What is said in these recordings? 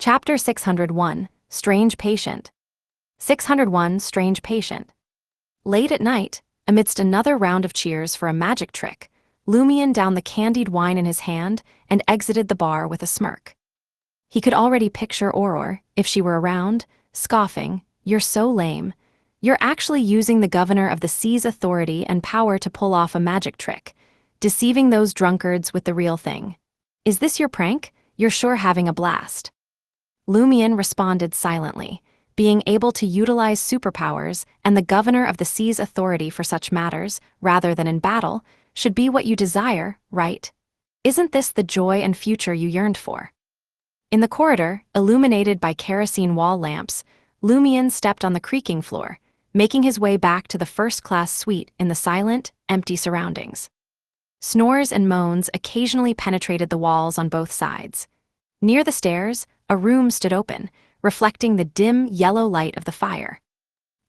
Chapter 601, Strange Patient. 601, Strange Patient. Late at night, amidst another round of cheers for a magic trick, Lumion downed the candied wine in his hand and exited the bar with a smirk. He could already picture Auror, if she were around, scoffing, "You're so lame. You're actually using the governor of the sea's authority and power to pull off a magic trick, deceiving those drunkards with the real thing. Is this your prank? You're sure having a blast." Lumion responded silently. Being able to utilize superpowers and the governor of the sea's authority for such matters, rather than in battle, should be what you desire, right? Isn't this the joy and future you yearned for? In the corridor, illuminated by kerosene wall lamps, Lumion stepped on the creaking floor, making his way back to the first-class suite in the silent, empty surroundings. Snores and moans occasionally penetrated the walls on both sides. Near the stairs, a room stood open, reflecting the dim yellow light of the fire.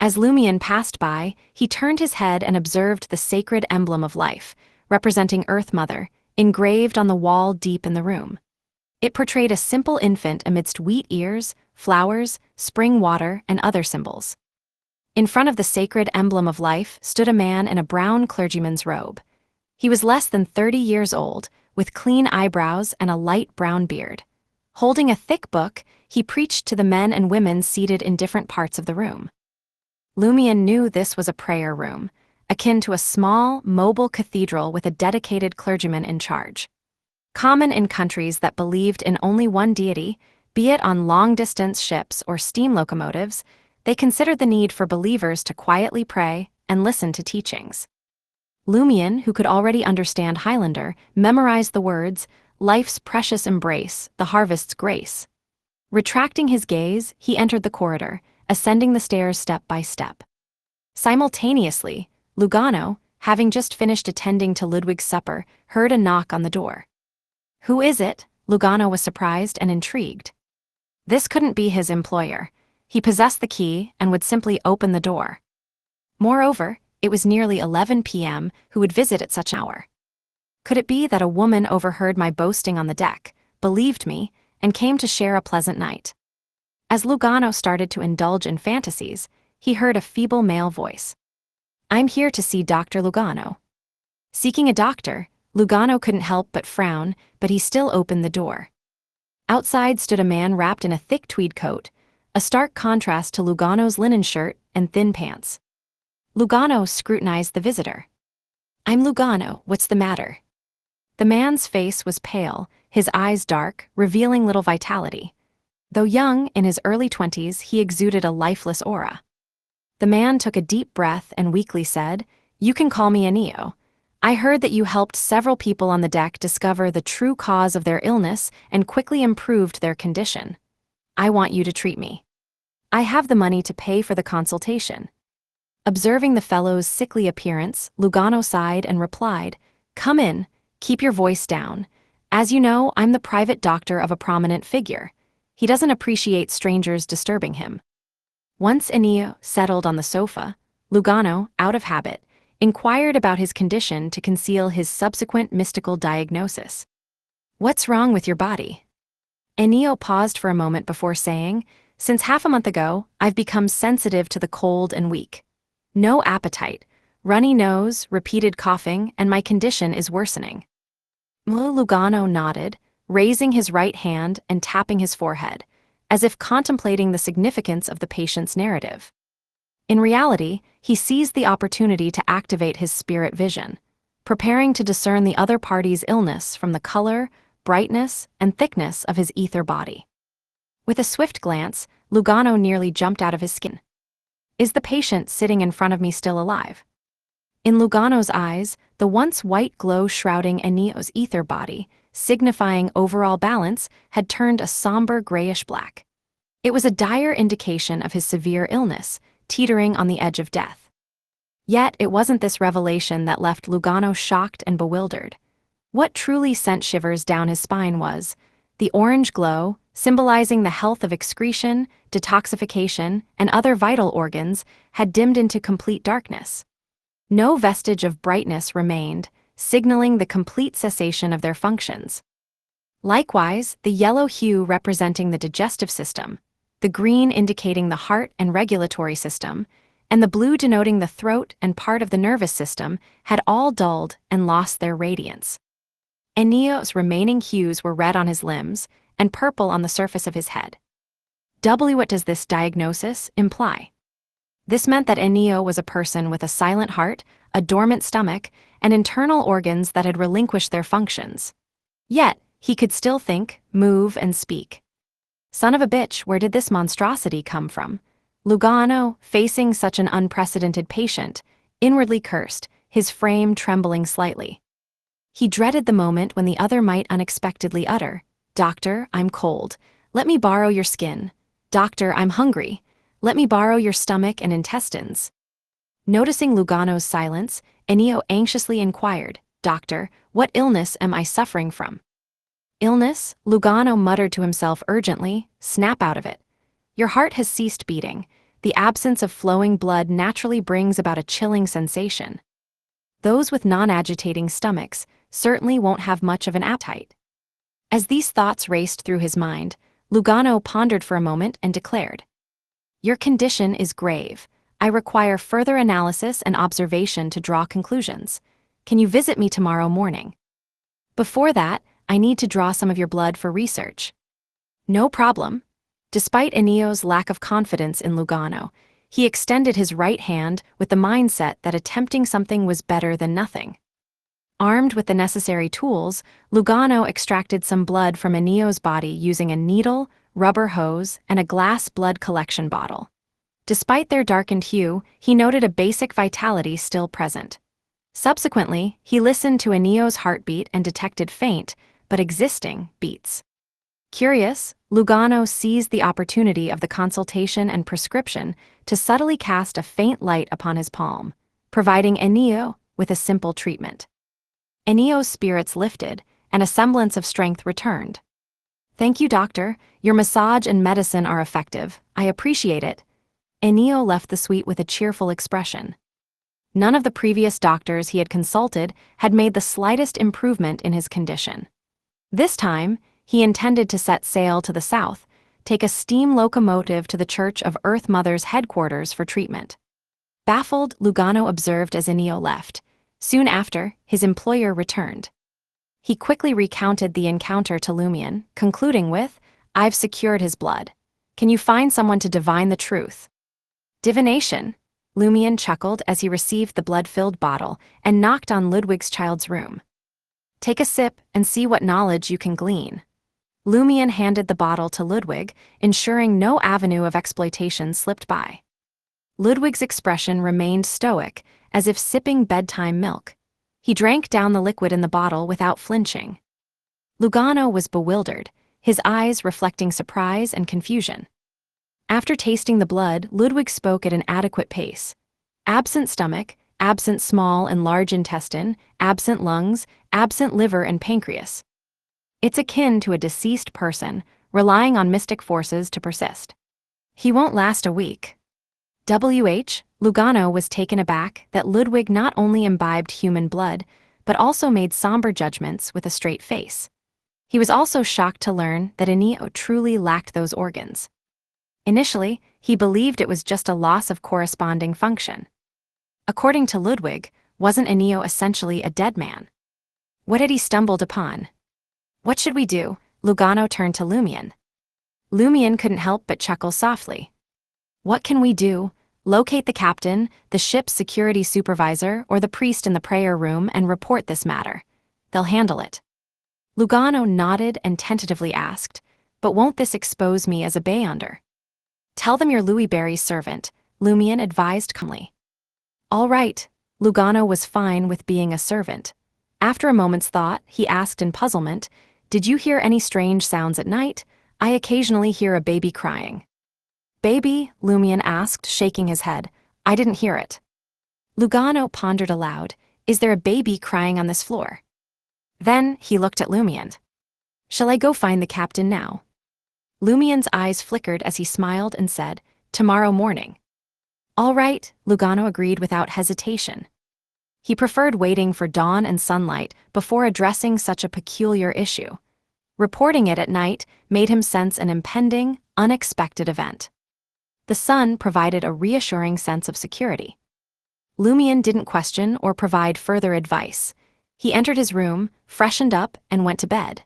As Lumion passed by, he turned his head and observed the sacred emblem of life, representing Earth Mother, engraved on the wall deep in the room. It portrayed a simple infant amidst wheat ears, flowers, spring water, and other symbols. In front of the sacred emblem of life stood a man in a brown clergyman's robe. He was less than 30 years old, with clean eyebrows and a light brown beard. Holding a thick book, he preached to the men and women seated in different parts of the room. Lumion knew this was a prayer room, akin to a small, mobile cathedral with a dedicated clergyman in charge. Common in countries that believed in only one deity, be it on long-distance ships or steam locomotives, they considered the need for believers to quietly pray and listen to teachings. Lumion, who could already understand Highlander, memorized the words, "Life's precious embrace, the harvest's grace." Retracting his gaze, he entered the corridor, ascending the stairs step by step. Simultaneously, Lugano, having just finished attending to Ludwig's supper, heard a knock on the door. "Who is it?" Lugano was surprised and intrigued. This couldn't be his employer. He possessed the key and would simply open the door. Moreover, it was nearly 11 p.m. Who would visit at such an hour? Could it be that a woman overheard my boasting on the deck, believed me, and came to share a pleasant night? As Lugano started to indulge in fantasies, he heard a feeble male voice. "I'm here to see Dr. Lugano." Seeking a doctor, Lugano couldn't help but frown, but he still opened the door. Outside stood a man wrapped in a thick tweed coat, a stark contrast to Lugano's linen shirt and thin pants. Lugano scrutinized the visitor. "I'm Lugano, what's the matter?" The man's face was pale, his eyes dark, revealing little vitality. Though young, in his early 20s, he exuded a lifeless aura. The man took a deep breath and weakly said, "You can call me Enio. I heard that you helped several people on the deck discover the true cause of their illness and quickly improved their condition. I want you to treat me. I have the money to pay for the consultation." Observing the fellow's sickly appearance, Lugano sighed and replied, "Come in, keep your voice down. As you know, I'm the private doctor of a prominent figure. He doesn't appreciate strangers disturbing him." Once Enio settled on the sofa, Lugano, out of habit, inquired about his condition to conceal his subsequent mystical diagnosis. "What's wrong with your body?" Enio paused for a moment before saying, "Since half a month ago, I've become sensitive to the cold and weak. No appetite, runny nose, repeated coughing, and my condition is worsening." Lugano nodded, raising his right hand and tapping his forehead, as if contemplating the significance of the patient's narrative. In reality, he seized the opportunity to activate his spirit vision, preparing to discern the other party's illness from the color, brightness, and thickness of his ether body. With a swift glance, Lugano nearly jumped out of his skin. "Is the patient sitting in front of me still alive?" In Lugano's eyes, the once white glow shrouding Enio's ether body, signifying overall balance, had turned a somber grayish-black. It was a dire indication of his severe illness, teetering on the edge of death. Yet it wasn't this revelation that left Lugano shocked and bewildered. What truly sent shivers down his spine was the orange glow, symbolizing the health of excretion, detoxification, and other vital organs, had dimmed into complete darkness. No vestige of brightness remained, signaling the complete cessation of their functions. Likewise, the yellow hue representing the digestive system, the green indicating the heart and regulatory system, and the blue denoting the throat and part of the nervous system had all dulled and lost their radiance. Eneo's remaining hues were red on his limbs and purple on the surface of his head. What does this diagnosis imply? This meant that Eneo was a person with a silent heart, a dormant stomach, and internal organs that had relinquished their functions. Yet, he could still think, move, and speak. Son of a bitch, where did this monstrosity come from? Lugano, facing such an unprecedented patient, inwardly cursed, his frame trembling slightly. He dreaded the moment when the other might unexpectedly utter, "Doctor, I'm cold. Let me borrow your skin. Doctor, I'm hungry. Let me borrow your stomach and intestines." Noticing Lugano's silence, Eneo anxiously inquired, "Doctor, what illness am I suffering from?" "Illness?" Lugano muttered to himself urgently, "Snap out of it. Your heart has ceased beating. The absence of flowing blood naturally brings about a chilling sensation. Those with non-agitating stomachs certainly won't have much of an appetite." As these thoughts raced through his mind, Lugano pondered for a moment and declared, "Your condition is grave. I require further analysis and observation to draw conclusions. Can you visit me tomorrow morning? Before that, I need to draw some of your blood for research." "No problem." Despite Eneo's lack of confidence in Lugano, he extended his right hand with the mindset that attempting something was better than nothing. Armed with the necessary tools, Lugano extracted some blood from Eneo's body using a needle, rubber hose, and a glass blood collection bottle. Despite their darkened hue, he noted a basic vitality still present. Subsequently, he listened to Eneo's heartbeat and detected faint, but existing, beats. Curious, Lugano seized the opportunity of the consultation and prescription to subtly cast a faint light upon his palm, providing Eneo with a simple treatment. Eneo's spirits lifted, and a semblance of strength returned. "Thank you, doctor. Your massage and medicine are effective. I appreciate it." Eneo left the suite with a cheerful expression. None of the previous doctors he had consulted had made the slightest improvement in his condition. This time, he intended to set sail to the south, take a steam locomotive to the Church of Earth Mother's headquarters for treatment. Baffled, Lugano observed as Eneo left. Soon after, his employer returned. He quickly recounted the encounter to Lumion, concluding with, "I've secured his blood. Can you find someone to divine the truth?" "Divination," Lumion chuckled as he received the blood-filled bottle and knocked on Ludwig's child's room. "Take a sip and see what knowledge you can glean." Lumion handed the bottle to Ludwig, ensuring no avenue of exploitation slipped by. Ludwig's expression remained stoic, as if sipping bedtime milk. He drank down the liquid in the bottle without flinching. Lugano was bewildered, his eyes reflecting surprise and confusion. After tasting the blood, Ludwig spoke at an adequate pace. "Absent stomach, absent small and large intestine, absent lungs, absent liver and pancreas. It's akin to a deceased person, relying on mystic forces to persist. He won't last a week." Lugano was taken aback that Ludwig not only imbibed human blood, but also made somber judgments with a straight face. He was also shocked to learn that Eneo truly lacked those organs. Initially, he believed it was just a loss of corresponding function. According to Ludwig, wasn't Eneo essentially a dead man? What had he stumbled upon? "What should we do?" Lugano turned to Lumion. Lumion couldn't help but chuckle softly. "What can we do? Locate the captain, the ship's security supervisor, or the priest in the prayer room and report this matter. They'll handle it." Lugano nodded and tentatively asked, "But won't this expose me as a Beyonder?" "Tell them you're Louis Barry's servant," Lumion advised calmly. All right, Lugano was fine with being a servant. After a moment's thought, he asked in puzzlement, "Did you hear any strange sounds at night? I occasionally hear a baby crying." "Baby?" Lumion asked, shaking his head. "I didn't hear it." Lugano pondered aloud, "Is there a baby crying on this floor?" Then he looked at Lumion. "Shall I go find the captain now?" Lumion's eyes flickered as he smiled and said, "Tomorrow morning." "All right," Lugano agreed without hesitation. He preferred waiting for dawn and sunlight before addressing such a peculiar issue. Reporting it at night made him sense an impending, unexpected event. The sun provided a reassuring sense of security. Lumion didn't question or provide further advice. He entered his room, freshened up, and went to bed.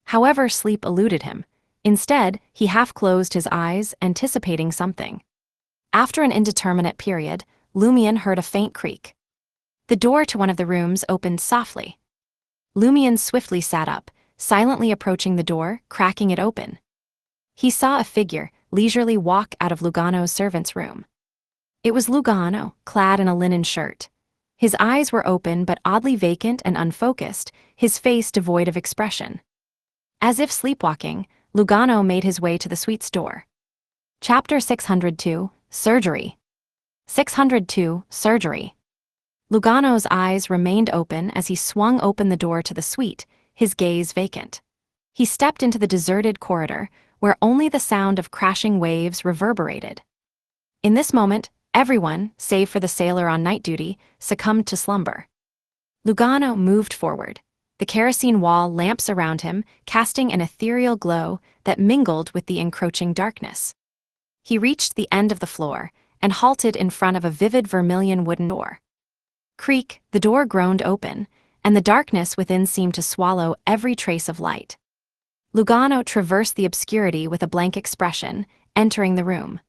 However, sleep eluded him. Instead, he half-closed his eyes, anticipating something. After an indeterminate period, Lumion heard a faint creak. The door to one of the rooms opened softly. Lumion swiftly sat up, silently approaching the door, cracking it open. He saw a figure leisurely walk out of Lugano's servant's room. It was Lugano, clad in a linen shirt. His eyes were open but oddly vacant and unfocused, his face devoid of expression. As if sleepwalking, Lugano made his way to the suite's door. Chapter 602, Surgery. 602, Surgery. Lugano's eyes remained open as he swung open the door to the suite, his gaze vacant. He stepped into the deserted corridor, where only the sound of crashing waves reverberated. In this moment, everyone, save for the sailor on night duty, succumbed to slumber. Lugano moved forward, the kerosene wall lamps around him casting an ethereal glow that mingled with the encroaching darkness. He reached the end of the floor and halted in front of a vivid vermilion wooden door. Creak, the door groaned open, and the darkness within seemed to swallow every trace of light. Lugano traversed the obscurity with a blank expression, entering the room.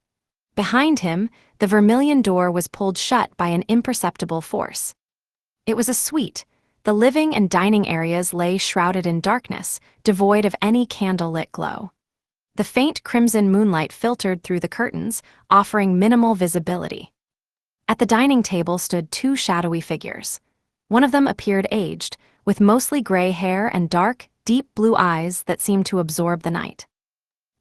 Behind him, the vermilion door was pulled shut by an imperceptible force. It was a suite. The living and dining areas lay shrouded in darkness, devoid of any candlelit glow. The faint crimson moonlight filtered through the curtains, offering minimal visibility. At the dining table stood two shadowy figures. One of them appeared aged, with mostly gray hair and dark, deep blue eyes that seemed to absorb the night.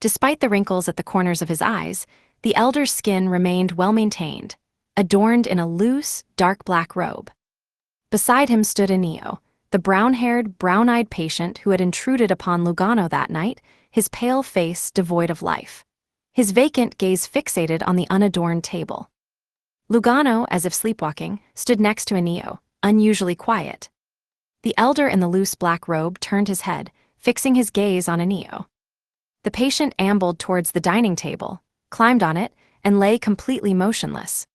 Despite the wrinkles at the corners of his eyes, the elder's skin remained well-maintained, adorned in a loose, dark black robe. Beside him stood Enio, the brown-haired, brown-eyed patient who had intruded upon Lugano that night, his pale face devoid of life. His vacant gaze fixated on the unadorned table. Lugano, as if sleepwalking, stood next to Enio, unusually quiet. The elder in the loose black robe turned his head, fixing his gaze on Enio. The patient ambled towards the dining table, climbed on it, and lay completely motionless.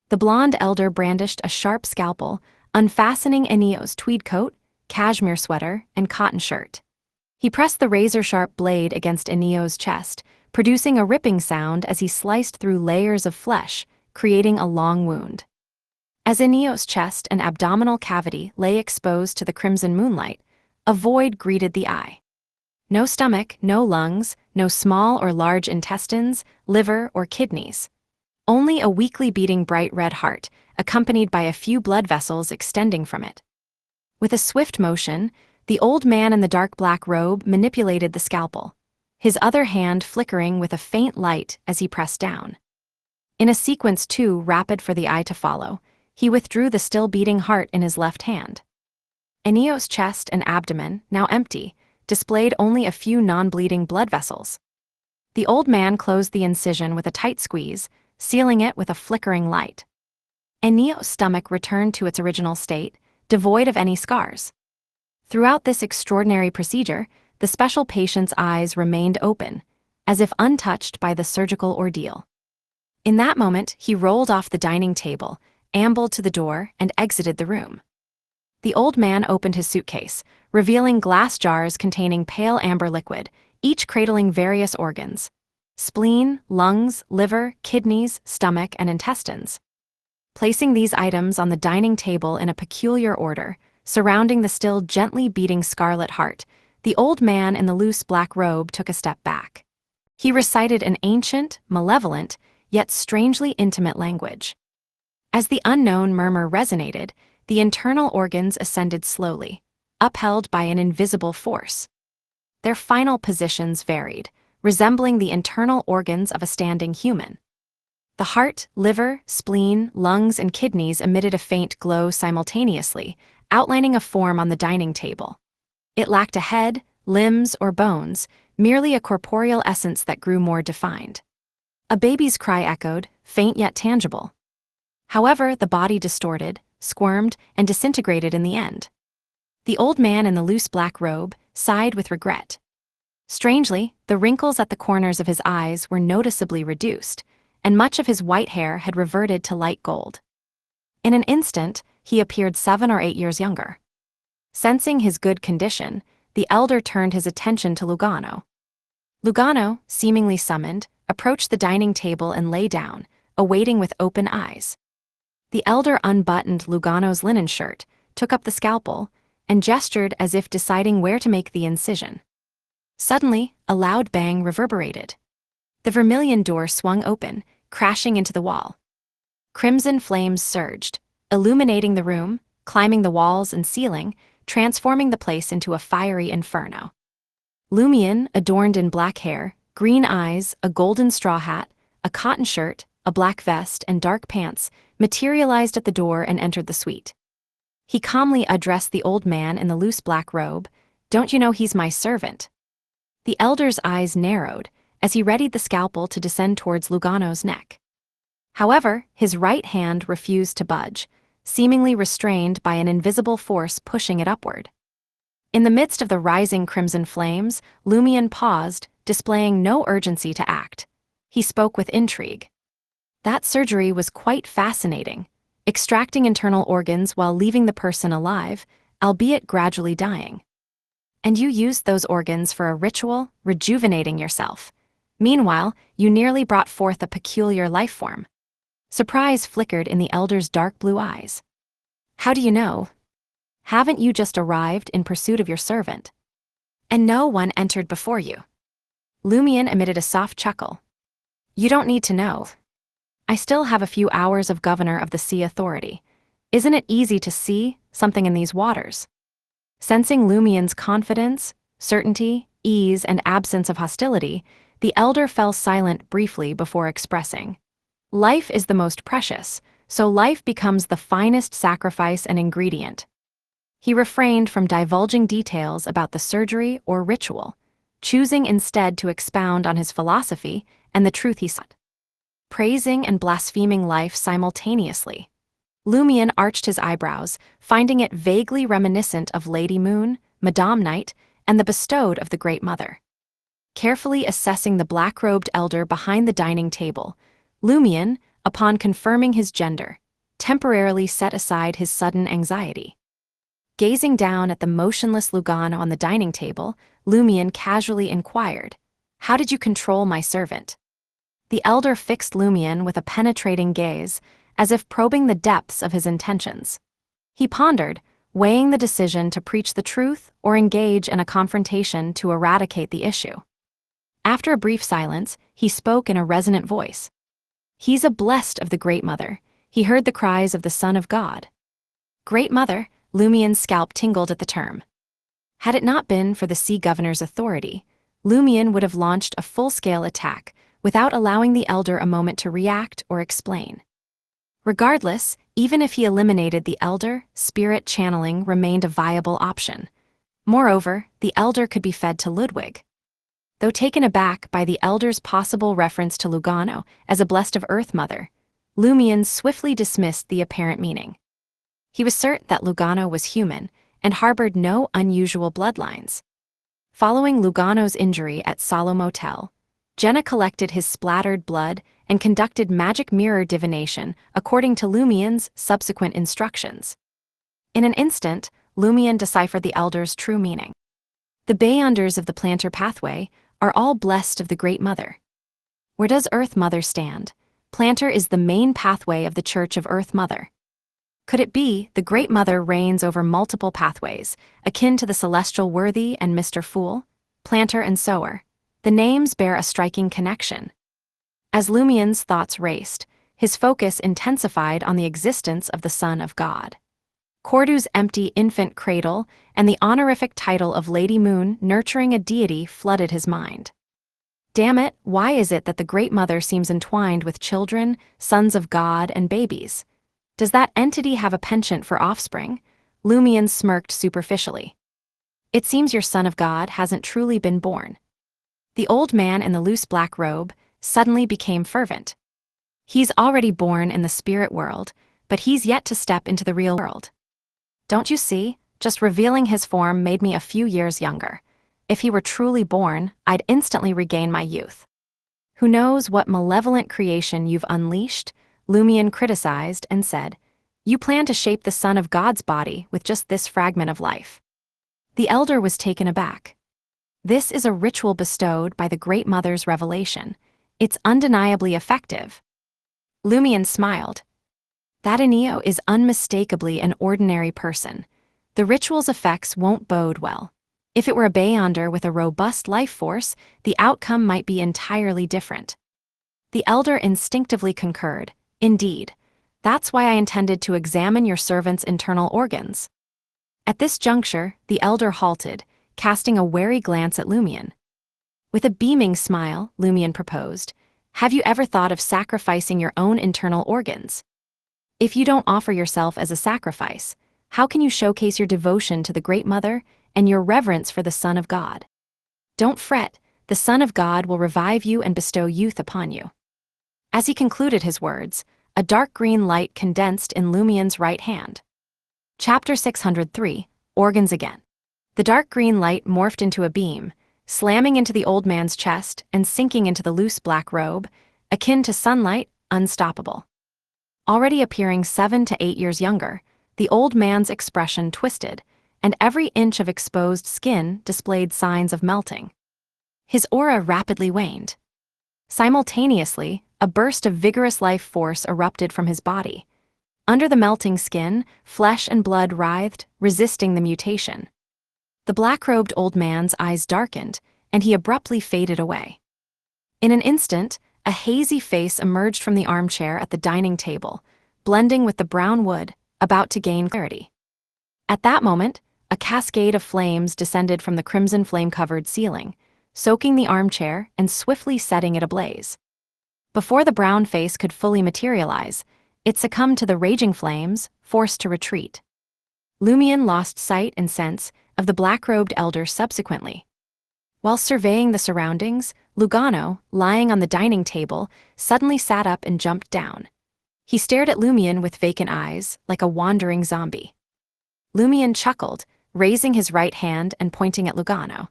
The blonde elder brandished a sharp scalpel, unfastening Enio's tweed coat, cashmere sweater, and cotton shirt. He pressed the razor-sharp blade against Enio's chest, producing a ripping sound as he sliced through layers of flesh, creating a long wound. As Enio's chest and abdominal cavity lay exposed to the crimson moonlight, a void greeted the eye. No stomach, no lungs, no small or large intestines, liver, or kidneys. Only a weakly beating bright red heart, accompanied by a few blood vessels extending from it. With a swift motion, the old man in the dark black robe manipulated the scalpel, his other hand flickering with a faint light as he pressed down. In a sequence too rapid for the eye to follow, he withdrew the still-beating heart in his left hand. Enio's chest and abdomen, now empty, displayed only a few non-bleeding blood vessels. The old man closed the incision with a tight squeeze, sealing it with a flickering light. Enio's stomach returned to its original state, devoid of any scars. Throughout this extraordinary procedure, the special patient's eyes remained open, as if untouched by the surgical ordeal. In that moment, he rolled off the dining table, ambled to the door, and exited the room. The old man opened his suitcase, revealing glass jars containing pale amber liquid, each cradling various organs: spleen, lungs, liver, kidneys, stomach, and intestines. Placing these items on the dining table in a peculiar order, surrounding the still gently beating scarlet heart, the old man in the loose black robe took a step back. He recited an ancient, malevolent, yet strangely intimate language. As the unknown murmur resonated, the internal organs ascended slowly, upheld by an invisible force. Their final positions varied, resembling the internal organs of a standing human. The heart, liver, spleen, lungs, and kidneys emitted a faint glow simultaneously, outlining a form on the dining table. It lacked a head, limbs, or bones, merely a corporeal essence that grew more defined. A baby's cry echoed, faint yet tangible. However, the body distorted, squirmed, and disintegrated in the end. The old man in the loose black robe, sighed with regret. Strangely, the wrinkles at the corners of his eyes were noticeably reduced, and much of his white hair had reverted to light gold. In an instant, he appeared 7 or 8 years younger. Sensing his good condition, the elder turned his attention to Lugano. Lugano, seemingly summoned, approached the dining table and lay down, awaiting with open eyes. The elder unbuttoned Lugano's linen shirt, took up the scalpel, and gestured as if deciding where to make the incision. Suddenly, a loud bang reverberated. The vermilion door swung open, crashing into the wall. Crimson flames surged, illuminating the room, climbing the walls and ceiling, transforming the place into a fiery inferno. Lumion, adorned in black hair, green eyes, a golden straw hat, a cotton shirt, a black vest, and dark pants, materialized at the door and entered the suite. He calmly addressed the old man in the loose black robe. "Don't you know he's my servant?" The elder's eyes narrowed as he readied the scalpel to descend towards Lugano's neck. However, his right hand refused to budge, seemingly restrained by an invisible force pushing it upward. In the midst of the rising crimson flames, Lumion paused, displaying no urgency to act. He spoke with intrigue. "That surgery was quite fascinating, extracting internal organs while leaving the person alive, albeit gradually dying. And you used those organs for a ritual, rejuvenating yourself. Meanwhile, you nearly brought forth a peculiar life form." Surprise flickered in the elder's dark blue eyes. "How do you know? Haven't you just arrived in pursuit of your servant? And no one entered before you?" Lumion emitted a soft chuckle. "You don't need to know. I still have a few hours of governor of the sea authority. Isn't it easy to see something in these waters?" Sensing Lumion's confidence, certainty, ease, and absence of hostility, the elder fell silent briefly before expressing, "Life is the most precious, so life becomes the finest sacrifice and ingredient." He refrained from divulging details about the surgery or ritual, choosing instead to expound on his philosophy and the truth he sought. Praising and blaspheming life simultaneously. Lumion arched his eyebrows, finding it vaguely reminiscent of Lady Moon, Madame Night, and the bestowed of the Great Mother. Carefully assessing the black-robed elder behind the dining table, Lumion, upon confirming his gender, temporarily set aside his sudden anxiety. Gazing down at the motionless Lugano on the dining table, Lumion casually inquired, "How did you control my servant?" The elder fixed Lumion with a penetrating gaze, as if probing the depths of his intentions. He pondered, weighing the decision to preach the truth or engage in a confrontation to eradicate the issue. After a brief silence, he spoke in a resonant voice. "He's a blessed of the Great Mother. He heard the cries of the Son of God." Great Mother, Lumion's scalp tingled at the term. Had it not been for the sea governor's authority, Lumion would have launched a full-scale attack without allowing the elder a moment to react or explain. Regardless, even if he eliminated the elder, spirit channeling remained a viable option. Moreover, the elder could be fed to Ludwig. Though taken aback by the elder's possible reference to Lugano as a blessed of Earth Mother, Lumion swiftly dismissed the apparent meaning. He was certain that Lugano was human and harbored no unusual bloodlines. Following Lugano's injury at Salo Motel, Jenna collected his splattered blood and conducted magic mirror divination according to Lumion's subsequent instructions. In an instant, Lumion deciphered the elder's true meaning. The Beyonders of the plantar pathway are all blessed of the Great Mother. Where does Earth Mother stand? Plantar is the main pathway of the Church of Earth Mother. Could it be the Great Mother reigns over multiple pathways, akin to the Celestial Worthy and Mr. Fool, Plantar and Sower? The names bear a striking connection. As Lumion's thoughts raced, his focus intensified on the existence of the Son of God. Cordu's empty infant cradle and the honorific title of Lady Moon nurturing a deity flooded his mind. Damn it, why is it that the Great Mother seems entwined with children, sons of God, and babies? Does that entity have a penchant for offspring? Lumion smirked superficially. It seems your Son of God hasn't truly been born. The old man in the loose black robe suddenly became fervent. He's already born in the spirit world, but he's yet to step into the real world. Don't you see? Just revealing his form made me a few years younger. If he were truly born, I'd instantly regain my youth. Who knows what malevolent creation you've unleashed? Lumion criticized and said, You plan to shape the Son of God's body with just this fragment of life. The elder was taken aback. This is a ritual bestowed by the Great Mother's revelation. It's undeniably effective. Lumion smiled. That Eneo is unmistakably an ordinary person. The ritual's effects won't bode well. If it were a Beyonder with a robust life force, the outcome might be entirely different. The elder instinctively concurred. Indeed. That's why I intended to examine your servant's internal organs. At this juncture, the elder halted, casting a wary glance at Lumion. With a beaming smile, Lumion proposed, Have you ever thought of sacrificing your own internal organs? If you don't offer yourself as a sacrifice, how can you showcase your devotion to the Great Mother and your reverence for the Son of God? Don't fret, the Son of God will revive you and bestow youth upon you. As he concluded his words, a dark green light condensed in Lumion's right hand. Chapter 603, Organs Again. The dark green light morphed into a beam, slamming into the old man's chest and sinking into the loose black robe, akin to sunlight, unstoppable. Already appearing 7 to 8 years younger, the old man's expression twisted, and every inch of exposed skin displayed signs of melting. His aura rapidly waned. Simultaneously, a burst of vigorous life force erupted from his body. Under the melting skin, flesh and blood writhed, resisting the mutation. The black-robed old man's eyes darkened, and he abruptly faded away. In an instant, a hazy face emerged from the armchair at the dining table, blending with the brown wood, about to gain clarity. At that moment, a cascade of flames descended from the crimson flame-covered ceiling, soaking the armchair and swiftly setting it ablaze. Before the brown face could fully materialize, it succumbed to the raging flames, forced to retreat. Lumion lost sight and sense of the black-robed elder subsequently. While surveying the surroundings, Lugano, lying on the dining table, suddenly sat up and jumped down. He stared at Lumion with vacant eyes, like a wandering zombie. Lumion chuckled, raising his right hand and pointing at Lugano.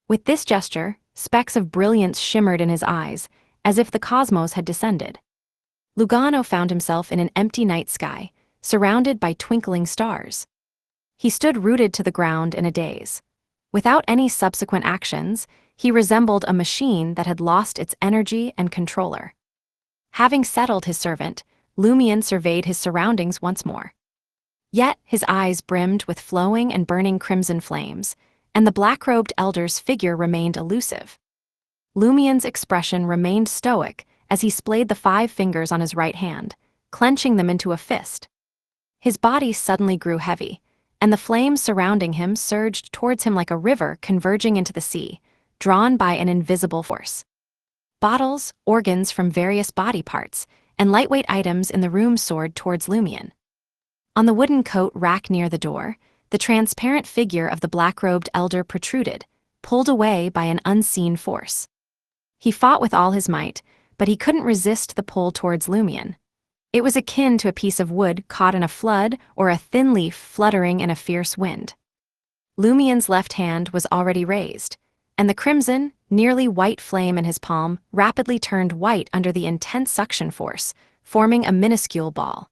With this gesture, specks of brilliance shimmered in his eyes, as if the cosmos had descended. Lugano found himself in an empty night sky, surrounded by twinkling stars. He stood rooted to the ground in a daze. Without any subsequent actions, he resembled a machine that had lost its energy and controller. Having settled his servant, Lumion surveyed his surroundings once more. Yet his eyes brimmed with flowing and burning crimson flames, and the black-robed elder's figure remained elusive. Lumion's expression remained stoic as he splayed the 5 fingers on his right hand, clenching them into a fist. His body suddenly grew heavy, and the flames surrounding him surged towards him like a river converging into the sea, drawn by an invisible force. Bottles, organs from various body parts, and lightweight items in the room soared towards Lumion. On the wooden coat rack near the door, the transparent figure of the black-robed elder protruded, pulled away by an unseen force. He fought with all his might, but he couldn't resist the pull towards Lumion. It was akin to a piece of wood caught in a flood or a thin leaf fluttering in a fierce wind. Lumion's left hand was already raised, and the crimson, nearly white flame in his palm rapidly turned white under the intense suction force, forming a minuscule ball.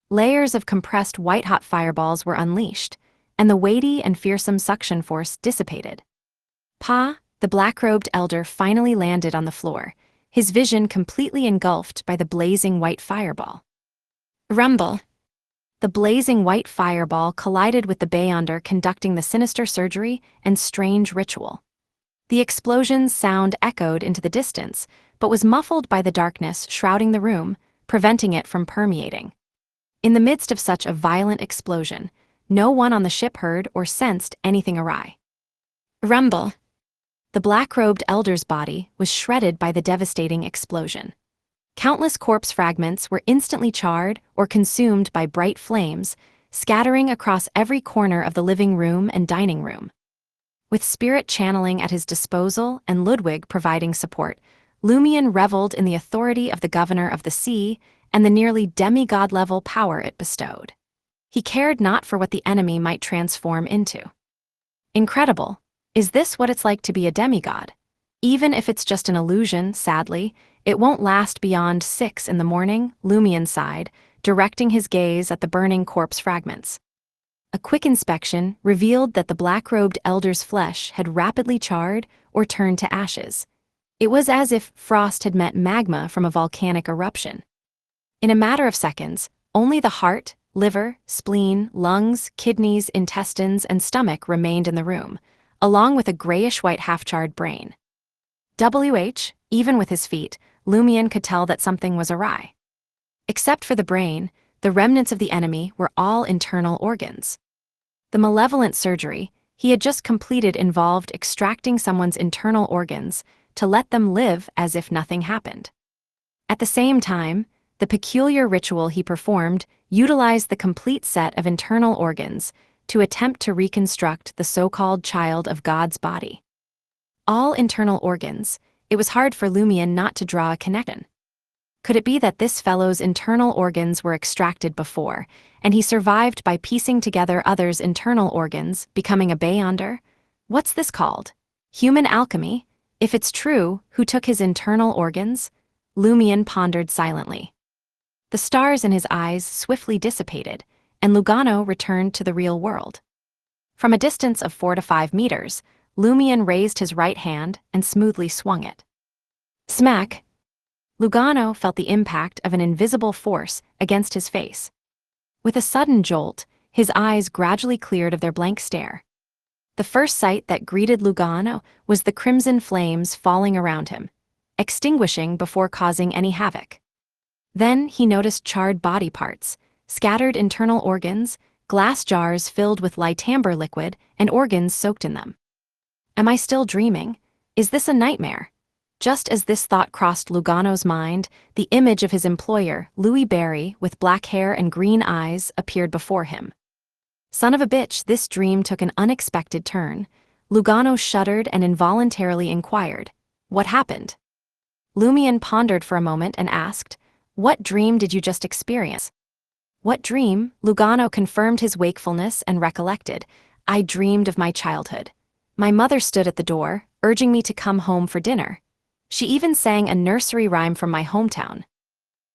Layers of compressed white-hot fireballs were unleashed, and the weighty and fearsome suction force dissipated. The black-robed elder finally landed on the floor, his vision completely engulfed by the blazing white fireball. Rumble! The blazing white fireball collided with the Beyonder conducting the sinister surgery and strange ritual. The explosion's sound echoed into the distance, but was muffled by the darkness shrouding the room, preventing it from permeating. In the midst of such a violent explosion, no one on the ship heard or sensed anything awry. Rumble! The black-robed elder's body was shredded by the devastating explosion. Countless corpse fragments were instantly charred or consumed by bright flames, scattering across every corner of the living room and dining room. With spirit channeling at his disposal and Ludwig providing support, Lumion reveled in the authority of the governor of the sea and the nearly demigod-level power it bestowed. He cared not for what the enemy might transform into. Incredible, Is this what it's like to be a demigod? Even if it's just an illusion, sadly, it won't last beyond 6 in the morning, Lumion sighed, directing his gaze at the burning corpse fragments. A quick inspection revealed that the black-robed elder's flesh had rapidly charred or turned to ashes. It was as if frost had met magma from a volcanic eruption. In a matter of seconds, only the heart, liver, spleen, lungs, kidneys, intestines, and stomach remained in the room, along with a grayish-white half-charred brain. Even with his feet, Lumion could tell that something was awry. Except for the brain, the remnants of the enemy were all internal organs. The malevolent surgery he had just completed involved extracting someone's internal organs to let them live as if nothing happened. At the same time, the peculiar ritual he performed utilized the complete set of internal organs to attempt to reconstruct the so-called child of God's body. All internal organs, it was hard for Lumion not to draw a connection. Could it be that this fellow's internal organs were extracted before, and he survived by piecing together others' internal organs, becoming a Beyonder? What's this called? Human alchemy? If it's true, who took his internal organs? Lumion pondered silently. The stars in his eyes swiftly dissipated, and Lugano returned to the real world. From a distance of 4 to 5 meters, Lumion raised his right hand and smoothly swung it. Smack! Lugano felt the impact of an invisible force against his face. With a sudden jolt, his eyes gradually cleared of their blank stare. The first sight that greeted Lugano was the crimson flames falling around him, extinguishing before causing any havoc. Then he noticed charred body parts, scattered internal organs, glass jars filled with light-amber liquid, and organs soaked in them. Am I still dreaming? Is this a nightmare? Just as this thought crossed Lugano's mind, the image of his employer, Louis Barry, with black hair and green eyes, appeared before him. Son of a bitch, this dream took an unexpected turn. Lugano shuddered and involuntarily inquired, "What happened?" Lumion pondered for a moment and asked, "What dream did you just experience?" "What dream?" Lugano confirmed his wakefulness and recollected. "I dreamed of my childhood. My mother stood at the door, urging me to come home for dinner. She even sang a nursery rhyme from my hometown.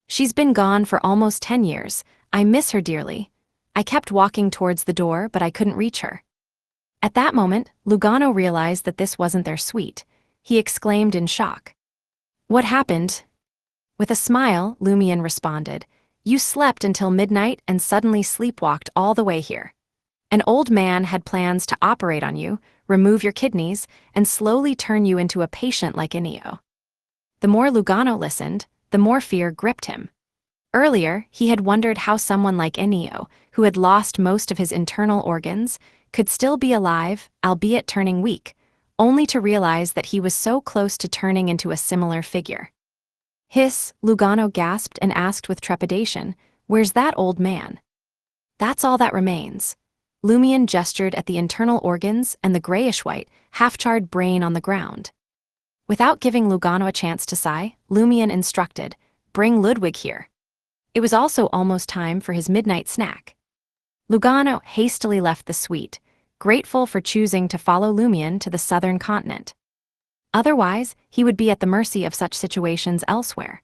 She's been gone for almost 10 years. I miss her dearly. I kept walking towards the door, but I couldn't reach her." At that moment, Lugano realized that this wasn't their suite. He exclaimed in shock, "What happened?" With a smile, Lumion responded, "You slept until midnight and suddenly sleepwalked all the way here. An old man had plans to operate on you, remove your kidneys, and slowly turn you into a patient like Inio." The more Lugano listened, the more fear gripped him. Earlier, he had wondered how someone like Inio, who had lost most of his internal organs, could still be alive, albeit turning weak, only to realize that he was so close to turning into a similar figure. "Hiss," Lugano gasped and asked with trepidation, "Where's that old man?" "That's all that remains." Lumion gestured at the internal organs and the grayish-white, half-charred brain on the ground. Without giving Lugano a chance to sigh, Lumion instructed, "Bring Ludwig here." It was also almost time for his midnight snack. Lugano hastily left the suite, grateful for choosing to follow Lumion to the southern continent. Otherwise, he would be at the mercy of such situations elsewhere.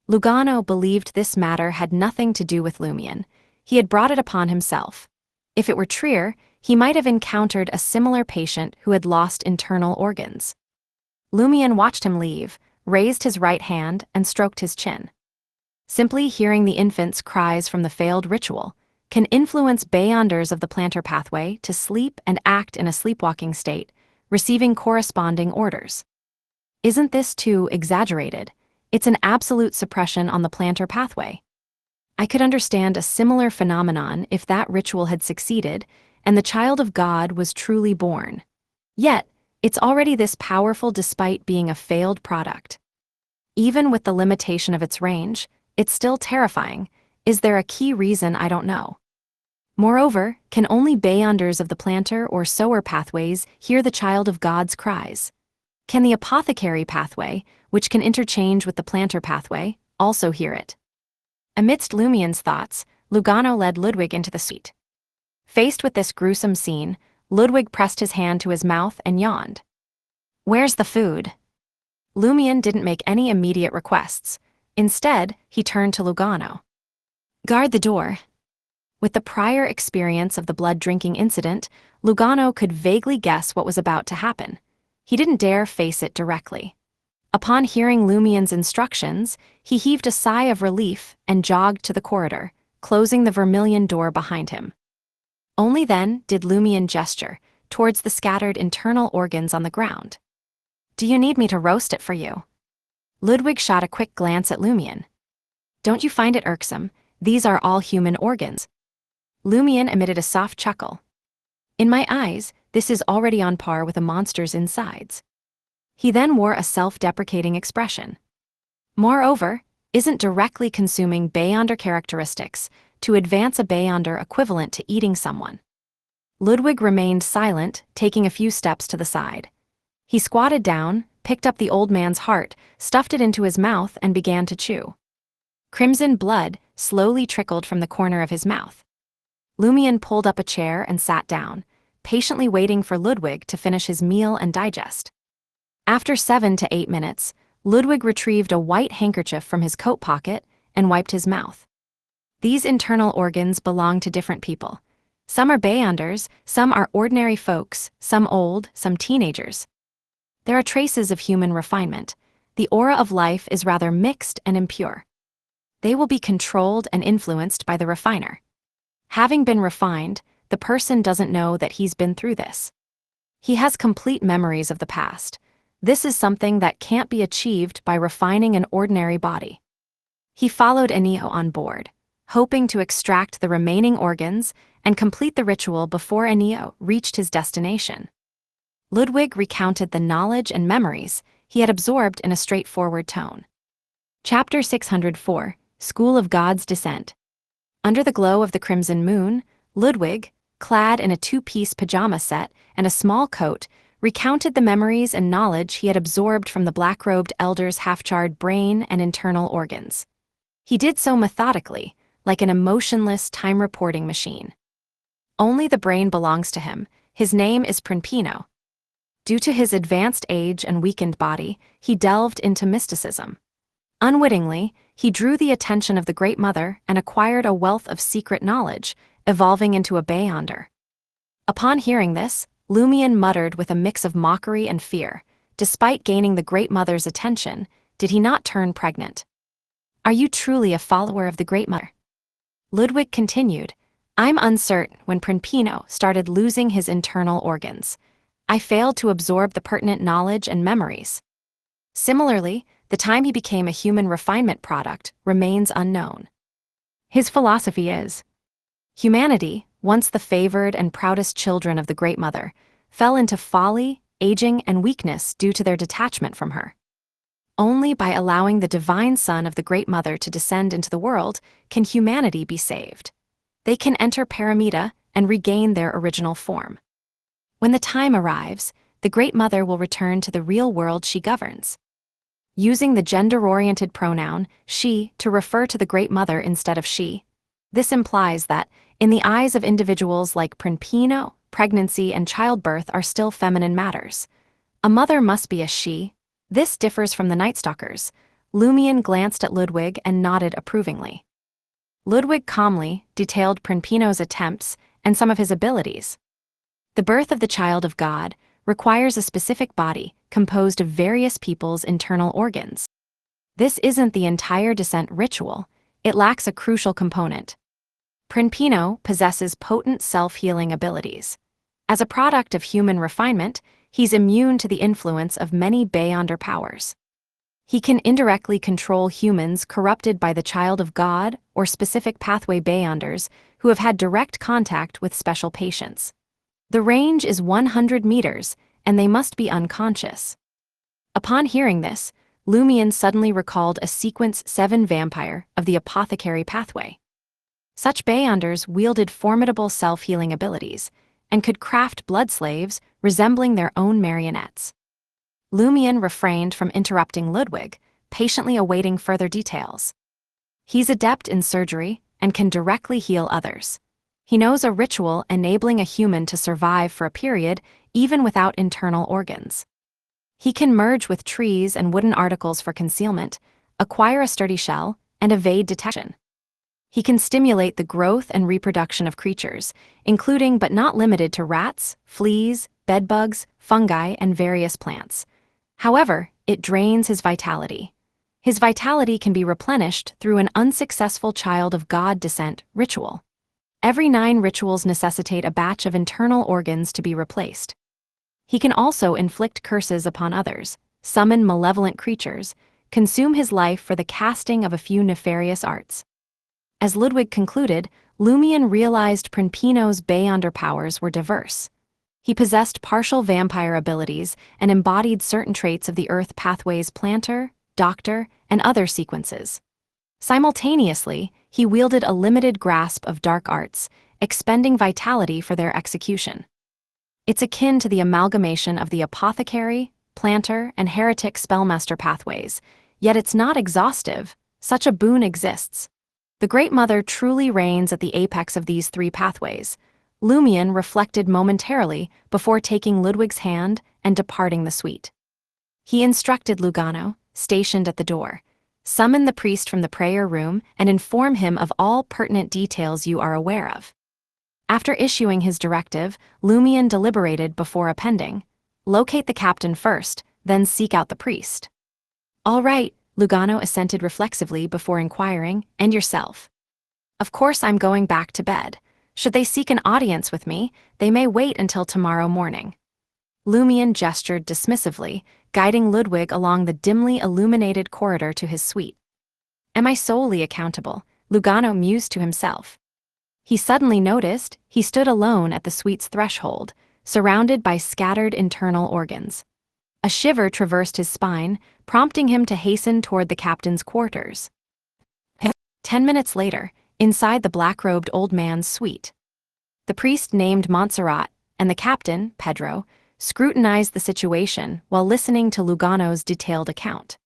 Lugano believed this matter had nothing to do with Lumion. He had brought it upon himself. If it were Trier, he might have encountered a similar patient who had lost internal organs. Lumion watched him leave, raised his right hand, and stroked his chin. Simply hearing the infant's cries from the failed ritual can influence Beyonders of the plantar pathway to sleep and act in a sleepwalking state, receiving corresponding orders. Isn't this too exaggerated? It's an absolute suppression on the plantar pathway. I could understand a similar phenomenon if that ritual had succeeded and the child of God was truly born. Yet, it's already this powerful despite being a failed product. Even with the limitation of its range, it's still terrifying. Is there a key reason I don't know? Moreover, can only Beyonders of the plantar or sower pathways hear the child of God's cries? Can the apothecary pathway, which can interchange with the plantar pathway, also hear it? Amidst Lumion's thoughts, Lugano led Ludwig into the suite. Faced with this gruesome scene, Ludwig pressed his hand to his mouth and yawned. Where's the food? Lumion didn't make any immediate requests. Instead, he turned to Lugano. Guard the door. With the prior experience of the blood-drinking incident, Lugano could vaguely guess what was about to happen. He didn't dare face it directly. Upon hearing Lumion's instructions, he heaved a sigh of relief and jogged to the corridor, closing the vermilion door behind him. Only then did Lumion gesture towards the scattered internal organs on the ground. Do you need me to roast it for you? Ludwig shot a quick glance at Lumion. Don't you find it irksome? These are all human organs. Lumion emitted a soft chuckle. In my eyes, this is already on par with a monster's insides. He then wore a self-deprecating expression. Moreover, isn't directly consuming Beyonder characteristics to advance a Beyonder equivalent to eating someone. Ludwig remained silent, taking a few steps to the side. He squatted down, picked up the old man's heart, stuffed it into his mouth, and began to chew. Crimson blood slowly trickled from the corner of his mouth. Lumion pulled up a chair and sat down, patiently waiting for Ludwig to finish his meal and digest. After 7 to 8 minutes, Ludwig retrieved a white handkerchief from his coat pocket and wiped his mouth. These internal organs belong to different people. Some are Beyonders, some are ordinary folks, some old, some teenagers. There are traces of human refinement. The aura of life is rather mixed and impure. They will be controlled and influenced by the refiner. Having been refined, the person doesn't know that he's been through this. He has complete memories of the past. This is something that can't be achieved by refining an ordinary body. He followed Enio on board, hoping to extract the remaining organs and complete the ritual before Enio reached his destination. Ludwig recounted the knowledge and memories he had absorbed in a straightforward tone. Chapter 604, School of God's Descent. Under the glow of the crimson moon, Ludwig, clad in a two-piece pajama set and a small coat, recounted the memories and knowledge he had absorbed from the black-robed elder's half-charred brain and internal organs. He did so methodically, like an emotionless time-reporting machine. Only the brain belongs to him. His name is Prinpino. Due to his advanced age and weakened body, he delved into mysticism. Unwittingly, he drew the attention of the Great Mother and acquired a wealth of secret knowledge, evolving into a Beyonder. Upon hearing this, Lumion muttered with a mix of mockery and fear. Despite gaining the Great Mother's attention, did he not turn pregnant? Are you truly a follower of the Great Mother? Ludwig continued, I'm uncertain when Prinpino started losing his internal organs. I failed to absorb the pertinent knowledge and memories. Similarly, the time he became a human refinement product remains unknown. His philosophy is, humanity, once the favored and proudest children of the Great Mother, fell into folly, aging, and weakness due to their detachment from her. Only by allowing the divine Son of the Great Mother to descend into the world can humanity be saved. They can enter Paramita and regain their original form. When the time arrives, the Great Mother will return to the real world she governs. Using the gender-oriented pronoun, she, to refer to the Great Mother instead of she, this implies that, in the eyes of individuals like Prinpino, pregnancy and childbirth are still feminine matters. A mother must be a she. This differs from the Night Stalkers. Lumion glanced at Ludwig and nodded approvingly. Ludwig calmly detailed Prinpino's attempts and some of his abilities. The birth of the child of God requires a specific body composed of various people's internal organs. This isn't the entire descent ritual. It lacks a crucial component. Prinpino possesses potent self-healing abilities. As a product of human refinement, he's immune to the influence of many Beyonder powers. He can indirectly control humans corrupted by the child of God or specific pathway Beyonders who have had direct contact with special patients. The range is 100 meters, and they must be unconscious. Upon hearing this, Lumion suddenly recalled a Sequence 7 vampire of the apothecary pathway. Such Beyonders wielded formidable self-healing abilities and could craft blood slaves resembling their own marionettes. Lumion refrained from interrupting Ludwig, patiently awaiting further details. He's adept in surgery and can directly heal others. He knows a ritual enabling a human to survive for a period, even without internal organs. He can merge with trees and wooden articles for concealment, acquire a sturdy shell, and evade detection. He can stimulate the growth and reproduction of creatures, including but not limited to rats, fleas, bedbugs, fungi, and various plants. However, it drains his vitality. His vitality can be replenished through an unsuccessful Child of God descent ritual. Every 9 rituals necessitate a batch of internal organs to be replaced. He can also inflict curses upon others, summon malevolent creatures, consume his life for the casting of a few nefarious arts. As Ludwig concluded, Lumion realized Prinpino's Beyonder powers were diverse. He possessed partial vampire abilities and embodied certain traits of the Earth Pathway's Planter, Doctor, and other sequences. Simultaneously, he wielded a limited grasp of dark arts, expending vitality for their execution. It's akin to the amalgamation of the Apothecary, Planter, and Heretic Spellmaster pathways, yet it's not exhaustive. Such a boon exists. The Great Mother truly reigns at the apex of these 3 pathways. Lumion reflected momentarily before taking Ludwig's hand and departing the suite. He instructed Lugano, stationed at the door, summon the priest from the prayer room and inform him of all pertinent details you are aware of. After issuing his directive, Lumion deliberated before appending. Locate the captain first, then seek out the priest. All right, Lugano assented reflexively before inquiring, and yourself? Of course I'm going back to bed. Should they seek an audience with me, they may wait until tomorrow morning. Lumion gestured dismissively, guiding Ludwig along the dimly illuminated corridor to his suite. Am I solely accountable? Lugano mused to himself. He suddenly noticed he stood alone at the suite's threshold, surrounded by scattered internal organs. A shiver traversed his spine, prompting him to hasten toward the captain's quarters. 10 minutes later, inside the black-robed old man's suite, the priest named Montserrat and the captain, Pedro, scrutinized the situation while listening to Lugano's detailed account.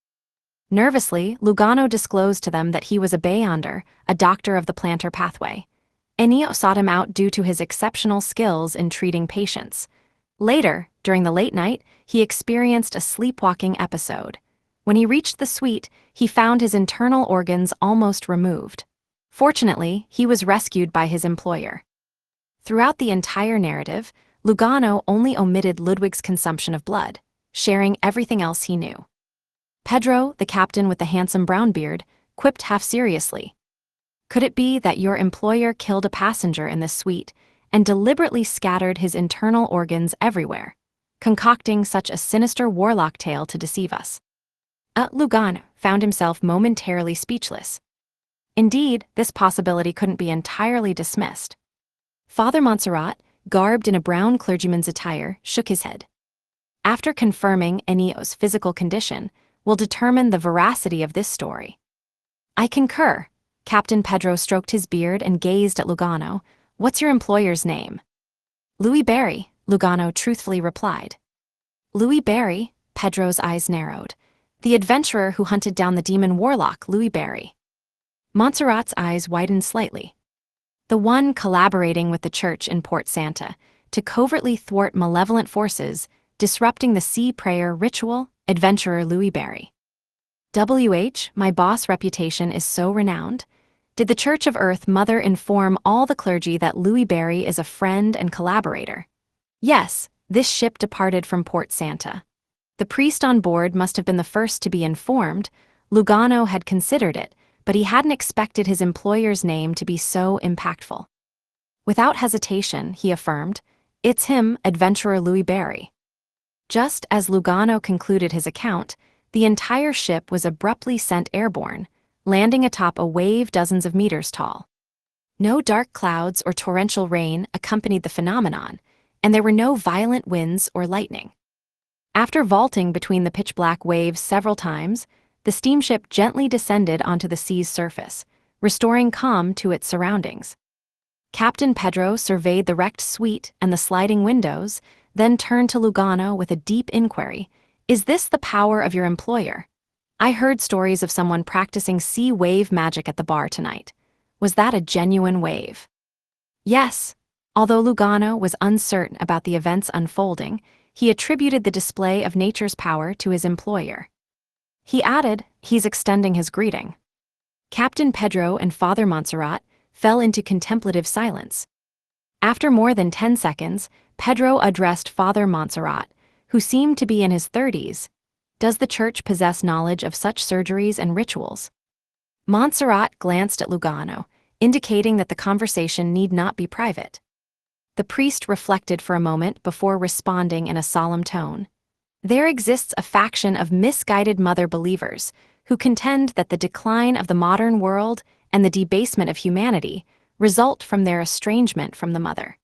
Nervously, Lugano disclosed to them that he was a Beyonder, a doctor of the Planter pathway. Ennio sought him out due to his exceptional skills in treating patients. Later, during the late night, he experienced a sleepwalking episode. When he reached the suite, he found his internal organs almost removed. Fortunately, he was rescued by his employer. Throughout the entire narrative, Lugano only omitted Ludwig's consumption of blood, sharing everything else he knew. Pedro, the captain with the handsome brown beard, quipped half-seriously. Could it be that your employer killed a passenger in this suite and deliberately scattered his internal organs everywhere, concocting such a sinister warlock tale to deceive us? Lugano found himself momentarily speechless. Indeed, this possibility couldn't be entirely dismissed. Father Montserrat, garbed in a brown clergyman's attire, shook his head. After confirming Ennio's physical condition, we'll determine the veracity of this story. I concur. Captain Pedro stroked his beard and gazed at Lugano. What's your employer's name? Louis Barry, Lugano truthfully replied. Louis Barry? Pedro's eyes narrowed. The adventurer who hunted down the demon warlock, Louis Barry. Montserrat's eyes widened slightly. The one collaborating with the church in Port Santa to covertly thwart malevolent forces, disrupting the sea prayer ritual, adventurer Louis Barry. My boss reputation is so renowned. Did the Church of Earth Mother inform all the clergy that Louis Barry is a friend and collaborator? Yes, this ship departed from Port Santa. The priest on board must have been the first to be informed. Lugano had considered it, but he hadn't expected his employer's name to be so impactful. Without hesitation, he affirmed, it's him, adventurer Louis Barry. Just as Lugano concluded his account, the entire ship was abruptly sent airborne, landing atop a wave dozens of meters tall. No dark clouds or torrential rain accompanied the phenomenon, and there were no violent winds or lightning. After vaulting between the pitch-black waves several times, the steamship gently descended onto the sea's surface, restoring calm to its surroundings. Captain Pedro surveyed the wrecked suite and the sliding windows, then turned to Lugano with a deep inquiry. Is this the power of your employer? I heard stories of someone practicing sea wave magic at the bar tonight. Was that a genuine wave? Yes. Although Lugano was uncertain about the events unfolding, he attributed the display of nature's power to his employer. He added, he's extending his greeting. Captain Pedro and Father Montserrat fell into contemplative silence. After more than 10 seconds, Pedro addressed Father Montserrat, who seemed to be in his 30s. Does the church possess knowledge of such surgeries and rituals? Montserrat glanced at Lugano, indicating that the conversation need not be private. The priest reflected for a moment before responding in a solemn tone. There exists a faction of misguided mother believers who contend that the decline of the modern world and the debasement of humanity result from their estrangement from the mother.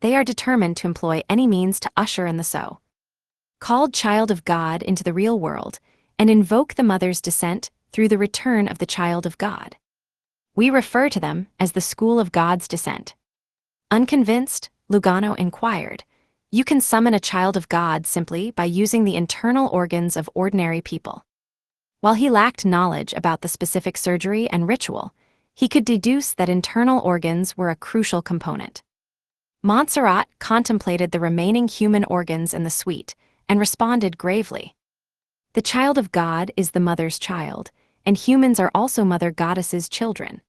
They are determined to employ any means to usher in the so-called child of God into the real world and invoke the mother's descent through the return of the child of God. We refer to them as the School of God's Descent. Unconvinced, Lugano inquired, you can summon a child of God simply by using the internal organs of ordinary people. While he lacked knowledge about the specific surgery and ritual, he could deduce that internal organs were a crucial component. Montserrat contemplated the remaining human organs in the suite and responded gravely. The child of God is the mother's child, and humans are also Mother Goddess's children.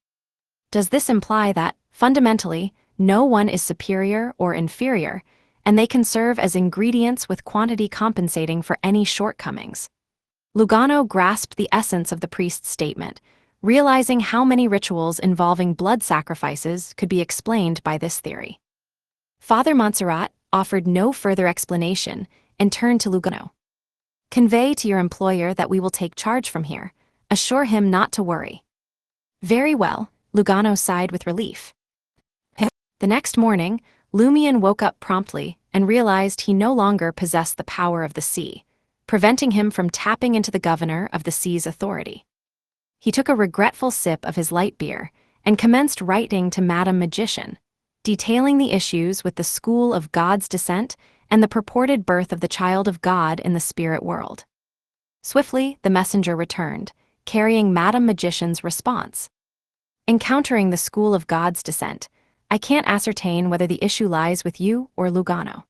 Does this imply that, fundamentally, no one is superior or inferior, and they can serve as ingredients with quantity compensating for any shortcomings? Lugano grasped the essence of the priest's statement, realizing how many rituals involving blood sacrifices could be explained by this theory. Father Montserrat offered no further explanation and turned to Lugano. Convey to your employer that we will take charge from here. Assure him not to worry. Very well, Lugano sighed with relief. The next morning, Lumion woke up promptly and realized he no longer possessed the power of the sea, preventing him from tapping into the governor of the sea's authority. He took a regretful sip of his light beer and commenced writing to Madam Magician, detailing the issues with the School of God's Descent and the purported birth of the child of God in the spirit world. Swiftly, the messenger returned, carrying Madam Magician's response. Encountering the School of God's Descent, I can't ascertain whether the issue lies with you or Lugano.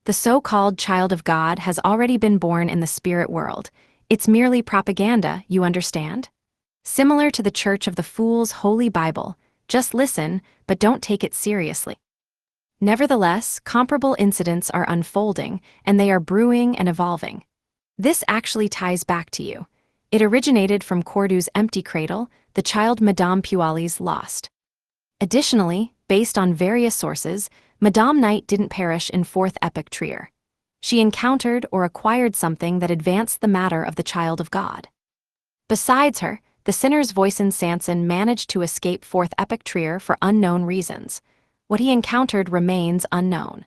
The so-called child of God has already been born in the spirit world. It's merely propaganda, you understand? Similar to the Church of the Fool's Holy Bible, just listen, but don't take it seriously. Nevertheless, comparable incidents are unfolding, and they are brewing and evolving. This actually ties back to you. It originated from Cordu's empty cradle, the child Madame Puali's lost. Additionally, based on various sources, Madame Knight didn't perish in Fourth Epoch Trier. She encountered or acquired something that advanced the matter of the child of God. Besides her, the sinner's Voisin Sanson managed to escape Fourth Epoch Trier for unknown reasons. What he encountered remains unknown.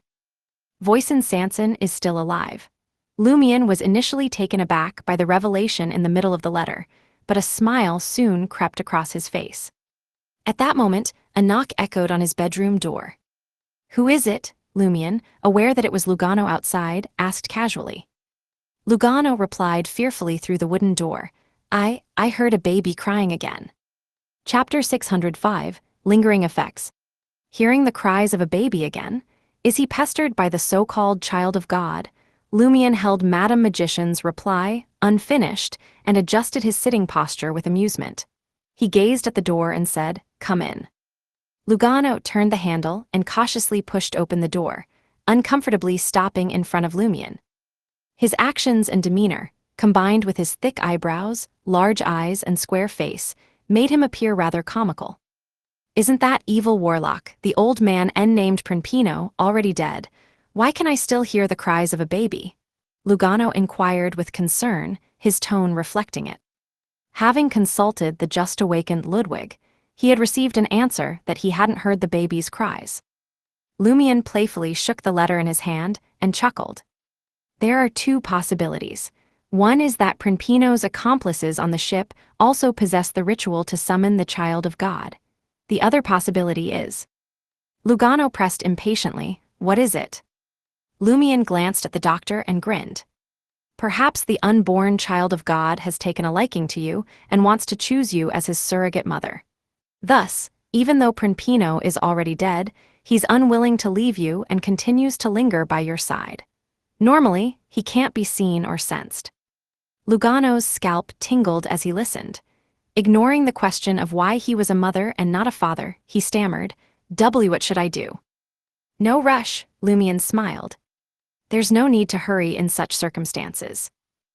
Voisin Sanson is still alive. Lumion was initially taken aback by the revelation in the middle of the letter, but a smile soon crept across his face. At that moment, a knock echoed on his bedroom door. Who is it? Lumion, aware that it was Lugano outside, asked casually. Lugano replied fearfully through the wooden door. I heard a baby crying again. Chapter 605, Lingering Effects. Hearing the cries of a baby again? Is he pestered by the so-called child of God? Lumion held Madame Magician's reply, unfinished, and adjusted his sitting posture with amusement. He gazed at the door and said, "Come in." Lugano turned the handle and cautiously pushed open the door, uncomfortably stopping in front of Lumion. His actions and demeanor, combined with his thick eyebrows, large eyes, and square face, made him appear rather comical. Isn't that evil warlock, the old man named Prinpino, already dead? Why can I still hear the cries of a baby? Lugano inquired with concern, his tone reflecting it. Having consulted the just-awakened Ludwig, he had received an answer that he hadn't heard the baby's cries. Lumion playfully shook the letter in his hand and chuckled. There are two possibilities. One is that Prinpino's accomplices on the ship also possess the ritual to summon the child of God. The other possibility is... Lugano pressed impatiently, what is it? Lumion glanced at the doctor and grinned. Perhaps the unborn child of God has taken a liking to you and wants to choose you as his surrogate mother. Thus, Even though Prinpino is already dead, he's unwilling to leave you and continues to linger by your side. Normally, he can't be seen or sensed. Lugano's scalp tingled as he listened. Ignoring the question of why he was a mother and not a father, he stammered, What should I do?" "No rush," Lumion smiled. "There's no need to hurry in such circumstances."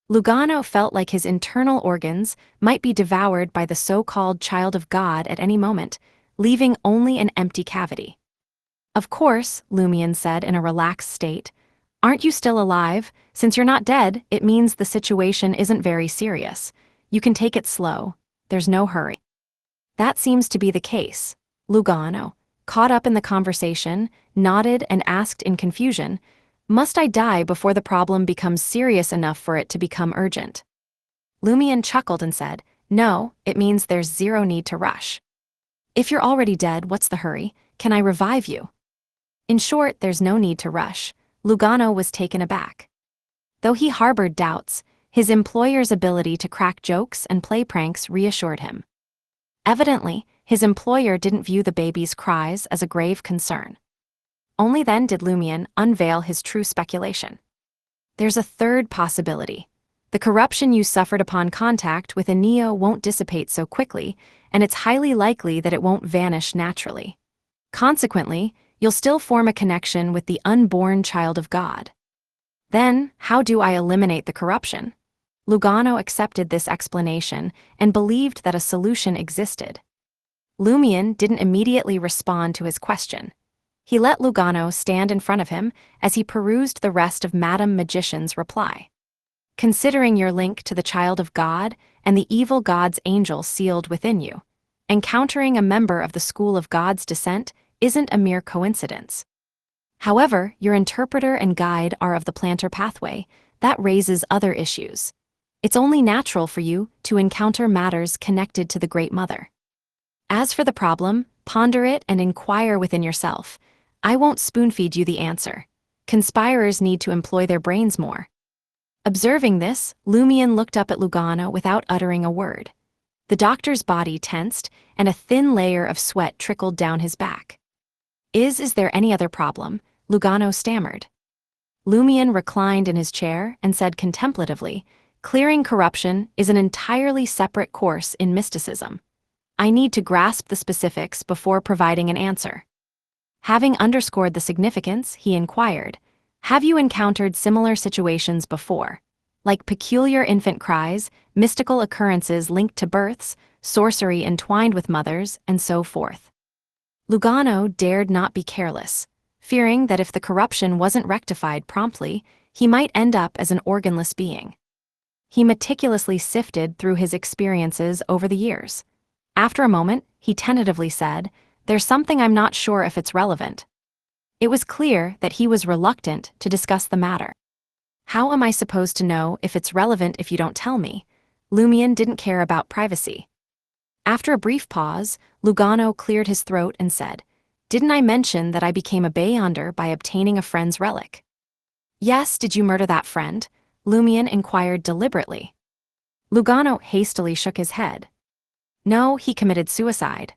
Lugano felt like his internal organs might be devoured by the so-called child of God at any moment, leaving only an empty cavity. "Of course," Lumion said in a relaxed state. "Aren't you still alive? Since you're not dead, it means the situation isn't very serious. You can take it slow. There's no hurry." "That seems to be the case." Lugano, caught up in the conversation, nodded and asked in confusion, "Must I die before the problem becomes serious enough for it to become urgent?" Lumion chuckled and said, "No, it means there's zero need to rush. If you're already dead, what's the hurry? Can I revive you?" In short, there's no need to rush. Lugano was taken aback. Though he harbored doubts, his employer's ability to crack jokes and play pranks reassured him. Evidently, his employer didn't view the baby's cries as a grave concern. Only then did Lumion unveil his true speculation. "There's a third possibility. The corruption you suffered upon contact with a Neo won't dissipate so quickly, and it's highly likely that it won't vanish naturally. Consequently, you'll still form a connection with the unborn child of God. Then, how do I eliminate the corruption?" Lugano accepted this explanation and believed that a solution existed. Lumion didn't immediately respond to his question. He let Lugano stand in front of him as he perused the rest of Madame Magician's reply. "Considering your link to the child of God and the evil God's angel sealed within you, encountering a member of the school of God's descent isn't a mere coincidence. However, your interpreter and guide are of the plantar pathway. That raises other issues. It's only natural for you to encounter matters connected to the Great Mother. As for the problem, ponder it and inquire within yourself. I won't spoon-feed you the answer. Conspirers need to employ their brains more." Observing this, Lumion looked up at Lugano without uttering a word. The doctor's body tensed, and a thin layer of sweat trickled down his back. Is there any other problem?" Lugano stammered. Lumion reclined in his chair and said contemplatively, "Clearing corruption is an entirely separate course in mysticism. I need to grasp the specifics before providing an answer." Having underscored the significance, he inquired, "Have you encountered similar situations before? Like peculiar infant cries, mystical occurrences linked to births, sorcery entwined with mothers, and so forth?" Lugano dared not be careless, fearing that if the corruption wasn't rectified promptly, he might end up as an organless being. He meticulously sifted through his experiences over the years. After a moment, he tentatively said, "There's something I'm not sure if it's relevant." It was clear that he was reluctant to discuss the matter. "How am I supposed to know if it's relevant if you don't tell me?" Lumion didn't care about privacy. After a brief pause, Lugano cleared his throat and said, "Didn't I mention that I became a Beyonder by obtaining a friend's relic?" "Yes, did you murder that friend?" Lumion inquired deliberately. Lugano hastily shook his head. "No, he committed suicide."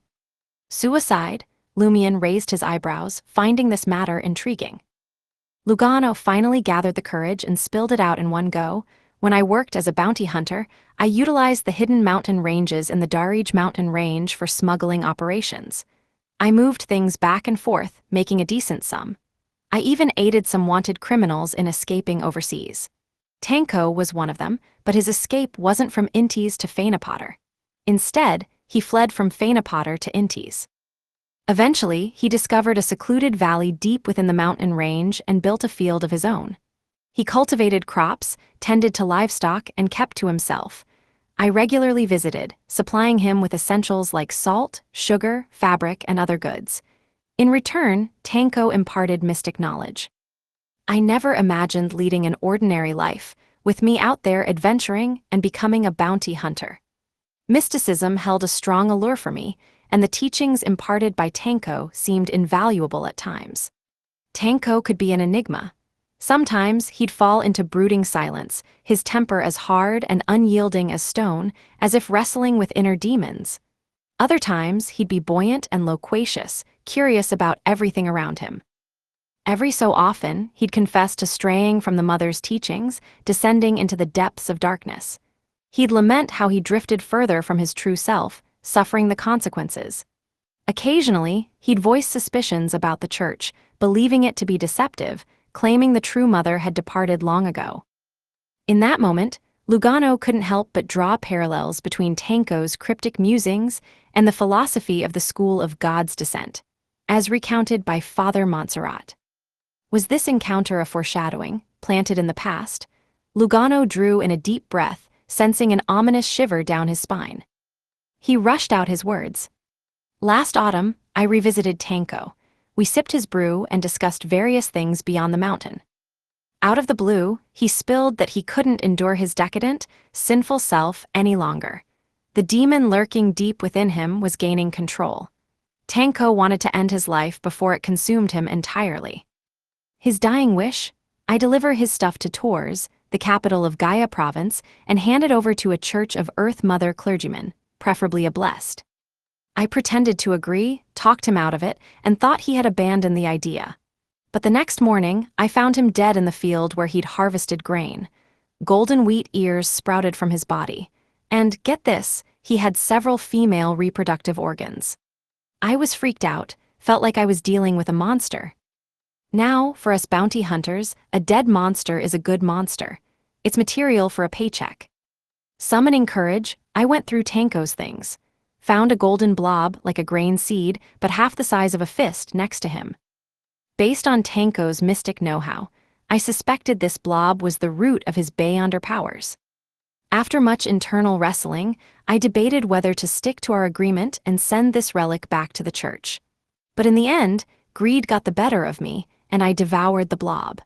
"Suicide?" Lumion raised his eyebrows, finding this matter intriguing. Lugano finally gathered the courage and spilled it out in one go. "When I worked as a bounty hunter, I utilized the hidden mountain ranges in the Darij mountain range for smuggling operations. I moved things back and forth, making a decent sum. I even aided some wanted criminals in escaping overseas. Tanko was one of them, but his escape wasn't from Intis to Fainapotter. Instead, he fled from Fainapotter to Intis. Eventually, he discovered a secluded valley deep within the mountain range and built a field of his own. He cultivated crops, tended to livestock, and kept to himself. I regularly visited, supplying him with essentials like salt, sugar, fabric, and other goods. In return, Tanko imparted mystic knowledge. I never imagined leading an ordinary life, with me out there adventuring and becoming a bounty hunter. Mysticism held a strong allure for me, and the teachings imparted by Tanko seemed invaluable at times. Tanko could be an enigma. Sometimes he'd fall into brooding silence, his temper as hard and unyielding as stone, as if wrestling with inner demons. Other times, he'd be buoyant and loquacious, curious about everything around him. Every so often, he'd confess to straying from the mother's teachings, descending into the depths of darkness. He'd lament how he drifted further from his true self, suffering the consequences. Occasionally, he'd voice suspicions about the church, believing it to be deceptive, claiming the true mother had departed long ago. In that moment, Lugano couldn't help but draw parallels between Tanko's cryptic musings and the philosophy of the school of God's descent, as recounted by Father Montserrat. Was this encounter a foreshadowing, planted in the past? Lugano drew in a deep breath, sensing an ominous shiver down his spine. He rushed out his words. Last autumn, I revisited Tanko. We sipped his brew and discussed various things beyond the mountain. Out of the blue, he spilled that he couldn't endure his decadent, sinful self any longer. The demon lurking deep within him was gaining control. Tanko wanted to end his life before it consumed him entirely. His dying wish? I deliver his stuff to Tours, the capital of Gaia province, and hand it over to a Church of Earth Mother clergyman, preferably a blessed. I pretended to agree, talked him out of it, and thought he had abandoned the idea. But the next morning, I found him dead in the field where he'd harvested grain. Golden wheat ears sprouted from his body. And, get this, he had several female reproductive organs. I was freaked out, felt like I was dealing with a monster. Now, for us bounty hunters, a dead monster is a good monster. It's material for a paycheck. Summoning courage, I went through Tanko's things. Found a golden blob, like a grain seed, but half the size of a fist next to him. Based on Tanko's mystic know-how, I suspected this blob was the root of his Beyonder powers. After much internal wrestling, I debated whether to stick to our agreement and send this relic back to the church. But in the end, greed got the better of me, and I devoured the blob.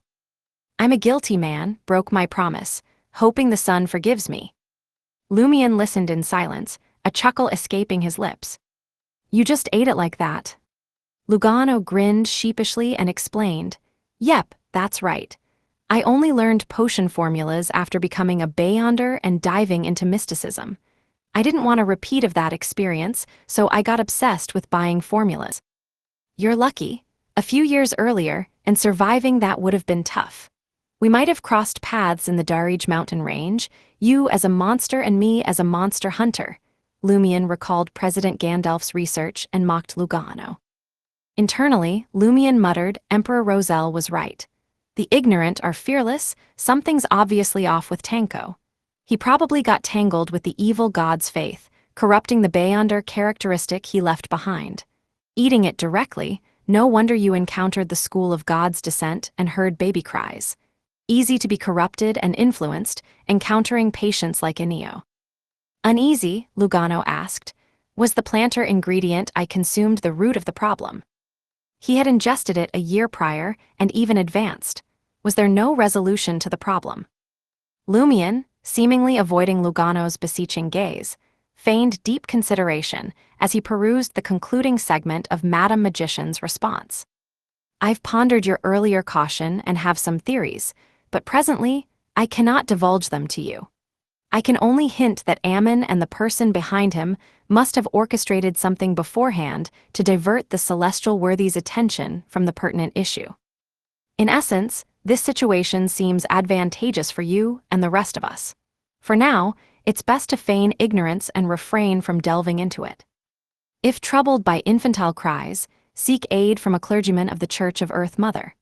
I'm a guilty man, broke my promise, hoping the sun forgives me. Lumion listened in silence, a chuckle escaping his lips. You just ate it like that. Lugano grinned sheepishly and explained, Yep, that's right. I only learned potion formulas after becoming a Beyonder and diving into mysticism. I didn't want a repeat of that experience, so I got obsessed with buying formulas. You're lucky. A few years earlier, and surviving that would have been tough. We might have crossed paths in the Darij mountain range, you as a monster and me as a monster hunter. Lumion recalled President Gandalf's research and mocked Lugano. Internally, Lumion muttered Emperor Roselle was right. The ignorant are fearless, something's obviously off with Tanko. He probably got tangled with the evil god's faith, corrupting the Beyonder characteristic he left behind. Eating it directly, no wonder you encountered the school of God's descent and heard baby cries. Easy to be corrupted and influenced, encountering patients like Enio. Uneasy, Lugano asked, was the planter ingredient I consumed the root of the problem? He had ingested it a year prior and even advanced. Was there no resolution to the problem? Lumion, seemingly avoiding Lugano's beseeching gaze, feigned deep consideration as he perused the concluding segment of Madam Magician's response. I've pondered your earlier caution and have some theories, but presently, I cannot divulge them to you. I can only hint that Ammon and the person behind him must have orchestrated something beforehand to divert the celestial worthy's attention from the pertinent issue. In essence, this situation seems advantageous for you and the rest of us. For now, it's best to feign ignorance and refrain from delving into it. If troubled by infantile cries, seek aid from a clergyman of the Church of Earth Mother.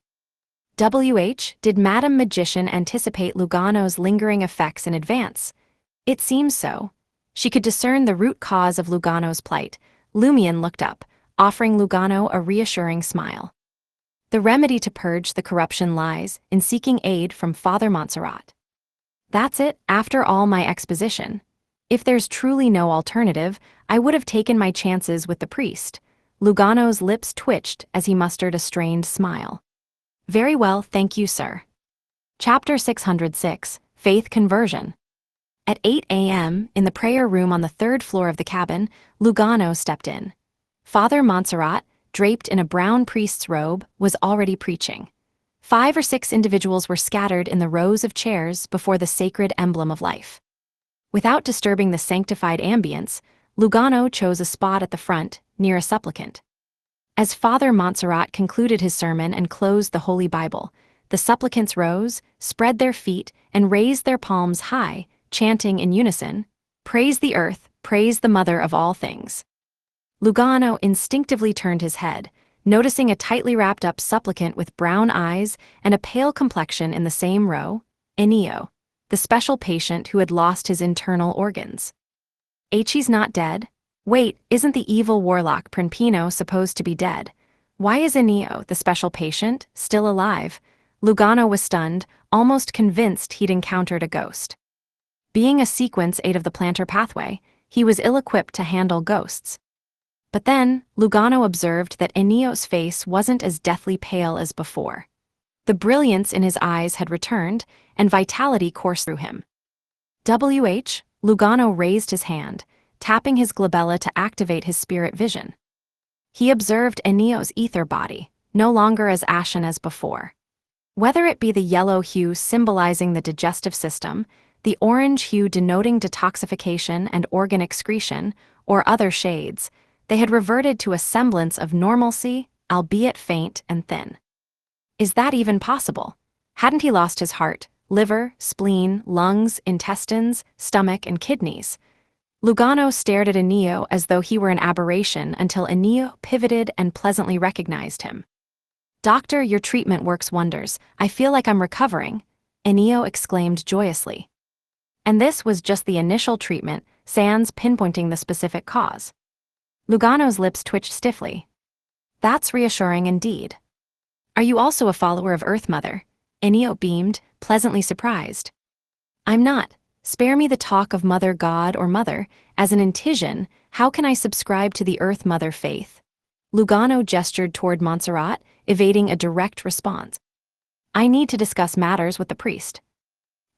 Did Madam Magician anticipate Lugano's lingering effects in advance? It seems so. She could discern the root cause of Lugano's plight. Lumion looked up, offering Lugano a reassuring smile. The remedy to purge the corruption lies in seeking aid from Father Montserrat. That's it, after all my exposition. If there's truly no alternative, I would have taken my chances with the priest. Lugano's lips twitched as he mustered a strained smile. Very well, thank you, sir. Chapter 606, Faith Conversion. At 8 a.m., in the prayer room on the third floor of the cabin, Lugano stepped in. Father Montserrat, draped in a brown priest's robe, was already preaching. 5 or 6 individuals were scattered in the rows of chairs before the sacred emblem of life. Without disturbing the sanctified ambience, Lugano chose a spot at the front, near a supplicant. As Father Montserrat concluded his sermon and closed the Holy Bible, the supplicants rose, spread their feet, and raised their palms high, chanting in unison, "Praise the earth, praise the mother of all things." Lugano instinctively turned his head, noticing a tightly wrapped-up supplicant with brown eyes and a pale complexion in the same row, Enio, the special patient who had lost his internal organs. "He's not dead? Wait, isn't the evil warlock Prinpino supposed to be dead? Why is Enio, the special patient, still alive?" Lugano was stunned, almost convinced he'd encountered a ghost. Being a sequence 8 of the plantar pathway, he was ill-equipped to handle ghosts. But then, Lugano observed that Enio's face wasn't as deathly pale as before. The brilliance in his eyes had returned, and vitality coursed through him. Lugano raised his hand, tapping his glabella to activate his spirit vision. He observed Enio's ether body, no longer as ashen as before. Whether it be the yellow hue symbolizing the digestive system, the orange hue denoting detoxification and organ excretion, or other shades, they had reverted to a semblance of normalcy, albeit faint and thin. Is that even possible? Hadn't he lost his heart, liver, spleen, lungs, intestines, stomach, and kidneys? Lugano stared at Enio as though he were an aberration until Enio pivoted and pleasantly recognized him. "Doctor, your treatment works wonders. I feel like I'm recovering," Enio exclaimed joyously. And this was just the initial treatment, sans pinpointing the specific cause. Lugano's lips twitched stiffly. "That's reassuring indeed. Are you also a follower of Earth Mother?" Enio beamed, pleasantly surprised. "I'm not. Spare me the talk of Mother God or Mother. As an Intisian, how can I subscribe to the Earth Mother faith?" Lugano gestured toward Montserrat, evading a direct response. "I need to discuss matters with the priest."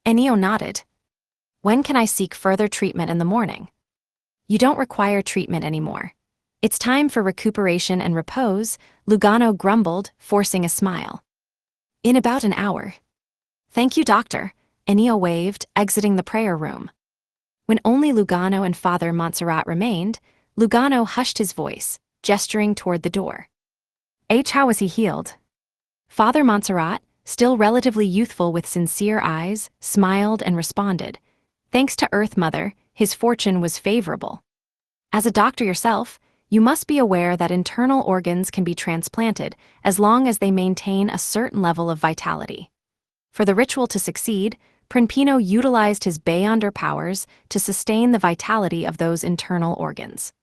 Enio nodded. "When can I seek further treatment in the morning?" "You don't require treatment anymore. It's time for recuperation and repose," Lugano grumbled, forcing a smile. "In about an hour." "Thank you, doctor," Enio waved, exiting the prayer room. When only Lugano and Father Montserrat remained, Lugano hushed his voice, gesturing toward the door. How was he healed?" Father Montserrat, still relatively youthful with sincere eyes, smiled and responded. "Thanks to Earth Mother, his fortune was favorable. As a doctor yourself, you must be aware that internal organs can be transplanted as long as they maintain a certain level of vitality. For the ritual to succeed, Prinpino utilized his Beyonder powers to sustain the vitality of those internal organs.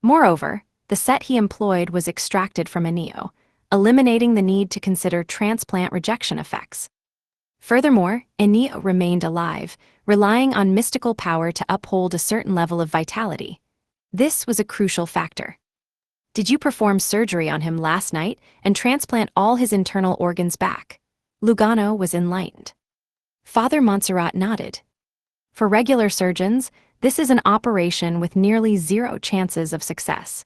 Moreover, the set he employed was extracted from Enio, eliminating the need to consider transplant rejection effects. Furthermore, Enio remained alive, relying on mystical power to uphold a certain level of vitality. This was a crucial factor. "Did you perform surgery on him last night and transplant all his internal organs back?" Lugano was enlightened. Father Montserrat nodded. "For regular surgeons, this is an operation with nearly 0 chances of success.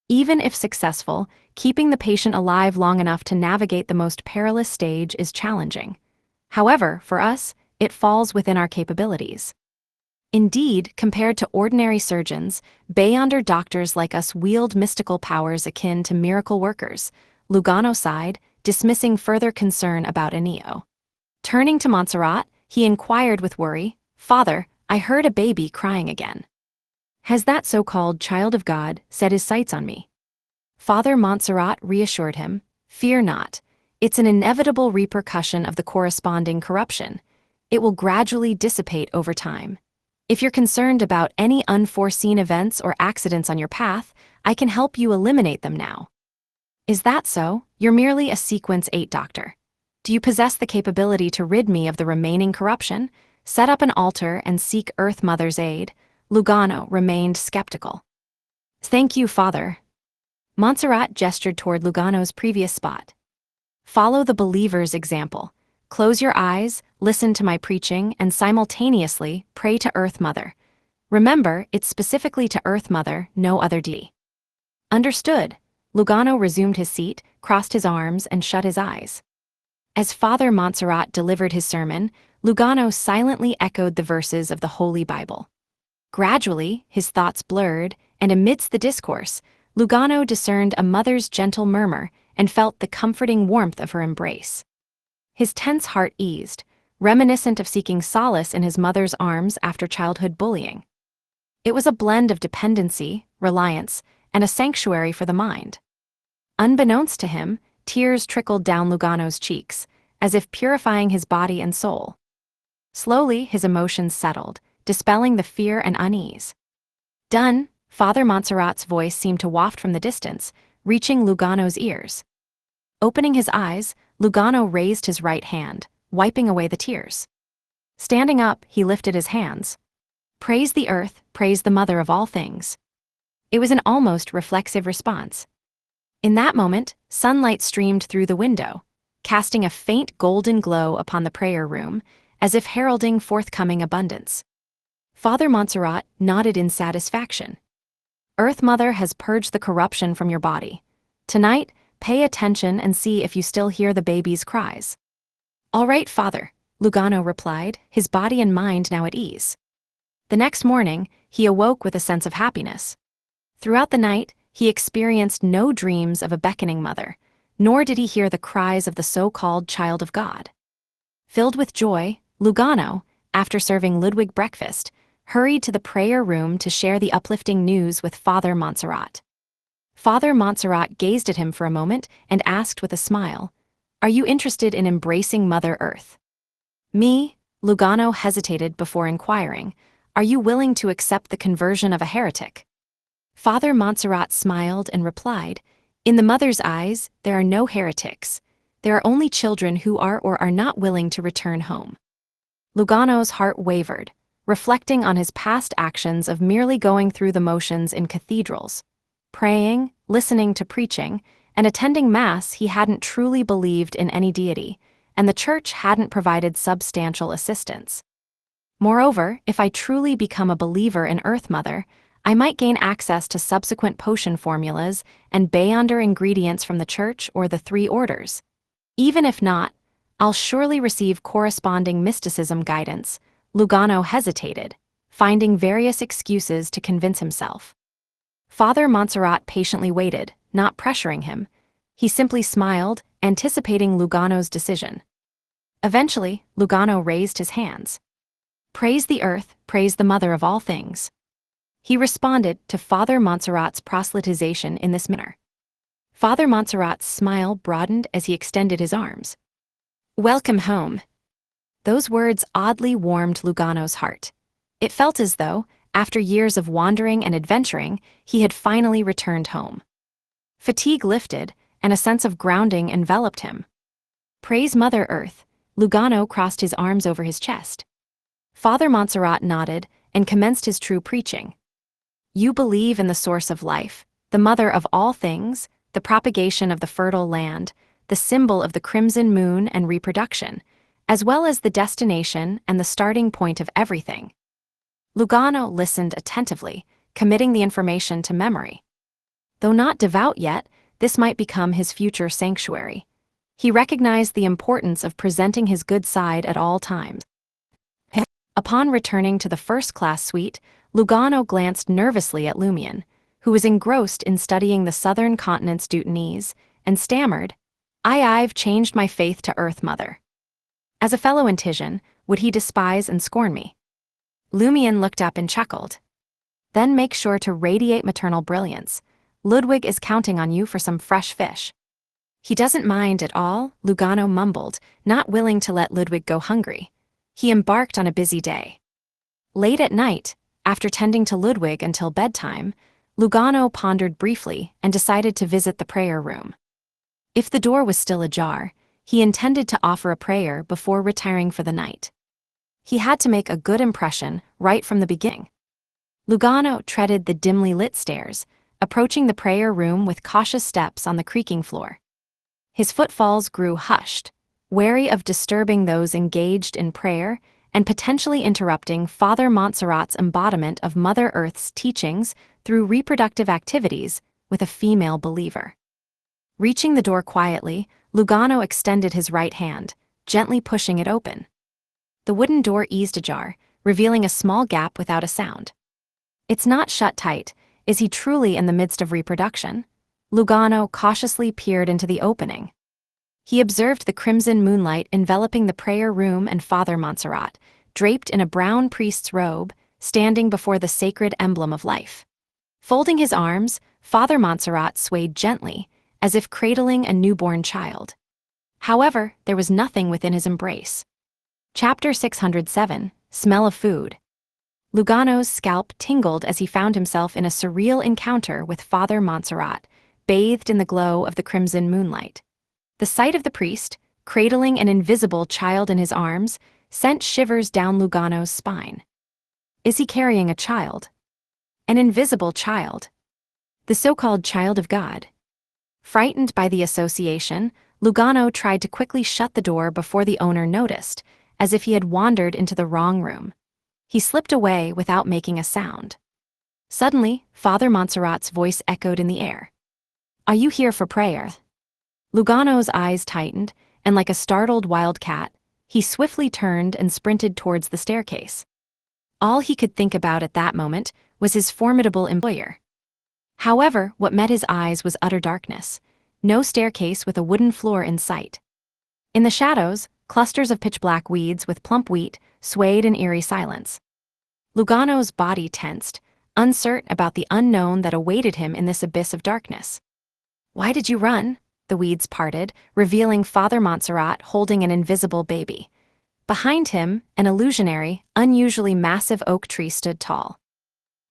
Even if successful, keeping the patient alive long enough to navigate the most perilous stage is challenging. However, for us, it falls within our capabilities. Indeed, compared to ordinary surgeons, Beyonder doctors like us wield mystical powers akin to miracle workers," Lugano sighed, dismissing further concern about Enio. Turning to Montserrat, he inquired with worry, "Father, I heard a baby crying again. Has that so-called child of God set his sights on me?" Father Montserrat reassured him, "Fear not. It's an inevitable repercussion of the corresponding corruption. It will gradually dissipate over time. If you're concerned about any unforeseen events or accidents on your path, I can help you eliminate them now." "Is that so? You're merely a Sequence 8 doctor. Do you possess the capability to rid me of the remaining corruption? Set up an altar and seek Earth Mother's aid." Lugano remained skeptical. "Thank you, Father." Montserrat gestured toward Lugano's previous spot. "Follow the believer's example. Close your eyes, listen to my preaching, and simultaneously pray to Earth Mother. Remember, it's specifically to Earth Mother, no other deity." "Understood." Lugano resumed his seat, crossed his arms, and shut his eyes. As Father Montserrat delivered his sermon, Lugano silently echoed the verses of the Holy Bible. Gradually, his thoughts blurred, and amidst the discourse, Lugano discerned a mother's gentle murmur and felt the comforting warmth of her embrace. His tense heart eased, reminiscent of seeking solace in his mother's arms after childhood bullying. It was a blend of dependency, reliance, and a sanctuary for the mind. Unbeknownst to him, tears trickled down Lugano's cheeks, as if purifying his body and soul. Slowly, his emotions settled, dispelling the fear and unease. "Done," Father Montserrat's voice seemed to waft from the distance, reaching Lugano's ears. Opening his eyes, Lugano raised his right hand, wiping away the tears. Standing up, he lifted his hands. "Praise the earth, praise the mother of all things." It was an almost reflexive response. In that moment, sunlight streamed through the window, casting a faint golden glow upon the prayer room, as if heralding forthcoming abundance. Father Montserrat nodded in satisfaction. "Earth Mother has purged the corruption from your body. Tonight, pay attention and see if you still hear the baby's cries." "All right, Father," Lugano replied, his body and mind now at ease. The next morning, he awoke with a sense of happiness. Throughout the night, he experienced no dreams of a beckoning mother, nor did he hear the cries of the so-called child of God. Filled with joy, Lugano, after serving Ludwig breakfast, hurried to the prayer room to share the uplifting news with Father Montserrat. Father Montserrat gazed at him for a moment and asked with a smile, "Are you interested in embracing Mother Earth?" "Me?" Lugano hesitated before inquiring, "Are you willing to accept the conversion of a heretic?" Father Montserrat smiled and replied, "In the Mother's eyes, there are no heretics. There are only children who are or are not willing to return home." Lugano's heart wavered, reflecting on his past actions of merely going through the motions in cathedrals. Praying, listening to preaching, and attending Mass, he hadn't truly believed in any deity, and the Church hadn't provided substantial assistance. Moreover, if I truly become a believer in Earth Mother, I might gain access to subsequent potion formulas and Beyonder ingredients from the Church or the Three Orders. Even if not, I'll surely receive corresponding mysticism guidance. Lugano hesitated, finding various excuses to convince himself. Father Montserrat patiently waited, not pressuring him. He simply smiled, anticipating Lugano's decision. Eventually, Lugano raised his hands. "Praise the earth, praise the mother of all things." He responded to Father Montserrat's proselytization in this manner. Father Montserrat's smile broadened as he extended his arms. "Welcome home." Those words oddly warmed Lugano's heart. It felt as though, after years of wandering and adventuring, he had finally returned home. Fatigue lifted, and a sense of grounding enveloped him. "Praise Mother Earth," Lugano crossed his arms over his chest. Father Montserrat nodded and commenced his true preaching. "You believe in the source of life, the mother of all things, the propagation of the fertile land, the symbol of the crimson moon and reproduction, as well as the destination and the starting point of everything." Lugano listened attentively, committing the information to memory. Though not devout yet, this might become his future sanctuary. He recognized the importance of presenting his good side at all times. Upon returning to the first-class suite, Lugano glanced nervously at Lumion, who was engrossed in studying the southern continent's Deutanese, and stammered, I've changed my faith to Earth Mother. As a fellow Intision, would he despise and scorn me?" Lumion looked up and chuckled. "Then make sure to radiate maternal brilliance. Ludwig is counting on you for some fresh fish." "He doesn't mind at all," Lugano mumbled, not willing to let Ludwig go hungry. He embarked on a busy day. Late at night, after tending to Ludwig until bedtime, Lugano pondered briefly and decided to visit the prayer room. If the door was still ajar, he intended to offer a prayer before retiring for the night. He had to make a good impression right from the beginning. Lugano treaded the dimly lit stairs, approaching the prayer room with cautious steps on the creaking floor. His footfalls grew hushed, wary of disturbing those engaged in prayer and potentially interrupting Father Montserrat's embodiment of Mother Earth's teachings through reproductive activities with a female believer. Reaching the door quietly, Lugano extended his right hand, gently pushing it open. The wooden door eased ajar, revealing a small gap without a sound. "It's not shut tight, Is he truly in the midst of reproduction? Lugano cautiously peered into the opening. He observed the crimson moonlight enveloping the prayer room and Father Montserrat, draped in a brown priest's robe, standing before the sacred emblem of life. Folding his arms, Father Montserrat swayed gently, as if cradling a newborn child. However, there was nothing within his embrace. Chapter 607, Smell of Food. Lugano's scalp tingled as he found himself in a surreal encounter with Father Montserrat, bathed in the glow of the crimson moonlight. The sight of the priest, cradling an invisible child in his arms, sent shivers down Lugano's spine. Is he carrying a child? An invisible child? The so-called child of God? Frightened by the association, Lugano tried to quickly shut the door before the owner noticed, as if he had wandered into the wrong room. He slipped away without making a sound. Suddenly, Father Montserrat's voice echoed in the air. Are you here for prayer? Lugano's eyes tightened, and like a startled wild cat, he swiftly turned and sprinted towards the staircase. All he could think about at that moment was his formidable employer. However, what met his eyes was utter darkness, no staircase with a wooden floor in sight. In the shadows, clusters of pitch-black weeds with plump wheat swayed in eerie silence. Lugano's body tensed, uncertain about the unknown that awaited him in this abyss of darkness. Why did you run? The weeds parted, revealing Father Montserrat holding an invisible baby. Behind him, an illusionary, unusually massive oak tree stood tall.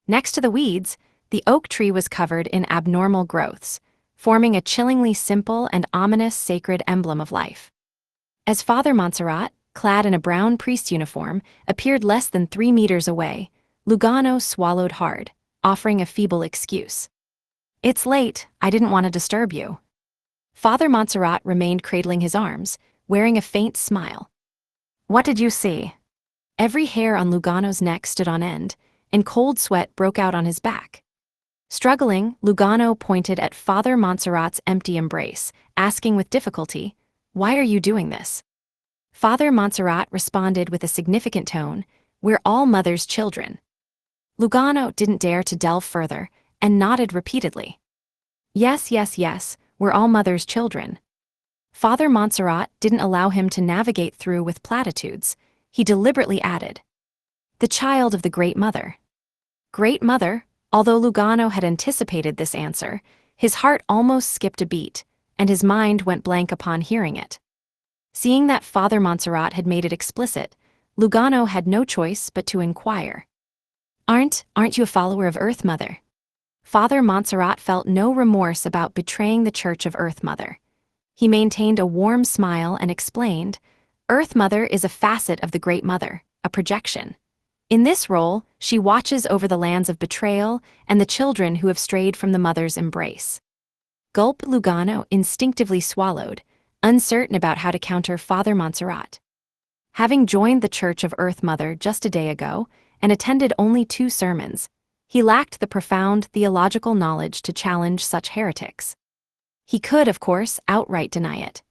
Next to the weeds, the oak tree was covered in abnormal growths, forming a chillingly simple and ominous sacred emblem of life. As Father Montserrat, clad in a brown priest uniform, appeared less than 3 meters away, Lugano swallowed hard, offering a feeble excuse. It's late, I didn't want to disturb you. Father Montserrat remained cradling his arms, wearing a faint smile. What did you see? Every hair on Lugano's neck stood on end, and cold sweat broke out on his back. Struggling, Lugano pointed at Father Montserrat's empty embrace, asking with difficulty, "Why are you doing this?" Father Montserrat responded with a significant tone, "We're all mother's children." Lugano didn't dare to delve further, and nodded repeatedly. Yes, yes, yes, we're all mother's children. Father Montserrat didn't allow him to navigate through with platitudes. He deliberately added, "The child of the Great Mother." Great Mother? Although Lugano had anticipated this answer, his heart almost skipped a beat, and his mind went blank upon hearing it. Seeing that Father Montserrat had made it explicit, Lugano had no choice but to inquire. Aren't you a follower of Earth Mother?" Father Montserrat felt no remorse about betraying the Church of Earth Mother. He maintained a warm smile and explained, "Earth Mother is a facet of the Great Mother, a projection. In this role, she watches over the lands of betrayal and the children who have strayed from the mother's embrace." Gulp. Lugano instinctively swallowed, uncertain about how to counter Father Montserrat. Having joined the Church of Earth Mother just a day ago and attended only 2 sermons, he lacked the profound theological knowledge to challenge such heretics. He could, of course, outright deny it.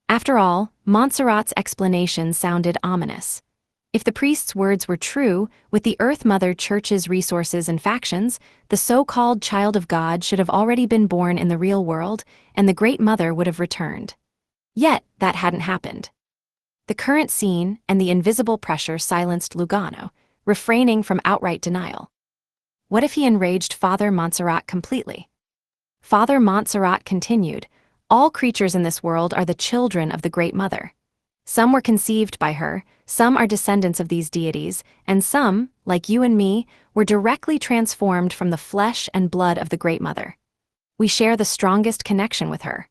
After all, Montserrat's explanation sounded ominous. If the priest's words were true, with the Earth Mother Church's resources and factions, the so-called child of God should have already been born in the real world, and the Great Mother would have returned. Yet, that hadn't happened. The current scene and the invisible pressure silenced Lugano, refraining from outright denial. What if he enraged Father Montserrat completely? Father Montserrat continued, "All creatures in this world are the children of the Great Mother. Some were conceived by her, some are descendants of these deities, and some, like you and me, were directly transformed from the flesh and blood of the Great Mother. We share the strongest connection with her."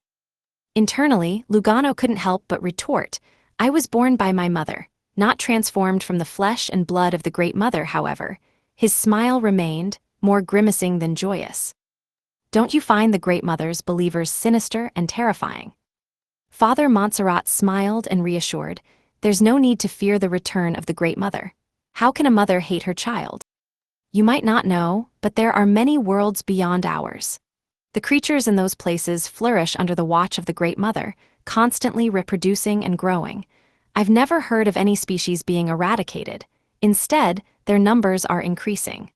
Internally, Lugano couldn't help but retort, "I was born by my mother, not transformed from the flesh and blood of the Great Mother." However, his smile remained, more grimacing than joyous. "Don't you find the Great Mother's believers sinister and terrifying?" Father Montserrat smiled and reassured, "There's no need to fear the return of the Great Mother. How can a mother hate her child? You might not know, but there are many worlds beyond ours. The creatures in those places flourish under the watch of the Great Mother, constantly reproducing and growing. I've never heard of any species being eradicated. Instead, their numbers are increasing."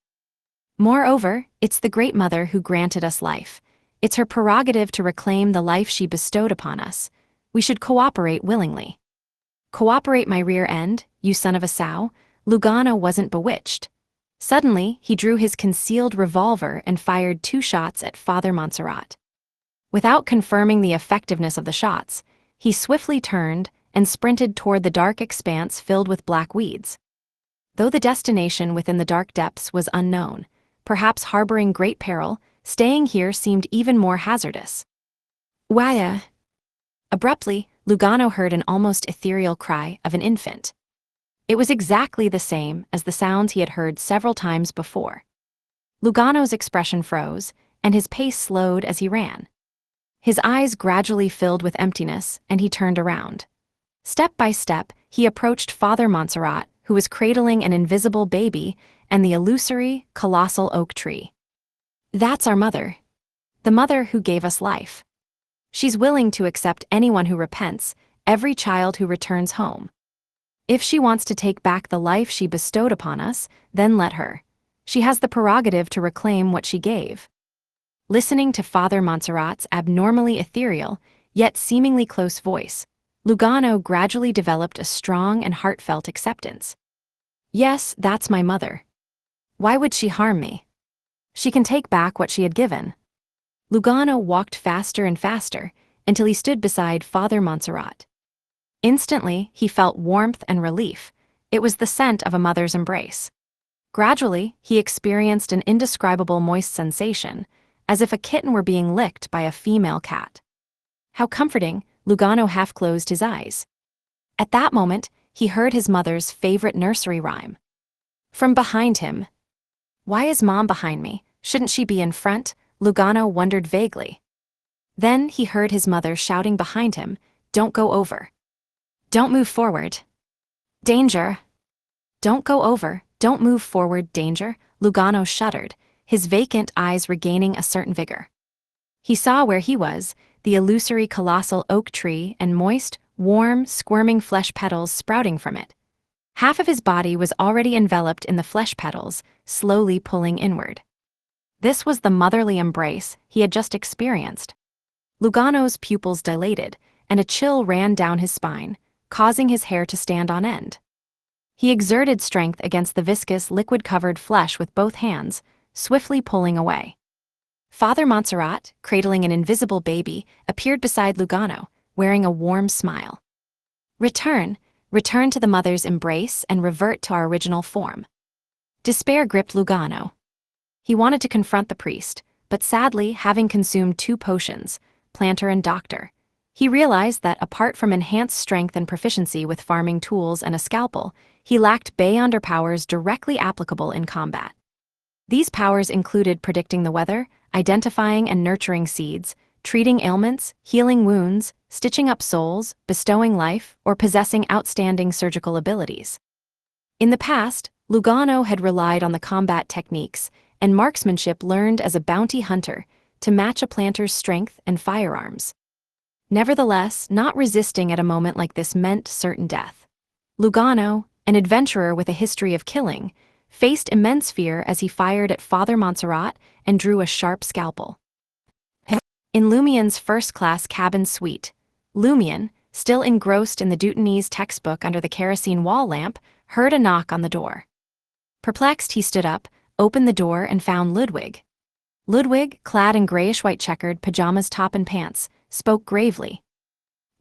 Moreover, it's the Great Mother who granted us life. It's her prerogative to reclaim the life she bestowed upon us. We should cooperate willingly. Cooperate, my rear end, you son of a sow? Lugano wasn't bewitched. Suddenly, he drew his concealed revolver and fired 2 shots at Father Montserrat. Without confirming the effectiveness of the shots, he swiftly turned and sprinted toward the dark expanse filled with black weeds. Though the destination within the dark depths was unknown, perhaps harboring great peril, staying here seemed even more hazardous. Waya! Abruptly, Lugano heard an almost ethereal cry of an infant. It was exactly the same as the sounds he had heard several times before. Lugano's expression froze, and his pace slowed as he ran. His eyes gradually filled with emptiness, and he turned around. Step by step, he approached Father Montserrat, who was cradling an invisible baby and the illusory, colossal oak tree. That's our mother. The mother who gave us life. She's willing to accept anyone who repents, every child who returns home. If she wants to take back the life she bestowed upon us, then let her. She has the prerogative to reclaim what she gave. Listening to Father Montserrat's abnormally ethereal, yet seemingly close voice, Lugano gradually developed a strong and heartfelt acceptance. Yes, that's my mother. Why would she harm me? She can take back what she had given. Lugano walked faster and faster until he stood beside Father Montserrat. Instantly, he felt warmth and relief. It was the scent of a mother's embrace. Gradually, he experienced an indescribable moist sensation, as if a kitten were being licked by a female cat. How comforting, Lugano half closed his eyes. At that moment, he heard his mother's favorite nursery rhyme. From behind him. Why is Mom behind me? Shouldn't she be in front? Lugano wondered vaguely. Then he heard his mother shouting behind him, "Don't go over. Don't move forward. Danger. Don't go over, don't move forward, danger." Lugano shuddered, his vacant eyes regaining a certain vigor. He saw where he was, the illusory colossal oak tree and moist, warm, squirming flesh petals sprouting from it. Half of his body was already enveloped in the flesh petals, slowly pulling inward. This was the motherly embrace he had just experienced. Lugano's pupils dilated, and a chill ran down his spine, causing his hair to stand on end. He exerted strength against the viscous, liquid-covered flesh with both hands, swiftly pulling away. Father Montserrat, cradling an invisible baby, appeared beside Lugano, wearing a warm smile. Return to the mother's embrace and revert to our original form. Despair gripped Lugano. He wanted to confront the priest, but sadly, having consumed 2 potions, Planter and Doctor, he realized that apart from enhanced strength and proficiency with farming tools and a scalpel, he lacked Beyonder powers directly applicable in combat. These powers included predicting the weather, identifying and nurturing seeds, treating ailments, healing wounds, stitching up souls, bestowing life, or possessing outstanding surgical abilities. In the past, Lugano had relied on the combat techniques and marksmanship learned as a bounty hunter to match a planter's strength and firearms. Nevertheless, not resisting at a moment like this meant certain death. Lugano, an adventurer with a history of killing, faced immense fear as he fired at Father Montserrat and drew a sharp scalpel. In Lumien's first-class cabin suite, Lumion, still engrossed in the Dutanese textbook under the kerosene wall lamp, heard a knock on the door. Perplexed, he stood up, opened the door, and found Ludwig. Ludwig, clad in grayish-white checkered pajamas, top and pants, spoke gravely.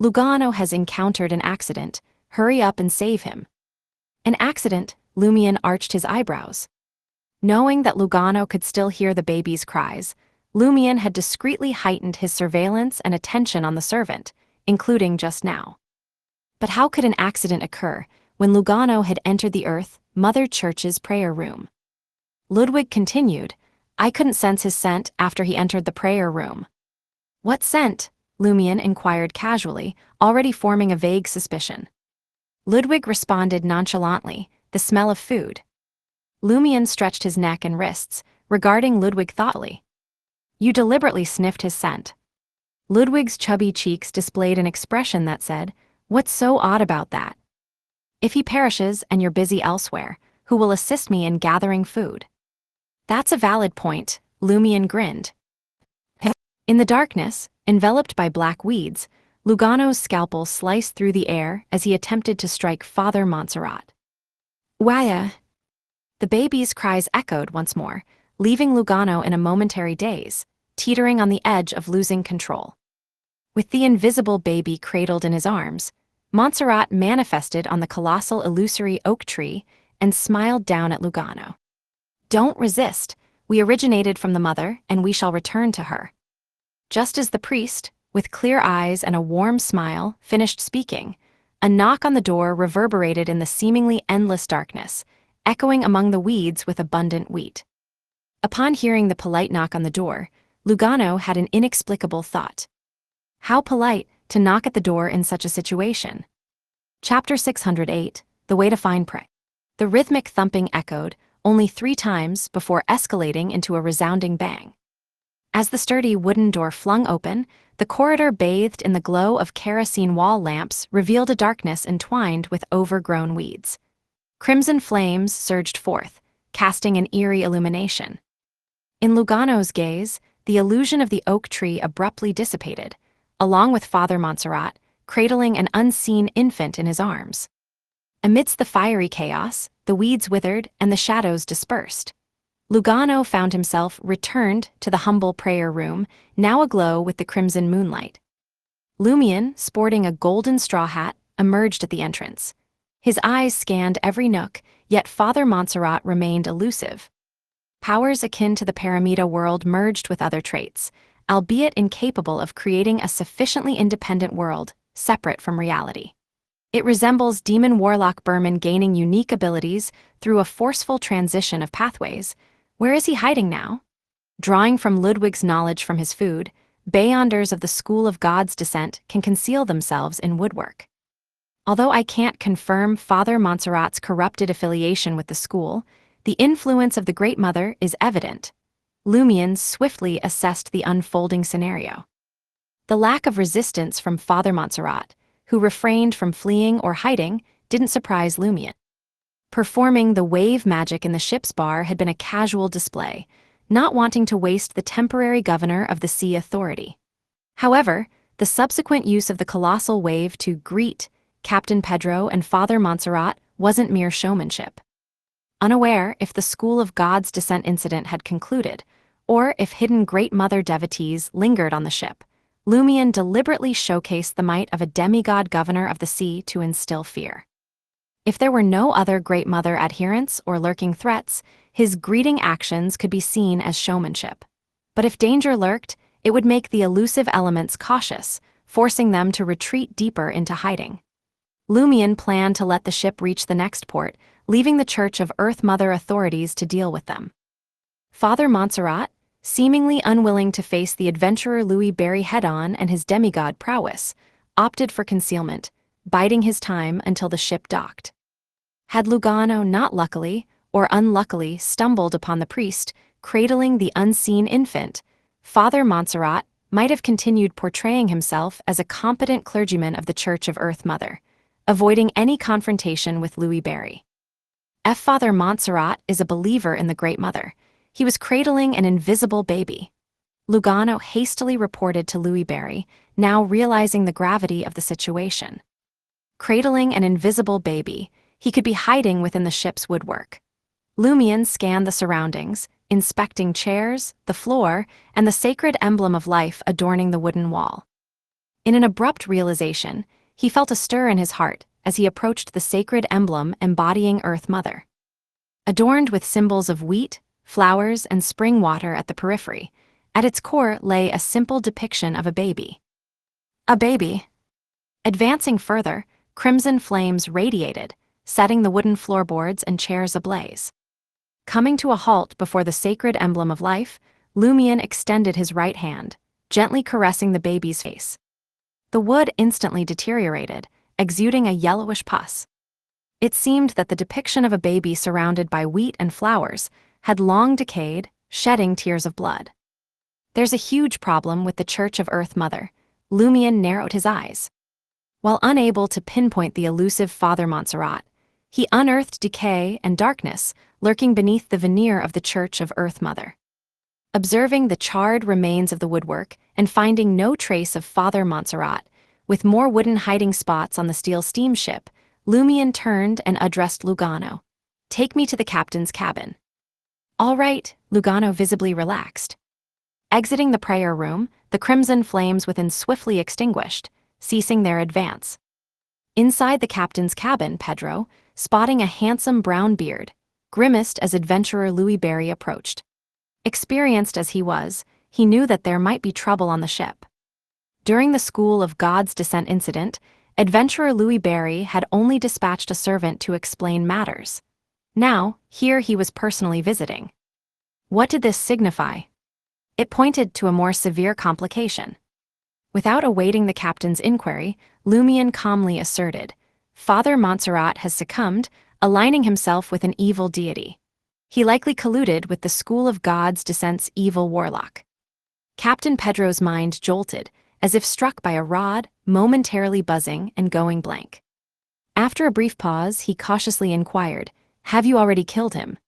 "Lugano has encountered an accident. Hurry up and save him." An accident? Lumion arched his eyebrows. Knowing that Lugano could still hear the baby's cries, Lumion had discreetly heightened his surveillance and attention on the servant, including just now. But how could an accident occur when Lugano had entered the Earth Mother Church's prayer room? Ludwig continued, "I couldn't sense his scent after he entered the prayer room." "What scent?" Lumion inquired casually, already forming a vague suspicion. Ludwig responded nonchalantly, "The smell of food." Lumion stretched his neck and wrists, regarding Ludwig thoughtfully. "You deliberately sniffed his scent." Ludwig's chubby cheeks displayed an expression that said, "What's so odd about that? If he perishes and you're busy elsewhere, who will assist me in gathering food?" That's a valid point, Lumion grinned. In the darkness, enveloped by black weeds, Lugano's scalpel sliced through the air as he attempted to strike Father Montserrat. Waya! The baby's cries echoed once more, leaving Lugano in a momentary daze, teetering on the edge of losing control. With the invisible baby cradled in his arms, Montserrat manifested on the colossal illusory oak tree and smiled down at Lugano. Don't resist. We originated from the mother, and we shall return to her. Just as the priest, with clear eyes and a warm smile, finished speaking, a knock on the door reverberated in the seemingly endless darkness, echoing among the weeds with abundant wheat. Upon hearing the polite knock on the door, Lugano had an inexplicable thought. How polite to knock at the door in such a situation. Chapter 608, The Way to Find Prey. The rhythmic thumping echoed only 3 times before escalating into a resounding bang. As the sturdy wooden door flung open, the corridor bathed in the glow of kerosene wall lamps revealed a darkness entwined with overgrown weeds. Crimson flames surged forth, casting an eerie illumination. In Lugano's gaze, the illusion of the oak tree abruptly dissipated, along with Father Montserrat, cradling an unseen infant in his arms. Amidst the fiery chaos, the weeds withered and the shadows dispersed. Lugano found himself returned to the humble prayer room, now aglow with the crimson moonlight. Lumion, sporting a golden straw hat, emerged at the entrance. His eyes scanned every nook, yet Father Montserrat remained elusive. Powers akin to the Paramita world merged with other traits, albeit incapable of creating a sufficiently independent world, separate from reality. It resembles Demon Warlock Berman gaining unique abilities through a forceful transition of pathways. Where is he hiding now? Drawing from Ludwig's knowledge from his food, Beyonders of the School of God's Descent can conceal themselves in woodwork. Although I can't confirm Father Montserrat's corrupted affiliation with the school, the influence of the Great Mother is evident. Lumion swiftly assessed the unfolding scenario. The lack of resistance from Father Montserrat, who refrained from fleeing or hiding, didn't surprise Lumion. Performing the wave magic in the ship's bar had been a casual display, not wanting to waste the temporary governor of the sea authority. However, the subsequent use of the colossal wave to greet Captain Pedro and Father Montserrat wasn't mere showmanship. Unaware if the School of God's Descent incident had concluded, or if hidden Great Mother devotees lingered on the ship, Lumion deliberately showcased the might of a demigod governor of the sea to instill fear. If there were no other Great Mother adherents or lurking threats, his greeting actions could be seen as showmanship. But if danger lurked, it would make the elusive elements cautious, forcing them to retreat deeper into hiding. Lumion planned to let the ship reach the next port, leaving the Church of Earth Mother authorities to deal with them. Father Montserrat, seemingly unwilling to face the adventurer Louis Barry head-on and his demigod prowess, opted for concealment, biding his time until the ship docked. Had Lugano not luckily, or unluckily, stumbled upon the priest, cradling the unseen infant, Father Montserrat might have continued portraying himself as a competent clergyman of the Church of Earth Mother, avoiding any confrontation with Louis Barry. Father Montserrat is a believer in the Great Mother. He was cradling an invisible baby. Lugano hastily reported to Louis Barry, now realizing the gravity of the situation. Cradling an invisible baby, he could be hiding within the ship's woodwork. Lumion scanned the surroundings, inspecting chairs, the floor, and the sacred emblem of life adorning the wooden wall. In an abrupt realization, he felt a stir in his heart as he approached the sacred emblem embodying Earth Mother. Adorned with symbols of wheat, flowers, and spring water at the periphery, at its core lay a simple depiction of a baby. A baby. Advancing further, crimson flames radiated, setting the wooden floorboards and chairs ablaze. Coming to a halt before the sacred emblem of life, Lumion extended his right hand, gently caressing the baby's face. The wood instantly deteriorated, exuding a yellowish pus. It seemed that the depiction of a baby surrounded by wheat and flowers had long decayed, shedding tears of blood. There's a huge problem with the Church of Earth Mother. Lumion narrowed his eyes. While unable to pinpoint the elusive Father Montserrat, He unearthed decay and darkness lurking beneath the veneer of the Church of Earth Mother. Observing the charred remains of the woodwork and finding no trace of Father Montserrat, with more wooden hiding spots on the steel steamship, Lumion turned and addressed Lugano. "Take me to the captain's cabin." "All right," Lugano visibly relaxed. Exiting the prayer room, the crimson flames within swiftly extinguished, ceasing their advance. Inside the captain's cabin, Pedro, spotting a handsome brown beard, grimaced as adventurer Louis Barry approached. Experienced as he was, he knew that there might be trouble on the ship. During the School of God's Descent incident, adventurer Louis Barry had only dispatched a servant to explain matters. Now, here he was personally visiting. What did this signify? It pointed to a more severe complication. Without awaiting the captain's inquiry, Lumion calmly asserted, "Father Montserrat has succumbed, aligning himself with an evil deity. He likely colluded with the School of God's Descent's evil warlock." Captain Pedro's mind jolted, as if struck by a rod, momentarily buzzing and going blank. After a brief pause, he cautiously inquired, "Have you already killed him?"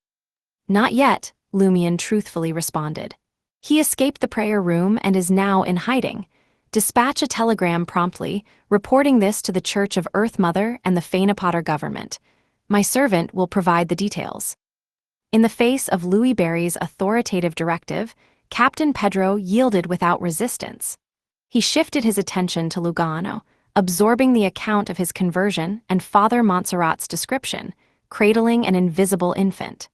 "Not yet," Lumion truthfully responded. "He escaped the prayer room and is now in hiding. Dispatch a telegram promptly, reporting this to the Church of Earth Mother and the Fainapotter government. My servant will provide the details." In the face of Louis Barry's authoritative directive, Captain Pedro yielded without resistance. He shifted his attention to Lugano, absorbing the account of his conversion and Father Montserrat's description, cradling an invisible infant.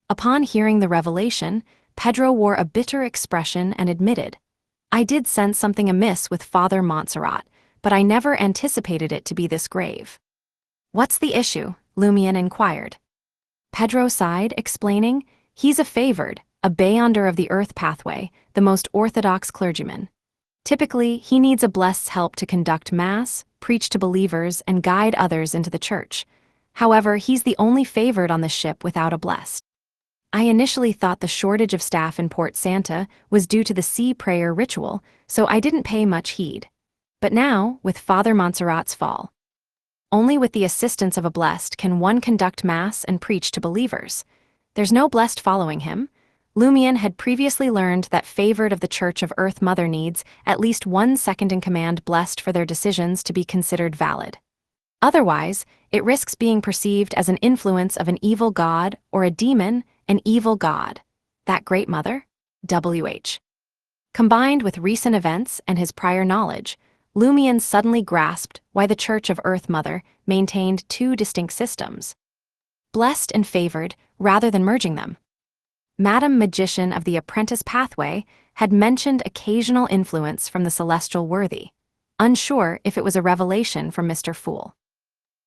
Upon hearing the revelation, Pedro wore a bitter expression and admitted, "I did sense something amiss with Father Montserrat, but I never anticipated it to be this grave." "What's the issue?" Lumion inquired. Pedro sighed, explaining, "He's a favored, a beyonder of the Earth Pathway, the most orthodox clergyman. Typically, he needs a blessed's help to conduct Mass, preach to believers, and guide others into the church. However, he's the only favored on the ship without a blessed. I initially thought the shortage of staff in Port Santa was due to the sea prayer ritual, so I didn't pay much heed. But now, with Father Montserrat's fall, only with the assistance of a blessed can one conduct Mass and preach to believers. There's no blessed following him." Lumion had previously learned that favored of the Church of Earth Mother needs at least one second-in-command blessed for their decisions to be considered valid. Otherwise, it risks being perceived as an influence of an evil god or a demon, an evil god. That Great Mother? W.H. Combined with recent events and his prior knowledge, Lumion suddenly grasped why the Church of Earth Mother maintained two distinct systems. Blessed and favored, rather than merging them. Madam Magician of the Apprentice Pathway had mentioned occasional influence from the celestial worthy, unsure if it was a revelation from Mr. Fool.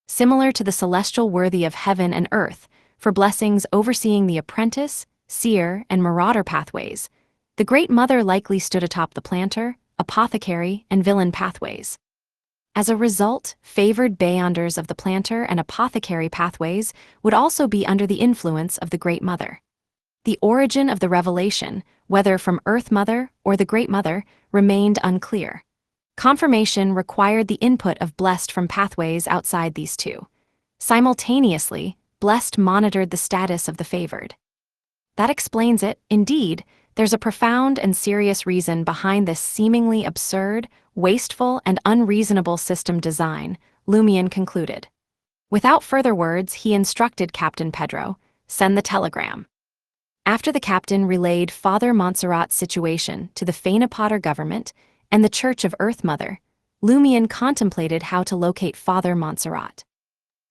Similar to the celestial worthy of heaven and earth, for blessings overseeing the apprentice, seer, and marauder pathways, the Great Mother likely stood atop the planter, apothecary, and villain pathways. As a result, favored beyonders of the planter and apothecary pathways would also be under the influence of the Great Mother. The origin of the revelation, whether from Earth Mother or the Great Mother, remained unclear. Confirmation required the input of blessed from pathways outside these two. Simultaneously, blessed monitored the status of the favored. That explains it. Indeed, there's a profound and serious reason behind this seemingly absurd, wasteful, and unreasonable system design, Lumion concluded. Without further words, he instructed Captain Pedro, "Send the telegram." After the captain relayed Father Montserrat's situation to the Fainapotter government and the Church of Earth Mother, Lumion contemplated how to locate Father Montserrat.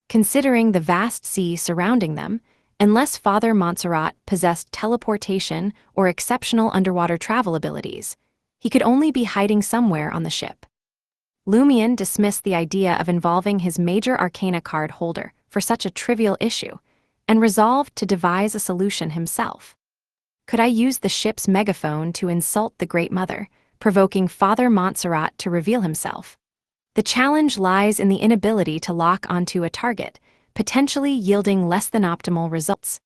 Considering the vast sea surrounding them, unless Father Montserrat possessed teleportation or exceptional underwater travel abilities, he could only be hiding somewhere on the ship. Lumion dismissed the idea of involving his major arcana card holder for such a trivial issue, and resolved to devise a solution himself. Could I use the ship's megaphone to insult the Great Mother, provoking Father Montserrat to reveal himself? The challenge lies in the inability to lock onto a target, potentially yielding less than optimal results.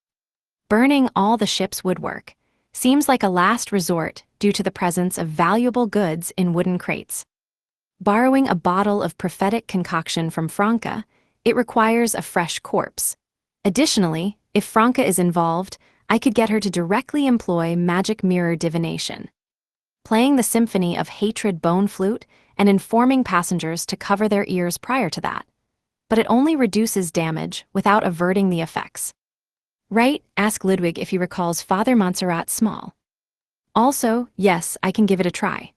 Burning all the ship's woodwork seems like a last resort due to the presence of valuable goods in wooden crates. Borrowing a bottle of prophetic concoction from Franca, It requires a fresh corpse. Additionally, if Franca is involved, I could get her to directly employ magic mirror divination, playing the symphony of hatred bone flute and informing passengers to cover their ears prior to that. But it only reduces damage without averting the effects. Right? Ask Ludwig if he recalls Father Montserrat Small. Also, yes, I can give it a try.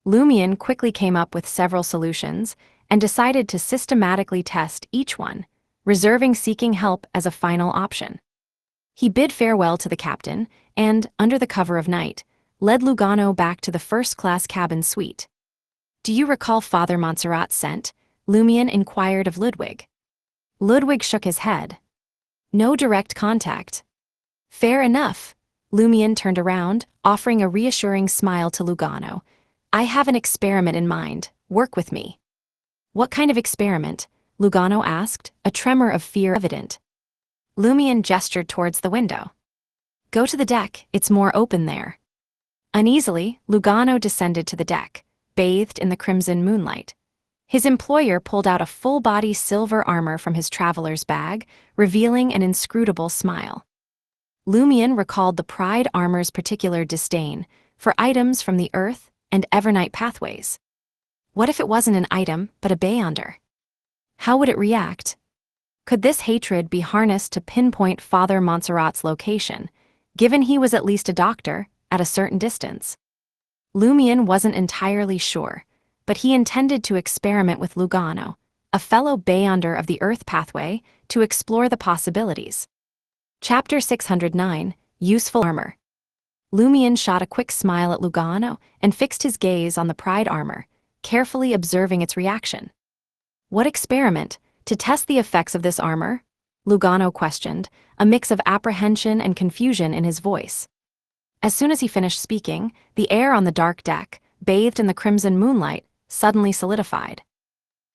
Lumion quickly came up with several solutions and decided to systematically test each one, reserving seeking help as a final option. He bid farewell to the captain and, under the cover of night, led Lugano back to the first-class cabin suite. Do you recall Father Montserrat's scent? Lumion inquired of Ludwig. Ludwig shook his head. No direct contact. Fair enough. Lumion turned around, offering a reassuring smile to Lugano. I have an experiment in mind. Work with me. What kind of experiment? Lugano asked, a tremor of fear evident. Lumion gestured towards the window. Go to the deck, it's more open there. Uneasily, Lugano descended to the deck, bathed in the crimson moonlight. His employer pulled out a full-body silver armor from his traveler's bag, revealing an inscrutable smile. Lumion recalled the Pride armor's particular disdain for items from the Earth and Evernight pathways. What if it wasn't an item, but a Beyonder? How would it react? Could this hatred be harnessed to pinpoint Father Montserrat's location, given he was at least a doctor, at a certain distance? Lumion wasn't entirely sure, but he intended to experiment with Lugano, a fellow Beyonder of the Earth pathway, to explore the possibilities. Chapter 609, Useful Armor. Lumion shot a quick smile at Lugano and fixed his gaze on the Pride armor, carefully observing its reaction. What experiment? To test the effects of this armor? Lugano questioned, a mix of apprehension and confusion in his voice. As soon as he finished speaking, the air on the dark deck, bathed in the crimson moonlight, suddenly solidified.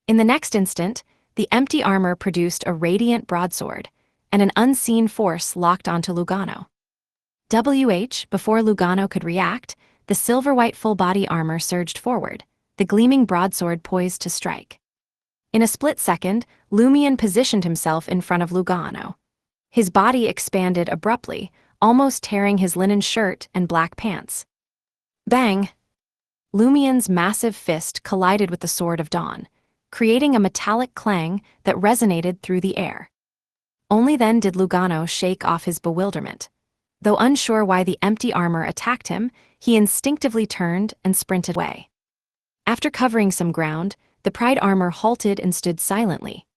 In the next instant, the empty armor produced a radiant broadsword, and an unseen force locked onto Lugano. Before Lugano could react, the silver-white full-body armor surged forward, the gleaming broadsword poised to strike. In a split second, Lumion positioned himself in front of Lugano. His body expanded abruptly, almost tearing his linen shirt and black pants. Bang! Lumion's massive fist collided with the Sword of Dawn, creating a metallic clang that resonated through the air. Only then did Lugano shake off his bewilderment. Though unsure why the empty armor attacked him, he instinctively turned and sprinted away. After covering some ground, the Pride armor halted and stood silently.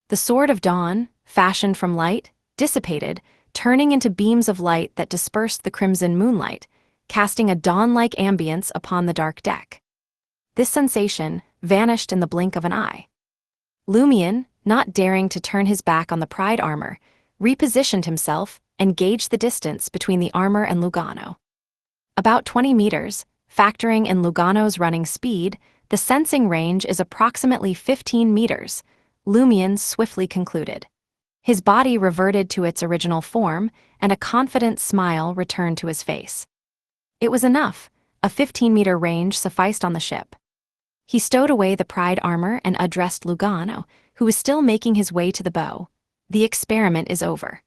The Sword of Dawn, fashioned from light, dissipated, turning into beams of light that dispersed the crimson moonlight, casting a dawn-like ambience upon the dark deck. This sensation vanished in the blink of an eye. Lumion, not daring to turn his back on the Pride armor, repositioned himself and gauged the distance between the armor and Lugano. About 20 meters, factoring in Lugano's running speed, the sensing range is approximately 15 meters, Lumion swiftly concluded. His body reverted to its original form, and a confident smile returned to his face. It was enough. A 15-meter range sufficed on the ship. He stowed away the Pride armor and addressed Lugano, who was still making his way to the bow. The experiment is over.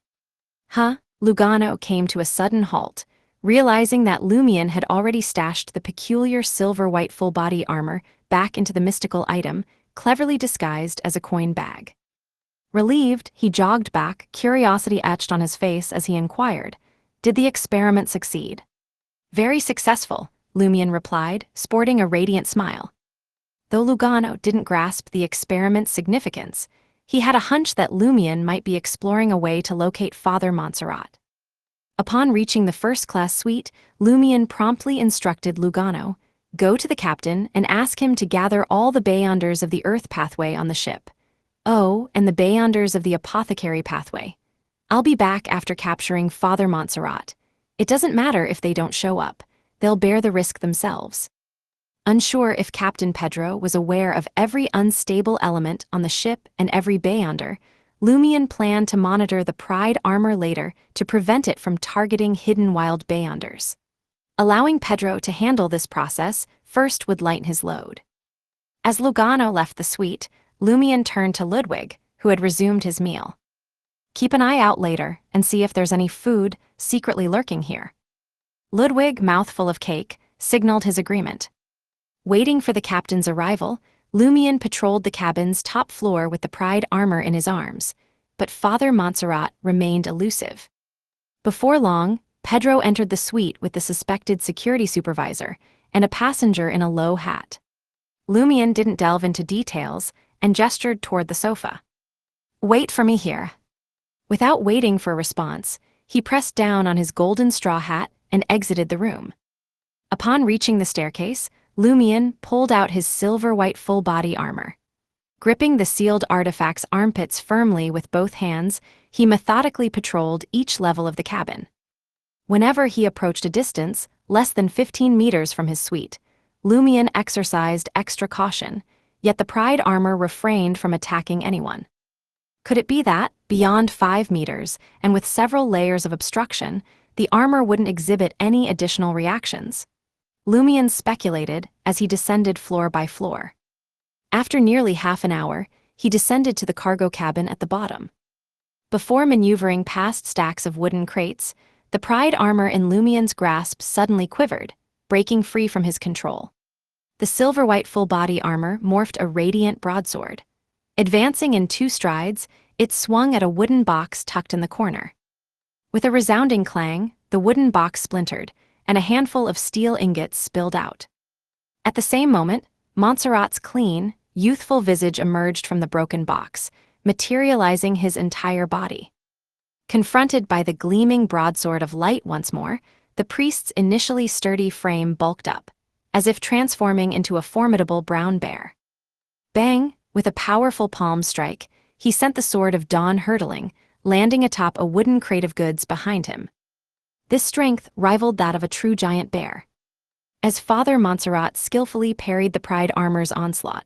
Huh? Lugano came to a sudden halt, realizing that Lumion had already stashed the peculiar silver-white full-body armor back into the mystical item, cleverly disguised as a coin bag. Relieved, he jogged back, curiosity etched on his face as he inquired, "Did the experiment succeed?" "Very successful," Lumion replied, sporting a radiant smile. Though Lugano didn't grasp the experiment's significance, he had a hunch that Lumion might be exploring a way to locate Father Montserrat. Upon reaching the first-class suite, Lumion promptly instructed Lugano, "Go to the captain and ask him to gather all the Beyonders of the Earth pathway on the ship. Oh, and the Beyonders of the Apothecary pathway. I'll be back after capturing Father Montserrat. It doesn't matter if they don't show up. They'll bear the risk themselves." Unsure if Captain Pedro was aware of every unstable element on the ship and every Beyonder, Lumion planned to monitor the Pride armor later to prevent it from targeting hidden wild Beyonders. Allowing Pedro to handle this process first would lighten his load. As Lugano left the suite, Lumion turned to Ludwig, who had resumed his meal. "Keep an eye out later and see if there's any food secretly lurking here." Ludwig, mouthful of cake, signaled his agreement. Waiting for the captain's arrival, Lumion patrolled the cabin's top floor with the Pride armor in his arms, but Father Montserrat remained elusive. Before long, Pedro entered the suite with the suspected security supervisor and a passenger in a low hat. Lumion didn't delve into details and gestured toward the sofa. "Wait for me here." Without waiting for a response, he pressed down on his golden straw hat and exited the room. Upon reaching the staircase, Lumion pulled out his silver-white full-body armor. Gripping the sealed artifact's armpits firmly with both hands, he methodically patrolled each level of the cabin. Whenever he approached a distance less than 15 meters from his suite, Lumion exercised extra caution, yet the Pride armor refrained from attacking anyone. Could it be that, beyond 5 meters, and with several layers of obstruction, the armor wouldn't exhibit any additional reactions? Lumion speculated as he descended floor by floor. After nearly half an hour, he descended to the cargo cabin at the bottom. Before maneuvering past stacks of wooden crates, the Pride armor in Lumion's grasp suddenly quivered, breaking free from his control. The silver-white full-body armor morphed a radiant broadsword. Advancing in 2 strides, it swung at a wooden box tucked in the corner. With a resounding clang, the wooden box splintered, and a handful of steel ingots spilled out. At the same moment, Montserrat's clean, youthful visage emerged from the broken box, materializing his entire body. Confronted by the gleaming broadsword of light once more, the priest's initially sturdy frame bulked up, as if transforming into a formidable brown bear. Bang! With a powerful palm strike, he sent the sword of dawn hurtling, landing atop a wooden crate of goods behind him. This strength rivaled that of a true giant bear. As Father Montserrat skillfully parried the Pride armor's onslaught,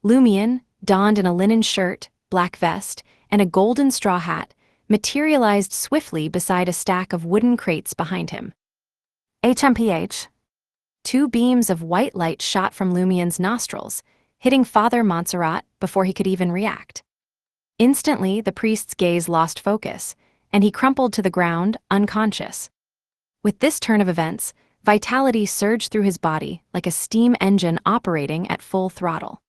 Lumion, donned in a linen shirt, black vest, and a golden straw hat, materialized swiftly beside a stack of wooden crates behind him. HMPH. 2 beams of white light shot from Lumion's nostrils, hitting Father Montserrat before he could even react. Instantly, the priest's gaze lost focus, and he crumpled to the ground, unconscious. With this turn of events, vitality surged through his body like a steam engine operating at full throttle.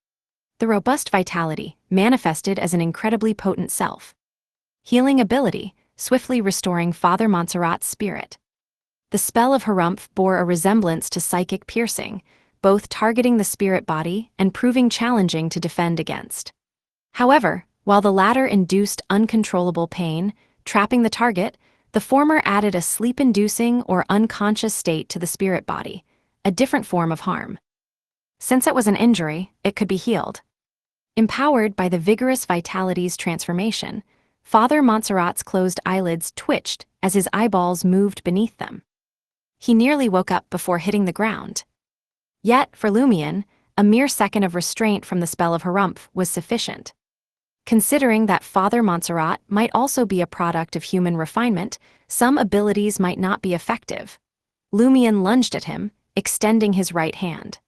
The robust vitality manifested as an incredibly potent self-healing ability, swiftly restoring Father Montserrat's spirit. The spell of Harumph bore a resemblance to psychic piercing, both targeting the spirit body and proving challenging to defend against. However, while the latter induced uncontrollable pain, trapping the target, the former added a sleep-inducing or unconscious state to the spirit body, a different form of harm. Since it was an injury, it could be healed. Empowered by the vigorous vitality's transformation, Father Montserrat's closed eyelids twitched as his eyeballs moved beneath them. He nearly woke up before hitting the ground. Yet, for Lumion, a mere second of restraint from the spell of Harumph was sufficient. Considering that Father Montserrat might also be a product of human refinement, some abilities might not be effective. Lumion lunged at him, extending his right hand.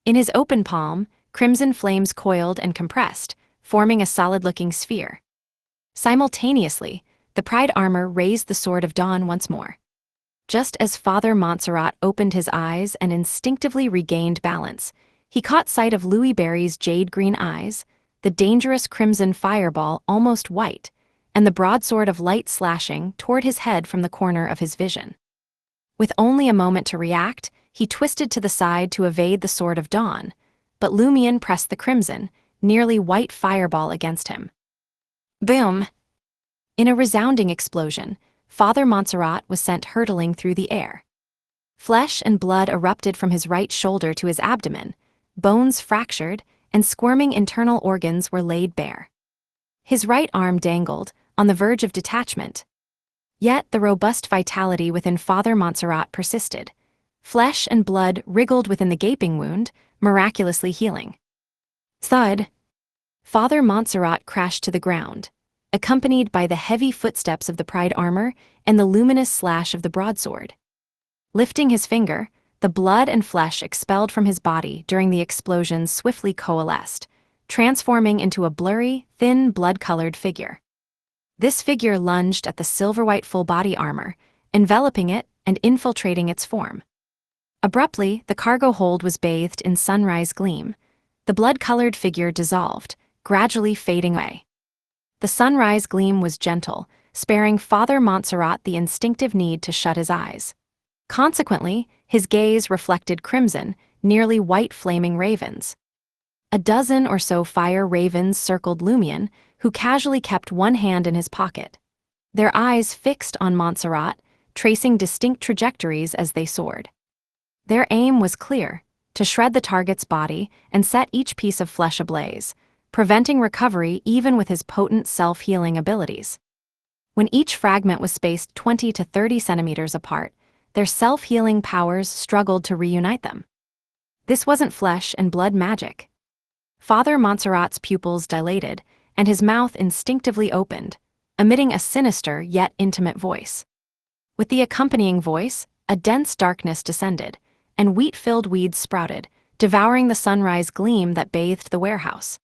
In his open palm, crimson flames coiled and compressed, forming a solid-looking sphere. Simultaneously, the Pride armor raised the Sword of Dawn once more. Just as Father Montserrat opened his eyes and instinctively regained balance, he caught sight of Louis Barry's jade-green eyes, the dangerous crimson fireball almost white, and the broadsword of light slashing toward his head from the corner of his vision. With only a moment to react, he twisted to the side to evade the Sword of Dawn, but Lumion pressed the crimson, nearly white fireball against him. Boom! In a resounding explosion, Father Montserrat was sent hurtling through the air. Flesh and blood erupted from his right shoulder to his abdomen, bones fractured, and squirming internal organs were laid bare. His right arm dangled, on the verge of detachment. Yet the robust vitality within Father Montserrat persisted. Flesh and blood wriggled within the gaping wound, miraculously healing. Thud! Father Montserrat crashed to the ground, accompanied by the heavy footsteps of the Pride armor and the luminous slash of the broadsword. Lifting his finger, the blood and flesh expelled from his body during the explosion swiftly coalesced, transforming into a blurry, thin, blood-colored figure. This figure lunged at the silver-white full-body armor, enveloping it and infiltrating its form. Abruptly, the cargo hold was bathed in sunrise gleam. The blood-colored figure dissolved, gradually fading away. The sunrise gleam was gentle, sparing Father Montserrat the instinctive need to shut his eyes. Consequently, his gaze reflected crimson, nearly white flaming ravens. A dozen or so fire ravens circled Lumion, who casually kept one hand in his pocket. Their eyes fixed on Montserrat, tracing distinct trajectories as they soared. Their aim was clear: to shred the target's body and set each piece of flesh ablaze, preventing recovery even with his potent self-healing abilities. When each fragment was spaced 20 to 30 centimeters apart, their self-healing powers struggled to reunite them. This wasn't flesh and blood magic. Father Montserrat's pupils dilated, and his mouth instinctively opened, emitting a sinister yet intimate voice. With the accompanying voice, a dense darkness descended, and wheat-filled weeds sprouted, devouring the sunrise gleam that bathed the warehouse.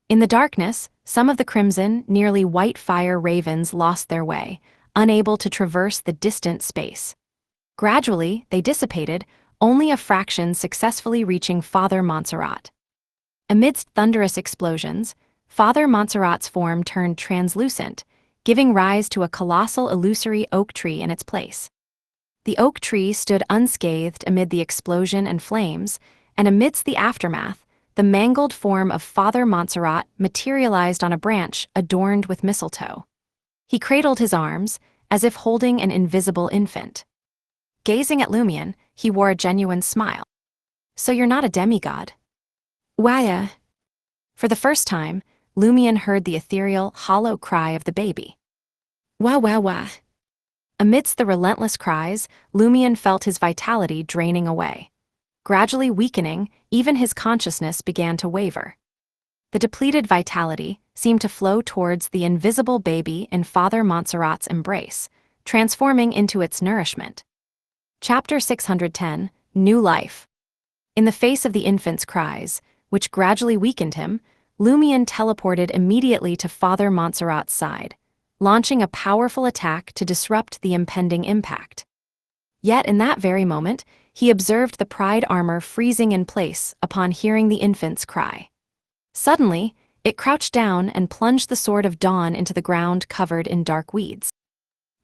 In the darkness, some of the crimson, nearly white fire ravens lost their way, unable to traverse the distant space. Gradually, they dissipated, only a fraction successfully reaching Father Montserrat. Amidst thunderous explosions, Father Montserrat's form turned translucent, giving rise to a colossal illusory oak tree in its place. The oak tree stood unscathed amid the explosion and flames, and amidst the aftermath, the mangled form of Father Montserrat materialized on a branch adorned with mistletoe. He cradled his arms, as if holding an invisible infant. Gazing at Lumion, he wore a genuine smile. "So you're not a demigod?" "Why, For the first time, Lumion heard the ethereal, hollow cry of the baby. "Wah, wah, wah." Amidst the relentless cries, Lumion felt his vitality draining away. Gradually weakening, even his consciousness began to waver. The depleted vitality seemed to flow towards the invisible baby in Father Montserrat's embrace, transforming into its nourishment. Chapter 610, New Life. In the face of the infant's cries, which gradually weakened him, Lumion teleported immediately to Father Montserrat's side, launching a powerful attack to disrupt the impending impact. Yet in that very moment, he observed the pride armor freezing in place upon hearing the infant's cry. Suddenly, it crouched down and plunged the sword of dawn into the ground covered in dark weeds.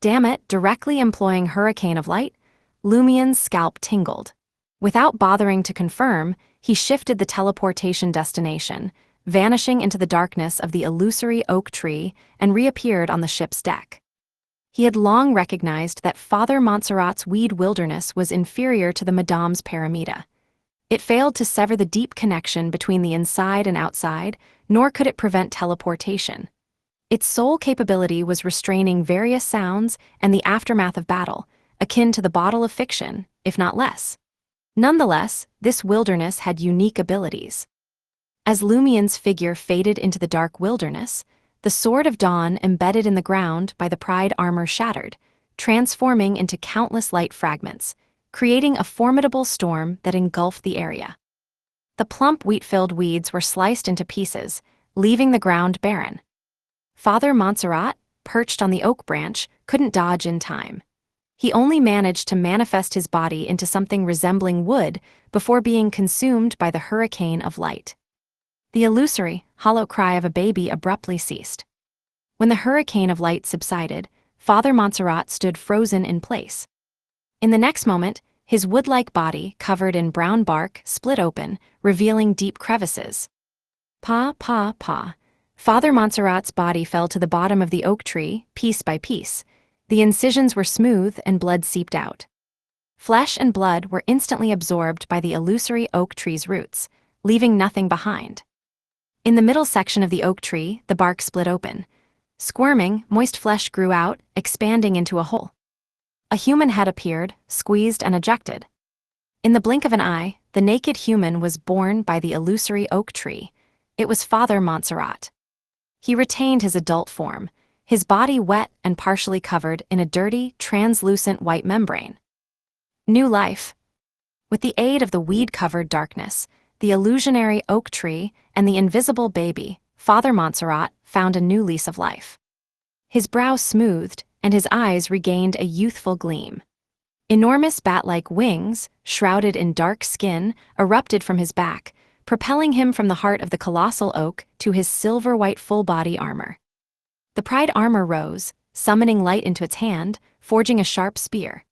Damn it, directly employing Hurricane of Light, Lumion's scalp tingled. Without bothering to confirm, he shifted the teleportation destination, vanishing into the darkness of the illusory oak tree and reappeared on the ship's deck. He had long recognized that Father Montserrat's weed wilderness was inferior to the Madame's Paramita. It failed to sever the deep connection between the inside and outside, nor could it prevent teleportation. Its sole capability was restraining various sounds and the aftermath of battle, akin to the bottle of fiction, if not less. Nonetheless, this wilderness had unique abilities. As Lumion's figure faded into the dark wilderness, the sword of dawn embedded in the ground by the pride armor shattered, transforming into countless light fragments, creating a formidable storm that engulfed the area. The plump wheat-filled weeds were sliced into pieces, leaving the ground barren. Father Montserrat, perched on the oak branch, couldn't dodge in time. He only managed to manifest his body into something resembling wood before being consumed by the hurricane of light. The illusory, hollow cry of a baby abruptly ceased. When the hurricane of light subsided, Father Montserrat stood frozen in place. In the next moment, his wood-like body, covered in brown bark, split open, revealing deep crevices. Pa, pa, pa. Father Montserrat's body fell to the bottom of the oak tree, piece by piece. The incisions were smooth and blood seeped out. Flesh and blood were instantly absorbed by the illusory oak tree's roots, leaving nothing behind. In the middle section of the oak tree, the bark split open. Squirming, moist flesh grew out, expanding into a hole. A human head appeared, squeezed and ejected. In the blink of an eye, the naked human was born by the illusory oak tree. It was Father Montserrat. He retained his adult form, his body wet and partially covered in a dirty, translucent white membrane. New life. With the aid of the weed-covered darkness, the illusionary oak tree, and the invisible baby, Father Montserrat found a new lease of life. His brow smoothed, and his eyes regained a youthful gleam. Enormous bat-like wings, shrouded in dark skin, erupted from his back, propelling him from the heart of the colossal oak to his silver-white full-body armor. The pride armor rose, summoning light into its hand, forging a sharp spear.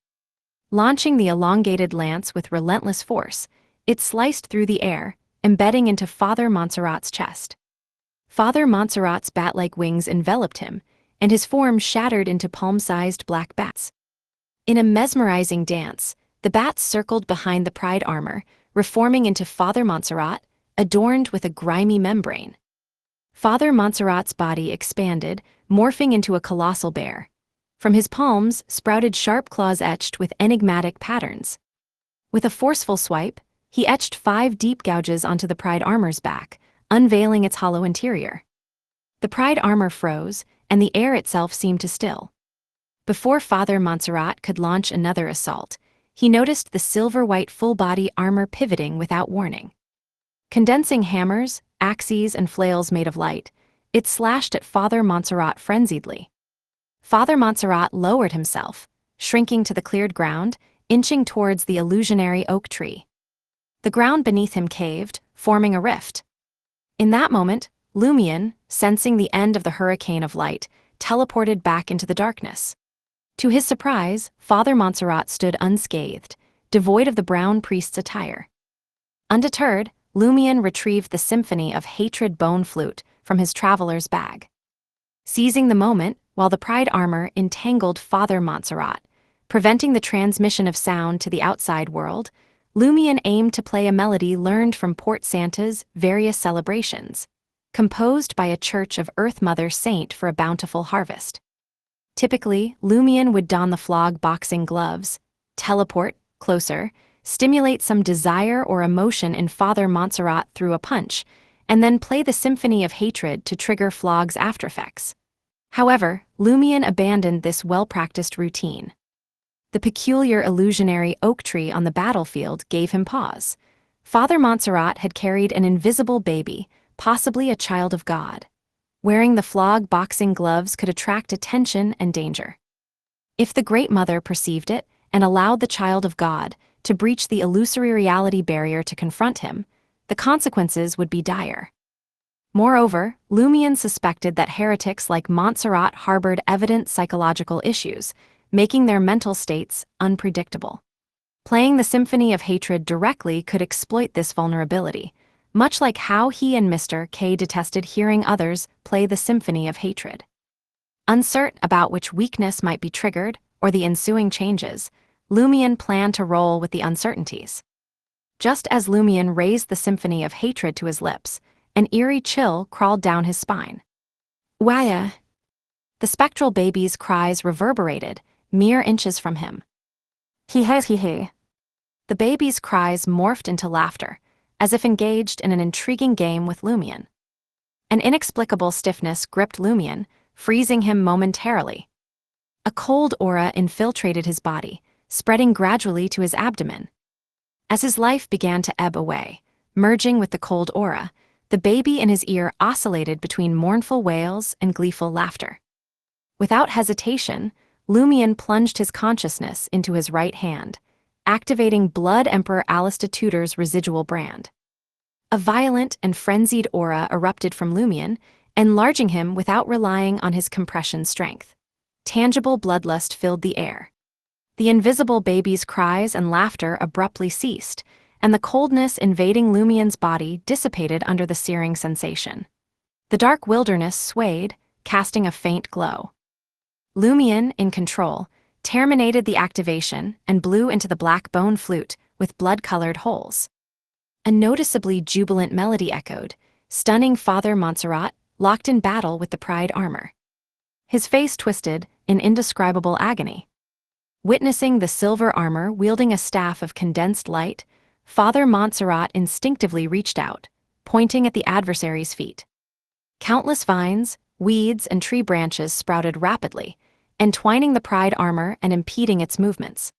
Launching the elongated lance with relentless force, it sliced through the air, embedding into Father Montserrat's chest. Father Montserrat's bat-like wings enveloped him, and his form shattered into palm-sized black bats. In a mesmerizing dance, the bats circled behind the pride armor, reforming into Father Montserrat, adorned with a grimy membrane. Father Montserrat's body expanded, morphing into a colossal bear. From his palms sprouted sharp claws etched with enigmatic patterns. With a forceful swipe, he etched 5 deep gouges onto the pride armor's back, unveiling its hollow interior. The pride armor froze, and the air itself seemed to still. Before Father Montserrat could launch another assault, he noticed the silver-white full-body armor pivoting without warning. Condensing hammers, axes, and flails made of light, it slashed at Father Montserrat frenziedly. Father Montserrat lowered himself, shrinking to the cleared ground, inching towards the illusionary oak tree. The ground beneath him caved, forming a rift. In that moment, Lumion, sensing the end of the hurricane of light, teleported back into the darkness. To his surprise, Father Montserrat stood unscathed, devoid of the brown priest's attire. Undeterred, Lumion retrieved the symphony of hatred bone flute from his traveler's bag. Seizing the moment, while the pride armor entangled Father Montserrat, preventing the transmission of sound to the outside world, Lumion aimed to play a melody learned from Port Santa's various celebrations, composed by a Church of Earth Mother Saint for a bountiful harvest. Typically, Lumion would don the flog boxing gloves, teleport closer, stimulate some desire or emotion in Father Montserrat through a punch, and then play the symphony of hatred to trigger flog's aftereffects. However, Lumion abandoned this well-practiced routine. The peculiar illusionary oak tree on the battlefield gave him pause. Father Montserrat had carried an invisible baby, possibly a child of God. Wearing the flog boxing gloves could attract attention and danger. If the Great Mother perceived it and allowed the child of God to breach the illusory reality barrier to confront him, the consequences would be dire. Moreover, Lumion suspected that heretics like Montserrat harbored evident psychological issues, making their mental states unpredictable. Playing the symphony of hatred directly could exploit this vulnerability, much like how he and Mr. K detested hearing others play the symphony of hatred. Uncertain about which weakness might be triggered or the ensuing changes, Lumion planned to roll with the uncertainties. Just as Lumion raised the symphony of hatred to his lips, an eerie chill crawled down his spine. Waya! The spectral baby's cries reverberated, mere inches from him. He. The baby's cries morphed into laughter, as if engaged in an intriguing game with Lumion. An inexplicable stiffness gripped Lumion, freezing him momentarily. A cold aura infiltrated his body, spreading gradually to his abdomen. As his life began to ebb away, merging with the cold aura, the baby in his ear oscillated between mournful wails and gleeful laughter. Without hesitation, Lumion plunged his consciousness into his right hand, activating Blood Emperor Alistair Tudor's residual brand. A violent and frenzied aura erupted from Lumion, enlarging him without relying on his compression strength. Tangible bloodlust filled the air. The invisible baby's cries and laughter abruptly ceased, and the coldness invading Lumion's body dissipated under the searing sensation. The dark wilderness swayed, casting a faint glow. Lumion, in control, terminated the activation and blew into the black bone flute with blood-colored holes. A noticeably jubilant melody echoed, stunning Father Montserrat, locked in battle with the pride armor. His face twisted in indescribable agony. Witnessing the silver armor wielding a staff of condensed light, Father Montserrat instinctively reached out, pointing at the adversary's feet. Countless vines, weeds, and tree branches sprouted rapidly, entwining the pride armor and impeding its movements.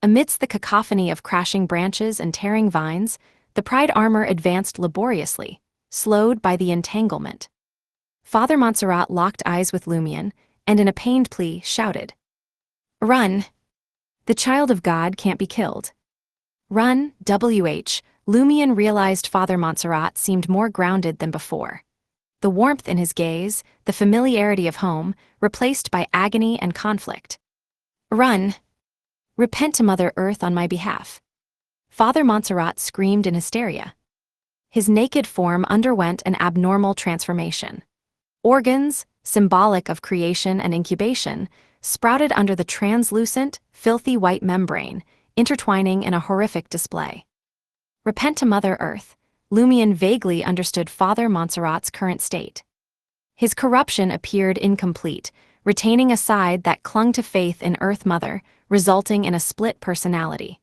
Amidst the cacophony of crashing branches and tearing vines, The Pride armor advanced laboriously, slowed by the entanglement. Father Montserrat locked eyes with Lumion, and in a pained plea, shouted, "Run! The child of God can't be killed." Run, WH. Lumion realized Father Montserrat seemed more grounded than before. The warmth in his gaze, the familiarity of home, replaced by agony and conflict. "Run! Repent to Mother Earth on my behalf." Father Montserrat screamed in hysteria. His naked form underwent an abnormal transformation. Organs, symbolic of creation and incubation, sprouted under the translucent, filthy white membrane, intertwining in a horrific display. Repent to Mother Earth. Lumion vaguely understood Father Montserrat's current state. His corruption appeared incomplete, retaining a side that clung to faith in Earth Mother, resulting in a split personality.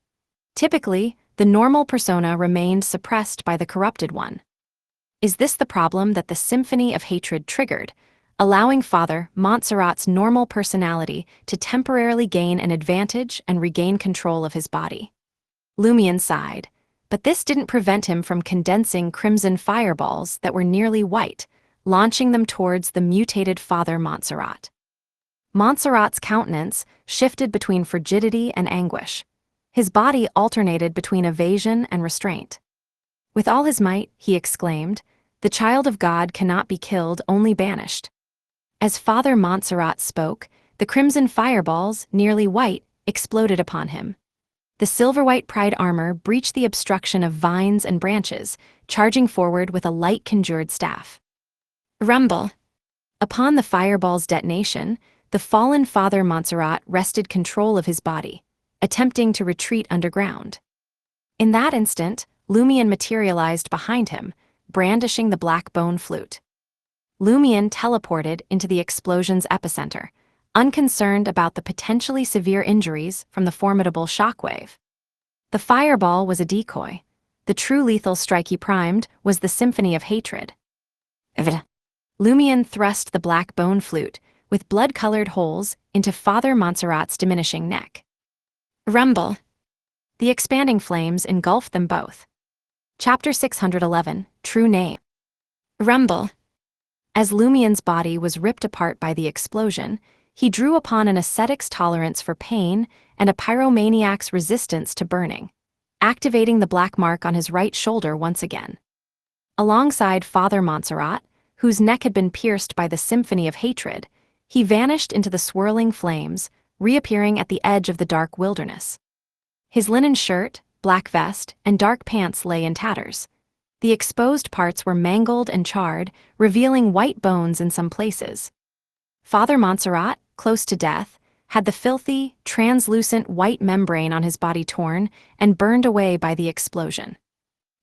Typically, the normal persona remained suppressed by the corrupted one. Is this the problem that the symphony of hatred triggered, allowing Father Montserrat's normal personality to temporarily gain an advantage and regain control of his body? Lumion sighed, but this didn't prevent him from condensing crimson fireballs that were nearly white, launching them towards the mutated Father Montserrat. Montserrat's countenance shifted between frigidity and anguish. His body alternated between evasion and restraint. With all his might, he exclaimed, "The child of God cannot be killed, only banished." As Father Montserrat spoke, the crimson fireballs, nearly white, exploded upon him. The silver-white Pride armor breached the obstruction of vines and branches, charging forward with a light-conjured staff. Rumble! Upon the fireball's detonation, the fallen Father Montserrat wrested control of his body, attempting to retreat underground. In that instant, Lumion materialized behind him, brandishing the black bone flute. Lumion teleported into the explosion's epicenter, unconcerned about the potentially severe injuries from the formidable shockwave. The fireball was a decoy. The true lethal strike he primed was the symphony of hatred. Lumion thrust the black bone flute, with blood-colored holes, into Father Montserrat's diminishing neck. Rumble! The expanding flames engulfed them both. Chapter 611, True Name. Rumble! As Lumion's body was ripped apart by the explosion, he drew upon an ascetic's tolerance for pain and a pyromaniac's resistance to burning, activating the black mark on his right shoulder once again. Alongside Father Montserrat, whose neck had been pierced by the symphony of hatred, he vanished into the swirling flames, reappearing at the edge of the dark wilderness. His linen shirt, black vest, and dark pants lay in tatters. The exposed parts were mangled and charred, revealing white bones in some places. Father Montserrat, close to death, had the filthy, translucent white membrane on his body torn and burned away by the explosion.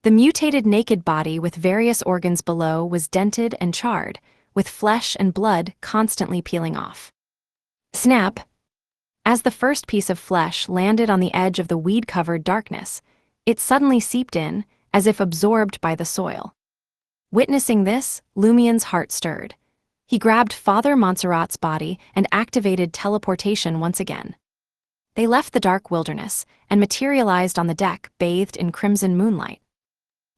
The mutated naked body with various organs below was dented and charred, with flesh and blood constantly peeling off. Snap! As the first piece of flesh landed on the edge of the weed-covered darkness, it suddenly seeped in, as if absorbed by the soil. Witnessing this, Lumion's heart stirred. He grabbed Father Montserrat's body and activated teleportation once again. They left the dark wilderness and materialized on the deck bathed in crimson moonlight.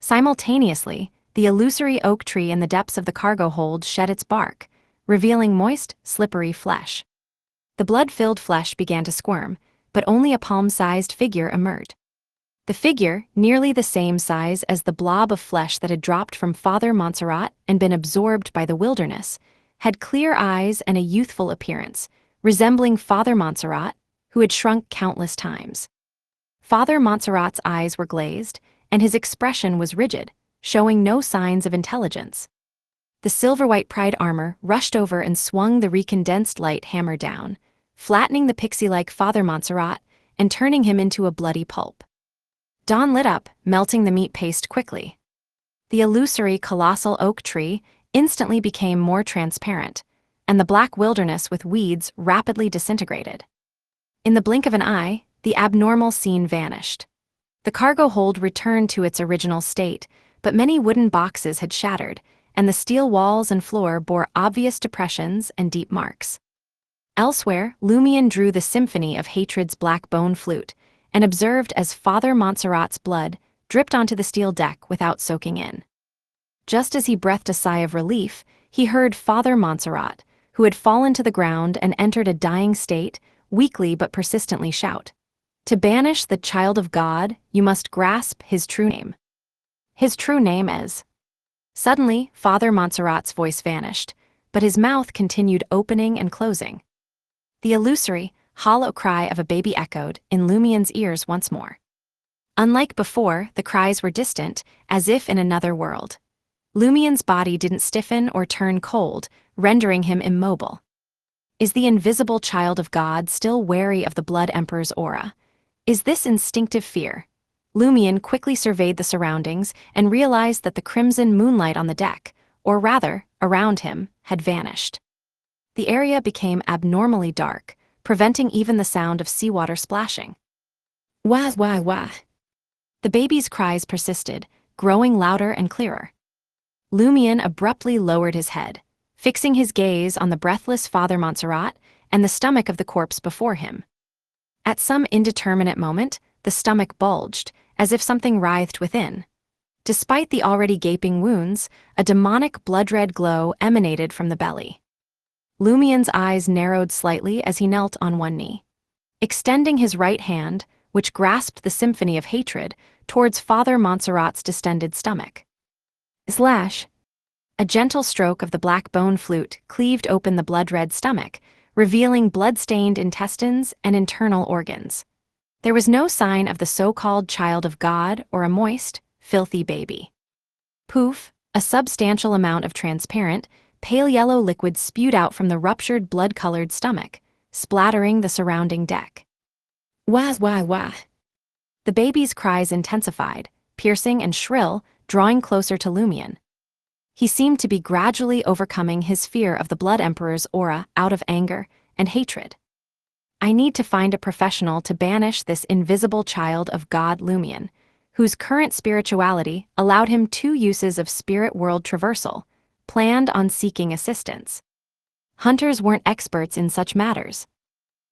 Simultaneously, the illusory oak tree in the depths of the cargo hold shed its bark, revealing moist, slippery flesh. The blood-filled flesh began to squirm, but only a palm-sized figure emerged. The figure, nearly the same size as the blob of flesh that had dropped from Father Montserrat and been absorbed by the wilderness, had clear eyes and a youthful appearance, resembling Father Montserrat, who had shrunk countless times. Father Montserrat's eyes were glazed, and his expression was rigid, showing no signs of intelligence. The silver-white Pride armor rushed over and swung the recondensed light hammer down, flattening the pixie-like Father Montserrat and turning him into a bloody pulp. Dawn lit up, melting the meat paste quickly. The illusory colossal oak tree instantly became more transparent, and the black wilderness with weeds rapidly disintegrated. In the blink of an eye, the abnormal scene vanished. The cargo hold returned to its original state, but many wooden boxes had shattered, and the steel walls and floor bore obvious depressions and deep marks. Elsewhere, Lumion drew the symphony of hatred's black bone flute, and observed as Father Montserrat's blood, dripped onto the steel deck without soaking in. Just as he breathed a sigh of relief, he heard Father Montserrat, who had fallen to the ground and entered a dying state, weakly but persistently shout, "To banish the child of God, you must grasp his true name." His true name is... Suddenly, Father Montserrat's voice vanished, but his mouth continued opening and closing. The illusory, hollow cry of a baby echoed in Lumien's ears once more. Unlike before, the cries were distant, as if in another world. Lumien's body didn't stiffen or turn cold, rendering him immobile. Is the invisible child of God still wary of the Blood Emperor's aura? Is this instinctive fear? Lumien quickly surveyed the surroundings and realized that the crimson moonlight on the deck, or rather, around him, had vanished. The area became abnormally dark, preventing even the sound of seawater splashing. Wah, wah, wah. The baby's cries persisted, growing louder and clearer. Lumien abruptly lowered his head, fixing his gaze on the breathless Father Montserrat and the stomach of the corpse before him. At some indeterminate moment, the stomach bulged, as if something writhed within. Despite the already gaping wounds, a demonic blood-red glow emanated from the belly. Lumien's eyes narrowed slightly as he knelt on one knee. Extending his right hand, which grasped the symphony of hatred, towards Father Montserrat's distended stomach. Slash! A gentle stroke of the black bone flute cleaved open the blood-red stomach, revealing blood-stained intestines and internal organs. There was no sign of the so-called child of God or a moist, filthy baby. Poof, a substantial amount of transparent, pale yellow liquid spewed out from the ruptured blood-colored stomach, splattering the surrounding deck. Wah, wah, wah. The baby's cries intensified, piercing and shrill, drawing closer to Lumien. He seemed to be gradually overcoming his fear of the Blood Emperor's aura out of anger and hatred. I need to find a professional to banish this invisible child of God Lumien, whose current spirituality allowed him 2 uses of spirit world traversal, planned on seeking assistance. Hunters weren't experts in such matters.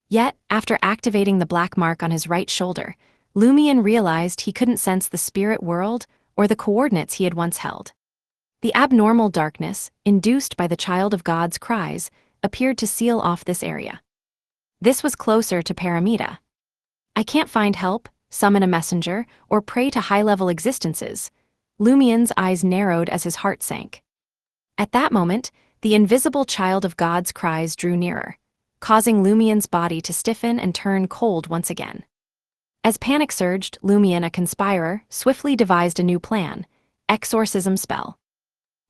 Yet, after activating the black mark on his right shoulder, Lumien realized he couldn't sense the spirit world or the coordinates he had once held. The abnormal darkness, induced by the child of God's cries, appeared to seal off this area. This was closer to Paramita. I can't find help, summon a messenger, or pray to high-level existences. Lumien's eyes narrowed as his heart sank. At that moment, the invisible child of God's cries drew nearer, causing Lumien's body to stiffen and turn cold once again. As panic surged, Lumien, a conspirer, swiftly devised a new plan: exorcism spell.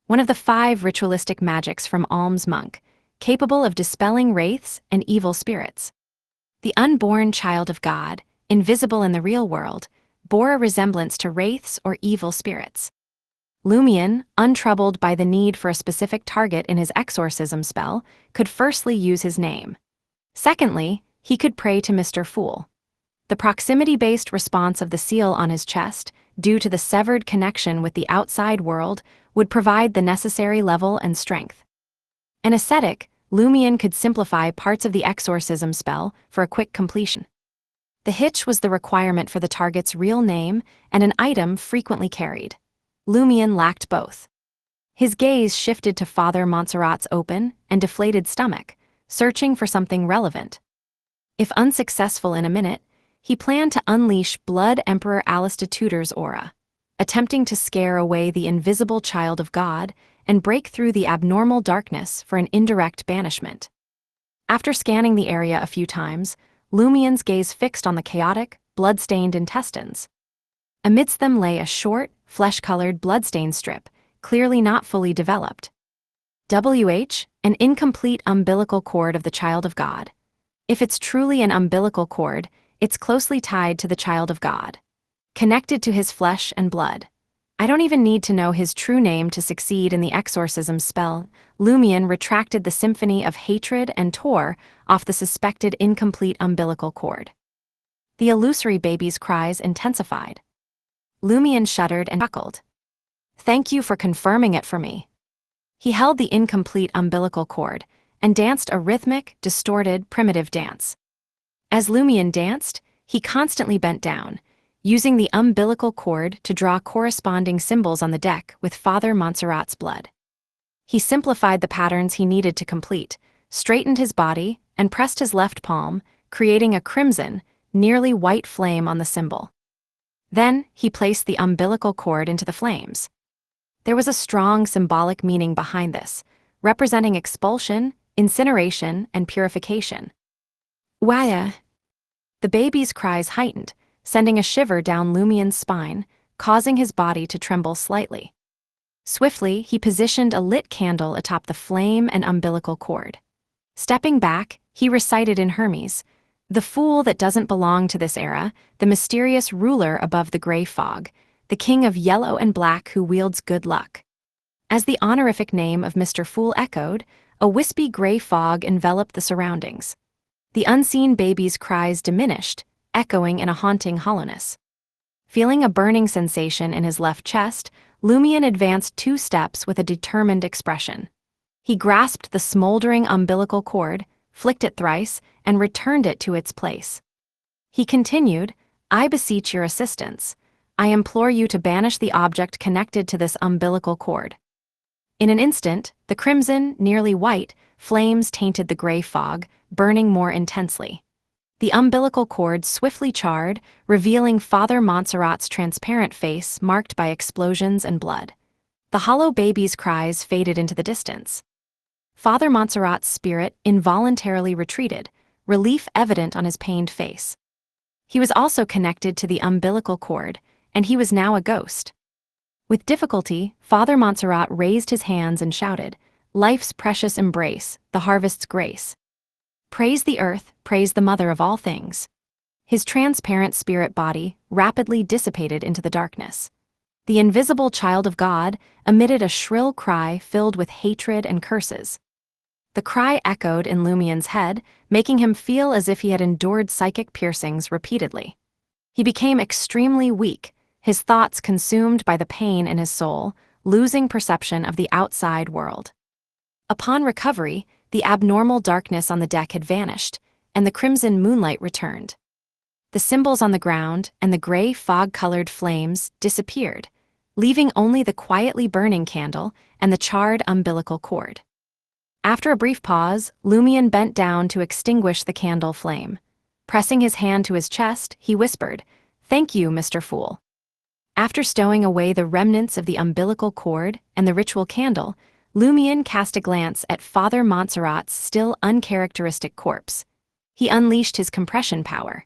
One of the 5 ritualistic magics from Alm's monk, capable of dispelling wraiths and evil spirits. The unborn child of God, invisible in the real world, bore a resemblance to wraiths or evil spirits. Lumien, untroubled by the need for a specific target in his exorcism spell, could firstly use his name. Secondly, he could pray to Mr. Fool. The proximity-based response of the seal on his chest, due to the severed connection with the outside world, would provide the necessary level and strength. An ascetic, Lumien could simplify parts of the exorcism spell for a quick completion. The hitch was the requirement for the target's real name and an item frequently carried. Lumien lacked both. His gaze shifted to Father Montserrat's open and deflated stomach, searching for something relevant. If unsuccessful in a minute, he planned to unleash Blood Emperor Alistitutor's aura, attempting to scare away the invisible child of God and break through the abnormal darkness for an indirect banishment. After scanning the area a few times, Lumien's gaze fixed on the chaotic, blood-stained intestines. Amidst them lay a short, flesh-colored bloodstain strip, clearly not fully developed. An incomplete umbilical cord of the child of God. If it's truly an umbilical cord, it's closely tied to the child of God, connected to his flesh and blood. I don't even need to know his true name to succeed in the exorcism spell. Lumien retracted the symphony of hatred and tore off the suspected incomplete umbilical cord. The illusory baby's cries intensified. Lumien shuddered and chuckled. "Thank you for confirming it for me." He held the incomplete umbilical cord and danced a rhythmic, distorted, primitive dance. As Lumien danced, he constantly bent down, using the umbilical cord to draw corresponding symbols on the deck with Father Montserrat's blood. He simplified the patterns he needed to complete, straightened his body, and pressed his left palm, creating a crimson, nearly white flame on the symbol. Then, he placed the umbilical cord into the flames. There was a strong symbolic meaning behind this, representing expulsion, incineration, and purification. Waya! The baby's cries heightened, sending a shiver down Lumien's spine, causing his body to tremble slightly. Swiftly, he positioned a lit candle atop the flame and umbilical cord. Stepping back, he recited in Hermes, "The fool that doesn't belong to this era, the mysterious ruler above the gray fog, the king of yellow and black who wields good luck." As the honorific name of Mr. Fool echoed, a wispy gray fog enveloped the surroundings. The unseen baby's cries diminished, echoing in a haunting hollowness. Feeling a burning sensation in his left chest, Lumien advanced 2 steps with a determined expression. He grasped the smoldering umbilical cord, flicked it thrice, and returned it to its place. He continued, "I beseech your assistance. I implore you to banish the object connected to this umbilical cord." In an instant, the crimson, nearly white, flames tainted the gray fog, burning more intensely. The umbilical cord swiftly charred, revealing Father Montserrat's transparent face marked by explosions and blood. The hollow baby's cries faded into the distance. Father Montserrat's spirit involuntarily retreated, relief evident on his pained face. He was also connected to the umbilical cord, and he was now a ghost. With difficulty, Father Montserrat raised his hands and shouted, "Life's precious embrace, the harvest's grace. Praise the earth, praise the mother of all things." His transparent spirit body rapidly dissipated into the darkness. The invisible child of God emitted a shrill cry filled with hatred and curses. The cry echoed in Lumien's head, making him feel as if he had endured psychic piercings repeatedly. He became extremely weak, his thoughts consumed by the pain in his soul, losing perception of the outside world. Upon recovery, the abnormal darkness on the deck had vanished, and the crimson moonlight returned. The symbols on the ground and the gray fog-colored flames disappeared, leaving only the quietly burning candle and the charred umbilical cord. After a brief pause, Lumien bent down to extinguish the candle flame. Pressing his hand to his chest, he whispered, "Thank you, Mr. Fool." After stowing away the remnants of the umbilical cord and the ritual candle, Lumien cast a glance at Father Montserrat's still uncharacteristic corpse. He unleashed his compression power.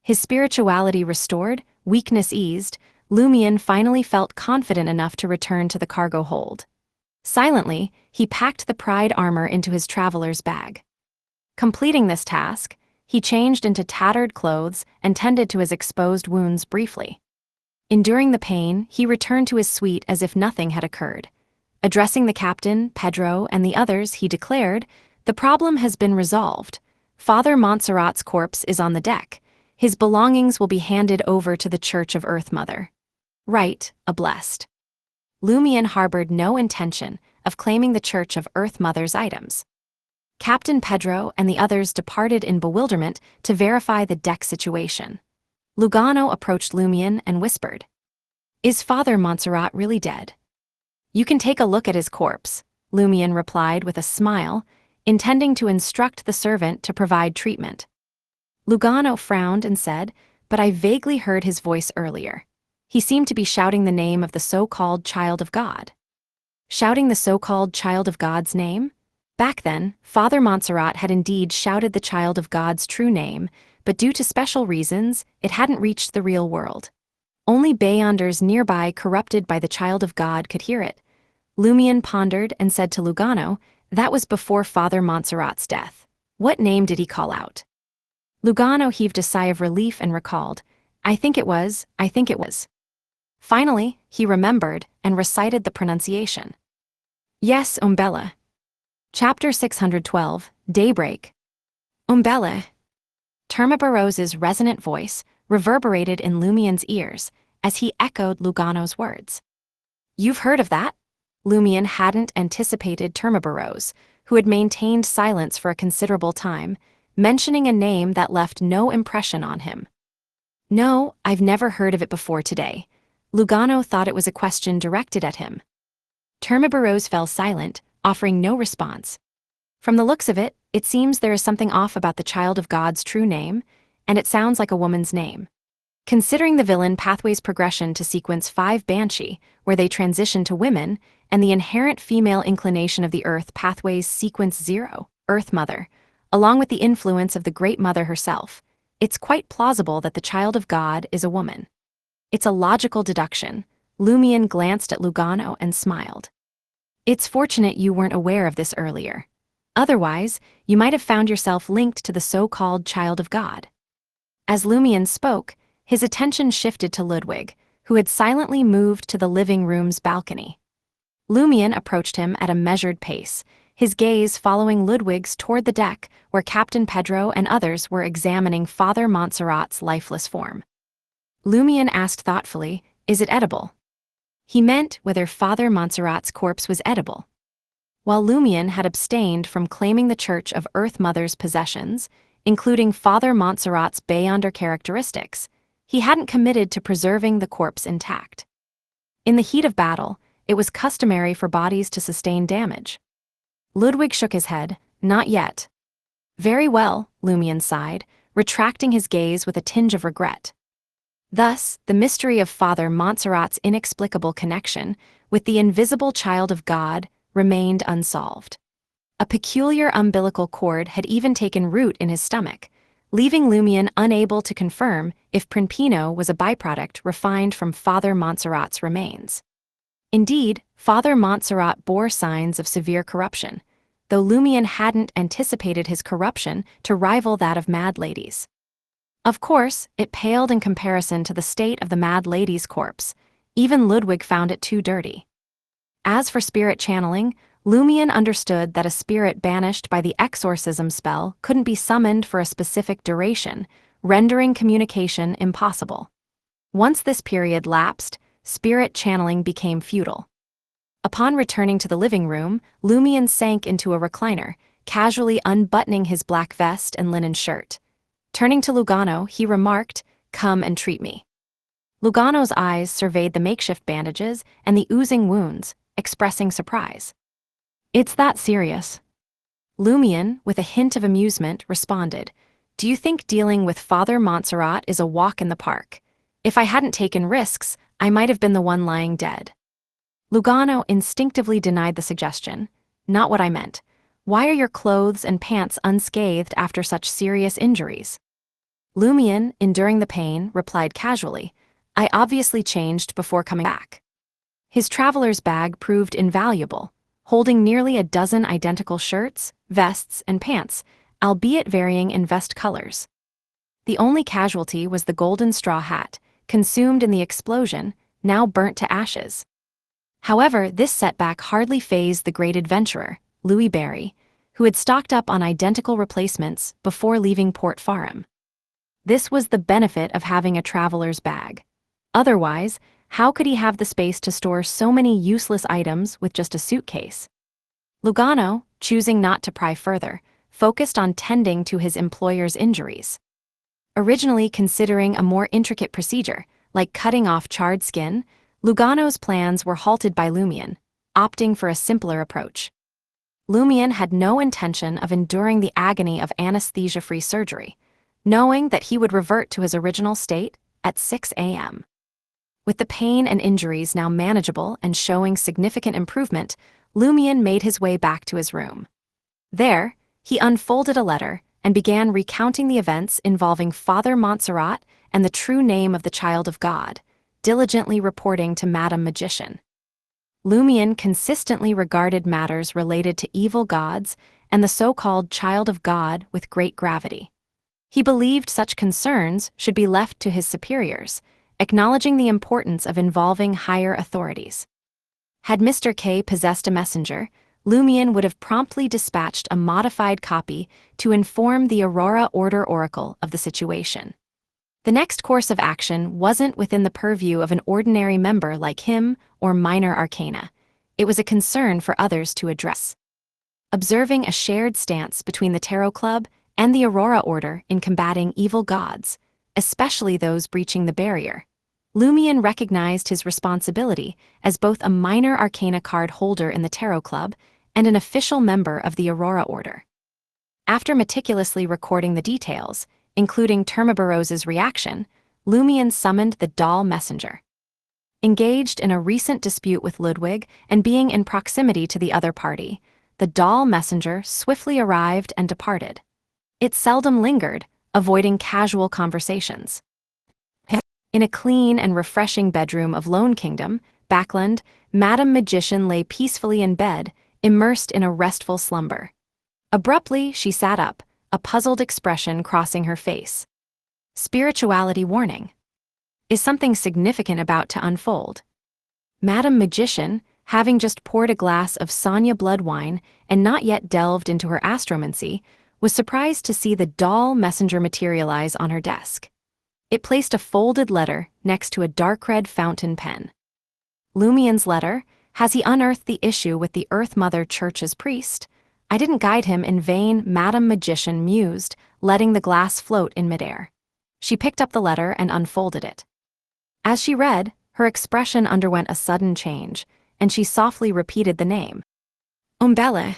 His spirituality restored, weakness eased, Lumien finally felt confident enough to return to the cargo hold. Silently, he packed the Pride armor into his traveler's bag. Completing this task, he changed into tattered clothes and tended to his exposed wounds briefly. Enduring the pain, he returned to his suite as if nothing had occurred. Addressing the captain, Pedro, and the others, he declared, "The problem has been resolved. Father Montserrat's corpse is on the deck. His belongings will be handed over to the Church of Earth Mother. Right, a blessed." Lumien harbored no intention of claiming the Church of Earth Mother's items. Captain Pedro and the others departed in bewilderment to verify the deck situation. Lugano approached Lumien and whispered, "Is Father Montserrat really dead?" "You can take a look at his corpse," Lumien replied with a smile, intending to instruct the servant to provide treatment. Lugano frowned and said, "But I vaguely heard his voice earlier. He seemed to be shouting the name of the so-called child of God." Shouting the so-called child of God's name? Back then, Father Montserrat had indeed shouted the child of God's true name, but due to special reasons, it hadn't reached the real world. Only Beyonders nearby corrupted by the child of God could hear it. Lumien pondered and said to Lugano, "That was before Father Montserrat's death. What name did he call out?" Lugano heaved a sigh of relief and recalled, I think it was. Finally, he remembered and recited the pronunciation. "Yes, Umbella." Chapter 612, Daybreak. "Umbella." Termabarose's resonant voice reverberated in Lumien's ears as he echoed Lugano's words. "You've heard of that?" Lumien hadn't anticipated Termabarose, who had maintained silence for a considerable time, mentioning a name that left no impression on him. No, I've never heard of it before today. Lugano thought it was a question directed at him. Termibarose fell silent, offering no response. From the looks of it, it seems there is something off about the child of God's true name, and it sounds like a woman's name. Considering the villain Pathway's progression to sequence 5 Banshee, where they transition to women, and the inherent female inclination of the Earth Pathway's sequence 0, Earth Mother, along with the influence of the Great Mother herself, it's quite plausible that the child of God is a woman. It's a logical deduction. Lumion glanced at Lugano and smiled. It's fortunate you weren't aware of this earlier. Otherwise, you might have found yourself linked to the so-called child of God. As Lumion spoke, his attention shifted to Ludwig, who had silently moved to the living room's balcony. Lumion approached him at a measured pace, his gaze following Ludwig's toward the deck where Captain Pedro and others were examining Father Montserrat's lifeless form. Lumion asked thoughtfully, "Is it edible?" He meant whether Father Montserrat's corpse was edible. While Lumion had abstained from claiming the Church of Earth Mother's possessions, including Father Montserrat's Beyonder characteristics, he hadn't committed to preserving the corpse intact. In the heat of battle, it was customary for bodies to sustain damage. Ludwig shook his head, "Not yet." "Very well," Lumion sighed, retracting his gaze with a tinge of regret. Thus, the mystery of Father Montserrat's inexplicable connection with the invisible child of God remained unsolved. A peculiar umbilical cord had even taken root in his stomach, leaving Lumion unable to confirm if Prinpino was a byproduct refined from Father Montserrat's remains. Indeed, Father Montserrat bore signs of severe corruption, though Lumion hadn't anticipated his corruption to rival that of Mad Lady's. Of course, it paled in comparison to the state of the Mad Lady's corpse. Even Ludwig found it too dirty. As for spirit channeling, Lumion understood that a spirit banished by the exorcism spell couldn't be summoned for a specific duration, rendering communication impossible. Once this period lapsed, spirit channeling became futile. Upon returning to the living room, Lumion sank into a recliner, casually unbuttoning his black vest and linen shirt. Turning to Lugano, he remarked, "Come and treat me." Lugano's eyes surveyed the makeshift bandages and the oozing wounds, expressing surprise. "It's that serious?" Lumion, with a hint of amusement, responded, "Do you think dealing with Father Montserrat is a walk in the park? If I hadn't taken risks, I might have been the one lying dead." Lugano instinctively denied the suggestion. "Not what I meant. Why are your clothes and pants unscathed after such serious injuries?" Lumion, enduring the pain, replied casually, "I obviously changed before coming back." His traveler's bag proved invaluable, holding nearly a dozen identical shirts, vests, and pants, albeit varying in vest colors. The only casualty was the golden straw hat, consumed in the explosion, now burnt to ashes. However, this setback hardly fazed the great adventurer, Louis Barry, who had stocked up on identical replacements before leaving Port Farim. This was the benefit of having a traveler's bag. Otherwise, how could he have the space to store so many useless items with just a suitcase? Lugano, choosing not to pry further, focused on tending to his employer's injuries. Originally considering a more intricate procedure, like cutting off charred skin, Lugano's plans were halted by Lumion, opting for a simpler approach. Lumion had no intention of enduring the agony of anesthesia-free surgery, knowing that he would revert to his original state at 6 a.m. With the pain and injuries now manageable and showing significant improvement, Lumion made his way back to his room. There, he unfolded a letter and began recounting the events involving Father Montserrat and the true name of the child of God, diligently reporting to Madame Magician. Lumion consistently regarded matters related to evil gods and the so-called child of God with great gravity. He believed such concerns should be left to his superiors, acknowledging the importance of involving higher authorities. Had Mr. K possessed a messenger, Lumion would have promptly dispatched a modified copy to inform the Aurora Order Oracle of the situation. The next course of action wasn't within the purview of an ordinary member like him or minor arcana. It was a concern for others to address. Observing a shared stance between the Tarot Club and the Aurora Order in combating evil gods, especially those breaching the barrier. Lumion recognized his responsibility as both a minor arcana card holder in the Tarot Club and an official member of the Aurora Order. After meticulously recording the details, including Termabarose's reaction, Lumion summoned the doll messenger. Engaged in a recent dispute with Ludwig and being in proximity to the other party, the doll messenger swiftly arrived and departed. It seldom lingered, avoiding casual conversations. In a clean and refreshing bedroom of Lone Kingdom, Backland, Madame Magician lay peacefully in bed, immersed in a restful slumber. Abruptly, she sat up, a puzzled expression crossing her face. Spirituality warning. Is something significant about to unfold? Madame Magician, having just poured a glass of Sonia blood wine and not yet delved into her astromancy, was surprised to see the doll messenger materialize on her desk. It placed a folded letter next to a dark red fountain pen. Lumion's letter? Has he unearthed the issue with the Earth Mother Church's priest? I didn't guide him in vain, Madame Magician mused, letting the glass float in midair. She picked up the letter and unfolded it. As she read, her expression underwent a sudden change, and she softly repeated the name. Umbelle.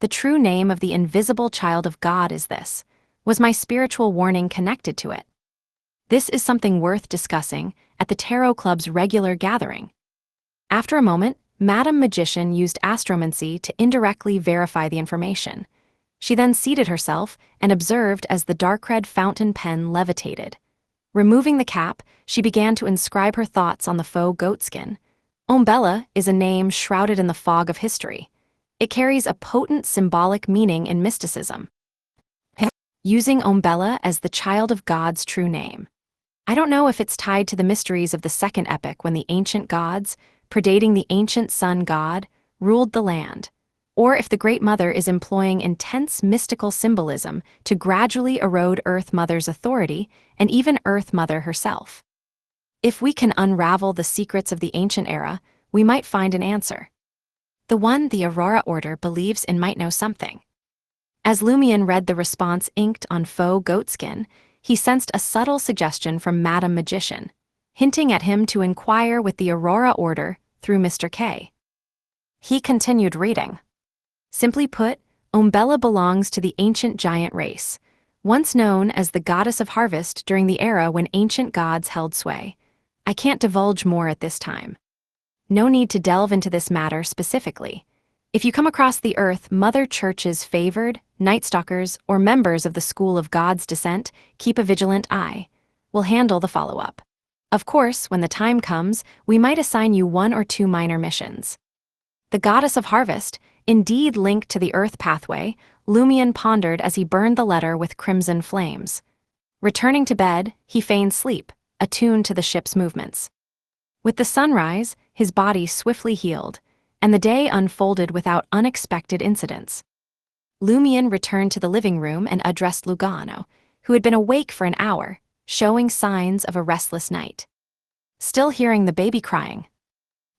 The true name of the invisible child of God is this. Was my spiritual warning connected to it? This is something worth discussing at the Tarot Club's regular gathering. After a moment, Madame Magician used astromancy to indirectly verify the information. She then seated herself and observed as the dark red fountain pen levitated. Removing the cap, she began to inscribe her thoughts on the faux goatskin. Umbella is a name shrouded in the fog of history. It carries a potent symbolic meaning in mysticism. Using Umbella as the child of God's true name. I don't know if it's tied to the mysteries of the second epic when the ancient gods, predating the ancient sun god, ruled the land, or if the Great Mother is employing intense mystical symbolism to gradually erode Earth Mother's authority and even Earth Mother herself. If we can unravel the secrets of the ancient era, we might find an answer. The one the Aurora Order believes in might know something. As Lumion read the response inked on faux goatskin, he sensed a subtle suggestion from Madame Magician, hinting at him to inquire with the Aurora Order through Mr. K. He continued reading. Simply put, Umbella belongs to the ancient giant race, once known as the goddess of harvest during the era when ancient gods held sway. I can't divulge more at this time. No need to delve into this matter specifically. If you come across the Earth Mother Church's favored, Night Stalkers, or members of the School of God's descent, keep a vigilant eye. We'll handle the follow-up. Of course, when the time comes, we might assign you 1 or 2 minor missions. The Goddess of Harvest, indeed linked to the Earth pathway, Lumion pondered as he burned the letter with crimson flames. Returning to bed, he feigned sleep, attuned to the ship's movements. With the sunrise, his body swiftly healed, and the day unfolded without unexpected incidents. Lumion returned to the living room and addressed Lugano, who had been awake for an hour, showing signs of a restless night. Still hearing the baby crying?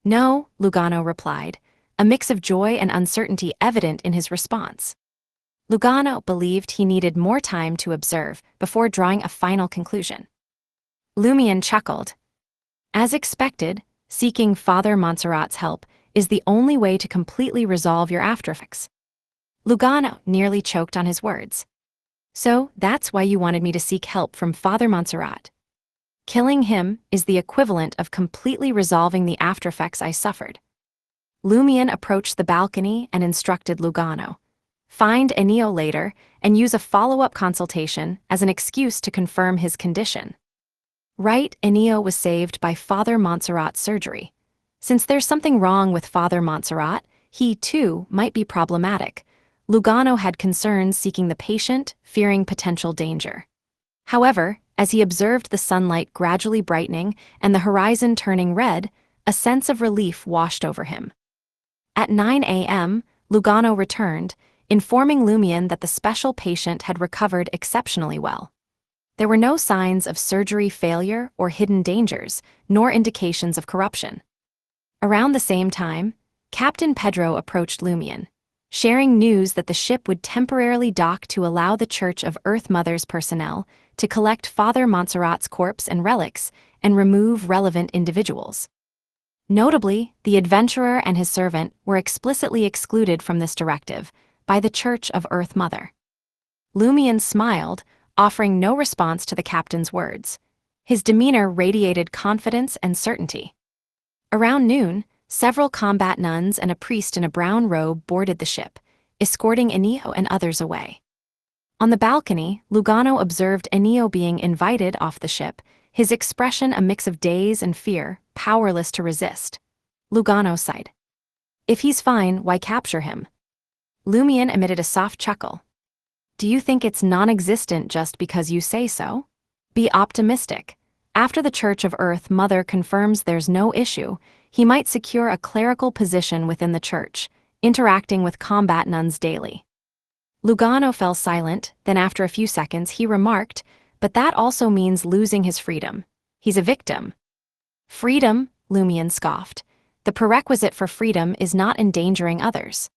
No, Lugano replied, a mix of joy and uncertainty evident in his response. Lugano believed he needed more time to observe before drawing a final conclusion. Lumion chuckled. As expected, seeking Father Montserrat's help is the only way to completely resolve your aftereffects. Lugano nearly choked on his words. So, that's why you wanted me to seek help from Father Montserrat. Killing him is the equivalent of completely resolving the aftereffects I suffered. Lumion approached the balcony and instructed Lugano. Find Enio later and use a follow-up consultation as an excuse to confirm his condition. Right, Enio was saved by Father Montserrat's surgery. Since there's something wrong with Father Montserrat, he, too, might be problematic. Lugano had concerns seeking the patient, fearing potential danger. However, as he observed the sunlight gradually brightening and the horizon turning red, a sense of relief washed over him. At 9 a.m., Lugano returned, informing Lumion that the special patient had recovered exceptionally well. There were no signs of surgery failure or hidden dangers, nor indications of corruption. Around the same time, Captain Pedro approached Lumion, sharing news that the ship would temporarily dock to allow the Church of Earth Mother's personnel to collect Father Montserrat's corpse and relics and remove relevant individuals. Notably, the adventurer and his servant were explicitly excluded from this directive by the Church of Earth Mother. Lumion smiled, offering no response to the captain's words. His demeanor radiated confidence and certainty. Around noon, several combat nuns and a priest in a brown robe boarded the ship, escorting Enio and others away. On the balcony, Lugano observed Enio being invited off the ship, his expression a mix of daze and fear, powerless to resist. Lugano sighed. If he's fine, why capture him? Lumion emitted a soft chuckle. Do you think it's non-existent just because you say so? Be optimistic. After the Church of Earth Mother confirms there's no issue, he might secure a clerical position within the church, interacting with combat nuns daily. Lugano fell silent, then after a few seconds he remarked, but that also means losing his freedom. He's a victim. Freedom, Lumion scoffed. The prerequisite for freedom is not endangering others.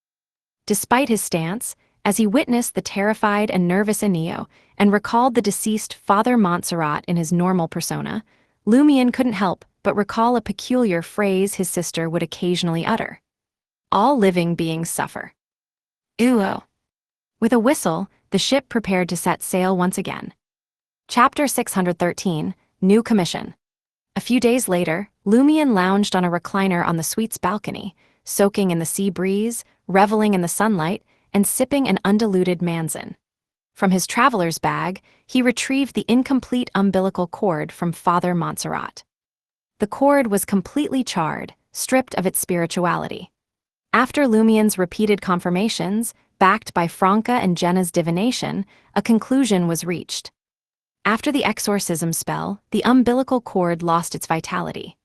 Despite his stance, as he witnessed the terrified and nervous Enio and recalled the deceased Father Montserrat in his normal persona, Lumion couldn't help but recall a peculiar phrase his sister would occasionally utter. All living beings suffer. Uo. With a whistle, the ship prepared to set sail once again. Chapter 613, New Commission. A few days later, Lumion lounged on a recliner on the suite's balcony, soaking in the sea breeze, reveling in the sunlight, and sipping an undiluted Manzin. From his traveler's bag, he retrieved the incomplete umbilical cord from Father Montserrat. The cord was completely charred, stripped of its spirituality. After Lumion's repeated confirmations, backed by Franca and Jenna's divination, a conclusion was reached. After the exorcism spell, the umbilical cord lost its vitality.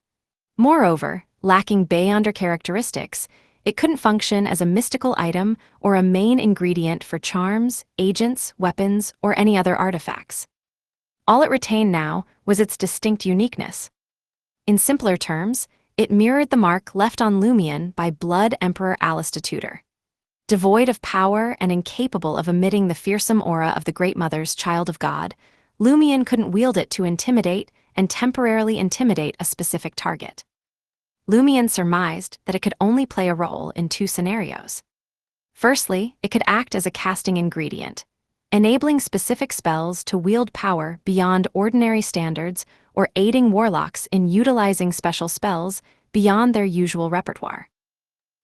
Moreover, lacking Beyonder characteristics, it couldn't function as a mystical item or a main ingredient for charms, agents, weapons, or any other artifacts. All it retained now was its distinct uniqueness. In simpler terms, it mirrored the mark left on Lumion by Blood Emperor Alistair Tudor. Devoid of power and incapable of emitting the fearsome aura of the Great Mother's Child of God, Lumion couldn't wield it to intimidate and temporarily intimidate a specific target. Lumion surmised that it could only play a role in two scenarios. Firstly, it could act as a casting ingredient, enabling specific spells to wield power beyond ordinary standards or aiding warlocks in utilizing special spells beyond their usual repertoire.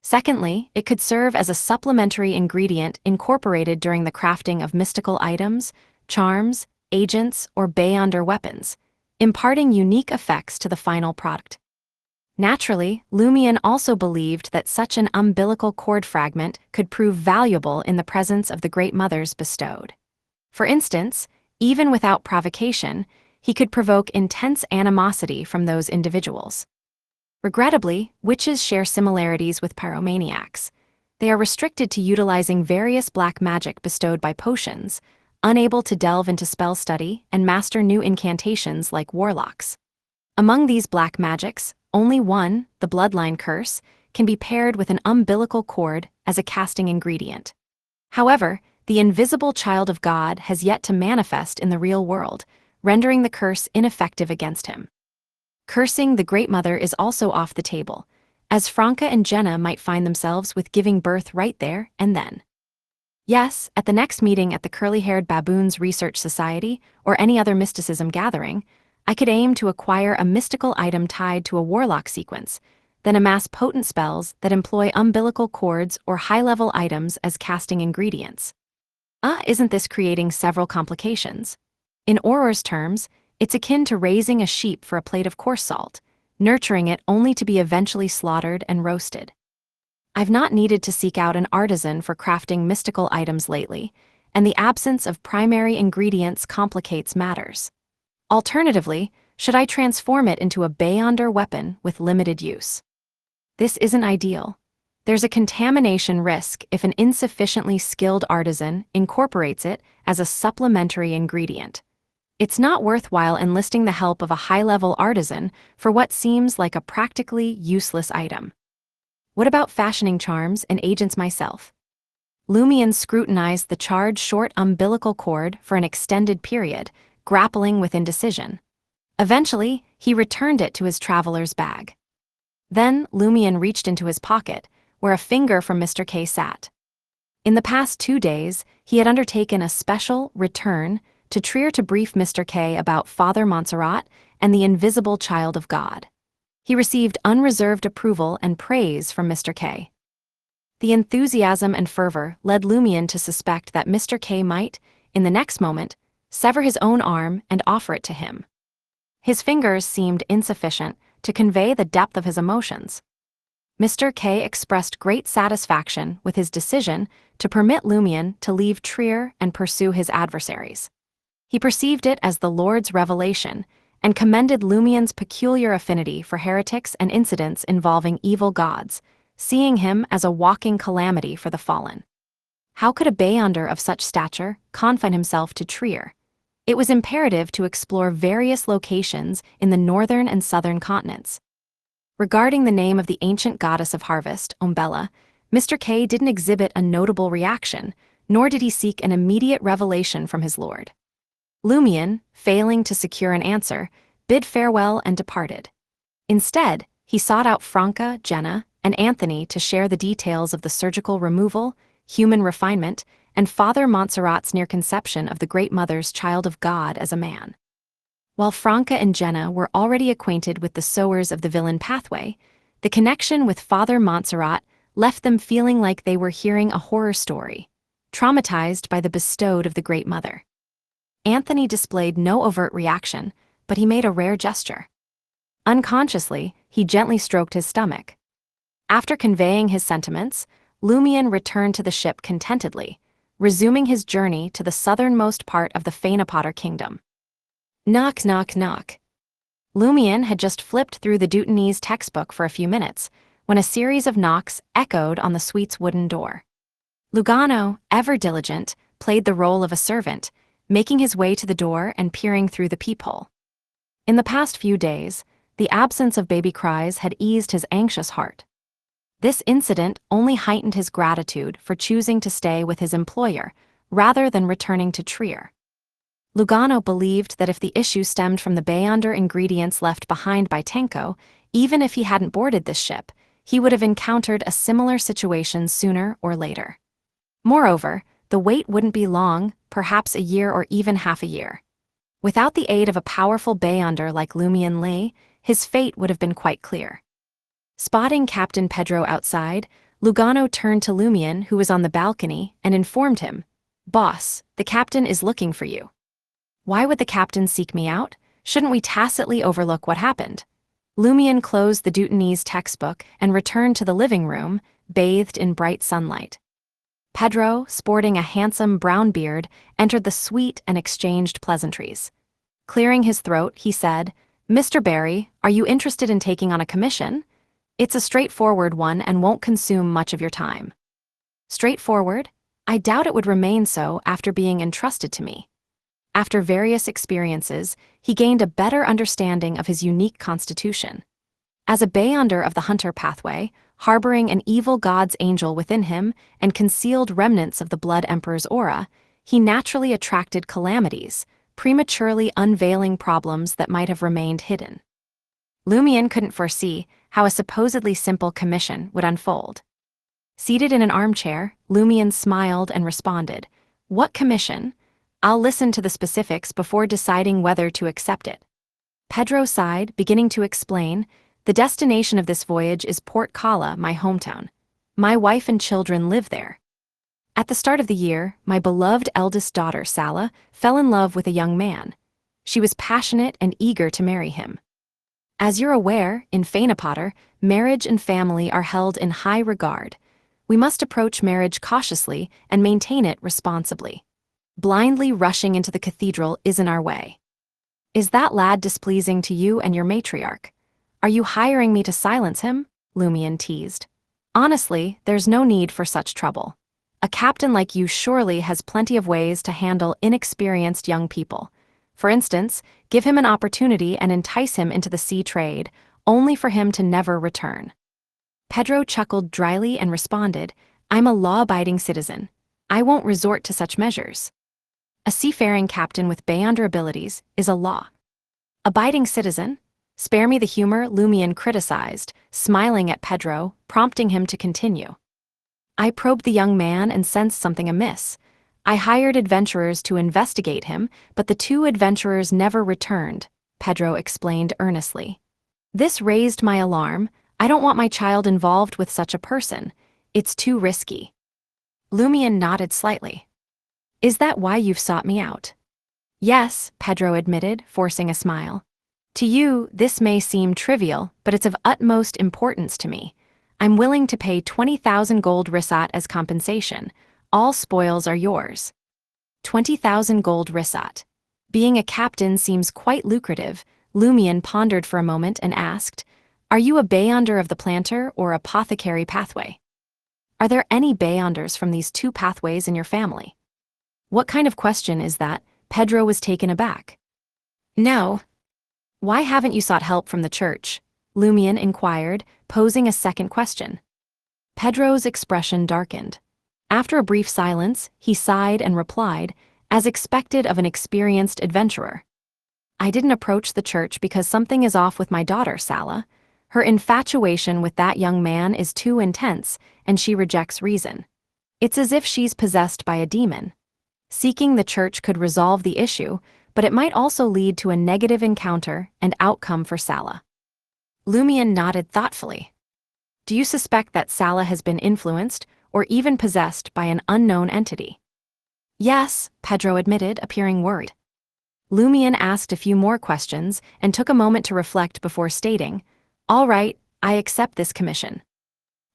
Secondly, it could serve as a supplementary ingredient incorporated during the crafting of mystical items, charms, agents, or Beyonder weapons, imparting unique effects to the final product. Naturally, Lumion also believed that such an umbilical cord fragment could prove valuable in the presence of the Great Mothers bestowed. For instance, even without provocation, he could provoke intense animosity from those individuals. Regrettably, witches share similarities with pyromaniacs. They are restricted to utilizing various black magic bestowed by potions, unable to delve into spell study and master new incantations like warlocks. Among these black magics, only one, the bloodline curse, can be paired with an umbilical cord as a casting ingredient. However, the invisible child of God has yet to manifest in the real world, rendering the curse ineffective against him. Cursing the Great Mother is also off the table, as Franca and Jenna might find themselves with giving birth right there and then. Yes, at the next meeting at the Curly-Haired Baboons Research Society or any other mysticism gathering, I could aim to acquire a mystical item tied to a warlock sequence, then amass potent spells that employ umbilical cords or high-level items as casting ingredients. Isn't this creating several complications? In Auror's terms, it's akin to raising a sheep for a plate of coarse salt, nurturing it only to be eventually slaughtered and roasted. I've not needed to seek out an artisan for crafting mystical items lately, and the absence of primary ingredients complicates matters. Alternatively, should I transform it into a Beyonder weapon with limited use? This isn't ideal. There's a contamination risk if an insufficiently skilled artisan incorporates it as a supplementary ingredient. It's not worthwhile enlisting the help of a high-level artisan for what seems like a practically useless item. What about fashioning charms and agents myself? Lumion scrutinized the charred short umbilical cord for an extended period, grappling with indecision. Eventually, he returned it to his traveler's bag. Then, Lumion reached into his pocket, where a finger from Mr. K sat. In the past 2 days, he had undertaken a special return to Trier to brief Mr. K about Father Montserrat and the invisible child of God. He received unreserved approval and praise from Mr. K. The enthusiasm and fervor led Lumion to suspect that Mr. K might, in the next moment, sever his own arm and offer it to him. His fingers seemed insufficient to convey the depth of his emotions. Mr. K expressed great satisfaction with his decision to permit Lumion to leave Trier and pursue his adversaries. He perceived it as the Lord's revelation and commended Lumion's peculiar affinity for heretics and incidents involving evil gods, seeing him as a walking calamity for the fallen. How could a Beyonder of such stature confine himself to Trier? It was imperative to explore various locations in the northern and southern continents. Regarding the name of the ancient goddess of harvest, Umbella, Mr. K didn't exhibit a notable reaction, nor did he seek an immediate revelation from his lord. Lumion, failing to secure an answer, bid farewell and departed. Instead, he sought out Franca, Jenna, and Anthony to share the details of the surgical removal, human refinement, and Father Montserrat's near conception of the Great Mother's child of God as a man. While Franca and Jenna were already acquainted with the sowers of the villain pathway, the connection with Father Montserrat left them feeling like they were hearing a horror story, traumatized by the bestowed of the Great Mother. Anthony displayed no overt reaction, but he made a rare gesture. Unconsciously, he gently stroked his stomach. After conveying his sentiments, Lumion returned to the ship contentedly, resuming his journey to the southernmost part of the Phaenopotter kingdom. Knock, knock, knock. Lumion had just flipped through the Dutanese textbook for a few minutes, when a series of knocks echoed on the suite's wooden door. Lugano, ever diligent, played the role of a servant, making his way to the door and peering through the peephole. In the past few days, the absence of baby cries had eased his anxious heart. This incident only heightened his gratitude for choosing to stay with his employer, rather than returning to Trier. Lugano believed that if the issue stemmed from the Beyonder ingredients left behind by Tenko, even if he hadn't boarded this ship, he would have encountered a similar situation sooner or later. Moreover, the wait wouldn't be long, perhaps a year or even half a year. Without the aid of a powerful Beyonder like Lumion Lee, his fate would have been quite clear. Spotting Captain Pedro outside, Lugano turned to Lumion, who was on the balcony, and informed him, "Boss, the captain is looking for you." "Why would the captain seek me out? Shouldn't we tacitly overlook what happened?" Lumion closed the Dutanese textbook and returned to the living room, bathed in bright sunlight. Pedro, sporting a handsome brown beard, entered the suite and exchanged pleasantries. Clearing his throat, he said, "Mr. Barry, are you interested in taking on a commission? It's a straightforward one and won't consume much of your time." Straightforward? I doubt it would remain so after being entrusted to me. After various experiences, he gained a better understanding of his unique constitution. As a Beyonder of the Hunter pathway, harboring an evil god's angel within him and concealed remnants of the Blood Emperor's aura, he naturally attracted calamities, prematurely unveiling problems that might have remained hidden. Lumion couldn't foresee how a supposedly simple commission would unfold. Seated in an armchair, Lumion smiled and responded, "What commission? I'll listen to the specifics before deciding whether to accept it." Pedro sighed, beginning to explain, "The destination of this voyage is Port Kala, my hometown. My wife and children live there. At the start of the year, my beloved eldest daughter, Sala, fell in love with a young man. She was passionate and eager to marry him. As you're aware, in Phaenopotter, marriage and family are held in high regard. We must approach marriage cautiously and maintain it responsibly. Blindly rushing into the cathedral isn't our way. Is that lad displeasing to you and your matriarch? Are you hiring me to silence him?" Lumion teased. "Honestly, there's no need for such trouble. A captain like you surely has plenty of ways to handle inexperienced young people. For instance, give him an opportunity and entice him into the sea trade, only for him to never return." Pedro chuckled dryly and responded, "I'm a law-abiding citizen. I won't resort to such measures." A seafaring captain with Beyonder abilities is a law-abiding citizen. Spare me the humor, Lumion criticized, smiling at Pedro, prompting him to continue. I probed the young man and sensed something amiss. I hired adventurers to investigate him, but the two adventurers never returned, Pedro explained earnestly. This raised my alarm. I don't want my child involved with such a person. It's too risky. Lumion nodded slightly. Is that why you've sought me out? Yes, Pedro admitted, forcing a smile. To you, this may seem trivial, but it's of utmost importance to me. I'm willing to pay 20,000 gold risat as compensation. All spoils are yours. 20,000 gold risat. Being a captain seems quite lucrative. Lumion pondered for a moment and asked, Are you a Beyonder of the Planter or Apothecary pathway? Are there any Beyonders from these two pathways in your family? What kind of question is that? Pedro was taken aback. No. Why haven't you sought help from the church? Lumion inquired, posing a second question. Pedro's expression darkened. After a brief silence, he sighed and replied, as expected of an experienced adventurer. I didn't approach the church because something is off with my daughter, Sala. Her infatuation with that young man is too intense, and she rejects reason. It's as if she's possessed by a demon. Seeking the church could resolve the issue, but it might also lead to a negative encounter and outcome for Sala. Lumion nodded thoughtfully. Do you suspect that Sala has been influenced or even possessed by an unknown entity? Yes, Pedro admitted, appearing worried. Lumion asked a few more questions and took a moment to reflect before stating, All right, I accept this commission.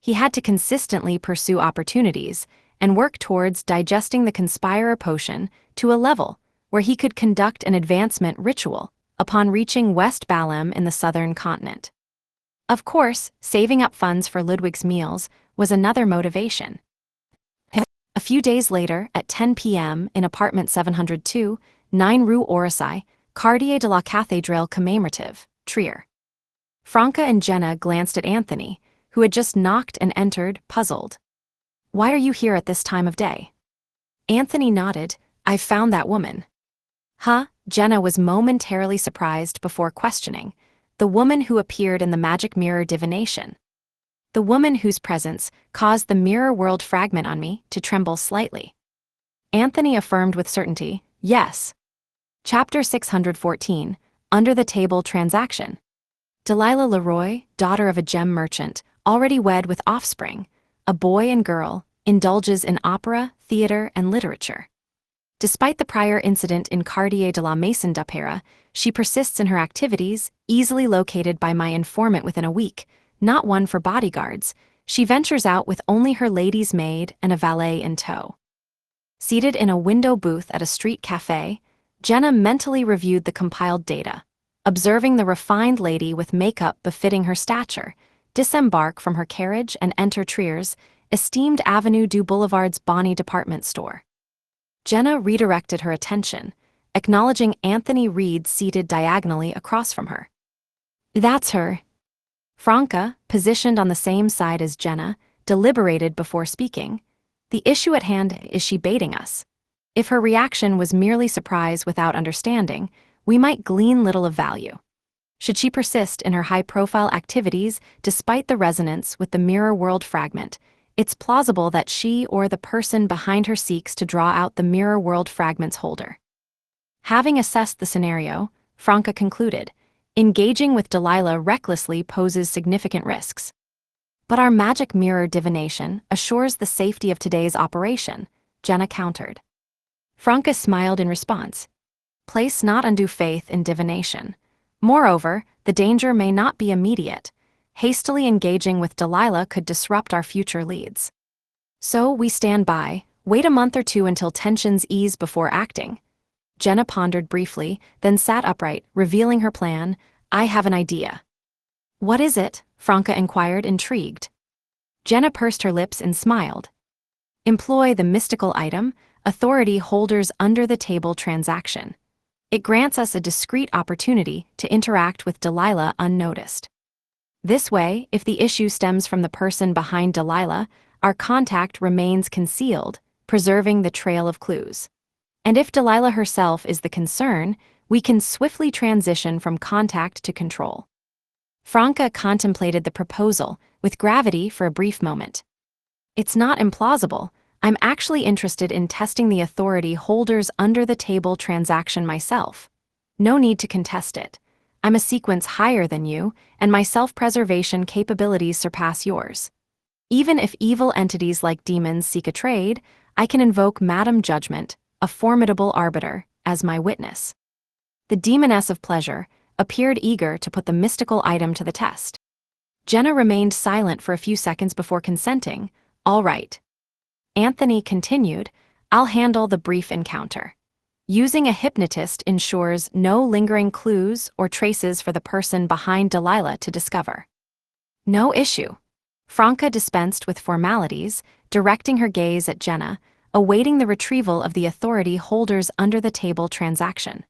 He had to consistently pursue opportunities and work towards digesting the Conspirer potion to a level where he could conduct an advancement ritual upon reaching West Balam in the southern continent. Of course, saving up funds for Ludwig's meals was another motivation. A few days later, at 10 p.m. in apartment 702, 9 Rue Orsay, Quartier de la Cathédrale Commémorative, Trier. Franca and Jenna glanced at Anthony, who had just knocked and entered, puzzled. Why are you here at this time of day? Anthony nodded. I've found that woman. Huh? Jenna was momentarily surprised before questioning. The woman who appeared in the magic mirror divination. The woman whose presence caused the mirror world fragment on me to tremble slightly. Anthony affirmed with certainty, yes. Chapter 614, Under the Table Transaction. Delilah Leroy, daughter of a gem merchant, already wed with offspring, a boy and girl, indulges in opera, theater, and literature. Despite the prior incident in Quartier de la Maison d'Opéra, she persists in her activities, easily located by my informant within a week, not one for bodyguards. She ventures out with only her lady's maid and a valet in tow. Seated in a window booth at a street cafe, Jenna mentally reviewed the compiled data, observing the refined lady with makeup befitting her stature disembark from her carriage and enter Trier's esteemed Avenue du Boulevard's Bonnie department store. Jenna redirected her attention, acknowledging Anthony Reed seated diagonally across from her. That's her. Franca, positioned on the same side as Jenna, deliberated before speaking. The issue at hand, is she baiting us? If her reaction was merely surprise without understanding, we might glean little of value. Should she persist in her high-profile activities despite the resonance with the mirror world fragment, it's plausible that she or the person behind her seeks to draw out the mirror world fragment's holder. Having assessed the scenario, Franca concluded, engaging with Delilah recklessly poses significant risks. But our magic mirror divination assures the safety of today's operation, Jenna countered. Franca smiled in response. Place not undue faith in divination. Moreover, the danger may not be immediate. Hastily engaging with Delilah could disrupt our future leads. So we stand by, wait a month or two until tensions ease before acting. Jenna pondered briefly, then sat upright, revealing her plan. I have an idea. What is it? Franca inquired, intrigued. Jenna pursed her lips and smiled. Employ the mystical item, authority holders under the table transaction. It grants us a discreet opportunity to interact with Delilah unnoticed. This way, if the issue stems from the person behind Delilah, our contact remains concealed, preserving the trail of clues. And if Delilah herself is the concern, we can swiftly transition from contact to control. Franca contemplated the proposal with gravity for a brief moment. It's not implausible. I'm actually interested in testing the authority holders under the table transaction myself. No need to contest it. I'm a sequence higher than you, and my self-preservation capabilities surpass yours. Even if evil entities like demons seek a trade, I can invoke Madam Judgment, a formidable arbiter, as my witness. The demoness of pleasure appeared eager to put the mystical item to the test. Jenna remained silent for a few seconds before consenting. All right. Anthony continued, I'll handle the brief encounter. Using a hypnotist ensures no lingering clues or traces for the person behind Delilah to discover. No issue. Franca dispensed with formalities, directing her gaze at Jenna, awaiting the retrieval of the authority holders under the table transaction.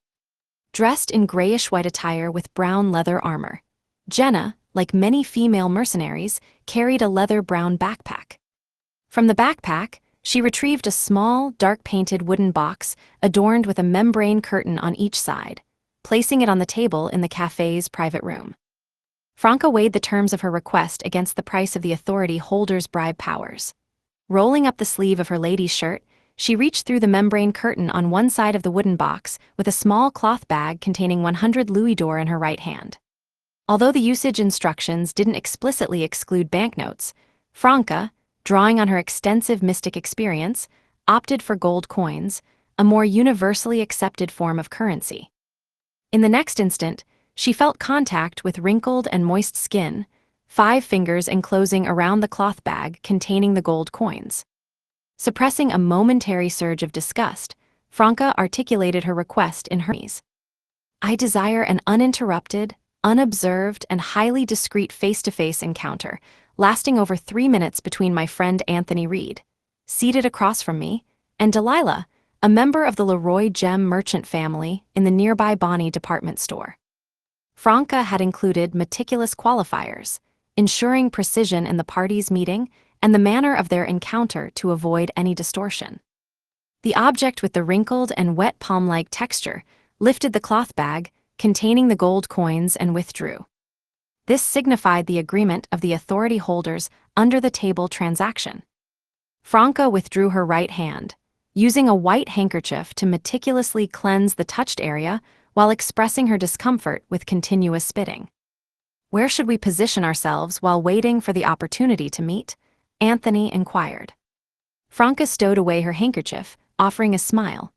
Dressed in grayish-white attire with brown leather armor, Jenna, like many female mercenaries, carried a leather-brown backpack. From the backpack, she retrieved a small, dark-painted wooden box adorned with a membrane curtain on each side, placing it on the table in the cafe's private room. Franca weighed the terms of her request against the price of the authority holder's bribe powers. Rolling up the sleeve of her lady's shirt, she reached through the membrane curtain on one side of the wooden box with a small cloth bag containing 100 louis d'or in her right hand. Although the usage instructions didn't explicitly exclude banknotes, Franca, drawing on her extensive mystic experience, opted for gold coins, a more universally accepted form of currency. In the next instant, she felt contact with wrinkled and moist skin, 5 fingers enclosing around the cloth bag containing the gold coins. Suppressing a momentary surge of disgust, Franca articulated her request in Hermes. I desire an uninterrupted, unobserved, and highly discreet face-to-face encounter, lasting over 3 minutes between my friend Anthony Reed, seated across from me, and Delilah, a member of the Leroy Gem merchant family in the nearby Bonnie department store. Franca had included meticulous qualifiers, ensuring precision in the parties' meeting and the manner of their encounter to avoid any distortion. The object with the wrinkled and wet palm-like texture lifted the cloth bag containing the gold coins and withdrew. This signified the agreement of the authority holders under the table transaction. Franca withdrew her right hand, using a white handkerchief to meticulously cleanse the touched area while expressing her discomfort with continuous spitting. Where should we position ourselves while waiting for the opportunity to meet? Anthony inquired. Franca stowed away her handkerchief, offering a smile.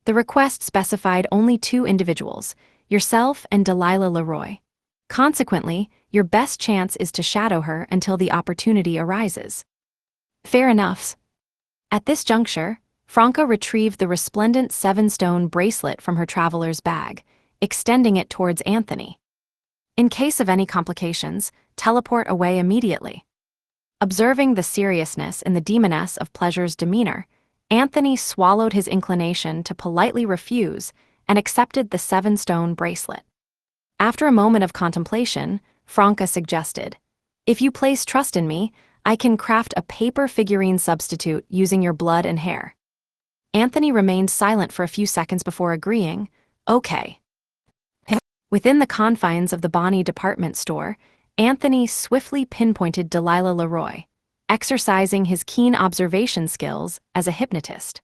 The request specified only 2 individuals, yourself and Delilah Leroy. Consequently, your best chance is to shadow her until the opportunity arises. Fair enough. At this juncture, Franca retrieved the resplendent 7-stone bracelet from her traveler's bag, extending it towards Anthony. In case of any complications, teleport away immediately. Observing the seriousness in the demoness of pleasure's demeanor, Anthony swallowed his inclination to politely refuse and accepted the 7-stone bracelet. After a moment of contemplation, Franca suggested, if you place trust in me, I can craft a paper figurine substitute using your blood and hair. Anthony remained silent for a few seconds before agreeing, okay. Within the confines of the Bonnie department store, Anthony swiftly pinpointed Delilah Leroy, exercising his keen observation skills as a hypnotist.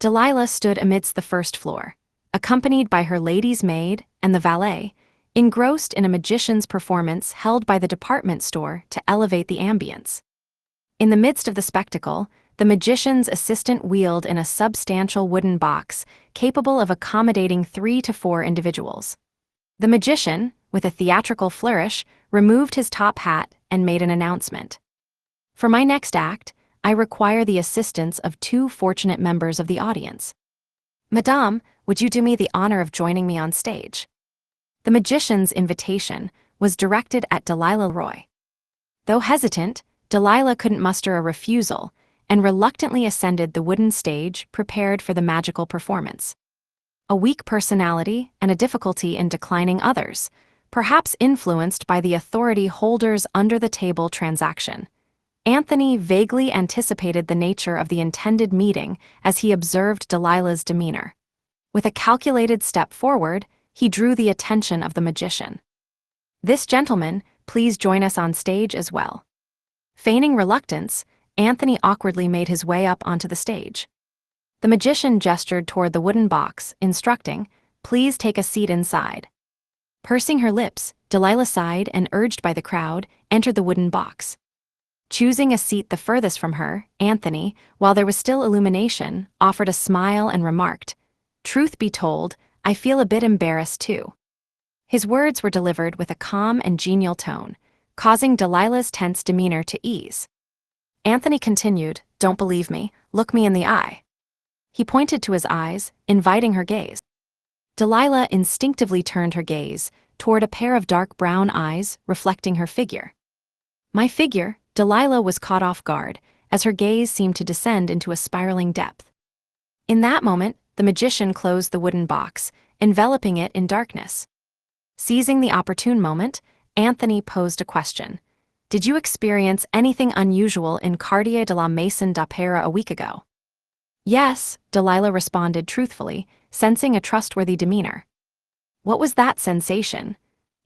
Delilah stood amidst the first floor, accompanied by her lady's maid and the valet, engrossed in a magician's performance held by the department store to elevate the ambience. In the midst of the spectacle, the magician's assistant wheeled in a substantial wooden box capable of accommodating 3 to 4 individuals. The magician, with a theatrical flourish, removed his top hat and made an announcement. For my next act, I require the assistance of 2 fortunate members of the audience. Madame, would you do me the honor of joining me on stage? The magician's invitation was directed at Delilah Leroy. Though hesitant, Delilah couldn't muster a refusal and reluctantly ascended the wooden stage prepared for the magical performance. A weak personality and a difficulty in declining others, perhaps influenced by the authority holders under the table transaction. Anthony vaguely anticipated the nature of the intended meeting as he observed Delilah's demeanor. With a calculated step forward, he drew the attention of the magician. "This gentleman, please join us on stage as well." Feigning reluctance, Anthony awkwardly made his way up onto the stage. The magician gestured toward the wooden box, instructing, "Please take a seat inside." Pursing her lips, Delilah sighed and, urged by the crowd, entered the wooden box. Choosing a seat the furthest from her, Anthony, while there was still illumination, offered a smile and remarked, "Truth be told, I feel a bit embarrassed too." His words were delivered with a calm and genial tone, causing Delilah's tense demeanor to ease. Anthony continued, "Don't believe me, look me in the eye." He pointed to his eyes, inviting her gaze. Delilah instinctively turned her gaze toward a pair of dark brown eyes reflecting her figure. "My figure?" Delilah was caught off guard, as her gaze seemed to descend into a spiraling depth. In that moment, the magician closed the wooden box, enveloping it in darkness. Seizing the opportune moment, Anthony posed a question. "Did you experience anything unusual in Quartier de la Maison d'Opéra a week ago?" "Yes," Delilah responded truthfully, sensing a trustworthy demeanor. "What was that sensation?"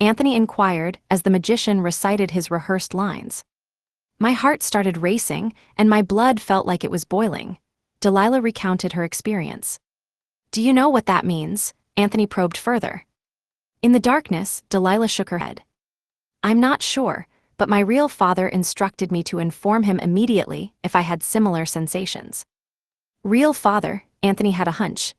Anthony inquired as the magician recited his rehearsed lines. "My heart started racing, and my blood felt like it was boiling." Delilah recounted her experience. "Do you know what that means?" Anthony probed further. In the darkness, Delilah shook her head. "I'm not sure, but my real father instructed me to inform him immediately if I had similar sensations." "Real father?" Anthony had a hunch.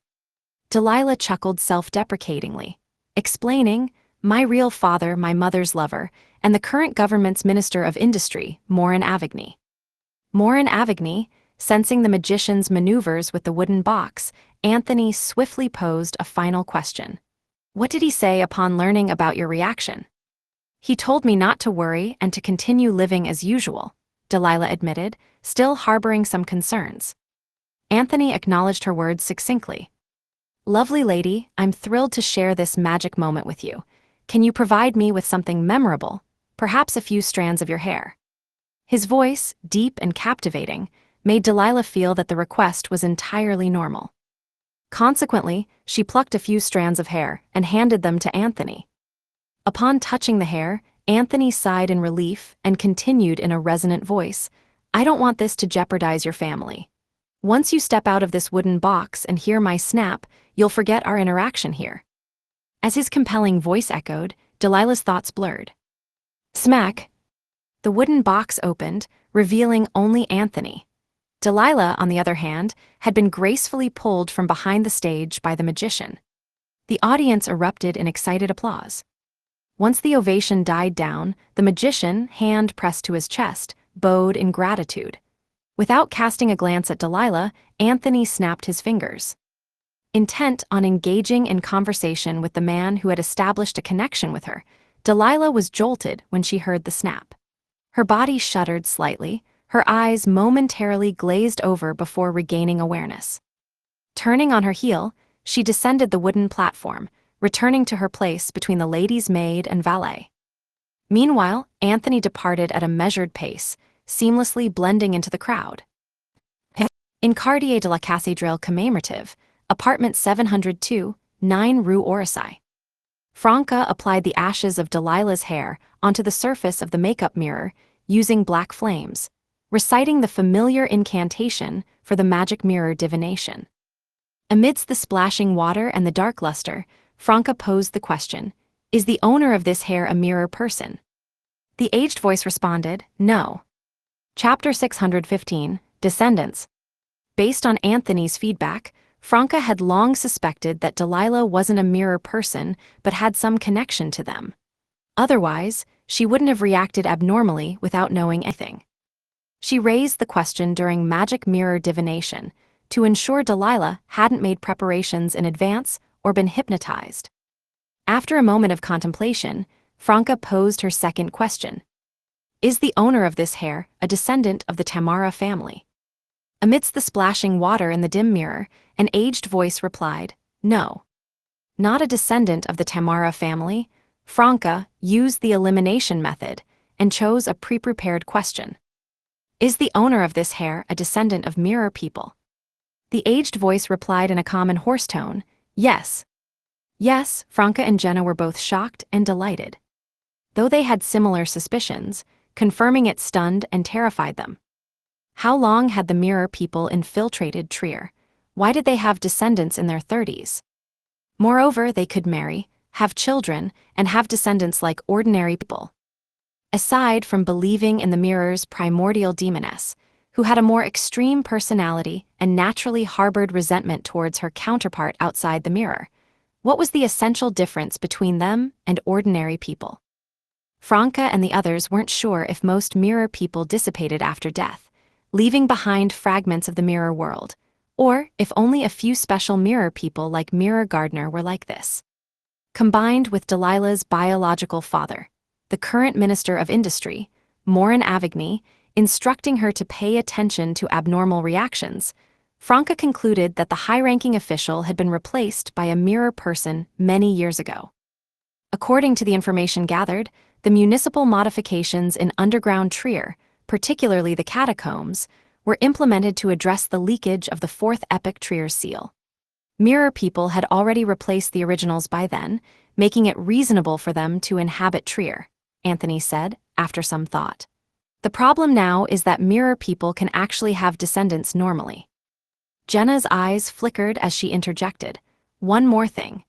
Delilah chuckled self-deprecatingly, explaining, "My real father, my mother's lover, and the current government's Minister of Industry, Morin Avigny." Morin Avigny, sensing the magician's maneuvers with the wooden box, Anthony swiftly posed a final question. "What did he say upon learning about your reaction?" "He told me not to worry and to continue living as usual," Delilah admitted, still harboring some concerns. Anthony acknowledged her words succinctly. "Lovely lady, I'm thrilled to share this magic moment with you. Can you provide me with something memorable, perhaps a few strands of your hair?" His voice, deep and captivating, made Delilah feel that the request was entirely normal. Consequently, she plucked a few strands of hair and handed them to Anthony. Upon touching the hair, Anthony sighed in relief and continued in a resonant voice, "I don't want this to jeopardize your family. Once you step out of this wooden box and hear my snap, you'll forget our interaction here." As his compelling voice echoed, Delilah's thoughts blurred. Smack! The wooden box opened, revealing only Anthony. Delilah, on the other hand, had been gracefully pulled from behind the stage by the magician. The audience erupted in excited applause. Once the ovation died down, the magician, hand pressed to his chest, bowed in gratitude. Without casting a glance at Delilah, Anthony snapped his fingers. Intent on engaging in conversation with the man who had established a connection with her, Delilah was jolted when she heard the snap. Her body shuddered slightly, her eyes momentarily glazed over before regaining awareness. Turning on her heel, she descended the wooden platform, returning to her place between the lady's maid and valet. Meanwhile, Anthony departed at a measured pace, seamlessly blending into the crowd. In Quartier de la Cathédrale Commémorative, apartment 702, 9 Rue Orsay. Franca applied the ashes of Delilah's hair onto the surface of the makeup mirror using black flames, reciting the familiar incantation for the magic mirror divination. Amidst the splashing water and the dark luster, Franca posed the question, "Is the owner of this hair a mirror person?" The aged voice responded, "No." Chapter 615, Descendants. Based on Anthony's feedback, Franca had long suspected that Delilah wasn't a mirror person but had some connection to them. Otherwise, she wouldn't have reacted abnormally without knowing anything. She raised the question during magic mirror divination to ensure Delilah hadn't made preparations in advance or been hypnotized. After a moment of contemplation, Franca posed her second question. "Is the owner of this hair a descendant of the Tamara family?" Amidst the splashing water in the dim mirror, an aged voice replied, "No." Not a descendant of the Tamara family, Franca used the elimination method and chose a pre-prepared question. Is the owner of this hair a descendant of mirror people? The aged voice replied in a common hoarse tone, yes. Yes, Franca and Jenna were both shocked and delighted. Though they had similar suspicions, confirming it stunned and terrified them. How long had the mirror people infiltrated Trier? Why did they have descendants in their 30s? Moreover, they could marry, have children, and have descendants like ordinary people. Aside from believing in the mirror's primordial demoness, who had a more extreme personality and naturally harbored resentment towards her counterpart outside the mirror, what was the essential difference between them and ordinary people? Franca and the others weren't sure if most mirror people dissipated after death, leaving behind fragments of the mirror world, or if only a few special mirror people like Mirror Gardener were like this. Combined with Delilah's biological father, the current Minister of Industry, Morin Avigny, instructing her to pay attention to abnormal reactions, Franca concluded that the high-ranking official had been replaced by a mirror person many years ago. According to the information gathered, the municipal modifications in underground Trier, particularly the catacombs, were implemented to address the leakage of the fourth epic Trier seal. Mirror people had already replaced the originals by then, making it reasonable for them to inhabit Trier, Anthony said, after some thought. The problem now is that mirror people can actually have descendants normally. Jenna's eyes flickered as she interjected. One more thing.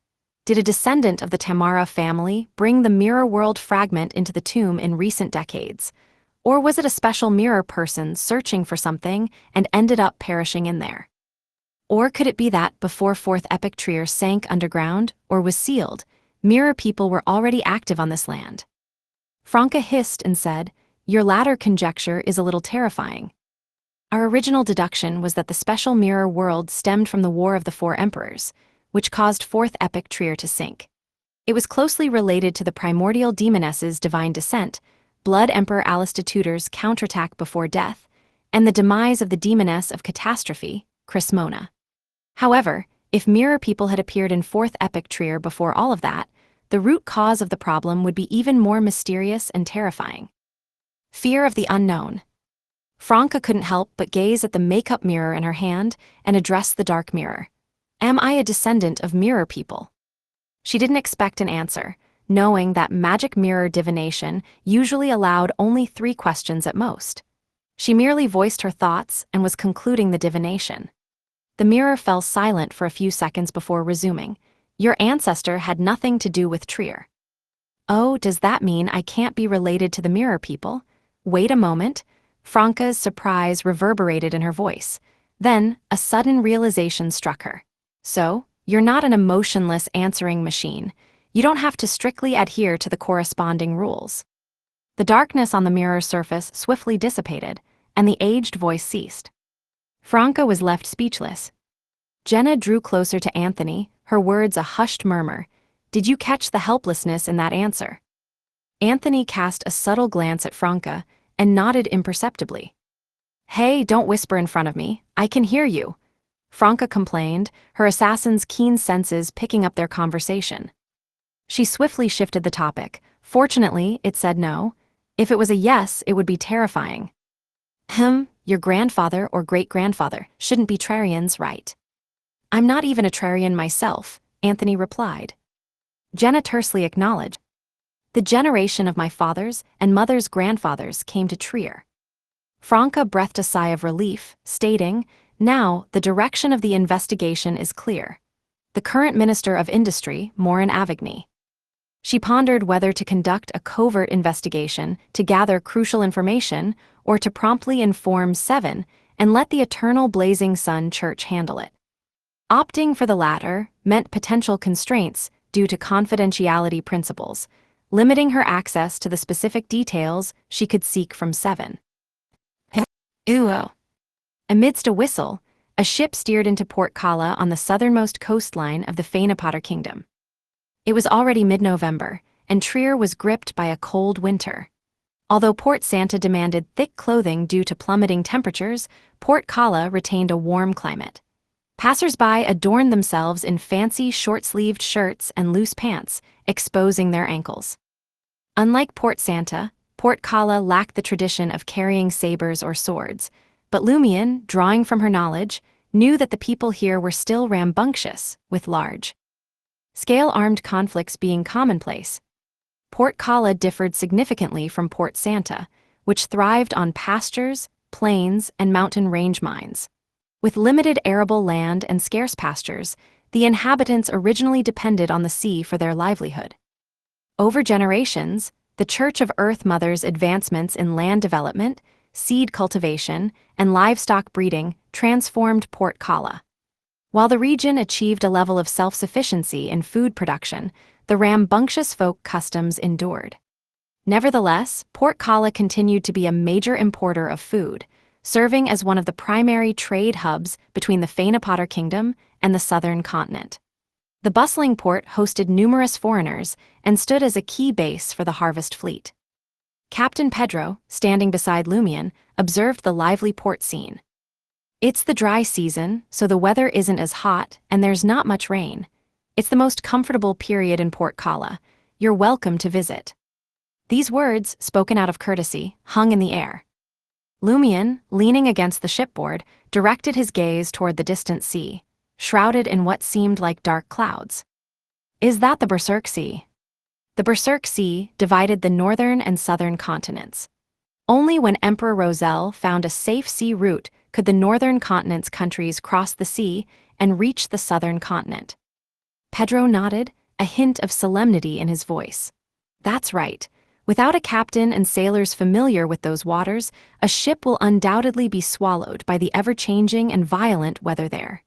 Did a descendant of the Tamara family bring the mirror world fragment into the tomb in recent decades? Or was it a special mirror person searching for something and ended up perishing in there? Or could it be that, before Fourth Epic Trier sank underground or was sealed, mirror people were already active on this land? Franca hissed and said, "Your latter conjecture is a little terrifying. Our original deduction was that the special mirror world stemmed from the War of the Four Emperors, which caused Fourth Epic Trier to sink. It was closely related to the primordial demoness's divine descent, Blood Emperor Alistitutor's counterattack before death, and the demise of the demoness of catastrophe, Crismona. However, if mirror people had appeared in Fourth Epic Trier before all of that, the root cause of the problem would be even more mysterious and terrifying. Fear of the unknown. Franca couldn't help but gaze at the makeup mirror in her hand and address the dark mirror. Am I a descendant of mirror people? She didn't expect an answer, knowing that magic mirror divination usually allowed only 3 questions at most. She merely voiced her thoughts and was concluding the divination. The mirror fell silent for a few seconds before resuming. Your ancestor had nothing to do with Trier. Oh, does that mean I can't be related to the mirror people? Wait a moment. Franca's surprise reverberated in her voice. Then, a sudden realization struck her. So, you're not an emotionless answering machine. You don't have to strictly adhere to the corresponding rules. The darkness on the mirror surface swiftly dissipated, and the aged voice ceased. Franca was left speechless. Jenna drew closer to Anthony, her words a hushed murmur. Did you catch the helplessness in that answer? Anthony cast a subtle glance at Franca and nodded imperceptibly. Hey, don't whisper in front of me. I can hear you, Franca complained, her assassin's keen senses picking up their conversation. She swiftly shifted the topic. Fortunately, it said no. If it was a yes, it would be terrifying. Your grandfather or great-grandfather shouldn't be Trarians, right? I'm not even a Trarian myself, Anthony replied. Jenna tersely acknowledged. The generation of my father's and mother's grandfathers came to Trier. Franca breathed a sigh of relief, stating, now, the direction of the investigation is clear. The current Minister of Industry, Morin Avigny. She pondered whether to conduct a covert investigation to gather crucial information or to promptly inform Seven and let the Eternal Blazing Sun Church handle it. Opting for the latter meant potential constraints due to confidentiality principles, limiting her access to the specific details she could seek from Seven. Amidst a whistle, a ship steered into Port Kala on the southernmost coastline of the Fainapotter Kingdom. It was already mid-November, and Trier was gripped by a cold winter. Although Port Santa demanded thick clothing due to plummeting temperatures, Port Kala retained a warm climate. Passers-by adorned themselves in fancy short-sleeved shirts and loose pants, exposing their ankles. Unlike Port Santa, Port Kala lacked the tradition of carrying sabers or swords, but Lumion, drawing from her knowledge, knew that the people here were still rambunctious, with large-scale armed conflicts being commonplace. Port Kala differed significantly from Port Santa, which thrived on pastures, plains, and mountain range mines. With limited arable land and scarce pastures, the inhabitants originally depended on the sea for their livelihood. Over generations, the Church of Earth Mother's advancements in land development, seed cultivation, and livestock breeding transformed Port Kala. While the region achieved a level of self-sufficiency in food production, the rambunctious folk customs endured. Nevertheless, Port Kala continued to be a major importer of food, serving as one of the primary trade hubs between the Feyenopater Kingdom and the southern continent. The bustling port hosted numerous foreigners and stood as a key base for the harvest fleet. Captain Pedro, standing beside Lumion, observed the lively port scene. It's the dry season, so the weather isn't as hot and there's not much rain. It's the most comfortable period in Port Kala. You're welcome to visit. These words, spoken out of courtesy, hung in the air. Lumion, leaning against the shipboard, directed his gaze toward the distant sea, shrouded in what seemed like dark clouds. Is that the Berserk Sea? The Berserk Sea divided the northern and southern continents. Only when Emperor Roselle found a safe sea route could the northern continent's countries cross the sea and reach the southern continent. Pedro nodded, a hint of solemnity in his voice. That's right. Without a captain and sailors familiar with those waters, a ship will undoubtedly be swallowed by the ever-changing and violent weather there.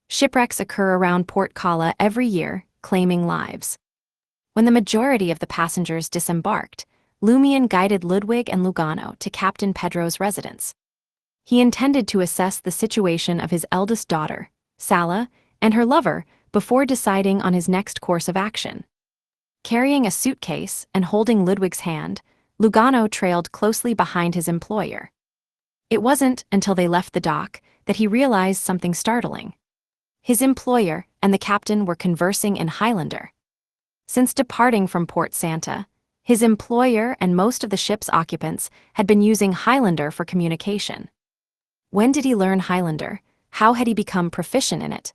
Shipwrecks occur around Port Kala every year, claiming lives. When the majority of the passengers disembarked, Lumion guided Ludwig and Lugano to Captain Pedro's residence. He intended to assess the situation of his eldest daughter, Sala, and her lover before deciding on his next course of action. Carrying a suitcase and holding Ludwig's hand, Lugano trailed closely behind his employer. It wasn't until they left the dock that he realized something startling. His employer and the captain were conversing in Highlander. Since departing from Port Santa, his employer and most of the ship's occupants had been using Highlander for communication. When did he learn Highlander? How had he become proficient in it?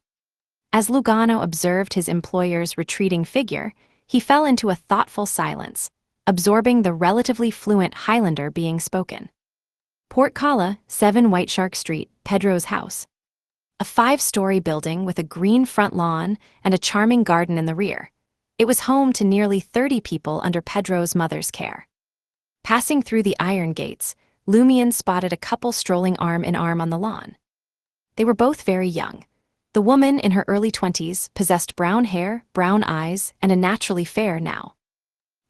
As Lugano observed his employer's retreating figure, he fell into a thoughtful silence, absorbing the relatively fluent Highlander being spoken. Port Kala, 7 White Shark Street, Pedro's house. A 5-story building with a green front lawn and a charming garden in the rear. It was home to nearly 30 people under Pedro's mother's care. Passing through the iron gates, Lumion spotted a couple strolling arm in arm on the lawn. They were both very young. The woman in her early 20s possessed brown hair, brown eyes, and a naturally fair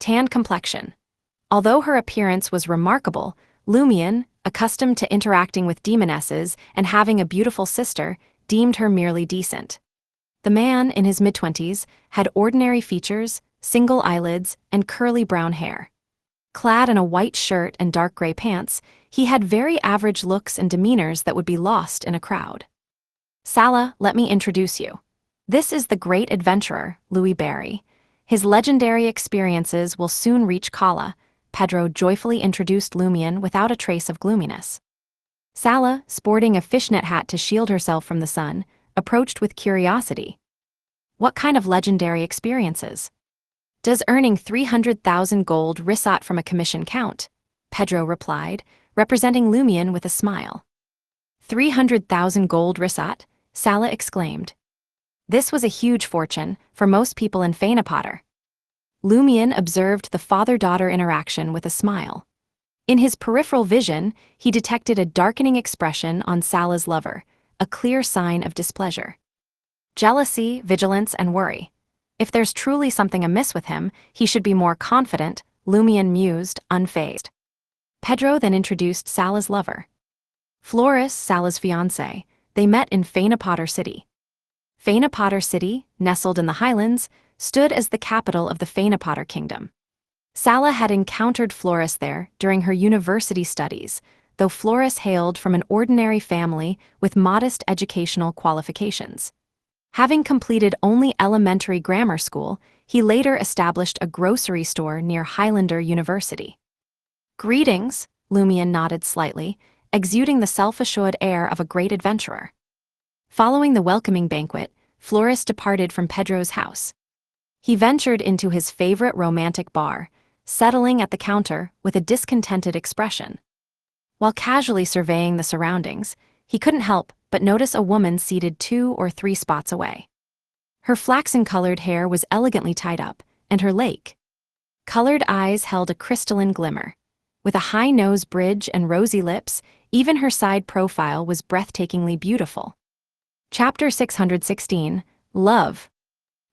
tan complexion. Although her appearance was remarkable, Lumion, accustomed to interacting with demonesses and having a beautiful sister, deemed her merely decent. The man, in his mid-20s, had ordinary features, single eyelids, and curly brown hair. Clad in a white shirt and dark gray pants, he had very average looks and demeanors that would be lost in a crowd. Sala, let me introduce you. This is the great adventurer, Louis Barry. His legendary experiences will soon reach Kala. Pedro joyfully introduced Lumion without a trace of gloominess. Sala, sporting a fishnet hat to shield herself from the sun, approached with curiosity. What kind of legendary experiences? Does earning 300,000 gold risat from a commission count? Pedro replied, representing Lumion with a smile. 300,000 gold risat? Sala exclaimed. This was a huge fortune for most people in Feyenopater. Lumion observed the father-daughter interaction with a smile. In his peripheral vision, he detected a darkening expression on Sala's lover, a clear sign of displeasure. Jealousy, vigilance, and worry. If there's truly something amiss with him, he should be more confident, Lumion mused, unfazed. Pedro then introduced Sala's lover. Floris, Sala's fiancé. They met in Feyenopater City. Feyenopater City, nestled in the highlands, stood as the capital of the Feyenopater Kingdom. Sala had encountered Floris there during her university studies, though Floris hailed from an ordinary family with modest educational qualifications. Having completed only elementary grammar school, he later established a grocery store near Highlander University. Greetings, Lumion nodded slightly, exuding the self-assured air of a great adventurer. Following the welcoming banquet, Flores departed from Pedro's house. He ventured into his favorite romantic bar, settling at the counter with a discontented expression. While casually surveying the surroundings, he couldn't help but notice a woman seated 2 or 3 spots away. Her flaxen-colored hair was elegantly tied up, and her lake-colored eyes held a crystalline glimmer. With a high nose bridge and rosy lips, even her side profile was breathtakingly beautiful. Chapter 616, Love.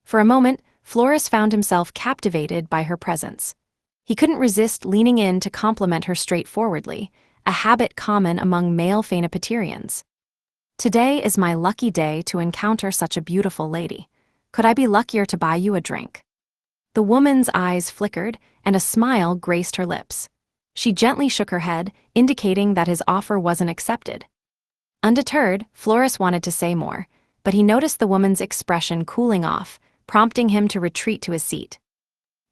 For a moment, Flores found himself captivated by her presence. He couldn't resist leaning in to compliment her straightforwardly, a habit common among male Phanepaterians. Today is my lucky day to encounter such a beautiful lady. Could I be luckier to buy you a drink? The woman's eyes flickered, and a smile graced her lips. She gently shook her head, indicating that his offer wasn't accepted. Undeterred, Flores wanted to say more, but he noticed the woman's expression cooling off, prompting him to retreat to his seat.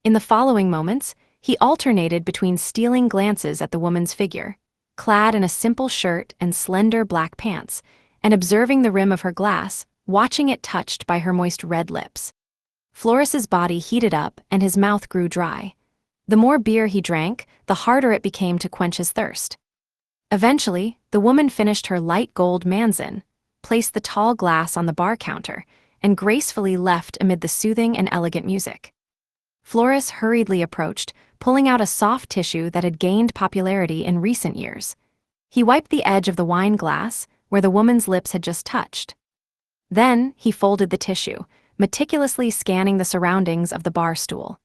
In the following moments, he alternated between stealing glances at the woman's figure, clad in a simple shirt and slender black pants, and observing the rim of her glass, watching it touched by her moist red lips. Flores's body heated up and his mouth grew dry. The more beer he drank, the harder it became to quench his thirst. Eventually, the woman finished her light gold manzin, placed the tall glass on the bar counter, and gracefully left amid the soothing and elegant music. Flores hurriedly approached, pulling out a soft tissue that had gained popularity in recent years. He wiped the edge of the wine glass, where the woman's lips had just touched. Then, he folded the tissue, meticulously scanning the surroundings of the bar stool.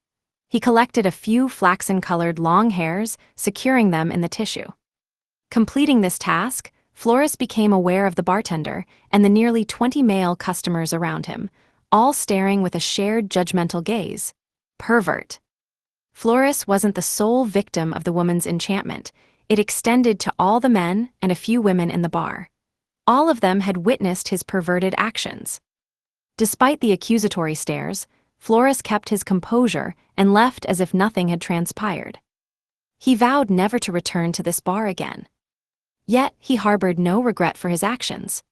He collected a few flaxen-colored long hairs, securing them in the tissue. Completing this task, Flores became aware of the bartender and the nearly 20 male customers around him, all staring with a shared judgmental gaze. Pervert. Flores wasn't the sole victim of the woman's enchantment. It extended to all the men and a few women in the bar. All of them had witnessed his perverted actions. Despite the accusatory stares, Flores kept his composure and left as if nothing had transpired. He vowed never to return to this bar again. Yet, he harbored no regret for his actions.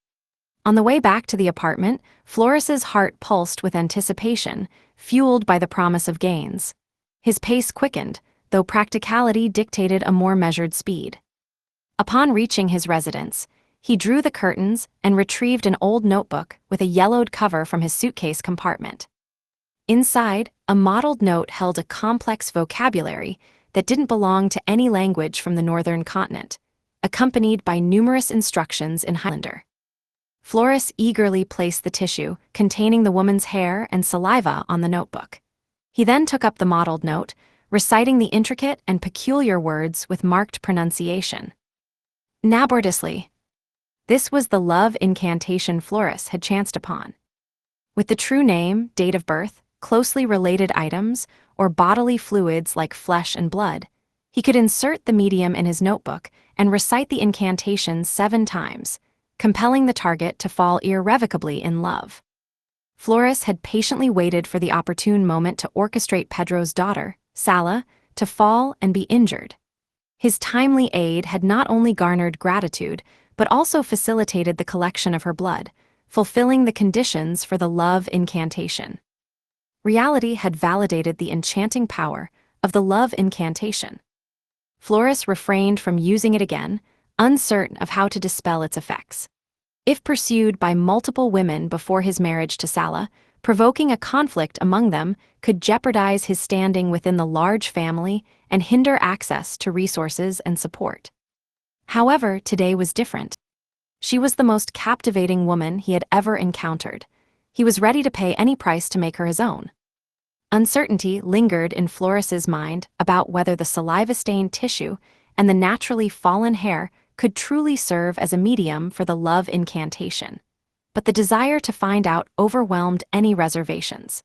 On the way back to the apartment, Flores's heart pulsed with anticipation, fueled by the promise of gains. His pace quickened, though practicality dictated a more measured speed. Upon reaching his residence, he drew the curtains and retrieved an old notebook with a yellowed cover from his suitcase compartment. Inside, a mottled note held a complex vocabulary that didn't belong to any language from the northern continent, accompanied by numerous instructions in Highlander. Flores eagerly placed the tissue containing the woman's hair and saliva on the notebook. He then took up the mottled note, reciting the intricate and peculiar words with marked pronunciation. Nabordisly. This was the love incantation Flores had chanced upon. With the true name, date of birth, closely related items, or bodily fluids like flesh and blood, he could insert the medium in his notebook and recite the incantation 7 times, compelling the target to fall irrevocably in love. Flores had patiently waited for the opportune moment to orchestrate Pedro's daughter, Sala, to fall and be injured. His timely aid had not only garnered gratitude, but also facilitated the collection of her blood, fulfilling the conditions for the love incantation. Reality had validated the enchanting power of the love incantation. Flores refrained from using it again, uncertain of how to dispel its effects. If pursued by multiple women before his marriage to Sala, provoking a conflict among them could jeopardize his standing within the large family and hinder access to resources and support. However, today was different. She was the most captivating woman he had ever encountered. He was ready to pay any price to make her his own. Uncertainty lingered in Flores's mind about whether the saliva-stained tissue and the naturally fallen hair could truly serve as a medium for the love incantation. But the desire to find out overwhelmed any reservations.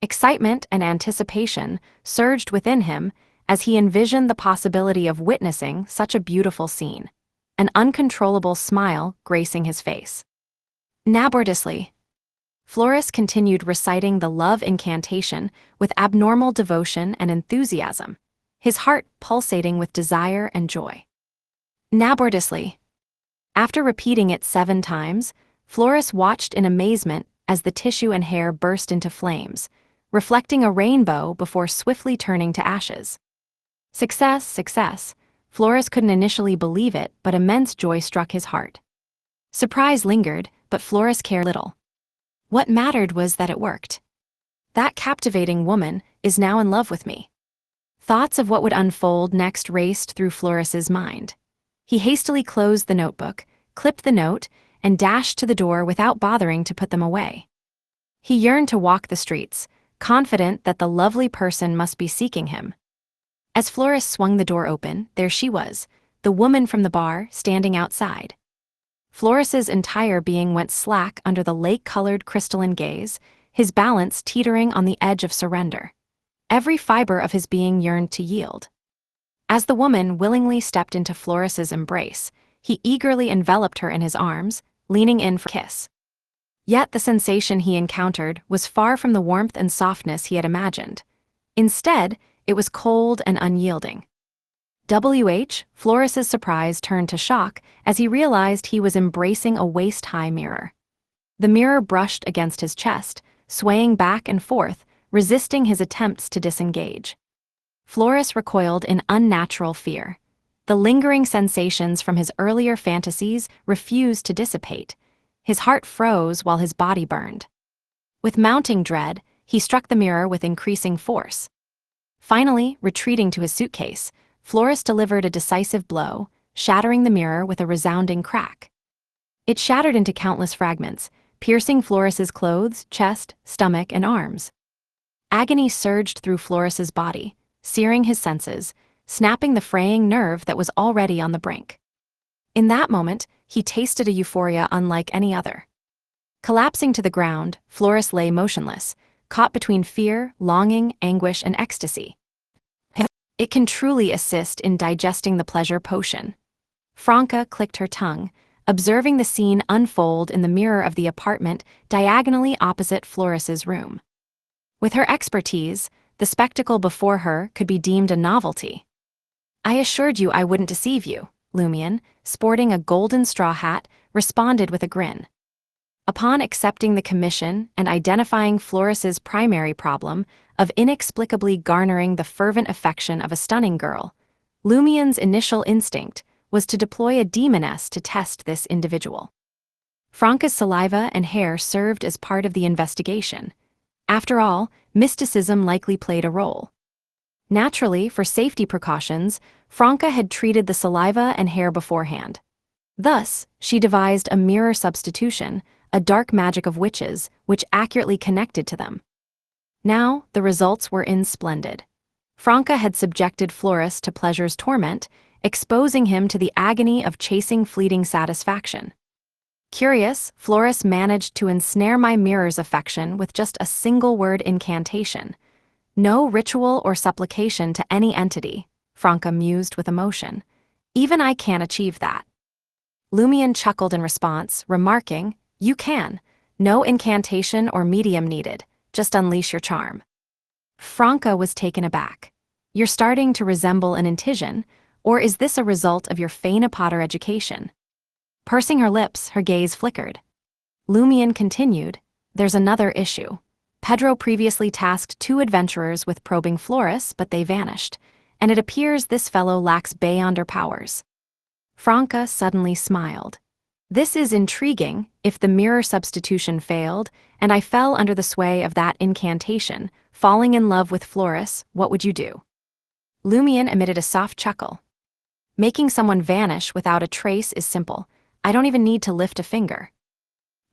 Excitement and anticipation surged within him as he envisioned the possibility of witnessing such a beautiful scene, an uncontrollable smile gracing his face. Nabordisly. Flores continued reciting the love incantation with abnormal devotion and enthusiasm. his heart pulsating with desire and joy. Laboriously. After repeating it 7 times, Floris watched in amazement as the tissue and hair burst into flames, reflecting a rainbow before swiftly turning to ashes. Success, success. Floris couldn't initially believe it, but immense joy struck his heart. Surprise lingered, but Floris cared little. What mattered was that it worked. That captivating woman is now in love with me. Thoughts of what would unfold next raced through Floris's mind. He hastily closed the notebook, clipped the note, and dashed to the door without bothering to put them away. He yearned to walk the streets, confident that the lovely person must be seeking him. As Floris swung the door open, there she was, the woman from the bar, standing outside. Floris's entire being went slack under the lake-colored crystalline gaze, his balance teetering on the edge of surrender. Every fiber of his being yearned to yield. As the woman willingly stepped into Floris's embrace, he eagerly enveloped her in his arms, leaning in for a kiss. Yet the sensation he encountered was far from the warmth and softness he had imagined. Instead, it was cold and unyielding. Floris's surprise turned to shock as he realized he was embracing a waist-high mirror. The mirror brushed against his chest, swaying back and forth, resisting his attempts to disengage. Floris recoiled in unnatural fear. The lingering sensations from his earlier fantasies refused to dissipate. His heart froze while his body burned. With mounting dread, he struck the mirror with increasing force. Finally, retreating to his suitcase, Floris delivered a decisive blow, shattering the mirror with a resounding crack. It shattered into countless fragments, piercing Floris's clothes, chest, stomach, and arms. Agony surged through Floris's body, searing his senses, snapping the fraying nerve that was already on the brink. In that moment, he tasted a euphoria unlike any other. Collapsing to the ground, Floris lay motionless, caught between fear, longing, anguish, and ecstasy. It can truly assist in digesting the pleasure potion. Franca clicked her tongue, observing the scene unfold in the mirror of the apartment diagonally opposite Floris's room. With her expertise, the spectacle before her could be deemed a novelty. "I assured you I wouldn't deceive you," Lumion, sporting a golden straw hat, responded with a grin. Upon accepting the commission and identifying Floris's primary problem of inexplicably garnering the fervent affection of a stunning girl, Lumion's initial instinct was to deploy a demoness to test this individual. Franca's saliva and hair served as part of the investigation. After all, mysticism likely played a role. Naturally, for safety precautions, Franca had treated the saliva and hair beforehand. Thus, she devised a mirror substitution, a dark magic of witches, which accurately connected to them. Now, the results were splendid. Franca had subjected Floris to pleasure's torment, exposing him to the agony of chasing fleeting satisfaction. Curious, Floris managed to ensnare my mirror's affection with just a single-word incantation. No ritual or supplication to any entity, Franca mused with emotion. Even I can't achieve that. Lumion chuckled in response, remarking, "You can. No incantation or medium needed. Just unleash your charm." Franca was taken aback. "You're starting to resemble an Intision, or is this a result of your Faina Potter education?" Pursing her lips, her gaze flickered. Lumion continued, "There's another issue. Pedro previously tasked 2 adventurers with probing Floris, but they vanished, and it appears this fellow lacks Beyonder powers." Franca suddenly smiled. "This is intriguing. If the mirror substitution failed, and I fell under the sway of that incantation, falling in love with Floris, what would you do?" Lumion emitted a soft chuckle. "Making someone vanish without a trace is simple. I don't even need to lift a finger."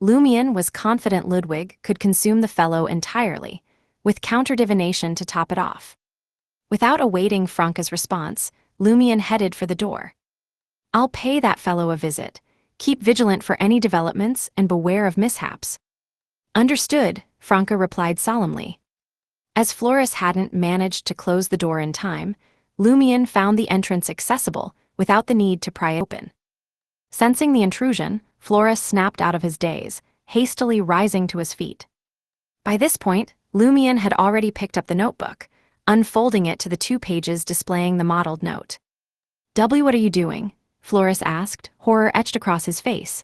Lumion was confident Ludwig could consume the fellow entirely, with counter-divination to top it off. Without awaiting Franca's response, Lumion headed for the door. "I'll pay that fellow a visit. Keep vigilant for any developments and beware of mishaps." "Understood," Franca replied solemnly. As Floris hadn't managed to close the door in time, Lumion found the entrance accessible without the need to pry it open. Sensing the intrusion, Floris snapped out of his daze, hastily rising to his feet. By this point, Lumion had already picked up the notebook, unfolding it to the 2 pages displaying the mottled note. "W, what are you doing?" Flores asked, horror etched across his face.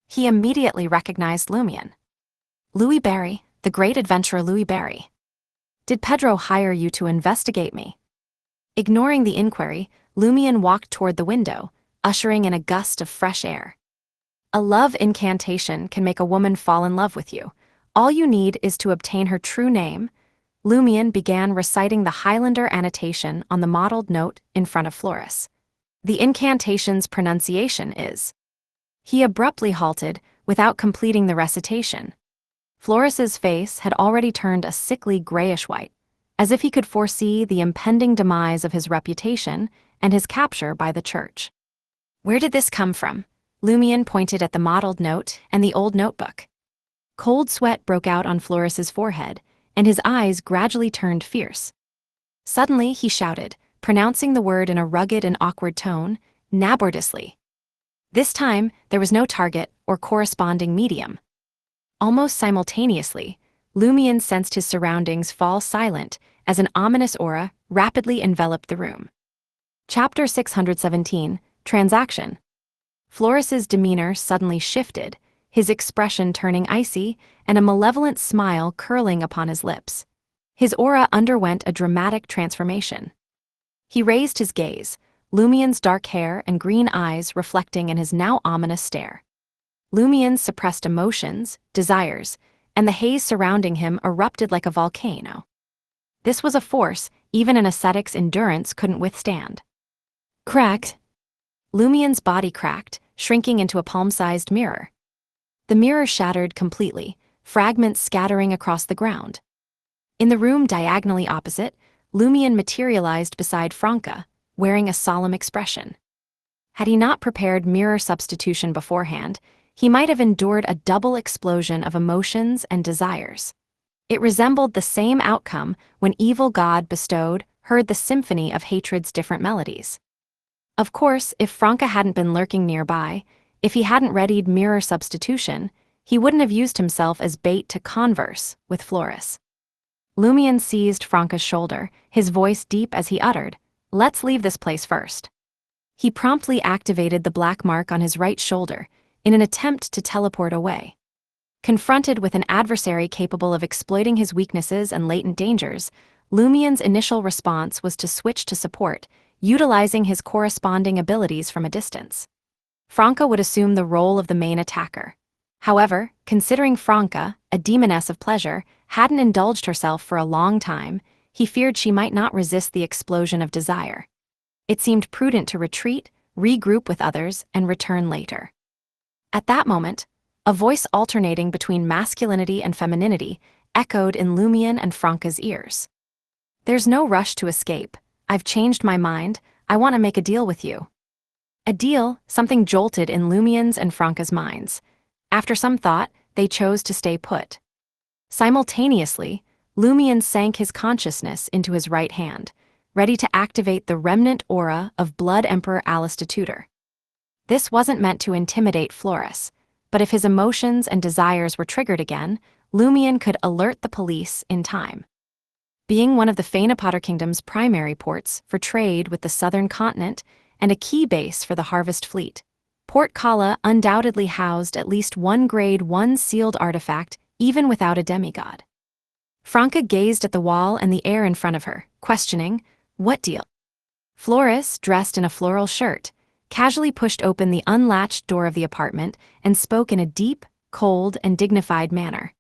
He immediately recognized Lumion. "Louis Barry, the great adventurer Louis Barry. Did Pedro hire you to investigate me?" Ignoring the inquiry, Lumion walked toward the window, ushering in a gust of fresh air. "A love incantation can make a woman fall in love with you. All you need is to obtain her true name." Lumion began reciting the Highlander annotation on the mottled note in front of Flores. "The incantation's pronunciation is..." He abruptly halted, without completing the recitation. Flores's face had already turned a sickly grayish-white, as if he could foresee the impending demise of his reputation and his capture by the church. "Where did this come from?" Lumion pointed at the mottled note and the old notebook. Cold sweat broke out on Flores's forehead, and his eyes gradually turned fierce. Suddenly he shouted, pronouncing the word in a rugged and awkward tone, "Nabordisly." This time, there was no target or corresponding medium. Almost simultaneously, Lumion sensed his surroundings fall silent as an ominous aura rapidly enveloped the room. Chapter 617, Transaction. Flores's demeanor suddenly shifted, his expression turning icy and a malevolent smile curling upon his lips. His aura underwent a dramatic transformation. He raised his gaze, Lumion's dark hair and green eyes reflecting in his now ominous stare. Lumion's suppressed emotions, desires, and the haze surrounding him erupted like a volcano. This was a force even an ascetic's endurance couldn't withstand. Cracked. Lumion's body cracked, shrinking into a palm-sized mirror. The mirror shattered completely, fragments scattering across the ground. In the room diagonally opposite, Lumion materialized beside Franca, wearing a solemn expression. Had he not prepared mirror substitution beforehand, he might have endured a double explosion of emotions and desires. It resembled the same outcome when evil God bestowed, heard the symphony of hatred's different melodies. Of course, if Franca hadn't been lurking nearby, if he hadn't readied mirror substitution, he wouldn't have used himself as bait to converse with Flores. Lumion seized Franca's shoulder, his voice deep as he uttered, "Let's leave this place first." He promptly activated the black mark on his right shoulder in an attempt to teleport away. Confronted with an adversary capable of exploiting his weaknesses and latent dangers, Lumion's initial response was to switch to support, utilizing his corresponding abilities from a distance. Franca would assume the role of the main attacker. However, considering Franca, a demoness of pleasure, hadn't indulged herself for a long time, he feared she might not resist the explosion of desire. It seemed prudent to retreat, regroup with others, and return later. At that moment, a voice alternating between masculinity and femininity echoed in Lumion and Franca's ears. "There's no rush to escape. I've changed my mind. I want to make a deal with you." A deal, something jolted in Lumion's and Franca's minds. After some thought, they chose to stay put. Simultaneously, Lumion sank his consciousness into his right hand, ready to activate the remnant aura of Blood Emperor Alistair Tudor. This wasn't meant to intimidate Flores, but if his emotions and desires were triggered again, Lumion could alert the police in time. Being one of the Potter Kingdom's primary ports for trade with the southern continent and a key base for the Harvest Fleet, Port Kala undoubtedly housed at least one Grade 1 sealed artifact even without a demigod. Franca gazed at the wall and the air in front of her, questioning, "What deal?" Flores, dressed in a floral shirt, casually pushed open the unlatched door of the apartment and spoke in a deep, cold, and dignified manner.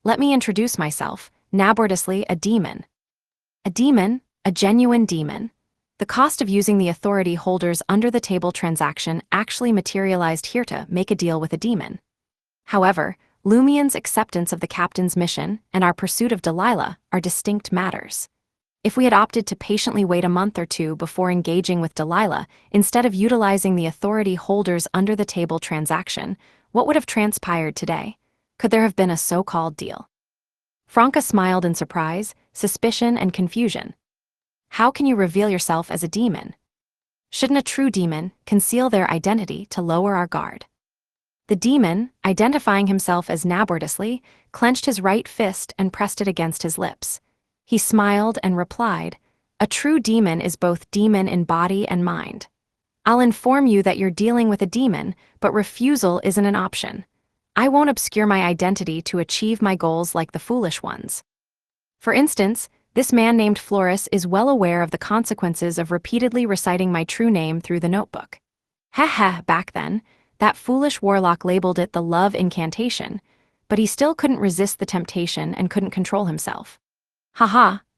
"Let me introduce myself, Nabordisly, a demon." A demon, a genuine demon. The cost of using the authority holder's under-the-table transaction actually materialized here to make a deal with a demon. However, Lumion's acceptance of the captain's mission and our pursuit of Delilah are distinct matters. If we had opted to patiently wait a month or two before engaging with Delilah, instead of utilizing the authority holder's under-the-table transaction, what would have transpired today? Could there have been a so-called deal? Franca smiled in surprise, suspicion, and confusion. How can you reveal yourself as a demon? Shouldn't a true demon conceal their identity to lower our guard? The demon, identifying himself as Nabordisly, clenched his right fist and pressed it against his lips. He smiled and replied, "A true demon is both demon in body and mind. I'll inform you that you're dealing with a demon, but refusal isn't an option. I won't obscure my identity to achieve my goals like the foolish ones." For instance, this man named Floris is well aware of the consequences of repeatedly reciting my true name through the notebook. Back then, that foolish warlock labeled it the love incantation, but he still couldn't resist the temptation and couldn't control himself.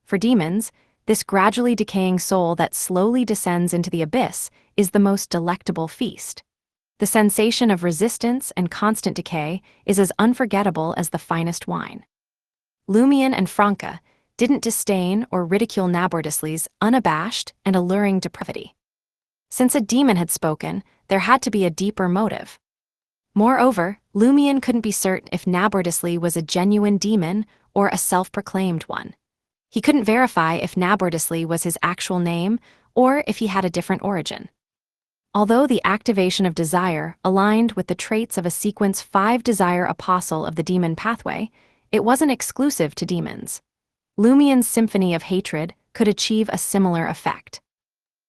For demons, this gradually decaying soul that slowly descends into the abyss is the most delectable feast. The sensation of resistance and constant decay is as unforgettable as the finest wine. Lumion and Franca didn't disdain or ridicule Nabordisly's unabashed and alluring depravity. Since a demon had spoken, there had to be a deeper motive. Moreover, Lumion couldn't be certain if Nabordisly was a genuine demon or a self-proclaimed one. He couldn't verify if Nabordisly was his actual name or if he had a different origin. Although the activation of desire aligned with the traits of a sequence 5 desire apostle of the demon pathway, it wasn't exclusive to demons. Lumion's symphony of hatred could achieve a similar effect.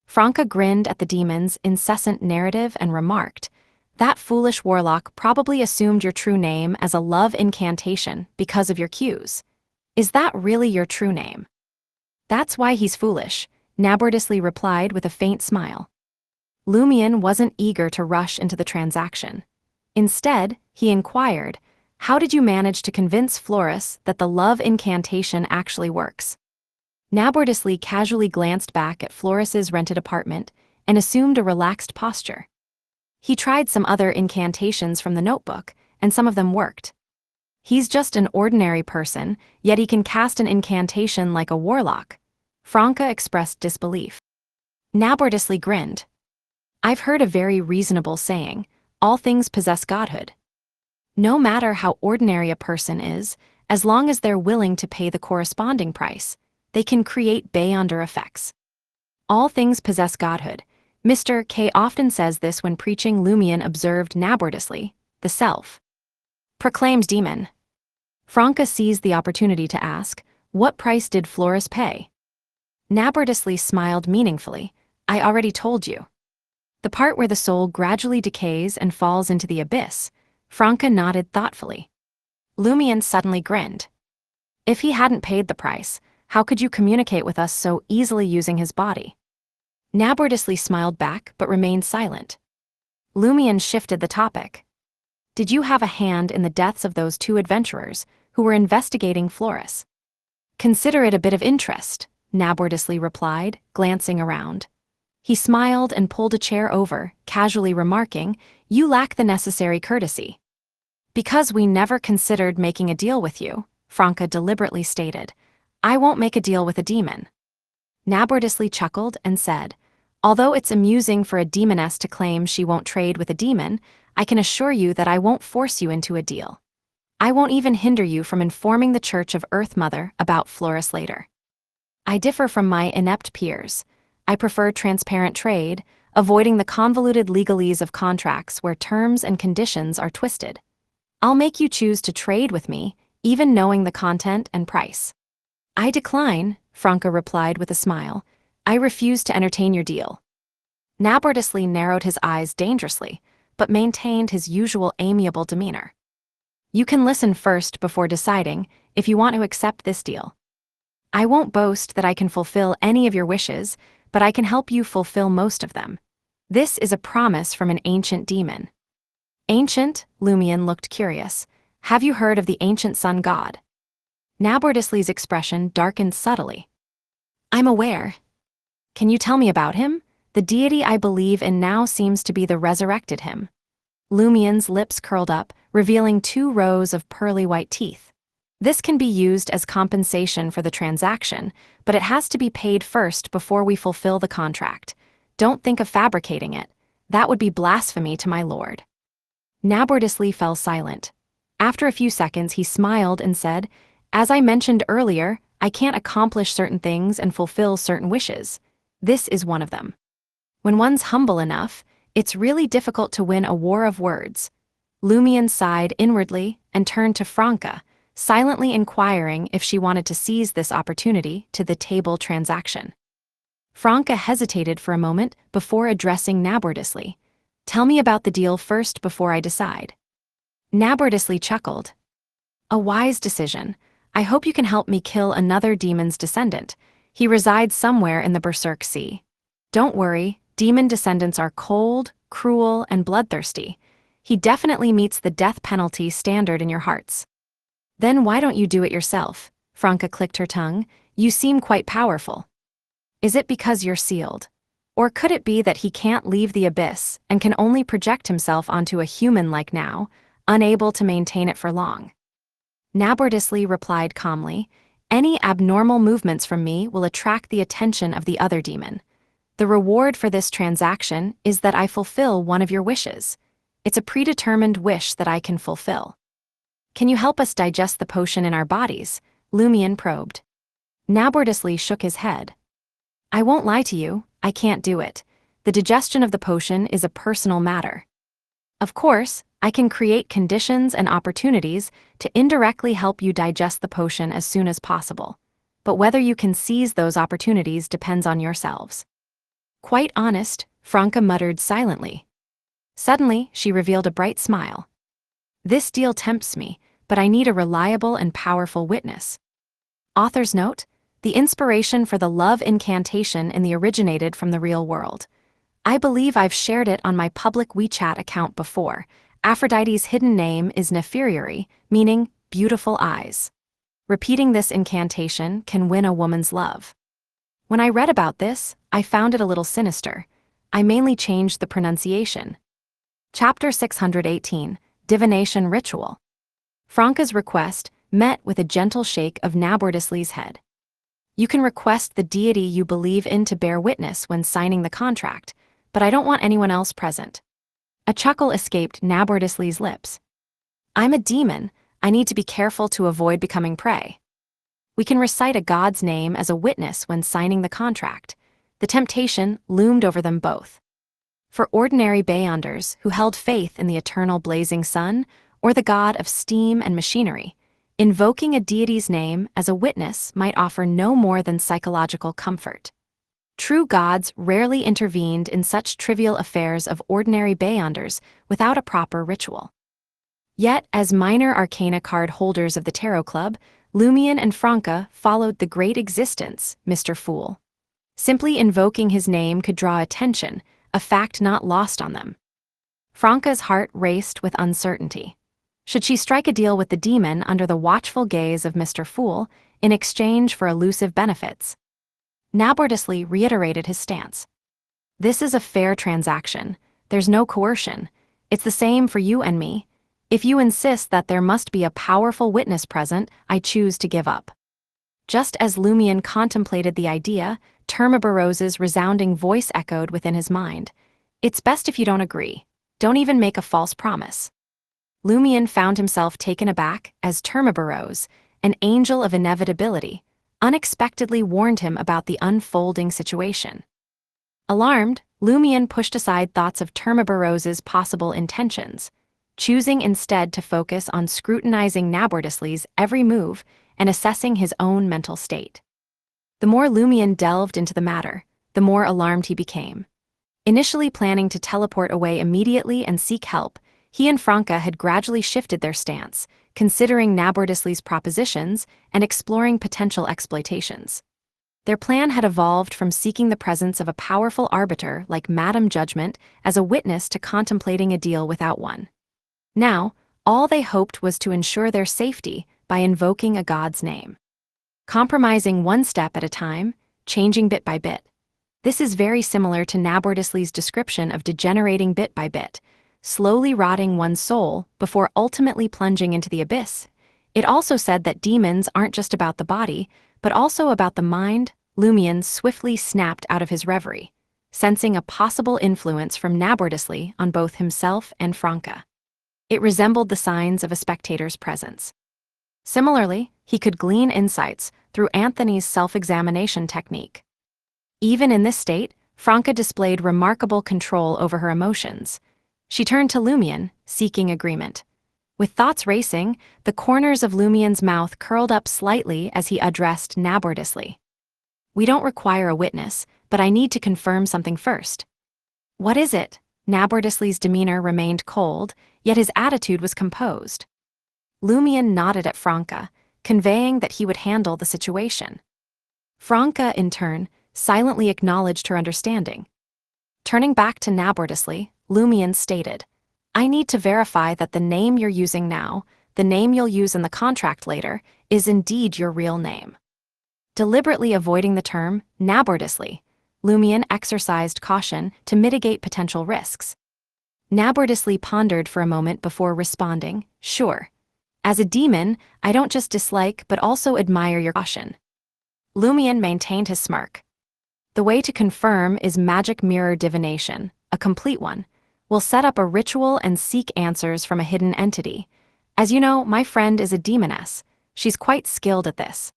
Franca grinned at the demon's incessant narrative and remarked, "That foolish warlock probably assumed your true name as a love incantation because of your cues. Is that really your true name?" "That's why he's foolish," Nabordisly replied with a faint smile. Lumion wasn't eager to rush into the transaction. Instead, he inquired, "How did you manage to convince Floris that the love incantation actually works?" Nabordisly casually glanced back at Floris's rented apartment and assumed a relaxed posture. He tried some other incantations from the notebook, and some of them worked. "He's just an ordinary person, yet he can cast an incantation like a warlock." Franca expressed disbelief. Nabordisly grinned. "I've heard a very reasonable saying, all things possess godhood. No matter how ordinary a person is, as long as they're willing to pay the corresponding price, they can create Beyonder effects. All things possess godhood. Mr. K often says this when preaching. Lumion observed Nabordisly, the self-proclaimed demon. Franca seized the opportunity to ask, "What price did Floris pay?" Nabordisly smiled meaningfully. "I already told you. The part where the soul gradually decays and falls into the abyss." Franca nodded thoughtfully. Lumion suddenly grinned. "If he hadn't paid the price, how could you communicate with us so easily using his body?" Nabordisly smiled back but remained silent. Lumion shifted the topic. "Did you have a hand in the deaths of those 2 adventurers who were investigating Floris?" "Consider it a bit of interest," Nabordisly replied, glancing around. He smiled and pulled a chair over, casually remarking, "You lack the necessary courtesy." "Because we never considered making a deal with you," Franca deliberately stated. "I won't make a deal with a demon." Nabordisly chuckled and said, "Although it's amusing for a demoness to claim she won't trade with a demon, I can assure you that I won't force you into a deal. I won't even hinder you from informing the Church of Earth Mother about Floris later. I differ from my inept peers. I prefer transparent trade, avoiding the convoluted legalese of contracts where terms and conditions are twisted. I'll make you choose to trade with me, even knowing the content and price." "I decline," Franca replied with a smile. "I refuse to entertain your deal." Nabordisly narrowed his eyes dangerously, but maintained his usual amiable demeanor. "You can listen first before deciding if you want to accept this deal. I won't boast that I can fulfill any of your wishes, but I can help you fulfill most of them. This is a promise from an ancient demon." "Ancient?" Lumion looked curious. "Have you heard of the ancient sun god?" Nabordisly's expression darkened subtly. "I'm aware. Can you tell me about him? The deity I believe in now seems to be the resurrected him." Lumion's lips curled up, revealing 2 rows of pearly white teeth. "This can be used as compensation for the transaction, but it has to be paid first before we fulfill the contract. Don't think of fabricating it. That would be blasphemy to my lord." Nabordisly fell silent. After a few seconds, he smiled and said, "As I mentioned earlier, I can't accomplish certain things and fulfill certain wishes. This is one of them. When one's humble enough, it's really difficult to win a war of words." Lumion sighed inwardly and turned to Franca, silently inquiring if she wanted to seize this opportunity to the table transaction. Franca hesitated for a moment before addressing Nabordisley. "Tell me about the deal first before I decide." Nabordisley chuckled. "A wise decision. I hope you can help me kill another demon's descendant. He resides somewhere in the Berserk Sea. Don't worry, demon descendants are cold, cruel, and bloodthirsty. He definitely meets the death penalty standard in your hearts." "Then why don't you do it yourself?" Franca clicked her tongue. "You seem quite powerful." "Is it because you're sealed? Or could it be that he can't leave the abyss and can only project himself onto a human like now, unable to maintain it for long?" Nabordisley replied calmly, "Any abnormal movements from me will attract the attention of the other demon. The reward for this transaction is that I fulfill one of your wishes. It's a predetermined wish that I can fulfill." "Can you help us digest the potion in our bodies?" Lumion probed. Nabordisley shook his head. "I won't lie to you, I can't do it. The digestion of the potion is a personal matter. Of course, I can create conditions and opportunities to indirectly help you digest the potion as soon as possible. But whether you can seize those opportunities depends on yourselves." "Quite honest," Franca muttered silently. Suddenly, she revealed a bright smile. "This deal tempts me, but I need a reliable and powerful witness." Author's note: the inspiration for the love incantation in the originated from the real world. I believe I've shared it on my public WeChat account before. Aphrodite's hidden name is Neferiori, meaning beautiful eyes. Repeating this incantation can win a woman's love. When I read about this, I found it a little sinister. I mainly changed the pronunciation. Chapter 618, Divination Ritual. Franca's request met with a gentle shake of Nabordisley's head. "You can request the deity you believe in to bear witness when signing the contract, but I don't want anyone else present." A chuckle escaped Nabordisley's lips. "I'm a demon. I need to be careful to avoid becoming prey. We can recite a god's name as a witness when signing the contract." The temptation loomed over them both. For ordinary Beyonders who held faith in the eternal blazing sun or the god of steam and machinery, invoking a deity's name as a witness might offer no more than psychological comfort. True gods rarely intervened in such trivial affairs of ordinary Beyonders without a proper ritual. Yet, as minor arcana card holders of the Tarot Club, Lumion and Franca followed the great existence, Mr. Fool. Simply invoking his name could draw attention, a fact not lost on them. Franca's heart raced with uncertainty. Should she strike a deal with the demon under the watchful gaze of Mr. Fool in exchange for elusive benefits? Nabordisley reiterated his stance. "This is a fair transaction. There's no coercion. It's the same for you and me. If you insist that there must be a powerful witness present, I choose to give up." Just as Lumion contemplated the idea, Termabarose's resounding voice echoed within his mind. "It's best if you don't agree. Don't even make a false promise." Lumion found himself taken aback as Termabarose, an angel of inevitability, unexpectedly warned him about the unfolding situation. Alarmed, Lumion pushed aside thoughts of Termabarose's possible intentions, choosing instead to focus on scrutinizing Nabordisley's every move and assessing his own mental state. The more Lumion delved into the matter, the more alarmed he became. Initially planning to teleport away immediately and seek help, he and Franca had gradually shifted their stance, considering Nabordisley's propositions and exploring potential exploitations. Their plan had evolved from seeking the presence of a powerful arbiter like Madame Judgment as a witness to contemplating a deal without one. Now, all they hoped was to ensure their safety by invoking a god's name. Compromising one step at a time, changing bit by bit. This is very similar to Nabordisley's description of degenerating bit by bit, slowly rotting one's soul before ultimately plunging into the abyss. It also said that demons aren't just about the body, but also about the mind. Lumion swiftly snapped out of his reverie, sensing a possible influence from Nabordisley on both himself and Franca. It resembled the signs of a spectator's presence. Similarly, he could glean insights through Anthony's self-examination technique. Even in this state, Franca displayed remarkable control over her emotions. She turned to Lumion, seeking agreement. With thoughts racing, the corners of Lumien's mouth curled up slightly as he addressed Nabordously. "We don't require a witness, but I need to confirm something first." "What is it?" Nabordously's demeanor remained cold, yet his attitude was composed. Lumien nodded at Franca, conveying that he would handle the situation. Franca, in turn, silently acknowledged her understanding. Turning back to Nabordously, Lumien stated, "I need to verify that the name you're using now, the name you'll use in the contract later, is indeed your real name." Deliberately avoiding the term Nabordously, Lumien exercised caution to mitigate potential risks. Nabordously pondered for a moment before responding, "Sure. As a demon, I don't just dislike but also admire your caution." Lumien maintained his smirk. "The way to confirm is magic mirror divination, a complete one. We'll set up a ritual and seek answers from a hidden entity. As you know, my friend is a demoness. She's quite skilled at this."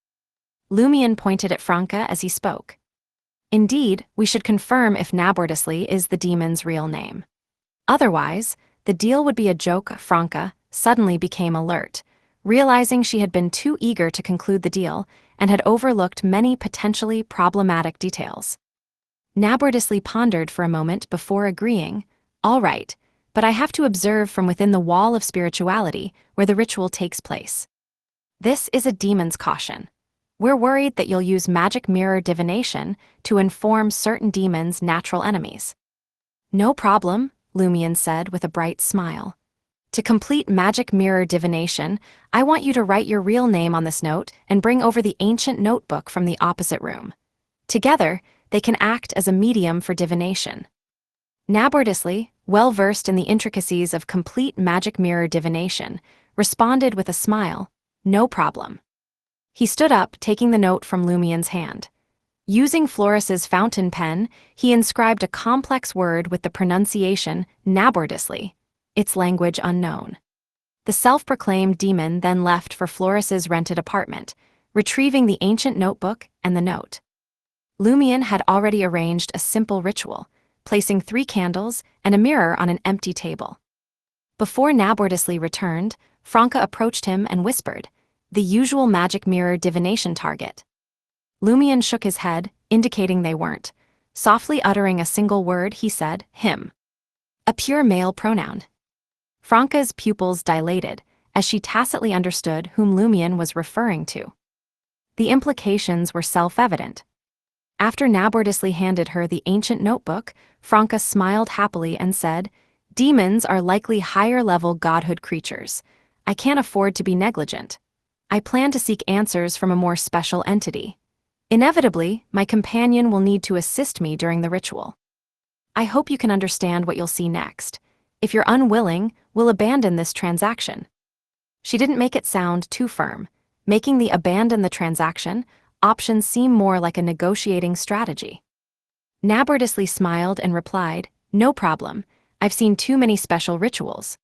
Lumien pointed at Franca as he spoke. "Indeed, we should confirm if Nabordously is the demon's real name. Otherwise, the deal would be a joke." Franca suddenly became alert, realizing she had been too eager to conclude the deal and had overlooked many potentially problematic details. Nabordously pondered for a moment before agreeing, "All right, but I have to observe from within the wall of spirituality where the ritual takes place. This is a demon's caution. We're worried that you'll use magic mirror divination to inform certain demons' natural enemies." "No problem," Lumien said with a bright smile. "To complete magic mirror divination, I want you to write your real name on this note and bring over the ancient notebook from the opposite room. Together, they can act as a medium for divination." Nabordously, well-versed in the intricacies of complete magic mirror divination, responded with a smile, "No problem." He stood up, taking the note from Lumien's hand. Using Floris's fountain pen, he inscribed a complex word with the pronunciation Nabordously, its language unknown. The self-proclaimed demon then left for Floris's rented apartment, retrieving the ancient notebook and the note. Lumien had already arranged a simple ritual, placing 3 candles and a mirror on an empty table. Before Nabordously returned, Franca approached him and whispered, "The usual magic mirror divination target." Lumien shook his head, indicating they weren't. Softly uttering a single word, he said, "Him." A pure male pronoun. Franca's pupils dilated, as she tacitly understood whom Lumien was referring to. The implications were self-evident. After Nabordously handed her the ancient notebook, Franca smiled happily and said, "Demons are likely higher-level godhood creatures. I can't afford to be negligent. I plan to seek answers from a more special entity. Inevitably, my companion will need to assist me during the ritual. I hope you can understand what you'll see next. If you're unwilling, we'll abandon this transaction." She didn't make it sound too firm, making the abandon the transaction option seem more like a negotiating strategy. Nabordously smiled and replied, "No problem. I've seen too many special rituals."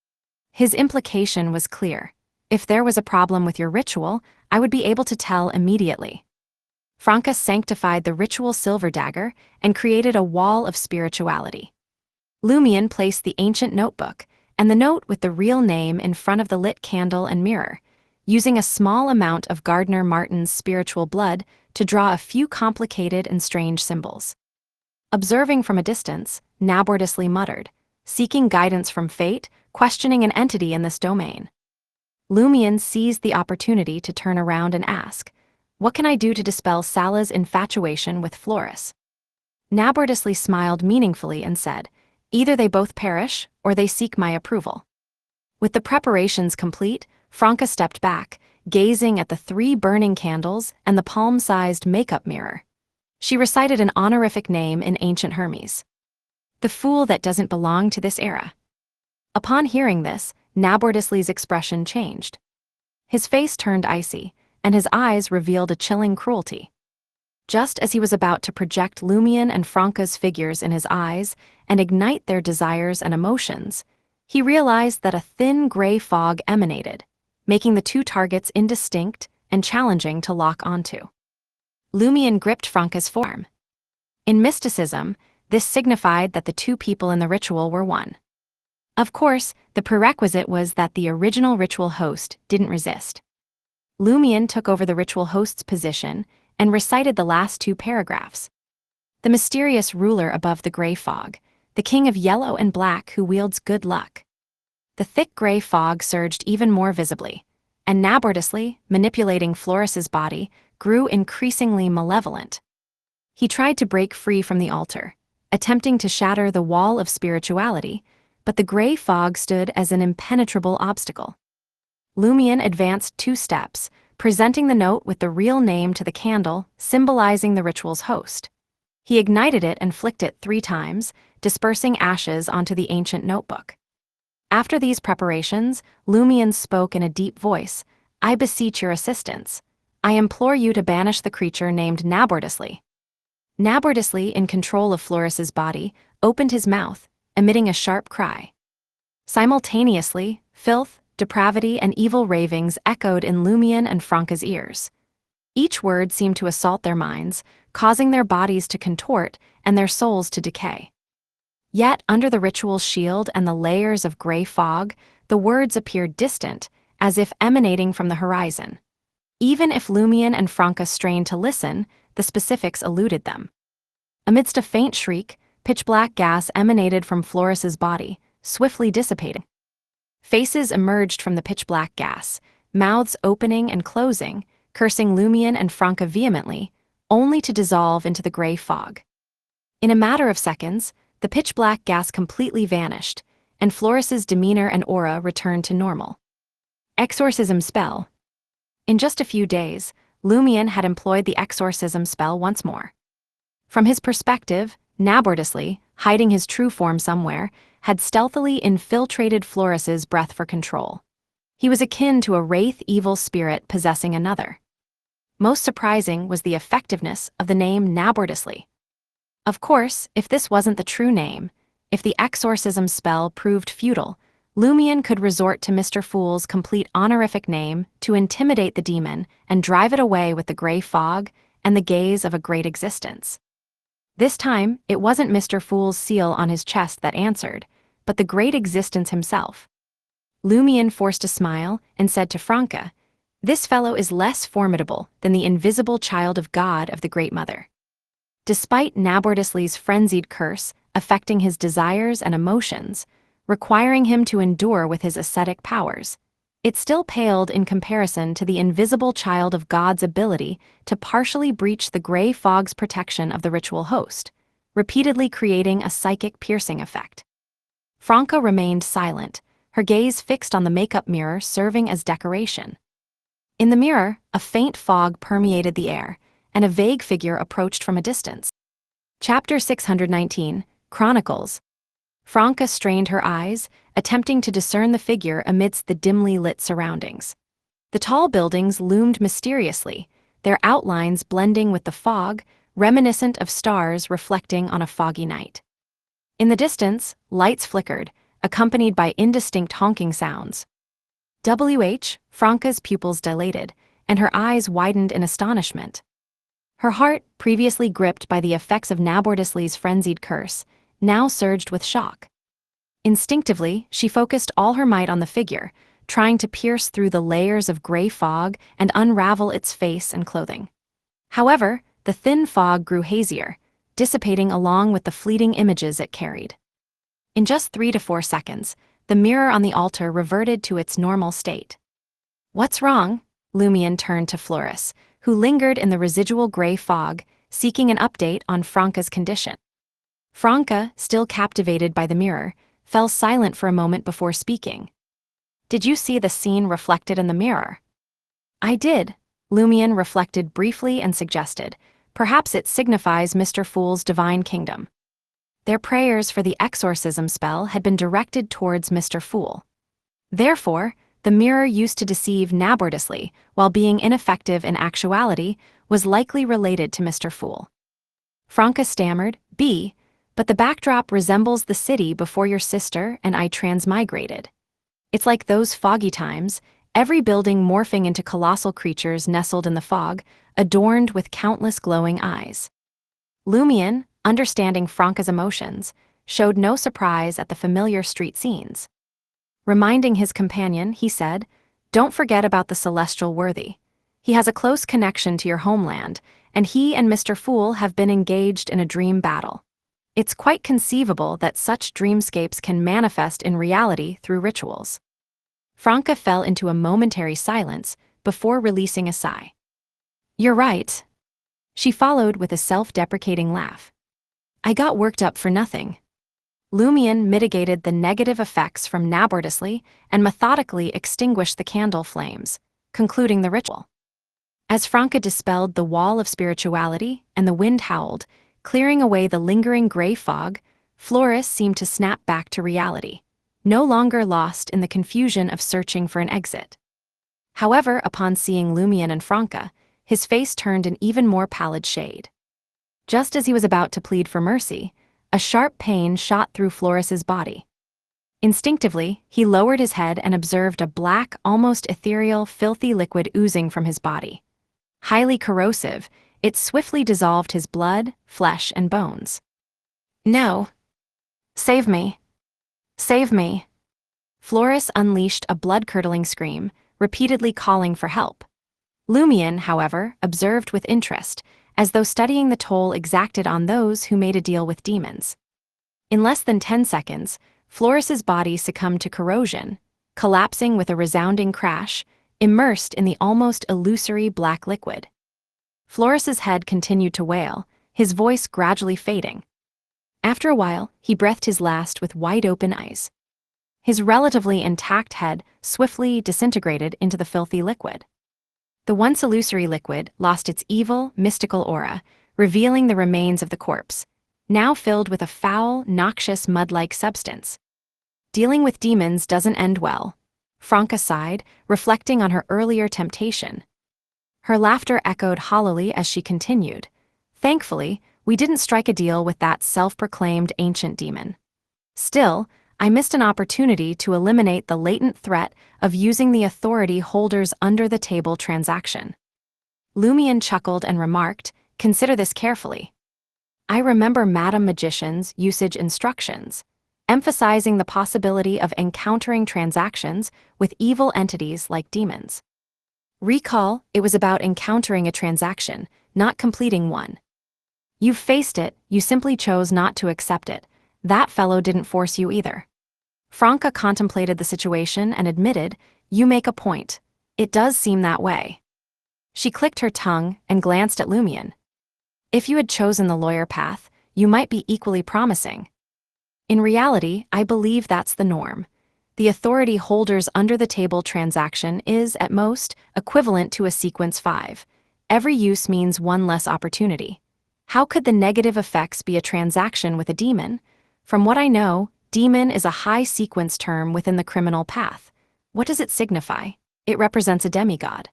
His implication was clear. If there was a problem with your ritual, I would be able to tell immediately. Franca sanctified the ritual silver dagger and created a wall of spirituality. Lumien placed the ancient notebook and the note with the real name in front of the lit candle and mirror, using a small amount of Gardner Martin's spiritual blood to draw a few complicated and strange symbols. Observing from a distance, Nabordously muttered, "Seeking guidance from fate, questioning an entity in this domain." Lumien seized the opportunity to turn around and ask, "What can I do to dispel Sala's infatuation with Floris?" Nabordously smiled meaningfully and said, "Either they both perish, or they seek my approval." With the preparations complete, Franca stepped back, gazing at the 3 burning candles and the palm-sized makeup mirror. She recited an honorific name in ancient Hermes. "The fool that doesn't belong to this era." Upon hearing this, Nabordously's expression changed. His face turned icy, and his eyes revealed a chilling cruelty. Just as he was about to project Lumien and Franca's figures in his eyes and ignite their desires and emotions, he realized that a thin gray fog emanated, making the 2 targets indistinct and challenging to lock onto. Lumien gripped Franca's forearm. In mysticism, this signified that the 2 people in the ritual were one. Of course, the prerequisite was that the original ritual host didn't resist. Lumion took over the ritual host's position and recited the last two paragraphs. The mysterious ruler above the gray fog, the king of yellow and black who wields good luck. The thick gray fog surged even more visibly, and Nabordously, manipulating Floris's body, grew increasingly malevolent. He tried to break free from the altar, attempting to shatter the wall of spirituality, but the gray fog stood as an impenetrable obstacle. Lumion advanced 2 steps, presenting the note with the real name to the candle, symbolizing the ritual's host. He ignited it and flicked it 3 times, dispersing ashes onto the ancient notebook. After these preparations, Lumion spoke in a deep voice. "I beseech your assistance. I implore you to banish the creature named Nabordously." Nabordously, in control of Floris's body, opened his mouth, emitting a sharp cry. Simultaneously, filth, depravity, and evil ravings echoed in Lumion and Franca's ears. Each word seemed to assault their minds, causing their bodies to contort and their souls to decay. Yet, under the ritual's shield and the layers of gray fog, the words appeared distant, as if emanating from the horizon. Even if Lumion and Franca strained to listen, the specifics eluded them. Amidst a faint shriek, pitch-black gas emanated from Floris's body, swiftly dissipating. Faces emerged from the pitch-black gas, mouths opening and closing, cursing Lumion and Franca vehemently, only to dissolve into the gray fog. In a matter of seconds, the pitch-black gas completely vanished, and Floris's demeanor and aura returned to normal. Exorcism spell. In just a few days, Lumion had employed the exorcism spell once more. From his perspective, Nabordously, hiding his true form somewhere, had stealthily infiltrated Floris's breath for control. He was akin to a wraith evil spirit possessing another. Most surprising was the effectiveness of the name Nabordously. Of course, if this wasn't the true name, if the exorcism spell proved futile, Lumion could resort to Mr. Fool's complete honorific name to intimidate the demon and drive it away with the gray fog and the gaze of a great existence. This time, it wasn't Mr. Fool's seal on his chest that answered, but the great existence himself. Lumion forced a smile and said to Franca, "This fellow is less formidable than the invisible child of God of the Great Mother." Despite Nabordously's frenzied curse affecting his desires and emotions, requiring him to endure with his ascetic powers, it still paled in comparison to the invisible child of God's ability to partially breach the gray fog's protection of the ritual host, repeatedly creating a psychic piercing effect. Franca remained silent, her gaze fixed on the makeup mirror serving as decoration. In the mirror, a faint fog permeated the air, and a vague figure approached from a distance. Chapter 619, Chronicles. Franca strained her eyes, attempting to discern the figure amidst the dimly lit surroundings. The tall buildings loomed mysteriously, their outlines blending with the fog, reminiscent of stars reflecting on a foggy night. In the distance, lights flickered, accompanied by indistinct honking sounds. Franca's pupils dilated, and her eyes widened in astonishment. Her heart, previously gripped by the effects of Nabordously's frenzied curse, now surged with shock. Instinctively, she focused all her might on the figure, trying to pierce through the layers of gray fog and unravel its face and clothing. However, the thin fog grew hazier, dissipating along with the fleeting images it carried. In just 3 to 4 seconds, the mirror on the altar reverted to its normal state. "What's wrong?" Lumion turned to Floris, who lingered in the residual gray fog, seeking an update on Franca's condition. Franca, still captivated by the mirror, fell silent for a moment before speaking. "Did you see the scene reflected in the mirror?" "I did," Lumion reflected briefly and suggested, "perhaps it signifies Mr. Fool's divine kingdom." Their prayers for the exorcism spell had been directed towards Mr. Fool. Therefore, the mirror used to deceive Nabordously while being ineffective in actuality was likely related to Mr. Fool. Franca stammered, but the backdrop resembles the city before your sister and I transmigrated. It's like those foggy times, every building morphing into colossal creatures nestled in the fog, adorned with countless glowing eyes." Lumion, understanding Franca's emotions, showed no surprise at the familiar street scenes. Reminding his companion, he said, "Don't forget about the celestial worthy. He has a close connection to your homeland, and he and Mr. Fool have been engaged in a dream battle. It's quite conceivable that such dreamscapes can manifest in reality through rituals." Franca fell into a momentary silence before releasing a sigh. "You're right," she followed with a self-deprecating laugh. "I got worked up for nothing." Lumion mitigated the negative effects from laboriously and methodically extinguished the candle flames, concluding the ritual. As Franca dispelled the wall of spirituality and the wind howled, clearing away the lingering gray fog, Floris seemed to snap back to reality, no longer lost in the confusion of searching for an exit. However, upon seeing Lumion and Franca, his face turned an even more pallid shade. Just as he was about to plead for mercy, a sharp pain shot through Floris's body. Instinctively, he lowered his head and observed a black, almost ethereal, filthy liquid oozing from his body. Highly corrosive, it swiftly dissolved his blood, flesh, and bones. "No! Save me! Save me!" Floris unleashed a blood-curdling scream, repeatedly calling for help. Lumion, however, observed with interest, as though studying the toll exacted on those who made a deal with demons. In less than 10 seconds, Floris's body succumbed to corrosion, collapsing with a resounding crash, immersed in the almost illusory black liquid. Floris's head continued to wail, his voice gradually fading. After a while, he breathed his last with wide-open eyes. His relatively intact head swiftly disintegrated into the filthy liquid. The once illusory liquid lost its evil, mystical aura, revealing the remains of the corpse, now filled with a foul, noxious mud-like substance. Dealing with demons doesn't end well, Franca sighed, reflecting on her earlier temptation. Her laughter echoed hollowly as she continued. "Thankfully, we didn't strike a deal with that self-proclaimed ancient demon. Still, I missed an opportunity to eliminate the latent threat of using the authority holders under-the-table transaction." Lumion chuckled and remarked, "Consider this carefully. I remember Madam Magician's usage instructions, emphasizing the possibility of encountering transactions with evil entities like demons. Recall, it was about encountering a transaction, not completing one. You've faced it, you simply chose not to accept it. That fellow didn't force you either." Franca contemplated the situation and admitted, "You make a point. It does seem that way." She clicked her tongue and glanced at Lumion. "If you had chosen the lawyer path, you might be equally promising. In reality, I believe that's the norm. The authority holders under-the-table transaction is, at most, equivalent to a sequence 5. Every use means one less opportunity. How could the negative effects be a transaction with a demon? From what I know, demon is a high sequence term within the criminal path. What does it signify? It represents a demigod.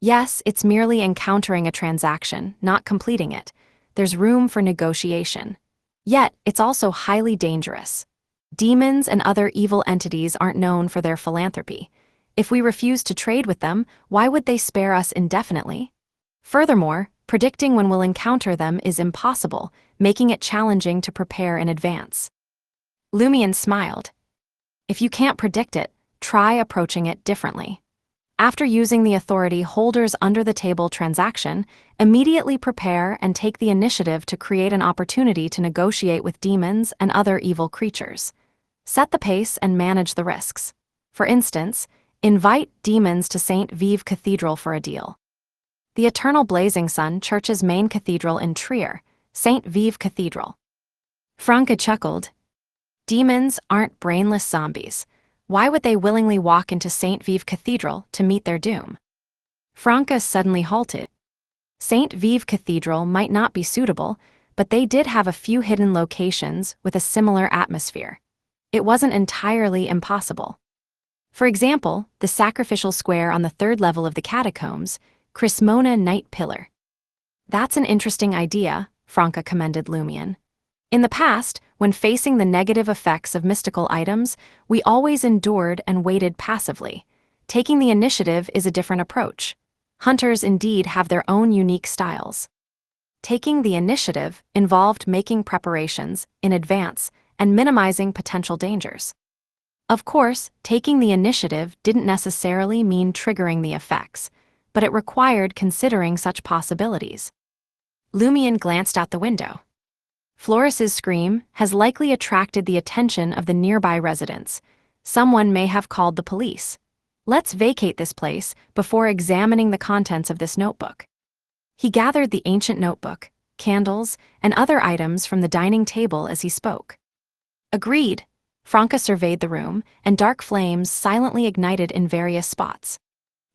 Yes, it's merely encountering a transaction, not completing it. There's room for negotiation. Yet, it's also highly dangerous. Demons and other evil entities aren't known for their philanthropy. If we refuse to trade with them, why would they spare us indefinitely? Furthermore, predicting when we'll encounter them is impossible, making it challenging to prepare in advance." Lumion smiled. "If you can't predict it, try approaching it differently. After using the authority holders under-the-table transaction, immediately prepare and take the initiative to create an opportunity to negotiate with demons and other evil creatures. Set the pace and manage the risks. For instance, invite demons to St. Vive Cathedral for a deal. The Eternal Blazing Sun Church's main cathedral in Trier, St. Vive Cathedral." Franca chuckled. "Demons aren't brainless zombies. Why would they willingly walk into St. Vive Cathedral to meet their doom?" Franca suddenly halted. St. Vive Cathedral might not be suitable, but they did have a few hidden locations with a similar atmosphere. It wasn't entirely impossible. For example, the sacrificial square on the 3rd level of the catacombs, Chrismona Night Pillar. "That's an interesting idea," Franca commended Lumion. "In the past, when facing the negative effects of mystical items, we always endured and waited passively. Taking the initiative is a different approach. Hunters indeed have their own unique styles. Taking the initiative involved making preparations in advance and minimizing potential dangers. Of course, taking the initiative didn't necessarily mean triggering the effects, but it required considering such possibilities. Lumion glanced out the window. Floris's scream has likely attracted the attention of the nearby residents. Someone may have called the police. Let's vacate this place before examining the contents of this notebook. He gathered the ancient notebook, candles, and other items from the dining table as he spoke. Agreed. Franca surveyed the room, and dark flames silently ignited in various spots.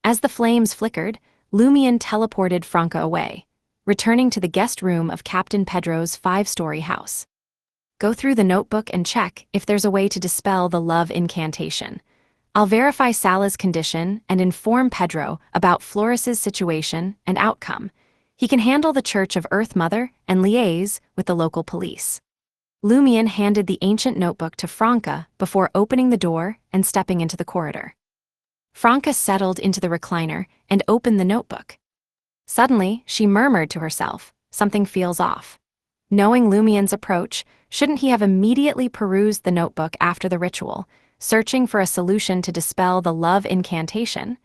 As the flames flickered, Lumion teleported Franca away, returning to the guest room of Captain Pedro's 5-story house. Go through the notebook and check if there's a way to dispel the love incantation. I'll verify Sala's condition and inform Pedro about Floris's situation and outcome. He can handle the Church of Earth Mother and liaise with the local police. Lumion handed the ancient notebook to Franca before opening the door and stepping into the corridor. Franca settled into the recliner and opened the notebook. Suddenly, she murmured to herself, "Something feels off." Knowing Lumion's approach, shouldn't he have immediately perused the notebook after the ritual, searching for a solution to dispel the love incantation?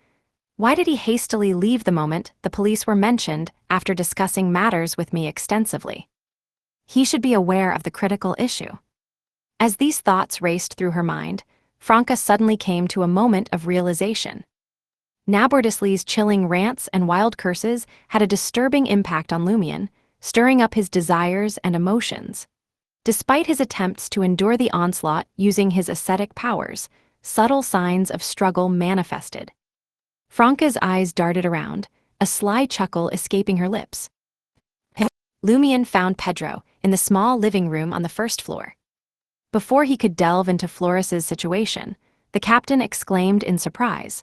Why did he hastily leave the moment the police were mentioned after discussing matters with me extensively? He should be aware of the critical issue. As these thoughts raced through her mind, Franca suddenly came to a moment of realization. Nabordisly's chilling rants and wild curses had a disturbing impact on Lumion, stirring up his desires and emotions. Despite his attempts to endure the onslaught using his ascetic powers, subtle signs of struggle manifested. Franca's eyes darted around, a sly chuckle escaping her lips. Lumion found Pedro in the small living room on the first floor. Before he could delve into Floris's situation, the captain exclaimed in surprise.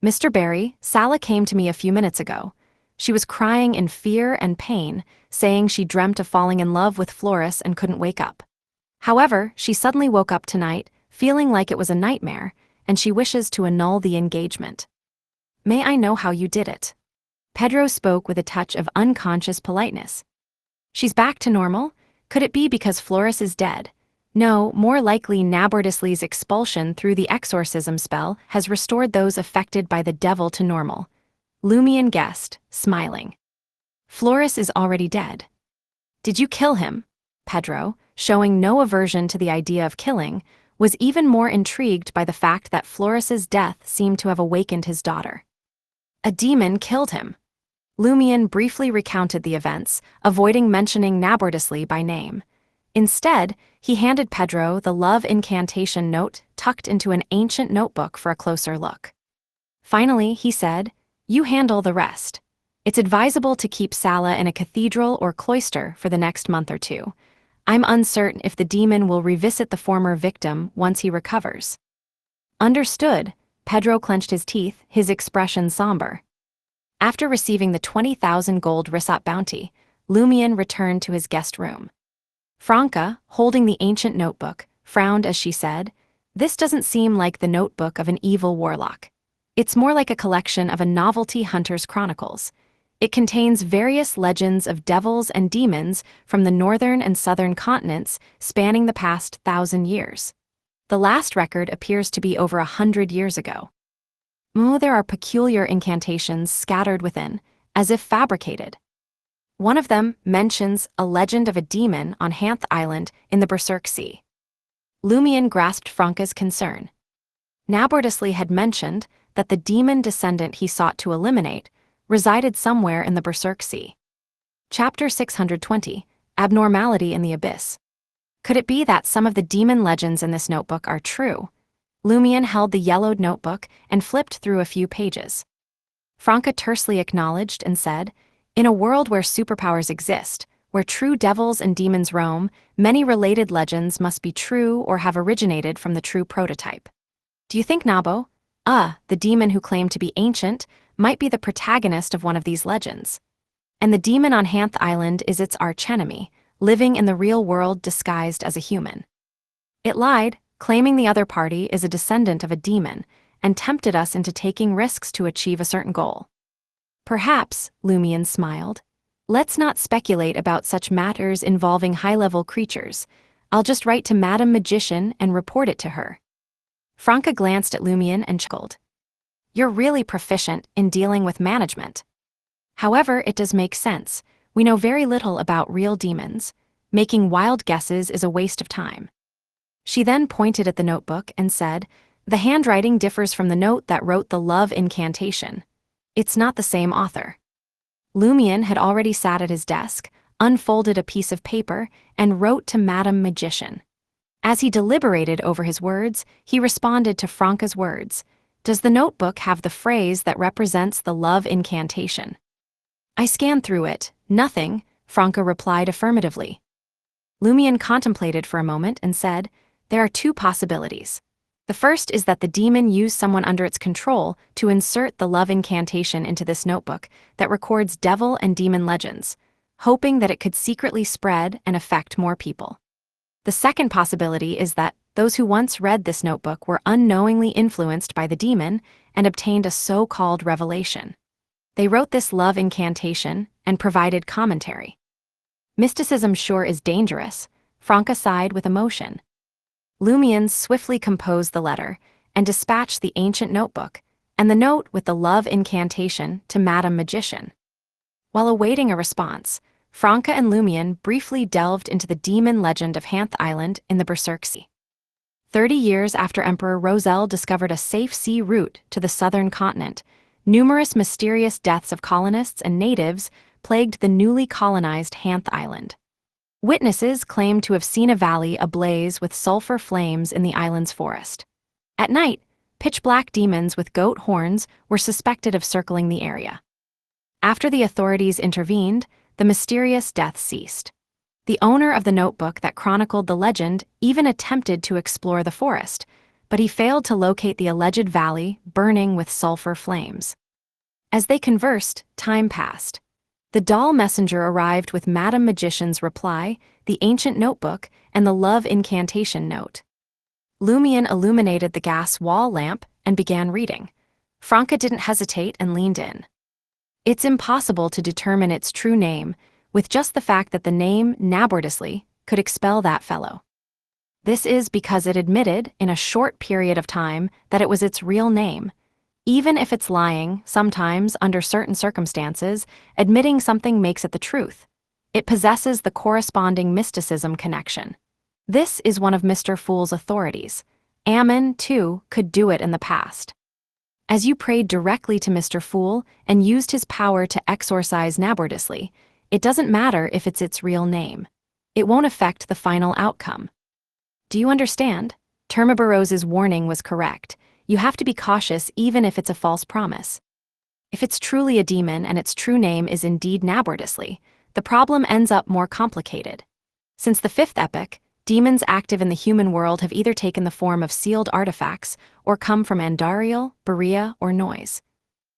"Mr. Barry, Sala came to me a few minutes ago. She was crying in fear and pain, saying she dreamt of falling in love with Floris and couldn't wake up. However, she suddenly woke up tonight, feeling like it was a nightmare, and she wishes to annul the engagement. May I know how you did it?" Pedro spoke with a touch of unconscious politeness. "She's back to normal? Could it be because Floris is dead? No, more likely Nabordisly's expulsion through the exorcism spell has restored those affected by the devil to normal." Lumion guessed, smiling. "Floris is already dead." "Did you kill him?" Pedro, showing no aversion to the idea of killing, was even more intrigued by the fact that Floris's death seemed to have awakened his daughter. "A demon killed him." Lumion briefly recounted the events, avoiding mentioning Nabordisly by name. Instead, he handed Pedro the love incantation note tucked into an ancient notebook for a closer look. Finally, he said, "You handle the rest. It's advisable to keep Sala in a cathedral or cloister for the next month or two. I'm uncertain if the demon will revisit the former victim once he recovers." Understood. Pedro clenched his teeth, his expression somber. After receiving the 20,000 gold Risot bounty, Lumion returned to his guest room. Franca, holding the ancient notebook, frowned as she said, "This doesn't seem like the notebook of an evil warlock. It's more like a collection of a novelty hunter's chronicles. It contains various legends of devils and demons from the northern and southern continents spanning the past 1,000 years. The last record appears to be over 100 years ago. There are peculiar incantations scattered within, as if fabricated. One of them mentions a legend of a demon on Hanth Island in the Berserk Sea." Lumion grasped Franca's concern. Nabordisly had mentioned that the demon descendant he sought to eliminate resided somewhere in the Berserk Sea. Chapter 620, Abnormality in the Abyss. Could it be that some of the demon legends in this notebook are true? Lumion held the yellowed notebook and flipped through a few pages. Franca tersely acknowledged and said, "In a world where superpowers exist, where true devils and demons roam, many related legends must be true or have originated from the true prototype. Do you think Nabo, the demon who claimed to be ancient, might be the protagonist of one of these legends? And the demon on Hanth Island is its archenemy, living in the real world disguised as a human. It lied, claiming the other party is a descendant of a demon, and tempted us into taking risks to achieve a certain goal." "Perhaps," Lumion smiled. "Let's not speculate about such matters involving high-level creatures. I'll just write to Madame Magician and report it to her. Franca glanced at Lumion and chuckled. You're really proficient in dealing with management. However, it does make sense. We know very little about real demons. Making wild guesses is a waste of time. She then pointed at the notebook and said, the handwriting differs from the note that wrote the love incantation. It's not the same author. Lumion had already sat at his desk, unfolded a piece of paper, and wrote to Madame Magician. As he deliberated over his words, he responded to Franca's words. Does the notebook have the phrase that represents the love incantation? I scanned through it. Nothing, Franca replied affirmatively. Lumion contemplated for a moment and said, there are two possibilities. The first is that the demon used someone under its control to insert the love incantation into this notebook that records devil and demon legends, hoping that it could secretly spread and affect more people. The second possibility is that those who once read this notebook were unknowingly influenced by the demon and obtained a so-called revelation. They wrote this love incantation and provided commentary. Mysticism sure is dangerous, Franca sighed with emotion. Lumion swiftly composed the letter and dispatched the ancient notebook and the note with the love incantation to Madame Magician. While awaiting a response, Franca and Lumion briefly delved into the demon legend of Hanth Island in the Berserk Sea. 30 years after Emperor Roselle discovered a safe sea route to the southern continent, numerous mysterious deaths of colonists and natives plagued the newly colonized Hanth Island. Witnesses claimed to have seen a valley ablaze with sulfur flames in the island's forest. At night, pitch-black demons with goat horns were suspected of circling the area. After the authorities intervened, the mysterious deaths ceased. The owner of the notebook that chronicled the legend even attempted to explore the forest, but he failed to locate the alleged valley burning with sulfur flames. As they conversed, time passed. The doll messenger arrived with Madame Magician's reply, the ancient notebook, and the love incantation note. Lumion illuminated the gas wall lamp and began reading. Franca didn't hesitate and leaned in. It's impossible to determine its true name, with just the fact that the name, Nabordously, could expel that fellow. This is because it admitted, in a short period of time, that it was its real name. Even if it's lying, sometimes, under certain circumstances, admitting something makes it the truth. It possesses the corresponding mysticism connection. This is one of Mr. Fool's authorities. Ammon, too, could do it in the past. As you prayed directly to Mr. Fool and used his power to exorcise Nabordously, it doesn't matter if it's its real name. It won't affect the final outcome. Do you understand? Termabarose's warning was correct. You have to be cautious even if it's a false promise. If it's truly a demon and its true name is indeed Nabordously, the problem ends up more complicated. Since the 5th epoch, demons active in the human world have either taken the form of sealed artifacts or come from Andariel, Berea, or Noise.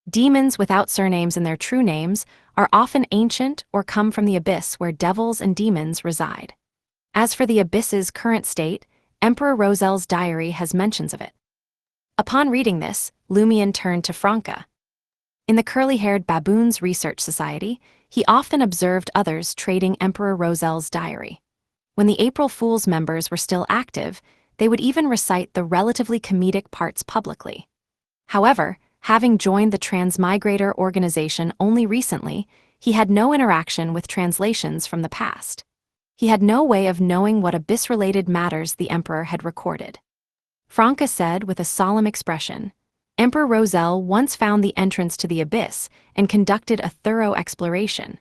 Demons without surnames in their true names are often ancient or come from the abyss where devils and demons reside. As for the abyss's current state, Emperor Roselle's diary has mentions of it. Upon reading this, Lumion turned to Franca. In the curly-haired Baboons Research Society, he often observed others trading Emperor Roselle's diary. When the April Fool's members were still active, they would even recite the relatively comedic parts publicly. However, having joined the Transmigrator organization only recently, he had no interaction with translations from the past. He had no way of knowing what abyss-related matters the Emperor had recorded. Franca said with a solemn expression, Emperor Roselle once found the entrance to the abyss and conducted a thorough exploration.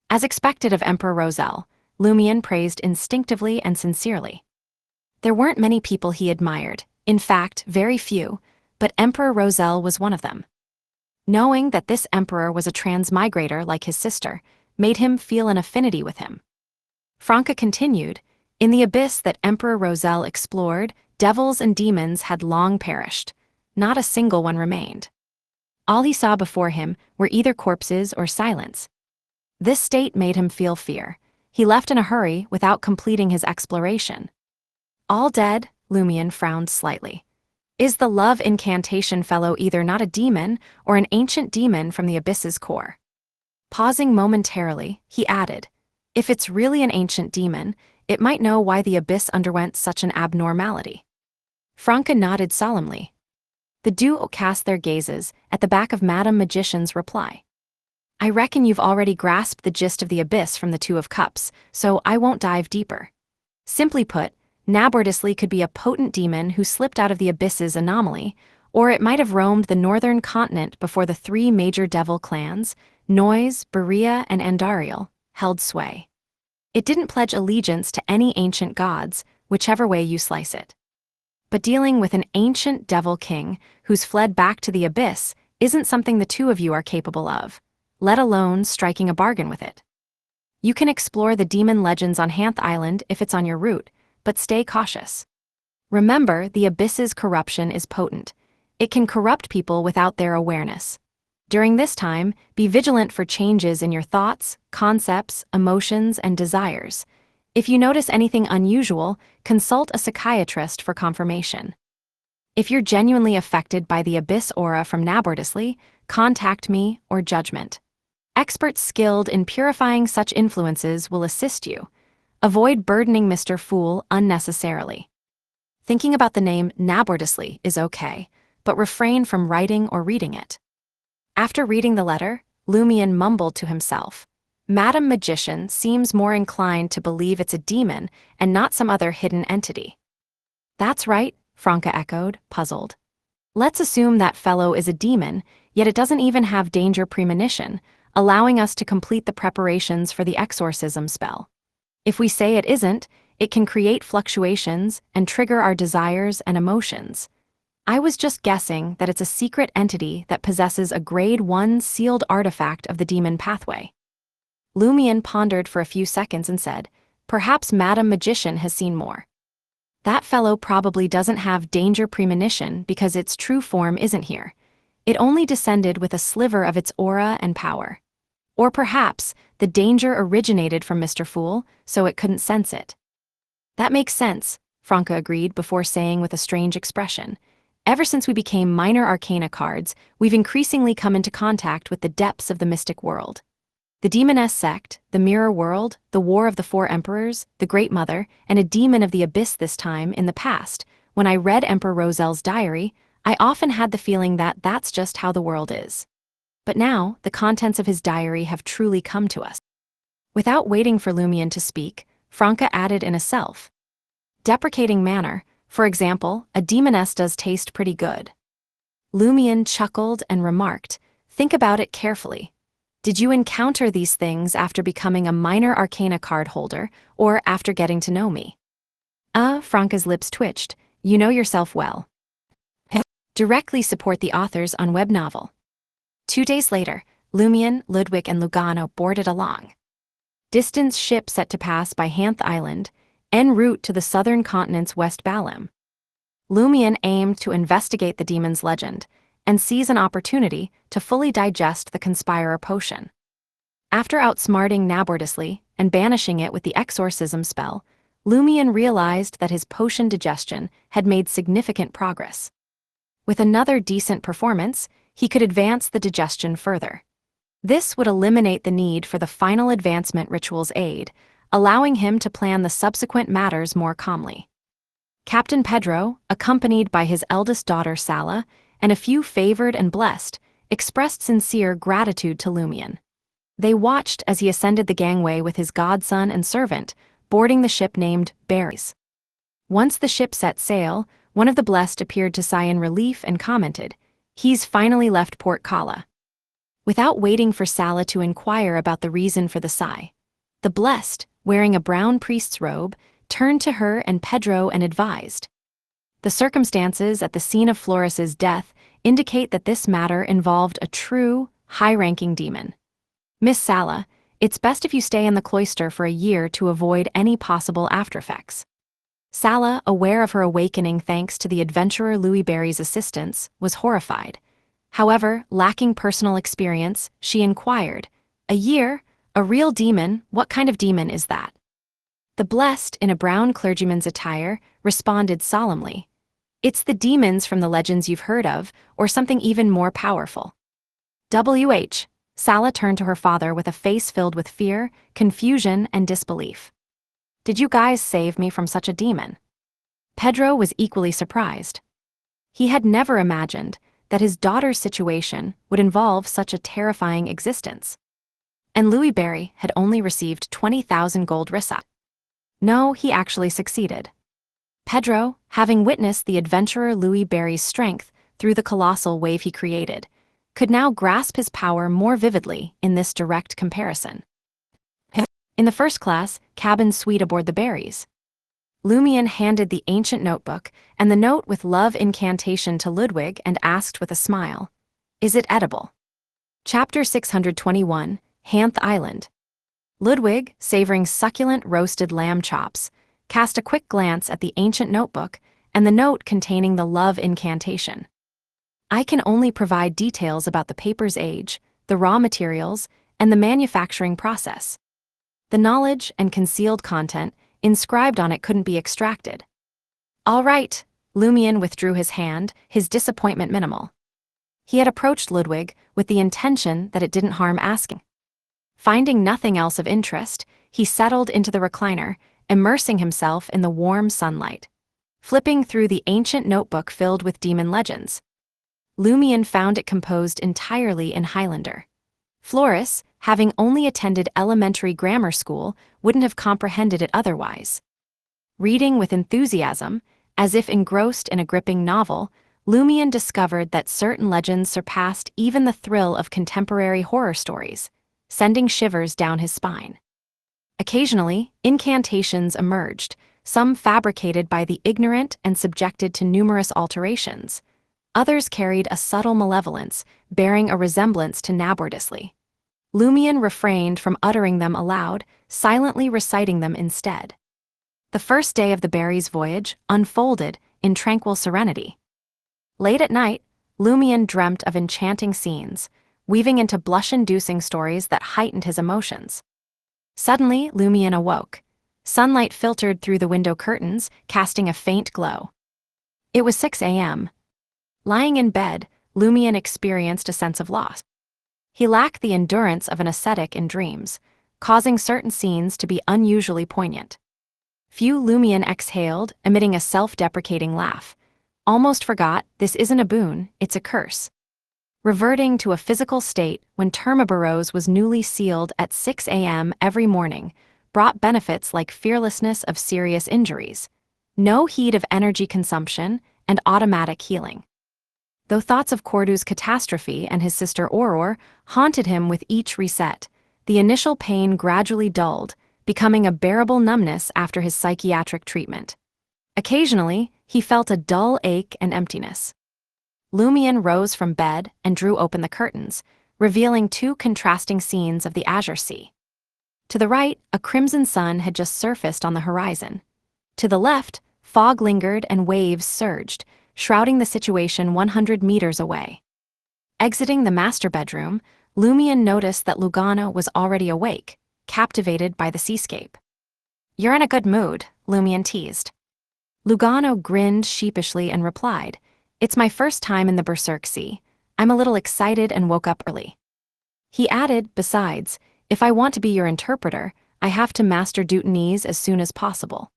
As expected of Emperor Roselle, Lumion praised instinctively and sincerely. There weren't many people he admired, in fact, very few, but Emperor Roselle was one of them. Knowing that this emperor was a transmigrator like his sister made him feel an affinity with him. Franca continued, in the abyss that Emperor Roselle explored, devils and demons had long perished. Not a single one remained. All he saw before him were either corpses or silence. This state made him feel fear. He left in a hurry without completing his exploration. All dead, Lumion frowned slightly. Is the love incantation fellow either not a demon or an ancient demon from the abyss's core? Pausing momentarily, he added, if it's really an ancient demon, it might know why the abyss underwent such an abnormality. Franca nodded solemnly. The duo cast their gazes at the back of Madame Magician's reply. I reckon you've already grasped the gist of the abyss from the Two of Cups, so I won't dive deeper. Simply put, Nabordisley could be a potent demon who slipped out of the abyss's anomaly, or it might have roamed the northern continent before the three major devil clans, Noise, Berea, and Andariel, held sway. It didn't pledge allegiance to any ancient gods, whichever way you slice it. But dealing with an ancient devil king who's fled back to the abyss isn't something the two of you are capable of, let alone striking a bargain with it. You can explore the demon legends on Hanth Island if it's on your route, but stay cautious. Remember, the abyss's corruption is potent. It can corrupt people without their awareness. During this time, be vigilant for changes in your thoughts, concepts, emotions, and desires. If you notice anything unusual, consult a psychiatrist for confirmation. If you're genuinely affected by the abyss aura from Nabordisley, contact me or Judgment. Experts skilled in purifying such influences will assist you. Avoid burdening Mr. Fool unnecessarily. Thinking about the name Nabordisley is okay, but refrain from writing or reading it. After reading the letter, Lumion mumbled to himself. Madame Magician seems more inclined to believe it's a demon and not some other hidden entity. That's right, Franca echoed, puzzled. Let's assume that fellow is a demon, yet it doesn't even have danger premonition, allowing us to complete the preparations for the exorcism spell. If we say it isn't, it can create fluctuations and trigger our desires and emotions. I was just guessing that it's a secret entity that possesses a Grade 1 sealed artifact of the demon pathway. Lumion pondered for a few seconds and said, perhaps Madame Magician has seen more. That fellow probably doesn't have danger premonition because its true form isn't here. It only descended with a sliver of its aura and power. Or perhaps the danger originated from Mr. Fool, so it couldn't sense it. That makes sense, Franca agreed before saying with a strange expression. Ever since we became minor arcana cards, we've increasingly come into contact with the depths of the mystic world. The Demoness sect, the Mirror World, the War of the Four Emperors, the Great Mother, and a demon of the abyss this time in the past. When I read Emperor Rosel's diary, I often had the feeling that that's just how the world is. But now, the contents of his diary have truly come to us. Without waiting for Lumion to speak, Franca added in a self-deprecating manner, for example, a demoness does taste pretty good. Lumion chuckled and remarked, think about it carefully. Did you encounter these things after becoming a minor arcana card holder, or after getting to know me? Franca's lips twitched. You know yourself well. Directly support the authors on web novel. 2 days later, Lumion, Ludwig, and Lugano boarded along. Distance ship set to pass by Hanth Island, en route to the southern continent's West Balam. Lumion aimed to investigate the demon's legend, and seize an opportunity to fully digest the Conspirer potion. After outsmarting Nabordisley and banishing it with the exorcism spell, Lumion realized that his potion digestion had made significant progress. With another decent performance, he could advance the digestion further. This would eliminate the need for the final advancement ritual's aid, allowing him to plan the subsequent matters more calmly. Captain Pedro, accompanied by his eldest daughter Sala, and a few favored and blessed, expressed sincere gratitude to Lumion. They watched as he ascended the gangway with his godson and servant, boarding the ship named Berries. Once the ship set sail, one of the blessed appeared to sigh in relief and commented, "He's finally left Port Kala." Without waiting for Sala to inquire about the reason for the sigh, the blessed, wearing a brown priest's robe, turned to her and Pedro and advised. The circumstances at the scene of Floris's death indicate that this matter involved a true, high-ranking demon. Miss Sala, it's best if you stay in the cloister for a year to avoid any possible aftereffects. Sala, aware of her awakening thanks to the adventurer Louis Barry's assistance, was horrified. However, lacking personal experience, she inquired, "A year? A real demon? What kind of demon is that?" The blessed, in a brown clergyman's attire, responded solemnly, "It's the demons from the legends you've heard of, or something even more powerful." Sala turned to her father with a face filled with fear, confusion, and disbelief. Did you guys save me from such a demon?" Pedro was equally surprised. He had never imagined that his daughter's situation would involve such a terrifying existence. And Louis Barry had only received 20,000 gold rissa. No, he actually succeeded. Pedro, having witnessed the adventurer Louis Barry's strength through the colossal wave he created, could now grasp his power more vividly in this direct comparison. In the first class cabin suite aboard the Barrys, Lumion handed the ancient notebook and the note with love incantation to Ludwig and asked with a smile, "Is it edible?" Chapter 621, Hanth Island. Ludwig, savoring succulent roasted lamb chops, cast a quick glance at the ancient notebook and the note containing the love incantation. "I can only provide details about the paper's age, the raw materials, and the manufacturing process. The knowledge and concealed content inscribed on it couldn't be extracted." "All right," Lumion withdrew his hand, his disappointment minimal. He had approached Ludwig with the intention that it didn't harm asking. Finding nothing else of interest, he settled into the recliner, immersing himself in the warm sunlight. Flipping through the ancient notebook filled with demon legends, Lumion found it composed entirely in Highlander. Floris, having only attended elementary grammar school, wouldn't have comprehended it otherwise. Reading with enthusiasm, as if engrossed in a gripping novel, Lumion discovered that certain legends surpassed even the thrill of contemporary horror stories, sending shivers down his spine. Occasionally, incantations emerged, some fabricated by the ignorant and subjected to numerous alterations. Others carried a subtle malevolence, bearing a resemblance to Nabwardisly. Lumion refrained from uttering them aloud, silently reciting them instead. The first day of the Barrys' voyage unfolded in tranquil serenity. Late at night, Lumion dreamt of enchanting scenes, weaving into blush-inducing stories that heightened his emotions. Suddenly, Lumion awoke. Sunlight filtered through the window curtains, casting a faint glow. It was 6 a.m. Lying in bed, Lumion experienced a sense of loss. He lacked the endurance of an ascetic in dreams, causing certain scenes to be unusually poignant. Few Lumion exhaled, emitting a self-deprecating laugh. Almost forgot, this isn't a boon, it's a curse. Reverting to a physical state when Termaburros was newly sealed at 6 a.m. every morning brought benefits like fearlessness of serious injuries, no heat of energy consumption, and automatic healing. Though thoughts of Cordu's catastrophe and his sister Auror haunted him with each reset, the initial pain gradually dulled, becoming a bearable numbness after his psychiatric treatment. Occasionally, he felt a dull ache and emptiness. Lumion rose from bed and drew open the curtains, revealing two contrasting scenes of the Azure Sea. To the right, a crimson sun had just surfaced on the horizon. To the left, fog lingered and waves surged, shrouding the situation 100 meters away. Exiting the master bedroom, Lumion noticed that Lugano was already awake, captivated by the seascape. "You're in a good mood," Lumion teased. Lugano grinned sheepishly and replied, "It's my first time in the Berserk Sea. I'm a little excited and woke up early." He added, "Besides, if I want to be your interpreter, I have to master Dutanese as soon as possible."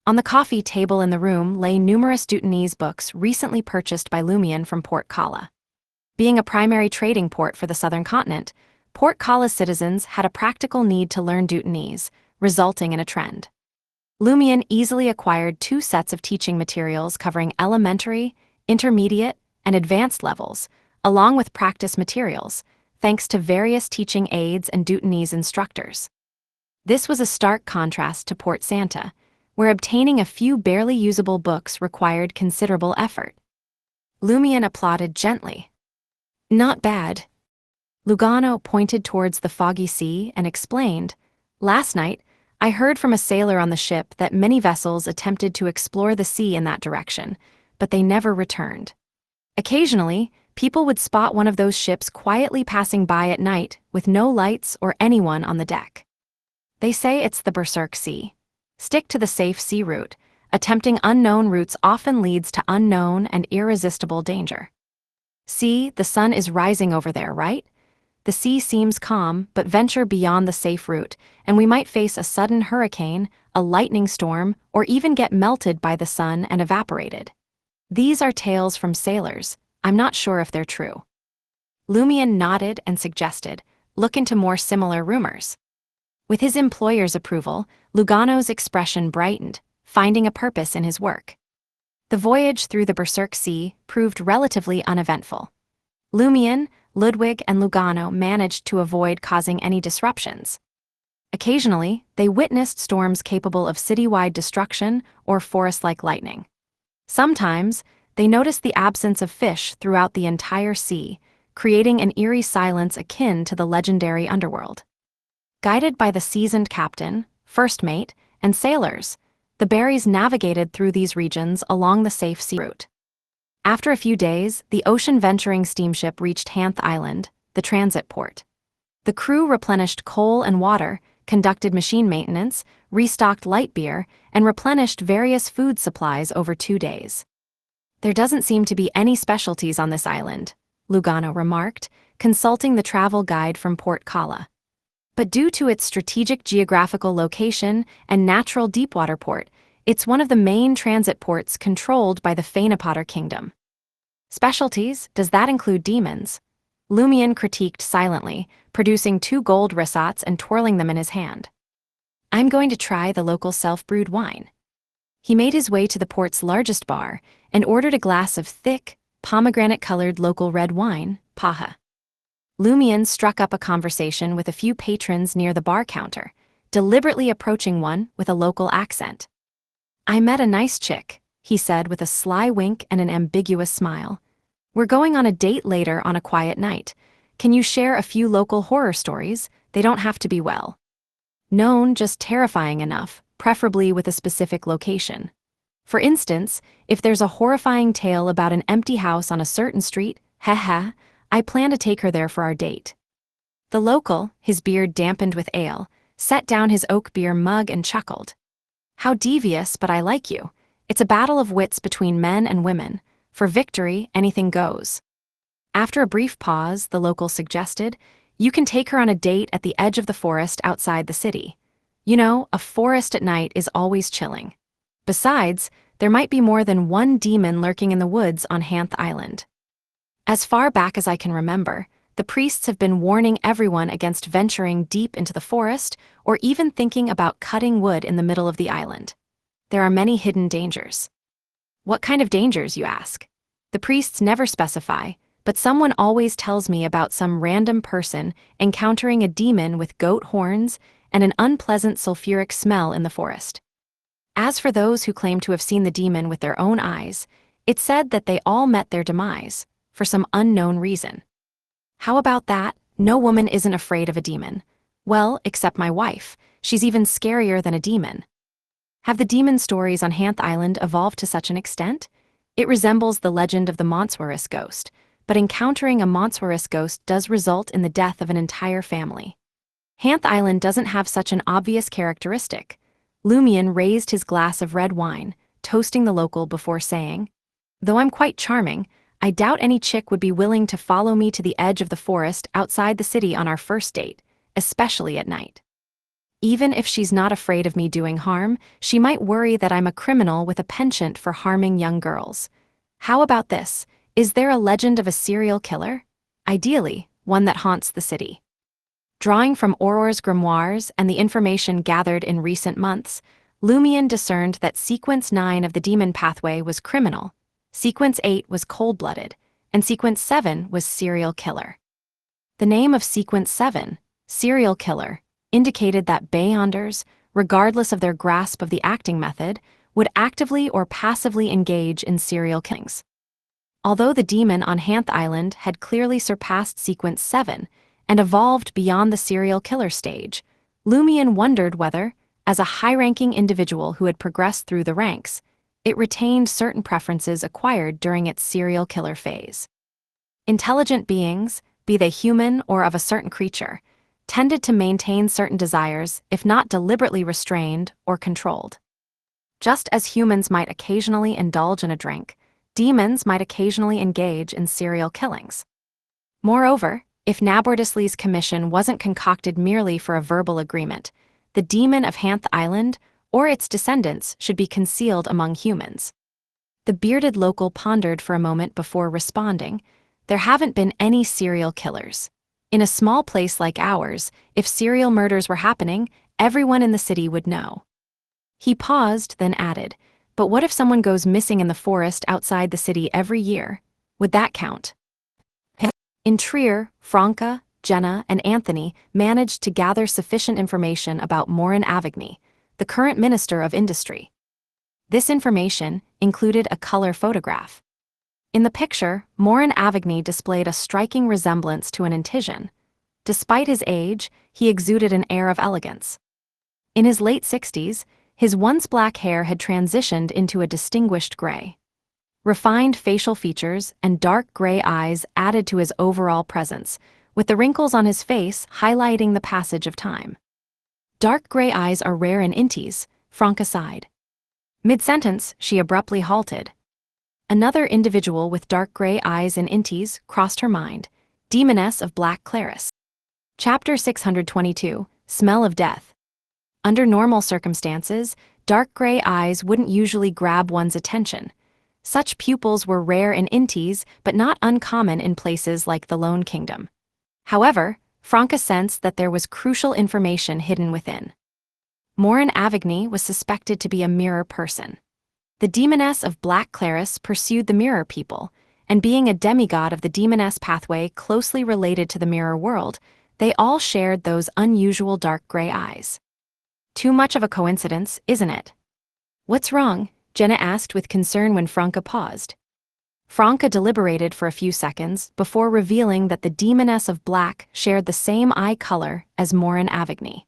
On the coffee table in the room lay numerous Dutanese books recently purchased by Lumion from Port Kala. Being a primary trading port for the southern continent, Port Kala's citizens had a practical need to learn Dutanese, resulting in a trend. Lumion easily acquired 2 sets of teaching materials covering elementary, intermediate, and advanced levels, along with practice materials, thanks to various teaching aids and Dutanese instructors. This was a stark contrast to Port Santa, where obtaining a few barely usable books required considerable effort. Lumion applauded gently. "Not bad." Lugano pointed towards the foggy sea and explained, "Last night, I heard from a sailor on the ship that many vessels attempted to explore the sea in that direction, but they never returned. Occasionally, people would spot one of those ships quietly passing by at night with no lights or anyone on the deck. They say it's the Berserk Sea. Stick to the safe sea route. Attempting unknown routes often leads to unknown and irresistible danger. See, the sun is rising over there, right? The sea seems calm, but venture beyond the safe route, and we might face a sudden hurricane, a lightning storm, or even get melted by the sun and evaporated. These are tales from sailors. I'm not sure if they're true. Lumion nodded and suggested, look into more similar rumors. With his employer's approval, Lugano's expression brightened, finding a purpose in his work. The voyage through the Berserk Sea proved relatively uneventful. Lumion, Ludwig, and Lugano managed to avoid causing any disruptions. Occasionally, they witnessed storms capable of citywide destruction or forest-like lightning. Sometimes, they noticed the absence of fish throughout the entire sea, creating an eerie silence akin to the legendary underworld. Guided by the seasoned captain, first mate, and sailors, the Berries navigated through these regions along the safe sea route. After a few days, the ocean-venturing steamship reached Hanth Island, the transit port. The crew replenished coal and water, conducted machine maintenance, restocked light beer, and replenished various food supplies over 2 days. There doesn't seem to be any specialties on this island, Lugano remarked, consulting the travel guide from Port Kala. But due to its strategic geographical location and natural deepwater port, it's one of the main transit ports controlled by the Fainapotter Kingdom. Specialties, does that include demons? Lumion critiqued silently, producing 2 gold rissots and twirling them in his hand. I'm going to try the local self-brewed wine. He made his way to the port's largest bar and ordered a glass of thick, pomegranate-colored local red wine, Paha. Lumion struck up a conversation with a few patrons near the bar counter, deliberately approaching one with a local accent. I met a nice chick, he said with a sly wink and an ambiguous smile. We're going on a date later on a quiet night. Can you share a few local horror stories? They don't have to be well known, just terrifying enough, preferably with a specific location. For instance, if there's a horrifying tale about an empty house on a certain street, haha, I plan to take her there for our date. The local, his beard dampened with ale, set down his oak beer mug and chuckled. How devious, but I like you. It's a battle of wits between men and women. For victory, anything goes. After a brief pause, the local suggested, you can take her on a date at the edge of the forest outside the city. You know, a forest at night is always chilling. Besides, there might be more than one demon lurking in the woods on Hanth Island. As far back as I can remember, the priests have been warning everyone against venturing deep into the forest or even thinking about cutting wood in the middle of the island. There are many hidden dangers. What kind of dangers, you ask? The priests never specify, but someone always tells me about some random person encountering a demon with goat horns and an unpleasant sulfuric smell in the forest. As for those who claim to have seen the demon with their own eyes, it's said that they all met their demise, for some unknown reason. How about that? No woman isn't afraid of a demon. Well, except my wife. She's even scarier than a demon. Have the demon stories on Hanth Island evolved to such an extent? It resembles the legend of the Montsouris ghost, but encountering a Montsouris ghost does result in the death of an entire family. Hanth Island doesn't have such an obvious characteristic. Lumion raised his glass of red wine, toasting the local before saying, though I'm quite charming, I doubt any chick would be willing to follow me to the edge of the forest outside the city on our first date, especially at night. Even if she's not afraid of me doing harm, she might worry that I'm a criminal with a penchant for harming young girls. How about this? Is there a legend of a serial killer? Ideally, one that haunts the city. Drawing from Auror's grimoires and the information gathered in recent months, Lumion discerned that Sequence 9 of the demon pathway was criminal, Sequence 8 was cold-blooded, and Sequence 7 was serial killer. The name of Sequence 7, serial killer, indicated that Beyonders, regardless of their grasp of the acting method, would actively or passively engage in serial killings. Although the demon on Hanth Island had clearly surpassed Sequence 7 and evolved beyond the serial killer stage, Lumion wondered whether, as a high-ranking individual who had progressed through the ranks, it retained certain preferences acquired during its serial killer phase. Intelligent beings, be they human or of a certain creature, tended to maintain certain desires if not deliberately restrained or controlled. Just as humans might occasionally indulge in a drink, demons might occasionally engage in serial killings. Moreover, If Nabordisli's commission wasn't concocted merely for a verbal agreement, the demon of Hanth Island or its descendants should be concealed among humans. The bearded local pondered for a moment before responding. There haven't been any serial killers. In a small place like ours, if serial murders were happening, everyone in the city would know. He paused, then added, but what if someone goes missing in the forest outside the city every year? Would that count? In Trier, Franca, Jenna, and Anthony managed to gather sufficient information about Morin Avigny, the current Minister of Industry. This information included a color photograph. In the picture, Morin Avigny displayed a striking resemblance to an Intisian. Despite his age, he exuded an air of elegance. In his late 60s, his once black hair had transitioned into a distinguished gray. Refined facial features and dark gray eyes added to his overall presence, with the wrinkles on his face highlighting the passage of time. Dark gray eyes are rare in Intis, Franca sighed. Mid-sentence, she abruptly halted. Another individual with dark gray eyes in Intis crossed her mind, Demoness of Black Claris. Chapter 622, Smell of Death. Under normal circumstances, dark gray eyes wouldn't usually grab one's attention. Such pupils were rare in Intis, but not uncommon in places like the Lone Kingdom. However, Franca sensed that there was crucial information hidden within. Morin Avigny was suspected to be a mirror person. The Demoness of Black Claris pursued the mirror people, and being a demigod of the Demoness pathway closely related to the mirror world, they all shared those unusual dark gray eyes. Too much of a coincidence, isn't it? What's wrong? Jenna asked with concern when Franca paused. Franca deliberated for a few seconds before revealing that the Demoness of Black shared the same eye color as Morin Avigny.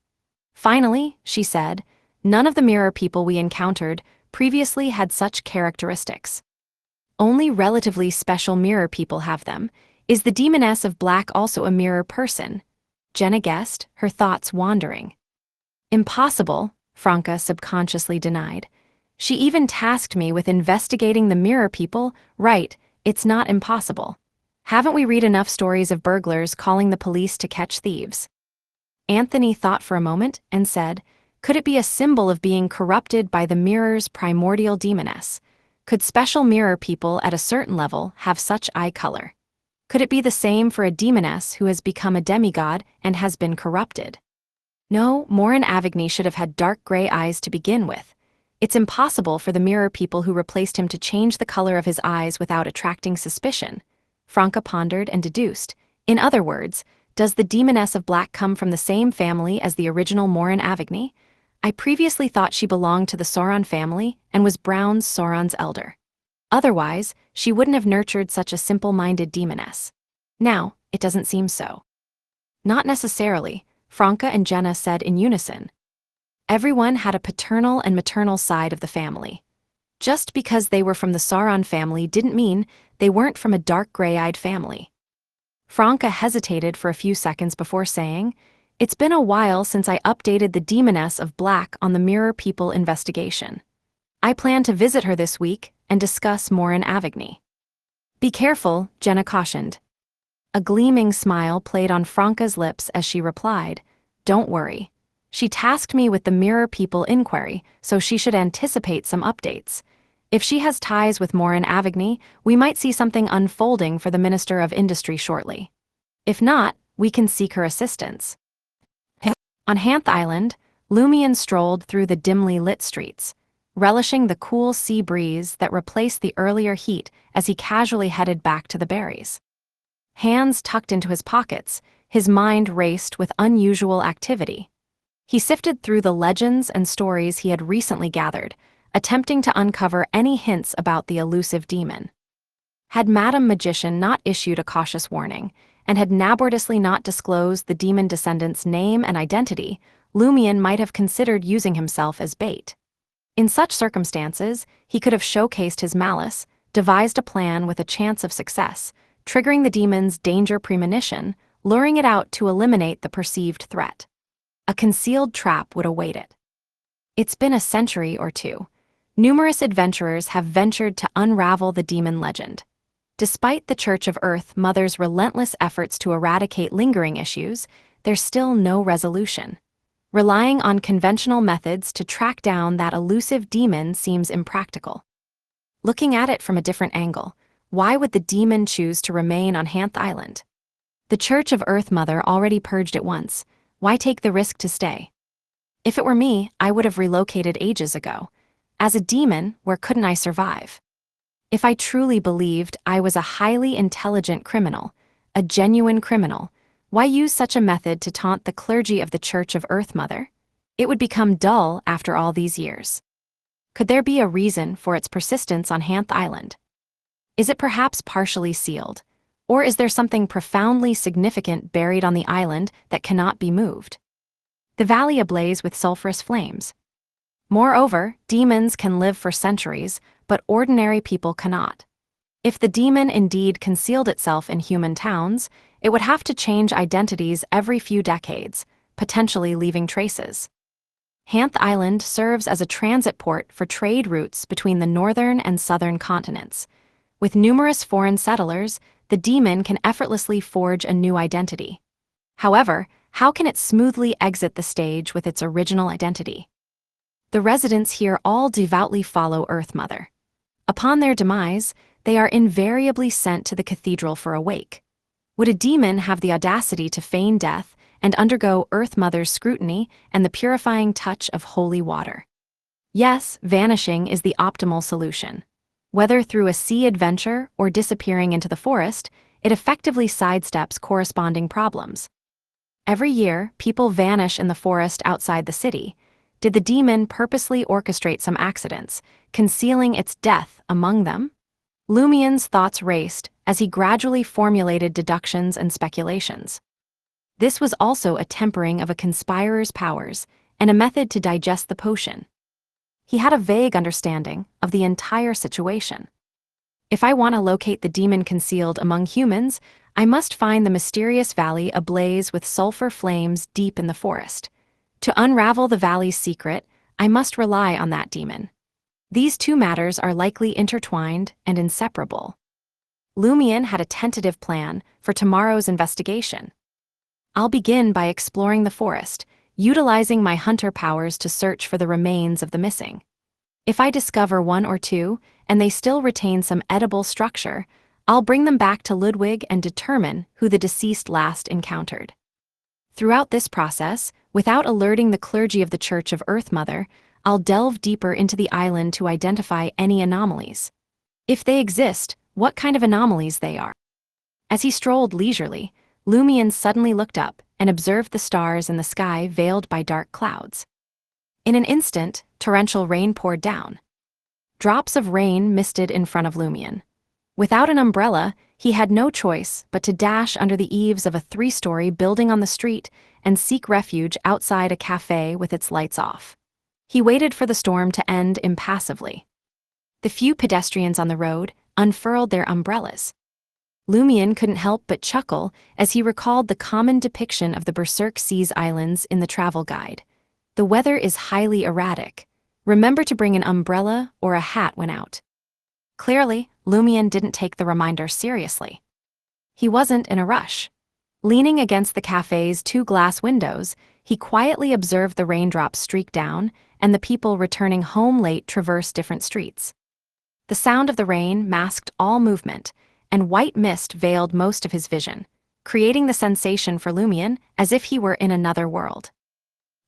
Finally, she said, none of the mirror people we encountered previously had such characteristics. Only relatively special mirror people have them. Is the Demoness of Black also a mirror person? Jenna guessed, her thoughts wandering. Impossible, Franca subconsciously denied. She even tasked me with investigating the mirror people. Right, it's not impossible. Haven't we read enough stories of burglars calling the police to catch thieves? Anthony thought for a moment and said, could it be a symbol of being corrupted by the mirror's primordial demoness? Could special mirror people at a certain level have such eye color? Could it be the same for a demoness who has become a demigod and has been corrupted? No, Morin Avigny should have had dark gray eyes to begin with. It's impossible for the mirror people who replaced him to change the color of his eyes without attracting suspicion. Franca pondered and deduced. In other words, does the Demoness of Black come from the same family as the original Morin Avigny? I previously thought she belonged to the Sauron family and was Brown's Sauron's elder. Otherwise, she wouldn't have nurtured such a simple-minded demoness. Now, it doesn't seem so. Not necessarily, Franca and Jenna said in unison. Everyone had a paternal and maternal side of the family. Just because they were from the Sauron family didn't mean they weren't from a dark gray-eyed family. Franca hesitated for a few seconds before saying, it's been a while since I updated the Demoness of Black on the Mirror People investigation. I plan to visit her this week and discuss Morin Avigny. Be careful, Jenna cautioned. A gleaming smile played on Franca's lips as she replied, don't worry. She tasked me with the Mirror People inquiry, so she should anticipate some updates. If she has ties with Morin Avigny, we might see something unfolding for the Minister of Industry shortly. If not, we can seek her assistance. On Hanth Island, Lumion strolled through the dimly lit streets, relishing the cool sea breeze that replaced the earlier heat as he casually headed back to the berries. Hands tucked into his pockets, his mind raced with unusual activity. He sifted through the legends and stories he had recently gathered, attempting to uncover any hints about the elusive demon. Had Madame Magician not issued a cautious warning, and had Nabordisly not disclosed the demon descendant's name and identity, Lumion might have considered using himself as bait. In such circumstances, he could have showcased his malice, devised a plan with a chance of success, triggering the demon's danger premonition, luring it out to eliminate the perceived threat. A concealed trap would await it. It's been a century or two. Numerous adventurers have ventured to unravel the demon legend. Despite the Church of Earth Mother's relentless efforts to eradicate lingering issues, there's still no resolution. Relying on conventional methods to track down that elusive demon seems impractical. Looking at it from a different angle, why would the demon choose to remain on Hanth Island? The Church of Earth Mother already purged it once. Why take the risk to stay? If it were me, I would have relocated ages ago. As a demon, where couldn't I survive? If I truly believed I was a highly intelligent criminal, a genuine criminal, why use such a method to taunt the clergy of the Church of Earth Mother? It would become dull after all these years. Could there be a reason for its persistence on Hanth Island? Is it perhaps partially sealed? Or is there something profoundly significant buried on the island that cannot be moved? The valley ablaze with sulfurous flames. Moreover, demons can live for centuries, but ordinary people cannot. If the demon indeed concealed itself in human towns, it would have to change identities every few decades, potentially leaving traces. Hanth Island serves as a transit port for trade routes between the northern and southern continents. With numerous foreign settlers, the demon can effortlessly forge a new identity. However, how can it smoothly exit the stage with its original identity? The residents here all devoutly follow Earth Mother. Upon their demise, they are invariably sent to the cathedral for a wake. Would a demon have the audacity to feign death and undergo Earth Mother's scrutiny and the purifying touch of holy water? Yes, vanishing is the optimal solution. Whether through a sea adventure or disappearing into the forest, it effectively sidesteps corresponding problems. Every year, people vanish in the forest outside the city. Did the demon purposely orchestrate some accidents, concealing its death among them? Lumien's thoughts raced as he gradually formulated deductions and speculations. This was also a tempering of a conspirer's powers and a method to digest the potion. He had a vague understanding of the entire situation. If I want to locate the demon concealed among humans, I must find the mysterious valley ablaze with sulfur flames deep in the forest. To unravel the valley's secret, I must rely on that demon. These two matters are likely intertwined and inseparable. Lumien had a tentative plan for tomorrow's investigation. I'll begin by exploring the forest, utilizing my hunter powers to search for the remains of the missing. If I discover one or two, and they still retain some edible structure, I'll bring them back to Ludwig and determine who the deceased last encountered. Throughout this process, without alerting the clergy of the Church of Earth Mother, I'll delve deeper into the island to identify any anomalies. If they exist, what kind of anomalies they are. As he strolled leisurely, Lumien suddenly looked up and observed the stars in the sky veiled by dark clouds. In an instant, torrential rain poured down. Drops of rain misted in front of Lumien. Without an umbrella, he had no choice but to dash under the eaves of a 3-story building on the street and seek refuge outside a cafe with its lights off. He waited for the storm to end impassively. The few pedestrians on the road unfurled their umbrellas. Lumien couldn't help but chuckle as he recalled the common depiction of the Berserk Seas Islands in the travel guide. The weather is highly erratic. Remember to bring an umbrella or a hat when out. Clearly, Lumien didn't take the reminder seriously. He wasn't in a rush. Leaning against the cafe's 2 glass windows, he quietly observed the raindrops streak down and the people returning home late traverse different streets. The sound of the rain masked all movement, and white mist veiled most of his vision, creating the sensation for Lumien as if he were in another world.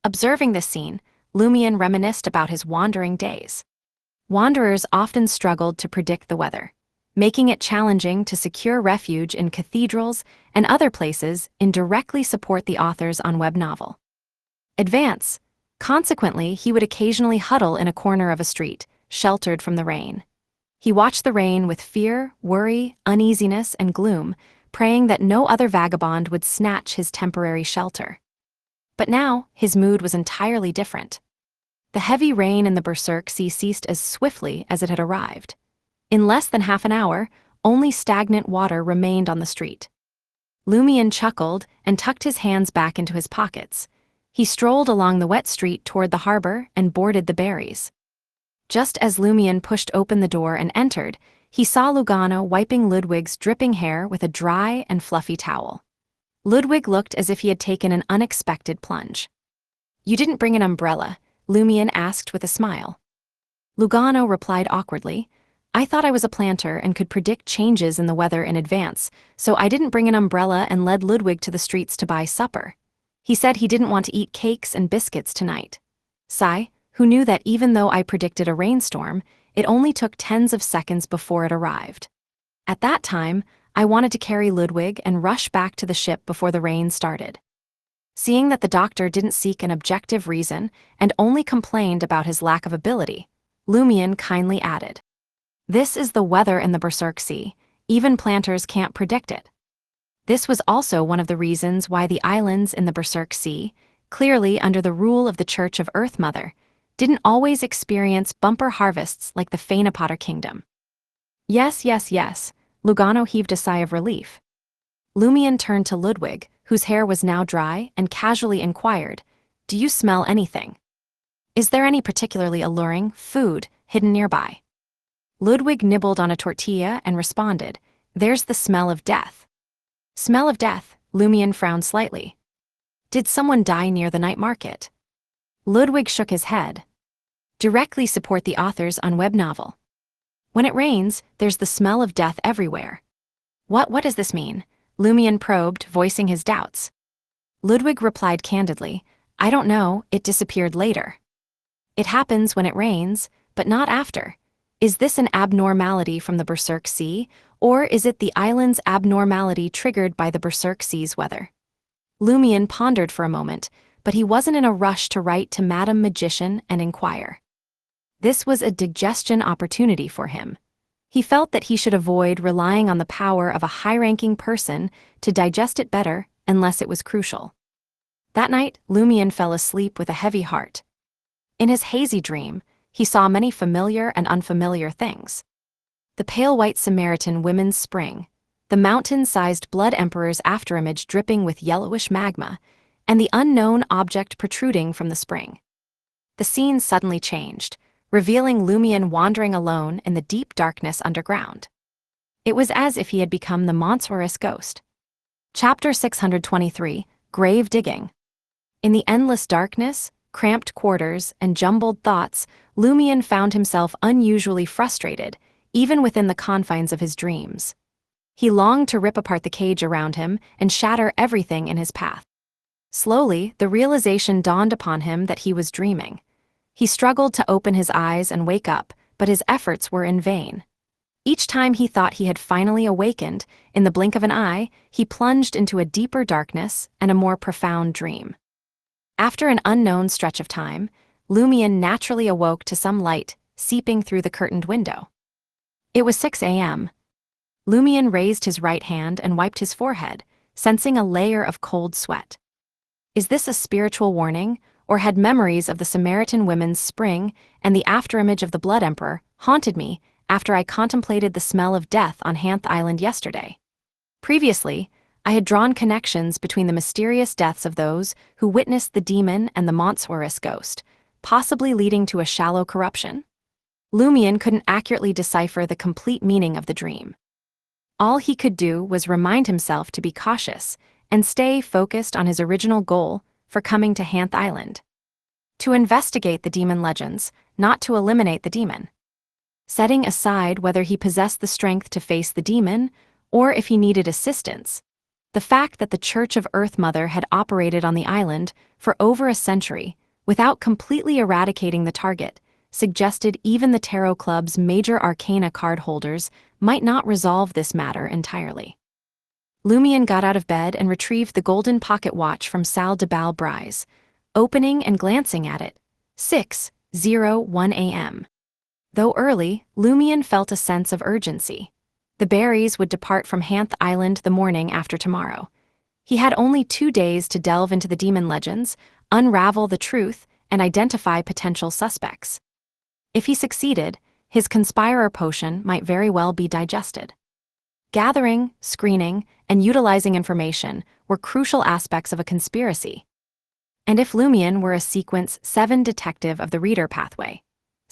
Observing this scene, Lumien reminisced about his wandering days. Wanderers often struggled to predict the weather, making it challenging to secure refuge in cathedrals and other places indirectly support the author's on-web novel. Advance. Consequently, he would occasionally huddle in a corner of a street, sheltered from the rain. He watched the rain with fear, worry, uneasiness, and gloom, praying that no other vagabond would snatch his temporary shelter. But now, his mood was entirely different. The heavy rain in the Berserk Sea ceased as swiftly as it had arrived. In less than half an hour, only stagnant water remained on the street. Lumien chuckled and tucked his hands back into his pockets. He strolled along the wet street toward the harbor and boarded the berries. Just as Lumien pushed open the door and entered, he saw Lugano wiping Ludwig's dripping hair with a dry and fluffy towel. Ludwig looked as if he had taken an unexpected plunge. "You didn't bring an umbrella?" Lumian asked with a smile. Lugano replied awkwardly, "I thought I was a planter and could predict changes in the weather in advance, so I didn't bring an umbrella and led Ludwig to the streets to buy supper. He said he didn't want to eat cakes and biscuits tonight." Sai, who knew that even though I predicted a rainstorm, it only took tens of seconds before it arrived. At that time, I wanted to carry Ludwig and rush back to the ship before the rain started. Seeing that the doctor didn't seek an objective reason and only complained about his lack of ability, Lumian kindly added, "This is the weather in the Berserk Sea. Even planters can't predict it." This was also one of the reasons why the islands in the Berserk Sea, clearly under the rule of the Church of Earth Mother, didn't always experience bumper harvests like the Fainapotter Kingdom. Yes, Lugano heaved a sigh of relief. Lumian turned to Ludwig, whose hair was now dry, and casually inquired, "Do you smell anything? Is there any particularly alluring food hidden nearby?" Ludwig nibbled on a tortilla and responded, "There's the smell of death." "Smell of death?" Lumian frowned slightly. "Did someone die near the night market?" Ludwig shook his head. Directly support the authors on web novel. "When it rains, there's the smell of death everywhere." What does this mean?" Lumian probed, voicing his doubts. Ludwig replied candidly, "I don't know, it disappeared later." "It happens when it rains, but not after. Is this an abnormality from the Berserk Sea, or is it the island's abnormality triggered by the Berserk Sea's weather?" Lumian pondered for a moment, but he wasn't in a rush to write to Madam Magician and inquire. This was a digestion opportunity for him. He felt that he should avoid relying on the power of a high-ranking person to digest it better unless it was crucial. That night, Lumian fell asleep with a heavy heart. In his hazy dream, he saw many familiar and unfamiliar things. The pale white Samaritan women's spring, the mountain-sized Blood Emperor's afterimage dripping with yellowish magma, and the unknown object protruding from the spring. The scene suddenly changed, revealing Lumian wandering alone in the deep darkness underground. It was as if he had become the monstrous ghost. Chapter 623, Grave Digging. In the endless darkness, cramped quarters, and jumbled thoughts, Lumian found himself unusually frustrated, even within the confines of his dreams. He longed to rip apart the cage around him and shatter everything in his path. Slowly, the realization dawned upon him that he was dreaming. He struggled to open his eyes and wake up, but his efforts were in vain. Each time he thought he had finally awakened, in the blink of an eye, he plunged into a deeper darkness and a more profound dream. After an unknown stretch of time, Lumian naturally awoke to some light seeping through the curtained window. It was 6 a.m. Lumian raised his right hand and wiped his forehead, sensing a layer of cold sweat. Is this a spiritual warning, or had memories of the Samaritan women's spring and the afterimage of the Blood Emperor haunted me after I contemplated the smell of death on Hanth Island yesterday? Previously, I had drawn connections between the mysterious deaths of those who witnessed the demon and the monstrous ghost, possibly leading to a shallow corruption. Lumian couldn't accurately decipher the complete meaning of the dream. All he could do was remind himself to be cautious and stay focused on his original goal for coming to Hanth Island. To investigate the demon legends, not to eliminate the demon. Setting aside whether he possessed the strength to face the demon, or if he needed assistance, the fact that the Church of Earth Mother had operated on the island for over a century without completely eradicating the target suggested even the Tarot Club's major arcana card holders might not resolve this matter entirely. Lumian got out of bed and retrieved the golden pocket watch from Salle de Bal Brise, opening and glancing at it. 6:01 a.m. Though early, Lumian felt a sense of urgency. The berries would depart from Hanth Island the morning after tomorrow. He had only 2 days to delve into the demon legends, unravel the truth, and identify potential suspects. If he succeeded, his conspirer potion might very well be digested. Gathering, screening, and utilizing information were crucial aspects of a conspiracy. And if Lumian were a Sequence 7 detective of the Reader pathway,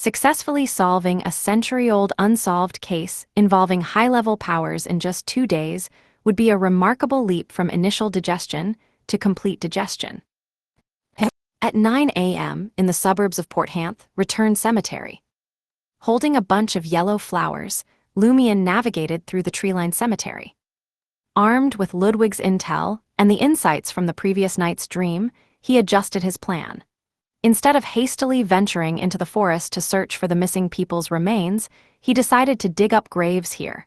Successfully solving a century-old unsolved case involving high-level powers in just 2 days would be a remarkable leap from initial digestion to complete digestion. At 9 a.m. in the suburbs of Port Hanth, Return Cemetery. Holding a bunch of yellow flowers, Lumion navigated through the tree-lined cemetery. Armed with Ludwig's intel and the insights from the previous night's dream, he adjusted his plan. Instead of hastily venturing into the forest to search for the missing people's remains, he decided to dig up graves here.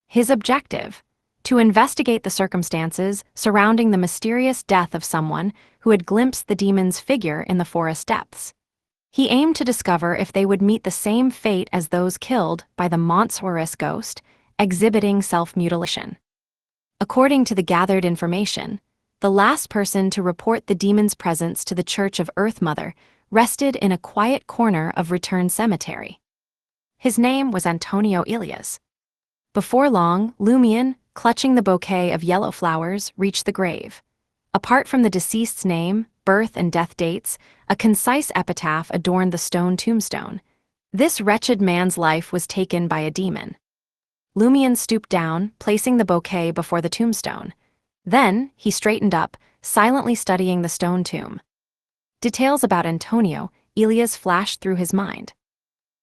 His objective: to investigate the circumstances surrounding the mysterious death of someone who had glimpsed the demon's figure in the forest depths. He aimed to discover if they would meet the same fate as those killed by the monstrous ghost, exhibiting self-mutilation. According to the gathered information, the last person to report the demon's presence to the Church of Earth Mother rested in a quiet corner of Return Cemetery. His name was Antonio Elias. Before long, Lumion, clutching the bouquet of yellow flowers, reached the grave. Apart from the deceased's name, birth and death dates, a concise epitaph adorned the stone tombstone. This wretched man's life was taken by a demon. Lumion stooped down, placing the bouquet before the tombstone. Then, he straightened up, silently studying the stone tomb. Details about Antonio Elias flashed through his mind.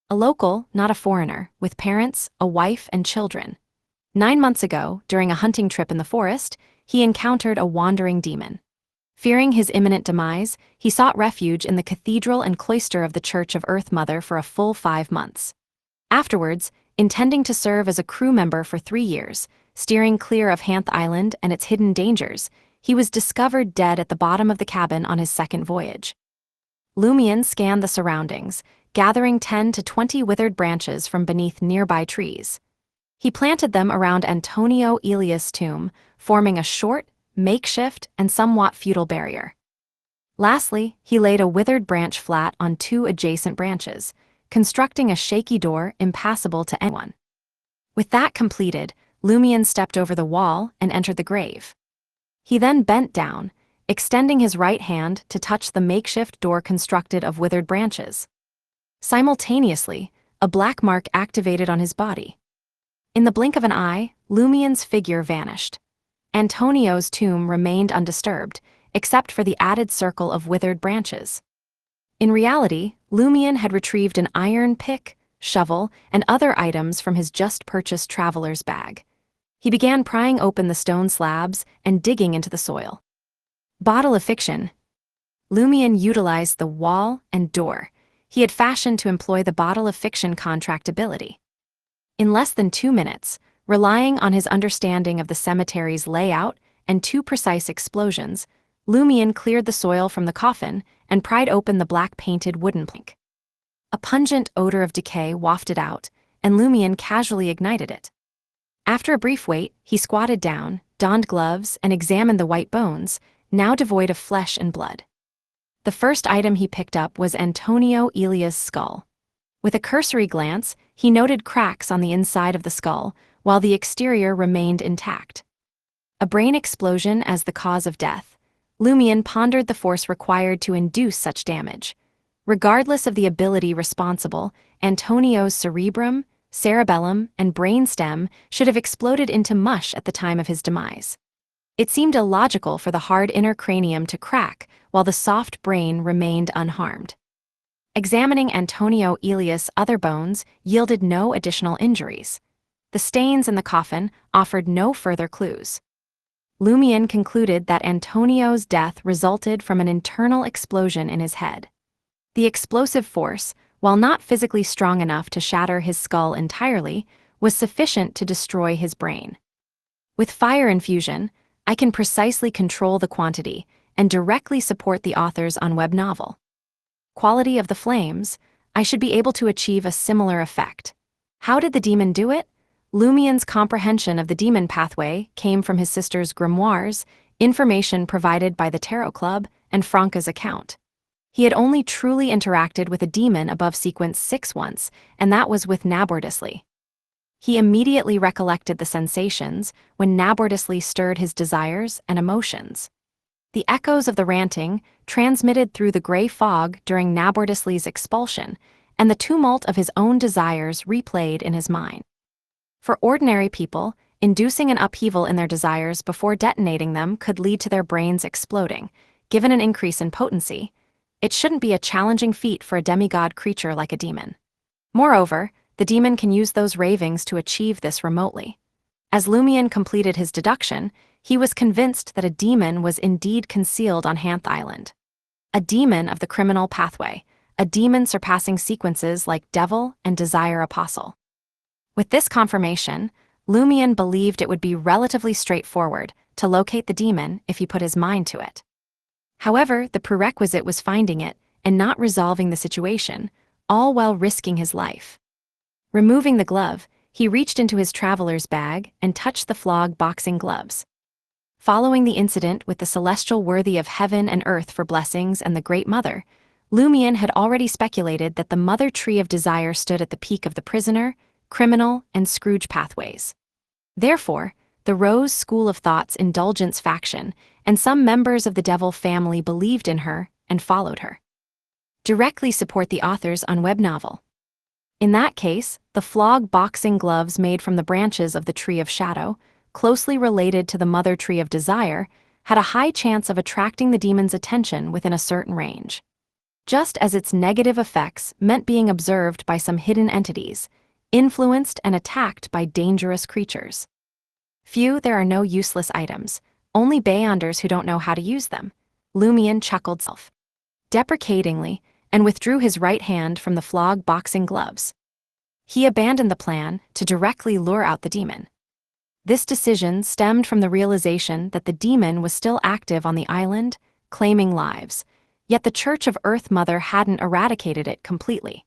A local, not a foreigner, with parents, a wife, and children. 9 months ago, during a hunting trip in the forest, he encountered a wandering demon. Fearing his imminent demise, he sought refuge in the cathedral and cloister of the Church of Earth Mother for a full 5 months. Afterwards, intending to serve as a crew member for 3 years, steering clear of Hanth Island and its hidden dangers, he was discovered dead at the bottom of the cabin on his second voyage. Lumion scanned the surroundings, gathering 10 to 20 withered branches from beneath nearby trees. He planted them around Antonio Elias' tomb, forming a short, makeshift, and somewhat futile barrier. Lastly, he laid a withered branch flat on 2 adjacent branches, constructing a shaky door impassable to anyone. With that completed, Lumion stepped over the wall and entered the grave. He then bent down, extending his right hand to touch the makeshift door constructed of withered branches. Simultaneously, a black mark activated on his body. In the blink of an eye, Lumion's figure vanished. Antonio's tomb remained undisturbed, except for the added circle of withered branches. In reality, Lumion had retrieved an iron pick, shovel, and other items from his just-purchased traveler's bag. He began prying open the stone slabs and digging into the soil. Bottle of fiction. Lumion utilized the wall and door he had fashioned to employ the bottle of fiction contractability. In less than 2 minutes, relying on his understanding of the cemetery's layout and 2 precise explosions, Lumion cleared the soil from the coffin and pried open the black-painted wooden plank. A pungent odor of decay wafted out, and Lumion casually ignited it. After a brief wait, he squatted down, donned gloves, and examined the white bones, now devoid of flesh and blood. The first item he picked up was Antonio Elias' skull. With a cursory glance, he noted cracks on the inside of the skull, while the exterior remained intact. A brain explosion as the cause of death. Lumion pondered the force required to induce such damage. Regardless of the ability responsible, Antonio's cerebrum, cerebellum, and brainstem should have exploded into mush at the time of his demise. It seemed illogical for the hard inner cranium to crack while the soft brain remained unharmed. Examining Antonio Elias' other bones yielded no additional injuries. The stains in the coffin offered no further clues. Lumion concluded that Antonio's death resulted from an internal explosion in his head. The explosive force, while not physically strong enough to shatter his skull entirely, was sufficient to destroy his brain. With fire infusion, I can precisely control the quantity and directly support the author's on-web novel. Quality of the flames, I should be able to achieve a similar effect. How did the demon do it? Lumion's comprehension of the demon pathway came from his sister's grimoires, information provided by the Tarot Club, and Franca's account. He had only truly interacted with a demon above sequence 6 once, and that was with Nabordisley. He immediately recollected the sensations when Nabordisley stirred his desires and emotions. The echoes of the ranting, transmitted through the gray fog during Nabordisley's expulsion, and the tumult of his own desires replayed in his mind. For ordinary people, inducing an upheaval in their desires before detonating them could lead to their brains exploding. Given an increase in potency, it shouldn't be a challenging feat for a demigod creature like a demon. Moreover, the demon can use those ravings to achieve this remotely. As Lumion completed his deduction, he was convinced that a demon was indeed concealed on Hanth Island. A demon of the criminal pathway, a demon surpassing sequences like Devil and Desire Apostle. With this confirmation, Lumion believed it would be relatively straightforward to locate the demon if he put his mind to it. However, the prerequisite was finding it and not resolving the situation, all while risking his life. Removing the glove, he reached into his traveler's bag and touched the flog boxing gloves. Following the incident with the celestial worthy of heaven and earth for blessings and the Great Mother, Lumion had already speculated that the Mother Tree of Desire stood at the peak of the prisoner, criminal, and Scrooge pathways. Therefore, the Rose School of Thought's indulgence faction and some members of the Devil family believed in her and followed her. Directly support the authors on web novel. In that case, the flog boxing gloves made from the branches of the Tree of Shadow, closely related to the Mother Tree of Desire, had a high chance of attracting the demon's attention within a certain range. Just as its negative effects meant being observed by some hidden entities, influenced and attacked by dangerous creatures. Few, there are no useless items, only Beyonders who don't know how to use them. Lumion chuckled self-deprecatingly and withdrew his right hand from the flog boxing gloves. He abandoned the plan to directly lure out the demon. This decision stemmed from the realization that the demon was still active on the island, claiming lives, yet the Church of Earth Mother hadn't eradicated it completely.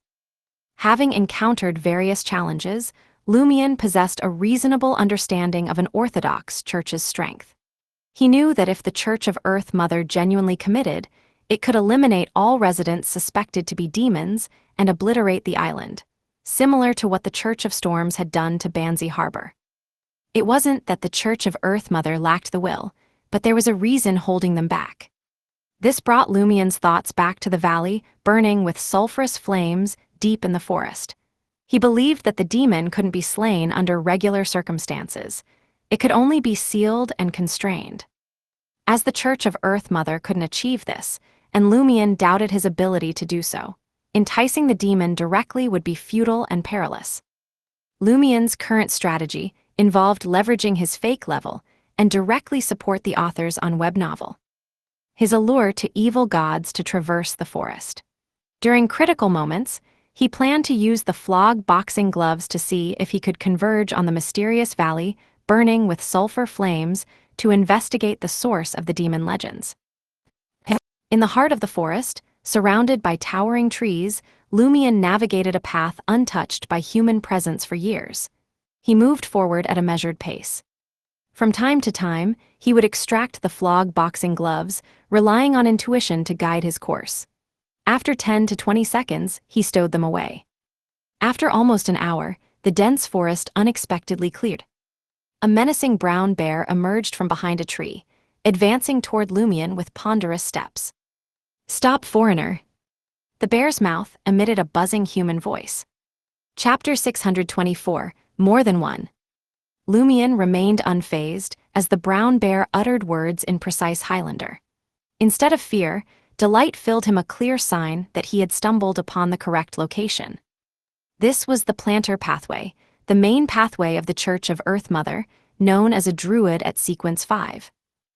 Having encountered various challenges, Lumion possessed a reasonable understanding of an Orthodox church's strength. He knew that if the Church of Earth Mother genuinely committed, it could eliminate all residents suspected to be demons and obliterate the island, similar to what the Church of Storms had done to Banzi Harbor. It wasn't that the Church of Earth Mother lacked the will, but there was a reason holding them back. This brought Lumion's thoughts back to the valley, burning with sulfurous flames deep in the forest. He believed that the demon couldn't be slain under regular circumstances. It could only be sealed and constrained. As the Church of Earth Mother couldn't achieve this, and Lumion doubted his ability to do so, enticing the demon directly would be futile and perilous. Lumion's current strategy involved leveraging his fake level and directly support the authors on web novel. His allure to evil gods to traverse the forest. During critical moments, he planned to use the flog boxing gloves to see if he could converge on the mysterious valley burning with sulfur flames to investigate the source of the demon legends. In the heart of the forest, surrounded by towering trees, Lumion navigated a path untouched by human presence for years. He moved forward at a measured pace. From time to time, he would extract the flog boxing gloves, relying on intuition to guide his course. After 10 to 20 seconds, he stowed them away. After almost an hour, the dense forest unexpectedly cleared. A menacing brown bear emerged from behind a tree, advancing toward Lumion with ponderous steps. "Stop, foreigner!" The bear's mouth emitted a buzzing human voice. Chapter 624, More Than One. Lumion remained unfazed as the brown bear uttered words in precise Highlander. Instead of fear, delight filled him, a clear sign that he had stumbled upon the correct location. This was the planter pathway, the main pathway of the Church of Earth Mother, known as a druid at Sequence 5,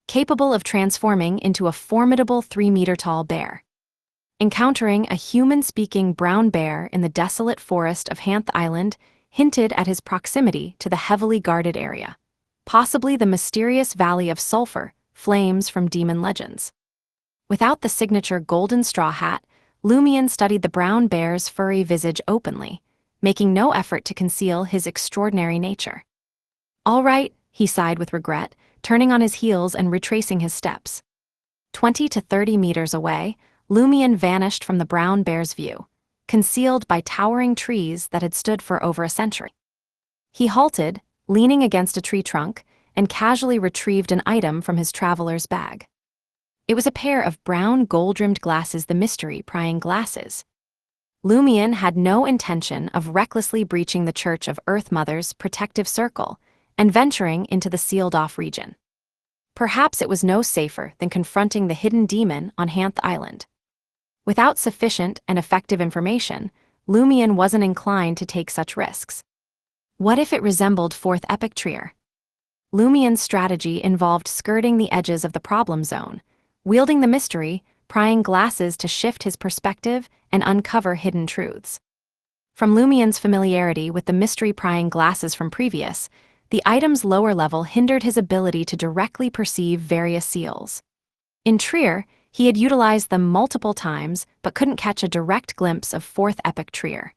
capable of transforming into a formidable 3-meter-tall bear. Encountering a human-speaking brown bear in the desolate forest of Hanth Island hinted at his proximity to the heavily guarded area, possibly the mysterious Valley of Sulfur, flames from demon legends. Without the signature golden straw hat, Lumion studied the brown bear's furry visage openly, making no effort to conceal his extraordinary nature. "All right," he sighed with regret, turning on his heels and retracing his steps. 20 to 30 meters away, Lumion vanished from the brown bear's view, concealed by towering trees that had stood for over a century. He halted, leaning against a tree trunk, and casually retrieved an item from his traveler's bag. It was a pair of brown gold-rimmed glasses, the mystery prying glasses. Lumion had no intention of recklessly breaching the Church of Earth Mother's protective circle and venturing into the sealed-off region. Perhaps it was no safer than confronting the hidden demon on Hanth Island. Without sufficient and effective information, Lumion wasn't inclined to take such risks. What if it resembled Fourth Epic Trier? Lumion's strategy involved skirting the edges of the problem zone, wielding the mystery, prying glasses to shift his perspective and uncover hidden truths. From Lumion's familiarity with the mystery-prying glasses from previous, the item's lower level hindered his ability to directly perceive various seals. In Trier, he had utilized them multiple times but couldn't catch a direct glimpse of Fourth Epic Trier.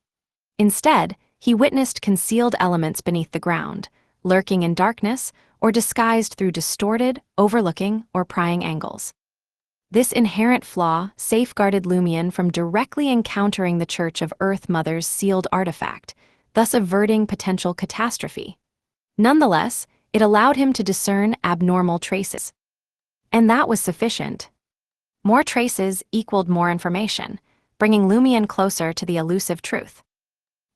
Instead, he witnessed concealed elements beneath the ground, lurking in darkness or disguised through distorted, overlooking, or prying angles. This inherent flaw safeguarded Lumion from directly encountering the Church of Earth Mother's sealed artifact, thus averting potential catastrophe. Nonetheless, it allowed him to discern abnormal traces. And that was sufficient. More traces equaled more information, bringing Lumion closer to the elusive truth.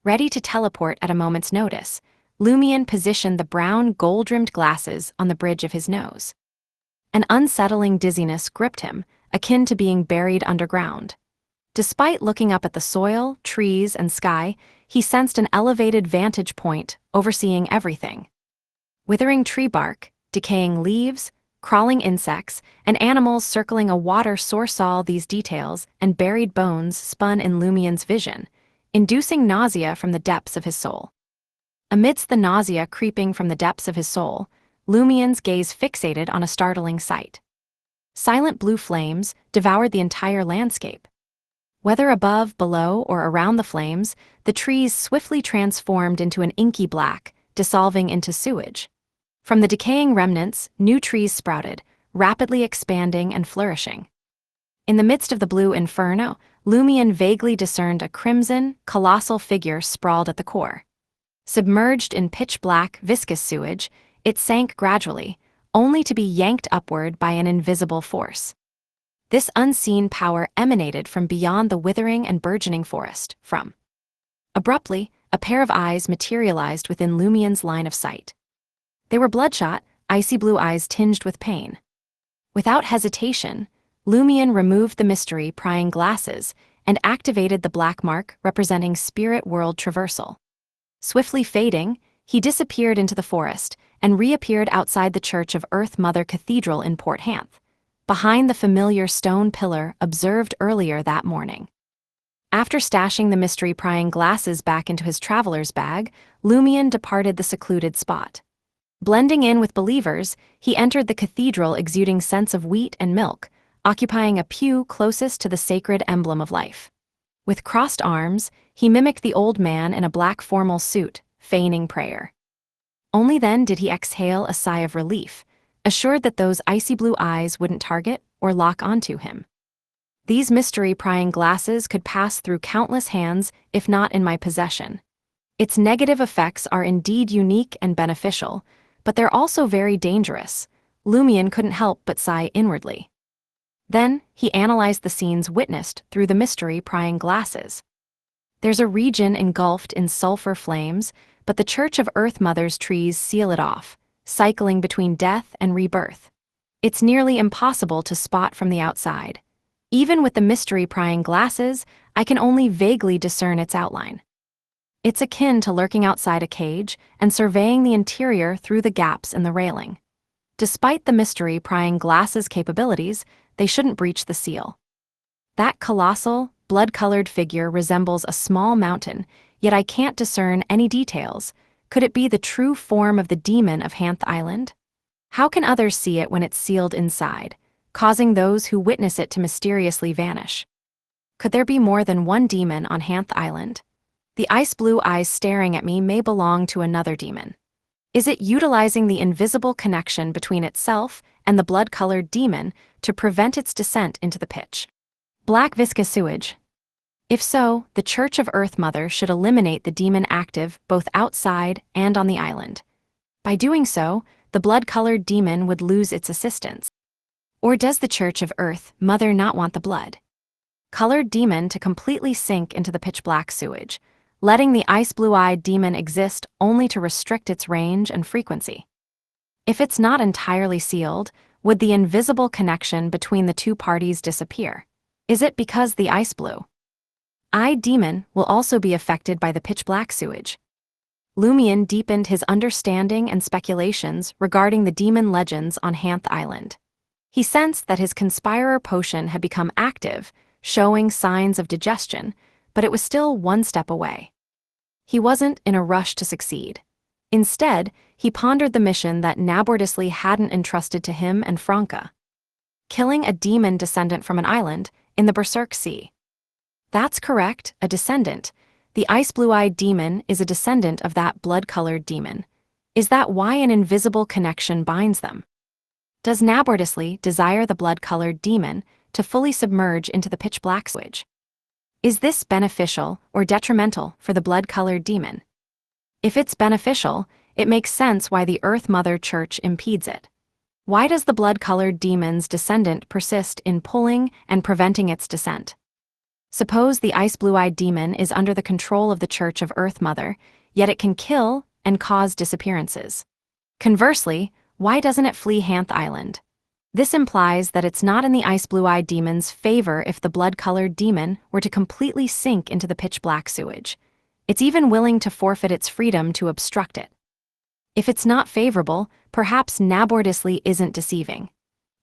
Ready to teleport at a moment's notice, Lumion positioned the brown gold-rimmed glasses on the bridge of his nose. An unsettling dizziness gripped him, akin to being buried underground. Despite looking up at the soil, trees, and sky, he sensed an elevated vantage point overseeing everything. Withering tree bark, decaying leaves, crawling insects, and animals circling a water source, all these details and buried bones spun in Lumion's vision, inducing nausea from the depths of his soul. Amidst the nausea creeping from the depths of his soul, Lumion's gaze fixated on a startling sight. Silent blue flames devoured the entire landscape. Whether above, below, or around the flames, the trees swiftly transformed into an inky black, dissolving into sewage. From the decaying remnants, new trees sprouted, rapidly expanding and flourishing. In the midst of the blue inferno, Lumion vaguely discerned a crimson, colossal figure sprawled at the core. Submerged in pitch-black, viscous sewage, it sank gradually, only to be yanked upward by an invisible force. This unseen power emanated from beyond the withering and burgeoning forest, Abruptly, a pair of eyes materialized within Lumion's line of sight. They were bloodshot, icy blue eyes tinged with pain. Without hesitation, Lumion removed the mystery-prying glasses and activated the black mark representing spirit world traversal. Swiftly fading, he disappeared into the forest and reappeared outside the Church of Earth Mother Cathedral in Port Hanth, behind the familiar stone pillar observed earlier that morning. After stashing the mystery-prying glasses back into his traveler's bag, Lumion departed the secluded spot. Blending in with believers, he entered the cathedral exuding scents of wheat and milk, occupying a pew closest to the sacred emblem of life. With crossed arms, he mimicked the old man in a black formal suit, feigning prayer. Only then did he exhale a sigh of relief, assured that those icy blue eyes wouldn't target or lock onto him. These mystery-prying glasses could pass through countless hands if not in my possession. Its negative effects are indeed unique and beneficial, but they're also very dangerous. Lumion couldn't help but sigh inwardly. Then, he analyzed the scenes witnessed through the mystery-prying glasses. There's a region engulfed in sulfur flames, but the Church of Earth Mother's trees seal it off, cycling between death and rebirth. It's nearly impossible to spot from the outside. Even with the mystery-prying glasses, I can only vaguely discern its outline. It's akin to lurking outside a cage and surveying the interior through the gaps in the railing. Despite the mystery-prying glasses' capabilities, they shouldn't breach the seal. That colossal, blood-colored figure resembles a small mountain, yet I can't discern any details. Could it be the true form of the demon of Hanth Island? How can others see it when it's sealed inside, causing those who witness it to mysteriously vanish? Could there be more than one demon on Hanth Island? The ice-blue eyes staring at me may belong to another demon. Is it utilizing the invisible connection between itself and the blood-colored demon to prevent its descent into the pitch black viscous sewage? If so, the Church of Earth Mother should eliminate the demon active both outside and on the island. By doing so, the blood-colored demon would lose its assistance. Or does the Church of Earth Mother not want the blood? colored demon to completely sink into the pitch-black sewage, letting the ice blue-eyed demon exist only to restrict its range and frequency. If it's not entirely sealed, would the invisible connection between the two parties disappear? Is it because the ice blue-eyed demon will also be affected by the pitch-black sewage? Lumion deepened his understanding and speculations regarding the demon legends on Hanth Island. He sensed that his conspirer potion had become active, showing signs of digestion, but it was still one step away. He wasn't in a rush to succeed. Instead, he pondered the mission that Nabordisley hadn't entrusted to him and Franca. Killing a demon descendant from an island in the Berserk Sea. That's correct, a descendant. The ice blue-eyed demon is a descendant of that blood-colored demon. Is that why an invisible connection binds them? Does Nabordisley desire the blood-colored demon to fully submerge into the pitch-black sewage? Is this beneficial or detrimental for the blood-colored demon? If it's beneficial, it makes sense why the Earth Mother Church impedes it. Why does the blood-colored demon's descendant persist in pulling and preventing its descent? Suppose the ice blue-eyed demon is under the control of the Church of Earth Mother, yet it can kill and cause disappearances. Conversely, why doesn't it flee Hanth Island? This implies that it's not in the ice blue-eyed demon's favor if the blood-colored demon were to completely sink into the pitch-black sewage. It's even willing to forfeit its freedom to obstruct it. If it's not favorable, perhaps Nabordisley isn't deceiving.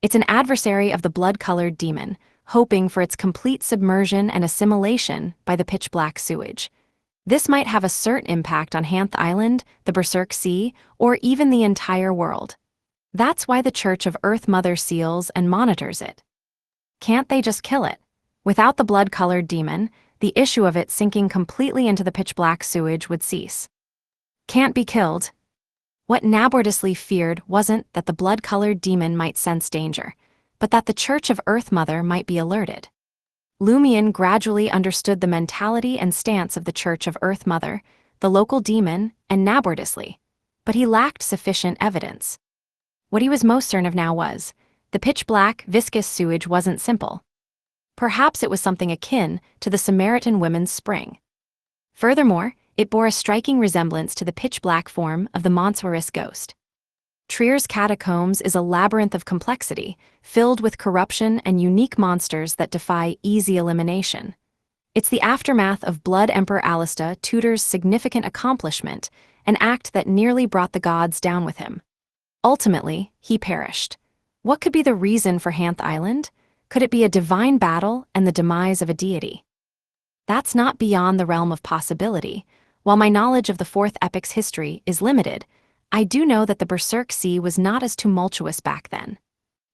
It's an adversary of the blood-colored demon, hoping for its complete submersion and assimilation by the pitch-black sewage. This might have a certain impact on Hanth Island, the Berserk Sea, or even the entire world. That's why the Church of Earth Mother seals and monitors it. Can't they just kill it? Without the blood-colored demon, the issue of it sinking completely into the pitch-black sewage would cease. Can't be killed. What Nabordisley feared wasn't that the blood-colored demon might sense danger, but that the Church of Earth Mother might be alerted. Lumion gradually understood the mentality and stance of the Church of Earth Mother, the local demon, and Nabordisley, but he lacked sufficient evidence. What he was most certain of now was, the pitch-black, viscous sewage wasn't simple. Perhaps it was something akin to the Samaritan women's spring. Furthermore, it bore a striking resemblance to the pitch-black form of the Montsoris ghost. Trier's catacombs is a labyrinth of complexity, filled with corruption and unique monsters that defy easy elimination. It's the aftermath of Blood Emperor Alista Tudor's significant accomplishment, an act that nearly brought the gods down with him. Ultimately, he perished. What could be the reason for Hanth Island? Could it be a divine battle and the demise of a deity? That's not beyond the realm of possibility. While my knowledge of the Fourth Epic's history is limited, I do know that the Berserk Sea was not as tumultuous back then.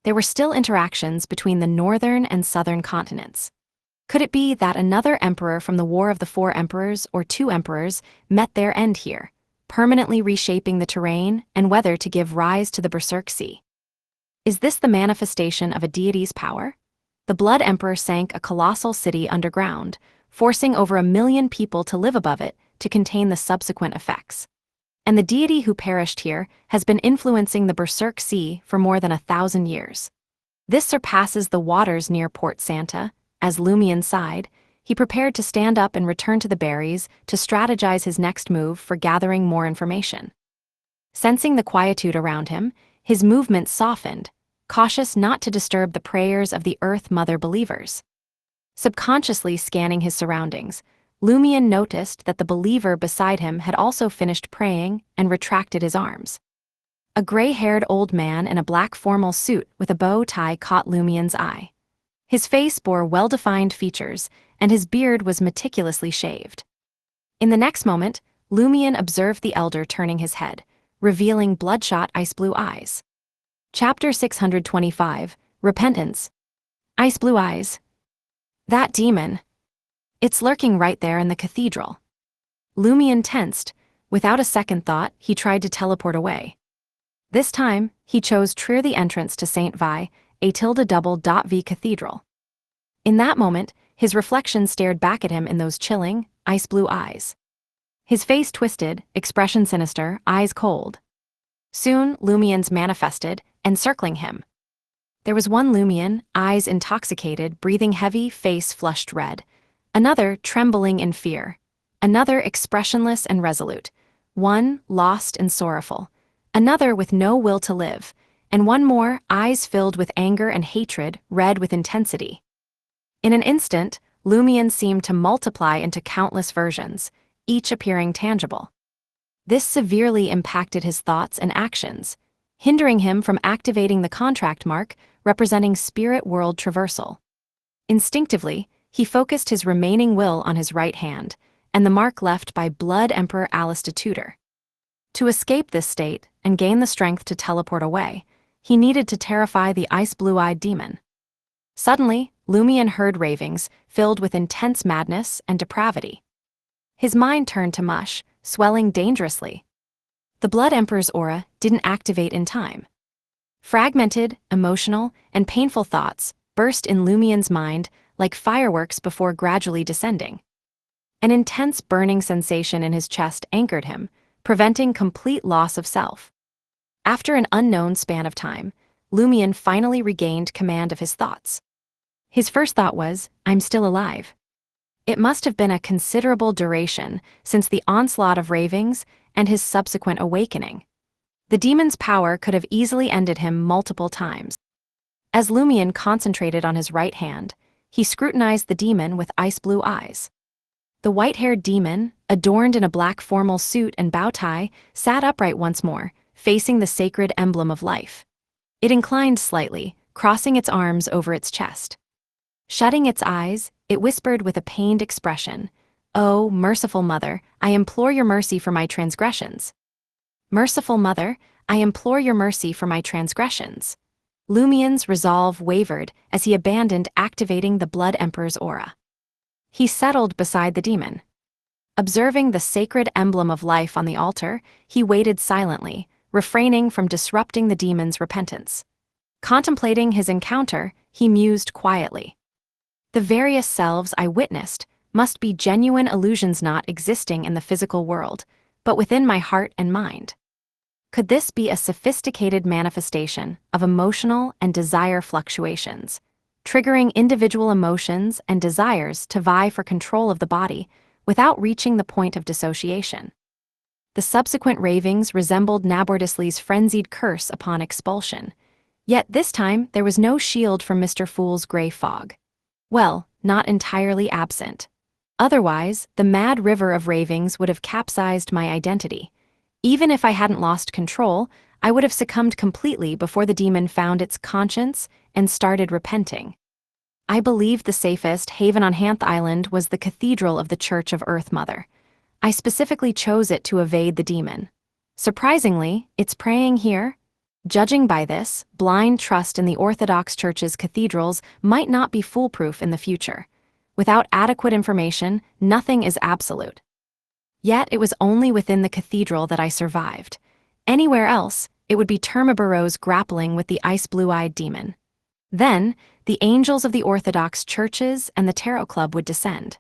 There were still interactions between the northern and southern continents. Could it be that another emperor from the War of the Four Emperors or two emperors met their end here, permanently reshaping the terrain and weather to give rise to the Berserk Sea? Is this the manifestation of a deity's power? The Blood Emperor sank a colossal city underground, forcing over 1 million people to live above it to contain the subsequent effects. And the deity who perished here has been influencing the Berserk Sea for more than 1,000 years. This surpasses the waters near Port Santa. As Lumion sighed, he prepared to stand up and return to the berries to strategize his next move for gathering more information. Sensing the quietude around him, his movements softened, cautious not to disturb the prayers of the Earth Mother believers. Subconsciously scanning his surroundings, Lumion noticed that the believer beside him had also finished praying and retracted his arms. A gray-haired old man in a black formal suit with a bow tie caught Lumion's eye. His face bore well-defined features, and his beard was meticulously shaved. In the next moment, Lumion observed the elder turning his head, revealing bloodshot ice-blue eyes. Chapter 625, Repentance. Ice-blue eyes. That demon. It's lurking right there in the cathedral. Lumion tensed. Without a second thought, he tried to teleport away. This time, he chose Trier the entrance to St. Vi, A~V Cathedral. In that moment, his reflection stared back at him in those chilling, ice-blue eyes. His face twisted, expression sinister, eyes cold. Soon, Lumion's manifested, encircling him. There was one Lumion, eyes intoxicated, breathing heavy, face flushed red. Another trembling in fear. Another expressionless and resolute. One lost and sorrowful. Another with no will to live. And one more, eyes filled with anger and hatred, red with intensity. In an instant, Lumion seemed to multiply into countless versions, each appearing tangible. This severely impacted his thoughts and actions, hindering him from activating the contract mark representing spirit world traversal. Instinctively, he focused his remaining will on his right hand, and the mark left by Blood Emperor Alice de Tudor. To escape this state and gain the strength to teleport away, he needed to terrify the ice blue-eyed demon. Suddenly, Lumion heard ravings filled with intense madness and depravity. His mind turned to mush, swelling dangerously. The Blood Emperor's aura didn't activate in time. Fragmented, emotional, and painful thoughts burst in Lumion's mind like fireworks before gradually descending. An intense burning sensation in his chest anchored him, preventing complete loss of self. After an unknown span of time, Lumion finally regained command of his thoughts. His first thought was, "I'm still alive." It must have been a considerable duration since the onslaught of ravings and his subsequent awakening. The demon's power could have easily ended him multiple times. As Lumion concentrated on his right hand, he scrutinized the demon with ice-blue eyes. The white-haired demon, adorned in a black formal suit and bow tie, sat upright once more, facing the sacred emblem of life. It inclined slightly, crossing its arms over its chest. Shutting its eyes, it whispered with a pained expression, "Oh, merciful Mother, I implore your mercy for my transgressions." Merciful Mother, I implore your mercy for my transgressions. Lumion's resolve wavered as he abandoned activating the Blood Emperor's aura. He settled beside the demon. Observing the sacred emblem of life on the altar, he waited silently, refraining from disrupting the demon's repentance. Contemplating his encounter, he mused quietly. The various selves I witnessed must be genuine illusions not existing in the physical world, but within my heart and mind. Could this be a sophisticated manifestation of emotional and desire fluctuations, triggering individual emotions and desires to vie for control of the body without reaching the point of dissociation? The subsequent ravings resembled Nabordisly's frenzied curse upon expulsion, yet this time there was no shield from Mr. Fool's gray fog. Well, not entirely absent. Otherwise, the mad river of ravings would have capsized my identity. Even if I hadn't lost control, I would have succumbed completely before the demon found its conscience and started repenting. I believed the safest haven on Hanth Island was the Cathedral of the Church of Earth Mother. I specifically chose it to evade the demon. Surprisingly, it's praying here. Judging by this, blind trust in the Orthodox Church's cathedrals might not be foolproof in the future. Without adequate information, nothing is absolute. Yet it was only within the cathedral that I survived. Anywhere else, it would be Termaburrows grappling with the ice blue-eyed demon. Then, the angels of the Orthodox churches and the Tarot Club would descend.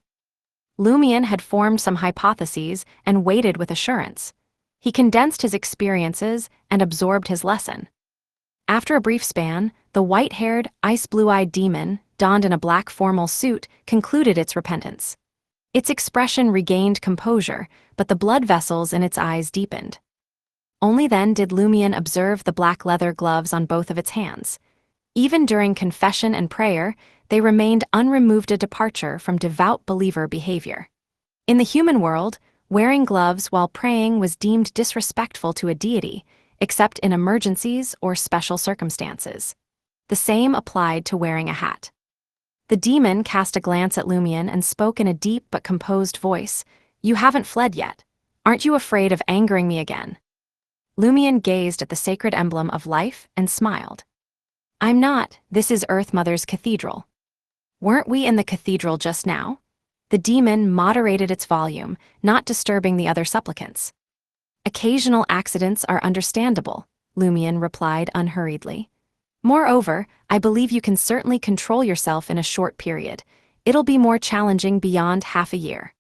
Lumion had formed some hypotheses and waited with assurance. He condensed his experiences and absorbed his lesson. After a brief span, the white-haired, ice-blue-eyed demon, donned in a black formal suit, concluded its repentance. Its expression regained composure, but the blood vessels in its eyes deepened. Only then did Lumion observe the black leather gloves on both of its hands. Even during confession and prayer, they remained unremoved, a departure from devout believer behavior. In the human world, wearing gloves while praying was deemed disrespectful to a deity, except in emergencies or special circumstances. The same applied to wearing a hat. The demon cast a glance at Lumion and spoke in a deep but composed voice. "You haven't fled yet. Aren't you afraid of angering me again?" Lumion gazed at the sacred emblem of life and smiled. "I'm not. This is Earth Mother's cathedral." "Weren't we in the cathedral just now?" The demon moderated its volume, not disturbing the other supplicants. "Occasional accidents are understandable," Lumion replied unhurriedly. "Moreover, I believe you can certainly control yourself in a short period. It'll be more challenging beyond half a year."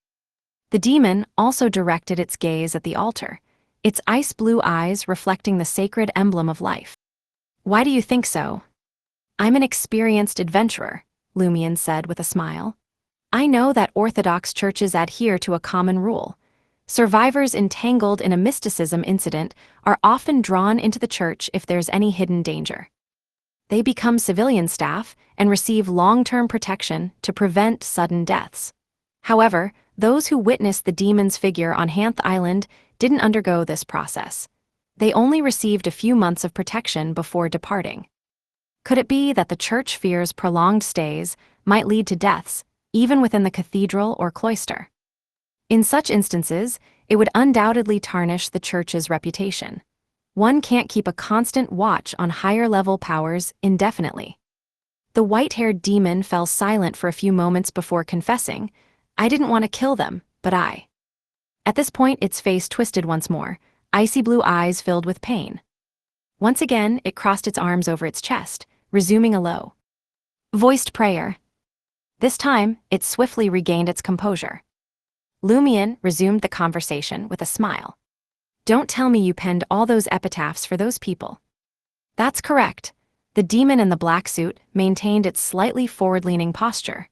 The demon also directed its gaze at the altar, its ice-blue eyes reflecting the sacred emblem of life. "Why do you think so?" I'm an experienced adventurer, Lumion said with a smile. I know that Orthodox churches adhere to a common rule. Survivors entangled in a mysticism incident are often drawn into the church if there's any hidden danger. They become civilian staff and receive long-term protection to prevent sudden deaths. However, those who witnessed the demon's figure on Hanth Island didn't undergo this process. They only received a few months of protection before departing. Could it be that the church fears prolonged stays might lead to deaths, even within the cathedral or cloister? In such instances, it would undoubtedly tarnish the church's reputation. One can't keep a constant watch on higher-level powers indefinitely. The white-haired demon fell silent for a few moments before confessing, I didn't want to kill them, but I. At this point, its face twisted once more, icy blue eyes filled with pain. Once again, it crossed its arms over its chest, resuming a low-voiced prayer. This time, it swiftly regained its composure. Lumion resumed the conversation with a smile. Don't tell me you penned all those epitaphs for those people. That's correct. The demon in the black suit maintained its slightly forward-leaning posture.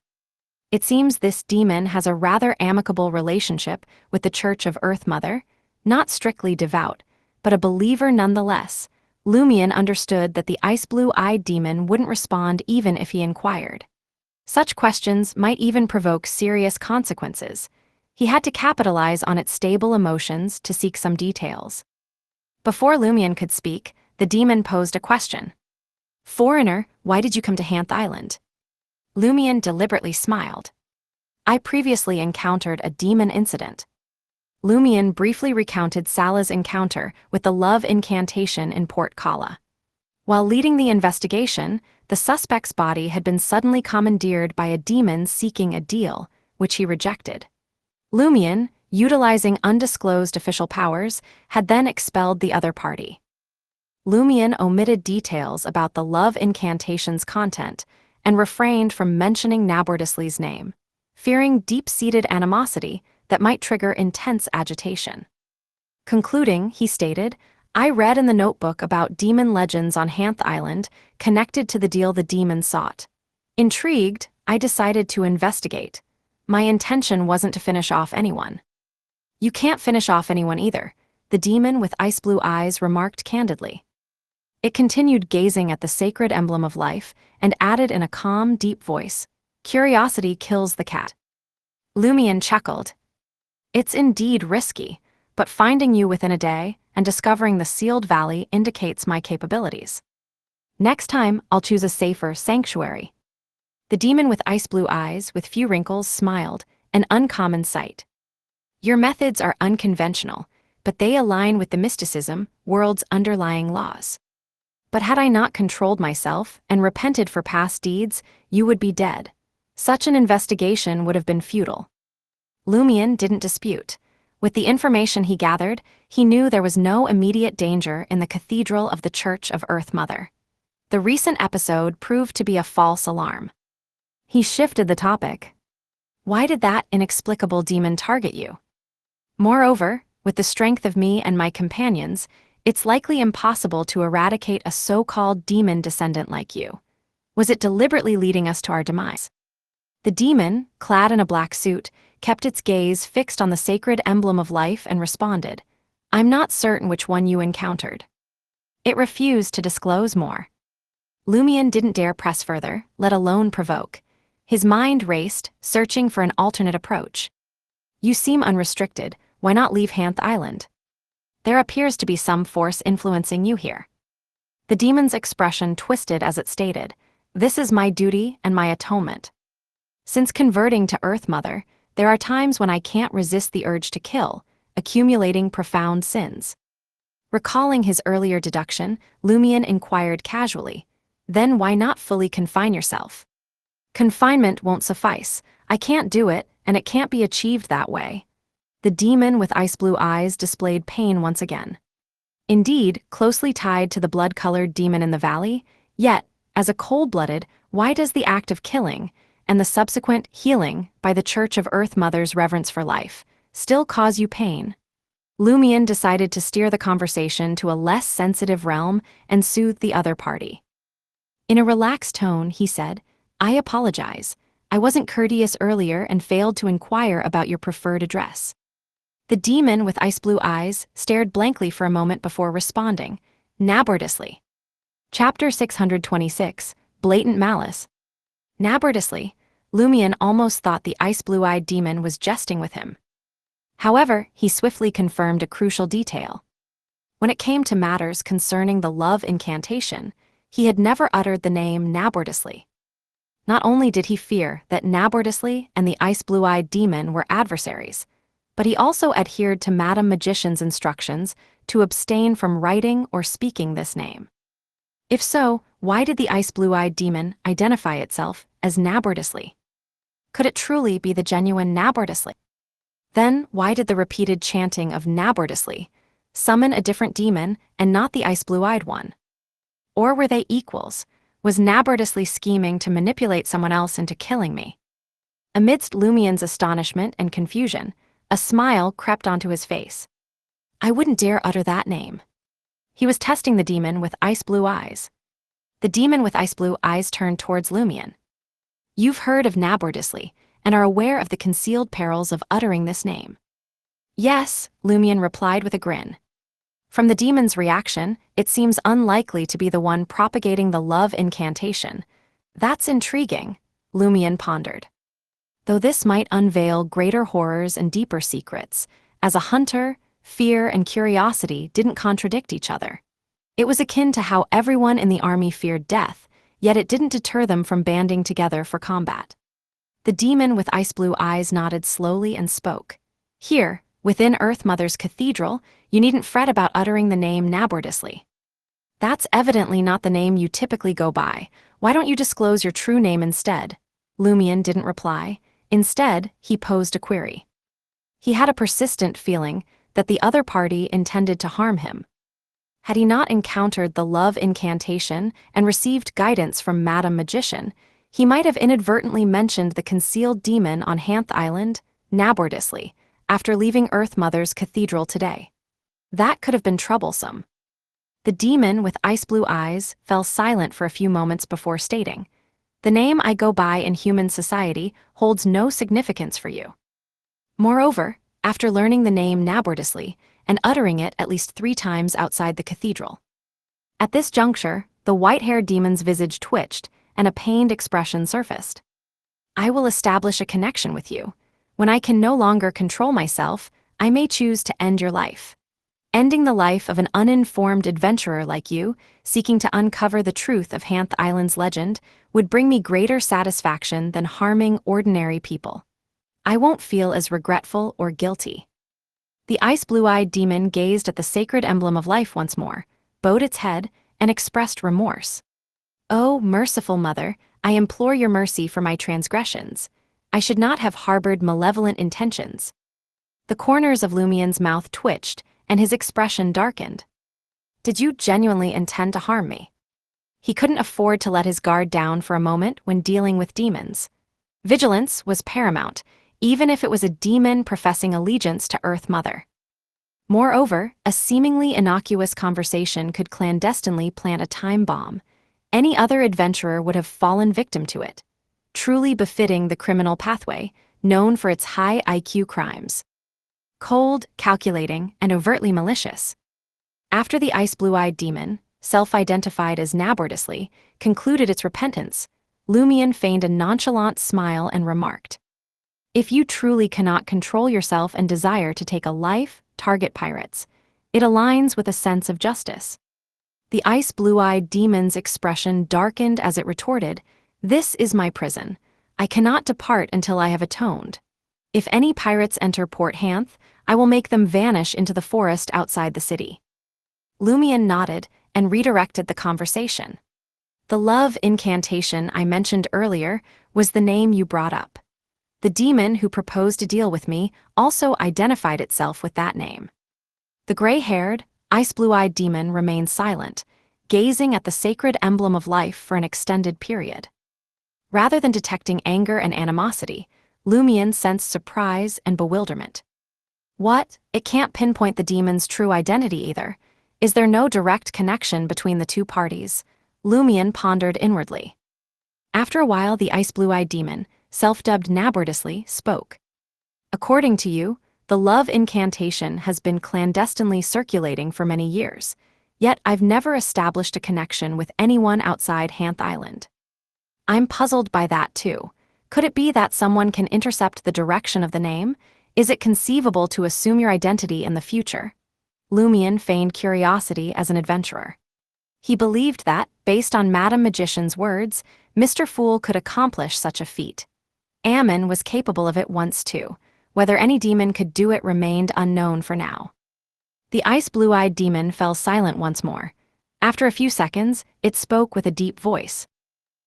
It seems this demon has a rather amicable relationship with the Church of Earth Mother, not strictly devout, but a believer nonetheless. Lumion understood that the ice blue-eyed demon wouldn't respond even if he inquired. Such questions might even provoke serious consequences. He had to capitalize on its stable emotions to seek some details. Before Lumion could speak, the demon posed a question. Foreigner, why did you come to Hanth Island? Lumion deliberately smiled. I previously encountered a demon incident. Lumion briefly recounted Sala's encounter with the love incantation in Port Kala. While leading the investigation, the suspect's body had been suddenly commandeered by a demon seeking a deal, which he rejected. Lumion, utilizing undisclosed official powers, had then expelled the other party. Lumion omitted details about the love incantation's content and refrained from mentioning Nabordisli's name, fearing deep-seated animosity that might trigger intense agitation. Concluding, he stated, I read in the notebook about demon legends on Hanth Island connected to the deal the demon sought. Intrigued, I decided to investigate. My intention wasn't to finish off anyone. You can't finish off anyone either, the demon with ice blue eyes remarked candidly. It continued gazing at the sacred emblem of life and added in a calm, deep voice, curiosity kills the cat. Lumion chuckled. It's indeed risky, but finding you within a day and discovering the sealed valley indicates my capabilities. Next time, I'll choose a safer sanctuary. The demon with ice blue eyes with few wrinkles smiled, an uncommon sight. Your methods are unconventional, but they align with the mysticism, world's underlying laws. But had I not controlled myself and repented for past deeds, you would be dead. Such an investigation would have been futile. Lumion didn't dispute. With the information he gathered, he knew there was no immediate danger in the cathedral of the Church of Earth Mother. The recent episode proved to be a false alarm. He shifted the topic. Why did that inexplicable demon target you? Moreover, with the strength of me and my companions, it's likely impossible to eradicate a so-called demon descendant like you. Was it deliberately leading us to our demise? The demon, clad in a black suit, kept its gaze fixed on the sacred emblem of life and responded, I'm not certain which one you encountered. It refused to disclose more. Lumion didn't dare press further, let alone provoke. His mind raced, searching for an alternate approach. You seem unrestricted, why not leave Hanth Island? There appears to be some force influencing you here. The demon's expression twisted as it stated, this is my duty and my atonement. Since converting to Earth Mother, there are times when I can't resist the urge to kill, accumulating profound sins. Recalling his earlier deduction, Lumion inquired casually, then why not fully confine yourself? Confinement won't suffice. I can't do it, and it can't be achieved that way. The demon with ice blue eyes displayed pain once again. Indeed, closely tied to the blood-colored demon in the valley, yet, as a cold-blooded, why does the act of killing, and the subsequent healing by the Church of Earth Mother's reverence for life, still cause you pain? Lumion decided to steer the conversation to a less sensitive realm and soothe the other party. In a relaxed tone, he said, "I apologize. I wasn't courteous earlier and failed to inquire about your preferred address." The demon with ice-blue eyes stared blankly for a moment before responding, nabardusly. Chapter 626, Blatant Malice. Nabardusly, Lumion almost thought the ice-blue-eyed demon was jesting with him. However, he swiftly confirmed a crucial detail. When it came to matters concerning the love incantation, he had never uttered the name nabardusly. Not only did he fear that nabardusly and the ice-blue-eyed demon were adversaries, but he also adhered to Madam Magician's instructions to abstain from writing or speaking this name. If so, why did the ice-blue-eyed demon identify itself as nabardusly? Could it truly be the genuine nabardusly? Then, why did the repeated chanting of nabardusly summon a different demon and not the ice-blue-eyed one? Or were they equals? Was nabardusly scheming to manipulate someone else into killing me? Amidst Lumion's astonishment and confusion, a smile crept onto his face. I wouldn't dare utter that name. He was testing the demon with ice-blue eyes. The demon with ice-blue eyes turned towards Lumion. You've heard of nabardusly and are aware of the concealed perils of uttering this name. Yes, Lumion replied with a grin. From the demon's reaction, it seems unlikely to be the one propagating the love incantation. That's intriguing, Lumion pondered. Though this might unveil greater horrors and deeper secrets, as a hunter, fear and curiosity didn't contradict each other. It was akin to how everyone in the army feared death, yet it didn't deter them from banding together for combat. The demon with ice-blue eyes nodded slowly and spoke. Here, within Earth Mother's cathedral, you needn't fret about uttering the name nabardusly. That's evidently not the name you typically go by. Why don't you disclose your true name instead? Lumion didn't reply. Instead, he posed a query. He had a persistent feeling that the other party intended to harm him. Had he not encountered the love incantation and received guidance from Madam Magician, he might have inadvertently mentioned the concealed demon on Hanth Island, nabardusly, after leaving Earth Mother's cathedral today. That could have been troublesome. The demon with ice-blue eyes fell silent for a few moments before stating, "The name I go by in human society holds no significance for you." Moreover, after learning the name nabardusly and uttering it at least 3 times outside the cathedral. At this juncture, the white-haired demon's visage twitched and a pained expression surfaced. I will establish a connection with you. When I can no longer control myself, I may choose to end your life. Ending the life of an uninformed adventurer like you, seeking to uncover the truth of Hanth Island's legend, would bring me greater satisfaction than harming ordinary people. I won't feel as regretful or guilty. The ice-blue-eyed demon gazed at the sacred emblem of life once more, bowed its head, and expressed remorse. Oh, merciful mother, I implore your mercy for my transgressions. I should not have harbored malevolent intentions. The corners of Lumion's mouth twitched, and his expression darkened. Did you genuinely intend to harm me? He couldn't afford to let his guard down for a moment when dealing with demons. Vigilance was paramount, even if it was a demon professing allegiance to Earth Mother. Moreover, a seemingly innocuous conversation could clandestinely plant a time bomb. Any other adventurer would have fallen victim to it, truly befitting the criminal pathway, known for its high IQ crimes. Cold, calculating, and overtly malicious. After the ice-blue-eyed demon, self-identified as nabardusly, concluded its repentance, Lumion feigned a nonchalant smile and remarked, "If you truly cannot control yourself and desire to take a life, target pirates. It aligns with a sense of justice." The ice-blue-eyed demon's expression darkened as it retorted, "This is my prison. I cannot depart until I have atoned. If any pirates enter Port Hanth, I will make them vanish into the forest outside the city." Lumion nodded and redirected the conversation. "The love incantation I mentioned earlier was the name you brought up. The demon who proposed to deal with me also identified itself with that name." The gray-haired, ice-blue-eyed demon remained silent, gazing at the sacred emblem of life for an extended period. Rather than detecting anger and animosity, Lumion sensed surprise and bewilderment. What? It can't pinpoint the demon's true identity either. Is there no direct connection between the two parties? Lumion pondered inwardly. After a while, the ice-blue-eyed demon, self-dubbed Nabordisly, spoke. According to you, the love incantation has been clandestinely circulating for many years, yet I've never established a connection with anyone outside Hanth Island. I'm puzzled by that too. Could it be that someone can intercept the direction of the name? Is it conceivable to assume your identity in the future? Lumion feigned curiosity as an adventurer. He believed that, based on Madam Magician's words, Mr. Fool could accomplish such a feat. Ammon was capable of it once too. Whether any demon could do it remained unknown for now. The ice-blue-eyed demon fell silent once more. After a few seconds, it spoke with a deep voice.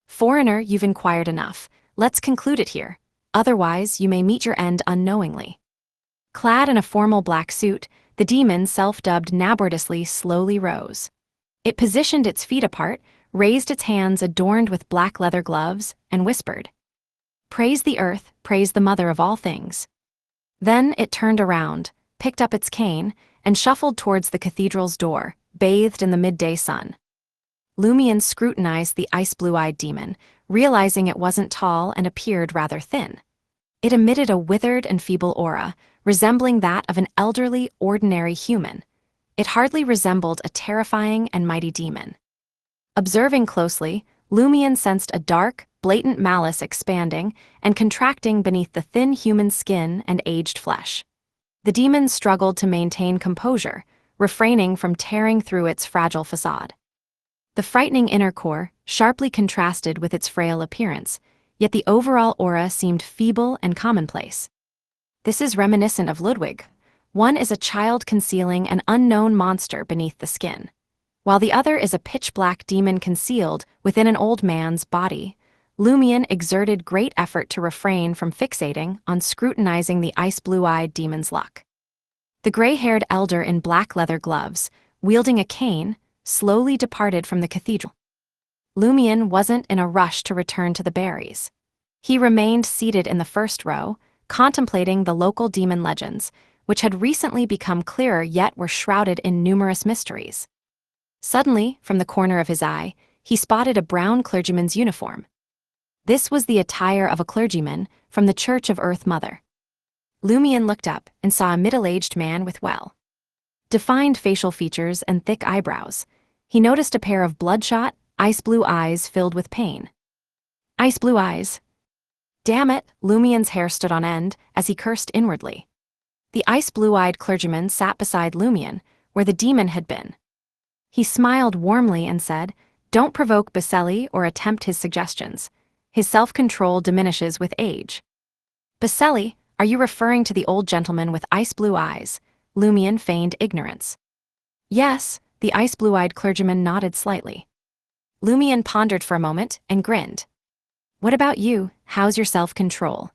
Foreigner, you've inquired enough. Let's conclude it here. Otherwise, you may meet your end unknowingly. Clad in a formal black suit, the demon, self-dubbed Nabordisly, slowly rose. It positioned its feet apart, raised its hands adorned with black leather gloves, and whispered, "Praise the earth, praise the mother of all things." Then it turned around, picked up its cane, and shuffled towards the cathedral's door, bathed in the midday sun. Lumion scrutinized the ice-blue-eyed demon, realizing it wasn't tall and appeared rather thin. It emitted a withered and feeble aura, resembling that of an elderly, ordinary human. It hardly resembled a terrifying and mighty demon. Observing closely, Lumion sensed a dark, blatant malice expanding and contracting beneath the thin human skin and aged flesh. The demon struggled to maintain composure, refraining from tearing through its fragile facade. The frightening inner core sharply contrasted with its frail appearance, yet the overall aura seemed feeble and commonplace. This is reminiscent of Ludwig. One is a child concealing an unknown monster beneath the skin, while the other is a pitch-black demon concealed within an old man's body. Lumion exerted great effort to refrain from fixating on scrutinizing the ice-blue-eyed demon's luck. The gray-haired elder in black leather gloves, wielding a cane, slowly departed from the cathedral. Lumion wasn't in a rush to return to the berries. He remained seated in the first row, contemplating the local demon legends, which had recently become clearer yet were shrouded in numerous mysteries. Suddenly, from the corner of his eye, he spotted a brown clergyman's uniform. This was the attire of a clergyman from the Church of Earth Mother. Lumion looked up and saw a middle-aged man with well-defined facial features and thick eyebrows. He noticed a pair of bloodshot, ice-blue eyes filled with pain. Ice-blue eyes. Damn it, Lumion's hair stood on end as he cursed inwardly. The ice-blue-eyed clergyman sat beside Lumion, where the demon had been. He smiled warmly and said, "Don't provoke Baselli or attempt his suggestions. His self-control diminishes with age." "Baselli, are you referring to the old gentleman with ice-blue eyes?" Lumion feigned ignorance. "Yes," the ice-blue-eyed clergyman nodded slightly. Lumion pondered for a moment and grinned. "What about you? How's your self-control?"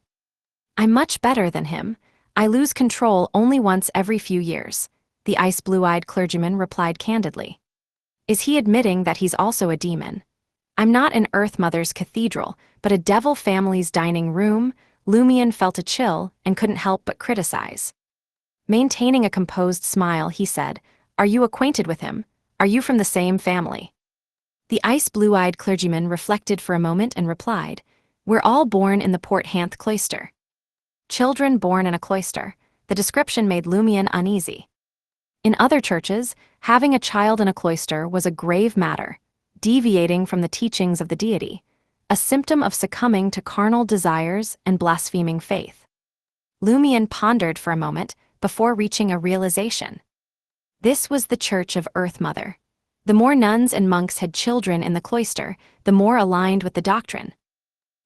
"I'm much better than him. I lose control only once every few years," the ice-blue-eyed clergyman replied candidly. "Is he admitting that he's also a demon?" "I'm not in Earth Mother's cathedral, but a devil family's dining room." Lumion felt a chill and couldn't help but criticize. Maintaining a composed smile, he said, "Are you acquainted with him? Are you from the same family?" The ice-blue-eyed clergyman reflected for a moment and replied, "We're all born in the Port Hanth cloister." Children born in a cloister. The description made Lumion uneasy. In other churches, having a child in a cloister was a grave matter, deviating from the teachings of the deity, a symptom of succumbing to carnal desires and blaspheming faith. Lumion pondered for a moment before reaching a realization. This was the Church of Earth Mother. The more nuns and monks had children in the cloister, the more aligned with the doctrine.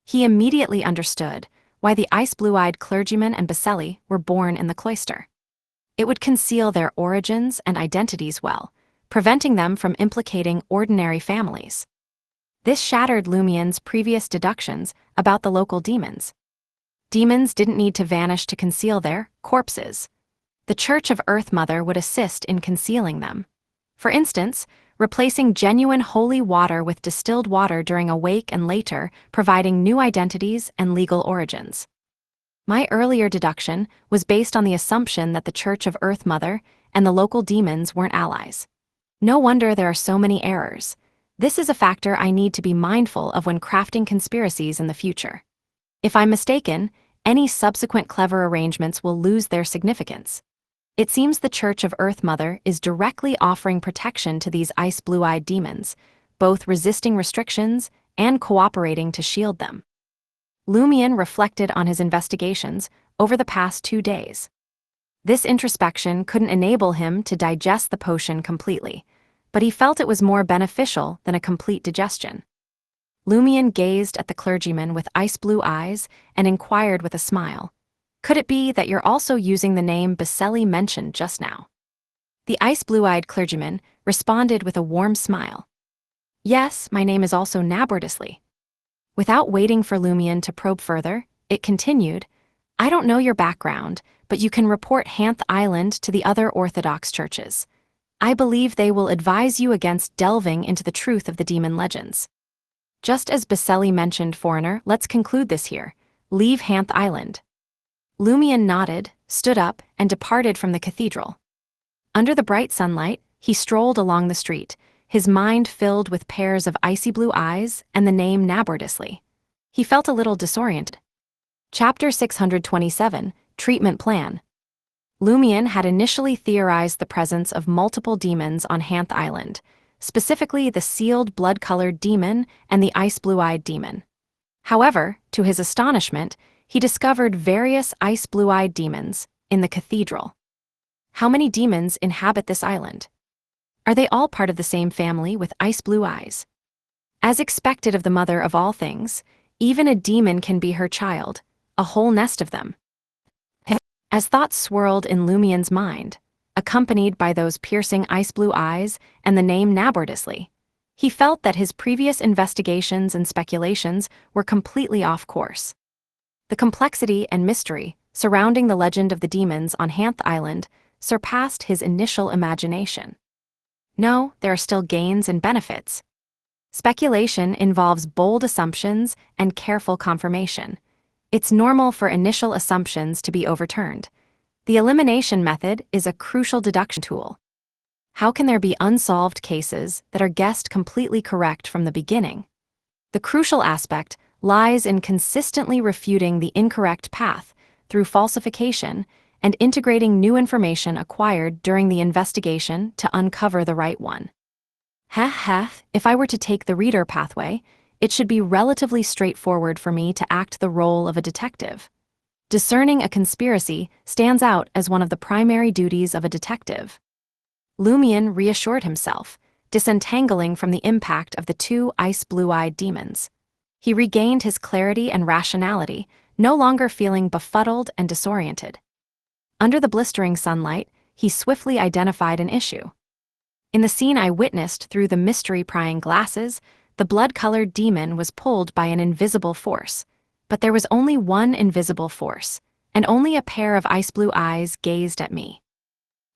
He immediately understood why the ice-blue-eyed clergyman and Baselli were born in the cloister. It would conceal their origins and identities well, preventing them from implicating ordinary families. This shattered Lumion's previous deductions about the local demons. Demons didn't need to vanish to conceal their corpses. The Church of Earth Mother would assist in concealing them. For instance, replacing genuine holy water with distilled water during a wake and later providing new identities and legal origins. My earlier deduction was based on the assumption that the Church of Earth Mother and the local demons weren't allies. No wonder there are so many errors. This is a factor I need to be mindful of when crafting conspiracies in the future. If I'm mistaken, any subsequent clever arrangements will lose their significance. It seems the Church of Earth Mother is directly offering protection to these ice blue-eyed demons, both resisting restrictions and cooperating to shield them. Lumion reflected on his investigations over the past 2 days. This introspection couldn't enable him to digest the potion completely, but he felt it was more beneficial than a complete digestion. Lumion gazed at the clergyman with ice blue eyes and inquired with a smile, "Could it be that you're also using the name Baselli mentioned just now?" The ice blue-eyed clergyman responded with a warm smile. "Yes, my name is also Nabordisley." Without waiting for Lumion to probe further, it continued, "I don't know your background, but you can report Hanth Island to the other Orthodox churches. I believe they will advise you against delving into the truth of the demon legends." Just as Baselli mentioned, foreigner, let's conclude this here. Leave Hanth Island. Lumion nodded, stood up, and departed from the cathedral. Under the bright sunlight, he strolled along the street, his mind filled with pairs of icy blue eyes and the name Nabordisley. He felt a little disoriented. Chapter 627, Treatment Plan. Lumion had initially theorized the presence of multiple demons on Hanth Island, specifically the sealed blood-colored demon and the ice blue-eyed demon. However, to his astonishment, he discovered various ice blue-eyed demons in the cathedral. How many demons inhabit this island? Are they all part of the same family with ice blue eyes? As expected of the mother of all things, even a demon can be her child, a whole nest of them. As thoughts swirled in Lumion's mind, accompanied by those piercing ice blue eyes and the name Nabordisley, he felt that his previous investigations and speculations were completely off course. The complexity and mystery surrounding the legend of the demons on Hanth Island surpassed his initial imagination. No, there are still gains and benefits. Speculation involves bold assumptions and careful confirmation. It's normal for initial assumptions to be overturned. The elimination method is a crucial deduction tool. How can there be unsolved cases that are guessed completely correct from the beginning? The crucial aspect lies in consistently refuting the incorrect path through falsification and integrating new information acquired during the investigation to uncover the right one. If I were to take the reader pathway, it should be relatively straightforward for me to act the role of a detective. Discerning a conspiracy stands out as one of the primary duties of a detective. Lumion reassured himself, disentangling from the impact of the 2 ice blue-eyed demons. He regained his clarity and rationality, no longer feeling befuddled and disoriented. Under the blistering sunlight, he swiftly identified an issue. In the scene I witnessed through the mystery-prying glasses, the blood-colored demon was pulled by an invisible force. But there was only one invisible force, and only a pair of ice blue eyes gazed at me.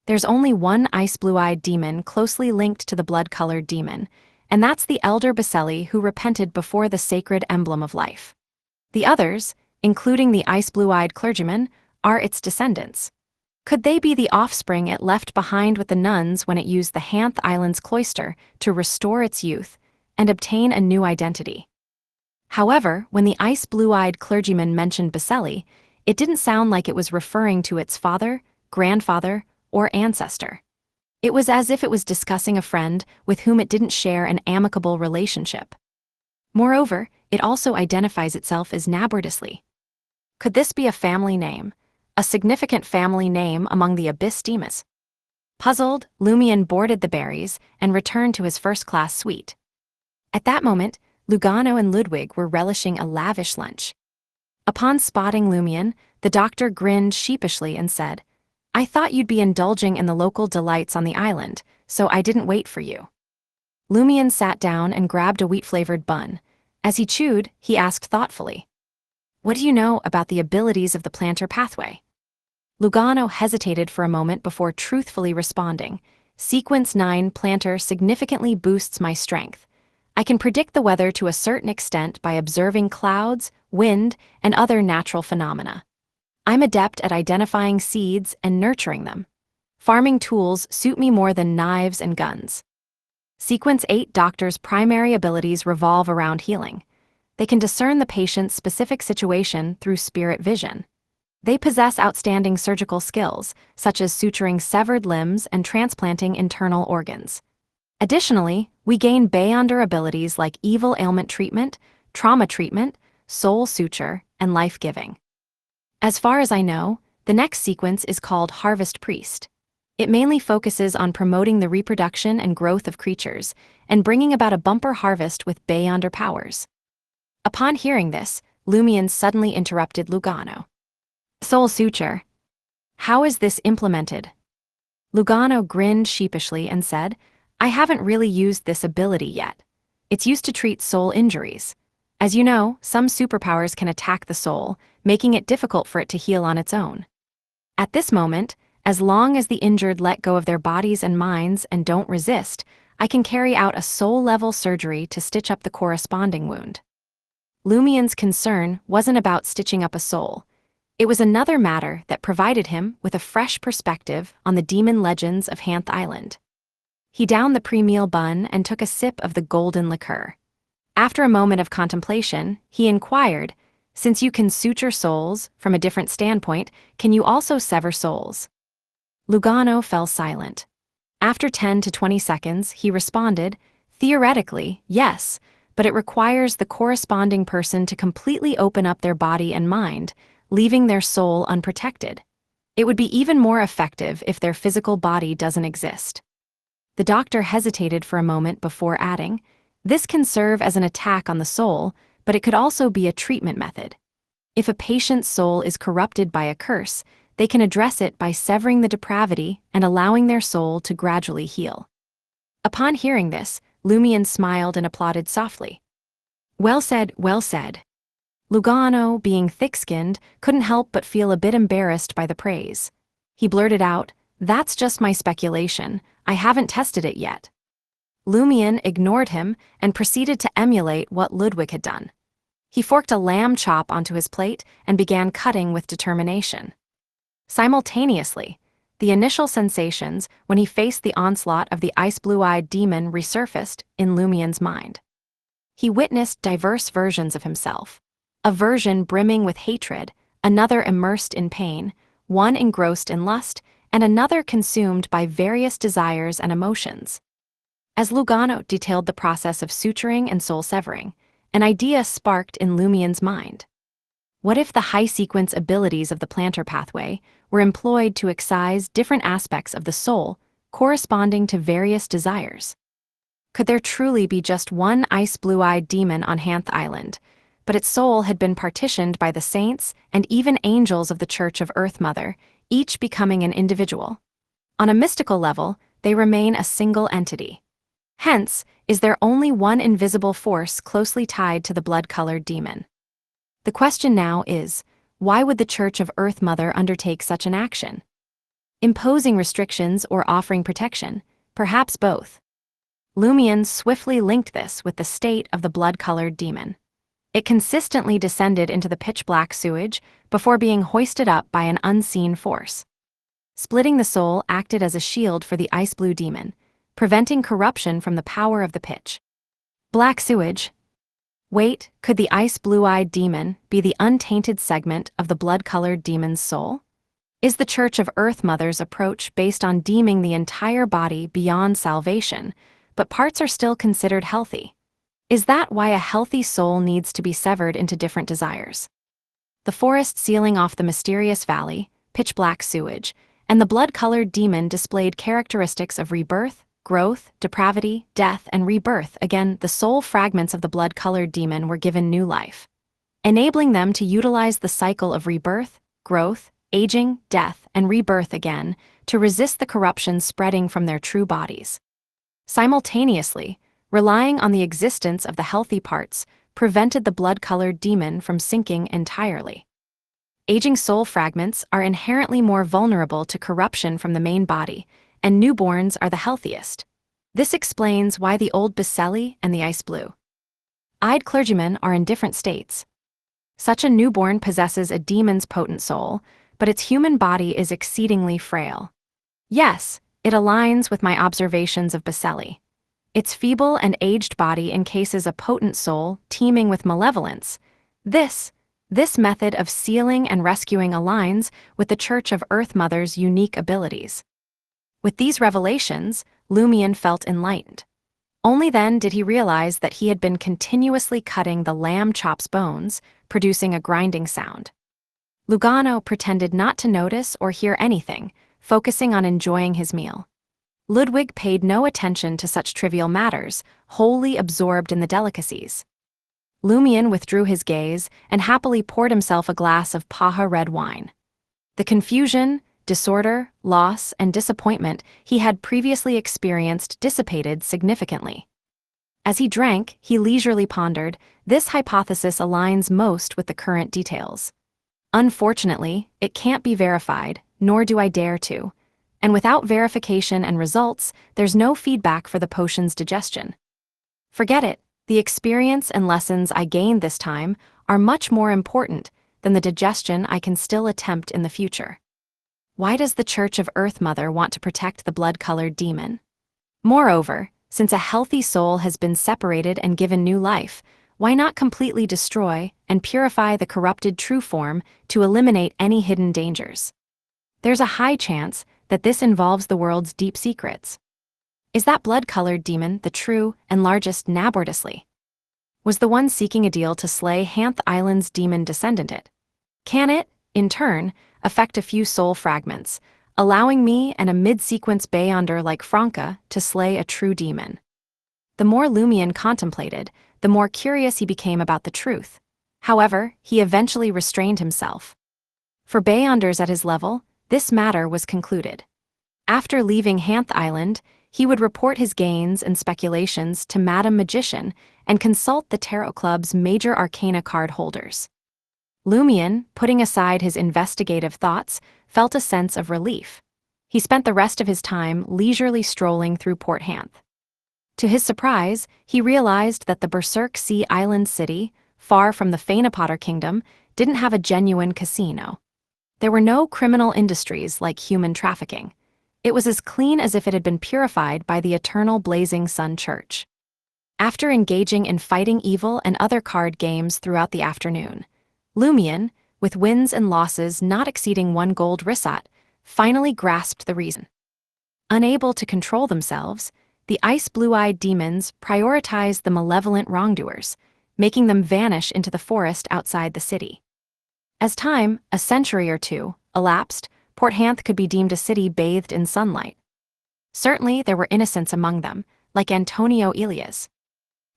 There's only one ice blue-eyed demon closely linked to the blood-colored demon, and that's the elder Baselli who repented before the sacred emblem of life. The others, including the ice blue-eyed clergyman, are its descendants. Could they be the offspring it left behind with the nuns when it used the Hanth Island's cloister to restore its youth and obtain a new identity? However, when the ice blue-eyed clergyman mentioned Baselli, it didn't sound like it was referring to its father, grandfather, or ancestor. It was as if it was discussing a friend with whom it didn't share an amicable relationship. Moreover, it also identifies itself as Nabordisley. Could this be a family name, a significant family name among the Abyss demons? Puzzled, Lumion boarded the berries and returned to his first-class suite. At that moment, Lugano and Ludwig were relishing a lavish lunch. Upon spotting Lumion, the doctor grinned sheepishly and said, "I thought you'd be indulging in the local delights on the island, so I didn't wait for you." Lumion sat down and grabbed a wheat-flavored bun. As he chewed, he asked thoughtfully, "What do you know about the abilities of the planter pathway?" Lugano hesitated for a moment before truthfully responding, "Sequence 9 planter significantly boosts my strength. I can predict the weather to a certain extent by observing clouds, wind, and other natural phenomena. I'm adept at identifying seeds and nurturing them. Farming tools suit me more than knives and guns." Sequence 8 doctors' primary abilities revolve around healing. They can discern the patient's specific situation through spirit vision. They possess outstanding surgical skills, such as suturing severed limbs and transplanting internal organs. Additionally, we gain Beyonder abilities like evil ailment treatment, trauma treatment, soul suture, and life-giving. As far as I know, the next sequence is called Harvest Priest. It mainly focuses on promoting the reproduction and growth of creatures, and bringing about a bumper harvest with Beyonder powers. Upon hearing this, Lumion suddenly interrupted Lugano. Soul suture. How is this implemented? Lugano grinned sheepishly and said, I haven't really used this ability yet. It's used to treat soul injuries. As you know, some superpowers can attack the soul, making it difficult for it to heal on its own. At this moment, as long as the injured let go of their bodies and minds and don't resist, I can carry out a soul-level surgery to stitch up the corresponding wound. Lumion's concern wasn't about stitching up a soul. It was another matter that provided him with a fresh perspective on the demon legends of Hanth Island. He downed the pre-meal bun and took a sip of the golden liqueur. After a moment of contemplation, he inquired, since you can suture souls from a different standpoint, can you also sever souls? Lugano fell silent. After 10 to 20 seconds, he responded, theoretically, yes, but it requires the corresponding person to completely open up their body and mind, leaving their soul unprotected. It would be even more effective if their physical body doesn't exist. The doctor hesitated for a moment before adding, this can serve as an attack on the soul, but it could also be a treatment method. If a patient's soul is corrupted by a curse, they can address it by severing the depravity and allowing their soul to gradually heal. Upon hearing this, Lumion smiled and applauded softly. Well said, well said. Lugano, being thick-skinned, couldn't help but feel a bit embarrassed by the praise. He blurted out, that's just my speculation, I haven't tested it yet. Lumion ignored him and proceeded to emulate what Ludwig had done. He forked a lamb chop onto his plate and began cutting with determination. Simultaneously, the initial sensations when he faced the onslaught of the ice-blue-eyed demon resurfaced in Lumion's mind. He witnessed diverse versions of himself. A version brimming with hatred, another immersed in pain, one engrossed in lust, and another consumed by various desires and emotions. As Lugano detailed the process of suturing and soul severing, an idea sparked in Lumion's mind. What if the high-sequence abilities of the plantar pathway were employed to excise different aspects of the soul corresponding to various desires? Could there truly be just one ice-blue-eyed demon on Hanth Island, but its soul had been partitioned by the saints and even angels of the Church of Earth Mother, each becoming an individual? On a mystical level, they remain a single entity. Hence, is there only one invisible force closely tied to the blood-colored demon? The question now is, why would the Church of Earth Mother undertake such an action? Imposing restrictions or offering protection? Perhaps both. Lumion swiftly linked this with the state of the blood-colored demon. It consistently descended into the pitch-black sewage before being hoisted up by an unseen force. Splitting the soul acted as a shield for the ice-blue demon, preventing corruption from the power of the pitch. Black sewage. Wait, could the ice-blue-eyed demon be the untainted segment of the blood-colored demon's soul? Is the Church of Earth Mother's approach based on deeming the entire body beyond salvation, but parts are still considered healthy? Is that why a healthy soul needs to be severed into different desires? The forest sealing off the mysterious valley, pitch-black sewage, and the blood-colored demon displayed characteristics of rebirth, growth, depravity, death, and rebirth. Again, the soul fragments of the blood-colored demon were given new life, enabling them to utilize the cycle of rebirth, growth, aging, death, and rebirth again to resist the corruption spreading from their true bodies. Simultaneously, relying on the existence of the healthy parts prevented the blood-colored demon from sinking entirely. Aging soul fragments are inherently more vulnerable to corruption from the main body, and newborns are the healthiest. This explains why the old Baselli and the ice blue-eyed clergymen are in different states. Such a newborn possesses a demon's potent soul, but its human body is exceedingly frail. Yes, it aligns with my observations of Baselli. Its feeble and aged body encases a potent soul teeming with malevolence. This method of sealing and rescuing aligns with the Church of Earth Mother's unique abilities. With these revelations, Lumion felt enlightened. Only then did he realize that he had been continuously cutting the lamb chop's bones, producing a grinding sound. Lugano pretended not to notice or hear anything, focusing on enjoying his meal. Ludwig paid no attention to such trivial matters, wholly absorbed in the delicacies. Lumion withdrew his gaze and happily poured himself a glass of Paha red wine. The confusion, disorder, loss, and disappointment he had previously experienced dissipated significantly. As he drank, he leisurely pondered, this hypothesis aligns most with the current details. Unfortunately, it can't be verified, nor do I dare to. And without verification and results, there's no feedback for the potion's digestion. Forget it, the experience and lessons I gained this time are much more important than the digestion I can still attempt in the future. Why does the Church of Earth Mother want to protect the blood-colored demon? Moreover, since a healthy soul has been separated and given new life, why not completely destroy and purify the corrupted true form to eliminate any hidden dangers? There's a high chance that this involves the world's deep secrets. Is that blood-colored demon the true and largest Nabordisly? Was the one seeking a deal to slay Hanth Island's demon descendant it? Can it, in turn, affect a few soul fragments, allowing me and a mid-sequence Beyonder like Franca to slay a true demon? The more Lumion contemplated, the more curious he became about the truth. However, he eventually restrained himself. For Beyonders at his level, this matter was concluded. After leaving Hanth Island, he would report his gains and speculations to Madame Magician and consult the Tarot Club's major arcana card holders. Lumion, putting aside his investigative thoughts, felt a sense of relief. He spent the rest of his time leisurely strolling through Port Hanth. To his surprise, he realized that the Berserk Sea Island city, far from the Phaenopotter Kingdom, didn't have a genuine casino. There were no criminal industries like human trafficking. It was as clean as if it had been purified by the eternal Blazing Sun Church. After engaging in fighting evil and other card games throughout the afternoon, Lumion, with wins and losses not exceeding 1 gold risat, finally grasped the reason. Unable to control themselves, the ice blue-eyed demons prioritized the malevolent wrongdoers, making them vanish into the forest outside the city. As time, a century or two, elapsed, Port Hanth could be deemed a city bathed in sunlight. Certainly there were innocents among them, like Antonio Elias.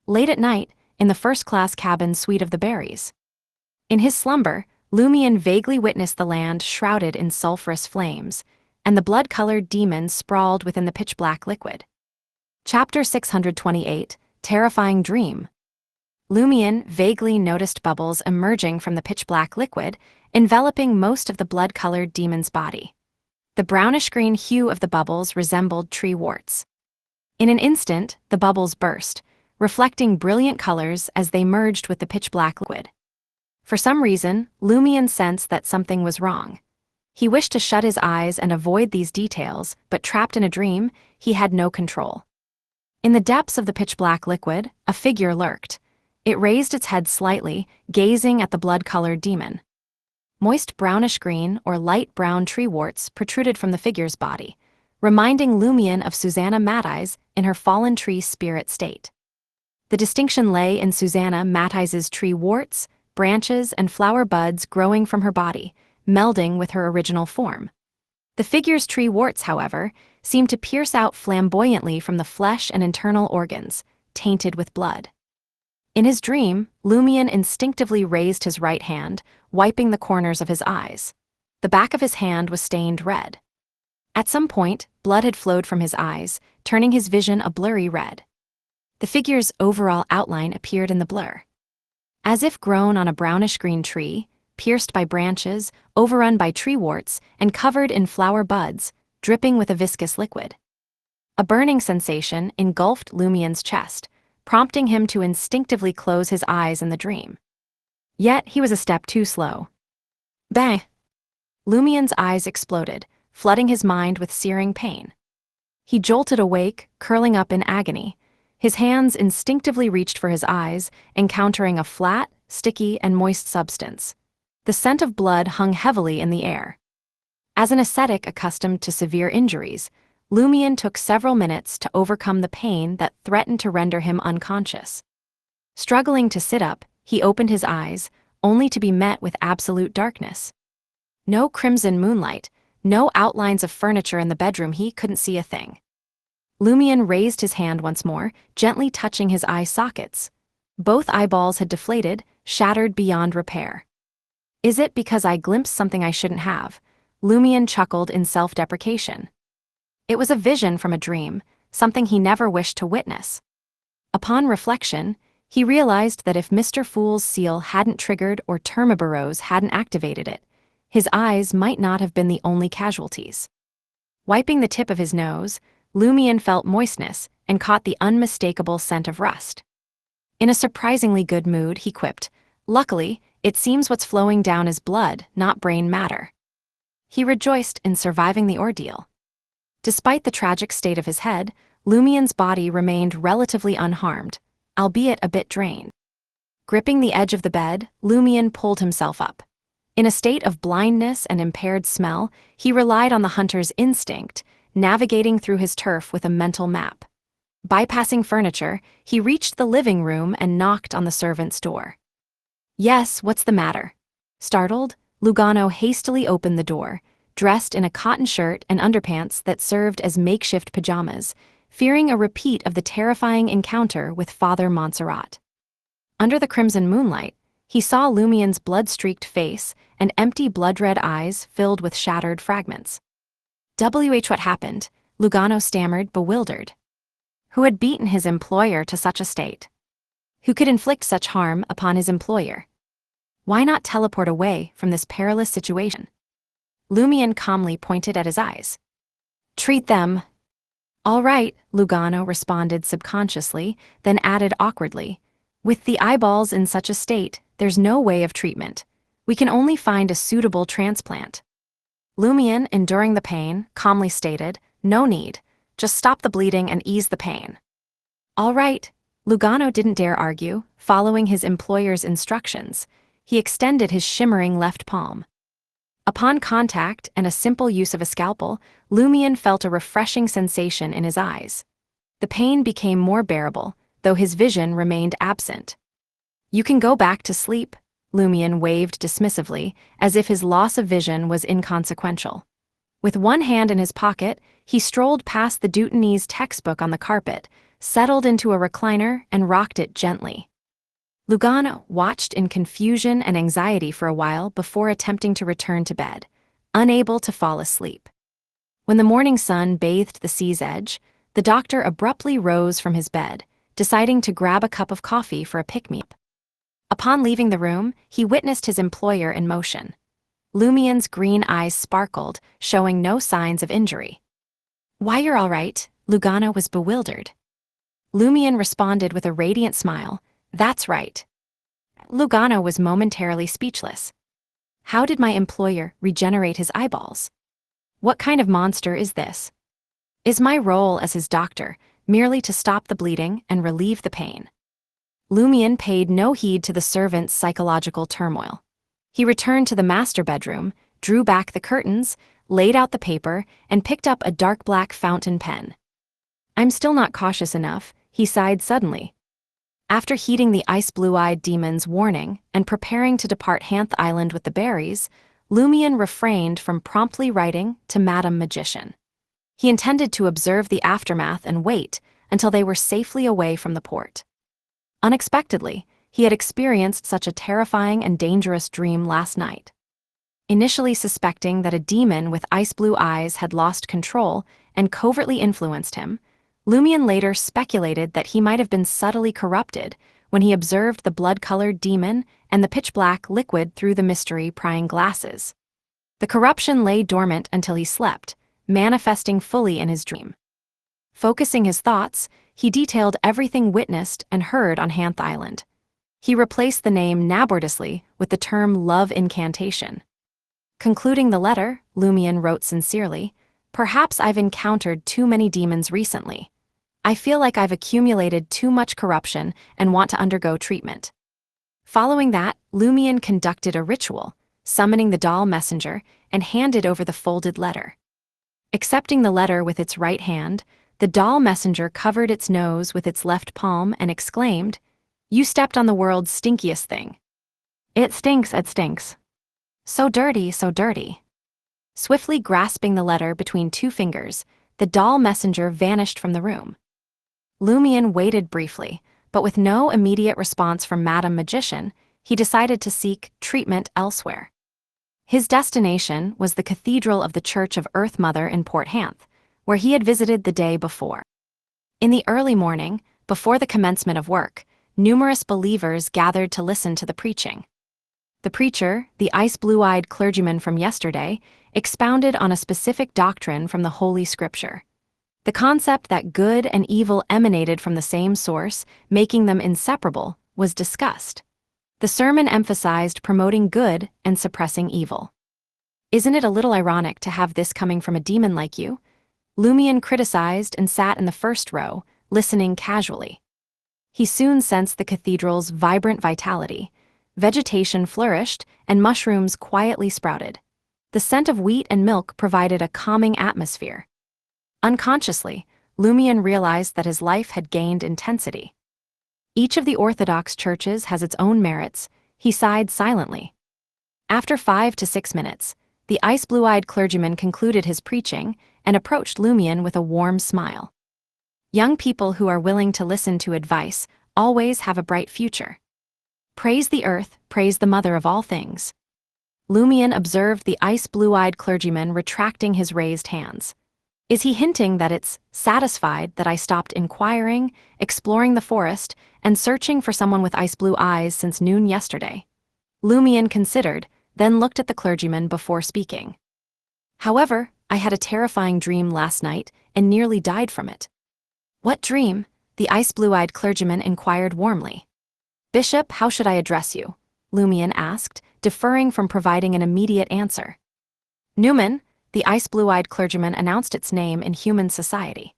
Late at night, in the first-class cabin suite of the Berries. In his slumber, Lumion vaguely witnessed the land shrouded in sulphurous flames, and the blood-colored demon sprawled within the pitch-black liquid. Chapter 628, Terrifying Dream. Lumion vaguely noticed bubbles emerging from the pitch-black liquid, enveloping most of the blood-colored demon's body. The brownish-green hue of the bubbles resembled tree warts. In an instant, the bubbles burst, reflecting brilliant colors as they merged with the pitch-black liquid. For some reason, Lumion sensed that something was wrong. He wished to shut his eyes and avoid these details, but trapped in a dream, he had no control. In the depths of the pitch-black liquid, a figure lurked. It raised its head slightly, gazing at the blood-colored demon. Moist brownish-green or light brown tree warts protruded from the figure's body, reminding Lumion of Susanna Matthijs in her fallen tree spirit state. The distinction lay in Susanna Matthijs's tree warts, branches, and flower buds growing from her body, melding with her original form. The figure's tree warts, however, seemed to pierce out flamboyantly from the flesh and internal organs, tainted with blood. In his dream, Lumion instinctively raised his right hand, wiping the corners of his eyes. The back of his hand was stained red. At some point, blood had flowed from his eyes, turning his vision a blurry red. The figure's overall outline appeared in the blur. As if grown on a brownish-green tree, pierced by branches, overrun by tree warts, and covered in flower buds, dripping with a viscous liquid. A burning sensation engulfed Lumion's chest, prompting him to instinctively close his eyes in the dream. Yet he was a step too slow. Bang! Lumion's eyes exploded, flooding his mind with searing pain. He jolted awake, curling up in agony. His hands instinctively reached for his eyes, encountering a flat, sticky, and moist substance. The scent of blood hung heavily in the air. As an ascetic accustomed to severe injuries, Lumion took several minutes to overcome the pain that threatened to render him unconscious. Struggling to sit up, he opened his eyes, only to be met with absolute darkness. No crimson moonlight, no outlines of furniture in the bedroom. He couldn't see a thing. Lumion raised his hand once more, gently touching his eye sockets. Both eyeballs had deflated, shattered beyond repair. Is it because I glimpsed something I shouldn't have? Lumion chuckled in self-deprecation. It was a vision from a dream, something he never wished to witness. Upon reflection, he realized that if Mr. Fool's seal hadn't triggered or Termiboros hadn't activated it, his eyes might not have been the only casualties. Wiping the tip of his nose, Lumion felt moistness and caught the unmistakable scent of rust. In a surprisingly good mood, he quipped, "Luckily, it seems what's flowing down is blood, not brain matter." He rejoiced in surviving the ordeal. Despite the tragic state of his head, Lumion's body remained relatively unharmed, albeit a bit drained. Gripping the edge of the bed, Lumion pulled himself up. In a state of blindness and impaired smell, he relied on the hunter's instinct, navigating through his turf with a mental map. Bypassing furniture, he reached the living room and knocked on the servant's door. "Yes, what's the matter?" Startled, Lugano hastily opened the door, dressed in a cotton shirt and underpants that served as makeshift pajamas, fearing a repeat of the terrifying encounter with Father Montserrat. Under the crimson moonlight, he saw Lumion's blood-streaked face and empty blood-red eyes filled with shattered fragments. What happened? Lugano stammered, bewildered. Who had beaten his employer to such a state? Who could inflict such harm upon his employer? Why not teleport away from this perilous situation? Lumion calmly pointed at his eyes. "Treat them." "All right," Lugano responded subconsciously, then added awkwardly, "With the eyeballs in such a state, there's no way of treatment. We can only find a suitable transplant." Lumion, enduring the pain, calmly stated, "No need. Just stop the bleeding and ease the pain." "All right." Lugano didn't dare argue, following his employer's instructions. He extended his shimmering left palm. Upon contact and a simple use of a scalpel, Lumion felt a refreshing sensation in his eyes. The pain became more bearable, though his vision remained absent. "You can go back to sleep," Lumion waved dismissively, as if his loss of vision was inconsequential. With one hand in his pocket, he strolled past the Dutanese textbook on the carpet, settled into a recliner, and rocked it gently. Lugano watched in confusion and anxiety for a while before attempting to return to bed, unable to fall asleep. When the morning sun bathed the sea's edge, the doctor abruptly rose from his bed, deciding to grab a cup of coffee for a pick-me-up. Upon leaving the room, he witnessed his employer in motion. Lumion's green eyes sparkled, showing no signs of injury. "Why, you're all right," Lugano was bewildered. Lumion responded with a radiant smile, "That's right." Lugano was momentarily speechless. How did my employer regenerate his eyeballs? What kind of monster is this? Is my role as his doctor merely to stop the bleeding and relieve the pain? Lumion paid no heed to the servant's psychological turmoil. He returned to the master bedroom, drew back the curtains, laid out the paper, and picked up a dark black fountain pen. "I'm still not cautious enough," he sighed suddenly. After heeding the ice-blue-eyed demon's warning and preparing to depart Hanth Island with the berries, Lumion refrained from promptly writing to Madame Magician. He intended to observe the aftermath and wait until they were safely away from the port. Unexpectedly, he had experienced such a terrifying and dangerous dream last night. Initially suspecting that a demon with ice-blue eyes had lost control and covertly influenced him, Lumion later speculated that he might have been subtly corrupted when he observed the blood-colored demon and the pitch-black liquid through the mystery-prying glasses. The corruption lay dormant until he slept, manifesting fully in his dream. Focusing his thoughts, he detailed everything witnessed and heard on Hanth Island. He replaced the name Nabordisly with the term love incantation. Concluding the letter, Lumion wrote sincerely, "Perhaps I've encountered too many demons recently. I feel like I've accumulated too much corruption and want to undergo treatment. Following that, Lumion conducted a ritual, summoning the doll messenger, and handed over the folded letter. Accepting the letter with its right hand, the doll messenger covered its nose with its left palm and exclaimed, "You stepped on the world's stinkiest thing. It stinks, it stinks. So dirty, so dirty." Swiftly grasping the letter between two fingers, the doll messenger vanished from the room. Lumion waited briefly, but with no immediate response from Madame Magician, he decided to seek treatment elsewhere. His destination was the Cathedral of the Church of Earth Mother in Port Hanth, where he had visited the day before. In the early morning, before the commencement of work, numerous believers gathered to listen to the preaching. The preacher, the ice-blue-eyed clergyman from yesterday, expounded on a specific doctrine from the Holy Scripture. The concept that good and evil emanated from the same source, making them inseparable, was discussed. The sermon emphasized promoting good and suppressing evil. "Isn't it a little ironic to have this coming from a demon like you?" Lumion criticized and sat in the first row, listening casually. He soon sensed the cathedral's vibrant vitality. Vegetation flourished, and mushrooms quietly sprouted. The scent of wheat and milk provided a calming atmosphere. Unconsciously, Lumion realized that his life had gained intensity. Each of the Orthodox churches has its own merits, he sighed silently. After 5 to 6 minutes, the ice-blue-eyed clergyman concluded his preaching and approached Lumion with a warm smile. "Young people who are willing to listen to advice always have a bright future. Praise the earth, praise the mother of all things." Lumion observed the ice-blue-eyed clergyman retracting his raised hands. Is he hinting that it's satisfied that I stopped inquiring, exploring the forest, and searching for someone with ice-blue eyes since noon yesterday? Lumion considered, then looked at the clergyman before speaking. "However, I had a terrifying dream last night and nearly died from it." "What dream?" the ice-blue-eyed clergyman inquired warmly. "Bishop, how should I address you?" Lumion asked, deferring from providing an immediate answer. "Newman," the ice-blue-eyed clergyman announced its name in human society.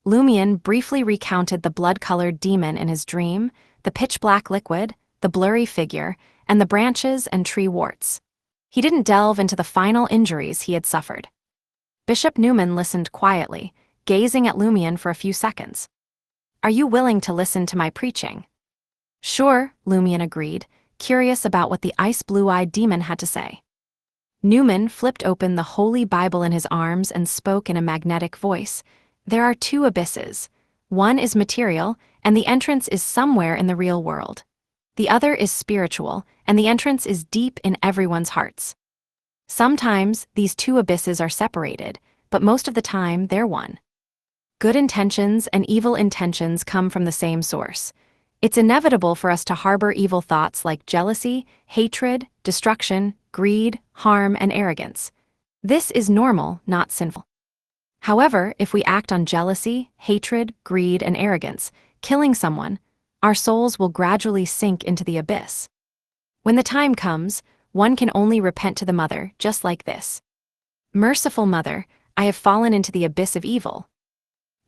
Lumion briefly recounted the blood-colored demon in his dream, the pitch-black liquid, the blurry figure, and the branches and tree warts. He didn't delve into the final injuries he had suffered. Bishop Newman listened quietly, gazing at Lumion for a few seconds. "Are you willing to listen to my preaching?" "Sure," Lumion agreed, curious about what the ice-blue-eyed demon had to say. Newman flipped open the Holy Bible in his arms and spoke in a magnetic voice. "There are two abysses. One is material, and the entrance is somewhere in the real world. The other is spiritual, and the entrance is deep in everyone's hearts. Sometimes these two abysses are separated, but most of the time they're one. Good intentions and evil intentions come from the same source. It's inevitable for us to harbor evil thoughts like jealousy, hatred, destruction, greed, harm, and arrogance. This is normal, not sinful. However, if we act on jealousy, hatred, greed, and arrogance, killing someone, our souls will gradually sink into the abyss. When the time comes, one can only repent to the Mother, just like this. Merciful Mother, I have fallen into the abyss of evil."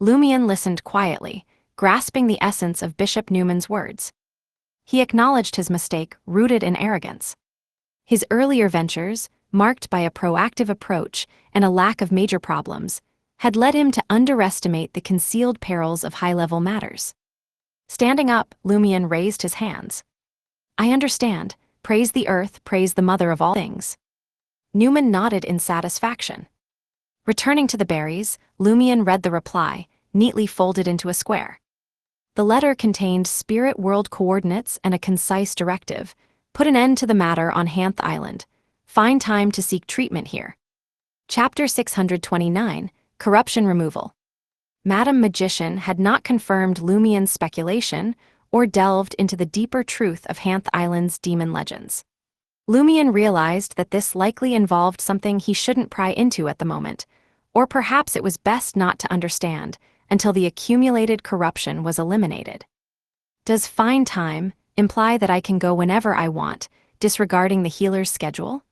Lumion listened quietly, grasping the essence of Bishop Newman's words. He acknowledged his mistake, rooted in arrogance. His earlier ventures, marked by a proactive approach and a lack of major problems, had led him to underestimate the concealed perils of high-level matters. Standing up, Lumion raised his hands. "I understand. Praise the earth, praise the mother of all things." Newman nodded in satisfaction. Returning to the berries, Lumion read the reply, neatly folded into a square. The letter contained spirit world coordinates and a concise directive. Put an end to the matter on Hanth Island. Find time to seek treatment here. Chapter 629, Corruption Removal. Madame Magician had not confirmed Lumion's speculation or delved into the deeper truth of Hanth Island's demon legends. Lumion realized that this likely involved something he shouldn't pry into at the moment, or perhaps it was best not to understand until the accumulated corruption was eliminated. Does "find time" imply that I can go whenever I want, disregarding the healer's schedule?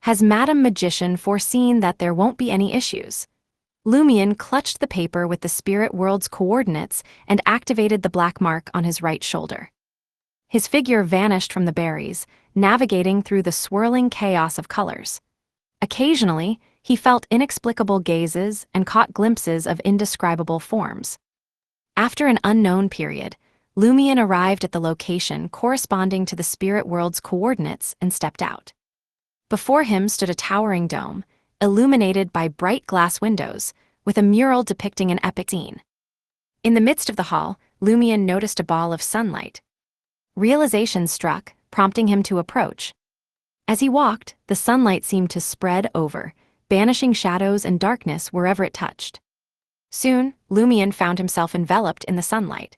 Has Madame Magician foreseen that there won't be any issues? Lumion clutched the paper with the spirit world's coordinates and activated the black mark on his right shoulder. His figure vanished from the berries, navigating through the swirling chaos of colors. Occasionally, he felt inexplicable gazes and caught glimpses of indescribable forms. After an unknown period, Lumion arrived at the location corresponding to the spirit world's coordinates and stepped out. Before him stood a towering dome, illuminated by bright glass windows, with a mural depicting an epic scene. In the midst of the hall, Lumion noticed a ball of sunlight. Realization struck, prompting him to approach. As he walked, the sunlight seemed to spread over, banishing shadows and darkness wherever it touched. Soon, Lumion found himself enveloped in the sunlight.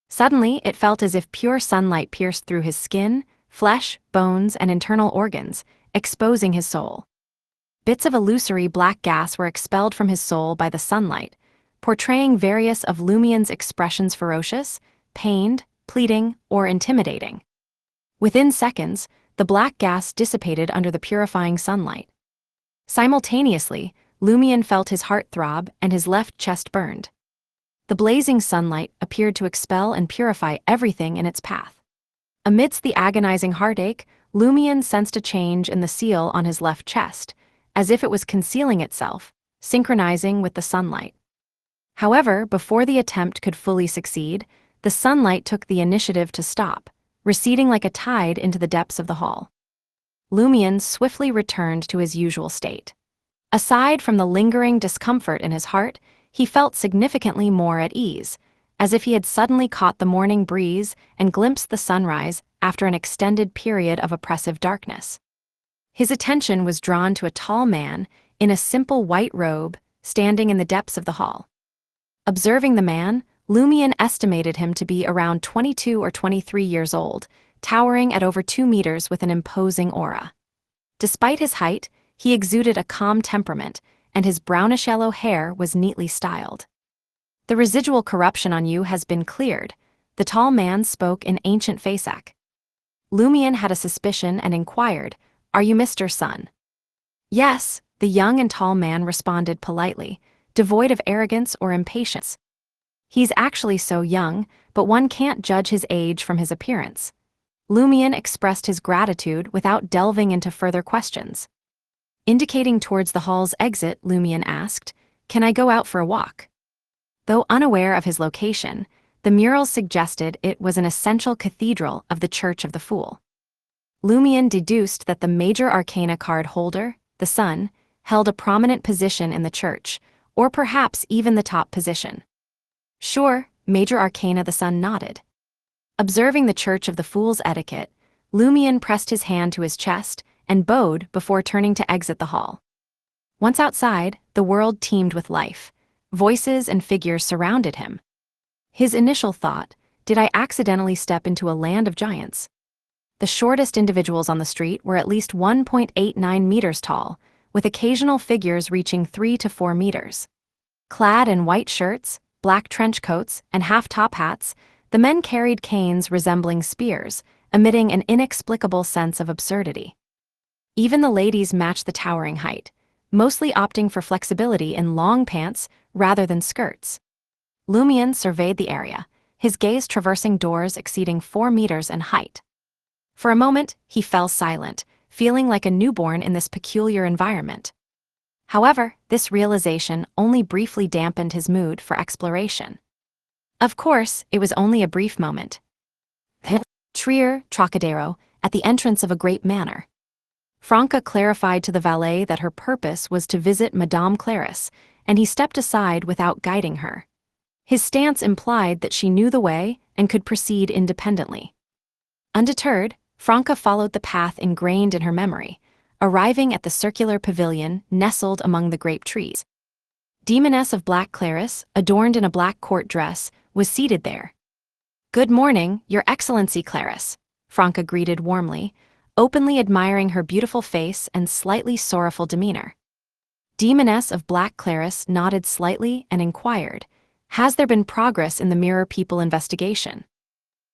Suddenly, it felt as if pure sunlight pierced through his skin, flesh, bones, and internal organs, exposing his soul. Bits of illusory black gas were expelled from his soul by the sunlight, portraying various of Lumion's expressions: ferocious, pained, pleading, or intimidating. Within seconds, the black gas dissipated under the purifying sunlight. Simultaneously, Lumion felt his heart throb and his left chest burned. The blazing sunlight appeared to expel and purify everything in its path. Amidst the agonizing heartache, Lumion sensed a change in the seal on his left chest, as if it was concealing itself, synchronizing with the sunlight. However, before the attempt could fully succeed, the sunlight took the initiative to stop, receding like a tide into the depths of the hall. Lumion swiftly returned to his usual state. Aside from the lingering discomfort in his heart, he felt significantly more at ease, as if he had suddenly caught the morning breeze and glimpsed the sunrise after an extended period of oppressive darkness. His attention was drawn to a tall man in a simple white robe standing in the depths of the hall. Observing the man, Lumion estimated him to be around 22 or 23 years old, towering at over 2 meters with an imposing aura. Despite his height, he exuded a calm temperament, and his brownish-yellow hair was neatly styled. "The residual corruption on you has been cleared," the tall man spoke in ancient Fasak. Lumion had a suspicion and inquired, "Are you Mr. Sun?" "Yes," the young and tall man responded politely, devoid of arrogance or impatience. "He's actually so young, but one can't judge his age from his appearance." Lumion expressed his gratitude without delving into further questions. Indicating towards the hall's exit, Lumion asked, "Can I go out for a walk?" Though unaware of his location, the murals suggested it was an essential cathedral of the Church of the Fool. Lumion deduced that the major arcana card holder, the Sun, held a prominent position in the church, or perhaps even the top position. "Sure," Major Arcana the Sun nodded. Observing the Church of the Fool's etiquette, Lumion pressed his hand to his chest and bowed before turning to exit the hall. Once outside, the world teemed with life. Voices and figures surrounded him. His initial thought, did I accidentally step into a land of giants? The shortest individuals on the street were at least 1.89 meters tall, with occasional figures reaching 3 to 4 meters. Clad in white shirts, black trench coats, and half-top hats, the men carried canes resembling spears, emitting an inexplicable sense of absurdity. Even the ladies matched the towering height, mostly opting for flexibility in long pants rather than skirts. Lumion surveyed the area, his gaze traversing doors exceeding 4 meters in height. For a moment, he fell silent, feeling like a newborn in this peculiar environment. However, this realization only briefly dampened his mood for exploration. Of course, it was only a brief moment. Trier, Trocadero, at the entrance of a great manor. Franca clarified to the valet that her purpose was to visit Madame Claris, and he stepped aside without guiding her. His stance implied that she knew the way and could proceed independently. Undeterred, Franca followed the path ingrained in her memory, arriving at the circular pavilion nestled among the grape trees. Demoness of Black Claris, adorned in a black court dress, was seated there. "Good morning, Your Excellency Claris," Franca greeted warmly, openly admiring her beautiful face and slightly sorrowful demeanor. Demoness of Black Claris nodded slightly and inquired, "Has there been progress in the Mirror People investigation?"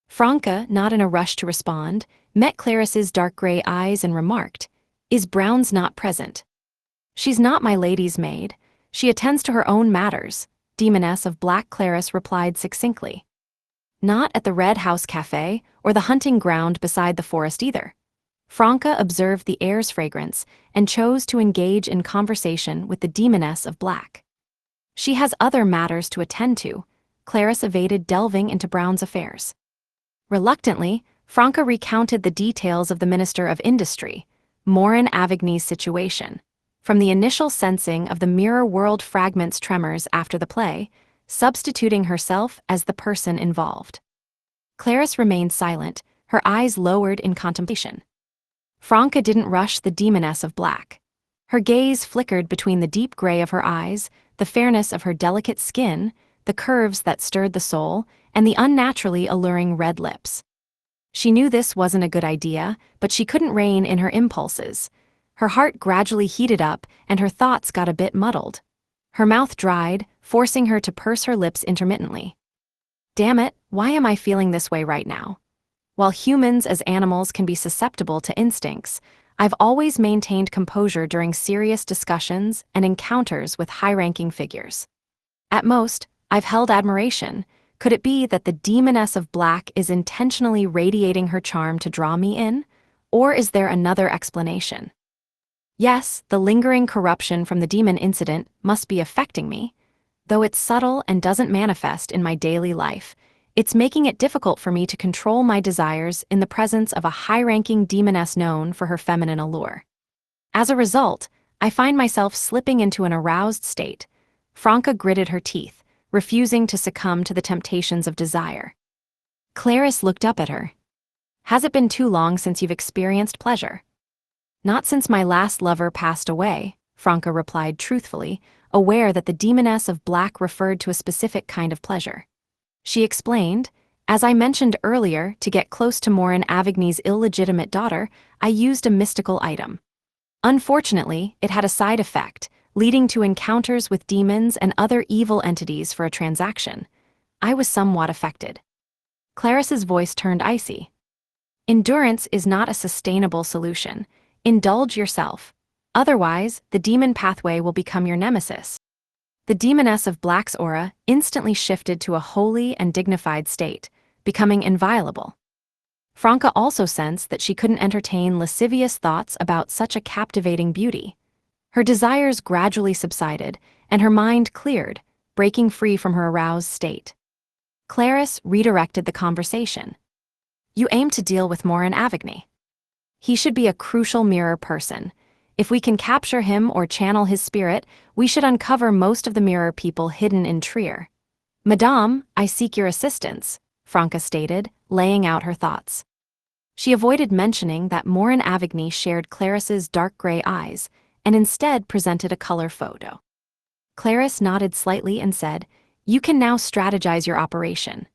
Franca, not in a rush to respond, met Claris's dark gray eyes and remarked, "Is Brown's not present?" "She's not my lady's maid. She attends to her own matters, Demoness of Black Claris replied succinctly. Not at the Red House Cafe or the hunting ground beside the forest either. Franca observed the air's fragrance and chose to engage in conversation with the Demoness of Black. She has other matters to attend to. Claris evaded delving into Brown's affairs. Reluctantly, Franca recounted the details of the Minister of Industry, Morin Avigny's situation. From the initial sensing of the mirror world fragments tremors after the play, substituting herself as the person involved. Claris remained silent, her eyes lowered in contemplation. Franca didn't rush the Demoness of Black. Her gaze flickered between the deep gray of her eyes, the fairness of her delicate skin, the curves that stirred the soul, and the unnaturally alluring red lips. She knew this wasn't a good idea, but she couldn't rein in her impulses. Her heart gradually heated up, and her thoughts got a bit muddled. Her mouth dried, forcing her to purse her lips intermittently. Damn it, why am I feeling this way right now? While humans as animals can be susceptible to instincts, I've always maintained composure during serious discussions and encounters with high-ranking figures. At most, I've held admiration. Could it be that the Demoness of Black is intentionally radiating her charm to draw me in? Or is there another explanation? Yes, the lingering corruption from the demon incident must be affecting me. Though it's subtle and doesn't manifest in my daily life, it's making it difficult for me to control my desires in the presence of a high-ranking demoness known for her feminine allure. As a result, I find myself slipping into an aroused state. Franca gritted her teeth, refusing to succumb to the temptations of desire. Claris looked up at her. Has it been too long since you've experienced pleasure? Not since my last lover passed away, Franca replied truthfully, aware that the Demoness of Black referred to a specific kind of pleasure. She explained, as I mentioned earlier, to get close to Morin Avigny's illegitimate daughter, I used a mystical item. Unfortunately, it had a side effect, leading to encounters with demons and other evil entities for a transaction. I was somewhat affected. Claris's voice turned icy. Endurance is not a sustainable solution. Indulge yourself. Otherwise, the demon pathway will become your nemesis. The Demoness of Black's aura instantly shifted to a holy and dignified state, becoming inviolable. Franca also sensed that she couldn't entertain lascivious thoughts about such a captivating beauty. Her desires gradually subsided, and her mind cleared, breaking free from her aroused state. Claris redirected the conversation. You aim to deal with Morin Avigny. He should be a crucial mirror person. If we can capture him or channel his spirit, we should uncover most of the mirror people hidden in Trier. Madame, I seek your assistance, Franca stated, laying out her thoughts. She avoided mentioning that Morin Avigny shared Claris's dark gray eyes, and instead presented a color photo. Claris nodded slightly and said, You can now strategize your operation.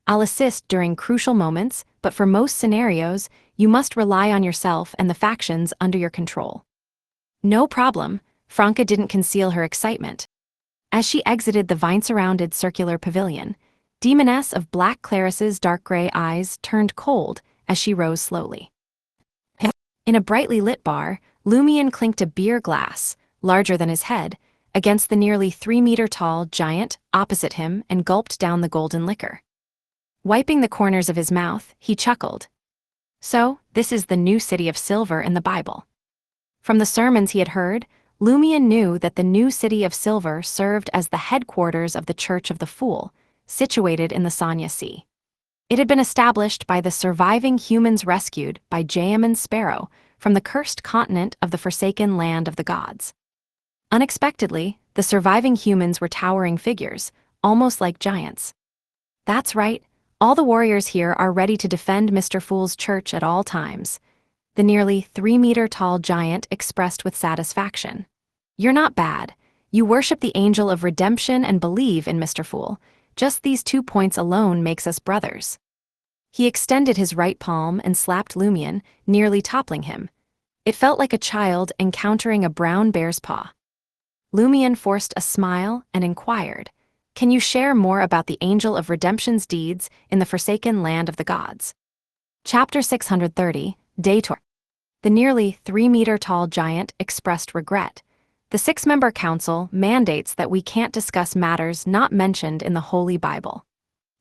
I'll assist during crucial moments, but for most scenarios, you must rely on yourself and the factions under your control. No problem, Franca didn't conceal her excitement. As she exited the vine-surrounded circular pavilion, Demoness of Black Claris's dark gray eyes turned cold as she rose slowly. In a brightly lit bar, Lumion clinked a beer glass, larger than his head, against the nearly 3-meter-tall giant opposite him and gulped down the golden liquor. Wiping the corners of his mouth, he chuckled. So, this is the new city of silver in the Bible. From the sermons he had heard, Lumion knew that the new city of silver served as the headquarters of the Church of the Fool, situated in the Sanya Sea. It had been established by the surviving humans rescued by Jaemun Sparrow from the cursed continent of the forsaken land of the gods. Unexpectedly, the surviving humans were towering figures, almost like giants. That's right, all the warriors here are ready to defend Mr. Fool's church at all times. The nearly 3-meter-tall giant expressed with satisfaction. You're not bad. You worship the angel of redemption and believe in Mr. Fool. Just these 2 points alone makes us brothers. He extended his right palm and slapped Lumion, nearly toppling him. It felt like a child encountering a brown bear's paw. Lumion forced a smile and inquired, Can you share more about the angel of redemption's deeds in the forsaken land of the gods? Chapter 630, Day Tour. The nearly 3-meter-tall giant expressed regret. The 6-member council mandates that we can't discuss matters not mentioned in the Holy Bible.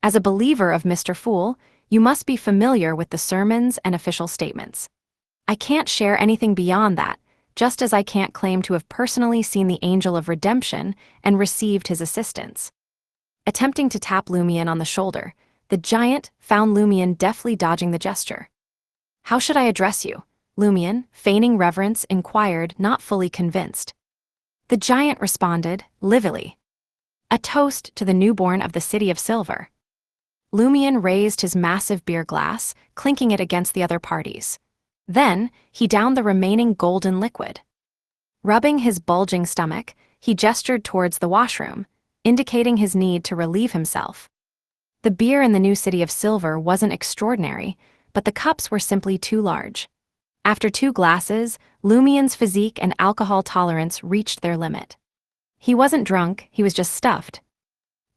As a believer of Mr. Fool, you must be familiar with the sermons and official statements. I can't share anything beyond that, just as I can't claim to have personally seen the angel of redemption and received his assistance. Attempting to tap Lumion on the shoulder, the giant found Lumion deftly dodging the gesture. "How should I address you?" Lumion, feigning reverence, inquired, not fully convinced. The giant responded, lividly. "A toast to the newborn of the City of Silver." Lumion raised his massive beer glass, clinking it against the other parties. Then, he downed the remaining golden liquid. Rubbing his bulging stomach, he gestured towards the washroom, indicating his need to relieve himself. The beer in the new City of Silver wasn't extraordinary, but the cups were simply too large. After 2 glasses, Lumion's physique and alcohol tolerance reached their limit. He wasn't drunk, he was just stuffed.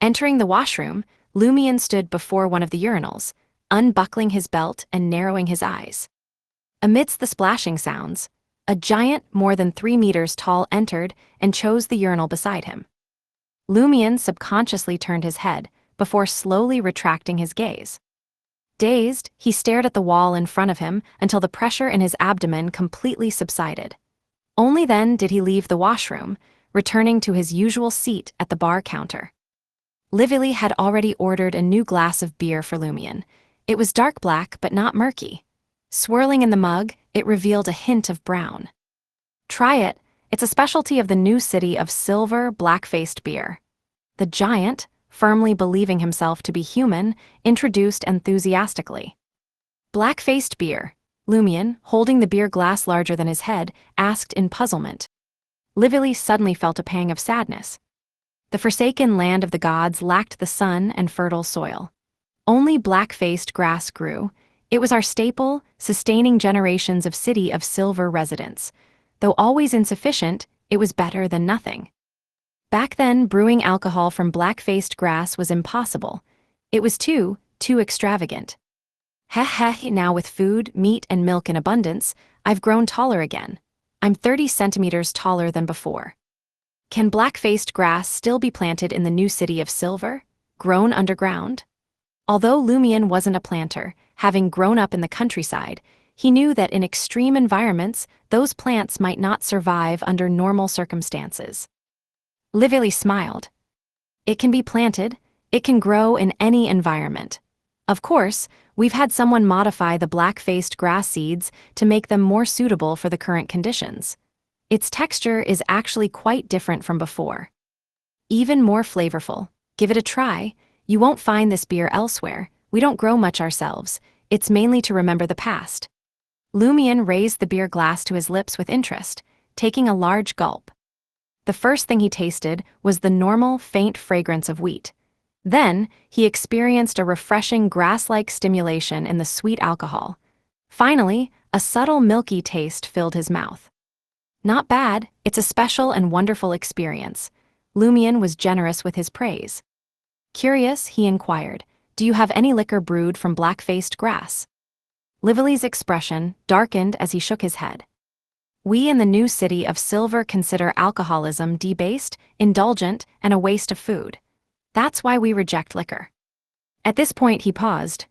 Entering the washroom, Lumion stood before one of the urinals, unbuckling his belt and narrowing his eyes. Amidst the splashing sounds, a giant more than 3 meters tall entered and chose the urinal beside him. Lumion subconsciously turned his head, before slowly retracting his gaze. Dazed, he stared at the wall in front of him until the pressure in his abdomen completely subsided. Only then did he leave the washroom, returning to his usual seat at the bar counter. Lively had already ordered a new glass of beer for Lumion. It was dark black but not murky. Swirling in the mug, it revealed a hint of brown. "Try it. It's a specialty of the new City of Silver black-faced beer." The giant, firmly believing himself to be human, introduced enthusiastically. "Black-faced beer," Lumion, holding the beer glass larger than his head, asked in puzzlement. Lively suddenly felt a pang of sadness. The forsaken land of the gods lacked the sun and fertile soil. Only black-faced grass grew. It was our staple, sustaining generations of City of Silver residents. Though always insufficient, it was better than nothing. Back then, brewing alcohol from black-faced grass was impossible. It was too extravagant. Heh, now with food, meat, and milk in abundance, I've grown taller again. I'm 30 centimeters taller than before. Can black-faced grass still be planted in the new City of Silver, grown underground? Although Lumion wasn't a planter, having grown up in the countryside, he knew that in extreme environments, those plants might not survive under normal circumstances. Lively smiled. "It can be planted. It can grow in any environment. Of course, we've had someone modify the black-faced grass seeds to make them more suitable for the current conditions. Its texture is actually quite different from before. Even more flavorful. Give it a try. You won't find this beer elsewhere. We don't grow much ourselves. It's mainly to remember the past." Lumion raised the beer glass to his lips with interest, taking a large gulp. The first thing he tasted was the normal, faint fragrance of wheat. Then, he experienced a refreshing grass-like stimulation in the sweet alcohol. Finally, a subtle milky taste filled his mouth. "Not bad, it's a special and wonderful experience." Lumion was generous with his praise. Curious, he inquired, "Do you have any liquor brewed from black-faced grass?" Lively's expression darkened as he shook his head. "We in the new City of Silver consider alcoholism debased, indulgent, and a waste of food. That's why we reject liquor." At this point he paused.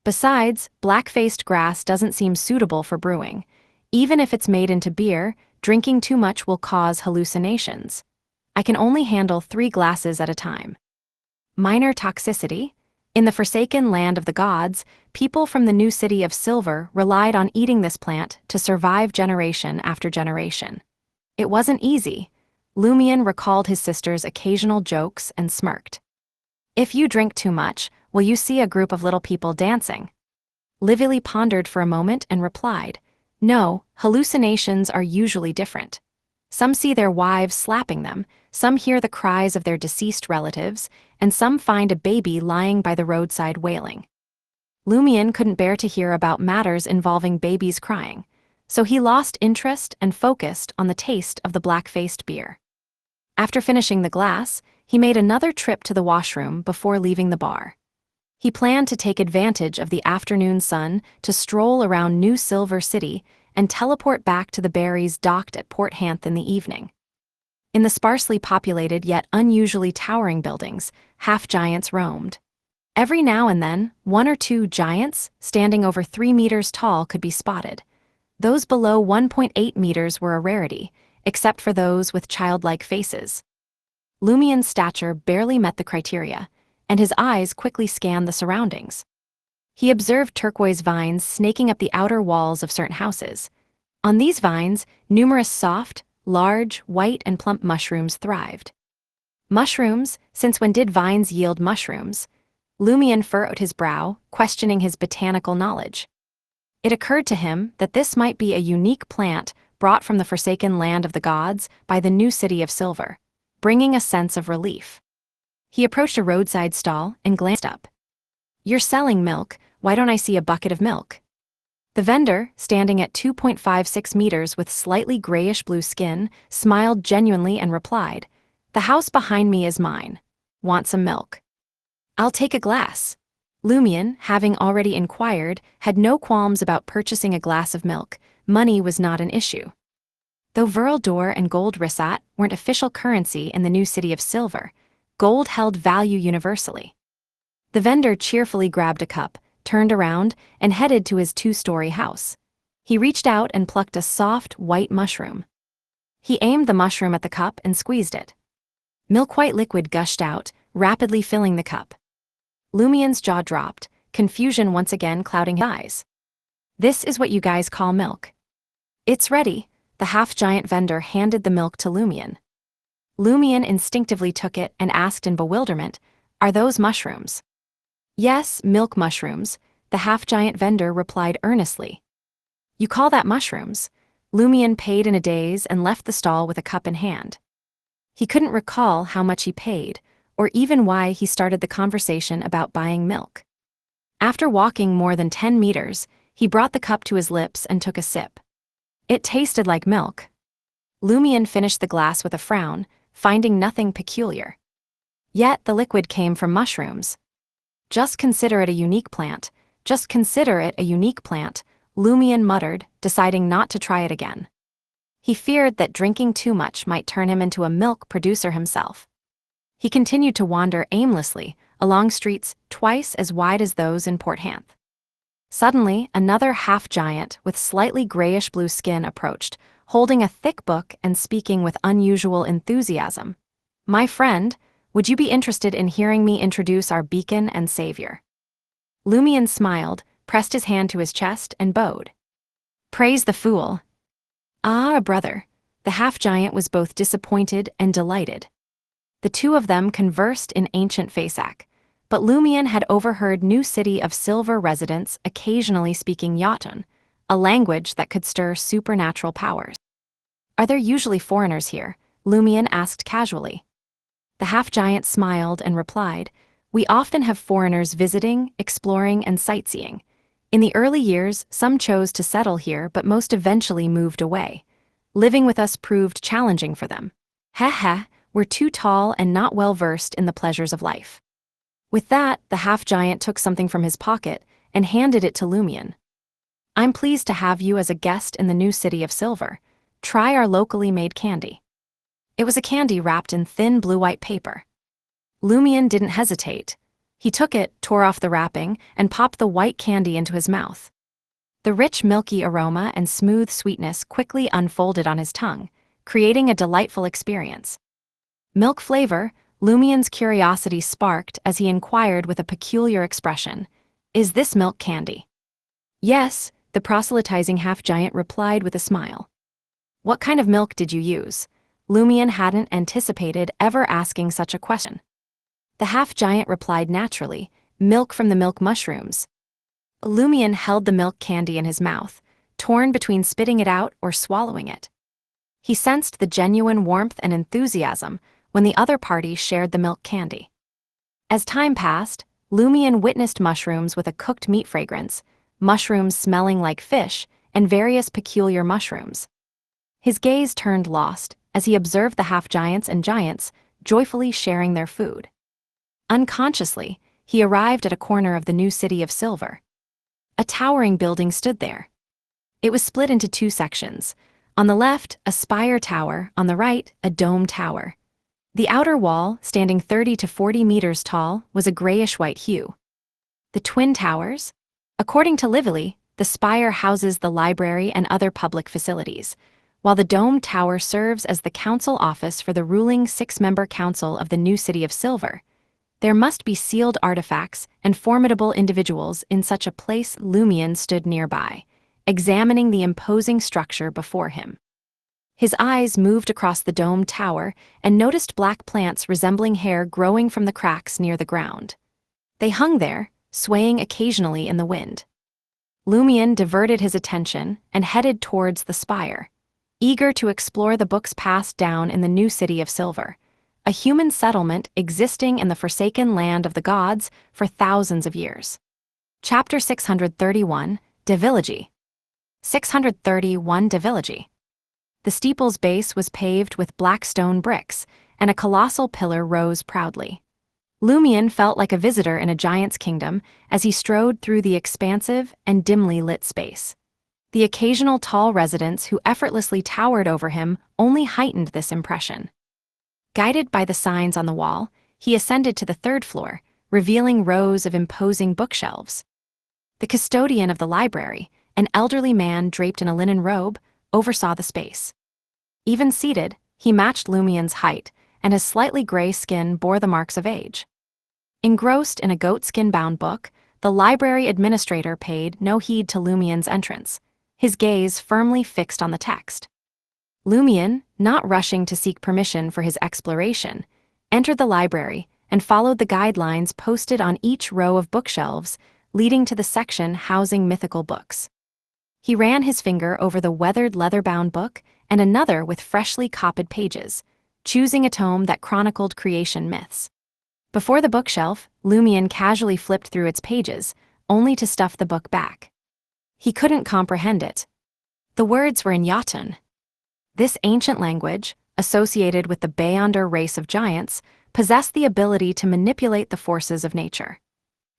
"Besides, black-faced grass doesn't seem suitable for brewing. Even if it's made into beer, drinking too much will cause hallucinations. I can only handle 3 glasses at a time." Minor toxicity? In the forsaken land of the gods, people from the new City of Silver relied on eating this plant to survive generation after generation. It wasn't easy. Lumion recalled his sister's occasional jokes and smirked. "If you drink too much, will you see a group of little people dancing?" Lively pondered for a moment and replied, "No, hallucinations are usually different. Some see their wives slapping them, some hear the cries of their deceased relatives, and some find a baby lying by the roadside wailing." Lumion couldn't bear to hear about matters involving babies crying, so he lost interest and focused on the taste of the black-faced beer. After finishing the glass, he made another trip to the washroom before leaving the bar. He planned to take advantage of the afternoon sun to stroll around New Silver City and teleport back to the Berries docked at Port Hanth in the evening. In the sparsely populated yet unusually towering buildings, half-giants roamed. Every now and then, one or two giants, standing over 3 meters tall, could be spotted. Those below 1.8 meters were a rarity, except for those with childlike faces. Lumien's stature barely met the criteria, and his eyes quickly scanned the surroundings. He observed turquoise vines snaking up the outer walls of certain houses. On these vines, numerous soft, large, white and plump mushrooms thrived. Mushrooms? Since when did vines yield mushrooms? Lumien furrowed his brow, questioning his botanical knowledge. It occurred to him that this might be a unique plant brought from the forsaken land of the gods by the new city of Silver, bringing a sense of relief. He approached a roadside stall and glanced up. "You're selling milk, why don't I see a bucket of milk?" The vendor, standing at 2.56 meters with slightly grayish-blue skin, smiled genuinely and replied, "The house behind me is mine. Want some milk?" "I'll take a glass." Lumien, having already inquired, had no qualms about purchasing a glass of milk. Money was not an issue. Though Viral d'Or and gold risat weren't official currency in the new city of Silver, gold held value universally. The vendor cheerfully grabbed a cup, turned around, and headed to his 2-story house. He reached out and plucked a soft, white mushroom. He aimed the mushroom at the cup and squeezed it. Milk-white liquid gushed out, rapidly filling the cup. Lumien's jaw dropped, confusion once again clouding his eyes. "This is what you guys call milk?" "It's ready." The half-giant vendor handed the milk to Lumien. Lumien instinctively took it and asked in bewilderment, "Are those mushrooms?" "Yes, milk mushrooms," the half-giant vendor replied earnestly. "You call that mushrooms?" Lumien paid in a daze and left the stall with a cup in hand. He couldn't recall how much he paid, or even why he started the conversation about buying milk. After walking more than 10 meters, he brought the cup to his lips and took a sip. It tasted like milk. Lumien finished the glass with a frown, finding nothing peculiar. Yet the liquid came from mushrooms. "Just consider it a unique plant. Just consider it a unique plant," Lumien muttered, deciding not to try it again. He feared that drinking too much might turn him into a milk producer himself. He continued to wander aimlessly along streets twice as wide as those in Port Hanth. Suddenly, another half-giant with slightly grayish-blue skin approached, holding a thick book and speaking with unusual enthusiasm. "My friend, would you be interested in hearing me introduce our beacon and savior?" Lumien smiled, pressed his hand to his chest, and bowed. "Praise the fool." "Ah, brother." The half-giant was both disappointed and delighted. The two of them conversed in ancient Fasak, but Lumien had overheard New City of Silver residents occasionally speaking Jotun, a language that could stir supernatural powers. "Are there usually foreigners here?" Lumien asked casually. The half-giant smiled and replied, "We often have foreigners visiting, exploring, and sightseeing. In the early years, some chose to settle here, but most eventually moved away. Living with us proved challenging for them. Heh, we're too tall and not well-versed in the pleasures of life." With that, the half-giant took something from his pocket and handed it to Lumien. "I'm pleased to have you as a guest in the new city of Silver. Try our locally made candy." It was a candy wrapped in thin blue-white paper. Lumien didn't hesitate. He took it, tore off the wrapping, and popped the white candy into his mouth. The rich milky aroma and smooth sweetness quickly unfolded on his tongue, creating a delightful experience. "Milk flavor?" Lumien's curiosity sparked as he inquired with a peculiar expression. "Is this milk candy?" "Yes," the proselytizing half-giant replied with a smile. "What kind of milk did you use?" Lumien hadn't anticipated ever asking such a question. The half-giant replied naturally, "Milk from the milk mushrooms." Lumien held the milk candy in his mouth, torn between spitting it out or swallowing it. He sensed the genuine warmth and enthusiasm when the other party shared the milk candy. As time passed, Lumien witnessed mushrooms with a cooked meat fragrance, mushrooms smelling like fish, and various peculiar mushrooms. His gaze turned lost as he observed the half-giants and giants joyfully sharing their food. Unconsciously, he arrived at a corner of the new city of Silver. A towering building stood there. It was split into two sections, On the left, a spire tower, on the right, a dome tower. The outer wall, standing 30 to 40 meters tall, was a grayish-white hue. The twin towers? According to Lively, the spire houses the library and other public facilities, while the dome tower serves as the council office for the ruling 6-member council of the new city of Silver. There must be sealed artifacts and formidable individuals in such a place. Lumion stood nearby, examining the imposing structure before him. His eyes moved across the dome tower and noticed black plants resembling hair growing from the cracks near the ground. They hung there, swaying occasionally in the wind. Lumion diverted his attention and headed towards the spire, eager to explore the books passed down in the new city of Silver, a human settlement existing in the forsaken land of the gods for thousands of years. Chapter 631, Devilogy. 631 Devilogy. The steeple's base was paved with black stone bricks, and a colossal pillar rose proudly. Lumion felt like a visitor in a giant's kingdom as he strode through the expansive and dimly lit space. The occasional tall residents who effortlessly towered over him only heightened this impression. Guided by the signs on the wall, he ascended to the 3rd floor, revealing rows of imposing bookshelves. The custodian of the library, an elderly man draped in a linen robe, oversaw the space. Even seated, he matched Lumion's height, and his slightly gray skin bore the marks of age. Engrossed in a goatskin-bound book, the library administrator paid no heed to Lumion's entrance, his gaze firmly fixed on the text. Lumion, not rushing to seek permission for his exploration, entered the library and followed the guidelines posted on each row of bookshelves leading to the section housing mythical books. He ran his finger over the weathered leather-bound book and another with freshly copied pages, choosing a tome that chronicled creation myths. Before the bookshelf, Lumion casually flipped through its pages, only to stuff the book back. He couldn't comprehend it. The words were in Jotun. This ancient language, associated with the Beyonder race of giants, possessed the ability to manipulate the forces of nature.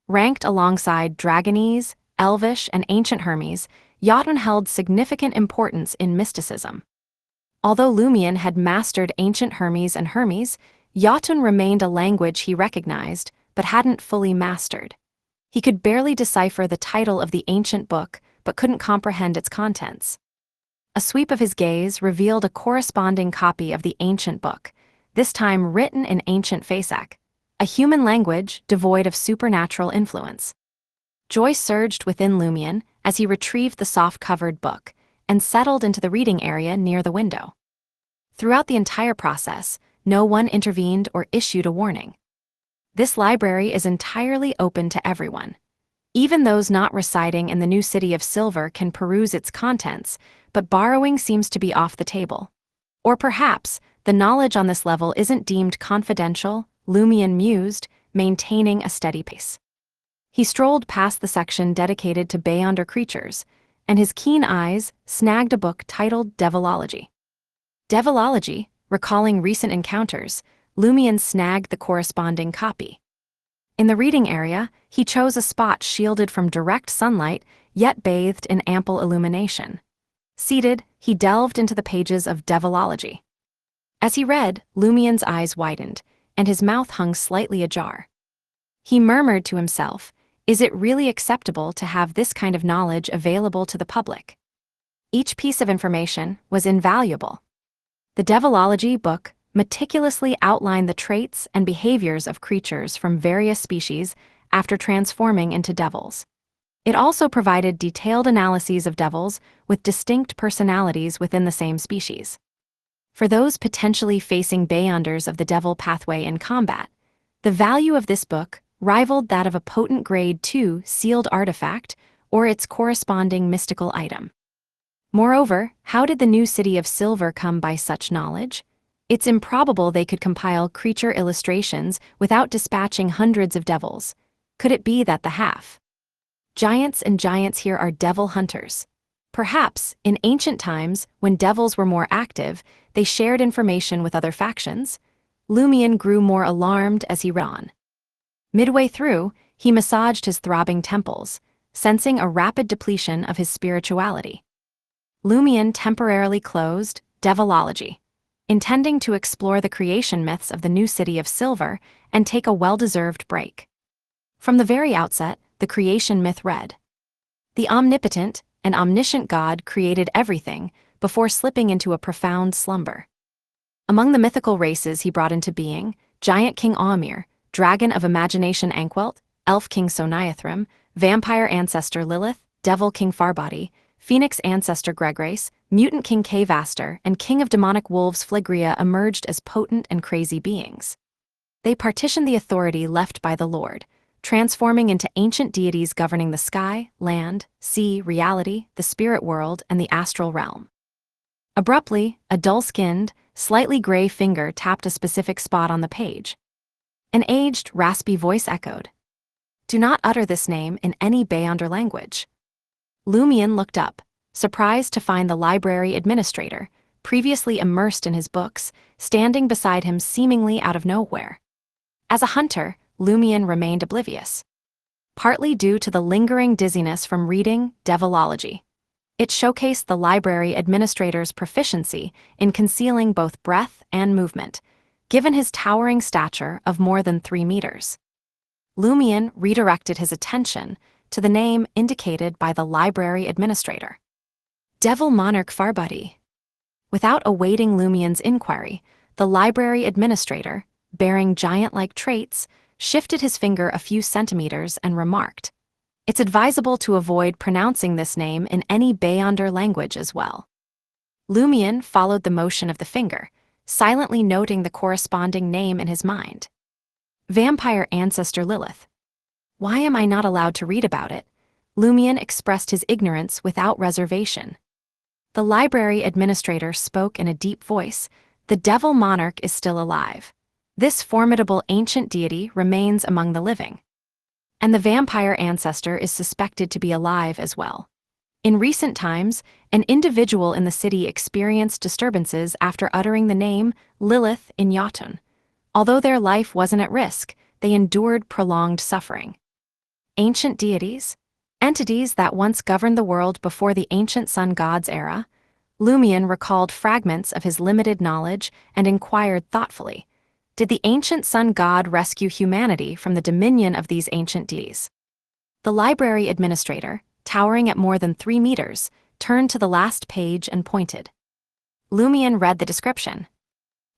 Ranked alongside Dragonese, Elvish, and Ancient Hermes, Jotun held significant importance in mysticism. Although Lumion had mastered Ancient Hermes and Hermes, Jotun remained a language he recognized, but hadn't fully mastered. He could barely decipher the title of the ancient book, but couldn't comprehend its contents. A sweep of his gaze revealed a corresponding copy of the ancient book, this time written in ancient Fasak, a human language devoid of supernatural influence. Joy surged within Lumion as he retrieved the soft-covered book and settled into the reading area near the window. Throughout the entire process, no one intervened or issued a warning. This library is entirely open to everyone. Even those not residing in the new city of Silver can peruse its contents, but borrowing seems to be off the table. Or perhaps, the knowledge on this level isn't deemed confidential, Lumion mused, maintaining a steady pace. He strolled past the section dedicated to Beyonder creatures, and his keen eyes snagged a book titled Devilogy. Devilogy, recalling recent encounters, Lumion snagged the corresponding copy. In the reading area, he chose a spot shielded from direct sunlight, yet bathed in ample illumination. Seated, he delved into the pages of Devilogy. As he read, Lumion's eyes widened, and his mouth hung slightly ajar. He murmured to himself, "Is it really acceptable to have this kind of knowledge available to the public?" Each piece of information was invaluable. The Devilogy book meticulously outlined the traits and behaviors of creatures from various species after transforming into devils. It also provided detailed analyses of devils with distinct personalities within the same species. For those potentially facing Beyonders of the devil pathway in combat, the value of this book rivaled that of a potent Grade 2 sealed artifact or its corresponding mystical item. Moreover, how did the new city of Silver come by such knowledge? It's improbable they could compile creature illustrations without dispatching hundreds of devils. Could it be that the giants here are devil hunters? Perhaps, in ancient times, when devils were more active, they shared information with other factions? Lumion grew more alarmed as he read on. Midway through, he massaged his throbbing temples, sensing a rapid depletion of his spirituality. Lumion temporarily closed Devilogy, intending to explore the creation myths of the new city of Silver and take a well-deserved break. From the very outset, the creation myth read: the omnipotent and omniscient God created everything before slipping into a profound slumber. Among the mythical races he brought into being, Giant King Aumir, Dragon of Imagination Ankwelt, Elf King Soniathrim, Vampire Ancestor Lilith, Devil King Farbody, Phoenix Ancestor Gregrace, Mutant King Kvaster, and King of Demonic Wolves Phlegria emerged as potent and crazy beings. They partitioned the authority left by the Lord, transforming into ancient deities governing the sky, land, sea, reality, the spirit world, and the astral realm. Abruptly, a dull-skinned, slightly gray finger tapped a specific spot on the page. An aged, raspy voice echoed, "Do not utter this name in any Beyonder language." Lumion looked up, surprised to find the library administrator, previously immersed in his books, standing beside him seemingly out of nowhere. As a hunter, Lumion remained oblivious, partly due to the lingering dizziness from reading Devilogy. It showcased the library administrator's proficiency in concealing both breath and movement, given his towering stature of more than 3 meters. Lumion redirected his attention to the name indicated by the library administrator: Devil Monarch Farbody. Without awaiting Lumion's inquiry, the library administrator, bearing giant-like traits, shifted his finger a few centimeters and remarked, "It's advisable to avoid pronouncing this name in any Beyonder language as well." Lumion followed the motion of the finger, silently noting the corresponding name in his mind: Vampire Ancestor Lilith. "Why am I not allowed to read about it?" Lumion expressed his ignorance without reservation. The library administrator spoke in a deep voice: "The Devil Monarch is still alive. This formidable ancient deity remains among the living. And the vampire ancestor is suspected to be alive as well. In recent times, an individual in the city experienced disturbances after uttering the name Lilith in Jotun. Although their life wasn't at risk, they endured prolonged suffering." Ancient deities? Entities that once governed the world before the ancient sun god's era? Lumion recalled fragments of his limited knowledge and inquired thoughtfully, did the ancient sun god rescue humanity from the dominion of these ancient deities? The library administrator, towering at more than 3 meters, turned to the last page and pointed. Lumion read the description.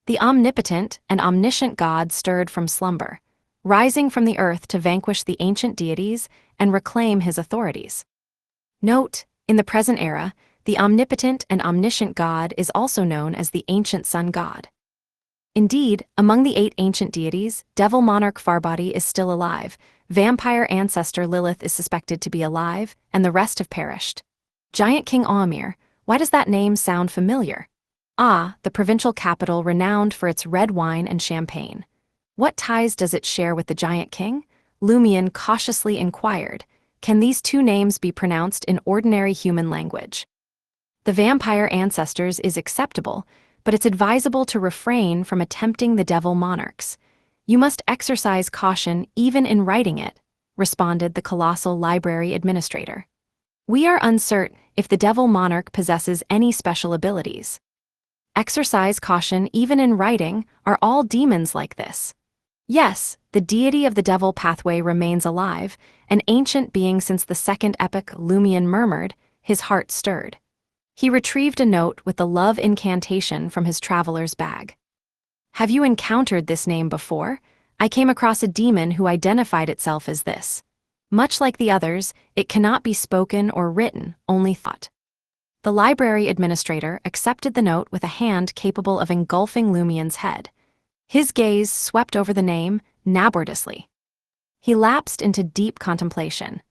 The omnipotent and omniscient God stirred from slumber, rising from the earth to vanquish the ancient deities and reclaim his authorities. Note, in the present era, the omnipotent and omniscient God is also known as the ancient sun god. Indeed, among the 8 ancient deities, Devil Monarch Farbody is still alive, Vampire Ancestor Lilith is suspected to be alive, and the rest have perished. Giant King Aumir, why does that name sound familiar? Ah, the provincial capital renowned for its red wine and champagne. What ties does it share with the Giant King? Lumion cautiously inquired, can these 2 names be pronounced in ordinary human language? The Vampire Ancestors is acceptable, but it's advisable to refrain from attempting the Devil Monarchs. You must exercise caution even in writing it, responded the colossal library administrator. We are uncertain if the Devil Monarch possesses any special abilities. Exercise caution even in writing, are all demons like this? Yes, the deity of the devil pathway remains alive, an ancient being since the second epoch, Lumion murmured, his heart stirred. He retrieved a note with the love incantation from his traveler's bag. Have you encountered this name before? I came across a demon who identified itself as this. Much like the others, it cannot be spoken or written, only thought. The library administrator accepted the note with a hand capable of engulfing Lumion's head. His gaze swept over the name, laboriously. He lapsed into deep contemplation.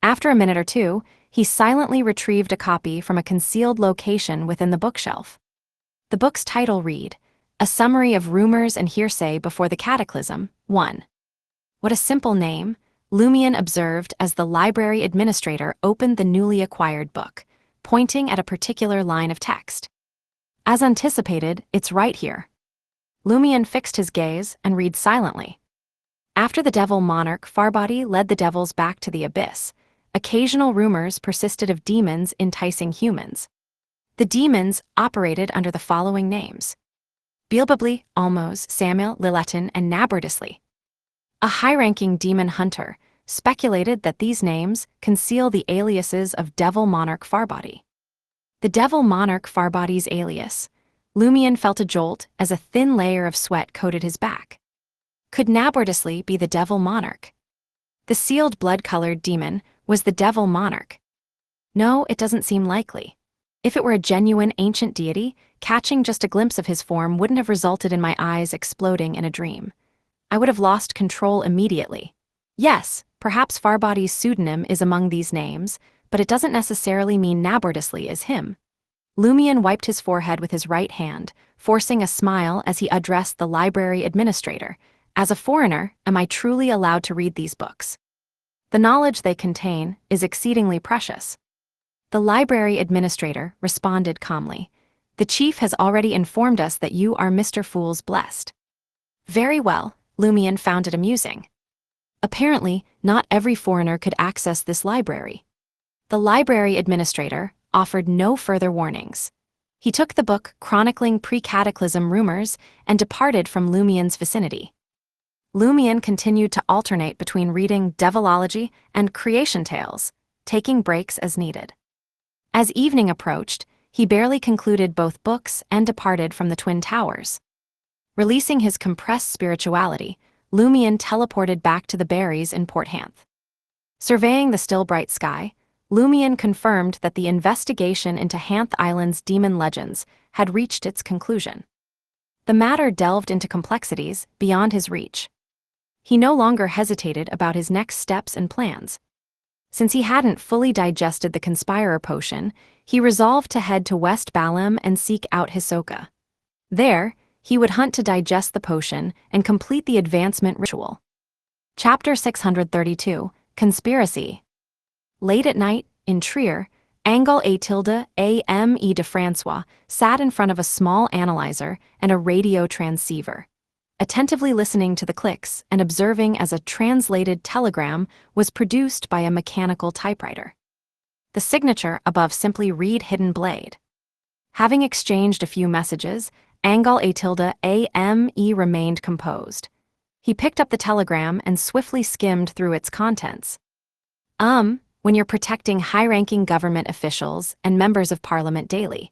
After a minute or two, he silently retrieved a copy from a concealed location within the bookshelf. The book's title read, A Summary of Rumors and Hearsay Before the Cataclysm, 1. What a simple name, Lumion observed as the library administrator opened the newly acquired book, pointing at a particular line of text. As anticipated, it's right here. Lumion fixed his gaze and read silently. After the Devil Monarch Farbody led the devils back to the abyss, occasional rumors persisted of demons enticing humans. The demons operated under the following names: Beelzebub, Almos, Samuel, Liletin, and Nabardisly. A high-ranking demon hunter speculated that these names conceal the aliases of Devil Monarch Farbody. The Devil Monarch Farbody's alias. Lumion felt a jolt as a thin layer of sweat coated his back. Could Nabardisly be the Devil Monarch? The sealed blood-colored demon was the Devil Monarch. No, it doesn't seem likely. If it were a genuine ancient deity, catching just a glimpse of his form wouldn't have resulted in my eyes exploding in a dream. I would have lost control immediately. Yes, perhaps Farbody's pseudonym is among these names, but it doesn't necessarily mean Nabardisly is him. Lumion wiped his forehead with his right hand, forcing a smile as he addressed the library administrator. As a foreigner, am I truly allowed to read these books? The knowledge they contain is exceedingly precious. The library administrator responded calmly. The chief has already informed us that you are Mr. Fool's blessed. Very well, Lumion found it amusing. Apparently, not every foreigner could access this library. The library administrator offered no further warnings. He took the book chronicling pre-cataclysm rumors and departed from Lumion's vicinity. Lumion continued to alternate between reading Devilogy and creation tales, taking breaks as needed. As evening approached, he barely concluded both books and departed from the Twin Towers. Releasing his compressed spirituality, Lumion teleported back to the berries in Port Hanth. Surveying the still bright sky, Lumion confirmed that the investigation into Hanth Island's demon legends had reached its conclusion. The matter delved into complexities beyond his reach. He no longer hesitated about his next steps and plans. Since he hadn't fully digested the Conspirer potion, he resolved to head to West Balam and seek out Hisoka. There, he would hunt to digest the potion and complete the advancement ritual. Chapter 632, Conspiracy. Late at night, in Trier, Angel Ame de Francois sat in front of a small analyzer and a radio transceiver, attentively listening to the clicks and observing as a translated telegram was produced by a mechanical typewriter. The signature above simply read Hidden Blade. Having exchanged a few messages, Angel Ame remained composed. He picked up the telegram and swiftly skimmed through its contents. When you're protecting high-ranking government officials and members of parliament daily,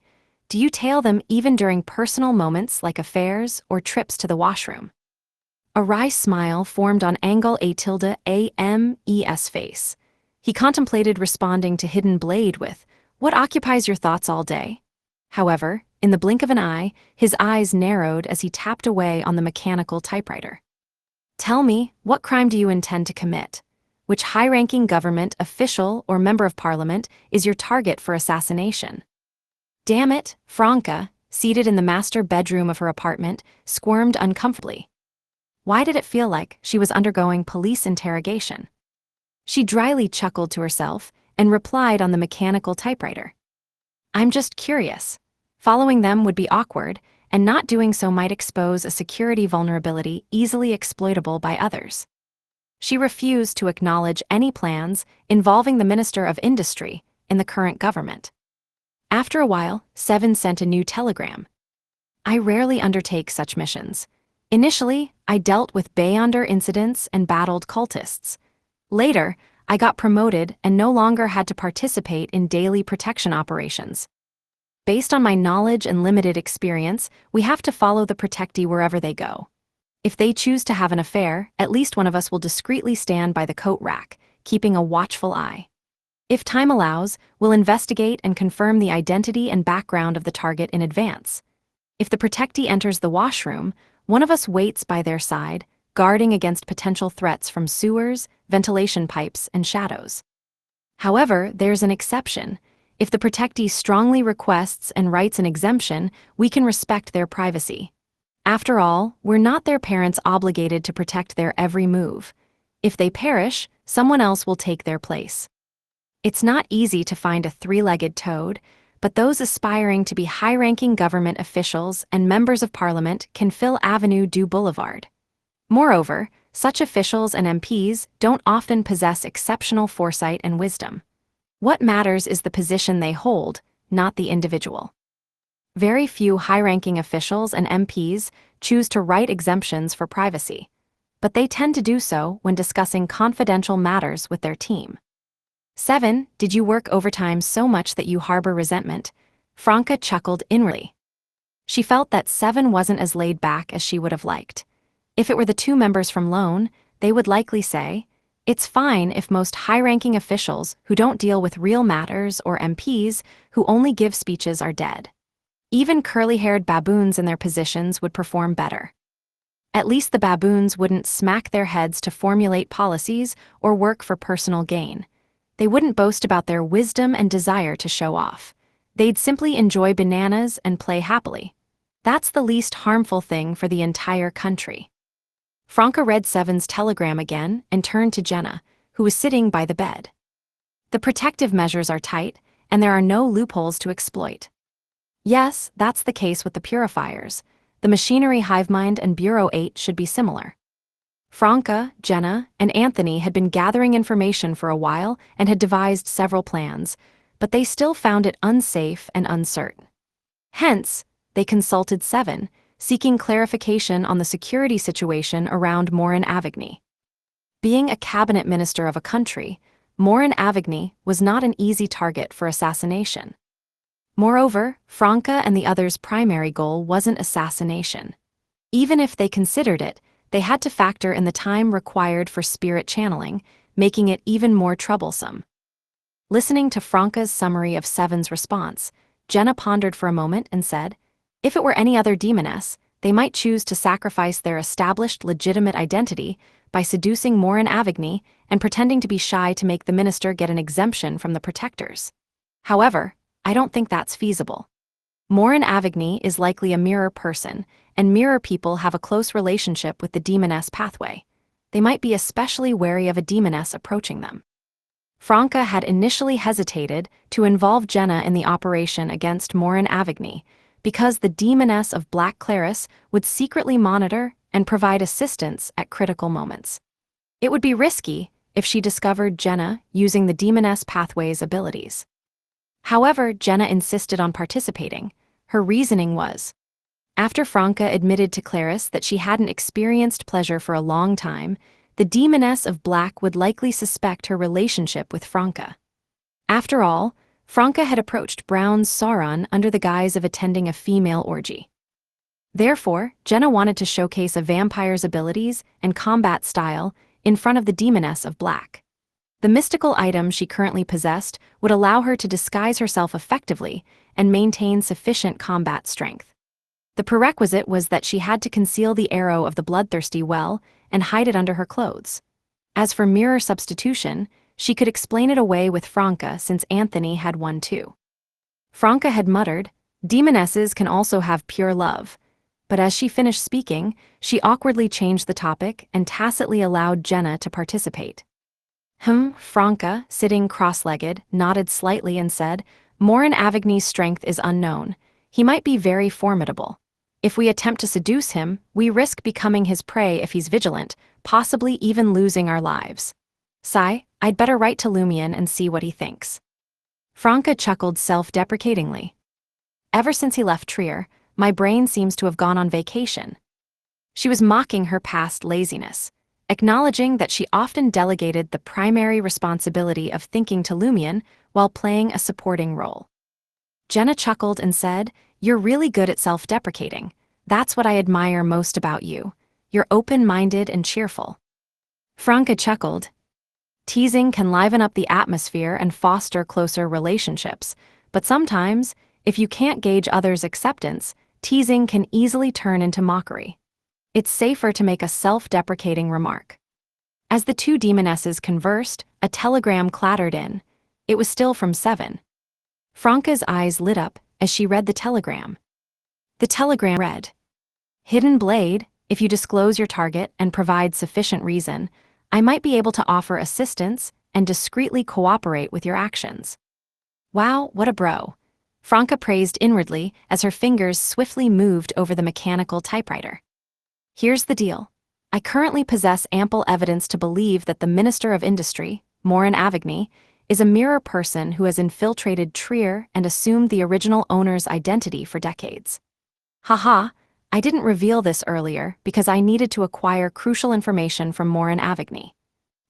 do you tail them even during personal moments like affairs or trips to the washroom? A wry smile formed on Angel Ame's face. He contemplated responding to Hidden Blade with, "What occupies your thoughts all day?" However, in the blink of an eye, his eyes narrowed as he tapped away on the mechanical typewriter. "Tell me, what crime do you intend to commit? Which high-ranking government official or member of parliament is your target for assassination?" Damn it, Franca, seated in the master bedroom of her apartment, squirmed uncomfortably. Why did it feel like she was undergoing police interrogation? She dryly chuckled to herself and replied on the mechanical typewriter. "I'm just curious. Following them would be awkward, and not doing so might expose a security vulnerability easily exploitable by others." She refused to acknowledge any plans involving the Minister of Industry in the current government. After a while, Seven sent a new telegram. "I rarely undertake such missions. Initially, I dealt with Beyonder incidents and battled cultists. Later, I got promoted and no longer had to participate in daily protection operations. Based on my knowledge and limited experience, we have to follow the protectee wherever they go. If they choose to have an affair, at least one of us will discreetly stand by the coat rack, keeping a watchful eye. If time allows, we'll investigate and confirm the identity and background of the target in advance. If the protectee enters the washroom, one of us waits by their side, guarding against potential threats from sewers, ventilation pipes, and shadows. However, there's an exception. If the protectee strongly requests and writes an exemption, we can respect their privacy. After all, we're not their parents obligated to protect their every move. If they perish, someone else will take their place. It's not easy to find a three-legged toad, but those aspiring to be high-ranking government officials and members of parliament can fill Avenue du Boulevard. Moreover, such officials and MPs don't often possess exceptional foresight and wisdom. What matters is the position they hold, not the individual. Very few high-ranking officials and MPs choose to write exemptions for privacy, but they tend to do so when discussing confidential matters with their team. 7. Did you work overtime so much that you harbor resentment? Franca chuckled inwardly. She felt that 7 wasn't as laid back as she would have liked. If it were the 2 members from Lone, they would likely say, "It's fine if most high-ranking officials who don't deal with real matters or MPs who only give speeches are dead." Even curly-haired baboons in their positions would perform better. At least the baboons wouldn't smack their heads to formulate policies or work for personal gain. They wouldn't boast about their wisdom and desire to show off. They'd simply enjoy bananas and play happily. That's the least harmful thing for the entire country. Franca read 7's telegram again and turned to Jenna, who was sitting by the bed. The protective measures are tight, and there are no loopholes to exploit. Yes, that's the case with the purifiers. The machinery Hivemind and Bureau 8 should be similar. Franca, Jenna, and Anthony had been gathering information for a while and had devised several plans, but they still found it unsafe and uncertain. Hence, they consulted 7, seeking clarification on the security situation around Morin Avigny. Being a cabinet minister of a country, Morin Avigny was not an easy target for assassination. Moreover, Franca and the others' primary goal wasn't assassination. Even if they considered it, they had to factor in the time required for spirit channeling, making it even more troublesome. Listening to Franca's summary of 7's response, Jenna pondered for a moment and said, if it were any other demoness, they might choose to sacrifice their established legitimate identity by seducing Morin Avigny and pretending to be shy to make the minister get an exemption from the protectors. However, I don't think that's feasible. Morin Avigny is likely a mirror person, and mirror people have a close relationship with the demoness pathway. They might be especially wary of a demoness approaching them. Franca had initially hesitated to involve Jenna in the operation against Morin Avigny because the demoness of Black Claris would secretly monitor and provide assistance at critical moments. It would be risky if she discovered Jenna using the demoness pathway's abilities. However, Jenna insisted on participating. Her reasoning was, after Franca admitted to Claris that she hadn't experienced pleasure for a long time, the demoness of Black would likely suspect her relationship with Franca. After all, Franca had approached Brown's Sauron under the guise of attending a female orgy. Therefore, Jenna wanted to showcase a vampire's abilities and combat style in front of the demoness of Black. The mystical item she currently possessed would allow her to disguise herself effectively and maintain sufficient combat strength. The prerequisite was that she had to conceal the arrow of the bloodthirsty well and hide it under her clothes. As for mirror substitution, she could explain it away with Franca since Anthony had one too. Franca had muttered, "Demonesses can also have pure love," but as she finished speaking, she awkwardly changed the topic and tacitly allowed Jenna to participate. Franca, sitting cross-legged, nodded slightly and said, "Morin Avigny's strength is unknown. He might be very formidable. If we attempt to seduce him, we risk becoming his prey if he's vigilant, possibly even losing our lives. I'd better write to Lumion and see what he thinks." Franca chuckled self-deprecatingly. "Ever since he left Trier, my brain seems to have gone on vacation." She was mocking her past laziness, acknowledging that she often delegated the primary responsibility of thinking to Lumion while playing a supporting role. Jenna chuckled and said, "You're really good at self-deprecating. That's what I admire most about you. You're open-minded and cheerful." Franca chuckled. Teasing can liven up the atmosphere and foster closer relationships, but sometimes, if you can't gauge others' acceptance, teasing can easily turn into mockery. It's safer to make a self-deprecating remark. As the two demonesses conversed, a telegram clattered in. It was still from 7. Franca's eyes lit up as she read the telegram. The telegram read, "Hidden Blade, if you disclose your target and provide sufficient reason, I might be able to offer assistance and discreetly cooperate with your actions." Wow, what a bro. Franca praised inwardly as her fingers swiftly moved over the mechanical typewriter. "Here's the deal. I currently possess ample evidence to believe that the Minister of Industry, Morin Avigny, is a mirror person who has infiltrated Trier and assumed the original owner's identity for decades. Haha, I didn't reveal this earlier because I needed to acquire crucial information from Morin Avigny.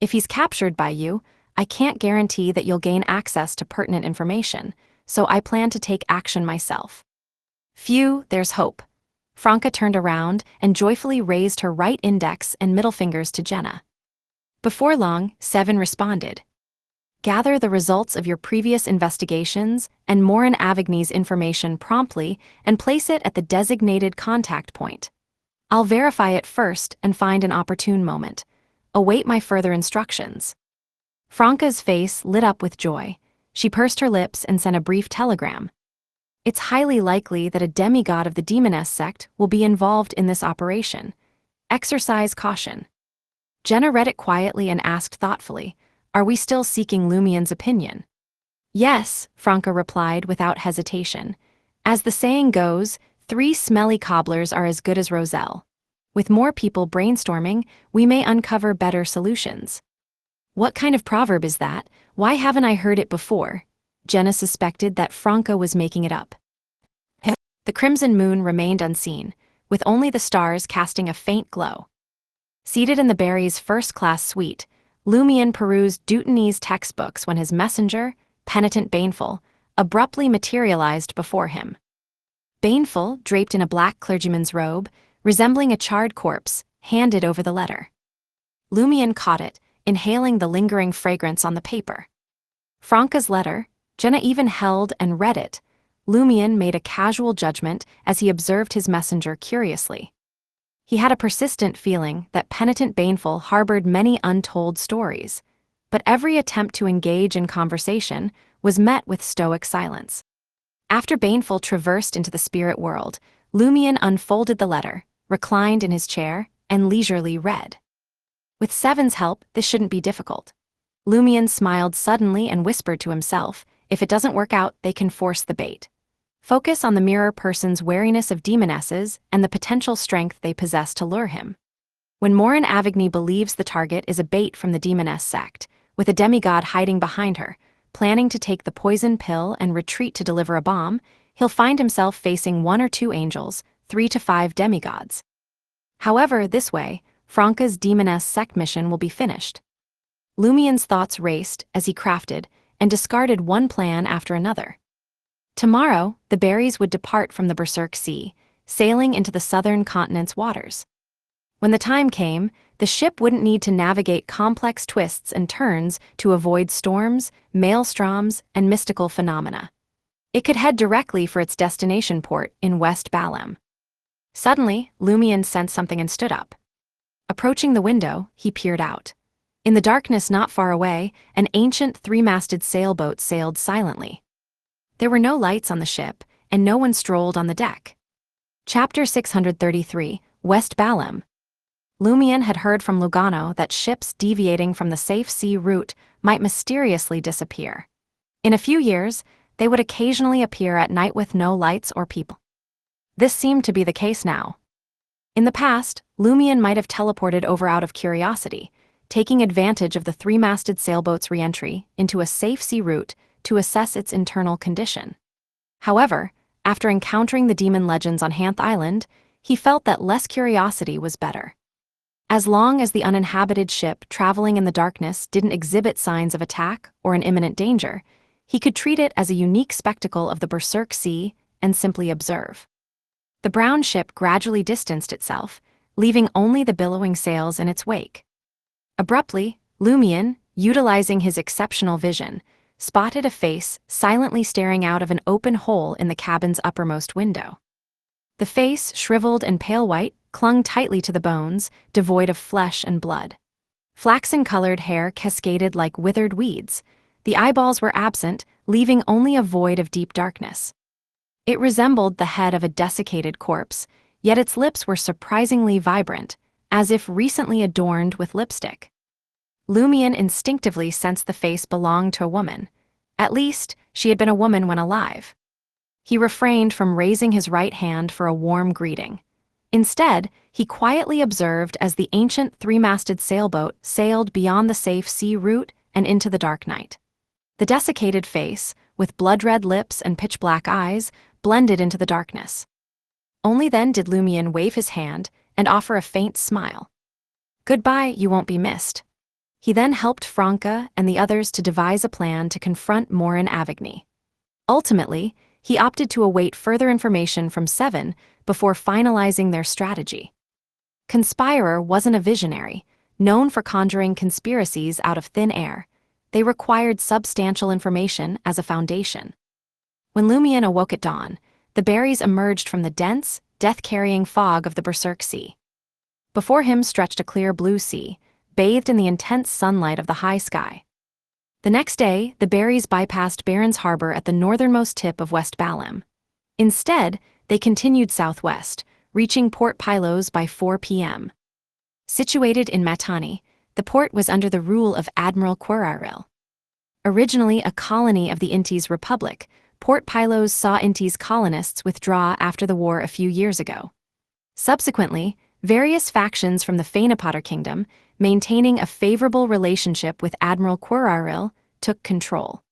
If he's captured by you, I can't guarantee that you'll gain access to pertinent information, so I plan to take action myself. Phew, there's hope. Franca turned around and joyfully raised her right index and middle fingers to Jenna. Before long, Seven responded. Gather the results of your previous investigations and Morin Avigny's information promptly and place it at the designated contact point. I'll verify it first and find an opportune moment. Await my further instructions. Franca's face lit up with joy. She pursed her lips and sent a brief telegram. It's highly likely that a demigod of the Demoness sect will be involved in this operation. Exercise caution. Jenna read it quietly and asked thoughtfully, "Are we still seeking Lumien's opinion?" "Yes," Franca replied without hesitation. "As the saying goes, 3 smelly cobblers are as good as Roselle. With more people brainstorming, we may uncover better solutions." "What kind of proverb is that? Why haven't I heard it before?" Jenna suspected that Franca was making it up. The crimson moon remained unseen, with only the stars casting a faint glow. Seated in the Barry's first-class suite, Lumien perused Dutigny's textbooks when his messenger, Penitent Baneful, abruptly materialized before him. Baneful, draped in a black clergyman's robe, resembling a charred corpse, handed over the letter. Lumien caught it, inhaling the lingering fragrance on the paper. Franca's letter, Jenna even held and read it. Lumien made a casual judgment as he observed his messenger curiously. He had a persistent feeling that Penitent Baneful harbored many untold stories, but every attempt to engage in conversation was met with stoic silence. After Baneful traversed into the spirit world, Lumien unfolded the letter, reclined in his chair, and leisurely read. With Seven's help, this shouldn't be difficult. Lumien smiled suddenly and whispered to himself, if it doesn't work out, they can force the bait. Focus on the mirror person's wariness of demonesses and the potential strength they possess to lure him. When Morin Avigny believes the target is a bait from the demoness sect, with a demigod hiding behind her, planning to take the poison pill and retreat to deliver a bomb, he'll find himself facing 1 or 2 angels, 3 to 5 demigods. However, this way, Franca's demoness sect mission will be finished. Lumien's thoughts raced as he crafted and discarded one plan after another. Tomorrow, the Barrys would depart from the Berserk Sea, sailing into the southern continent's waters. When the time came, the ship wouldn't need to navigate complex twists and turns to avoid storms, maelstroms, and mystical phenomena. It could head directly for its destination port in West Balam. Suddenly, Lumien sensed something and stood up. Approaching the window, he peered out. In the darkness not far away, an ancient 3-masted sailboat sailed silently. There were no lights on the ship, and no one strolled on the deck. Chapter 633, West Balam. Lumien had heard from Lugano that ships deviating from the safe sea route might mysteriously disappear. In a few years, they would occasionally appear at night with no lights or people. This seemed to be the case now. In the past, Lumien might have teleported over out of curiosity, taking advantage of the 3-masted sailboat's re-entry into a safe sea route to assess its internal condition. However, after encountering the demon legends on Hanth Island, he felt that less curiosity was better. As long as the uninhabited ship traveling in the darkness didn't exhibit signs of attack or an imminent danger, he could treat it as a unique spectacle of the Berserk Sea and simply observe. The brown ship gradually distanced itself, leaving only the billowing sails in its wake. Abruptly, Lumien, utilizing his exceptional vision, spotted a face silently staring out of an open hole in the cabin's uppermost window. The face, shriveled and pale white, clung tightly to the bones, devoid of flesh and blood. Flaxen-colored hair cascaded like withered weeds. The eyeballs were absent, leaving only a void of deep darkness. It resembled the head of a desiccated corpse, yet its lips were surprisingly vibrant, as if recently adorned with lipstick. Lumien instinctively sensed the face belonged to a woman. At least, she had been a woman when alive. He refrained from raising his right hand for a warm greeting. Instead, he quietly observed as the ancient 3-masted sailboat sailed beyond the safe sea route and into the dark night. The desiccated face, with blood-red lips and pitch-black eyes, blended into the darkness. Only then did Lumion wave his hand and offer a faint smile. "Goodbye, you won't be missed." He then helped Franca and the others to devise a plan to confront Morin Avigny. Ultimately, he opted to await further information from Seven before finalizing their strategy. Conspirer wasn't a visionary, known for conjuring conspiracies out of thin air. They required substantial information as a foundation. When Lumion awoke at dawn, the berries emerged from the dense, death-carrying fog of the Berserk Sea. Before him stretched a clear blue sea, bathed in the intense sunlight of the high sky. The next day, the berries bypassed Baron's Harbor at the northernmost tip of West Balam. Instead, they continued southwest, reaching Port Pylos by 4 p.m. Situated in Matani, the port was under the rule of Admiral Quiraril. Originally a colony of the Intes Republic, Port Pylos saw Intes colonists withdraw after the war a few years ago. Subsequently, various factions from the Phaenopotter Kingdom, maintaining a favorable relationship with Admiral Quiraril, took control.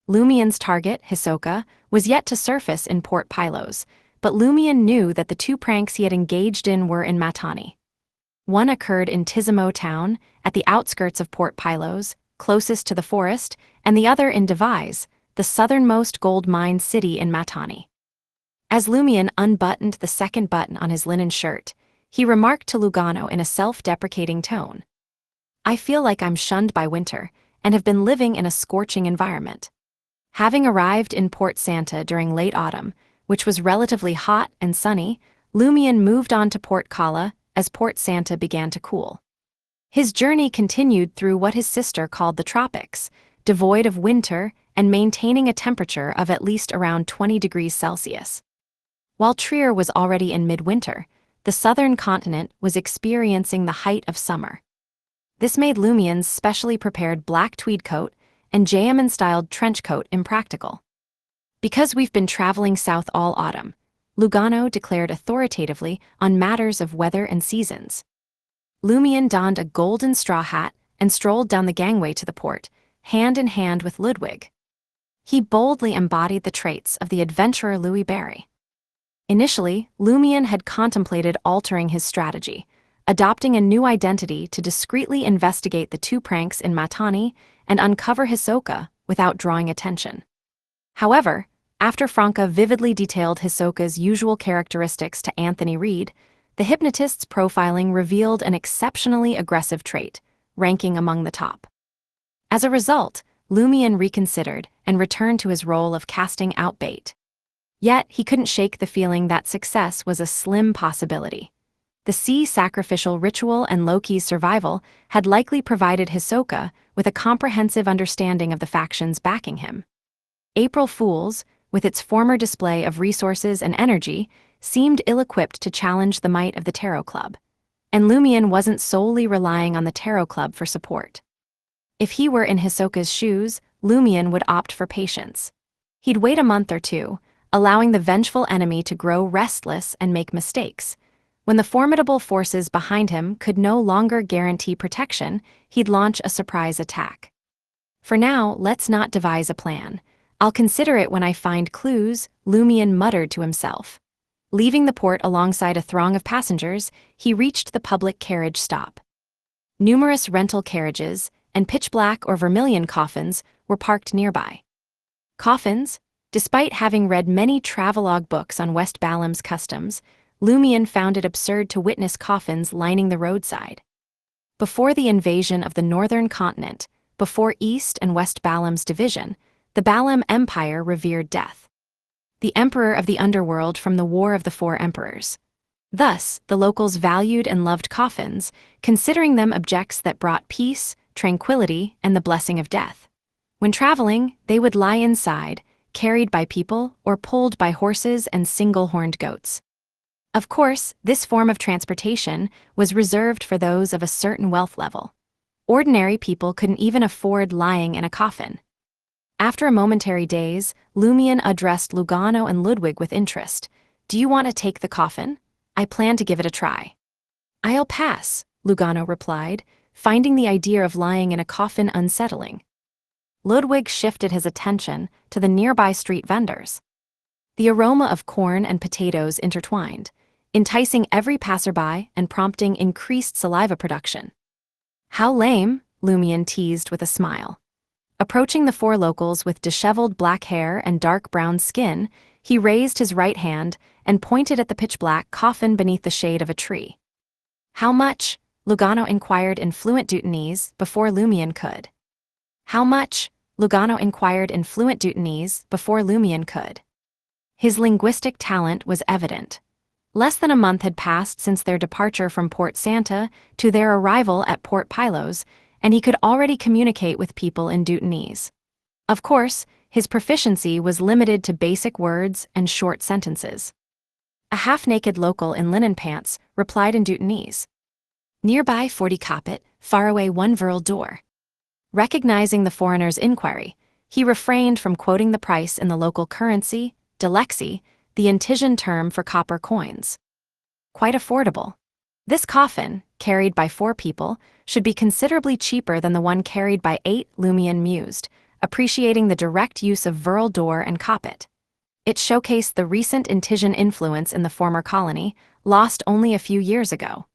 Lumion's target, Hisoka, was yet to surface in Port Pylos, but Lumion knew that the two pranks he had engaged in were in Matani. One occurred in Tizimo town, at the outskirts of Port Pylos, closest to the forest, and the other in Devise, the southernmost gold mine city in Matani. As Lumion unbuttoned the second button on his linen shirt, he remarked to Lugano in a self-deprecating tone, "I feel like I'm shunned by winter, and have been living in a scorching environment." Having arrived in Port Santa during late autumn, which was relatively hot and sunny, Lumion moved on to Port Kala as Port Santa began to cool. His journey continued through what his sister called the tropics, devoid of winter and maintaining a temperature of at least around 20 degrees Celsius. While Trier was already in midwinter, the southern continent was experiencing the height of summer. This made Lumion's specially prepared black tweed coat and Jayaman-styled trench coat impractical. "Because we've been traveling south all autumn," Lugano declared authoritatively on matters of weather and seasons. Lumion donned a golden straw hat and strolled down the gangway to the port, hand in hand with Ludwig. He boldly embodied the traits of the adventurer Louis Barry. Initially, Lumion had contemplated altering his strategy, adopting a new identity to discreetly investigate the two pranks in Matani and uncover Hisoka without drawing attention. However, after Franca vividly detailed Hisoka's usual characteristics to Anthony Reed, the hypnotist's profiling revealed an exceptionally aggressive trait, ranking among the top. As a result, Lumion reconsidered and returned to his role of casting out bait. Yet, he couldn't shake the feeling that success was a slim possibility. The sea sacrificial ritual and Loki's survival had likely provided Hisoka with a comprehensive understanding of the factions backing him. April Fools, with its former display of resources and energy, seemed ill-equipped to challenge the might of the Tarot Club. And Lumion wasn't solely relying on the Tarot Club for support. If he were in Hisoka's shoes, Lumion would opt for patience. He'd wait a month or two, allowing the vengeful enemy to grow restless and make mistakes. When the formidable forces behind him could no longer guarantee protection, he'd launch a surprise attack. "For now, let's not devise a plan. I'll consider it when I find clues," Lumion muttered to himself. Leaving the port alongside a throng of passengers, he reached the public carriage stop. Numerous rental carriages and pitch-black or vermilion coffins were parked nearby. Coffins? Despite having read many travelogue books on West Balam's customs, Lumion found it absurd to witness coffins lining the roadside. Before the invasion of the northern continent, before East and West Balam's division, the Balam Empire revered death. The emperor of the underworld from the War of the Four Emperors. Thus, the locals valued and loved coffins, considering them objects that brought peace, tranquility, and the blessing of death. When traveling, they would lie inside, carried by people or pulled by horses and single-horned goats. Of course, this form of transportation was reserved for those of a certain wealth level. Ordinary people couldn't even afford lying in a coffin. After a momentary daze, Lumion addressed Lugano and Ludwig with interest. "Do you want to take the coffin? I plan to give it a try." "I'll pass," Lugano replied, finding the idea of lying in a coffin unsettling. Ludwig shifted his attention to the nearby street vendors. The aroma of corn and potatoes intertwined, enticing every passerby and prompting increased saliva production. "How lame," Lumion teased with a smile. Approaching the four locals with disheveled black hair and dark brown skin, he raised his right hand and pointed at the pitch-black coffin beneath the shade of a tree. "How much?" Lugano inquired in fluent Dutanese before Lumion could. "How much?" Lugano inquired in fluent Dutanese before Lumion could. His linguistic talent was evident. Less than a month had passed since their departure from Port Santa to their arrival at Port Pylos, and he could already communicate with people in Dutanese. Of course, his proficiency was limited to basic words and short sentences. A half-naked local in linen pants replied in Dutanese. "Nearby 40 kapit, far away 1 virl door." Recognizing the foreigner's inquiry, he refrained from quoting the price in the local currency, Delexi, the Intisian term for copper coins. "Quite affordable. This coffin, carried by 4 people, should be considerably cheaper than the one carried by 8," Lumion mused, appreciating the direct use of virl door and kapit. It showcased the recent Intisian influence in the former colony, lost only a few years ago.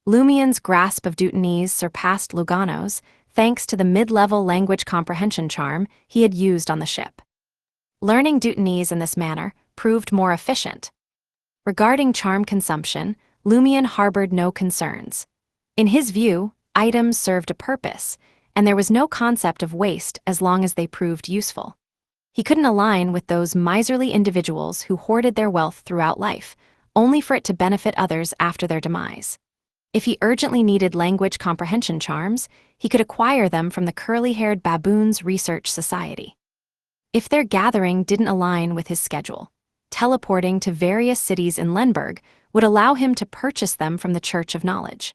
Lumion's grasp of Dutanese surpassed Lugano's, thanks to the mid-level language comprehension charm he had used on the ship. Learning Dutanese in this manner proved more efficient. Regarding charm consumption, Lumion harbored no concerns. In his view, items served a purpose, and there was no concept of waste as long as they proved useful. He couldn't align with those miserly individuals who hoarded their wealth throughout life, only for it to benefit others after their demise. If he urgently needed language comprehension charms, he could acquire them from the curly-haired Baboons Research Society. If their gathering didn't align with his schedule, teleporting to various cities in Lenberg would allow him to purchase them from the Church of Knowledge.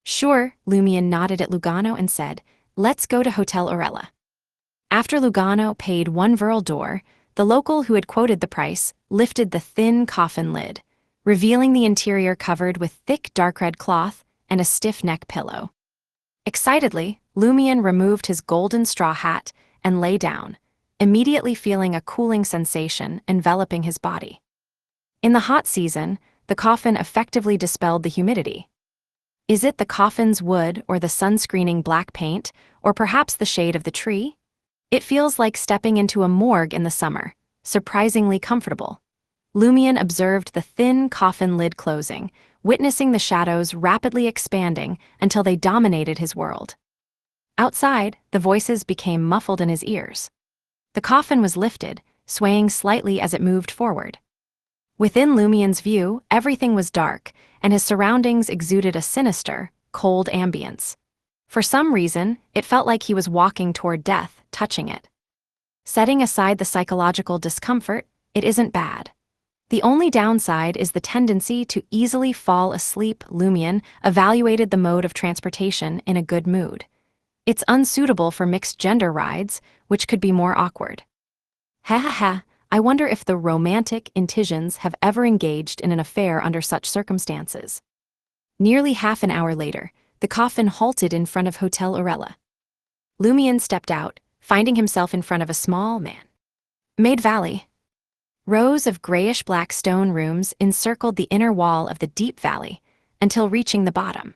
"Sure," Lumion nodded at Lugano and said, "Let's go to Hotel Orella." After Lugano paid 1 virl door, the local who had quoted the price lifted the thin coffin lid, revealing the interior covered with thick dark red cloth and a stiff neck pillow. Excitedly, Lumion removed his golden straw hat and lay down, immediately feeling a cooling sensation enveloping his body. In the hot season, the coffin effectively dispelled the humidity. Is it the coffin's wood or the sunscreening black paint, or perhaps the shade of the tree? It feels like stepping into a morgue in the summer, surprisingly comfortable. Lumion observed the thin coffin lid closing, witnessing the shadows rapidly expanding until they dominated his world. Outside, the voices became muffled in his ears. The coffin was lifted, swaying slightly as it moved forward. Within Lumion's view, everything was dark, and his surroundings exuded a sinister, cold ambience. For some reason, it felt like he was walking toward death, touching it. Setting aside the psychological discomfort, it isn't bad. The only downside is the tendency to easily fall asleep. Lumion evaluated the mode of transportation in a good mood. It's unsuitable for mixed-gender rides, which could be more awkward. Ha ha ha, I wonder if the romantic Intisians have ever engaged in an affair under such circumstances. Nearly half an hour later, the coffin halted in front of Hotel Orella. Lumion stepped out, finding himself in front of a small man-made valley. Rows of grayish-black stone rooms encircled the inner wall of the deep valley until reaching the bottom.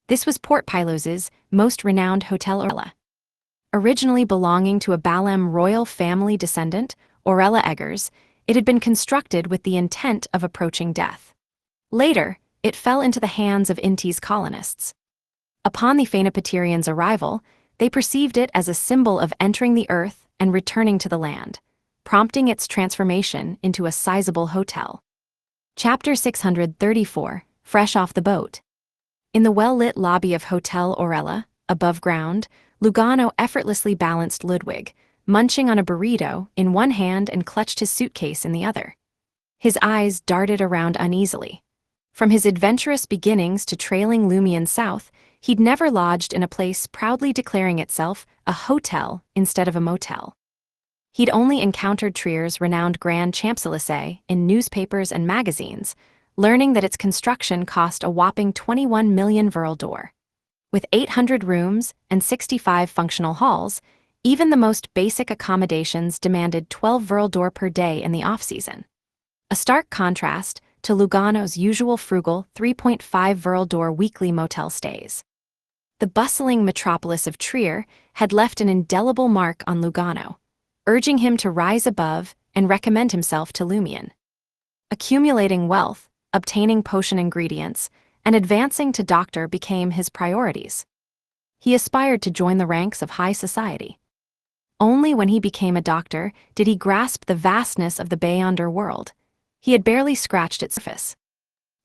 This was Port Pylos's most renowned Hotel Orella. Originally belonging to a Balam royal family descendant, Orella Eggers, it had been constructed with the intent of approaching death. Later, it fell into the hands of Inti's colonists. Upon the Phaenopaterians' arrival, they perceived it as a symbol of entering the earth and returning to the land, prompting its transformation into a sizable hotel. Chapter 634, Fresh Off the Boat. In the well-lit lobby of Hotel Orella, above ground, Lugano effortlessly balanced Ludwig, munching on a burrito in one hand and clutched his suitcase in the other. His eyes darted around uneasily. From his adventurous beginnings to trailing Lumion south, he'd never lodged in a place proudly declaring itself a hotel instead of a motel. He'd only encountered Trier's renowned Grand Champs-Élysées in newspapers and magazines, learning that its construction cost a whopping 21 million virl door. With 800 rooms and 65 functional halls, Even the most basic accommodations demanded 12 Vril per day in the off-season. A stark contrast to Lugano's usual frugal 3.5 Vril weekly motel stays. The bustling metropolis of Trier had left an indelible mark on Lugano, urging him to rise above and recommend himself to Lumion. Accumulating wealth, obtaining potion ingredients, and advancing to doctor became his priorities. He aspired to join the ranks of high society. Only when he became a doctor did he grasp the vastness of the Beyonder world. He had barely scratched its surface.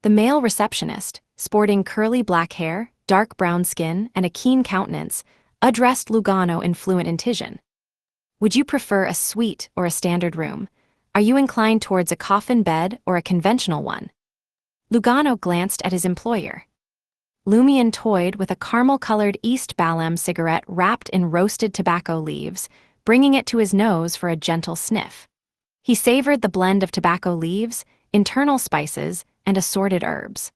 The male receptionist, sporting curly black hair, dark brown skin, and a keen countenance, addressed Lugano in fluent Intision. "Would you prefer a suite or a standard room? Are you inclined towards a coffin bed or a conventional one?" Lugano glanced at his employer. Lumion toyed with a caramel-colored East Balam cigarette wrapped in roasted tobacco leaves, bringing it to his nose for a gentle sniff. He savored the blend of tobacco leaves, internal spices, and assorted herbs.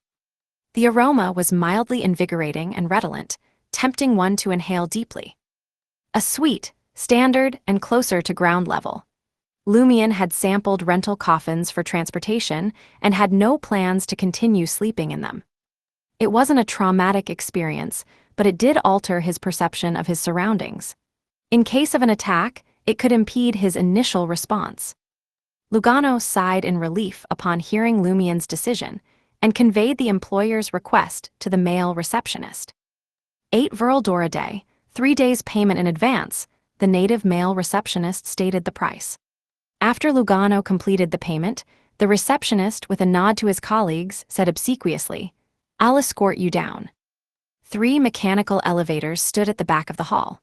The aroma was mildly invigorating and redolent, tempting one to inhale deeply. A suite, standard and closer to ground level. Lumion had sampled rental coffins for transportation and had no plans to continue sleeping in them. It wasn't a traumatic experience, but it did alter his perception of his surroundings. In case of an attack, it could impede his initial response. Lugano sighed in relief upon hearing Lumion's decision and conveyed the employer's request to the male receptionist. 8 Vril a day, 3 days payment in advance, the native male receptionist stated the price. After Lugano completed the payment, the receptionist, with a nod to his colleagues, said obsequiously, "I'll escort you down." 3 mechanical elevators stood at the back of the hall.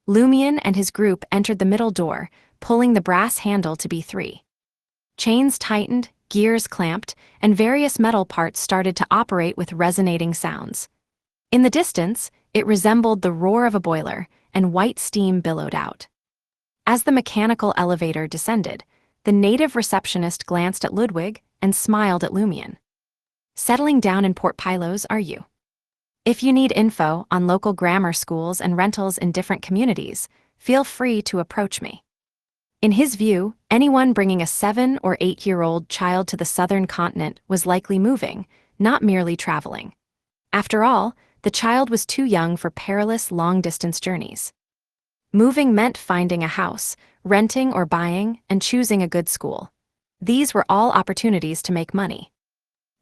Lumion and his group entered the middle door, pulling the brass handle to B3. Chains tightened, gears clamped, and various metal parts started to operate with resonating sounds. In the distance, it resembled the roar of a boiler, and white steam billowed out. As the mechanical elevator descended, the native receptionist glanced at Ludwig and smiled at Lumion. "Settling down in Port Pylos, are you? If you need info on local grammar schools and rentals in different communities, feel free to approach me." In his view, anyone bringing a 7- or 8-year-old child to the southern continent was likely moving, not merely traveling. After all, the child was too young for perilous long-distance journeys. Moving meant finding a house, renting or buying, and choosing a good school. These were all opportunities to make money.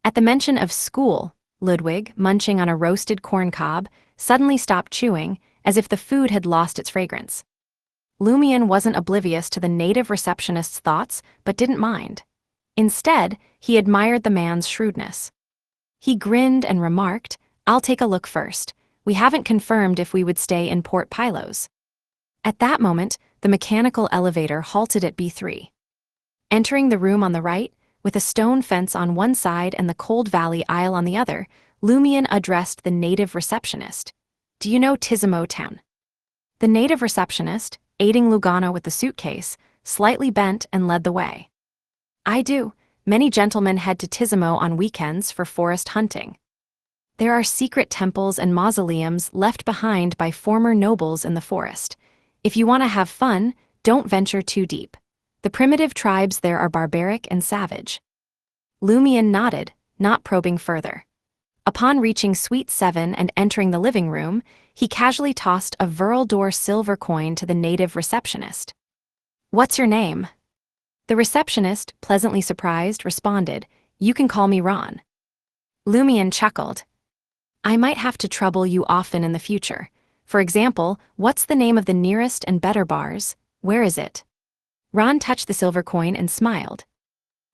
At the mention of school, Ludwig, munching on a roasted corn cob, suddenly stopped chewing, as if the food had lost its fragrance. Lumion wasn't oblivious to the native receptionist's thoughts, but didn't mind. Instead, he admired the man's shrewdness. He grinned and remarked, "I'll take a look first. We haven't confirmed if we would stay in Port Pylos." At that moment, the mechanical elevator halted at B3. Entering the room on the right, with a stone fence on one side and the Cold Valley aisle on the other, Lumion addressed the native receptionist. "Do you know Tizimo Town?" The native receptionist, aiding Lugano with the suitcase, slightly bent and led the way. "I do. Many gentlemen head to Tizimo on weekends for forest hunting. There are secret temples and mausoleums left behind by former nobles in the forest. If you want to have fun, don't venture too deep. The primitive tribes there are barbaric and savage." Lumion nodded, not probing further. Upon reaching Suite 7 and entering the living room, he casually tossed a Vril silver coin to the native receptionist. "What's your name?" The receptionist, pleasantly surprised, responded, "You can call me Ron." Lumion chuckled. "I might have to trouble you often in the future. For example, what's the name of the nearest and better bars? Where is it?" Ron touched the silver coin and smiled.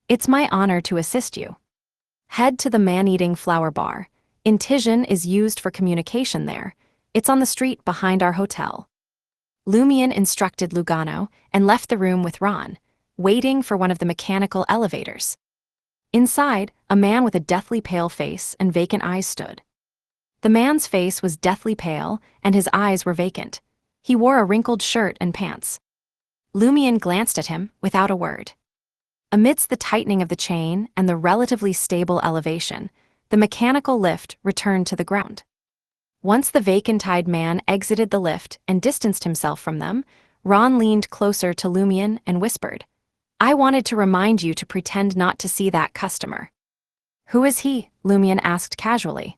"It's my honor to assist you. Head to the man-eating flower bar. Intision is used for communication there. It's on the street behind our hotel." Lumion instructed Lugano and left the room with Ron, waiting for one of the mechanical elevators. Inside, a man with a deathly pale face and vacant eyes stood. The man's face was deathly pale, and his eyes were vacant. He wore a wrinkled shirt and pants. Lumion glanced at him without a word. Amidst the tightening of the chain and the relatively stable elevation, the mechanical lift returned to the ground. Once the vacant-eyed man exited the lift and distanced himself from them, Ron leaned closer to Lumion and whispered, "I wanted to remind you to pretend not to see that customer." "Who is he?" Lumion asked casually.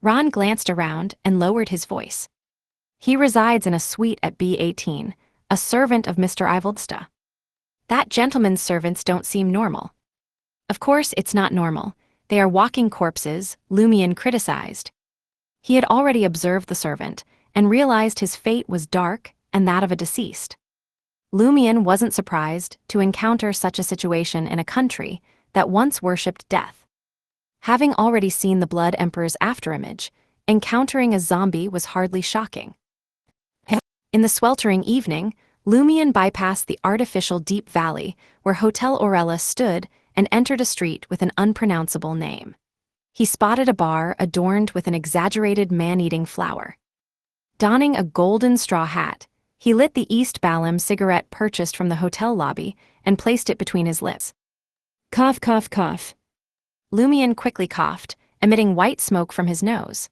Ron glanced around and lowered his voice. "He resides in a suite at B18, a servant of Mr. Ivoldsta." "That gentleman's servants don't seem normal." "Of course it's not normal. They are walking corpses," Lumion criticized. He had already observed the servant and realized his fate was dark and that of a deceased. Lumion wasn't surprised to encounter such a situation in a country that once worshipped death. Having already seen the Blood Emperor's afterimage, encountering a zombie was hardly shocking. In the sweltering evening, Lumion bypassed the artificial deep valley where Hotel Orella stood and entered a street with an unpronounceable name. He spotted a bar adorned with an exaggerated man-eating flower. Donning a golden straw hat, he lit the East Balam cigarette purchased from the hotel lobby and placed it between his lips. Cough, cough, cough. Lumion quickly coughed, emitting white smoke from his nose.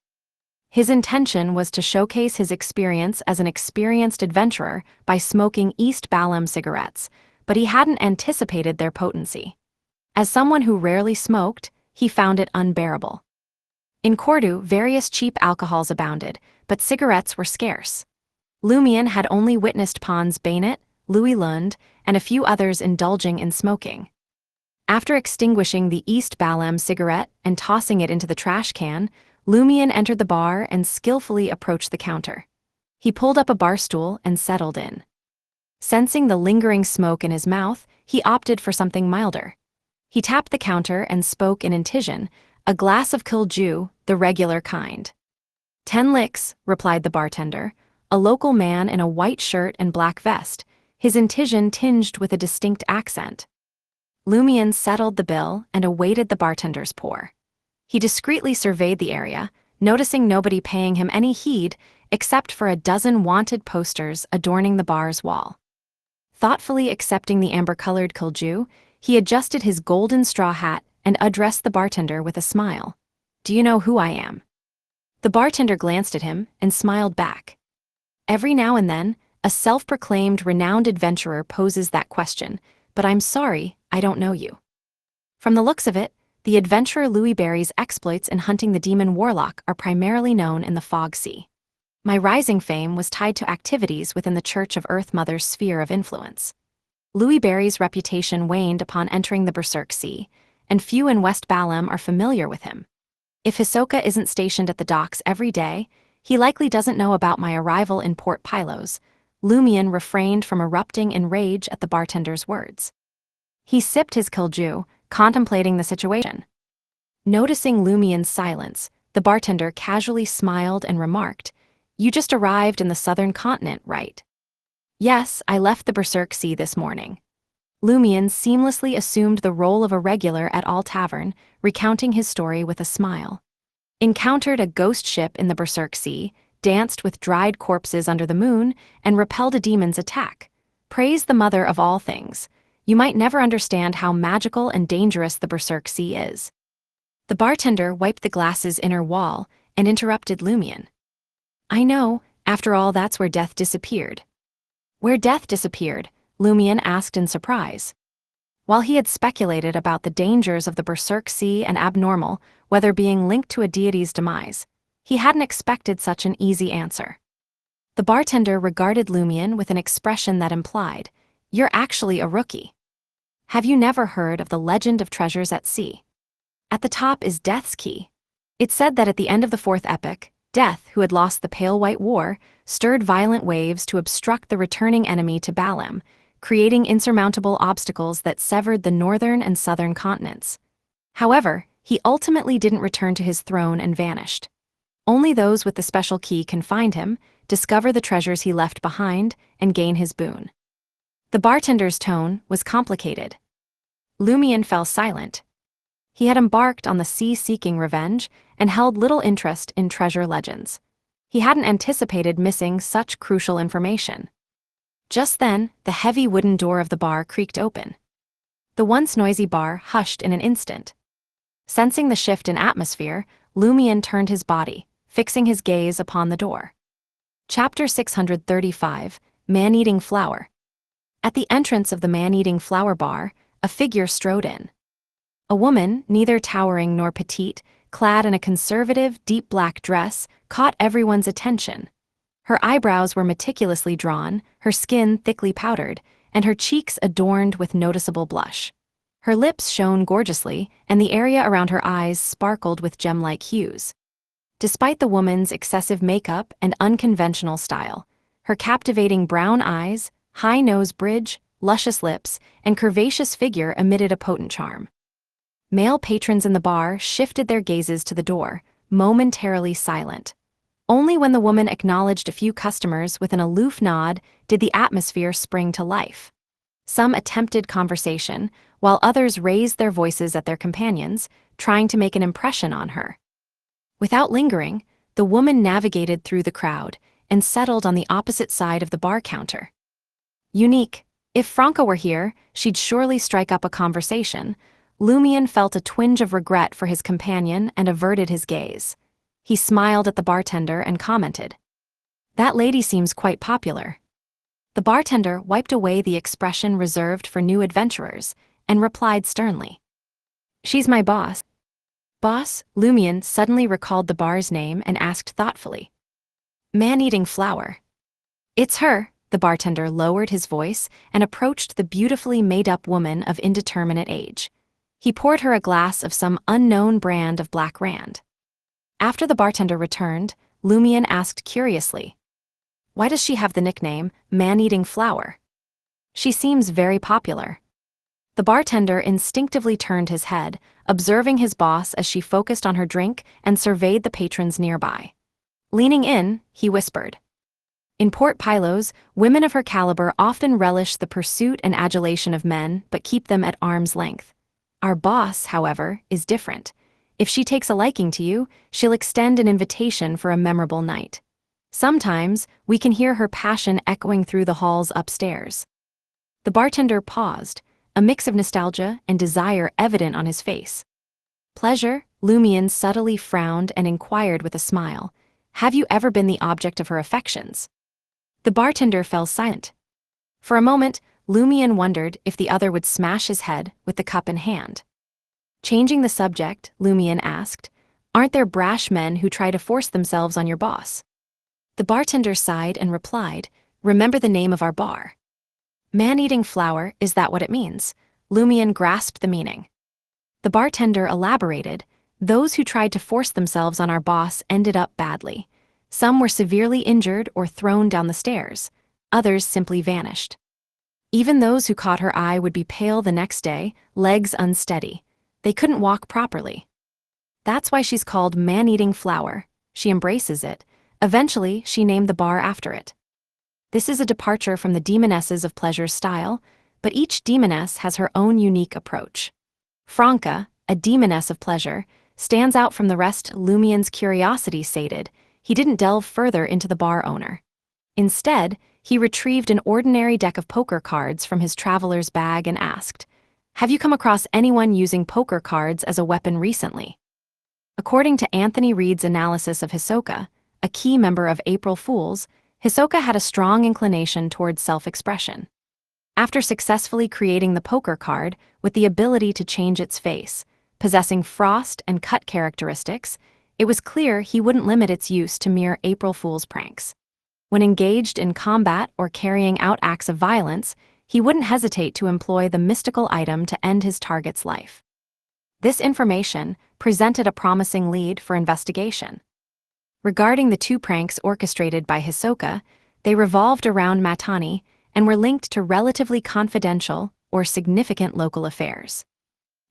His intention was to showcase his experience as an experienced adventurer by smoking East Balam cigarettes, but he hadn't anticipated their potency. As someone who rarely smoked, he found it unbearable. In Cordu, various cheap alcohols abounded, but cigarettes were scarce. Lumion had only witnessed Pons Banet, Louis Lund, and a few others indulging in smoking. After extinguishing the East Balam cigarette and tossing it into the trash can, Lumion entered the bar and skillfully approached the counter. He pulled up a bar stool and settled in. Sensing the lingering smoke in his mouth, he opted for something milder. He tapped the counter and spoke in Intijan, "A glass of Kilju, the regular kind." "10 licks," replied the bartender, a local man in a white shirt and black vest, his Intijan tinged with a distinct accent. Lumion settled the bill and awaited the bartender's pour. He discreetly surveyed the area, noticing nobody paying him any heed except for a dozen wanted posters adorning the bar's wall. Thoughtfully accepting the amber-colored Kilju, he adjusted his golden straw hat and addressed the bartender with a smile. "Do you know who I am?" The bartender glanced at him and smiled back. Every now and then, a self-proclaimed renowned adventurer poses that question, but I'm sorry, I don't know you. From the looks of it, the adventurer Louis Barry's exploits in hunting the demon warlock are primarily known in the Fog Sea. My rising fame was tied to activities within the Church of Earth Mother's sphere of influence. Louis Barry's reputation waned upon entering the Berserk Sea, and few in West Balam are familiar with him. If Hisoka isn't stationed at the docks every day, he likely doesn't know about my arrival in Port Pylos. Lumion refrained from erupting in rage at the bartender's words. He sipped his Kilju, contemplating the situation. Noticing Lumion's silence, the bartender casually smiled and remarked, "You just arrived in the southern continent, right?" "Yes, I left the Berserk Sea this morning." Lumion seamlessly assumed the role of a regular at all tavern, recounting his story with a smile. "Encountered a ghost ship in the Berserk Sea, danced with dried corpses under the moon, and repelled a demon's attack. Praise the mother of all things. You might never understand how magical and dangerous the Berserk Sea is." The bartender wiped the glass's inner wall and interrupted Lumion. "I know, after all that's where death disappeared." "Where death disappeared?" Lumion asked in surprise. While he had speculated about the dangers of the Berserk Sea and abnormal, whether being linked to a deity's demise, he hadn't expected such an easy answer. The bartender regarded Lumion with an expression that implied, "You're actually a rookie. Have you never heard of the legend of treasures at sea? At the top is Death's Key. It's said that at the end of the fourth epic, Death, who had lost the Pale White War, stirred violent waves to obstruct the returning enemy to Balam, creating insurmountable obstacles that severed the northern and southern continents. However, he ultimately didn't return to his throne and vanished. Only those with the special key can find him, discover the treasures he left behind, and gain his boon." The bartender's tone was complicated. Lumion fell silent. He had embarked on the sea-seeking revenge and held little interest in treasure legends. He hadn't anticipated missing such crucial information. Just then, the heavy wooden door of the bar creaked open. The once noisy bar hushed in an instant. Sensing the shift in atmosphere, Lumion turned his body, fixing his gaze upon the door. Chapter 635, Man-Eating Flower. At the entrance of the Man-Eating Flower bar, a figure strode in. A woman, neither towering nor petite, clad in a conservative, deep black dress, caught everyone's attention. Her eyebrows were meticulously drawn, her skin thickly powdered, and her cheeks adorned with noticeable blush. Her lips shone gorgeously, and the area around her eyes sparkled with gem-like hues. Despite the woman's excessive makeup and unconventional style, her captivating brown eyes, high nose bridge, luscious lips, and curvaceous figure emitted a potent charm. Male patrons in the bar shifted their gazes to the door, momentarily silent. Only when the woman acknowledged a few customers with an aloof nod did the atmosphere spring to life. Some attempted conversation, while others raised their voices at their companions, trying to make an impression on her. Without lingering, the woman navigated through the crowd and settled on the opposite side of the bar counter. Unique. If Franca were here, she'd surely strike up a conversation. Lumion felt a twinge of regret for his companion and averted his gaze. He smiled at the bartender and commented, "That lady seems quite popular." The bartender wiped away the expression reserved for new adventurers and replied sternly, "She's my boss." Boss? Lumion suddenly recalled the bar's name and asked thoughtfully, "Man-Eating Flower." "It's her." The bartender lowered his voice and approached the beautifully made-up woman of indeterminate age. He poured her a glass of some unknown brand of black rand. After the bartender returned, Lumion asked curiously, "Why does she have the nickname Man-Eating Flower? She seems very popular." The bartender instinctively turned his head, observing his boss as she focused on her drink and surveyed the patrons nearby. Leaning in, he whispered, "In Port Pylos, women of her caliber often relish the pursuit and adulation of men but keep them at arm's length. Our boss, however, is different. If she takes a liking to you, she'll extend an invitation for a memorable night. Sometimes, we can hear her passion echoing through the halls upstairs." The bartender paused, a mix of nostalgia and desire evident on his face. "Pleasure?" Lumion subtly frowned and inquired with a smile, "Have you ever been the object of her affections?" The bartender fell silent. For a moment, Lumion wondered if the other would smash his head with the cup in hand. Changing the subject, Lumion asked, "Aren't there brash men who try to force themselves on your boss?" The bartender sighed and replied, "Remember the name of our bar." Man-Eating Flower, is that what it means? Lumion grasped the meaning. The bartender elaborated, "Those who tried to force themselves on our boss ended up badly. Some were severely injured or thrown down the stairs. Others simply vanished. Even those who caught her eye would be pale the next day, legs unsteady. They couldn't walk properly. That's why she's called Man-Eating Flower. She embraces it. Eventually, she named the bar after it. This is a departure from the demonesses of pleasure's style, but each demoness has her own unique approach. Franca, a demoness of pleasure, stands out from the rest. Lumion's curiosity sated. He didn't delve further into the bar owner. Instead, he retrieved an ordinary deck of poker cards from his traveler's bag and asked, "Have you come across anyone using poker cards as a weapon recently?" According to Anthony Reed's analysis of Hisoka, a key member of April Fools, Hisoka had a strong inclination towards self-expression. After successfully creating the poker card with the ability to change its face, possessing frost and cut characteristics, it was clear he wouldn't limit its use to mere April Fool's pranks. When engaged in combat or carrying out acts of violence, he wouldn't hesitate to employ the mystical item to end his target's life. This information presented a promising lead for investigation. Regarding the two pranks orchestrated by Hisoka, they revolved around Matani and were linked to relatively confidential or significant local affairs.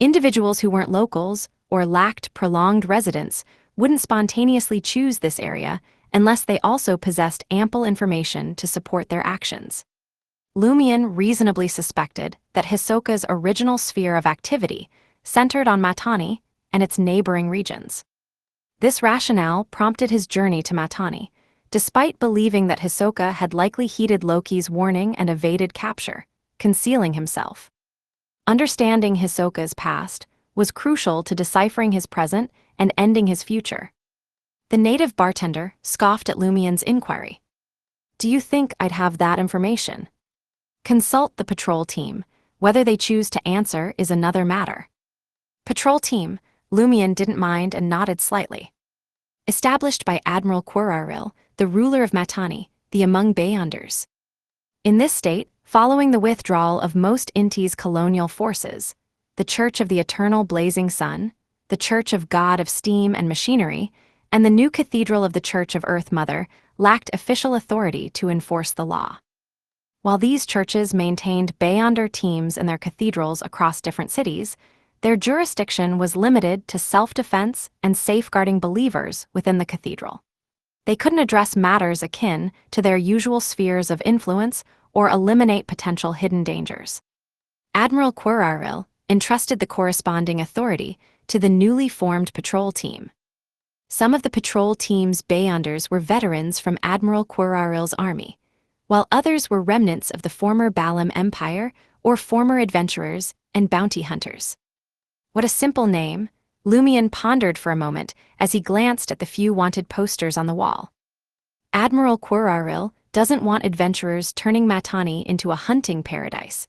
Individuals who weren't locals or lacked prolonged residence wouldn't spontaneously choose this area unless they also possessed ample information to support their actions. Lumion reasonably suspected that Hisoka's original sphere of activity centered on Matani and its neighboring regions. This rationale prompted his journey to Matani, despite believing that Hisoka had likely heeded Loki's warning and evaded capture, concealing himself. Understanding Hisoka's past was crucial to deciphering his present and ending his future. The native bartender scoffed at Lumion's inquiry. Do you think I'd have that information? Consult the patrol team. Whether they choose to answer is another matter. Patrol team, Lumion didn't mind and nodded slightly. Established by Admiral Quiraril, the ruler of Matani, the Among Beyonders. In this state, following the withdrawal of most Inti's colonial forces, the Church of the Eternal Blazing Sun, the Church of God of Steam and Machinery, and the new Cathedral of the Church of Earth Mother lacked official authority to enforce the law. While these churches maintained Beyonder teams in their cathedrals across different cities, their jurisdiction was limited to self-defense and safeguarding believers within the cathedral. They couldn't address matters akin to their usual spheres of influence or eliminate potential hidden dangers. Admiral Quiraril entrusted the corresponding authority to the newly formed patrol team. Some of the patrol team's Beyonders were veterans from Admiral Quiraril's army, while others were remnants of the former Balam Empire or former adventurers and bounty hunters. What a simple name, Lumion pondered for a moment as he glanced at the few wanted posters on the wall. Admiral Quiraril doesn't want adventurers turning Matani into a hunting paradise.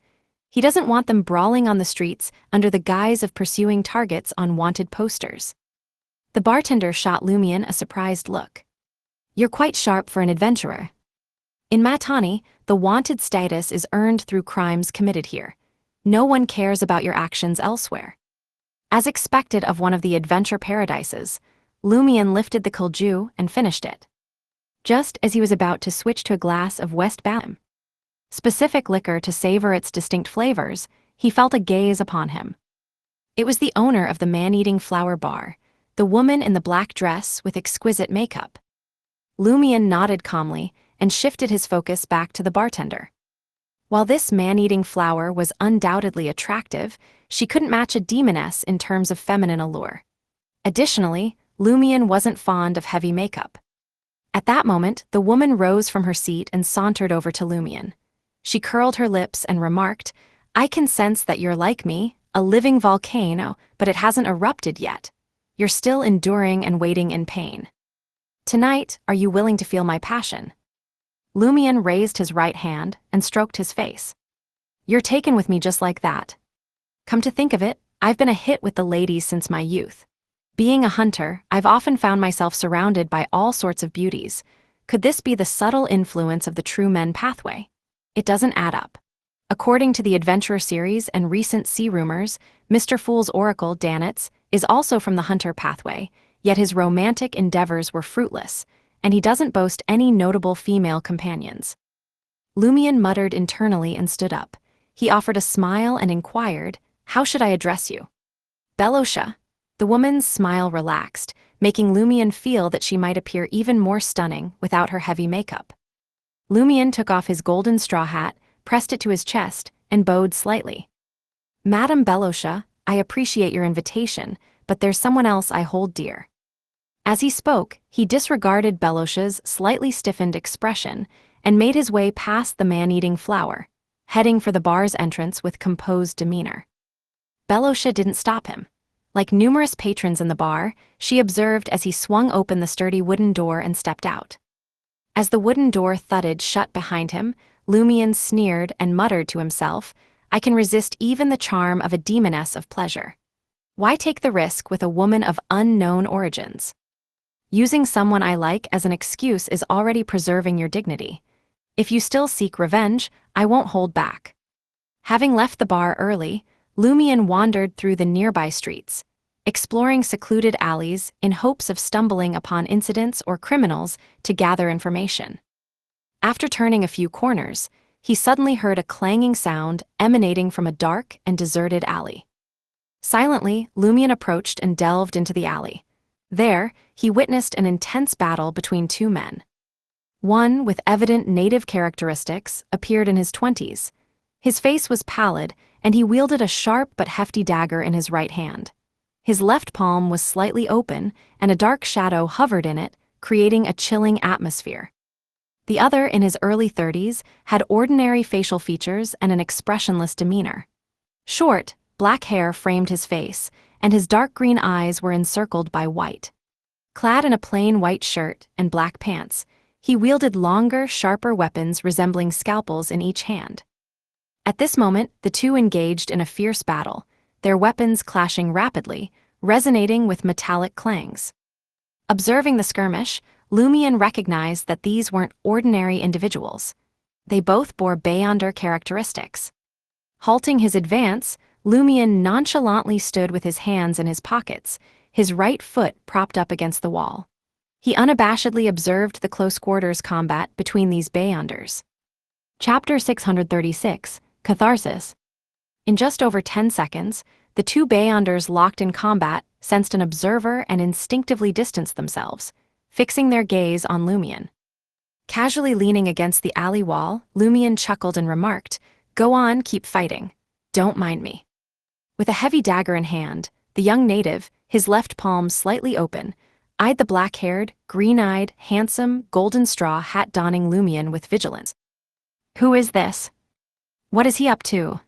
He doesn't want them brawling on the streets under the guise of pursuing targets on wanted posters. The bartender shot Lumion a surprised look. You're quite sharp for an adventurer. In Matani, the wanted status is earned through crimes committed here. No one cares about your actions elsewhere. As expected of one of the adventure paradises, Lumion lifted the Kulju and finished it. Just as he was about to switch to a glass of West Balam specific liquor to savor its distinct flavors, he felt a gaze upon him. It was the owner of the man-eating flower bar, the woman in the black dress with exquisite makeup. Lumion nodded calmly and shifted his focus back to the bartender. While this man-eating flower was undoubtedly attractive, she couldn't match a demoness in terms of feminine allure. Additionally, Lumion wasn't fond of heavy makeup. At that moment, the woman rose from her seat and sauntered over to Lumion. She curled her lips and remarked, "I can sense that you're like me, a living volcano, but it hasn't erupted yet. You're still enduring and waiting in pain. Tonight, are you willing to feel my passion?" Lumion raised his right hand and stroked his face. "You're taken with me just like that. Come to think of it, I've been a hit with the ladies since my youth. Being a hunter, I've often found myself surrounded by all sorts of beauties. Could this be the subtle influence of the true men pathway? It doesn't add up. According to the Adventurer series and recent sea rumors, Mr. Fool's oracle, Danitz, is also from the hunter pathway, yet his romantic endeavors were fruitless, and he doesn't boast any notable female companions." Lumion muttered internally and stood up. He offered a smile and inquired, "How should I address you?" "Belosha." The woman's smile relaxed, making Lumion feel that she might appear even more stunning without her heavy makeup. Lumion took off his golden straw hat, pressed it to his chest, and bowed slightly. "Madame Belosha, I appreciate your invitation, but there's someone else I hold dear." As he spoke, he disregarded Belosha's slightly stiffened expression and made his way past the man-eating flower, heading for the bar's entrance with composed demeanor. Belosha didn't stop him. Like numerous patrons in the bar, she observed as he swung open the sturdy wooden door and stepped out. As the wooden door thudded shut behind him, Lumion sneered and muttered to himself, "I can resist even the charm of a demoness of pleasure. Why take the risk with a woman of unknown origins? Using someone I like as an excuse is already preserving your dignity. If you still seek revenge, I won't hold back." Having left the bar early, Lumion wandered through the nearby streets, exploring secluded alleys in hopes of stumbling upon incidents or criminals to gather information. After turning a few corners, he suddenly heard a clanging sound emanating from a dark and deserted alley. Silently, Lumion approached and delved into the alley. There, he witnessed an intense battle between two men. One, with evident native characteristics, appeared in his 20s. His face was pallid, and he wielded a sharp but hefty dagger in his right hand. His left palm was slightly open, and a dark shadow hovered in it, creating a chilling atmosphere. The other, in his early 30s, had ordinary facial features and an expressionless demeanor. Short, black hair framed his face, and his dark green eyes were encircled by white. Clad in a plain white shirt and black pants, He wielded longer, sharper weapons resembling scalpels in each hand. At this moment, the two engaged in a fierce battle, their weapons clashing rapidly, resonating with metallic clangs. Observing the skirmish, Lumion recognized that these weren't ordinary individuals. They both bore Beyonder characteristics. Halting his advance, Lumion nonchalantly stood with his hands in his pockets, his right foot propped up against the wall. He unabashedly observed the close-quarters combat between these Beyonders. Chapter 636, Catharsis. In just over 10 seconds, the two Beyonders locked in combat, sensed an observer and instinctively distanced themselves, fixing their gaze on Lumion. Casually leaning against the alley wall, Lumion chuckled and remarked, "Go on, keep fighting. Don't mind me." With a heavy dagger in hand, the young native, his left palm slightly open, eyed the black-haired, green-eyed, handsome, golden straw hat-donning Lumion with vigilance. "Who is this? What is he up to?"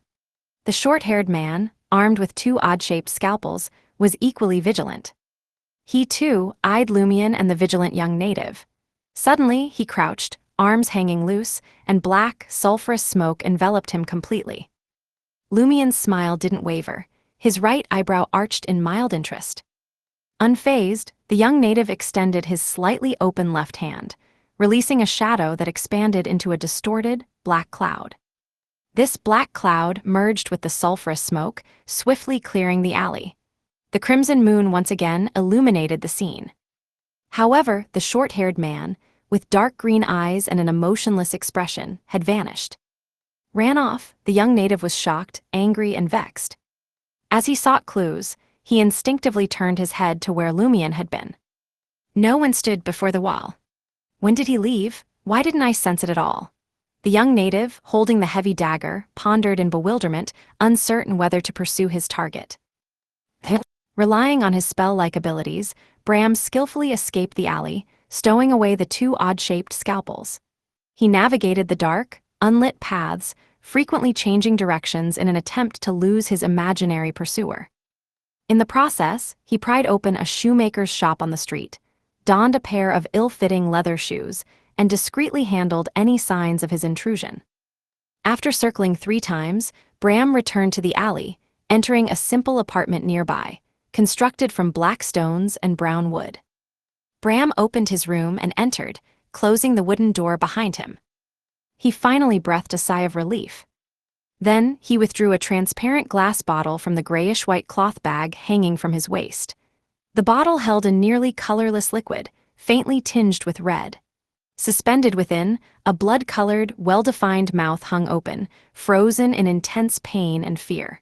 The short-haired man, armed with two odd-shaped scalpels, was equally vigilant. He, too, eyed Lumion and the vigilant young native. Suddenly, he crouched, arms hanging loose, and black, sulfurous smoke enveloped him completely. Lumion's smile didn't waver, his right eyebrow arched in mild interest. Unfazed, the young native extended his slightly open left hand, releasing a shadow that expanded into a distorted, black cloud. This black cloud merged with the sulfurous smoke, swiftly clearing the alley. The crimson moon once again illuminated the scene. However, the short-haired man, with dark green eyes and an emotionless expression, had vanished. Ran off, the young native was shocked, angry, and vexed. As he sought clues, he instinctively turned his head to where Lumion had been. No one stood before the wall. When did he leave? Why didn't I sense it at all? The young native, holding the heavy dagger, pondered in bewilderment, uncertain whether to pursue his target. Relying on his spell-like abilities, Bram skillfully escaped the alley, stowing away the two odd-shaped scalpels. He navigated the dark, unlit paths, frequently changing directions in an attempt to lose his imaginary pursuer. In the process, he pried open a shoemaker's shop on the street, donned a pair of ill-fitting leather shoes, and discreetly handled any signs of his intrusion. After circling 3 times, Bram returned to the alley, entering a simple apartment nearby, constructed from black stones and brown wood. Bram opened his room and entered, closing the wooden door behind him. He finally breathed a sigh of relief. Then, he withdrew a transparent glass bottle from the grayish-white cloth bag hanging from his waist. The bottle held a nearly colorless liquid, faintly tinged with red. Suspended within, a blood-colored, well-defined mouth hung open, frozen in intense pain and fear.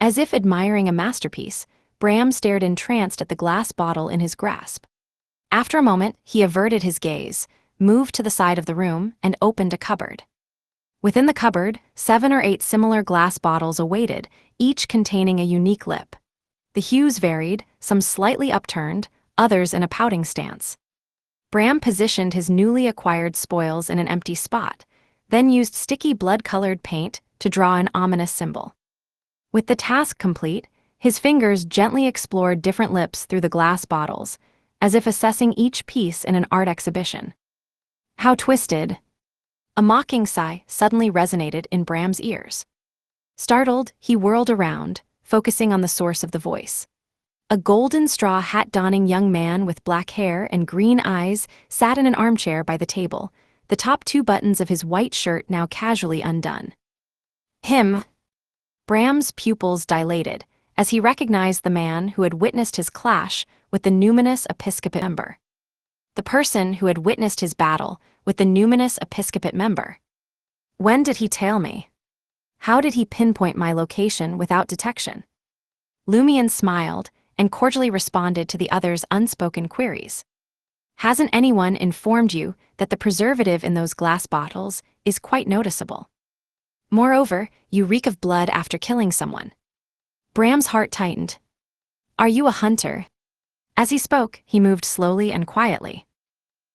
As if admiring a masterpiece, Bram stared entranced at the glass bottle in his grasp. After a moment, he averted his gaze, moved to the side of the room, and opened a cupboard. Within the cupboard, 7 or 8 similar glass bottles awaited, each containing a unique lip. The hues varied, some slightly upturned, others in a pouting stance. Bram positioned his newly acquired spoils in an empty spot, then used sticky blood-colored paint to draw an ominous symbol. With the task complete, his fingers gently explored different lips through the glass bottles, as if assessing each piece in an art exhibition. "How twisted!" A mocking sigh suddenly resonated in Bram's ears. Startled, he whirled around, focusing on the source of the voice. A golden straw hat-donning young man with black hair and green eyes sat in an armchair by the table, the top 2 buttons of his white shirt now casually undone. "Him!" Bram's pupils dilated, as he recognized the man who had witnessed his clash with the numinous episcopate member. The person who had witnessed his battle with the numinous episcopate member. When did he tail me? How did he pinpoint my location without detection? Lumion smiled and cordially responded to the other's unspoken queries. "Hasn't anyone informed you that the preservative in those glass bottles is quite noticeable? Moreover, you reek of blood after killing someone." Bram's heart tightened. "Are you a hunter?" As he spoke, he moved slowly and quietly.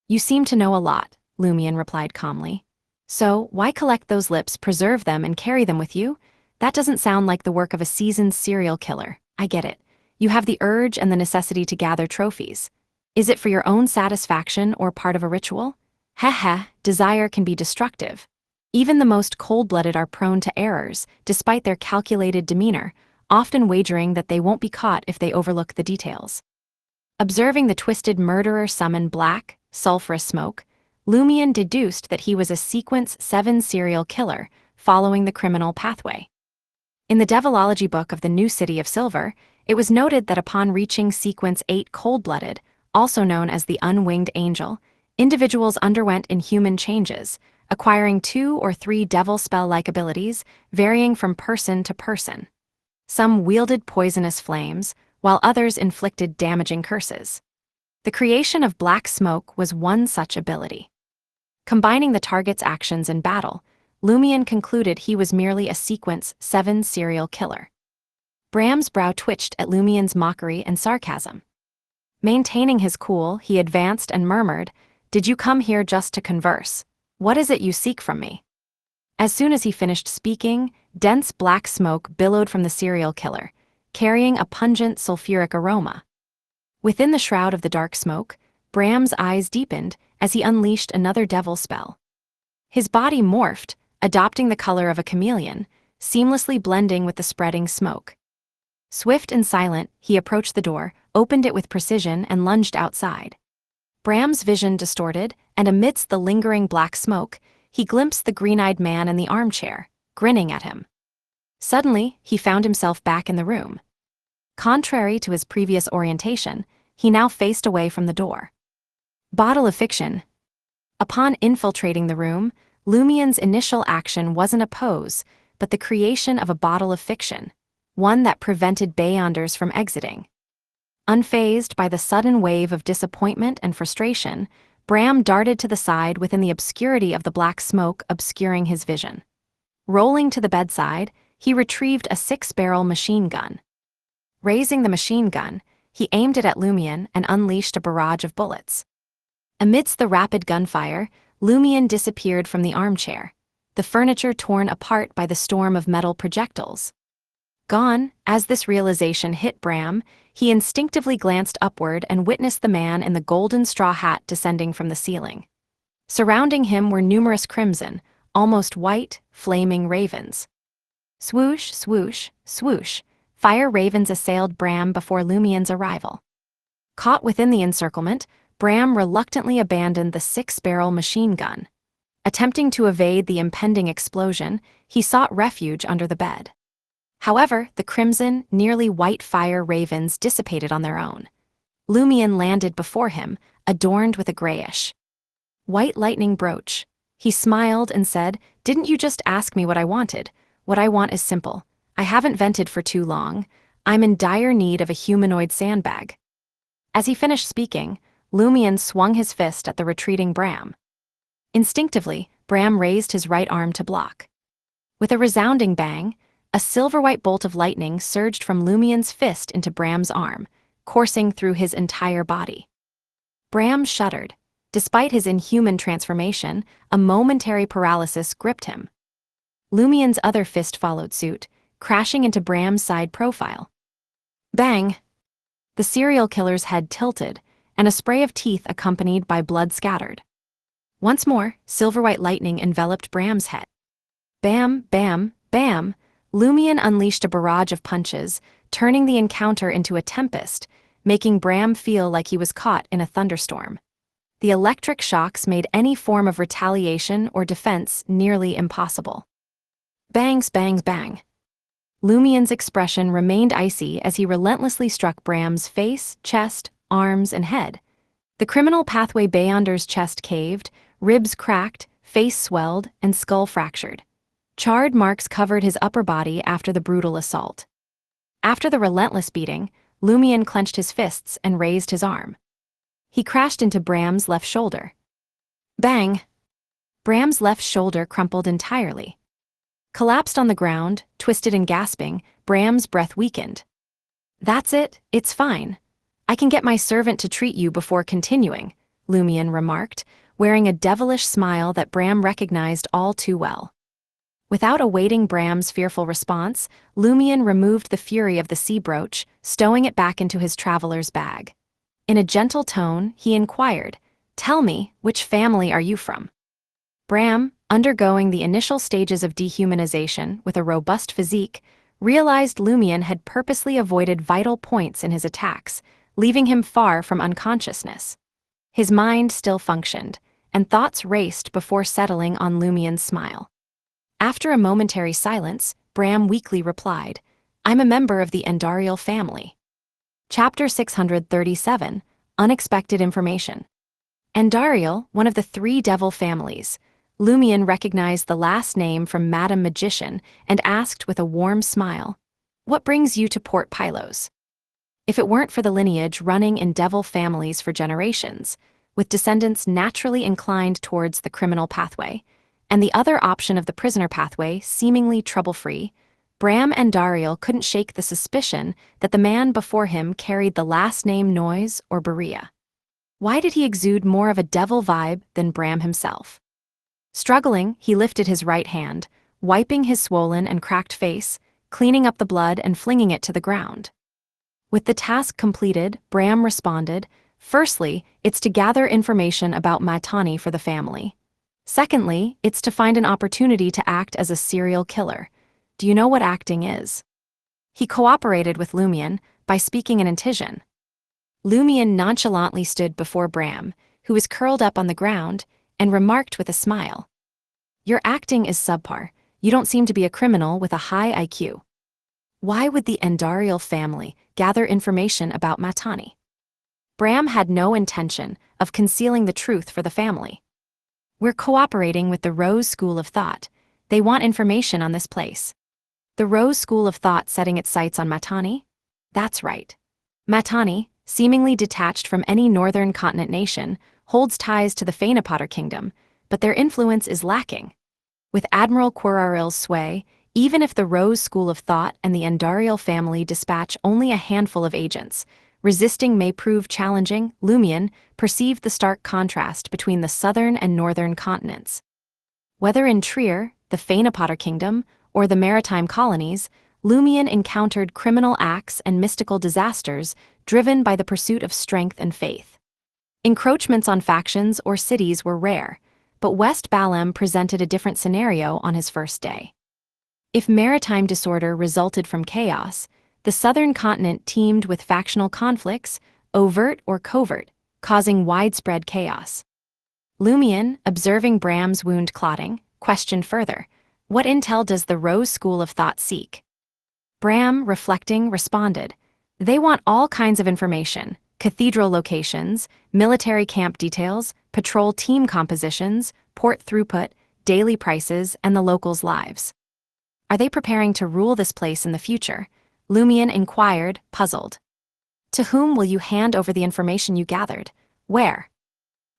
"You seem to know a lot," Lumion replied calmly. "So, why collect those lips, preserve them, and carry them with you? That doesn't sound like the work of a seasoned serial killer. I get it. You have the urge and the necessity to gather trophies. Is it for your own satisfaction or part of a ritual? Heh, desire can be destructive. Even the most cold-blooded are prone to errors, despite their calculated demeanor, often wagering that they won't be caught if they overlook the details. Observing the twisted murderer summon black, sulfurous smoke, Lumion deduced that he was a Sequence 7 serial killer, following the criminal pathway. In the Devilogy book of the New City of Silver, it was noted that upon reaching Sequence 8 cold-blooded, also known as the Unwinged Angel, individuals underwent inhuman changes, acquiring 2 or 3 devil spell-like abilities, varying from person to person. Some wielded poisonous flames, while others inflicted damaging curses. The creation of black smoke was one such ability. Combining the target's actions in battle, Lumion concluded he was merely a Sequence 7 serial killer. Bram's brow twitched at Lumion's mockery and sarcasm. Maintaining his cool, he advanced and murmured, "Did you come here just to converse? What is it you seek from me?" As soon as he finished speaking, dense black smoke billowed from the serial killer, carrying a pungent sulfuric aroma. Within the shroud of the dark smoke, Bram's eyes deepened as he unleashed another devil spell. His body morphed, adopting the color of a chameleon, seamlessly blending with the spreading smoke. Swift and silent, he approached the door, opened it with precision, and lunged outside. Bram's vision distorted, and amidst the lingering black smoke, he glimpsed the green-eyed man in the armchair, grinning at him. Suddenly, he found himself back in the room. Contrary to his previous orientation, he now faced away from the door. Bottle of fiction. Upon infiltrating the room, Lumion's initial action wasn't a pose, but the creation of a bottle of fiction, one that prevented Beyonders from exiting. Unfazed by the sudden wave of disappointment and frustration, Bram darted to the side within the obscurity of the black smoke obscuring his vision. Rolling to the bedside, he retrieved a 6-barrel machine gun. Raising the machine gun, he aimed it at Lumion and unleashed a barrage of bullets. Amidst the rapid gunfire, Lumion disappeared from the armchair, the furniture torn apart by the storm of metal projectiles. Gone, as this realization hit Bram, he instinctively glanced upward and witnessed the man in the golden straw hat descending from the ceiling. Surrounding him were numerous crimson, almost white, flaming ravens. Swoosh, swoosh, swoosh, fire ravens assailed Bram before Lumion's arrival. Caught within the encirclement, Bram reluctantly abandoned the 6-barrel machine gun. Attempting to evade the impending explosion, he sought refuge under the bed. However, the crimson, nearly white fire ravens dissipated on their own. Lumion landed before him, adorned with a grayish white lightning brooch. He smiled and said, "Didn't you just ask me what I wanted? What I want is simple. I haven't vented for too long. I'm in dire need of a humanoid sandbag." As he finished speaking, Lumion swung his fist at the retreating Bram. Instinctively, Bram raised his right arm to block. With a resounding bang, a silver-white bolt of lightning surged from Lumion's fist into Bram's arm, coursing through his entire body. Bram shuddered. Despite his inhuman transformation, a momentary paralysis gripped him. Lumion's other fist followed suit, crashing into Bram's side profile. Bang! The serial killer's head tilted, and a spray of teeth accompanied by blood scattered. Once more, silver-white lightning enveloped Bram's head. Bam, bam, bam! Lumion unleashed a barrage of punches, turning the encounter into a tempest, making Bram feel like he was caught in a thunderstorm. The electric shocks made any form of retaliation or defense nearly impossible. Bangs, bangs, bang! Lumion's expression remained icy as he relentlessly struck Bram's face, chest, arms, and head. The criminal pathway Beyonder's chest caved, ribs cracked, face swelled, and skull fractured. Charred marks covered his upper body after the brutal assault. After the relentless beating, Lumion clenched his fists and raised his arm. He crashed into Bram's left shoulder. Bang! Bram's left shoulder crumpled entirely. Collapsed on the ground, twisted and gasping, Bram's breath weakened. "That's it, it's fine. I can get my servant to treat you before continuing," Lumion remarked, wearing a devilish smile that Bram recognized all too well. Without awaiting Bram's fearful response, Lumion removed the fury of the sea brooch, stowing it back into his traveler's bag. In a gentle tone, he inquired, Tell me, which family are you from? Bram, undergoing the initial stages of dehumanization with a robust physique, realized Lumion had purposely avoided vital points in his attacks, leaving him far from unconsciousness. His mind still functioned, and thoughts raced before settling on Lumion's smile. After a momentary silence, Bram weakly replied, "I'm a member of the Endarial family." Chapter 637, Unexpected Information. Endarial, one of the 3 devil families. Lumion recognized the last name from Madam Magician and asked with a warm smile, "What brings you to Port Pylos?" If it weren't for the lineage running in devil families for generations, with descendants naturally inclined towards the criminal pathway, and the other option of the prisoner pathway seemingly trouble-free, Bram Endarial couldn't shake the suspicion that the man before him carried the last name Noise or Berea. Why did he exude more of a devil vibe than Bram himself? Struggling, he lifted his right hand, wiping his swollen and cracked face, cleaning up the blood and flinging it to the ground. With the task completed, Bram responded, "Firstly, it's to gather information about Matani for the family. Secondly, it's to find an opportunity to act as a serial killer. Do you know what acting is?" He cooperated with Lumion by speaking in Intijan. Lumion nonchalantly stood before Bram, who was curled up on the ground, and remarked with a smile, "Your acting is subpar. You don't seem to be a criminal with a high IQ. Why would the Endarial family gather information about Matani?" Bram had no intention of concealing the truth for the family. "We're cooperating with the Rose School of Thought. They want information on this place." The Rose School of Thought setting its sights on Matani? That's right. Matani, seemingly detached from any northern continent nation, holds ties to the Phaenopotter kingdom, but their influence is lacking. With Admiral Quiraril's sway, even if the Rose School of Thought and the Endarial family dispatch only a handful of agents, resisting may prove challenging. Lumion perceived the stark contrast between the southern and northern continents. Whether in Trier, the Phaenopotter kingdom, or the maritime colonies, Lumion encountered criminal acts and mystical disasters driven by the pursuit of strength and faith. Encroachments on factions or cities were rare, but West Balam presented a different scenario on his first day. If maritime disorder resulted from chaos, the southern continent teemed with factional conflicts, overt or covert, causing widespread chaos. Lumion, observing Bram's wound clotting, questioned further, "What intel does the Rose School of Thought seek?" Bram, reflecting, responded, "They want all kinds of information: cathedral locations, military camp details, patrol team compositions, port throughput, daily prices, and the locals' lives." "Are they preparing to rule this place in the future?" Lumion inquired, puzzled. "To whom will you hand over the information you gathered? Where?"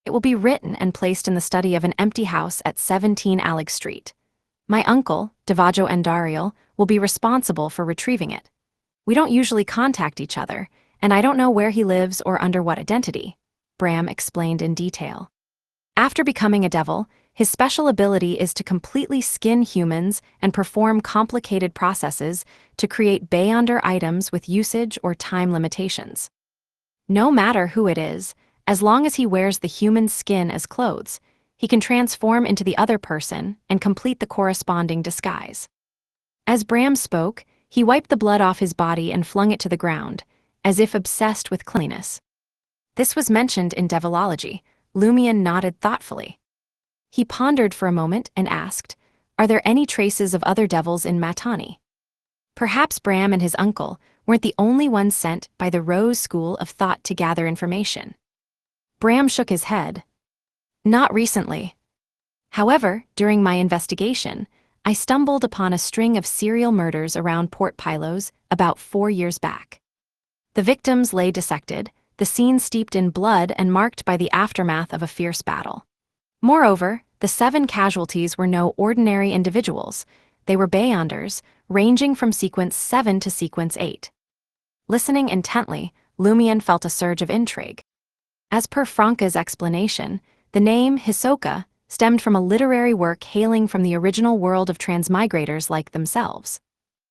"It will be written and placed in the study of an empty house at 17 Alig Street. My uncle, Devajo Endarial, will be responsible for retrieving it. We don't usually contact each other, and I don't know where he lives or under what identity," Bram explained in detail. After becoming a devil, his special ability is to completely skin humans and perform complicated processes to create Beyonder items with usage or time limitations. No matter who it is, as long as he wears the human skin as clothes, he can transform into the other person and complete the corresponding disguise. As Bram spoke, he wiped the blood off his body and flung it to the ground, as if obsessed with cleanliness. This was mentioned in Devilogy. Lumion nodded thoughtfully. He pondered for a moment and asked, "Are there any traces of other devils in Matani?" Perhaps Bram and his uncle weren't the only ones sent by the Rose School of Thought to gather information. Bram shook his head. "Not recently. However, during my investigation, I stumbled upon a string of serial murders around Port Pylos about 4 years back. The victims lay dissected, the scene steeped in blood and marked by the aftermath of a fierce battle. Moreover, the 7 casualties were no ordinary individuals. They were Beyonders, ranging from sequence 7 to sequence 8. Listening intently, Lumion felt a surge of intrigue. As per Franca's explanation, the name Hisoka stemmed from a literary work hailing from the original world of transmigrators like themselves.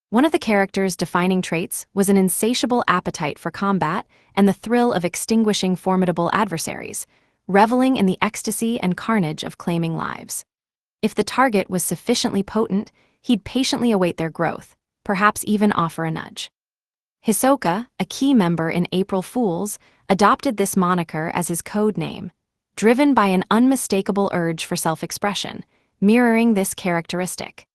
One of the characters' defining traits was an insatiable appetite for combat and the thrill of extinguishing formidable adversaries, reveling in the ecstasy and carnage of claiming lives. If the target was sufficiently potent, he'd patiently await their growth, perhaps even offer a nudge. Hisoka, a key member in April Fools, adopted this moniker as his code name, driven by an unmistakable urge for self-expression, mirroring this characteristic.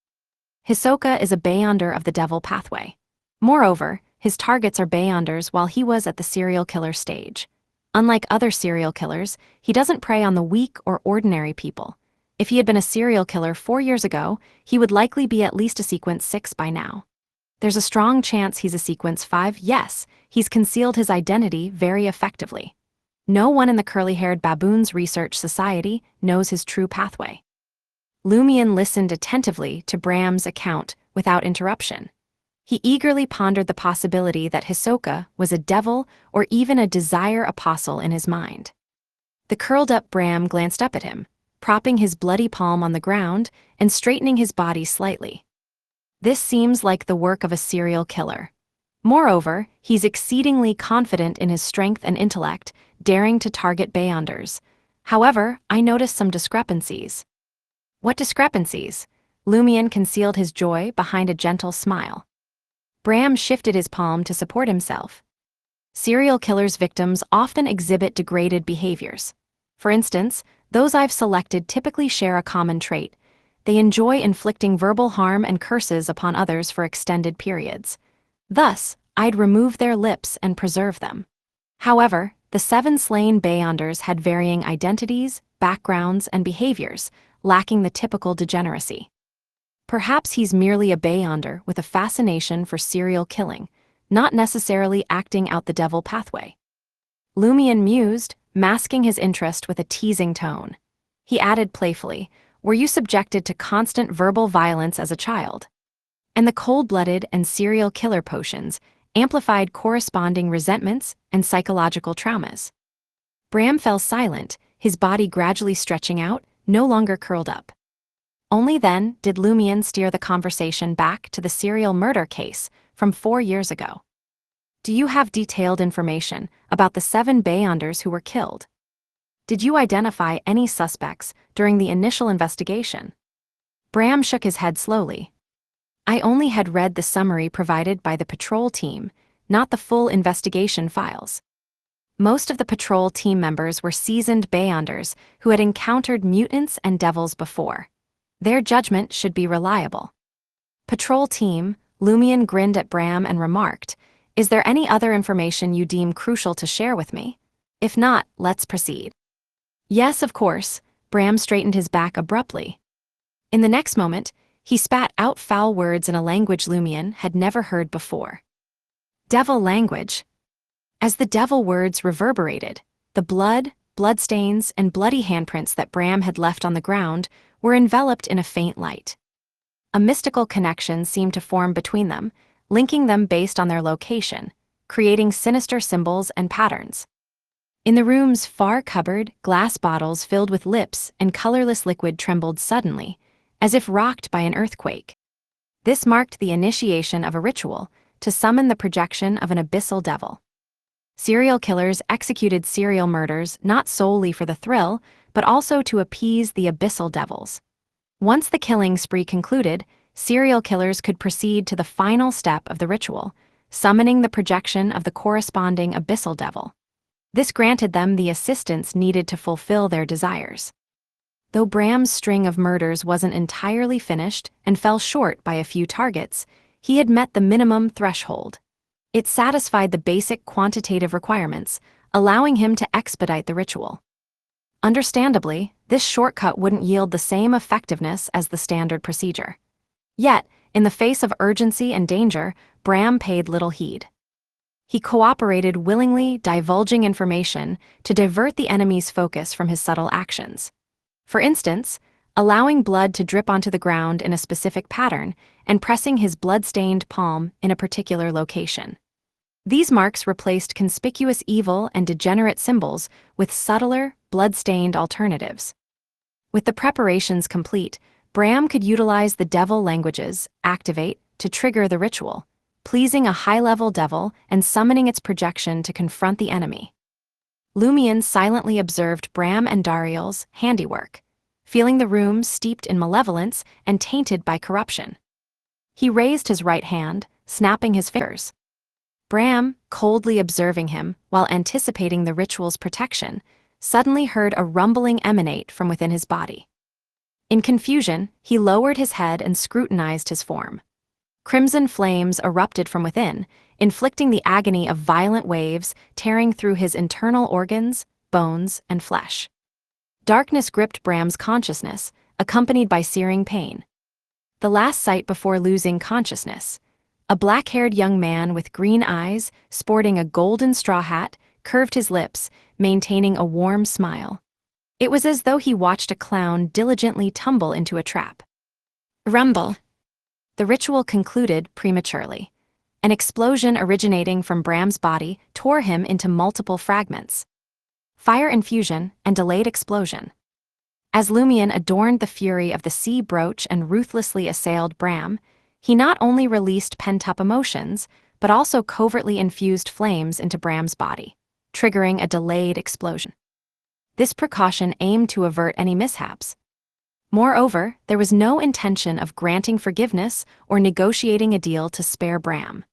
Hisoka is a Beyonder of the Devil pathway. Moreover, his targets are Beyonders while he was at the serial killer stage. Unlike other serial killers, he doesn't prey on the weak or ordinary people. If he had been a serial killer 4 years ago, he would likely be at least a sequence 6 by now. There's a strong chance he's a sequence 5. Yes, he's concealed his identity very effectively. No one in the Curly-Haired Baboons Research Society knows his true pathway. Lumion listened attentively to Bram's account without interruption. He eagerly pondered the possibility that Hisoka was a devil or even a desire apostle in his mind. The curled-up Bram glanced up at him, propping his bloody palm on the ground and straightening his body slightly. This seems like the work of a serial killer. Moreover, he's exceedingly confident in his strength and intellect, daring to target Beyonders. However, I noticed some discrepancies. What discrepancies? Lumion concealed his joy behind a gentle smile. Bram shifted his palm to support himself. Serial killers' victims often exhibit degraded behaviors. For instance, those I've selected typically share a common trait. They enjoy inflicting verbal harm and curses upon others for extended periods. Thus, I'd remove their lips and preserve them. However, the 7 slain Beyonders had varying identities, backgrounds, and behaviors, lacking the typical degeneracy. Perhaps he's merely a Beyonder with a fascination for serial killing, not necessarily acting out the devil pathway. Lumion mused, masking his interest with a teasing tone. He added playfully, "Were you subjected to constant verbal violence as a child?" And the cold-blooded and serial killer potions amplified corresponding resentments and psychological traumas. Bram fell silent, his body gradually stretching out, no longer curled up. Only then did Lumion steer the conversation back to the serial murder case from 4 years ago. "Do you have detailed information about the 7 Beyonders who were killed? Did you identify any suspects during the initial investigation?" Bram shook his head slowly. "I only had read the summary provided by the patrol team, not the full investigation files. Most of the patrol team members were seasoned Beyonders who had encountered mutants and devils before. Their judgment should be reliable." "Patrol team," Lumion grinned at Bram and remarked, "Is there any other information you deem crucial to share with me? If not, let's proceed." "Yes, of course," Bram straightened his back abruptly. In the next moment, he spat out foul words in a language Lumion had never heard before. Devil language. As the devil words reverberated, the bloodstains, and bloody handprints that Bram had left on the ground were enveloped in a faint light. A mystical connection seemed to form between them, linking them based on their location, creating sinister symbols and patterns. In the room's far cupboard, glass bottles filled with lips and colorless liquid trembled suddenly, as if rocked by an earthquake. This marked the initiation of a ritual to summon the projection of an abyssal devil. Serial killers executed serial murders not solely for the thrill, but also to appease the abyssal devils. Once the killing spree concluded, serial killers could proceed to the final step of the ritual, summoning the projection of the corresponding abyssal devil. This granted them the assistance needed to fulfill their desires. Though Bram's string of murders wasn't entirely finished and fell short by a few targets, he had met the minimum threshold. It satisfied the basic quantitative requirements, allowing him to expedite the ritual. Understandably, this shortcut wouldn't yield the same effectiveness as the standard procedure. Yet, in the face of urgency and danger, Bram paid little heed. He cooperated willingly, divulging information to divert the enemy's focus from his subtle actions. For instance, allowing blood to drip onto the ground in a specific pattern and pressing his blood-stained palm in a particular location. These marks replaced conspicuous evil and degenerate symbols with subtler, blood-stained alternatives. With the preparations complete, Bram could utilize the devil languages, activate, to trigger the ritual, pleasing a high-level devil and summoning its projection to confront the enemy. Lumion silently observed Bram and Dariel's handiwork, feeling the room steeped in malevolence and tainted by corruption. He raised his right hand, snapping his fingers. Bram, coldly observing him while anticipating the ritual's protection, suddenly heard a rumbling emanate from within his body. In confusion, he lowered his head and scrutinized his form. Crimson flames erupted from within, inflicting the agony of violent waves tearing through his internal organs, bones, and flesh. Darkness gripped Bram's consciousness, accompanied by searing pain. The last sight before losing consciousness. A black-haired young man with green eyes, sporting a golden straw hat, curved his lips, maintaining a warm smile. It was as though he watched a clown diligently tumble into a trap. Rumble. The ritual concluded prematurely. An explosion originating from Bram's body tore him into multiple fragments. Fire infusion and delayed explosion. As Lumion adorned the fury of the sea brooch and ruthlessly assailed Bram, he not only released pent-up emotions, but also covertly infused flames into Bram's body, triggering a delayed explosion. This precaution aimed to avert any mishaps. Moreover, there was no intention of granting forgiveness or negotiating a deal to spare Bram.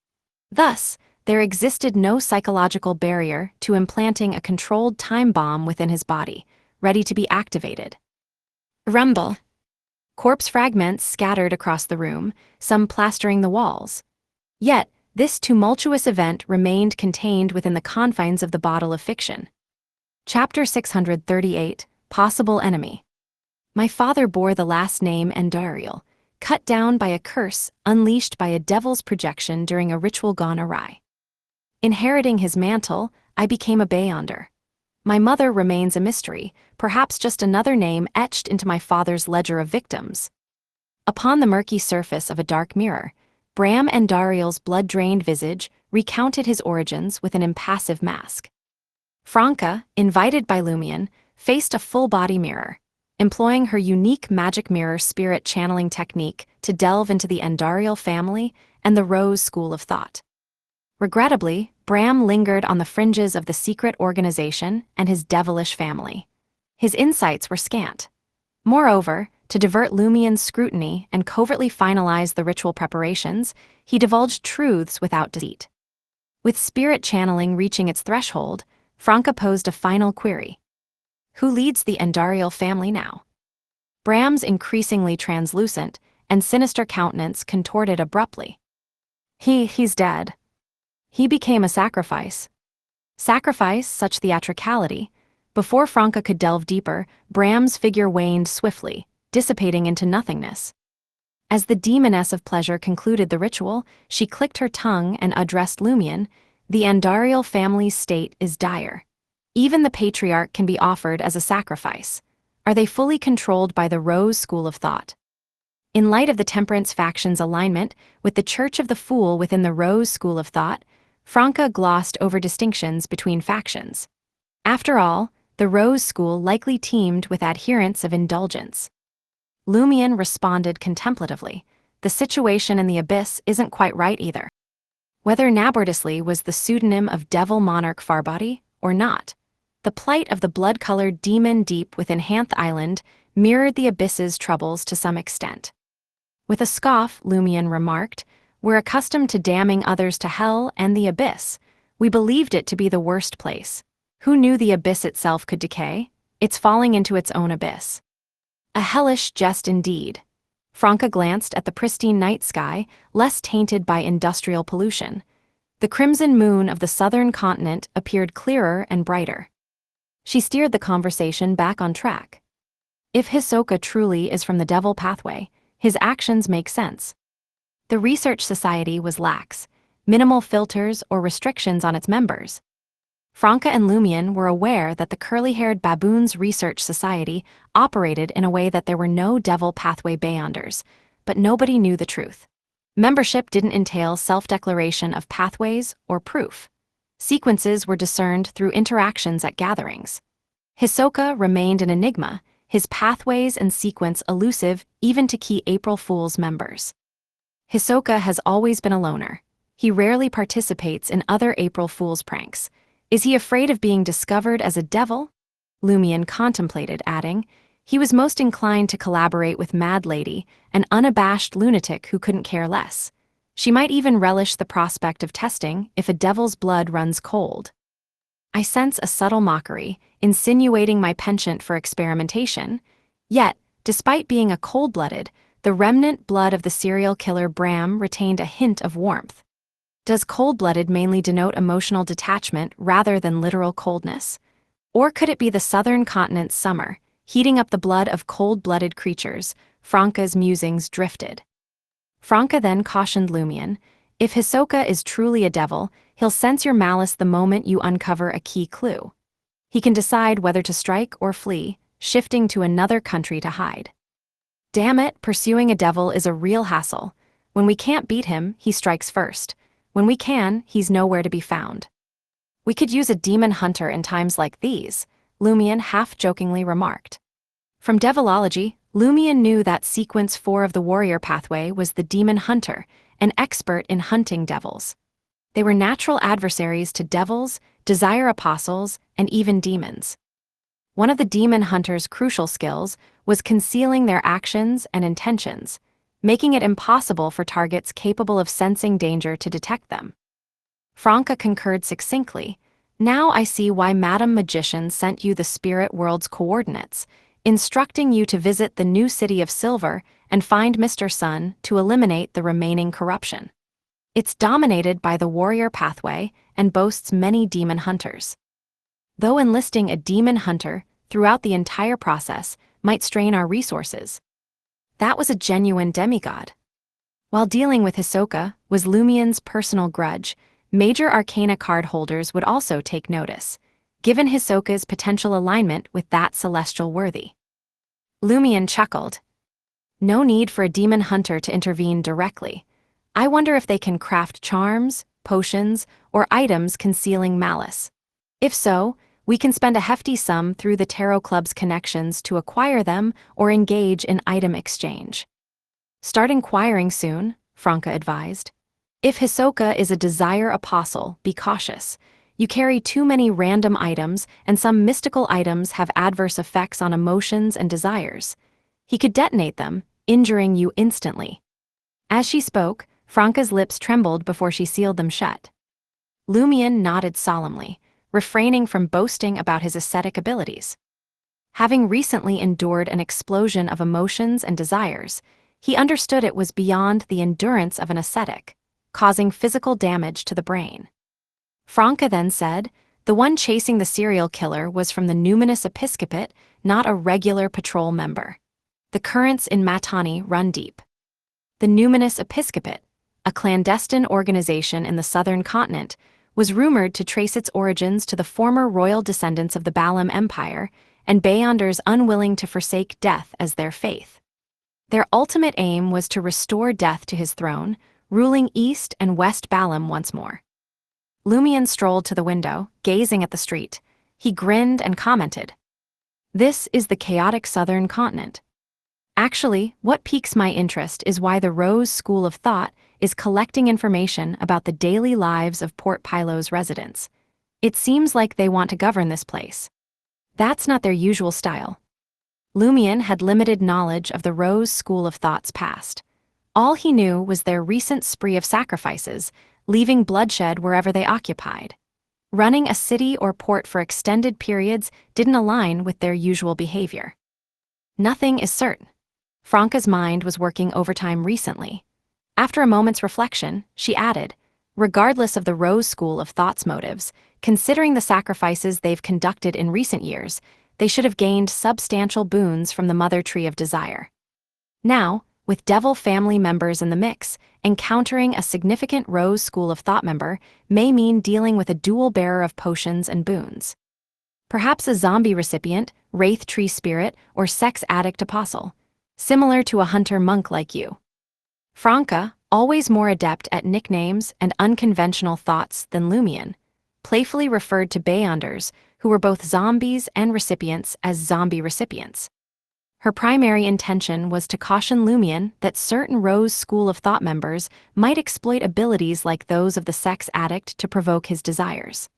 Thus, there existed no psychological barrier to implanting a controlled time bomb within his body, ready to be activated. Rumble. Corpse fragments scattered across the room, some plastering the walls. Yet, this tumultuous event remained contained within the confines of the bottle of fiction. Chapter 638, Possible Enemy. My father bore the last name Andariel, cut down by a curse unleashed by a devil's projection during a ritual gone awry. Inheriting his mantle, I became a Beyonder. My mother remains a mystery, perhaps just another name etched into my father's ledger of victims. Upon the murky surface of a dark mirror, Bram Andariel's blood-drained visage recounted his origins with an impassive mask. Franca, invited by Lumion, faced a full-body mirror, employing her unique magic mirror spirit channeling technique to delve into the Andariel family and the Rose school of thought. Regrettably, Bram lingered on the fringes of the secret organization and his devilish family. His insights were scant. Moreover, to divert Lumion's scrutiny and covertly finalize the ritual preparations, he divulged truths without deceit. With spirit channeling reaching its threshold, Franca posed a final query. Who leads the Andariel family now? Bram's increasingly translucent and sinister countenance contorted abruptly. He's dead. He became a sacrifice. Sacrifice, such theatricality. Before Franca could delve deeper, Bram's figure waned swiftly, dissipating into nothingness. As the demoness of pleasure concluded the ritual, she clicked her tongue and addressed Lumion. The Andariel family's state is dire. Even the patriarch can be offered as a sacrifice. Are they fully controlled by the Rose school of thought? In light of the Temperance faction's alignment with the Church of the Fool within the Rose school of thought, Franca glossed over distinctions between factions. After all, the Rose school likely teamed with adherents of indulgence. Lumion responded contemplatively. The situation in the abyss isn't quite right either. Whether Nabordisly was the pseudonym of Devil Monarch Farbody or not, the plight of the blood-colored demon deep within Hanth Island mirrored the abyss's troubles to some extent. With a scoff, Lumion remarked, "We're accustomed to damning others to hell and the abyss. We believed it to be the worst place. Who knew the abyss itself could decay? It's falling into its own abyss." A hellish jest indeed. Franca glanced at the pristine night sky, less tainted by industrial pollution. The crimson moon of the southern continent appeared clearer and brighter. She steered the conversation back on track. If Hisoka truly is from the devil pathway, his actions make sense. The research society was lax, minimal filters or restrictions on its members. Franca and Lumion were aware that the curly-haired baboons research society operated in a way that there were no devil pathway Beyonders, but nobody knew the truth. Membership didn't entail self-declaration of pathways or proof. Sequences were discerned through interactions at gatherings. Hisoka remained an enigma, his pathways and sequence elusive even to key April Fool's members. Hisoka has always been a loner. He rarely participates in other April Fool's pranks. Is he afraid of being discovered as a devil? Lumion contemplated, adding, he was most inclined to collaborate with Mad Lady, an unabashed lunatic who couldn't care less. She might even relish the prospect of testing if a devil's blood runs cold. I sense a subtle mockery, insinuating my penchant for experimentation. Yet, despite being a cold-blooded, the remnant blood of the serial killer Bram retained a hint of warmth. Does cold-blooded mainly denote emotional detachment rather than literal coldness? Or could it be the southern continent's summer, heating up the blood of cold-blooded creatures? Franca's musings drifted. Franca then cautioned Lumion, if Hisoka is truly a devil, he'll sense your malice the moment you uncover a key clue. He can decide whether to strike or flee, shifting to another country to hide. Damn it, pursuing a devil is a real hassle. When we can't beat him, he strikes first. When we can, he's nowhere to be found. We could use a demon hunter in times like these, Lumion half-jokingly remarked. From Devilogy, Lumion knew that Sequence 4 of the Warrior Pathway was the Demon Hunter, an expert in hunting devils. They were natural adversaries to devils, desire apostles, and even demons. One of the Demon Hunter's crucial skills was concealing their actions and intentions, making it impossible for targets capable of sensing danger to detect them. Franca concurred succinctly. Now I see why Madam Magician sent you the spirit world's coordinates, instructing you to visit the new city of Silver and find Mr. Sun to eliminate the remaining corruption. It's dominated by the warrior pathway and boasts many demon hunters. Though enlisting a demon hunter throughout the entire process might strain our resources. That was a genuine demigod. While dealing with Hisoka was Lumion's personal grudge, major arcana card holders would also take notice, given Hisoka's potential alignment with that celestial worthy. Lumion chuckled. No need for a demon hunter to intervene directly. I wonder if they can craft charms, potions, or items concealing malice. If so, we can spend a hefty sum through the Tarot Club's connections to acquire them or engage in item exchange. Start inquiring soon, Franca advised. If Hisoka is a desire apostle, be cautious. You carry too many random items, and some mystical items have adverse effects on emotions and desires. He could detonate them, injuring you instantly. As she spoke, Franca's lips trembled before she sealed them shut. Lumion nodded solemnly, refraining from boasting about his ascetic abilities. Having recently endured an explosion of emotions and desires, he understood it was beyond the endurance of an ascetic, causing physical damage to the brain. Franca then said, the one chasing the serial killer was from the numinous episcopate, not a regular patrol member. The currents in Matani run deep. The numinous episcopate, a clandestine organization in the southern continent, was rumored to trace its origins to the former royal descendants of the Balam Empire and Beyonders unwilling to forsake death as their faith. Their ultimate aim was to restore death to his throne, ruling East and West Balam once more. Lumion strolled to the window, gazing at the street. He grinned and commented, "This is the chaotic southern continent. Actually, what piques my interest is why the Rose School of Thought is collecting information about the daily lives of Port Pylo's residents. It seems like they want to govern this place. That's not their usual style." Lumion had limited knowledge of the Rose School of Thought's past. All he knew was their recent spree of sacrifices, leaving bloodshed wherever they occupied. Running a city or port for extended periods didn't align with their usual behavior. Nothing is certain. Franca's mind was working overtime recently. After a moment's reflection, she added, regardless of the Rose School of Thought's motives, considering the sacrifices they've conducted in recent years, they should have gained substantial boons from the Mother Tree of Desire. Now, with Devil family members in the mix, encountering a significant Rose School of Thought member may mean dealing with a dual bearer of potions and boons. Perhaps a zombie recipient, wraith tree spirit, or sex addict apostle, similar to a hunter-monk like you. Franca, always more adept at nicknames and unconventional thoughts than Lumion, playfully referred to Beyonders, who were both zombies and recipients, as zombie recipients. Her primary intention was to caution Lumion that certain Rose School of Thought members might exploit abilities like those of the sex addict to provoke his desires.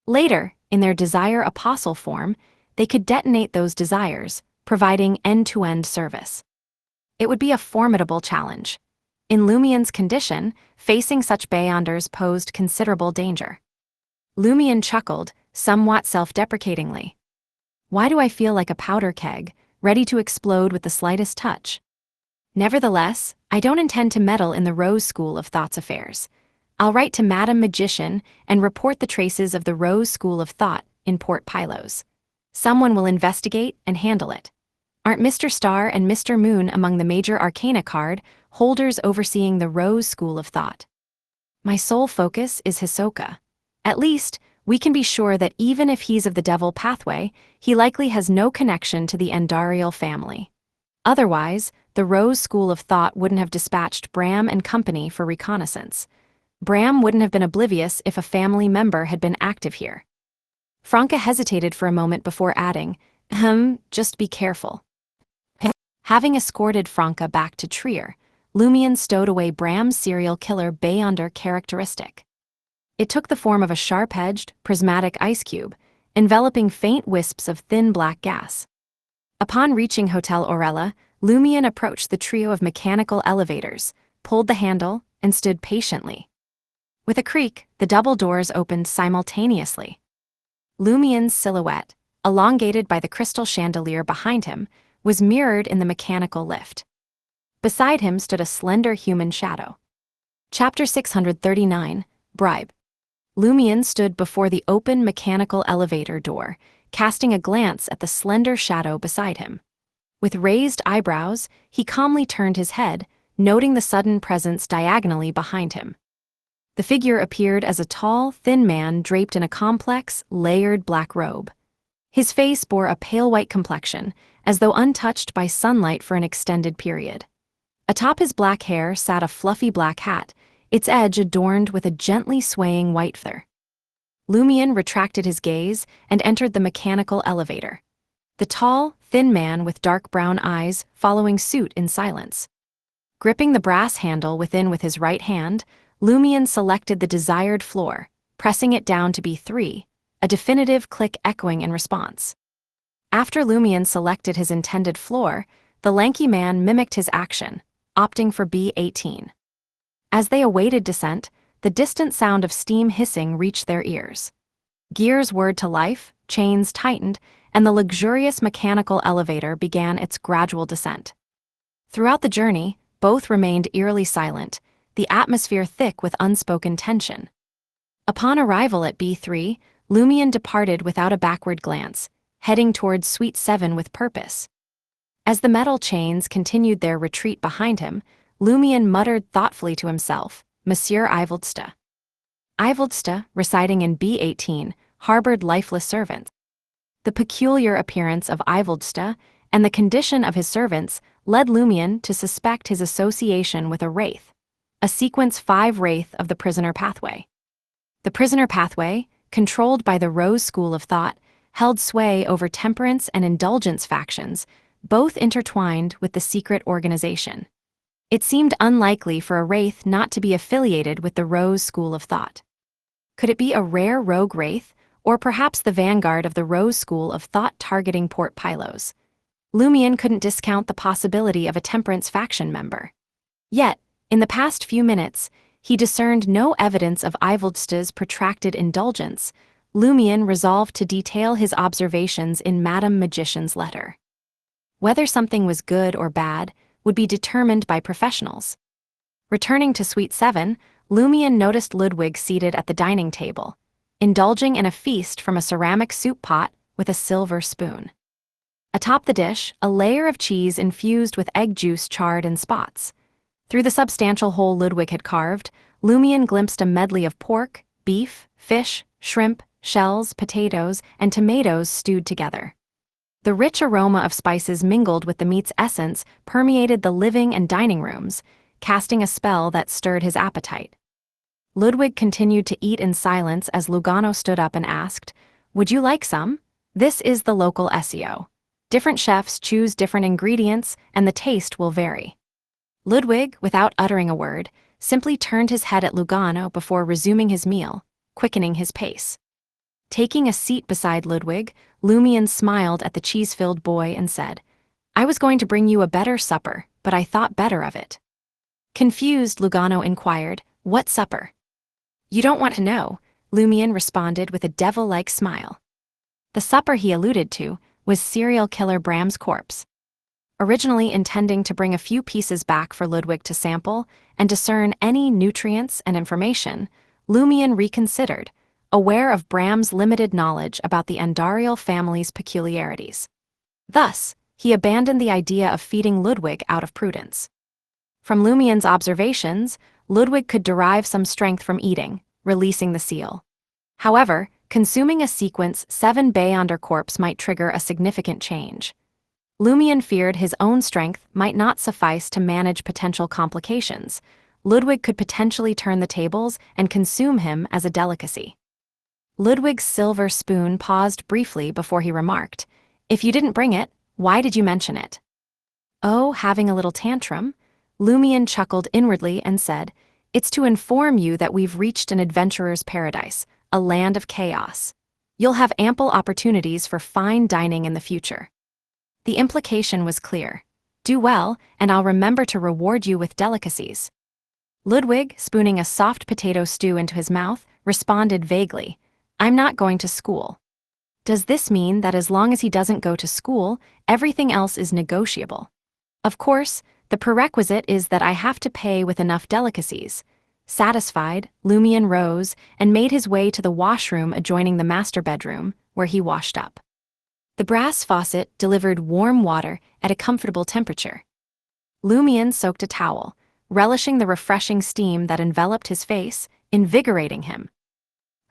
Later, in their desire apostle form, they could detonate those desires, providing end-to-end service. It would be a formidable challenge. In Lumien's condition, facing such beyonders posed considerable danger. Lumien chuckled, somewhat self-deprecatingly. Why do I feel like a powder keg, ready to explode with the slightest touch? Nevertheless, I don't intend to meddle in the Rose School of Thought's affairs. I'll write to Madame Magician and report the traces of the Rose School of Thought in Port Pylos. Someone will investigate and handle it. Aren't Mr. Star and Mr. Moon among the major arcana card holders overseeing the Rose School of Thought? My sole focus is Hisoka. At least, we can be sure that even if he's of the Devil pathway, he likely has no connection to the Endarial family. Otherwise, the Rose School of Thought wouldn't have dispatched Bram and company for reconnaissance. Bram wouldn't have been oblivious if a family member had been active here. Franca hesitated for a moment before adding, just be careful. Having escorted Franca back to Trier, Lumien stowed away Bram's serial killer Beyonder characteristic. It took the form of a sharp-edged, prismatic ice cube, enveloping faint wisps of thin black gas. Upon reaching Hotel Orella, Lumien approached the trio of mechanical elevators, pulled the handle, and stood patiently. With a creak, the double doors opened simultaneously. Lumien's silhouette, elongated by the crystal chandelier behind him, was mirrored in the mechanical lift. Beside him stood a slender human shadow. Chapter 639, Bribe. Lumien stood before the open mechanical elevator door, casting a glance at the slender shadow beside him. With raised eyebrows, he calmly turned his head, noting the sudden presence diagonally behind him. The figure appeared as a tall, thin man draped in a complex, layered black robe. His face bore a pale white complexion, as though untouched by sunlight for an extended period. Atop his black hair sat a fluffy black hat, its edge adorned with a gently swaying white feather. Lumien retracted his gaze and entered the mechanical elevator. The tall, thin man with dark brown eyes following suit in silence. Gripping the brass handle within with his right hand, Lumien selected the desired floor, pressing it down to B3, a definitive click echoing in response. After Lumien selected his intended floor, the lanky man mimicked his action, opting for B18. As they awaited descent, the distant sound of steam hissing reached their ears. Gears whirred to life, chains tightened, and the luxurious mechanical elevator began its gradual descent. Throughout the journey, both remained eerily silent, the atmosphere thick with unspoken tension. Upon arrival at B3, Lumien departed without a backward glance, heading towards Suite 7 with purpose. As the metal chains continued their retreat behind him, Lumien muttered thoughtfully to himself, Monsieur Ivoldsta. Ivoldsta, residing in B18, harbored lifeless servants. The peculiar appearance of Ivoldsta and the condition of his servants led Lumien to suspect his association with a wraith, a sequence 5 wraith of the prisoner pathway. The prisoner pathway, controlled by the Rose School of Thought, held sway over temperance and indulgence factions, both intertwined with the secret organization. It seemed unlikely for a wraith not to be affiliated with the Rose School of Thought. Could it be a rare rogue wraith, or perhaps the vanguard of the Rose School of Thought targeting Port Pylos? Lumien couldn't discount the possibility of a temperance faction member. Yet, in the past few minutes, he discerned no evidence of Ivoldsta's protracted indulgence. Lumien resolved to detail his observations in Madame Magician's letter. Whether something was good or bad would be determined by professionals. Returning to Suite 7, Lumien noticed Ludwig seated at the dining table, indulging in a feast from a ceramic soup pot with a silver spoon. Atop the dish, a layer of cheese infused with egg juice charred in spots. Through the substantial hole Ludwig had carved, Lumien glimpsed a medley of pork, beef, fish, shrimp, shells, potatoes, and tomatoes stewed together. The rich aroma of spices mingled with the meat's essence permeated the living and dining rooms, casting a spell that stirred his appetite. Ludwig continued to eat in silence as Lugano stood up and asked, "Would you like some? This is the local SEO. Different chefs choose different ingredients, and the taste will vary." Ludwig, without uttering a word, simply turned his head at Lugano before resuming his meal, quickening his pace. Taking a seat beside Ludwig, Lumian smiled at the cheese-filled boy and said, "I was going to bring you a better supper, but I thought better of it." Confused, Lugano inquired, "What supper?" "You don't want to know," Lumian responded with a devil-like smile. The supper he alluded to was serial killer Bram's corpse. Originally intending to bring a few pieces back for Ludwig to sample and discern any nutrients and information, Lumian reconsidered, aware of Bram's limited knowledge about the Andariel family's peculiarities. Thus, he abandoned the idea of feeding Ludwig out of prudence. From Lumian's observations, Ludwig could derive some strength from eating, releasing the seal. However, consuming a sequence 7 Beyonder corpse might trigger a significant change. Lumian feared his own strength might not suffice to manage potential complications. Ludwig could potentially turn the tables and consume him as a delicacy. Ludwig's silver spoon paused briefly before he remarked, "If you didn't bring it, why did you mention it?" "Oh, having a little tantrum?" Lumian chuckled inwardly and said, "It's to inform you that we've reached an adventurer's paradise, a land of chaos. You'll have ample opportunities for fine dining in the future." The implication was clear. Do well, and I'll remember to reward you with delicacies. Ludwig, spooning a soft potato stew into his mouth, responded vaguely, "I'm not going to school." Does this mean that as long as he doesn't go to school, everything else is negotiable? Of course, the prerequisite is that I have to pay with enough delicacies. Satisfied, Lumian rose and made his way to the washroom adjoining the master bedroom, where he washed up. The brass faucet delivered warm water at a comfortable temperature. Lumian soaked a towel, relishing the refreshing steam that enveloped his face, invigorating him.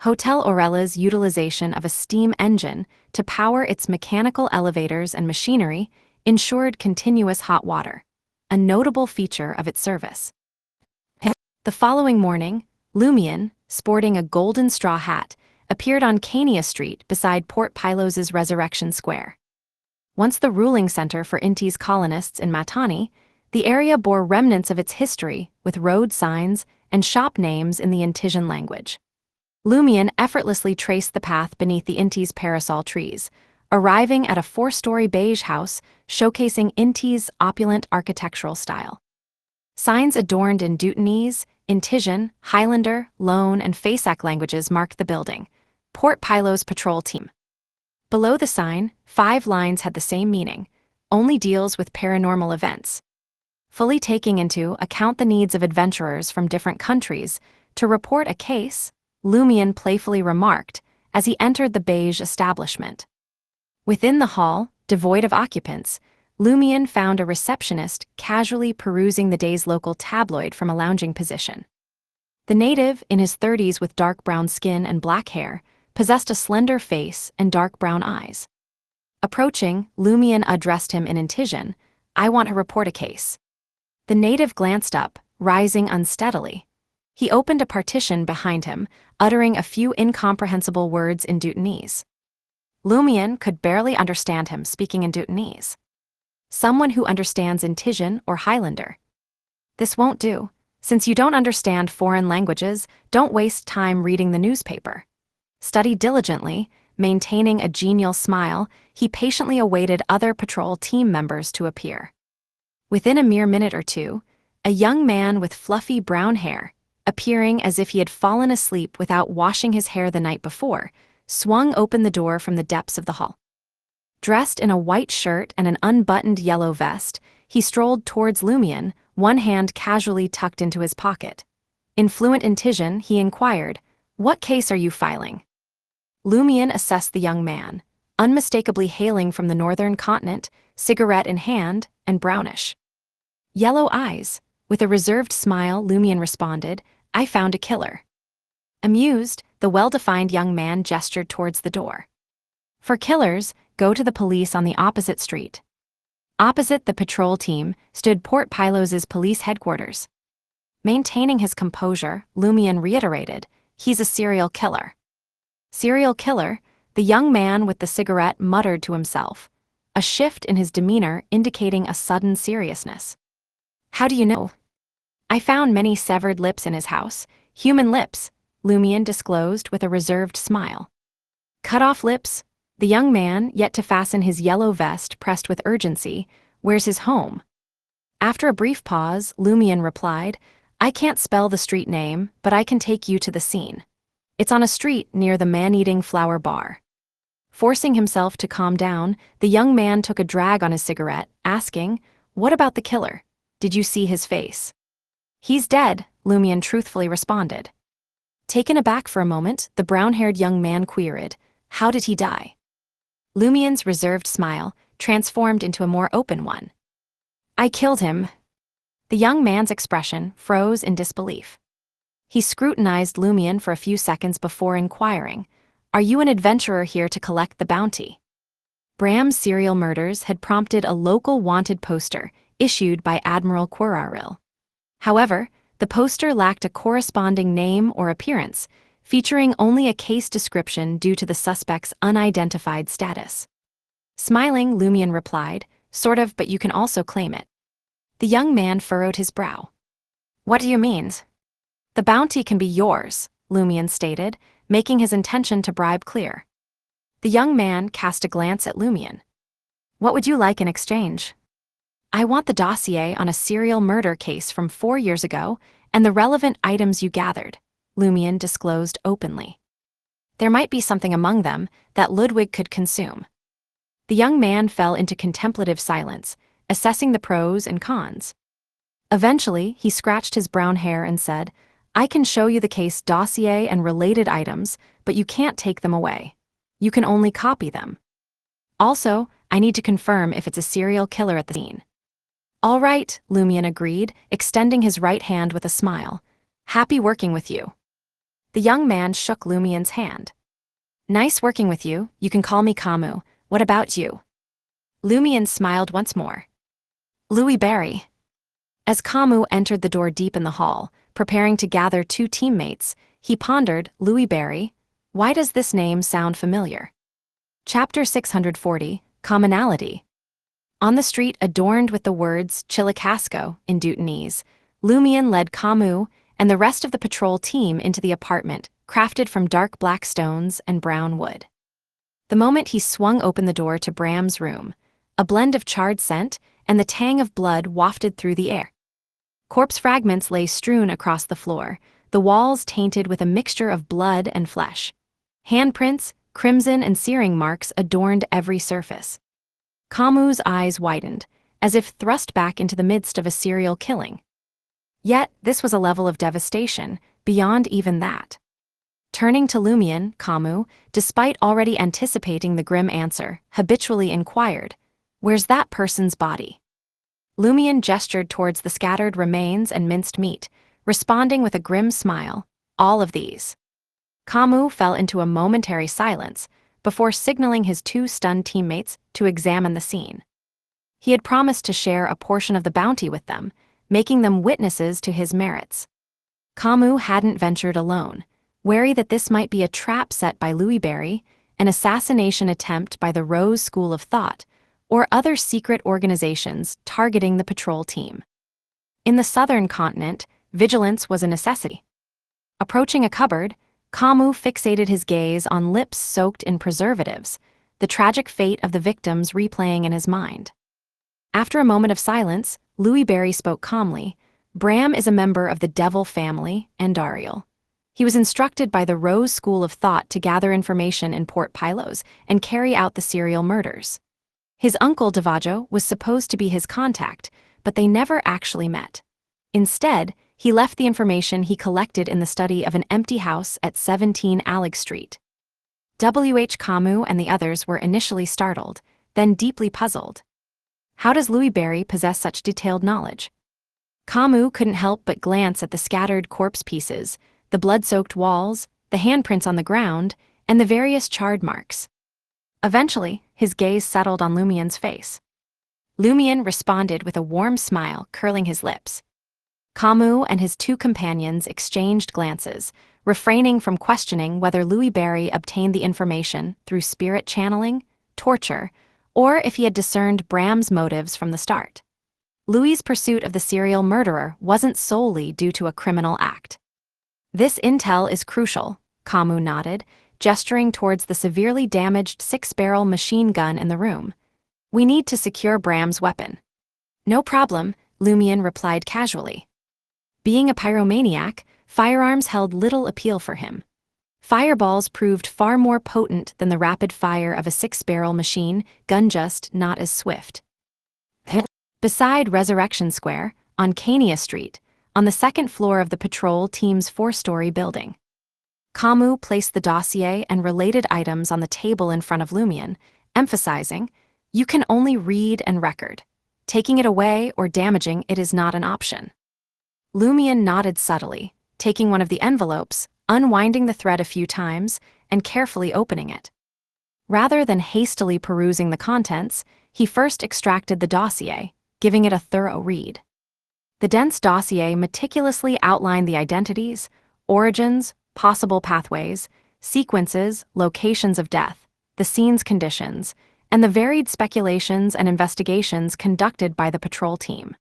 Hotel Aurella's utilization of a steam engine to power its mechanical elevators and machinery ensured continuous hot water, a notable feature of its service. The following morning, Lumian, sporting a golden straw hat, appeared on Cania Street beside Port Pilos's Resurrection Square. Once the ruling center for Inti's colonists in Matani, the area bore remnants of its history with road signs and shop names in the Intisian language. Lumian effortlessly traced the path beneath the Inti's parasol trees, arriving at a 4-story beige house showcasing Inti's opulent architectural style. Signs adorned in Dutanese, Intisian, Highlander, Lone, and Fasak languages marked the building. Port Pilos Patrol Team. Below the sign, 5 lines had the same meaning, only deals with paranormal events. Fully taking into account the needs of adventurers from different countries to report a case, Lumian playfully remarked as he entered the beige establishment. Within the hall, devoid of occupants, Lumian found a receptionist casually perusing the day's local tabloid from a lounging position. The native, in his 30s with dark brown skin and black hair, possessed a slender face and dark brown eyes. Approaching, Lumian addressed him in Intisian, "I want to report a case." The native glanced up, rising unsteadily. He opened a partition behind him, uttering a few incomprehensible words in Dutanese. Lumian could barely understand him speaking in Dutanese. Someone who understands Intisian or Highlander. "This won't do. Since you don't understand foreign languages, don't waste time reading the newspaper." Study diligently, maintaining a genial smile, he patiently awaited other patrol team members to appear. Within a mere minute or two, a young man with fluffy brown hair, appearing as if he had fallen asleep without washing his hair the night before, swung open the door from the depths of the hall. Dressed in a white shirt and an unbuttoned yellow vest, he strolled towards Lumian, one hand casually tucked into his pocket. In fluent Intisian, he inquired, "What case are you filing?" Lumian assessed the young man, unmistakably hailing from the northern continent, cigarette in hand, and brownish. Yellow eyes. With a reserved smile, Lumian responded, "I found a killer." Amused, the well-defined young man gestured towards the door. "For killers, go to the police on the opposite street." Opposite the patrol team stood Port Pilos's police headquarters. Maintaining his composure, Lumian reiterated, "He's a serial killer." Serial killer, the young man with the cigarette muttered to himself, a shift in his demeanor indicating a sudden seriousness. "How do you know?" "I found many severed lips in his house, human lips," Lumian disclosed with a reserved smile. Cut off lips. The young man, yet to fasten his yellow vest pressed with urgency. Where's his home? After a brief pause, Lumion replied, I can't spell the street name, but I can take you to the scene. It's on a street near the man-eating flower bar. Forcing himself to calm down, the young man took a drag on his cigarette, asking, What about the killer? Did you see his face? He's dead, Lumion truthfully responded. Taken aback for a moment, the brown-haired young man queried, How did he die? Lumion's reserved smile transformed into a more open one. I killed him. The young man's expression froze in disbelief. He scrutinized Lumion for a few seconds before inquiring, Are you an adventurer here to collect the bounty? Bram's serial murders had prompted a local wanted poster issued by Admiral Quiraril. However, the poster lacked a corresponding name or appearance, featuring only a case description due to the suspect's unidentified status. Smiling, Lumion replied, Sort of, but you can also claim it. The young man furrowed his brow. What do you mean? The bounty can be yours, Lumion stated, making his intention to bribe clear. The young man cast a glance at Lumion. What would you like in exchange? I want the dossier on a serial murder case from 4 years ago and the relevant items you gathered, Lumion disclosed openly. There might be something among them that Ludwig could consume. The young man fell into contemplative silence, assessing the pros and cons. Eventually, he scratched his brown hair and said, I can show you the case dossier and related items, but you can't take them away. You can only copy them. Also, I need to confirm if it's a serial killer at the scene. All right, Lumion agreed, extending his right hand with a smile. Happy working with you. The young man shook Lumion's hand. Nice working with you, you can call me Camus. What about you? Lumion smiled once more. Louis Barry. As Camus entered the door deep in the hall, preparing to gather 2 teammates, he pondered, Louis Barry, why does this name sound familiar? Chapter 640, Commonality. On the street adorned with the words Chilicasco in Dutanese, Lumion led Camus and the rest of the patrol team into the apartment, crafted from dark black stones and brown wood. The moment he swung open the door to Bram's room, a blend of charred scent and the tang of blood wafted through the air. Corpse fragments lay strewn across the floor, the walls tainted with a mixture of blood and flesh. Handprints, crimson and searing marks adorned every surface. Camus' eyes widened, as if thrust back into the midst of a serial killing. Yet, this was a level of devastation beyond even that. Turning to Lumion, Camus, despite already anticipating the grim answer, habitually inquired, Where's that person's body? Lumion gestured towards the scattered remains and minced meat, responding with a grim smile, All of these. Camus fell into a momentary silence before signaling his 2 stunned teammates to examine the scene. He had promised to share a portion of the bounty with them, making them witnesses to his merits. Camus hadn't ventured alone, wary that this might be a trap set by Louis Barry, an assassination attempt by the Rose School of Thought, or other secret organizations targeting the patrol team. In the southern continent, vigilance was a necessity. Approaching a cupboard, Camus fixated his gaze on lips soaked in preservatives, the tragic fate of the victims replaying in his mind. After a moment of silence, Louis Barry spoke calmly. Bram is a member of the Devil family and Dariel. He was instructed by the Rose School of Thought to gather information in Port Pylos and carry out the serial murders. His uncle Devilogy was supposed to be his contact, but they never actually met. Instead, he left the information he collected in the study of an empty house at 17 Alec Street. Camus and the others were initially startled, then deeply puzzled. How does Louis Barry possess such detailed knowledge? Camus couldn't help but glance at the scattered corpse pieces, the blood-soaked walls, the handprints on the ground, and the various charred marks. Eventually, his gaze settled on Lumion's face. Lumion responded with a warm smile curling his lips. Camus and his 2 companions exchanged glances, refraining from questioning whether Louis Barry obtained the information through spirit channeling, torture, or if he had discerned Bram's motives from the start. Louis's pursuit of the serial murderer wasn't solely due to a criminal act. This intel is crucial, Camus nodded, gesturing towards the severely damaged six-barrel machine gun in the room. "We need to secure Bram's weapon." "No problem," Lumion replied casually. Being a pyromaniac, firearms held little appeal for him. Fireballs proved far more potent than the rapid fire of a six-barrel machine gun, just not as swift. Beside Resurrection Square, on Cania Street, on the second floor of the patrol team's four-story building, Camus placed the dossier and related items on the table in front of Lumion, emphasizing, "You can only read and record. Taking it away or damaging it is not an option." Lumion nodded subtly, taking one of the envelopes, unwinding the thread a few times, and carefully opening it. Rather than hastily perusing the contents, he first extracted the dossier, giving it a thorough read. The dense dossier meticulously outlined the identities, origins, possible pathways, sequences, locations of death, the scene's conditions, and the varied speculations and investigations conducted by the patrol team.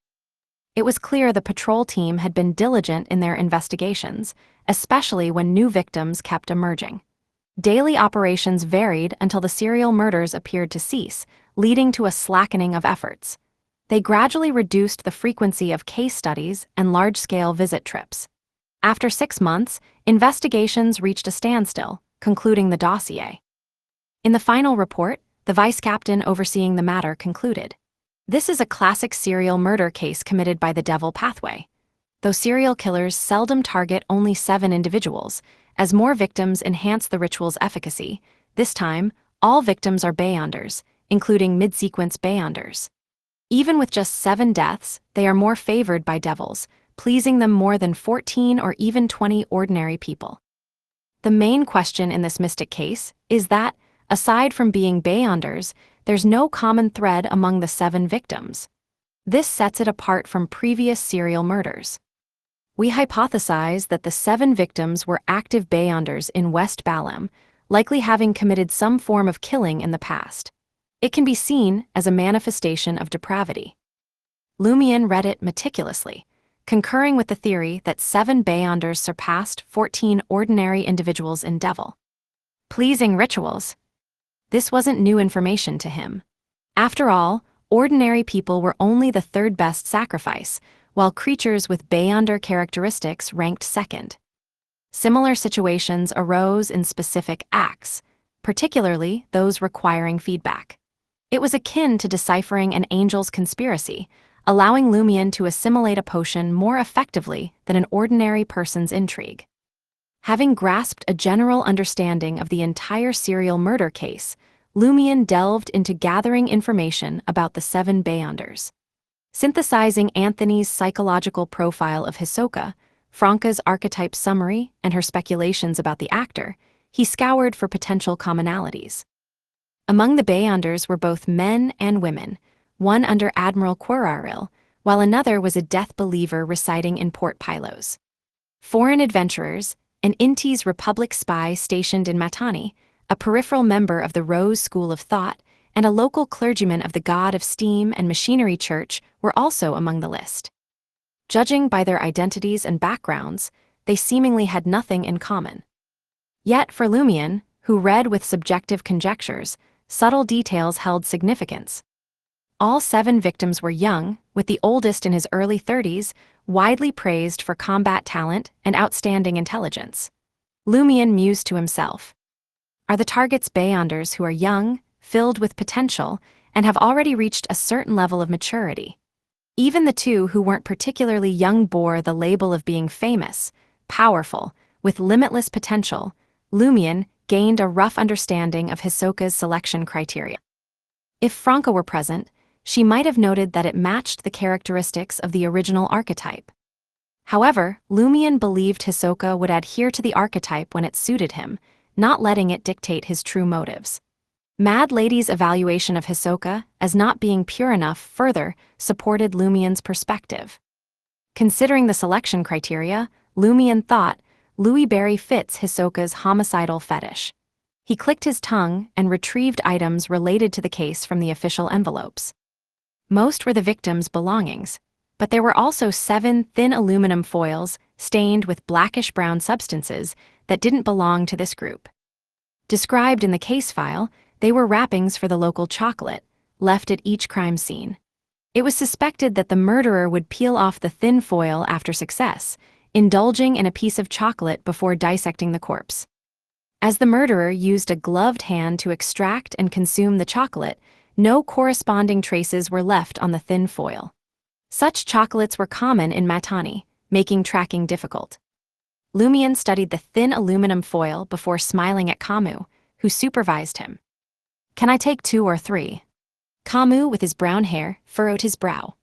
It was clear the patrol team had been diligent in their investigations, especially when new victims kept emerging. Daily operations varied until the serial murders appeared to cease, leading to a slackening of efforts. They gradually reduced the frequency of case studies and large-scale visit trips. After 6 months, investigations reached a standstill, concluding the dossier. In the final report, the vice captain overseeing the matter concluded, "This is a classic serial murder case committed by the devil pathway. Though serial killers seldom target only 7 individuals, as more victims enhance the ritual's efficacy, this time, all victims are Beyonders, including mid-sequence Beyonders. Even with just 7 deaths, they are more favored by devils, pleasing them more than 14 or even 20 ordinary people. The main question in this mystic case is that, aside from being Beyonders, there's no common thread among the 7 victims. This sets it apart from previous serial murders. We hypothesize that the 7 victims were active Beyonders in West Balam, likely having committed some form of killing in the past. It can be seen as a manifestation of depravity." Lumion read it meticulously, concurring with the theory that 7 Beyonders surpassed 14 ordinary individuals in devil. Pleasing rituals. This wasn't new information to him. After all, ordinary people were only the 3rd best sacrifice, while creatures with Beyonder characteristics ranked 2nd. Similar situations arose in specific acts, particularly those requiring feedback. It was akin to deciphering an angel's conspiracy, allowing Lumion to assimilate a potion more effectively than an ordinary person's intrigue. Having grasped a general understanding of the entire serial murder case, Lumion delved into gathering information about the 7 Beyonders. Synthesizing Anthony's psychological profile of Hisoka, Franca's archetype summary, and her speculations about the actor, he scoured for potential commonalities. Among the Beyonders were both men and women, one under Admiral Quararil, while another was a death believer residing in Port Pylos. Foreign adventurers, an Intes Republic spy stationed in Matani, a peripheral member of the Rose School of Thought, and a local clergyman of the God of Steam and Machinery Church were also among the list. Judging by their identities and backgrounds, they seemingly had nothing in common. Yet for Lumion, who read with subjective conjectures, subtle details held significance. All 7 victims were young, with the oldest in his early 30s, widely praised for combat talent and outstanding intelligence. Lumion mused to himself, "Are the targets Beyonders who are young, filled with potential, and have already reached a certain level of maturity? Even the 2 who weren't particularly young bore the label of being famous, powerful, with limitless potential." Lumion gained a rough understanding of Hisoka's selection criteria. If Franca were present, she might have noted that it matched the characteristics of the original archetype. However, Lumion believed Hisoka would adhere to the archetype when it suited him, not letting it dictate his true motives. Mad Lady's evaluation of Hisoka as not being pure enough further supported Lumion's perspective. Considering the selection criteria, Lumion thought Louis Barry fits Hisoka's homicidal fetish. He clicked his tongue and retrieved items related to the case from the official envelopes. Most were the victim's belongings, but there were also 7 thin aluminum foils stained with blackish-brown substances that didn't belong to this group. Described in the case file, they were wrappings for the local chocolate, left at each crime scene. It was suspected that the murderer would peel off the thin foil after success, indulging in a piece of chocolate before dissecting the corpse. As the murderer used a gloved hand to extract and consume the chocolate, no corresponding traces were left on the thin foil. Such chocolates were common in Matani, making tracking difficult. Lumion studied the thin aluminum foil before smiling at Camus, who supervised him. "Can I take 2 or 3? Camus, with his brown hair, furrowed his brow.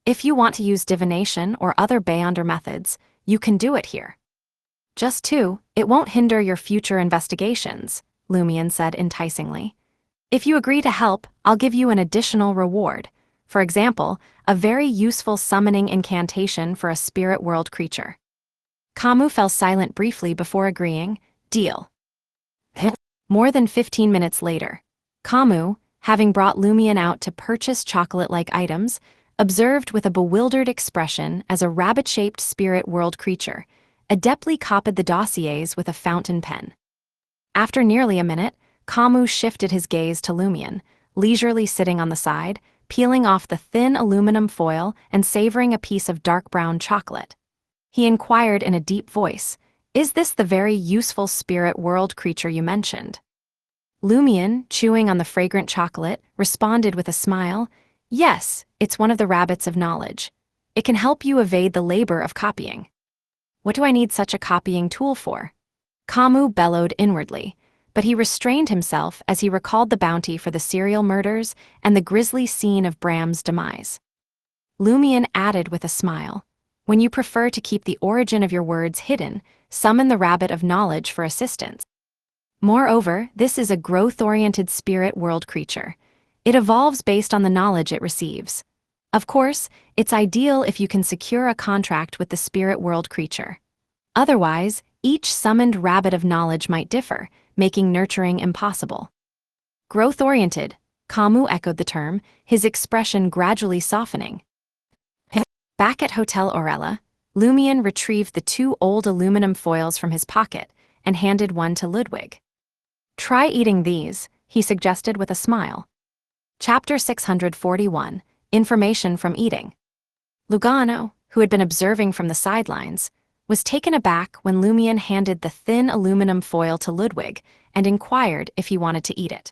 "If you want to use divination or other Beyonder methods, you can do it here." "Just 2, it won't hinder your future investigations," Lumion said enticingly. "If you agree to help, I'll give you an additional reward. For example, a very useful summoning incantation for a spirit world creature." Camus fell silent briefly before agreeing, "Deal." More than 15 minutes later, Camus, having brought Lumion out to purchase chocolate-like items, observed with a bewildered expression as a rabbit-shaped spirit world creature adeptly copied the dossiers with a fountain pen. After nearly a minute, Camus shifted his gaze to Lumion, leisurely sitting on the side, peeling off the thin aluminum foil and savoring a piece of dark brown chocolate. He inquired in a deep voice, "Is this the very useful spirit world creature you mentioned?" Lumion, chewing on the fragrant chocolate, responded with a smile, "Yes, it's one of the rabbits of knowledge. It can help you evade the labor of copying." "What do I need such a copying tool for?" Camus bellowed inwardly, but he restrained himself as he recalled the bounty for the serial murders and the grisly scene of Bram's demise. Lumion added with a smile, "When you prefer to keep the origin of your words hidden, summon the rabbit of knowledge for assistance. Moreover, this is a growth-oriented spirit world creature. It evolves based on the knowledge it receives. Of course, it's ideal if you can secure a contract with the spirit world creature. Otherwise, each summoned rabbit of knowledge might differ, making nurturing impossible." Growth-oriented, Camus echoed the term, his expression gradually softening. Back at Hotel Orella, Lumion retrieved the 2 old aluminum foils from his pocket and handed one to Ludwig. "Try eating these," he suggested with a smile. Chapter 641, Information from Eating. Lugano, who had been observing from the sidelines, was taken aback when Lumion handed the thin aluminum foil to Ludwig and inquired if he wanted to eat it.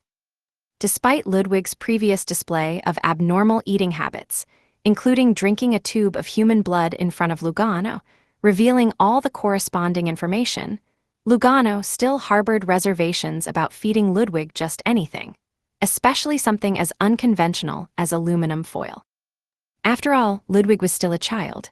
Despite Ludwig's previous display of abnormal eating habits, including drinking a tube of human blood in front of Lugano, revealing all the corresponding information, Lugano still harbored reservations about feeding Ludwig just anything, especially something as unconventional as aluminum foil. After all, Ludwig was still a child.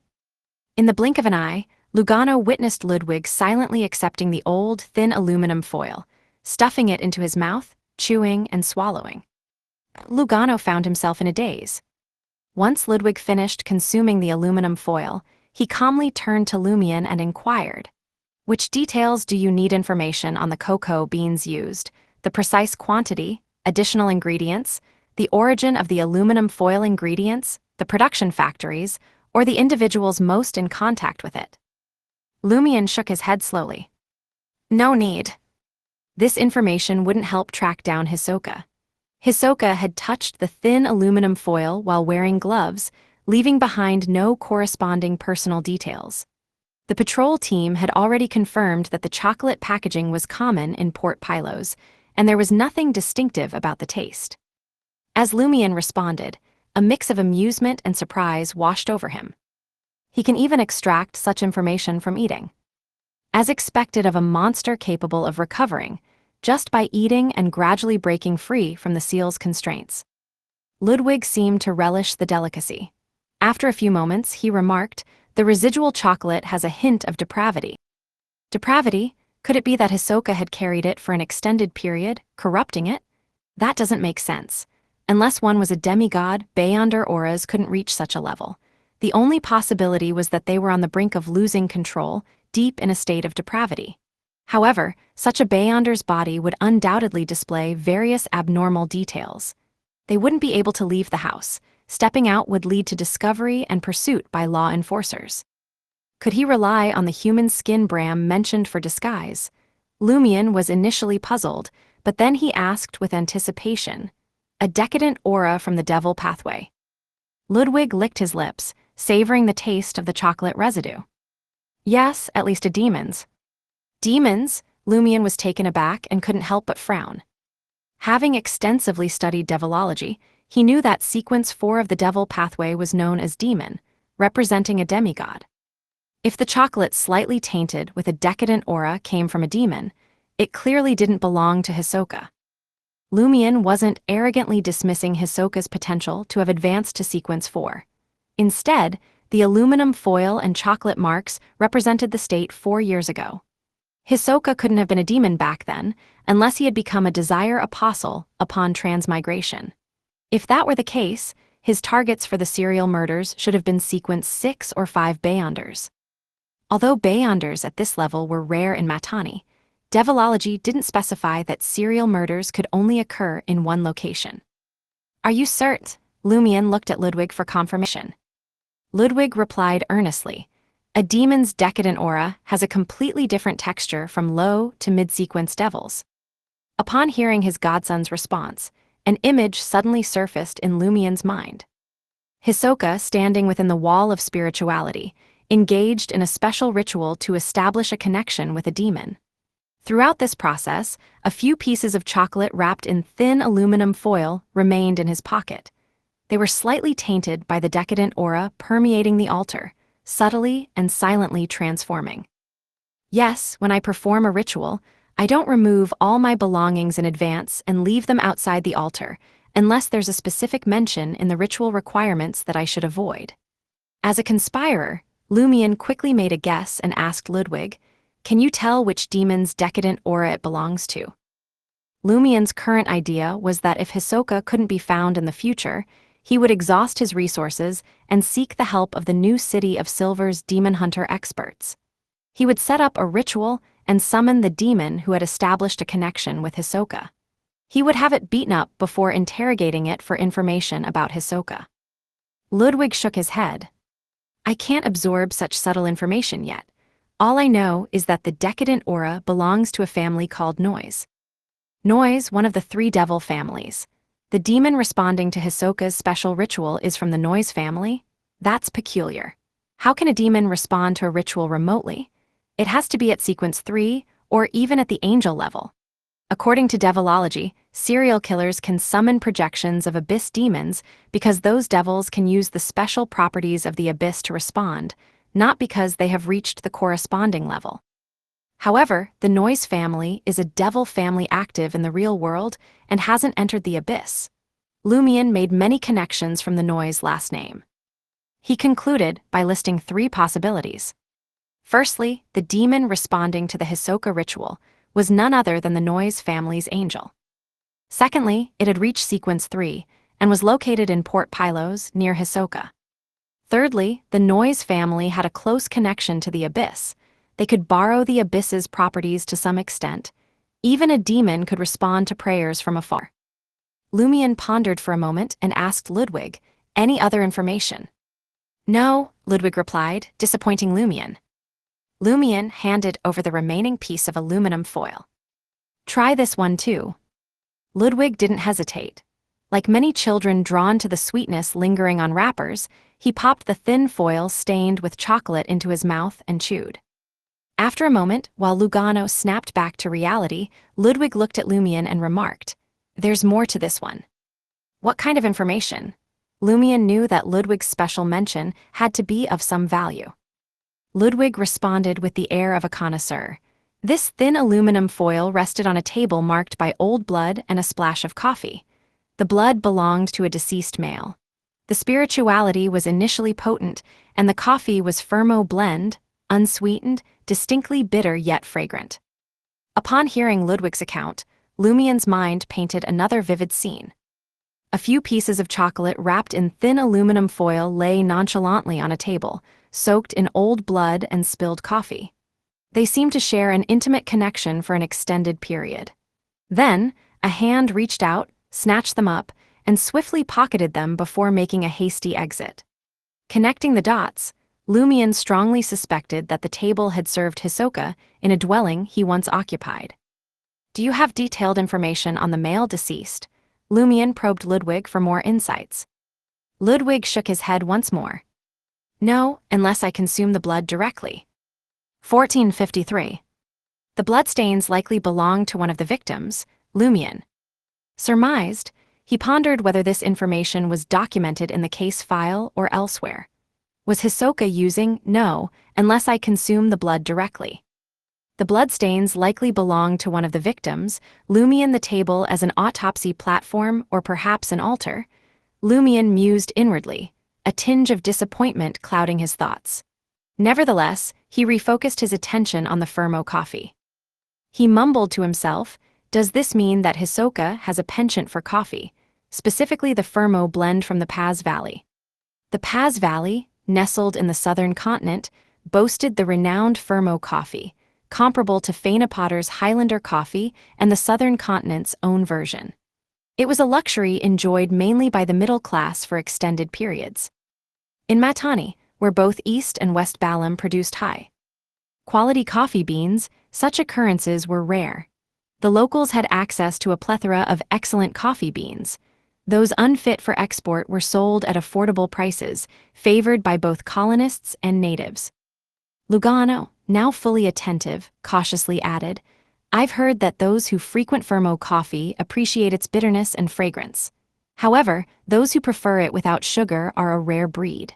In the blink of an eye, Lugano witnessed Ludwig silently accepting the old, thin aluminum foil, stuffing it into his mouth, chewing and swallowing. Lugano found himself in a daze. Once Ludwig finished consuming the aluminum foil, he calmly turned to Lumion and inquired, "Which details do you need information on the cocoa beans used, the precise quantity, additional ingredients, the origin of the aluminum foil ingredients, the production factories, or the individuals most in contact with it?" Lumion shook his head slowly. "No need. This information wouldn't help track down Hisoka. Hisoka had touched the thin aluminum foil while wearing gloves, leaving behind no corresponding personal details. The patrol team had already confirmed that the chocolate packaging was common in Port Pylos, and there was nothing distinctive about the taste. As Lumion responded, a mix of amusement and surprise washed over him. He can even extract such information from eating. As expected of a monster capable of recovering, just by eating and gradually breaking free from the seal's constraints. Ludwig seemed to relish the delicacy. After a few moments, he remarked, "The residual chocolate has a hint of depravity." Depravity? Could it be that Hisoka had carried it for an extended period, corrupting it? That doesn't make sense. Unless one was a demigod, Beyonder auras couldn't reach such a level. The only possibility was that they were on the brink of losing control, deep in a state of depravity. However, such a Beyonder's body would undoubtedly display various abnormal details. They wouldn't be able to leave the house. Stepping out would lead to discovery and pursuit by law enforcers. Could he rely on the human skin Bram mentioned for disguise? Lumion was initially puzzled, but then he asked with anticipation, "A decadent aura from the devil pathway." Ludwig licked his lips, savoring the taste of the chocolate residue. "Yes, at least a demon's." "Demons?" Lumion was taken aback and couldn't help but frown. Having extensively studied Devilogy, he knew that sequence 4 of the devil pathway was known as demon, representing a demigod. If the chocolate slightly tainted with a decadent aura came from a demon, it clearly didn't belong to Hisoka. Lumion wasn't arrogantly dismissing Hisoka's potential to have advanced to sequence 4. Instead, the aluminum foil and chocolate marks represented the state 4 years ago. Hisoka couldn't have been a demon back then, unless he had become a desire apostle upon transmigration. If that were the case, his targets for the serial murders should have been sequence 6 or 5 Beyonders. Although Beyonders at this level were rare in Matani, Devilogy didn't specify that serial murders could only occur in one location. "Are you certain?" Lumion looked at Ludwig for confirmation. Ludwig replied earnestly, "A demon's decadent aura has a completely different texture from low to mid-sequence devils." Upon hearing his godson's response, an image suddenly surfaced in Lumion's mind. Hisoka standing within the wall of spirituality, engaged in a special ritual to establish a connection with a demon. Throughout this process, a few pieces of chocolate wrapped in thin aluminum foil remained in his pocket. They were slightly tainted by the decadent aura permeating the altar, subtly and silently transforming. "Yes, when I perform a ritual, I don't remove all my belongings in advance and leave them outside the altar, unless there's a specific mention in the ritual requirements that I should avoid." As a conspirer, Lumion quickly made a guess and asked Ludwig, "Can you tell which demon's decadent aura it belongs to?" Lumion's current idea was that if Hisoka couldn't be found in the future, he would exhaust his resources and seek the help of the new City of Silver's demon hunter experts. He would set up a ritual and summon the demon who had established a connection with Hisoka. He would have it beaten up before interrogating it for information about Hisoka. Ludwig shook his head. "I can't absorb such subtle information yet. All I know is that the decadent aura belongs to a family called Noise. Noise, one of the 3 devil families. The demon responding to Hisoka's special ritual is from the Noise family? That's peculiar. How can a demon respond to a ritual remotely? It has to be at sequence 3, or even at the angel level. According to Devilogy, serial killers can summon projections of abyss demons because those devils can use the special properties of the abyss to respond, not because they have reached the corresponding level. However, the Noise family is a devil family active in the real world and hasn't entered the abyss. Lumion made many connections from the Noise last name. He concluded by listing 3 possibilities. Firstly, the demon responding to the Hisoka ritual was none other than the Noise family's angel. Secondly, it had reached sequence 3 and was located in Port Pylos near Hisoka. Thirdly, the Noise family had a close connection to the abyss. They could borrow the abyss's properties to some extent. Even a demon could respond to prayers from afar. Lumion pondered for a moment and asked Ludwig, "Any other information?" "No," Ludwig replied, disappointing Lumion. Lumion handed over the remaining piece of aluminum foil. "Try this one too." Ludwig didn't hesitate. Like many children drawn to the sweetness lingering on wrappers, he popped the thin foil stained with chocolate into his mouth and chewed. After a moment, while Lugano snapped back to reality, Ludwig looked at Lumion and remarked, "There's more to this one." "What kind of information?" Lumion knew that Ludwig's special mention had to be of some value. Ludwig responded with the air of a connoisseur. This thin aluminum foil rested on a table marked by old blood and a splash of coffee. The blood belonged to a deceased male. The spirituality was initially potent, and the coffee was Fermo blend, unsweetened, distinctly bitter yet fragrant. Upon hearing Ludwig's account, Lumion's mind painted another vivid scene. A few pieces of chocolate wrapped in thin aluminum foil lay nonchalantly on a table, soaked in old blood and spilled coffee. They seemed to share an intimate connection for an extended period. Then, a hand reached out, snatched them up, and swiftly pocketed them before making a hasty exit. Connecting the dots, Lumion strongly suspected that the table had served Hisoka in a dwelling he once occupied. Do you have detailed information on the male deceased? Lumion probed Ludwig for more insights. Ludwig shook his head once more. No, unless I consume the blood directly. 1453. The bloodstains likely belonged to one of the victims, Lumion surmised. He pondered whether this information was documented in the case file or elsewhere. Was Hisoka using no, unless I consume the blood directly? The bloodstains likely belonged to one of the victims, Lumion the table as an autopsy platform or perhaps an altar. Lumion mused inwardly, a tinge of disappointment clouding his thoughts. Nevertheless, he refocused his attention on the Fermo coffee. He mumbled to himself, does this mean that Hisoka has a penchant for coffee, specifically the Fermo blend from the Paz Valley? The Paz Valley, nestled in the southern continent, boasted the renowned Fermo coffee, comparable to Fana Potter's Highlander coffee and the southern continent's own version. It was a luxury enjoyed mainly by the middle class for extended periods. In Matani, where both East and West Balam produced high-quality coffee beans, such occurrences were rare. The locals had access to a plethora of excellent coffee beans. Those unfit for export were sold at affordable prices, favored by both colonists and natives. Lugano, now fully attentive, cautiously added, I've heard that those who frequent Fermo coffee appreciate its bitterness and fragrance. However, those who prefer it without sugar are a rare breed.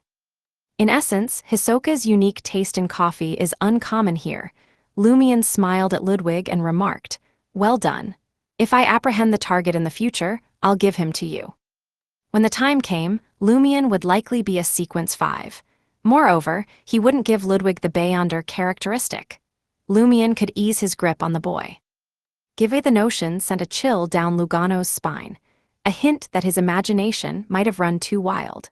In essence, Hisoka's unique taste in coffee is uncommon here. Lumion smiled at Ludwig and remarked, well done. If I apprehend the target in the future, I'll give him to you. When the time came, Lumion would likely be a sequence 5. Moreover, he wouldn't give Ludwig the Beyonder characteristic. Lumion could ease his grip on the boy. Give the notion sent a chill down Lugano's spine, a hint that his imagination might have run too wild.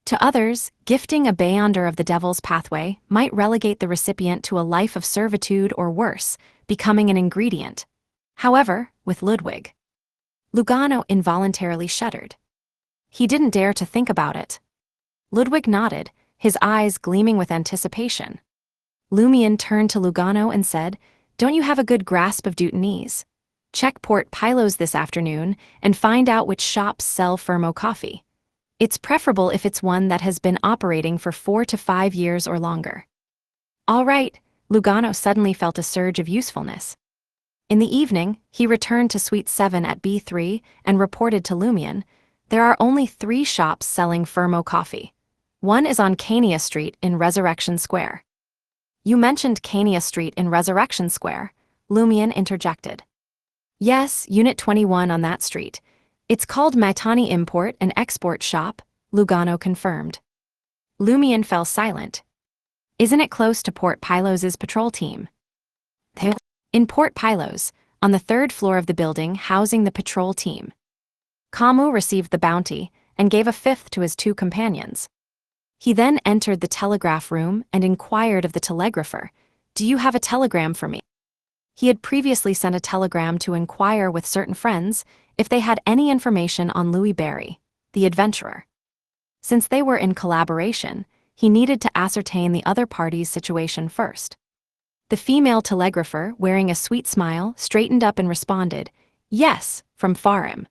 To others, gifting a Beyonder of the Devil's Pathway might relegate the recipient to a life of servitude or worse, becoming an ingredient. However, with Ludwig, Lugano involuntarily shuddered. He didn't dare to think about it. Ludwig nodded, his eyes gleaming with anticipation. Lumion turned to Lugano and said, don't you have a good grasp of Dutanese? Check Port Pylos this afternoon and find out which shops sell Fermo coffee. It's preferable if it's one that has been operating for 4 to 5 years or longer. All right, Lugano suddenly felt a surge of usefulness. In the evening, he returned to Suite 7 at B3 and reported to Lumion, there are only 3 shops selling Fermo coffee. One is on Cania Street in Resurrection Square. You mentioned Cania Street in Resurrection Square, Lumion interjected. Yes, Unit 21 on that street. It's called Matani Import and Export Shop, Lugano confirmed. Lumion fell silent. Isn't it close to Port Pylos' patrol team? In Port Pylos, on the 3rd floor of the building housing the patrol team. Kamu received the bounty and gave a 5th to his 2 companions. He then entered the telegraph room and inquired of the telegrapher, do you have a telegram for me? He had previously sent a telegram to inquire with certain friends if they had any information on Louis Barry, the adventurer. Since they were in collaboration, he needed to ascertain the other party's situation first. The female telegrapher, wearing a sweet smile, straightened up and responded, yes, from Farim.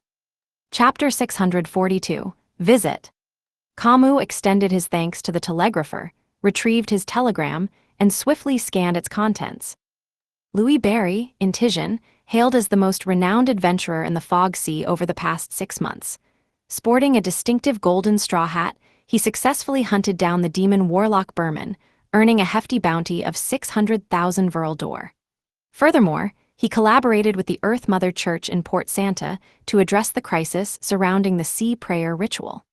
Chapter 642, Visit. Kamu extended his thanks to the telegrapher, retrieved his telegram, and swiftly scanned its contents. Louis Barry, in Tijan, hailed as the most renowned adventurer in the Fog Sea over the past 6 months. Sporting a distinctive golden straw hat, he successfully hunted down the demon warlock Berman, earning a hefty bounty of 600,000 Verl d'Or. Furthermore, he collaborated with the Earth Mother Church in Port Santa to address the crisis surrounding the sea prayer ritual.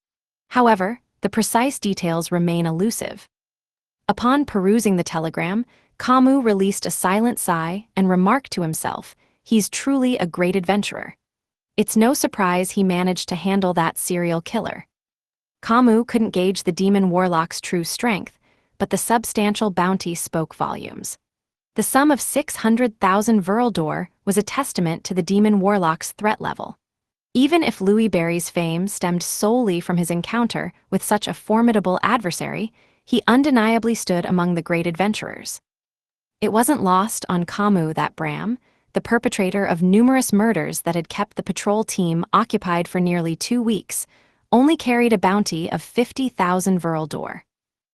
However, the precise details remain elusive. Upon perusing the telegram, Kamu released a silent sigh and remarked to himself, he's truly a great adventurer. It's no surprise he managed to handle that serial killer. Kamu couldn't gauge the demon warlock's true strength, but the substantial bounty spoke volumes. The sum of 600,000 Verl d'Or was a testament to the demon warlock's threat level. Even if Louis Barry's fame stemmed solely from his encounter with such a formidable adversary, he undeniably stood among the great adventurers. It wasn't lost on Kamu that Bram, the perpetrator of numerous murders that had kept the patrol team occupied for nearly 2 weeks, only carried a bounty of 50,000 Verl d'Or.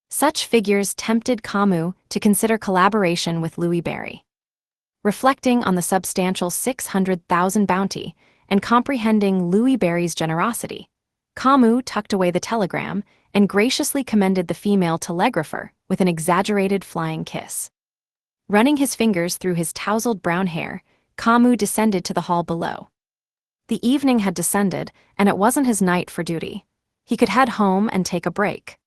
Such figures tempted Kamu to consider collaboration with Louis Barry. Reflecting on the substantial 600,000 bounty and comprehending Louis Barry's generosity, Kamu tucked away the telegram and graciously commended the female telegrapher with an exaggerated flying kiss. Running his fingers through his tousled brown hair, Kamu descended to the hall below. The evening had descended, and it wasn't his night for duty. He could head home and take a break.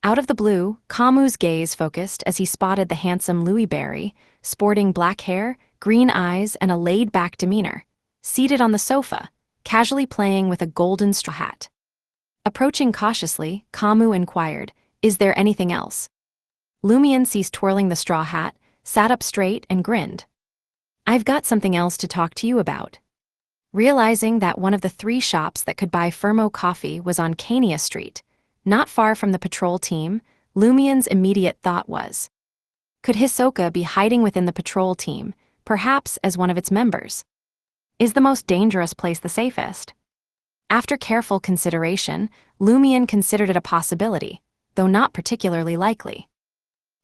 Out of the blue, Kamu's gaze focused as he spotted the handsome Louis Barry, sporting black hair, green eyes, and a laid-back demeanor, seated on the sofa, casually playing with a golden straw hat. Approaching cautiously, Kamu inquired, "Is there anything else?" Lumion ceased twirling the straw hat, sat up straight, and grinned. "I've got something else to talk to you about." Realizing that one of the 3 shops that could buy Fermo coffee was on Cania Street, not far from the patrol team, Lumion's immediate thought was, could Hisoka be hiding within the patrol team, perhaps as one of its members? Is the most dangerous place the safest? After careful consideration, Lumion considered it a possibility, though not particularly likely.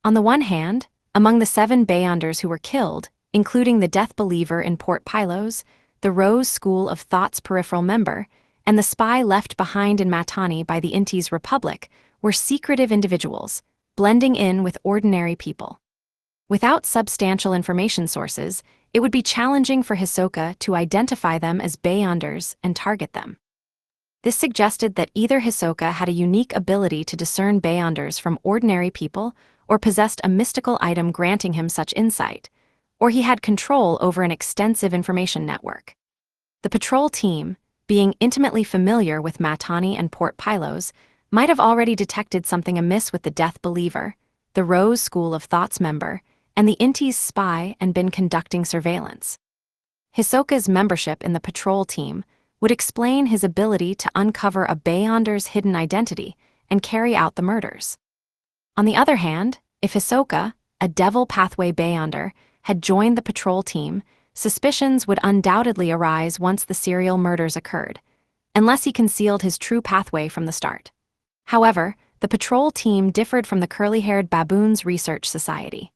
On the one hand, among the 7 Beyonders who were killed, including the Death Believer in Port Pylos, the Rose School of Thought's peripheral member, and the spy left behind in Matani by the Inti's Republic, were secretive individuals, blending in with ordinary people. Without substantial information sources, it would be challenging for Hisoka to identify them as Beyonders and target them. This suggested that either Hisoka had a unique ability to discern Beyonders from ordinary people or possessed a mystical item granting him such insight, or he had control over an extensive information network. The patrol team, being intimately familiar with Matani and Port Pylos, might have already detected something amiss with the Death Believer, the Rose School of Thought's member, and the Inti's spy and been conducting surveillance. Hisoka's membership in the patrol team would explain his ability to uncover a Beyonder's hidden identity and carry out the murders. On the other hand, if Hisoka, a Devil Pathway Beyonder, had joined the patrol team, suspicions would undoubtedly arise once the serial murders occurred, unless he concealed his true pathway from the start. However, the patrol team differed from the curly-haired Baboons Research Society.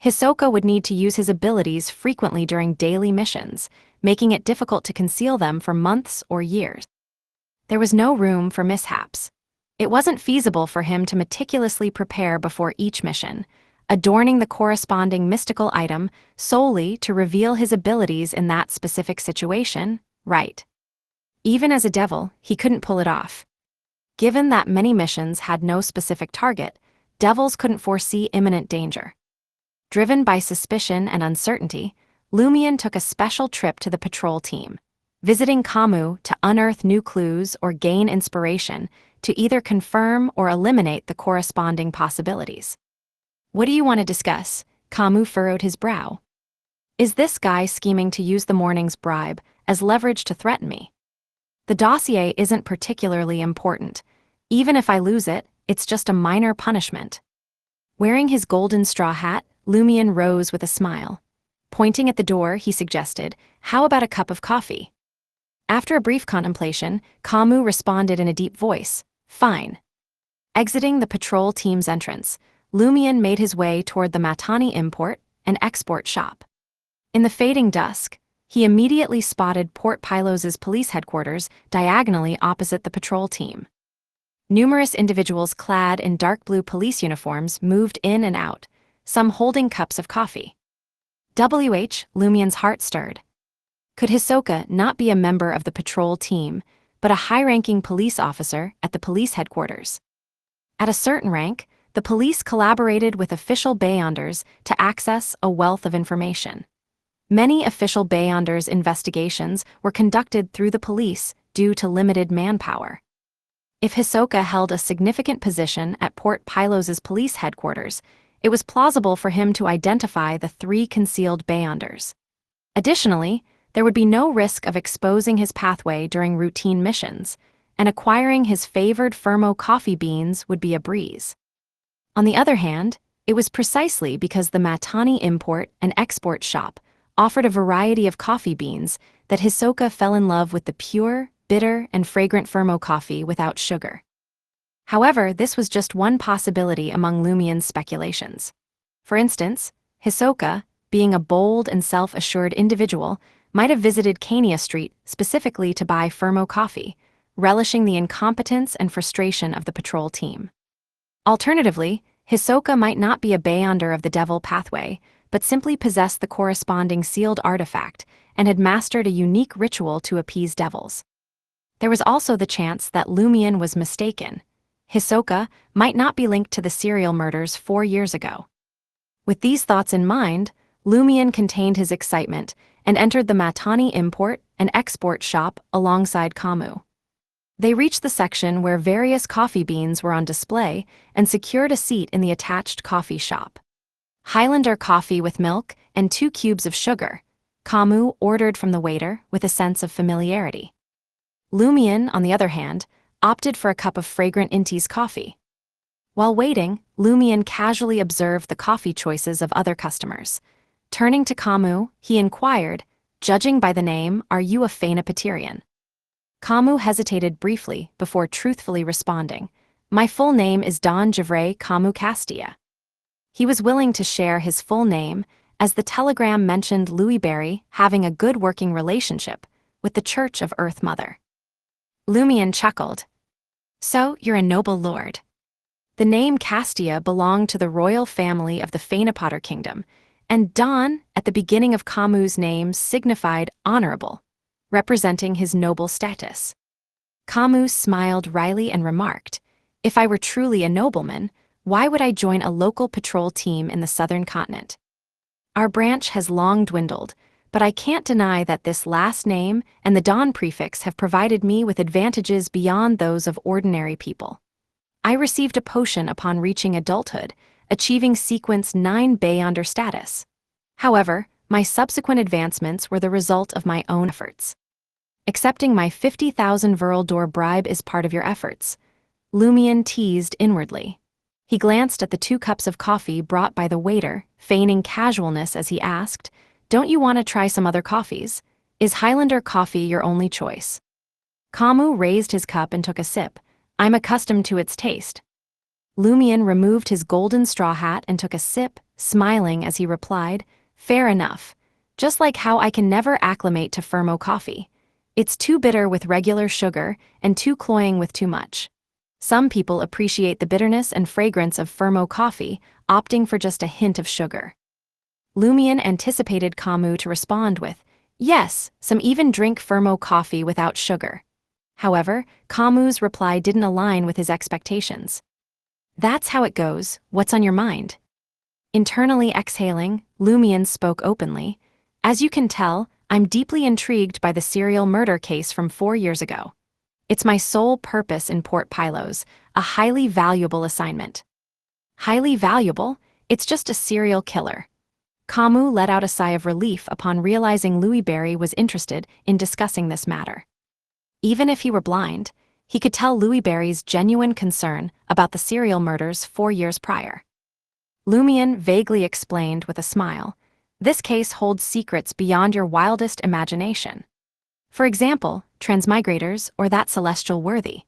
Hisoka would need to use his abilities frequently during daily missions, making it difficult to conceal them for months or years. There was no room for mishaps. It wasn't feasible for him to meticulously prepare before each mission, adorning the corresponding mystical item solely to reveal his abilities in that specific situation, right? Even as a devil, he couldn't pull it off. Given that many missions had no specific target, devils couldn't foresee imminent danger. Driven by suspicion and uncertainty, Lumion took a special trip to the patrol team, visiting Kamu to unearth new clues or gain inspiration to either confirm or eliminate the corresponding possibilities. "What do you want to discuss?" Kamu furrowed his brow. "Is this guy scheming to use the morning's bribe as leverage to threaten me? The dossier isn't particularly important. Even if I lose it, it's just a minor punishment." Wearing his golden straw hat, Lumion rose with a smile. Pointing at the door, he suggested, "How about a cup of coffee?" After a brief contemplation, Kamu responded in a deep voice, "Fine." Exiting the patrol team's entrance, Lumion made his way toward the Matani import and export shop. In the fading dusk, he immediately spotted Port Pylos' police headquarters diagonally opposite the patrol team. Numerous individuals clad in dark blue police uniforms moved in and out, some holding cups of coffee. Lumion's heart stirred. Could Hisoka not be a member of the patrol team, but a high-ranking police officer at the police headquarters? At a certain rank, the police collaborated with official Beyonders to access a wealth of information. Many official Beyonders' investigations were conducted through the police due to limited manpower. If Hisoka held a significant position at Port Pylos' police headquarters, it was plausible for him to identify the 3 concealed Beyonders. Additionally, there would be no risk of exposing his pathway during routine missions, and acquiring his favored Fermo coffee beans would be a breeze. On the other hand, it was precisely because the Matani import and export shop offered a variety of coffee beans that Hisoka fell in love with the pure, bitter, and fragrant Fermo coffee without sugar. However, this was just one possibility among Lumien's speculations. For instance, Hisoka, being a bold and self-assured individual, might have visited Kania Street specifically to buy Fermo coffee, relishing the incompetence and frustration of the patrol team. Alternatively, Hisoka might not be a Beyonder of the Devil pathway, but simply possessed the corresponding sealed artifact and had mastered a unique ritual to appease devils. There was also the chance that Lumien was mistaken. Hisoka might not be linked to the serial murders 4 years ago. With these thoughts in mind, Lumien contained his excitement and entered the Matani import and export shop alongside Kamu. They reached the section where various coffee beans were on display and secured a seat in the attached coffee shop. Highlander coffee with milk and 2 cubes of sugar, Kamu ordered from the waiter with a sense of familiarity. Lumien, on the other hand, opted for a cup of fragrant Inti's coffee. While waiting, Lumien casually observed the coffee choices of other customers. Turning to Kamu, he inquired, "Judging by the name, are you a Phaenopatirian?" Kamu hesitated briefly before truthfully responding, "My full name is Don Javray Kamu Castilla." He was willing to share his full name, as the telegram mentioned Louis Berry having a good working relationship with the Church of Earth Mother. Lumien chuckled. "So, you're a noble lord." The name Castilla belonged to the royal family of the Phaenopotter Kingdom, and Don, at the beginning of Kamu's name, signified honorable, representing his noble status. Kamu smiled wryly and remarked, "If I were truly a nobleman, why would I join a local patrol team in the southern continent? Our branch has long dwindled, but I can't deny that this last name and the Don prefix have provided me with advantages beyond those of ordinary people. I received a potion upon reaching adulthood, achieving sequence 9 Beyonder status. However, my subsequent advancements were the result of my own efforts. Accepting my 50,000 Veraldor bribe is part of your efforts." Lumien teased inwardly. He glanced at the 2 cups of coffee brought by the waiter, feigning casualness as he asked, "Don't you want to try some other coffees? Is Highlander coffee your only choice?" Kamu raised his cup and took a sip. "I'm accustomed to its taste." Lumien removed his golden straw hat and took a sip, smiling as he replied, "Fair enough. Just like how I can never acclimate to Fermo coffee. It's too bitter with regular sugar and too cloying with too much. Some people appreciate the bitterness and fragrance of Fermo coffee, opting for just a hint of sugar." Lumien anticipated Kamu to respond with, "Yes, some even drink Fermo coffee without sugar." However, Kamu's reply didn't align with his expectations. "That's how it goes. What's on your mind?" Internally exhaling, Lumien spoke openly, "As you can tell, I'm deeply intrigued by the serial murder case from 4 years ago. It's my sole purpose in Port Pylos, a highly valuable assignment." "Highly valuable? It's just a serial killer." Kamu let out a sigh of relief upon realizing Louis Berry was interested in discussing this matter. Even if he were blind, he could tell Louis Berry's genuine concern about the serial murders 4 years prior. Lumien vaguely explained with a smile, "This case holds secrets beyond your wildest imagination. For example, transmigrators or that celestial worthy."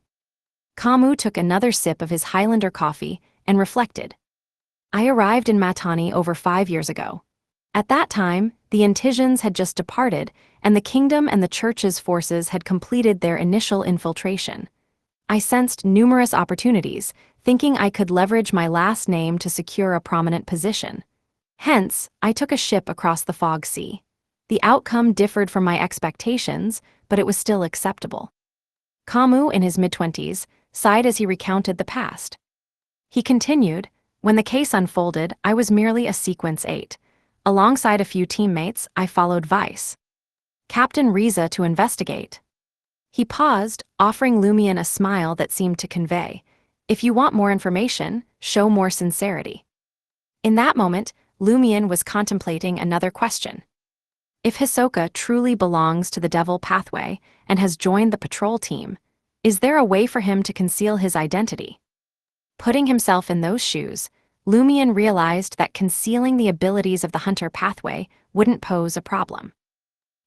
Kamu took another sip of his Highlander coffee and reflected. "I arrived in Matani over 5 years ago. At that time, the Intisians had just departed, and the kingdom and the church's forces had completed their initial infiltration. I sensed numerous opportunities, thinking I could leverage my last name to secure a prominent position. Hence, I took a ship across the fog sea. The outcome differed from my expectations, but it was still acceptable." Kamu, in his mid-20s, sighed as he recounted the past. He continued, "When the case unfolded, I was merely a Sequence 8. Alongside a few teammates, I followed Vice Captain Riza to investigate." He paused, offering Lumien a smile that seemed to convey, "If you want more information, show more sincerity." In that moment, Lumien was contemplating another question. If Hisoka truly belongs to the Devil pathway and has joined the patrol team, is there a way for him to conceal his identity? Putting himself in those shoes, Lumion realized that concealing the abilities of the hunter pathway wouldn't pose a problem.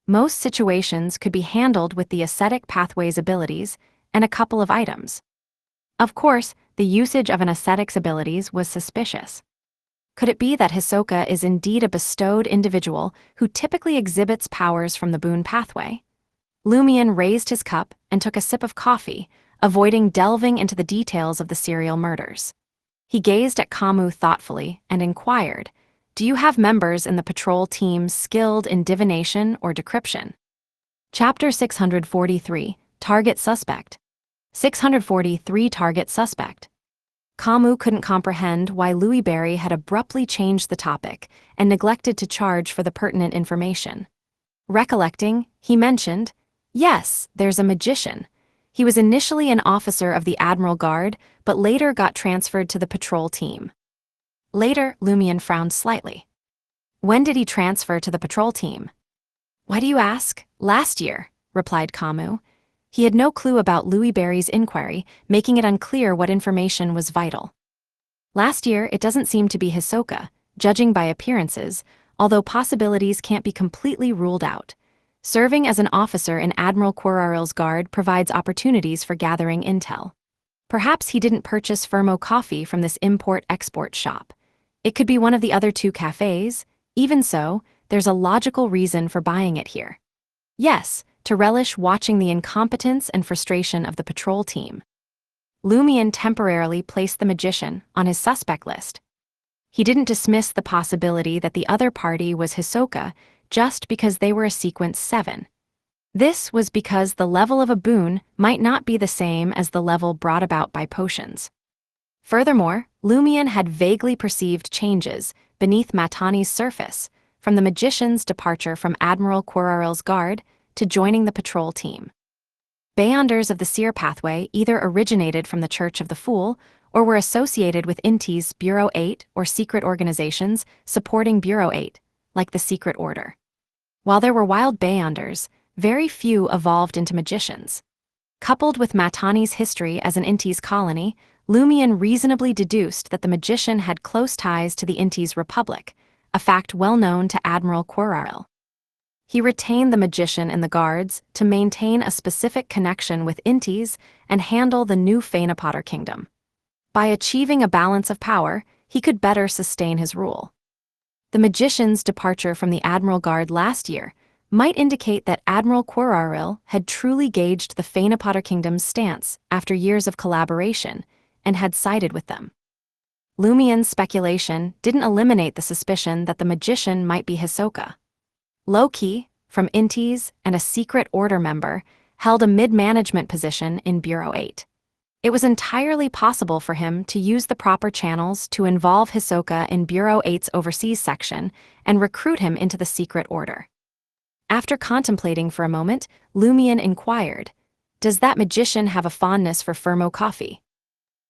Most situations could be handled with the ascetic pathway's abilities and a couple of items. Of course, the usage of an ascetic's abilities was suspicious. Could it be that Hisoka is indeed a bestowed individual who typically exhibits powers from the boon pathway? Lumion raised his cup and took a sip of coffee, avoiding delving into the details of the serial murders. He gazed at Kamu thoughtfully and inquired, "Do you have members in the patrol team skilled in divination or decryption?" Chapter 643, Target Suspect. 643 Target Suspect. Kamu couldn't comprehend why Louis Barry had abruptly changed the topic and neglected to charge for the pertinent information. Recollecting, he mentioned, "Yes, there's a magician. He was initially an officer of the Admiral Guard, but later got transferred to the patrol team." Later, Lumion frowned slightly. "When did he transfer to the patrol team?" "Why do you ask?" "Last year," replied Kamu. He had no clue about Louis Barry's inquiry, making it unclear what information was vital. "Last year, it doesn't seem to be Hisoka, judging by appearances, although possibilities can't be completely ruled out. Serving as an officer in Admiral Quararil's guard provides opportunities for gathering intel. Perhaps he didn't purchase Firmo coffee from this import-export shop. It could be one of the other two cafes. Even so, there's a logical reason for buying it here. Yes, to relish watching the incompetence and frustration of the patrol team." Lumion temporarily placed the magician on his suspect list. He didn't dismiss the possibility that the other party was Hisoka just because they were a sequence 7. This was because the level of a boon might not be the same as the level brought about by potions. Furthermore, Lumion had vaguely perceived changes beneath Matani's surface, from the magician's departure from Admiral Quararil's guard to joining the patrol team. Beyonders of the seer pathway either originated from the Church of the Fool or were associated with Inti's Bureau 8 or secret organizations supporting Bureau 8, like the Secret Order. While there were wild Beyonders, very few evolved into magicians. Coupled with Matani's history as an Inti's colony, Lumion reasonably deduced that the magician had close ties to the Inti's Republic, a fact well known to Admiral Quararil. He retained the magician and the guards to maintain a specific connection with Intis and handle the new Phaenopotter kingdom. By achieving a balance of power, he could better sustain his rule. The magician's departure from the Admiral Guard last year might indicate that Admiral Quararil had truly gauged the Phaenopotter kingdom's stance after years of collaboration and had sided with them. Lumion's speculation didn't eliminate the suspicion that the magician might be Hisoka. Loki, from Intis and a secret order member, held a mid-management position in Bureau 8. It was entirely possible for him to use the proper channels to involve Hisoka in Bureau 8's overseas section and recruit him into the secret order. After contemplating for a moment, Lumion inquired, "Does that magician have a fondness for Firmo coffee?"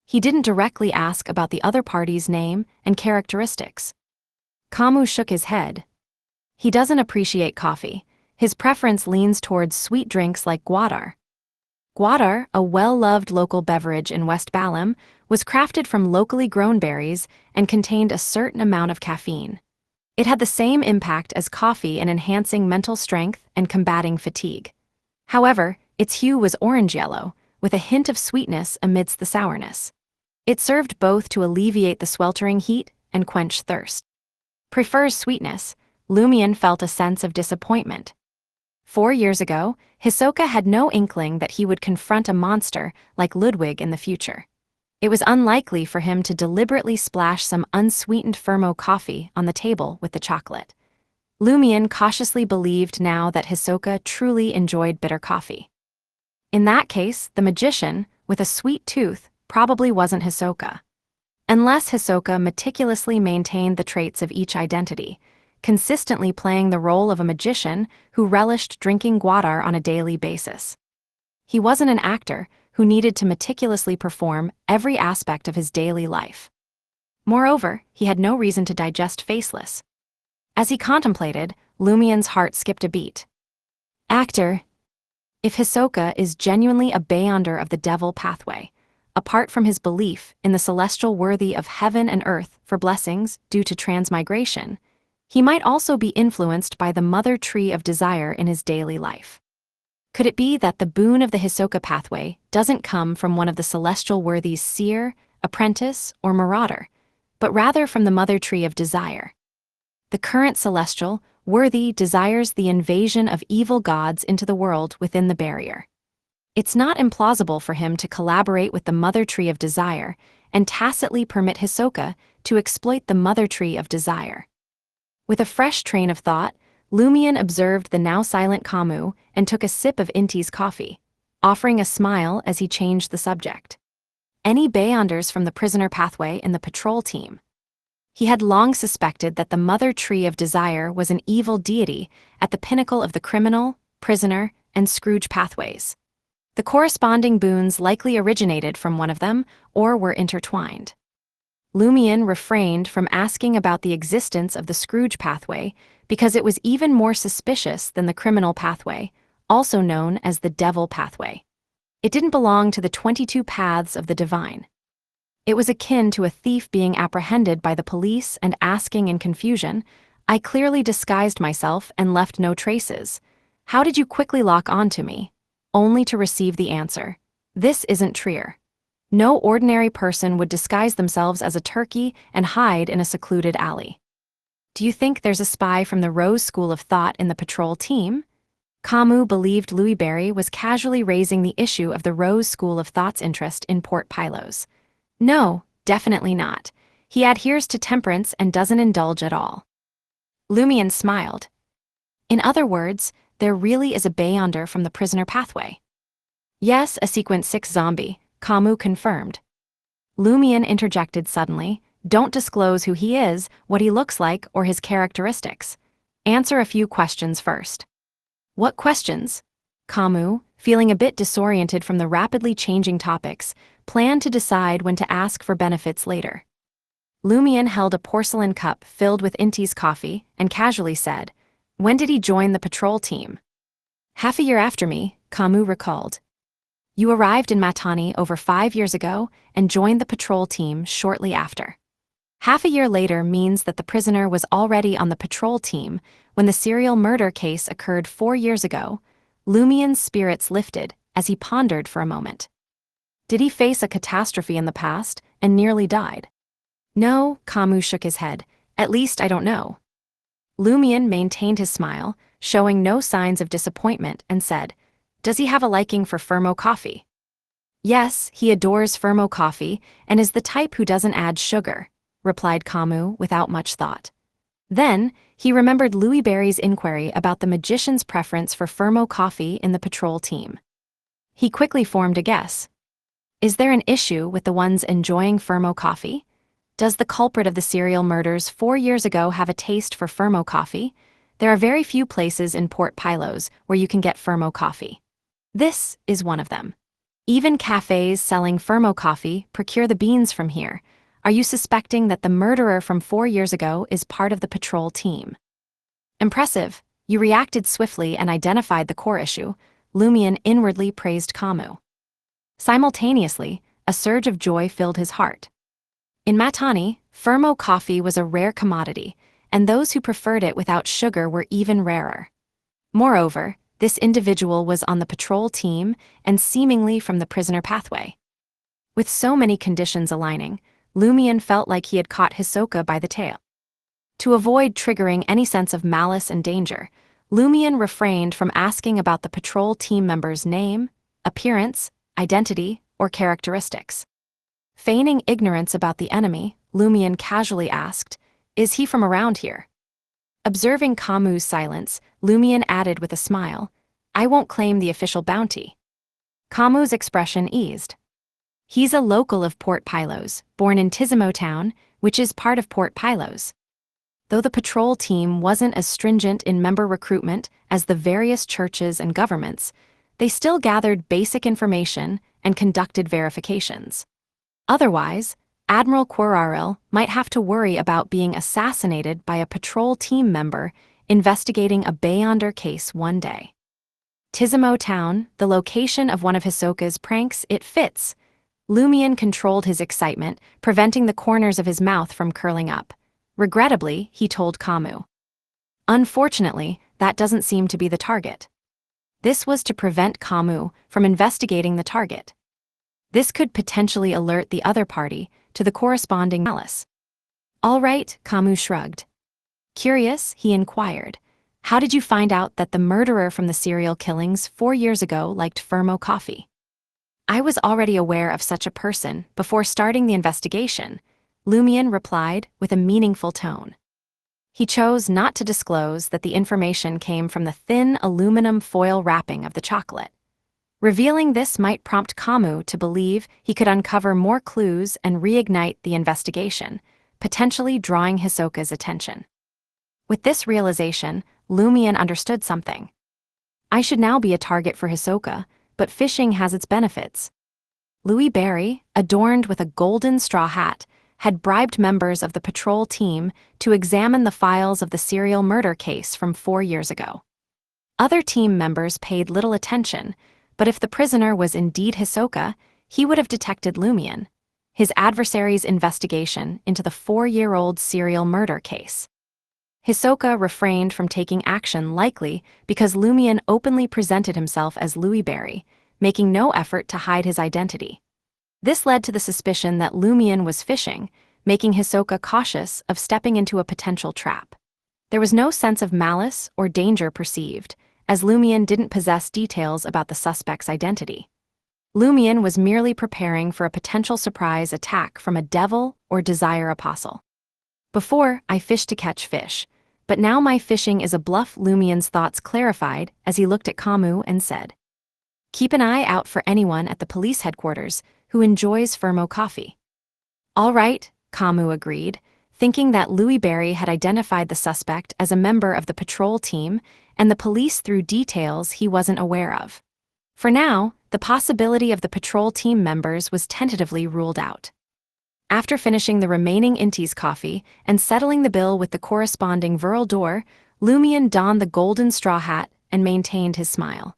He didn't directly ask about the other party's name and characteristics. Kamu shook his head. "He doesn't appreciate coffee. His preference leans towards sweet drinks like guadar." Guadar, a well-loved local beverage in West Balam, was crafted from locally grown berries and contained a certain amount of caffeine. It had the same impact as coffee in enhancing mental strength and combating fatigue. However, its hue was orange-yellow, with a hint of sweetness amidst the sourness. It served both to alleviate the sweltering heat and quench thirst. "Prefers sweetness." Lumion felt a sense of disappointment. 4 years ago, Hisoka had no inkling that he would confront a monster like Ludwig in the future. It was unlikely for him to deliberately splash some unsweetened Firmo coffee on the table with the chocolate. Lumion cautiously believed now that Hisoka truly enjoyed bitter coffee. In that case, the magician, with a sweet tooth, probably wasn't Hisoka. Unless Hisoka meticulously maintained the traits of each identity, consistently playing the role of a magician who relished drinking guadar on a daily basis. He wasn't an actor who needed to meticulously perform every aspect of his daily life. Moreover, he had no reason to digest faceless. As he contemplated, Lumion's heart skipped a beat. Actor. If Hisoka is genuinely a Beyonder of the Devil pathway, apart from his belief in the celestial worthy of heaven and earth for blessings due to transmigration, he might also be influenced by the mother tree of desire in his daily life. Could it be that the boon of the Hisoka pathway doesn't come from one of the celestial worthy's seer, apprentice, or marauder, but rather from the mother tree of desire? The current celestial worthy desires the invasion of evil gods into the world within the barrier. It's not implausible for him to collaborate with the mother tree of desire and tacitly permit Hisoka to exploit the mother tree of desire. With a fresh train of thought, Lumion observed the now silent Kamu and took a sip of Inti's coffee, offering a smile as he changed the subject. Any Beyonders from the prisoner pathway in the patrol team? He had long suspected that the mother tree of desire was an evil deity at the pinnacle of the criminal, prisoner, and Scrooge pathways. The corresponding boons likely originated from one of them or were intertwined. Lumion refrained from asking about the existence of the Scrooge pathway because it was even more suspicious than the criminal pathway, also known as the devil pathway. It didn't belong to the 22 paths of the divine. It was akin to a thief being apprehended by the police and asking in confusion, "I clearly disguised myself and left no traces. How did you quickly lock onto me?" Only to receive the answer, "This isn't Trier." No ordinary person would disguise themselves as a turkey and hide in a secluded alley. Do you think there's a spy from the Rose School of Thought in the patrol team? Kamu believed Louis Barry was casually raising the issue of the Rose School of Thought's interest in Port Pylos. No, definitely not. He adheres to temperance and doesn't indulge at all. Lumion smiled. In other words, there really is a Beyonder from the prisoner pathway. Yes, a Sequence 6 zombie, Kamu confirmed. Lumion interjected suddenly, "Don't disclose who he is, what he looks like, or his characteristics. Answer a few questions first." "What questions?" Kamu, feeling a bit disoriented from the rapidly changing topics, planned to decide when to ask for benefits later. Lumion held a porcelain cup filled with Inti's coffee and casually said, "When did he join the patrol team?" "Half a year after me," Kamu recalled. "You arrived in Matani over 5 years ago and joined the patrol team shortly after." Half a year later means that the prisoner was already on the patrol team when the serial murder case occurred 4 years ago. Lumion's spirits lifted as he pondered for a moment. Did he face a catastrophe in the past and nearly died? No, Kamu shook his head. At least I don't know. Lumion maintained his smile, showing no signs of disappointment, and said, "Does he have a liking for Fermo coffee?" "Yes, he adores Fermo coffee and is the type who doesn't add sugar," replied Kamu without much thought. Then, he remembered Louis Barry's inquiry about the magician's preference for Fermo coffee in the patrol team. He quickly formed a guess. Is there an issue with the ones enjoying Fermo coffee? Does the culprit of the serial murders 4 years ago have a taste for Fermo coffee? There are very few places in Port Pylos where you can get Fermo coffee. This is one of them. Even cafes selling Fermo coffee procure the beans from here. Are you suspecting that the murderer from 4 years ago is part of the patrol team? Impressive. You reacted swiftly and identified the core issue. Lumion inwardly praised Kamu. Simultaneously, a surge of joy filled his heart. In Matani, Fermo coffee was a rare commodity, and those who preferred it without sugar were even rarer. Moreover, this individual was on the patrol team and seemingly from the prisoner pathway. With so many conditions aligning, Lumion felt like he had caught Hisoka by the tail. To avoid triggering any sense of malice and danger, Lumion refrained from asking about the patrol team member's name, appearance, identity, or characteristics. Feigning ignorance about the enemy, Lumion casually asked, "Is he from around here?" Observing Kamu's silence, Lumion added with a smile, "I won't claim the official bounty." Kamu's expression eased. He's a local of Port Pylos, born in Tizimo Town, which is part of Port Pylos. Though the patrol team wasn't as stringent in member recruitment as the various churches and governments, they still gathered basic information and conducted verifications. Otherwise, Admiral Quararel might have to worry about being assassinated by a patrol team member investigating a Beyonder case one day. Tizimo Town, the location of one of Hisoka's pranks, it fits. Lumion controlled his excitement, preventing the corners of his mouth from curling up. Regrettably, he told Kamu. Unfortunately, that doesn't seem to be the target. This was to prevent Kamu from investigating the target. This could potentially alert the other party to the corresponding malice. All right, Kamu shrugged. Curious, he inquired. How did you find out that the murderer from the serial killings 4 years ago liked Fermo coffee? I was already aware of such a person before starting the investigation, Lumion replied with a meaningful tone. He chose not to disclose that the information came from the thin aluminum foil wrapping of the chocolate. Revealing this might prompt Kamu to believe he could uncover more clues and reignite the investigation, potentially drawing Hisoka's attention. With this realization, Lumion understood something. I should now be a target for Hisoka, but fishing has its benefits. Louis Barry, adorned with a golden straw hat, had bribed members of the patrol team to examine the files of the serial murder case from 4 years ago. Other team members paid little attention, but if the prisoner was indeed Hisoka, he would have detected Lumion, his adversary's investigation into the 4-year-old serial murder case. Hisoka refrained from taking action likely because Lumion openly presented himself as Louis Barry, making no effort to hide his identity. This led to the suspicion that Lumion was fishing, making Hisoka cautious of stepping into a potential trap. There was no sense of malice or danger perceived, as Lumion didn't possess details about the suspect's identity. Lumion was merely preparing for a potential surprise attack from a devil or desire apostle. Before, I fished to catch fish, but now my fishing is a bluff. Lumion's thoughts clarified as he looked at Kamu and said, keep an eye out for anyone at the police headquarters who enjoys Fermo coffee. All right, Kamu agreed, thinking that Louis Barry had identified the suspect as a member of the patrol team and the police through details he wasn't aware of. For now, the possibility of the patrol team members was tentatively ruled out. After finishing the remaining Inti's coffee and settling the bill with the corresponding Viral door, Lumion donned the golden straw hat and maintained his smile.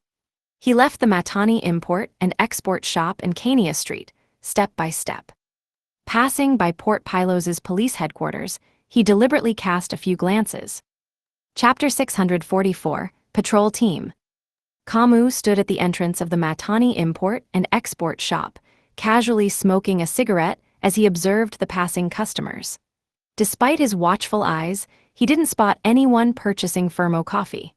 He left the Matani import and export shop in Kania Street, step by step. Passing by Port Pilos's police headquarters, he deliberately cast a few glances. Chapter 644, Patrol Team. Kamu stood at the entrance of the Matani import and export shop, casually smoking a cigarette as he observed the passing customers. Despite his watchful eyes, he didn't spot anyone purchasing Fermo coffee.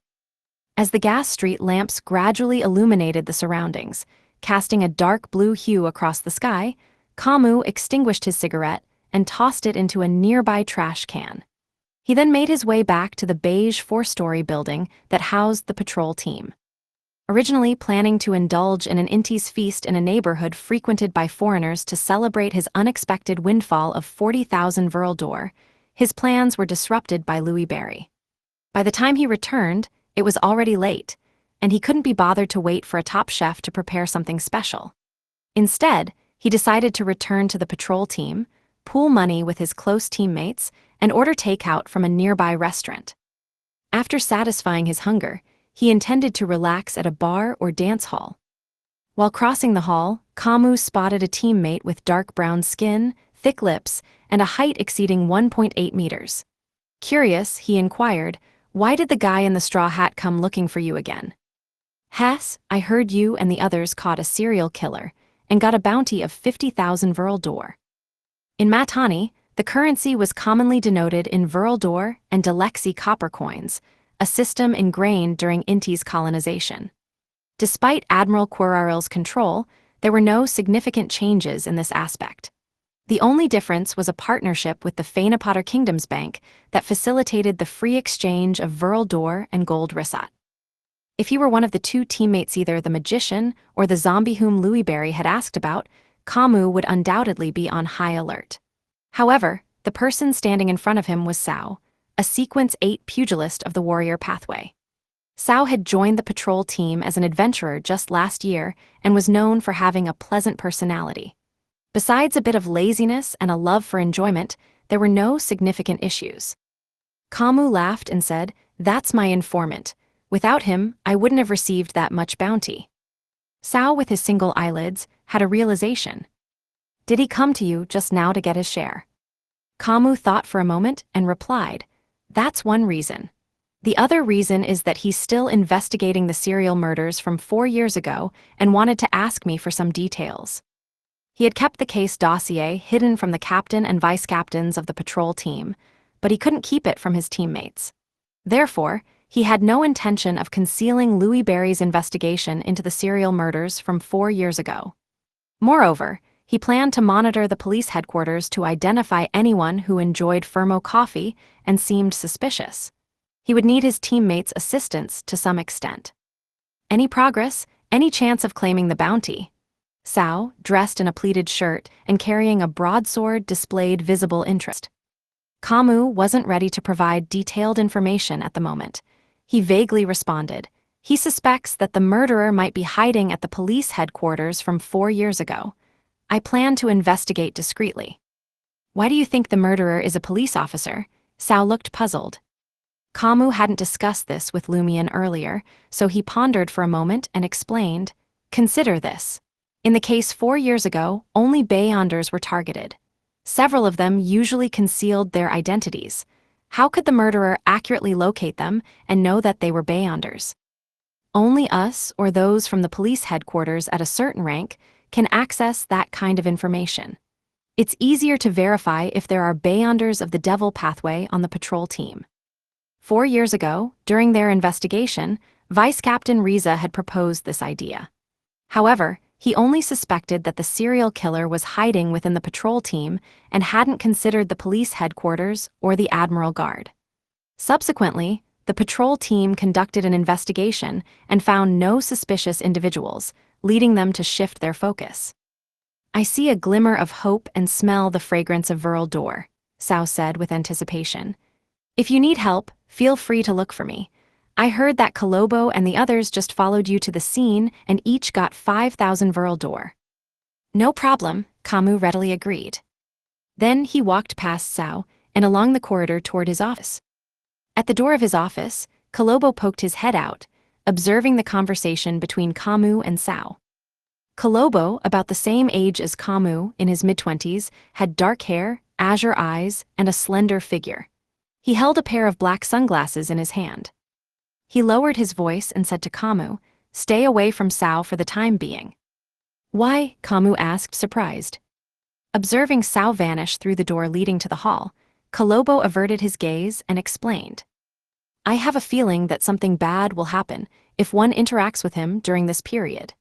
As the gas street lamps gradually illuminated the surroundings, casting a dark blue hue across the sky, Kamu extinguished his cigarette and tossed it into a nearby trash can. He then made his way back to the beige 4-story building that housed the patrol team. Originally planning to indulge in an Inti's feast in a neighborhood frequented by foreigners to celebrate his unexpected windfall of 40,000 Viral door, his plans were disrupted by Louis Barry. By the time he returned, it was already late, and he couldn't be bothered to wait for a top chef to prepare something special. Instead, he decided to return to the patrol team, pool money with his close teammates, and order takeout from a nearby restaurant. After satisfying his hunger, he intended to relax at a bar or dance hall. While crossing the hall, Kamu spotted a teammate with dark brown skin, thick lips, and a height exceeding 1.8 meters. Curious, he inquired, "Why did the guy in the straw hat come looking for you again?" "Hess, I heard you and the others caught a serial killer and got a bounty of 50,000 Viral door." In Matani, the currency was commonly denoted in Viral door and Delexi copper coins, a system ingrained during Inti's colonization. Despite Admiral Quiraril's control, there were no significant changes in this aspect. The only difference was a partnership with the Fainapotter Kingdoms Bank that facilitated the free exchange of Viral door and gold risat. If he were one of the two teammates, either the magician or the zombie whom Louis Barry had asked about, Kamu would undoubtedly be on high alert. However, the person standing in front of him was Sao, a Sequence 8 pugilist of the warrior pathway. Sao had joined the patrol team as an adventurer just last year and was known for having a pleasant personality. Besides a bit of laziness and a love for enjoyment, there were no significant issues. Kamu laughed and said, "That's my informant. Without him, I wouldn't have received that much bounty." Sao, with his single eyelids, had a realization. Did he come to you just now to get his share? Kamu thought for a moment and replied, "That's one reason. The other reason is that he's still investigating the serial murders from 4 years ago and wanted to ask me for some details." He had kept the case dossier hidden from the captain and vice captains of the patrol team, but he couldn't keep it from his teammates. Therefore, he had no intention of concealing Louis Barry's investigation into the serial murders from 4 years ago. Moreover, he planned to monitor the police headquarters to identify anyone who enjoyed Fermo coffee and seemed suspicious. He would need his teammates' assistance to some extent. Any progress, any chance of claiming the bounty? Cao, dressed in a pleated shirt and carrying a broadsword, displayed visible interest. Kamu wasn't ready to provide detailed information at the moment. He vaguely responded. He suspects that the murderer might be hiding at the police headquarters from 4 years ago. I plan to investigate discreetly. Why do you think the murderer is a police officer? Cao looked puzzled. Kamu hadn't discussed this with Lumian earlier, so he pondered for a moment and explained, "Consider this. In the case 4 years ago, only Beyonders were targeted. Several of them usually concealed their identities. How could the murderer accurately locate them and know that they were Beyonders? Only us or those from the police headquarters at a certain rank can access that kind of information. It's easier to verify if there are Beyonders of the Devil pathway on the patrol team." 4 years ago, during their investigation, Vice Captain Riza had proposed this idea. However, he only suspected that the serial killer was hiding within the patrol team and hadn't considered the police headquarters or the Admiral Guard. Subsequently, the patrol team conducted an investigation and found no suspicious individuals, leading them to shift their focus. "I see a glimmer of hope and smell the fragrance of Viral Door," Cao said with anticipation. "If you need help, feel free to look for me. I heard that Kolobo and the others just followed you to the scene and each got 5,000 Viral Door." "No problem," Kamu readily agreed. Then he walked past Cao and along the corridor toward his office. At the door of his office, Kolobo poked his head out, observing the conversation between Kamu and Cao. Kolobo, about the same age as Kamu, in his mid-20s, had dark hair, azure eyes, and a slender figure. He held a pair of black sunglasses in his hand. He lowered his voice and said to Kamu, "Stay away from Cao for the time being." "Why?" Kamu asked, surprised. Observing Cao vanish through the door leading to the hall, Kolobo averted his gaze and explained, "I have a feeling that something bad will happen if one interacts with him during this period."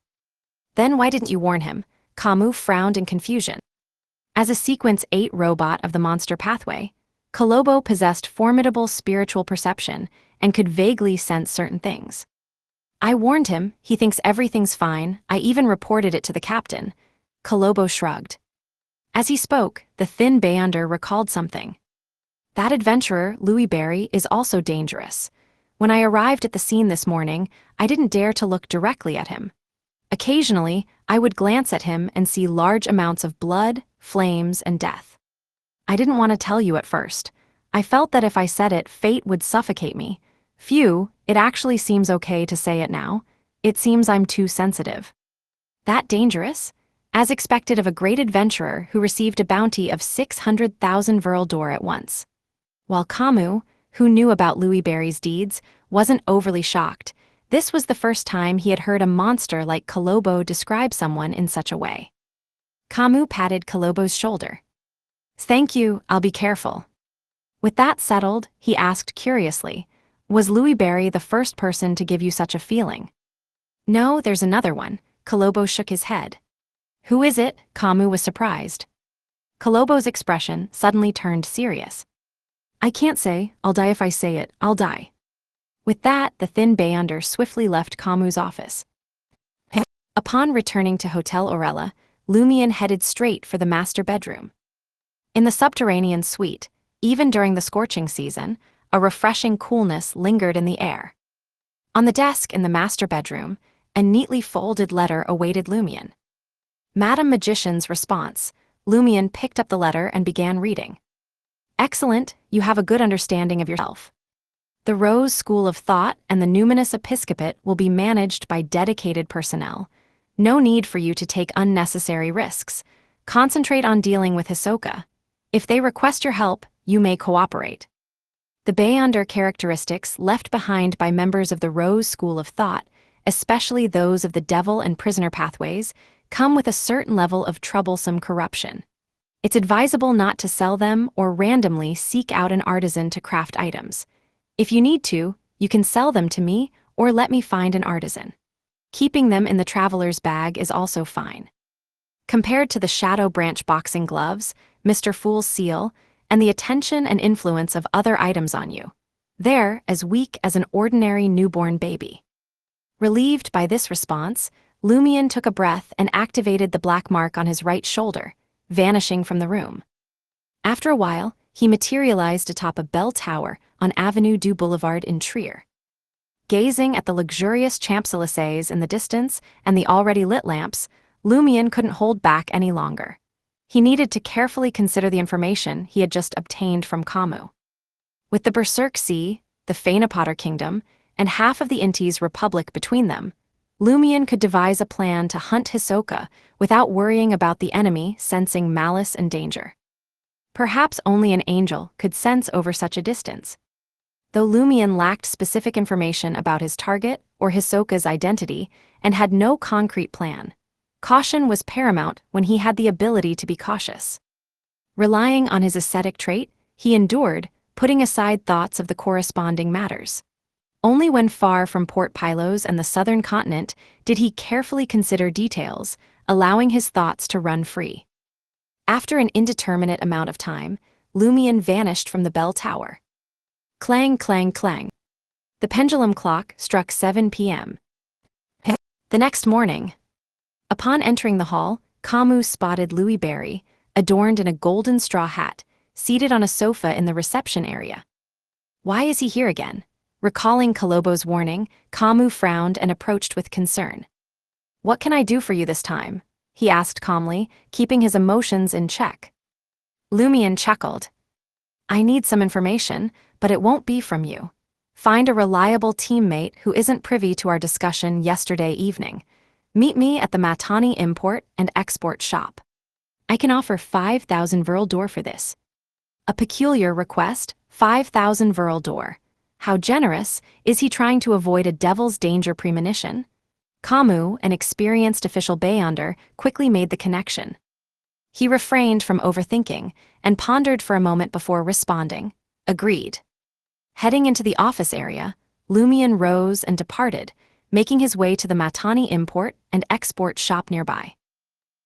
"Then why didn't you warn him?" Kamu frowned in confusion. As a Sequence 8 robot of the monster pathway, Kolobo possessed formidable spiritual perception and could vaguely sense certain things. "I warned him, he thinks everything's fine, I even reported it to the captain." Kolobo shrugged. As he spoke, the thin Beyonder recalled something. "That adventurer, Louis Barry, is also dangerous. When I arrived at the scene this morning, I didn't dare to look directly at him. Occasionally, I would glance at him and see large amounts of blood, flames, and death. I didn't want to tell you at first. I felt that if I said it, fate would suffocate me. Phew, it actually seems okay to say it now. It seems I'm too sensitive." "That dangerous?" As expected of a great adventurer who received a bounty of 600,000 Viral Door at once. While Kamu, who knew about Louis Barry's deeds, wasn't overly shocked, this was the first time he had heard a monster like Kolobo describe someone in such a way. Kamu patted Kolobo's shoulder. "Thank you, I'll be careful." With that settled, he asked curiously, "Was Louis Barry the first person to give you such a feeling?" "No, there's another one." Kolobo shook his head. "Who is it?" Kamu was surprised. Kolobo's expression suddenly turned serious. "I can't say, I'll die if I say it, I'll die." With that, the thin Beyonder swiftly left Kamu's office. Upon returning to Hotel Orella, Lumian headed straight for the master bedroom. In the subterranean suite, even during the scorching season, a refreshing coolness lingered in the air. On the desk in the master bedroom, a neatly folded letter awaited Lumian. Madam Magician's response. Lumian picked up the letter and began reading. "Excellent, you have a good understanding of yourself. The Rose School of Thought and the Numinous Episcopate will be managed by dedicated personnel. No need for you to take unnecessary risks. Concentrate on dealing with Hisoka. If they request your help, you may cooperate. The Beyonder characteristics left behind by members of the Rose School of Thought, especially those of the Devil and Prisoner pathways, come with a certain level of troublesome corruption. It's advisable not to sell them or randomly seek out an artisan to craft items. If you need to, you can sell them to me or let me find an artisan. Keeping them in the traveler's bag is also fine. Compared to the Shadow Branch boxing gloves, Mr. Fool's seal, and the attention and influence of other items on you, they're as weak as an ordinary newborn baby. Relieved by this response, Lumion took a breath and activated the black mark on his right shoulder, vanishing from the room. After a while, he materialized atop a bell tower on Avenue du Boulevard in Trier. Gazing at the luxurious Champs-Élysées in the distance and the already lit lamps, Lumion couldn't hold back any longer. He needed to carefully consider the information he had just obtained from Kamu. With the Berserk Sea, the Phaenopotter Kingdom, and half of the Inti's Republic between them, Lumion could devise a plan to hunt Hisoka without worrying about the enemy sensing malice and danger. Perhaps only an angel could sense over such a distance. Though Lumion lacked specific information about his target or Hisoka's identity and had no concrete plan, caution was paramount when he had the ability to be cautious. Relying on his ascetic trait, he endured, putting aside thoughts of the corresponding matters. Only when far from Port Pylos and the southern continent did he carefully consider details, allowing his thoughts to run free. After an indeterminate amount of time, Lumion vanished from the bell tower. Clang, clang, clang. The pendulum clock struck 7 p.m. The next morning, upon entering the hall, Kamu spotted Louis Barry, adorned in a golden straw hat, seated on a sofa in the reception area. Why is he here again? Recalling Kolobo's warning, Kamu frowned and approached with concern. What can I do for you this time? He asked calmly, keeping his emotions in check. Lumion chuckled. I need some information, but it won't be from you. Find a reliable teammate who isn't privy to our discussion yesterday evening. Meet me at the Matani Import and Export Shop. I can offer 5,000 Vril d'Or for this. A peculiar request, 5,000 Vril d'Or. How generous, is he trying to avoid a devil's danger premonition? Kamu, an experienced official Beyonder, quickly made the connection. He refrained from overthinking and pondered for a moment before responding. Agreed. Heading into the office area, Lumion rose and departed, making his way to the Matani Import and Export Shop nearby.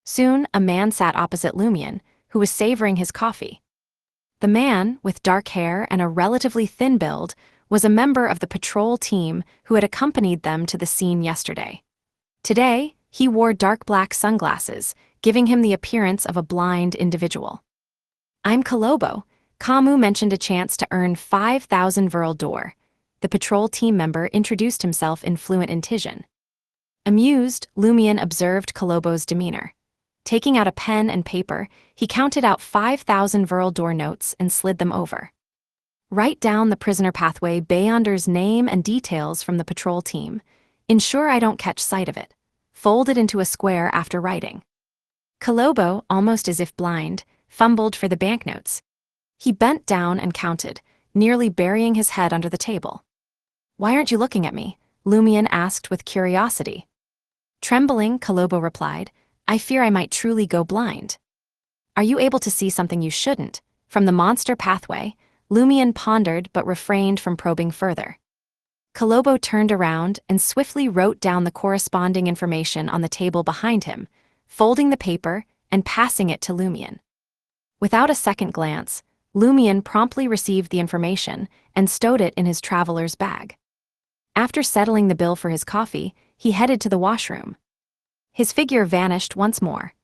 Soon, a man sat opposite Lumion, who was savoring his coffee. The man, with dark hair and a relatively thin build, was a member of the patrol team who had accompanied them to the scene yesterday. Today, he wore dark black sunglasses, giving him the appearance of a blind individual. I'm Kolobo. Kamu mentioned a chance to earn 5,000 Vril d'Or. The patrol team member introduced himself in fluent Intijan. Amused, Lumion observed Kolobo's demeanor. Taking out a pen and paper, he counted out 5,000 Vril d'Or notes and slid them over. Write down the prisoner pathway Beyonder's name and details from the patrol team. Ensure I don't catch sight of it. Fold it into a square after writing. Kolobo, almost as if blind, fumbled for the banknotes. He bent down and counted, nearly burying his head under the table. Why aren't you looking at me? Lumion asked with curiosity. Trembling, Kolobo replied, I fear I might truly go blind. Are you able to see something you shouldn't? From the monster pathway, Lumion pondered but refrained from probing further. Kolobo turned around and swiftly wrote down the corresponding information on the table behind him, folding the paper and passing it to Lumion. Without a second glance, Lumion promptly received the information and stowed it in his traveler's bag. After settling the bill for his coffee, he headed to the washroom. His figure vanished once more.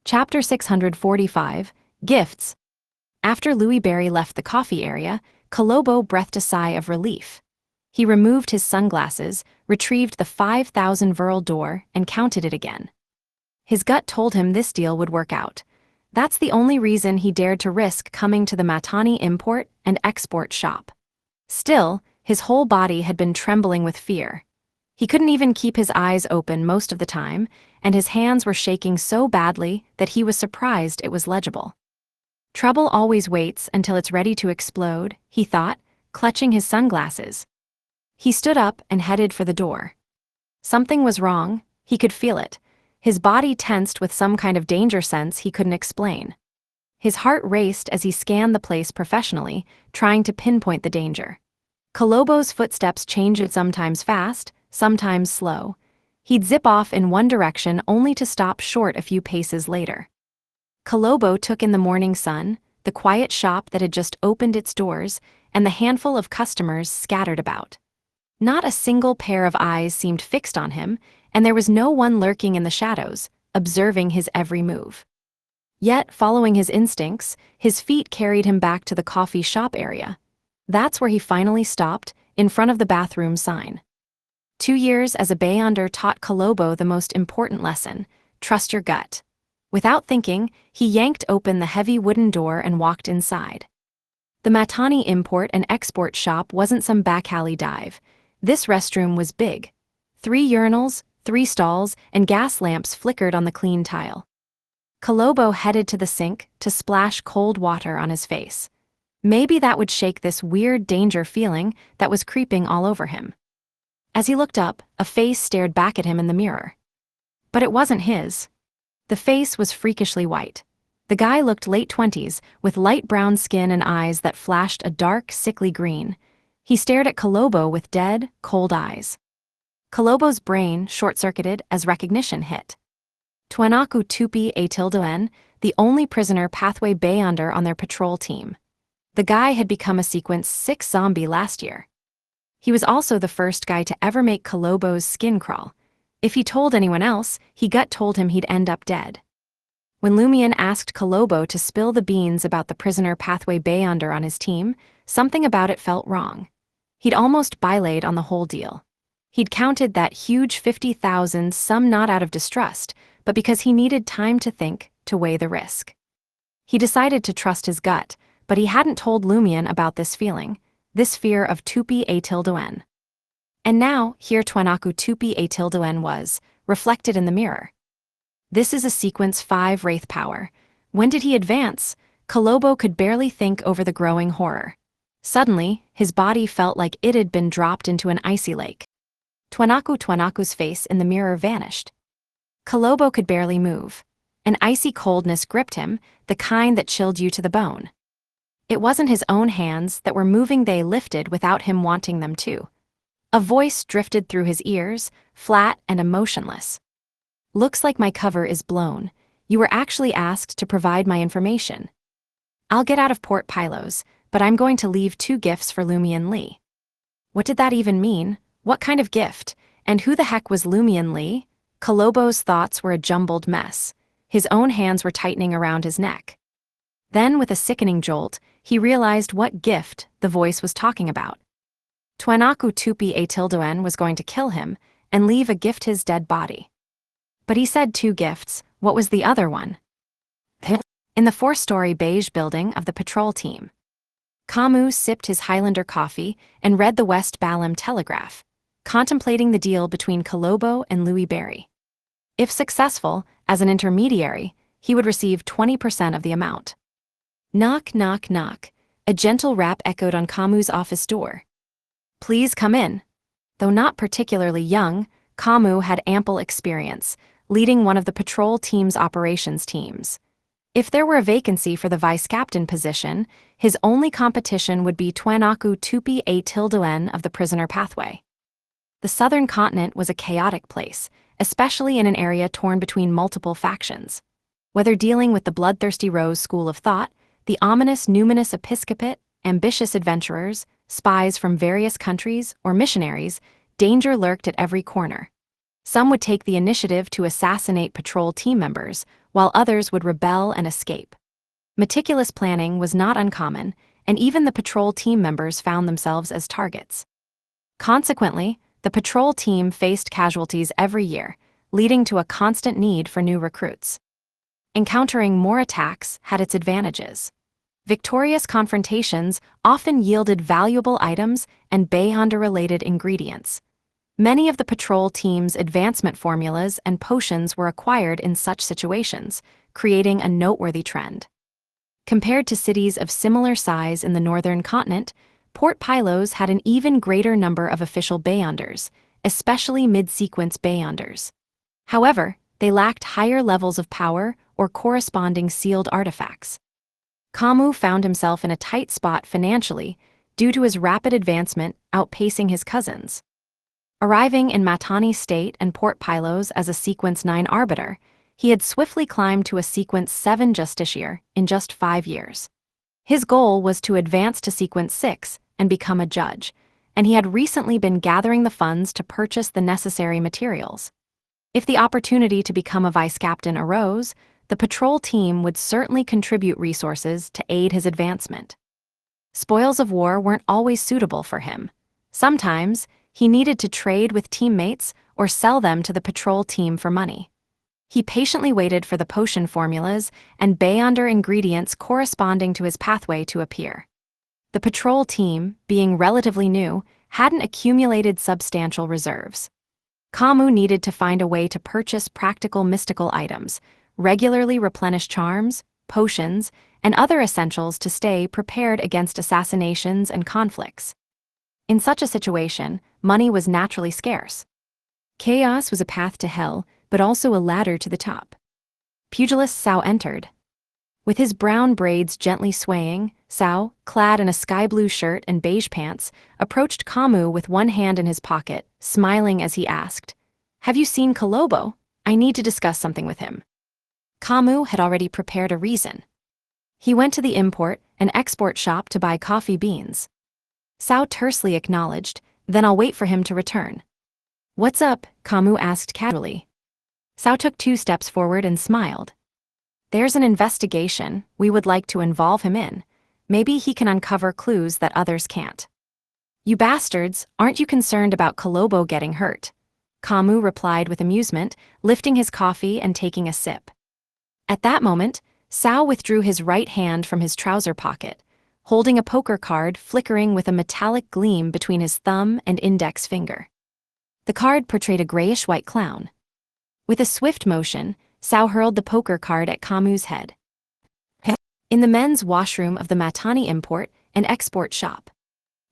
Chapter 645, Gifts. After Louis Barry left the coffee area, Kolobo breathed a sigh of relief. He removed his sunglasses, retrieved the 5,000 Vril d'Or, and counted it again. His gut told him this deal would work out. That's the only reason he dared to risk coming to the Matani Import and Export Shop. Still, his whole body had been trembling with fear. He couldn't even keep his eyes open most of the time, and his hands were shaking so badly that he was surprised it was legible. Trouble always waits until it's ready to explode, he thought, clutching his sunglasses. He stood up and headed for the door. Something was wrong, he could feel it. His body tensed with some kind of danger sense he couldn't explain. His heart raced as he scanned the place professionally, trying to pinpoint the danger. Kolobo's footsteps changed, sometimes fast, sometimes slow. He'd zip off in one direction only to stop short a few paces later. Kolobo took in the morning sun, the quiet shop that had just opened its doors, and the handful of customers scattered about. Not a single pair of eyes seemed fixed on him, and there was no one lurking in the shadows, observing his every move. Yet, following his instincts, his feet carried him back to the coffee shop area. That's where he finally stopped, in front of the bathroom sign. 2 years as a Beyonder taught Kolobo the most important lesson: trust your gut. Without thinking, he yanked open the heavy wooden door and walked inside. The Matani import and export shop wasn't some back alley dive. This restroom was big. 3 urinals, 3 stalls, and gas lamps flickered on the clean tile. Kolobo headed to the sink to splash cold water on his face. Maybe that would shake this weird danger feeling that was creeping all over him. As he looked up, a face stared back at him in the mirror. But it wasn't his. The face was freakishly white. The guy looked late 20s, with light brown skin and eyes that flashed a dark, sickly green. He stared at Kolobo with dead, cold eyes. Kolobo's brain short-circuited as recognition hit. Twanaku Tupi A Tildoen, the only prisoner pathway Beyonder on their patrol team. The guy had become a Sequence 6 zombie last year. He was also the first guy to ever make Kolobo's skin crawl. If he told anyone else, he gut told him he'd end up dead. When Lumion asked Kolobo to spill the beans about the prisoner pathway Beyonder on his team, something about it felt wrong. He'd almost bylaid on the whole deal. He'd counted that huge 50,000, some not out of distrust, but because he needed time to think, to weigh the risk. He decided to trust his gut, but he hadn't told Lumion about this feeling, this fear of Tupi A Tildoen. And now, here Twanaku Tupi A Tildoen was, reflected in the mirror. This is a Sequence 5 Wraith power. When did he advance? Kolobo could barely think over the growing horror. Suddenly, his body felt like it had been dropped into an icy lake. Twanaku's face in the mirror vanished. Kolobo could barely move. An icy coldness gripped him, the kind that chilled you to the bone. It wasn't his own hands that were moving, they lifted without him wanting them to. A voice drifted through his ears, flat and emotionless. Looks like my cover is blown. You were actually asked to provide my information. I'll get out of Port Pylos, but I'm going to leave 2 gifts for Lumion Lee. What did that even mean? What kind of gift? And who the heck was Lumion Lee? Kolobo's thoughts were a jumbled mess. His own hands were tightening around his neck. Then, with a sickening jolt, he realized what gift the voice was talking about. Twanaku Tupi A Tildoen was going to kill him and leave a gift, his dead body. But he said 2 gifts. What was the other one? In the 4-story beige building of the patrol team. Camus sipped his Highlander coffee and read the West Balam Telegraph, contemplating the deal between Kolobo and Louis Barry. If successful, as an intermediary, he would receive 20% of the amount. Knock, knock, knock. A gentle rap echoed on Camus' office door. Please come in. Though not particularly young, Camus had ample experience, leading one of the patrol team's operations teams. If there were a vacancy for the vice-captain position, his only competition would be Twanaku Tupi A Tildoen of the prisoner pathway. The southern continent was a chaotic place, especially in an area torn between multiple factions. Whether dealing with the bloodthirsty Rose school of thought, the ominous numinous episcopate, ambitious adventurers, spies from various countries, or missionaries, danger lurked at every corner. Some would take the initiative to assassinate patrol team members, while others would rebel and escape. Meticulous planning was not uncommon, and even the patrol team members found themselves as targets. Consequently, the patrol team faced casualties every year, leading to a constant need for new recruits. Encountering more attacks had its advantages. Victorious confrontations often yielded valuable items and Beyonder-related ingredients. Many of the patrol team's advancement formulas and potions were acquired in such situations, creating a noteworthy trend. Compared to cities of similar size in the northern continent, Port Pylos had an even greater number of official Beyonders, especially mid-sequence Beyonders. However, they lacked higher levels of power or corresponding sealed artifacts. Kamu found himself in a tight spot financially due to his rapid advancement outpacing his cousins. Arriving in Matani State and Port Pylos as a Sequence 9 Arbiter, he had swiftly climbed to a Sequence 7 Justiciar in just 5 years. His goal was to advance to Sequence 6 and become a judge, and he had recently been gathering the funds to purchase the necessary materials. If the opportunity to become a vice captain arose, the patrol team would certainly contribute resources to aid his advancement. Spoils of war weren't always suitable for him. Sometimes, he needed to trade with teammates or sell them to the patrol team for money. He patiently waited for the potion formulas and Beyonder ingredients corresponding to his pathway to appear. The patrol team, being relatively new, hadn't accumulated substantial reserves. Kamu needed to find a way to purchase practical mystical items, regularly replenish charms, potions, and other essentials to stay prepared against assassinations and conflicts. In such a situation, money was naturally scarce. Chaos was a path to hell, but also a ladder to the top. Pugilist Sao entered. With his brown braids gently swaying, Sao, clad in a sky-blue shirt and beige pants, approached Kamu with one hand in his pocket, smiling as he asked, "Have you seen Kolobo? I need to discuss something with him." Kamu had already prepared a reason. He went to the import and export shop to buy coffee beans. Sao tersely acknowledged, "Then I'll wait for him to return." "What's up?" Kamu asked casually. Sao took 2 steps forward and smiled. "There's an investigation we would like to involve him in. Maybe he can uncover clues that others can't." "You bastards, aren't you concerned about Kolobo getting hurt?" Kamu replied with amusement, lifting his coffee and taking a sip. At that moment, Sao withdrew his right hand from his trouser pocket, holding a poker card flickering with a metallic gleam between his thumb and index finger. The card portrayed a grayish-white clown. With a swift motion, Sao hurled the poker card at Kamu's head. In the men's washroom of the Matani import and export shop,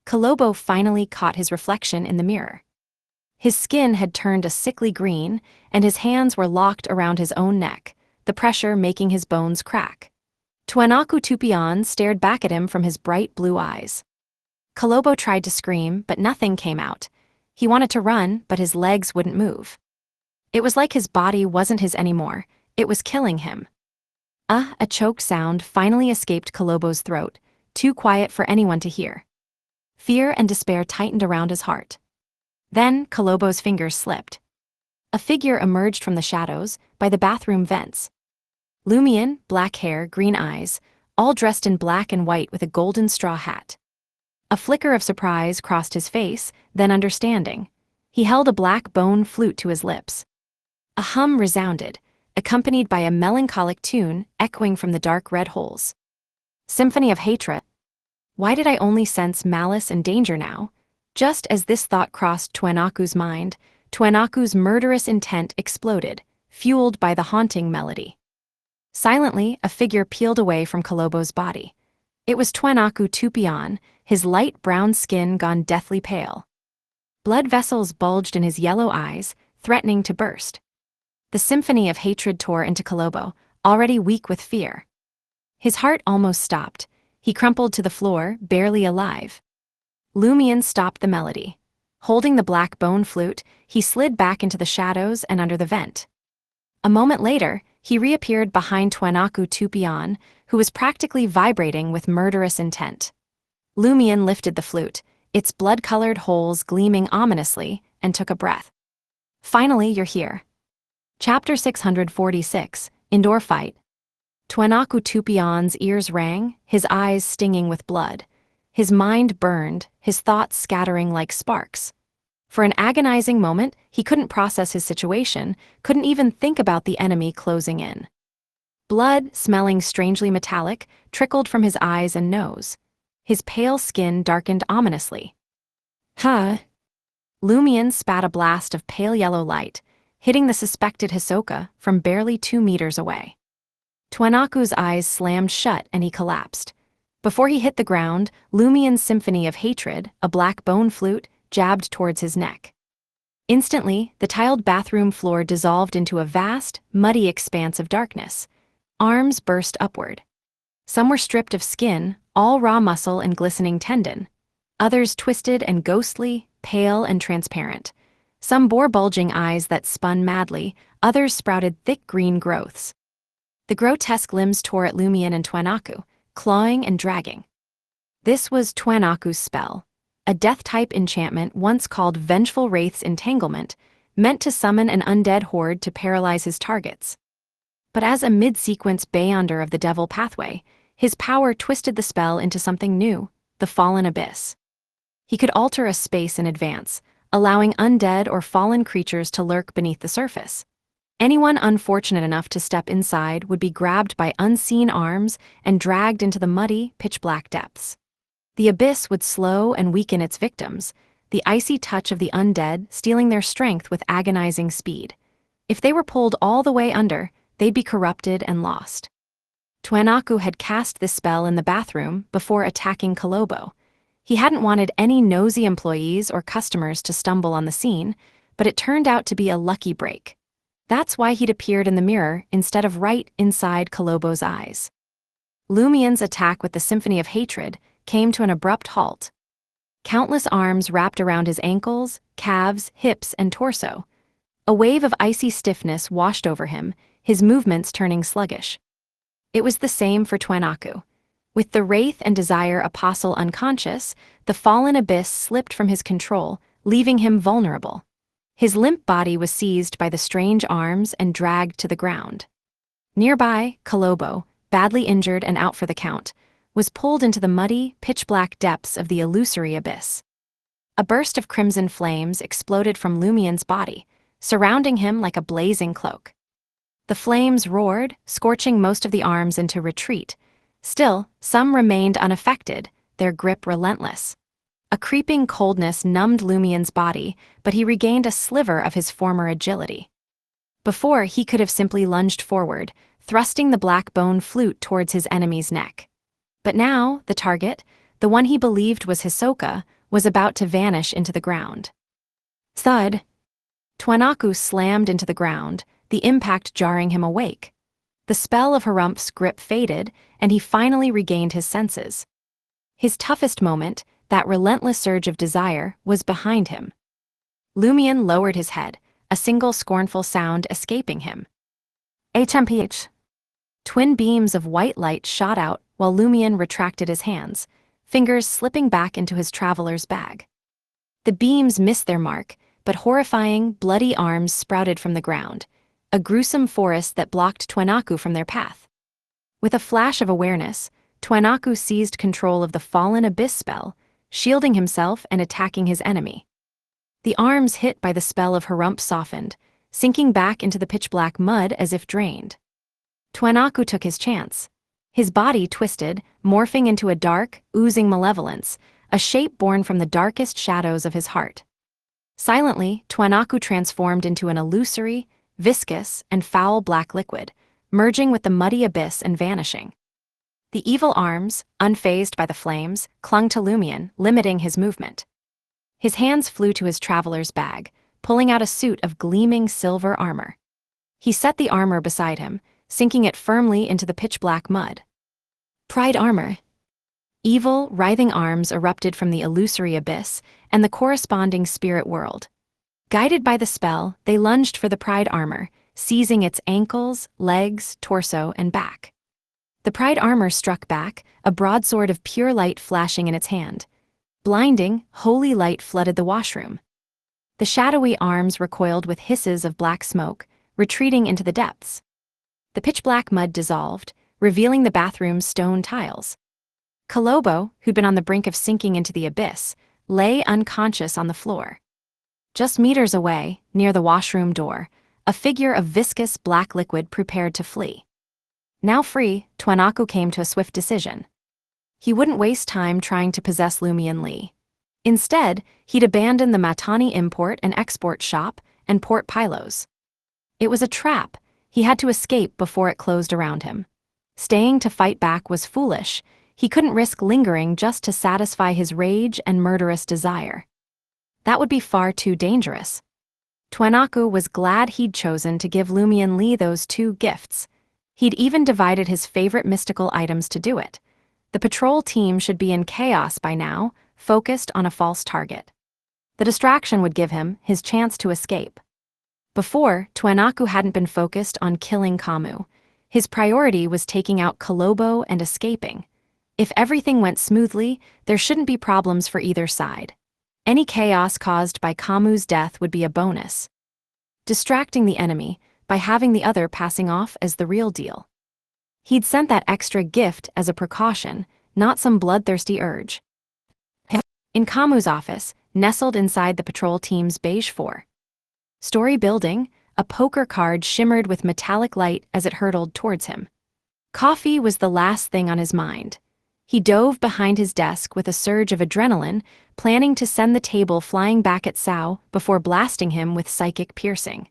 Kolobo finally caught his reflection in the mirror. His skin had turned a sickly green, and his hands were locked around his own neck, the pressure making his bones crack. Tuanaku Tupian stared back at him from his bright blue eyes. Kolobo tried to scream, but nothing came out. He wanted to run, but his legs wouldn't move. It was like his body wasn't his anymore. It was killing him. A choked sound finally escaped Kolobo's throat, too quiet for anyone to hear. Fear and despair tightened around his heart. Then Kolobo's fingers slipped. A figure emerged from the shadows, by the bathroom vents. Lumion, black hair, green eyes, all dressed in black and white with a golden straw hat. A flicker of surprise crossed his face, then understanding. He held a black bone flute to his lips. A hum resounded, accompanied by a melancholic tune echoing from the dark red holes. Symphony of Hatred. Why did I only sense malice and danger now? Just as this thought crossed Tuanaku's mind, Tuanaku's murderous intent exploded, fueled by the haunting melody. Silently, a figure peeled away from Kolobo's body. It was Tuanaku Tupian, his light brown skin gone deathly pale. Blood vessels bulged in his yellow eyes, threatening to burst. The symphony of hatred tore into Kolobo, already weak with fear. His heart almost stopped. He crumpled to the floor, barely alive. Lumion stopped the melody. Holding the black bone flute, he slid back into the shadows and under the vent. A moment later, he reappeared behind Tuanaku Tupian, who was practically vibrating with murderous intent. Lumion lifted the flute, its blood-colored holes gleaming ominously, and took a breath. "Finally, you're here." Chapter 646, Indoor Fight. Tuanaku Tupian's ears rang, his eyes stinging with blood. His mind burned, his thoughts scattering like sparks. For an agonizing moment, he couldn't process his situation, couldn't even think about the enemy closing in. Blood, smelling strangely metallic, trickled from his eyes and nose. His pale skin darkened ominously. "Huh?" Lumion spat a blast of pale yellow light, hitting the suspected Hisoka from barely 2 meters away. Twenaku's eyes slammed shut and he collapsed. Before he hit the ground, Lumion's symphony of hatred, a black bone flute, jabbed towards his neck. Instantly, the tiled bathroom floor dissolved into a vast, muddy expanse of darkness. Arms burst upward. Some were stripped of skin, all raw muscle and glistening tendon. Others twisted and ghostly, pale and transparent. Some bore bulging eyes that spun madly, others sprouted thick green growths. The grotesque limbs tore at Lumion and Twenaku, clawing and dragging. This was Twenaku's spell, a death-type enchantment once called Vengeful Wraith's Entanglement, meant to summon an undead horde to paralyze his targets. But as a mid-sequence Beyonder of the Devil pathway, his power twisted the spell into something new, the Fallen Abyss. He could alter a space in advance, allowing undead or fallen creatures to lurk beneath the surface. Anyone unfortunate enough to step inside would be grabbed by unseen arms and dragged into the muddy, pitch-black depths. The abyss would slow and weaken its victims, the icy touch of the undead stealing their strength with agonizing speed. If they were pulled all the way under, they'd be corrupted and lost. Twenaku had cast this spell in the bathroom before attacking Kolobo. He hadn't wanted any nosy employees or customers to stumble on the scene, but it turned out to be a lucky break. That's why he'd appeared in the mirror instead of right inside Kolobo's eyes. Lumion's attack with the Symphony of Hatred came to an abrupt halt. Countless arms wrapped around his ankles, calves, hips, and torso. A wave of icy stiffness washed over him, his movements turning sluggish. It was the same for Twenaku. With the Wraith and Desire Apostle unconscious, the fallen abyss slipped from his control, leaving him vulnerable. His limp body was seized by the strange arms and dragged to the ground. Nearby, Kolobo, badly injured and out for the count, was pulled into the muddy, pitch-black depths of the illusory abyss. A burst of crimson flames exploded from Lumion's body, surrounding him like a blazing cloak. The flames roared, scorching most of the arms into retreat. Still, some remained unaffected, their grip relentless. A creeping coldness numbed Lumion's body, but he regained a sliver of his former agility. Before, he could have simply lunged forward, thrusting the black bone flute towards his enemy's neck. But now, the target, the one he believed was Hisoka, was about to vanish into the ground. Thud! Twenaku slammed into the ground, the impact jarring him awake. The spell of Harumph's grip faded, and he finally regained his senses. His toughest moment, that relentless surge of desire, was behind him. Lumion lowered his head, a single scornful sound escaping him. HMPH. Twin beams of white light shot out while Lumion retracted his hands, fingers slipping back into his traveler's bag. The beams missed their mark, but horrifying, bloody arms sprouted from the ground, a gruesome forest that blocked Twenaku from their path. With a flash of awareness, Twenaku seized control of the Fallen Abyss spell, shielding himself and attacking his enemy. The arms hit by the spell of Harumph softened, sinking back into the pitch-black mud as if drained. Twenaku took his chance. His body twisted, morphing into a dark, oozing malevolence, a shape born from the darkest shadows of his heart. Silently, Twenaku transformed into an illusory, viscous, and foul black liquid, merging with the muddy abyss and vanishing. The evil arms, unfazed by the flames, clung to Lumion, limiting his movement. His hands flew to his traveler's bag, pulling out a suit of gleaming silver armor. He set the armor beside him, sinking it firmly into the pitch-black mud. Pride armor. Evil, writhing arms erupted from the illusory abyss and the corresponding spirit world. Guided by the spell, they lunged for the Pride armor, seizing its ankles, legs, torso, and back. The Pride armor struck back, a broadsword of pure light flashing in its hand. Blinding, holy light flooded the washroom. The shadowy arms recoiled with hisses of black smoke, retreating into the depths. The pitch-black mud dissolved, revealing the bathroom's stone tiles. Kolobo, who'd been on the brink of sinking into the abyss, lay unconscious on the floor. Just meters away, near the washroom door, a figure of viscous black liquid prepared to flee. Now free, Twenaku came to a swift decision. He wouldn't waste time trying to possess Lumion Lee. Instead, he'd abandoned the Matani import and export shop and Port Pylos. It was a trap. He had to escape before it closed around him. Staying to fight back was foolish. He couldn't risk lingering just to satisfy his rage and murderous desire. That would be far too dangerous. Tuanaku was glad he'd chosen to give Lumion Lee those two gifts. He'd even divided his favorite mystical items to do it. The patrol team should be in chaos by now, focused on a false target. The distraction would give him his chance to escape. Before, Tuanaku hadn't been focused on killing Kamu. His priority was taking out Kolobo and escaping. If everything went smoothly, there shouldn't be problems for either side. Any chaos caused by Kamu's death would be a bonus. Distracting the enemy by having the other passing off as the real deal. He'd sent that extra gift as a precaution, not some bloodthirsty urge. In Kamu's office, nestled inside the patrol team's beige 4. Story building, a poker card shimmered with metallic light as it hurtled towards him. Coffee was the last thing on his mind. He dove behind his desk with a surge of adrenaline, planning to send the table flying back at Sao before blasting him with psychic piercing.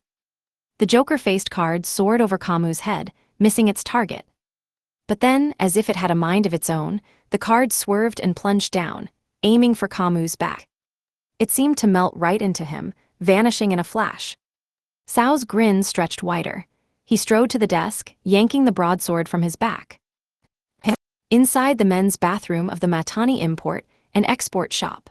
The Joker-faced card soared over Kamu's head, missing its target. But then, as if it had a mind of its own, the card swerved and plunged down, aiming for Kamu's back. It seemed to melt right into him, vanishing in a flash. Sao's grin stretched wider. He strode to the desk, yanking the broadsword from his back. Inside the men's bathroom of the Matani import and export shop,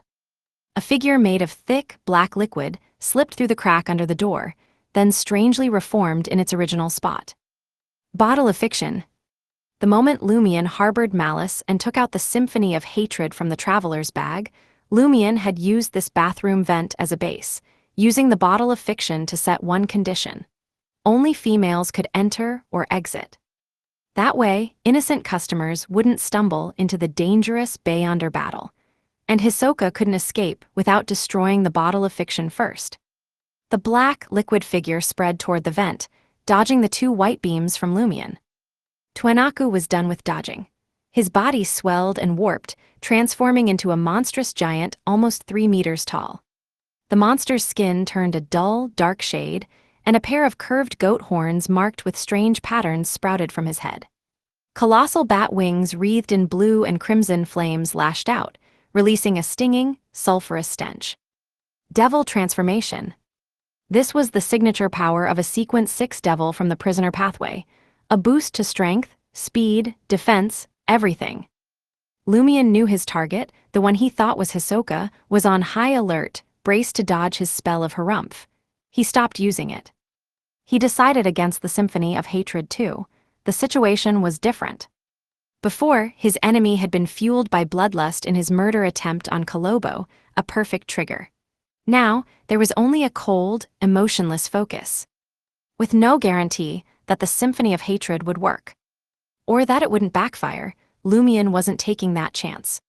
a figure made of thick, black liquid slipped through the crack under the door, then strangely reformed in its original spot. Bottle of fiction. The moment Lumion harbored Malice and took out the symphony of hatred from the traveler's bag, Lumion had used this bathroom vent as a base, using the bottle of fiction to set one condition. Only females could enter or exit. That way, innocent customers wouldn't stumble into the dangerous Beyonder battle, and Hisoka couldn't escape without destroying the bottle of fiction first. The black, liquid figure spread toward the vent, dodging the two white beams from Lumion. Tuanaku was done with dodging. His body swelled and warped, transforming into a monstrous giant almost 3 meters tall. The monster's skin turned a dull, dark shade, and a pair of curved goat horns marked with strange patterns sprouted from his head. Colossal bat wings wreathed in blue and crimson flames lashed out, releasing a stinging, sulfurous stench. Devil transformation. This was the signature power of a Sequence 6 devil from the prisoner pathway, a boost to strength, speed, defense, everything. Lumion knew his target, the one he thought was Hisoka, was on high alert, braced to dodge his spell of Harumph. He stopped using it. He decided against the symphony of hatred too. The situation was different. Before, his enemy had been fueled by bloodlust in his murder attempt on Kolobo, a perfect trigger. Now, there was only a cold, emotionless focus. With no guarantee that the symphony of hatred would work. Or that it wouldn't backfire, Lumion wasn't taking that chance.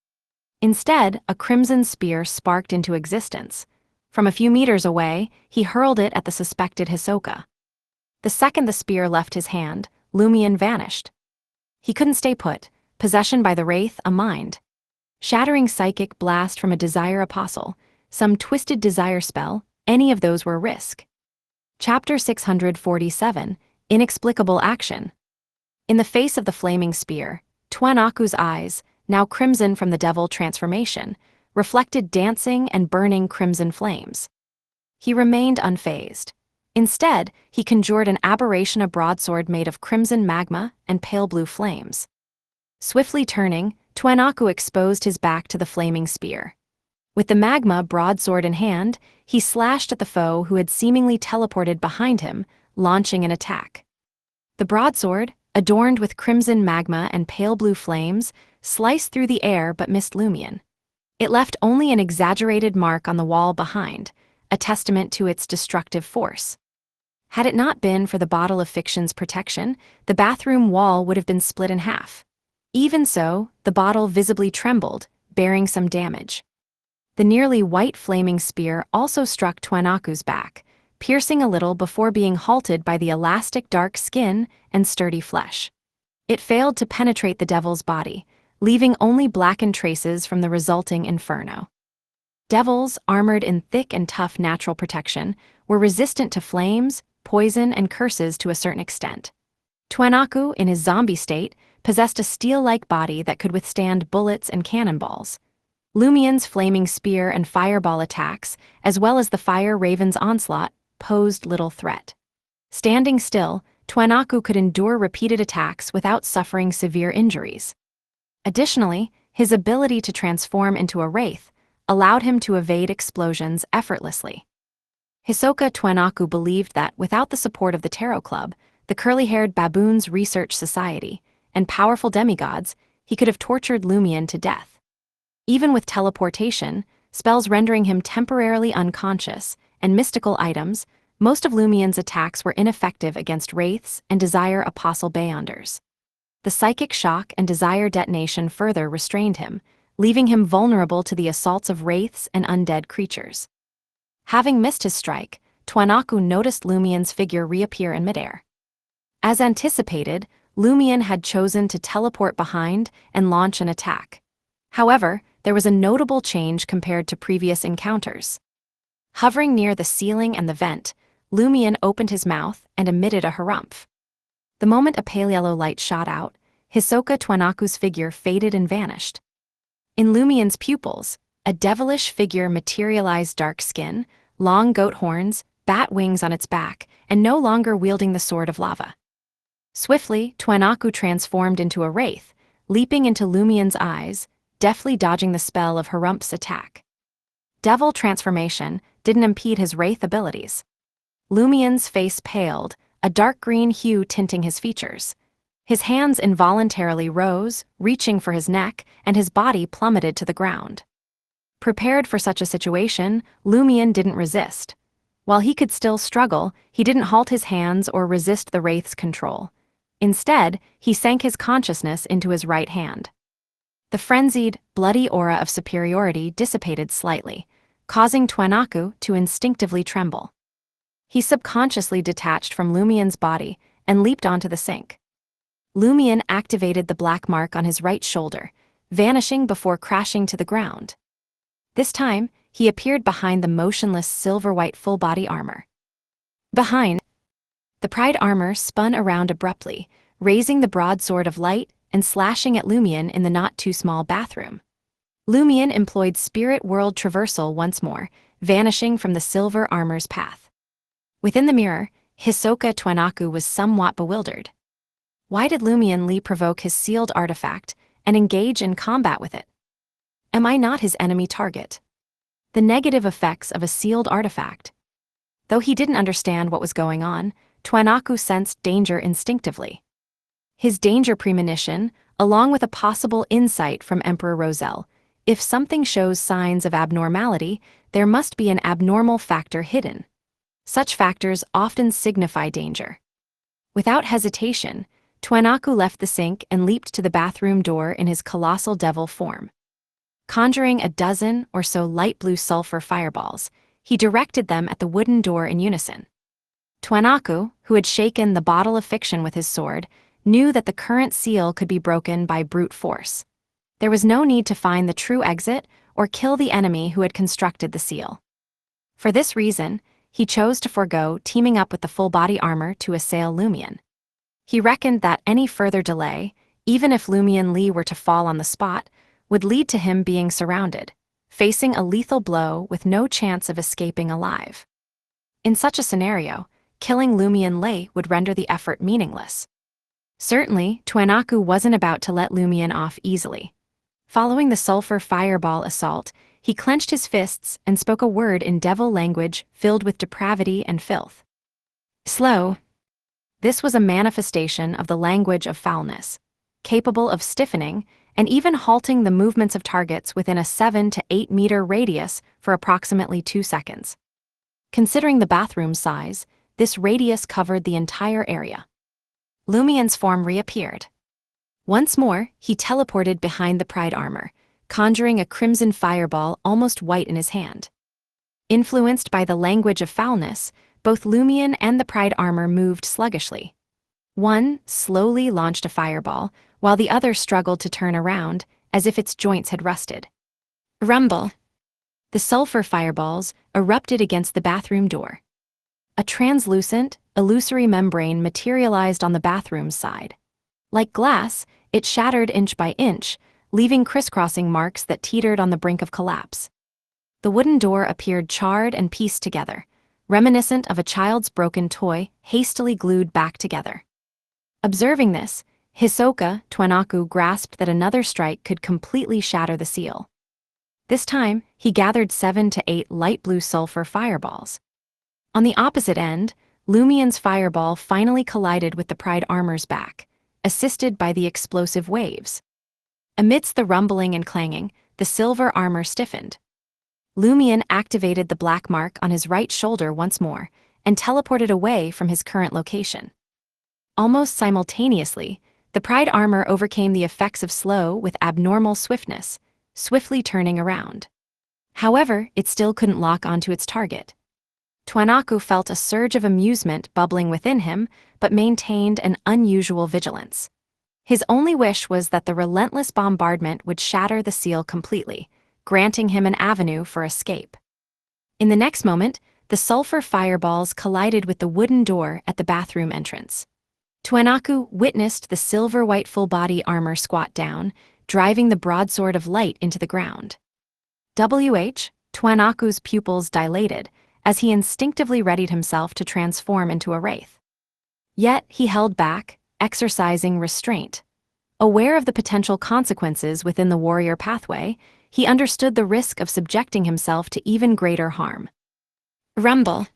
Instead, a crimson spear sparked into existence. From a few meters away, he hurled it at the suspected Hisoka. The second the spear left his hand, Lumion vanished. He couldn't stay put, possession by the Wraith, a mind. Shattering psychic blast from a desire apostle, some twisted desire spell, any of those were risk. Chapter 647, Inexplicable Action. In the face of the flaming spear, Tuanaku's eyes, now crimson from the devil transformation, reflected dancing and burning crimson flames. He remained unfazed. Instead, he conjured an aberration of broadsword made of crimson magma and pale blue flames. Swiftly turning, Tuanaku exposed his back to the flaming spear. With the magma broadsword in hand, he slashed at the foe who had seemingly teleported behind him, launching an attack. The broadsword, adorned with crimson magma and pale blue flames, sliced through the air but missed Lumion. It left only an exaggerated mark on the wall behind, a testament to its destructive force. Had it not been for the bottle of fiction's protection, the bathroom wall would have been split in half. Even so, the bottle visibly trembled, bearing some damage. The nearly white flaming spear also struck Tuanaku's back, piercing a little before being halted by the elastic dark skin and sturdy flesh. It failed to penetrate the devil's body, leaving only blackened traces from the resulting inferno. Devils, armored in thick and tough natural protection, were resistant to flames, poison, and curses to a certain extent. Twanaku, in his zombie state, possessed a steel-like body that could withstand bullets and cannonballs. Lumien's flaming spear and fireball attacks, as well as the Fire Raven's onslaught, posed little threat. Standing still, Twanaku could endure repeated attacks without suffering severe injuries. Additionally, his ability to transform into a wraith allowed him to evade explosions effortlessly. Hisoka Twanaku believed that without the support of the Tarot Club, the curly-haired Baboons Research Society, and powerful demigods, he could have tortured Lumien to death. Even with teleportation, spells rendering him temporarily unconscious, and mystical items, most of Lumien's attacks were ineffective against wraiths and Desire Apostle Beyonders. The psychic shock and Desire detonation further restrained him, leaving him vulnerable to the assaults of wraiths and undead creatures. Having missed his strike, Twanaku noticed Lumien's figure reappear in midair. As anticipated, Lumien had chosen to teleport behind and launch an attack. However, there was a notable change compared to previous encounters. Hovering near the ceiling and the vent, Lumien opened his mouth and emitted a harumph. The moment a pale yellow light shot out, Hisoka Twanaku's figure faded and vanished. In Lumien's pupils, a devilish figure materialized, dark skin, long goat horns, bat wings on its back, and no longer wielding the sword of lava. Swiftly, Twanaku transformed into a wraith, leaping into Lumien's eyes, deftly dodging the spell of Harumph's attack. Devil transformation didn't impede his wraith abilities. Lumien's face paled, a dark green hue tinting his features. His hands involuntarily rose, reaching for his neck, and his body plummeted to the ground. Prepared for such a situation, Lumien didn't resist. While he could still struggle, he didn't halt his hands or resist the wraith's control. Instead, he sank his consciousness into his right hand. The frenzied, bloody aura of superiority dissipated slightly, causing Twanaku to instinctively tremble. He subconsciously detached from Lumien's body and leaped onto the sink. Lumien activated the black mark on his right shoulder, vanishing before crashing to the ground. This time, he appeared behind the motionless silver-white full-body armor. Behind, the Pride armor spun around abruptly, raising the broadsword of light and slashing at Lumien in the not-too-small bathroom. Lumien employed Spirit World Traversal once more, vanishing from the silver armor's path. Within the mirror, Hisoka Twanaku was somewhat bewildered. Why did Lumien Lee provoke his sealed artifact and engage in combat with it? Am I not his enemy target? The negative effects of a sealed artifact. Though he didn't understand what was going on, Twanaku sensed danger instinctively. His danger premonition, along with a possible insight from Emperor Roselle, if something shows signs of abnormality, there must be an abnormal factor hidden. Such factors often signify danger. Without hesitation, Twanaku left the sink and leaped to the bathroom door in his colossal devil form. Conjuring a dozen or so light blue sulfur fireballs, he directed them at the wooden door in unison. Twanaku, who had shaken the bottle of fiction with his sword, knew that the current seal could be broken by brute force. There was no need to find the true exit or kill the enemy who had constructed the seal. For this reason, he chose to forego teaming up with the full-body armor to assail Lumien. He reckoned that any further delay, even if Lumien Lee were to fall on the spot, would lead to him being surrounded, facing a lethal blow with no chance of escaping alive. In such a scenario, killing Lumien Lee would render the effort meaningless. Certainly, Twanaku wasn't about to let Lumien off easily. Following the sulfur fireball assault, he clenched his fists and spoke a word in devil language filled with depravity and filth. Slow. This was a manifestation of the language of foulness, capable of stiffening and even halting the movements of targets within a 7 to 8 meter radius for approximately 2 seconds. Considering the bathroom size, this radius covered the entire area. Lumien's form reappeared. Once more, he teleported behind the Pride armor, conjuring a crimson fireball almost white in his hand. Influenced by the language of foulness, both Lumien and the Pride armor moved sluggishly. One slowly launched a fireball, while the other struggled to turn around, as if its joints had rusted. Rumble. The sulfur fireballs erupted against the bathroom door. A translucent, illusory membrane materialized on the bathroom's side. Like glass, it shattered inch by inch, leaving crisscrossing marks that teetered on the brink of collapse. The wooden door appeared charred and pieced together, reminiscent of a child's broken toy hastily glued back together. Observing this, Hisoka Twanaku grasped that another strike could completely shatter the seal. This time, he gathered 7 to 8 light blue sulfur fireballs. On the opposite end, Lumien's fireball finally collided with the Pride armor's back, assisted by the explosive waves. Amidst the rumbling and clanging, the silver armor stiffened. Lumien activated the black mark on his right shoulder once more and teleported away from his current location. Almost simultaneously, the Pride armor overcame the effects of slow with abnormal swiftness, swiftly turning around. However, it still couldn't lock onto its target. Twanaku felt a surge of amusement bubbling within him, but maintained an unusual vigilance. His only wish was that the relentless bombardment would shatter the seal completely, granting him an avenue for escape. In the next moment, the sulfur fireballs collided with the wooden door at the bathroom entrance. Twanaku witnessed the silver-white full-body armor squat down, driving the broadsword of light into the ground. Twanaku's pupils dilated as he instinctively readied himself to transform into a wraith. Yet he held back, exercising restraint. Aware of the potential consequences within the warrior pathway, he understood the risk of subjecting himself to even greater harm. Rumble.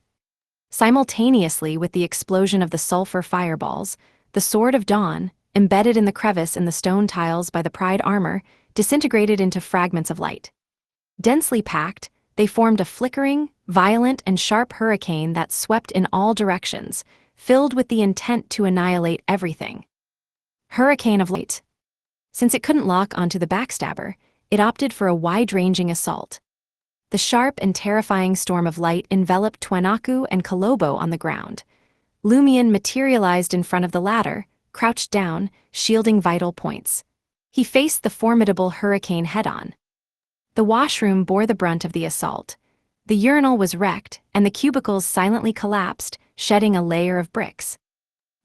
Simultaneously with the explosion of the sulfur fireballs, the Sword of Dawn, embedded in the crevice in the stone tiles by the Pride armor, disintegrated into fragments of light. Densely packed, they formed a flickering, violent, and sharp hurricane that swept in all directions, filled with the intent to annihilate everything. Hurricane of light. Since it couldn't lock onto the backstabber, it opted for a wide-ranging assault. The sharp and terrifying storm of light enveloped Twanaku and Kolobo on the ground. Lumien materialized in front of the latter, crouched down, shielding vital points. He faced the formidable hurricane head-on. The washroom bore the brunt of the assault. The urinal was wrecked, and the cubicles silently collapsed, shedding a layer of bricks.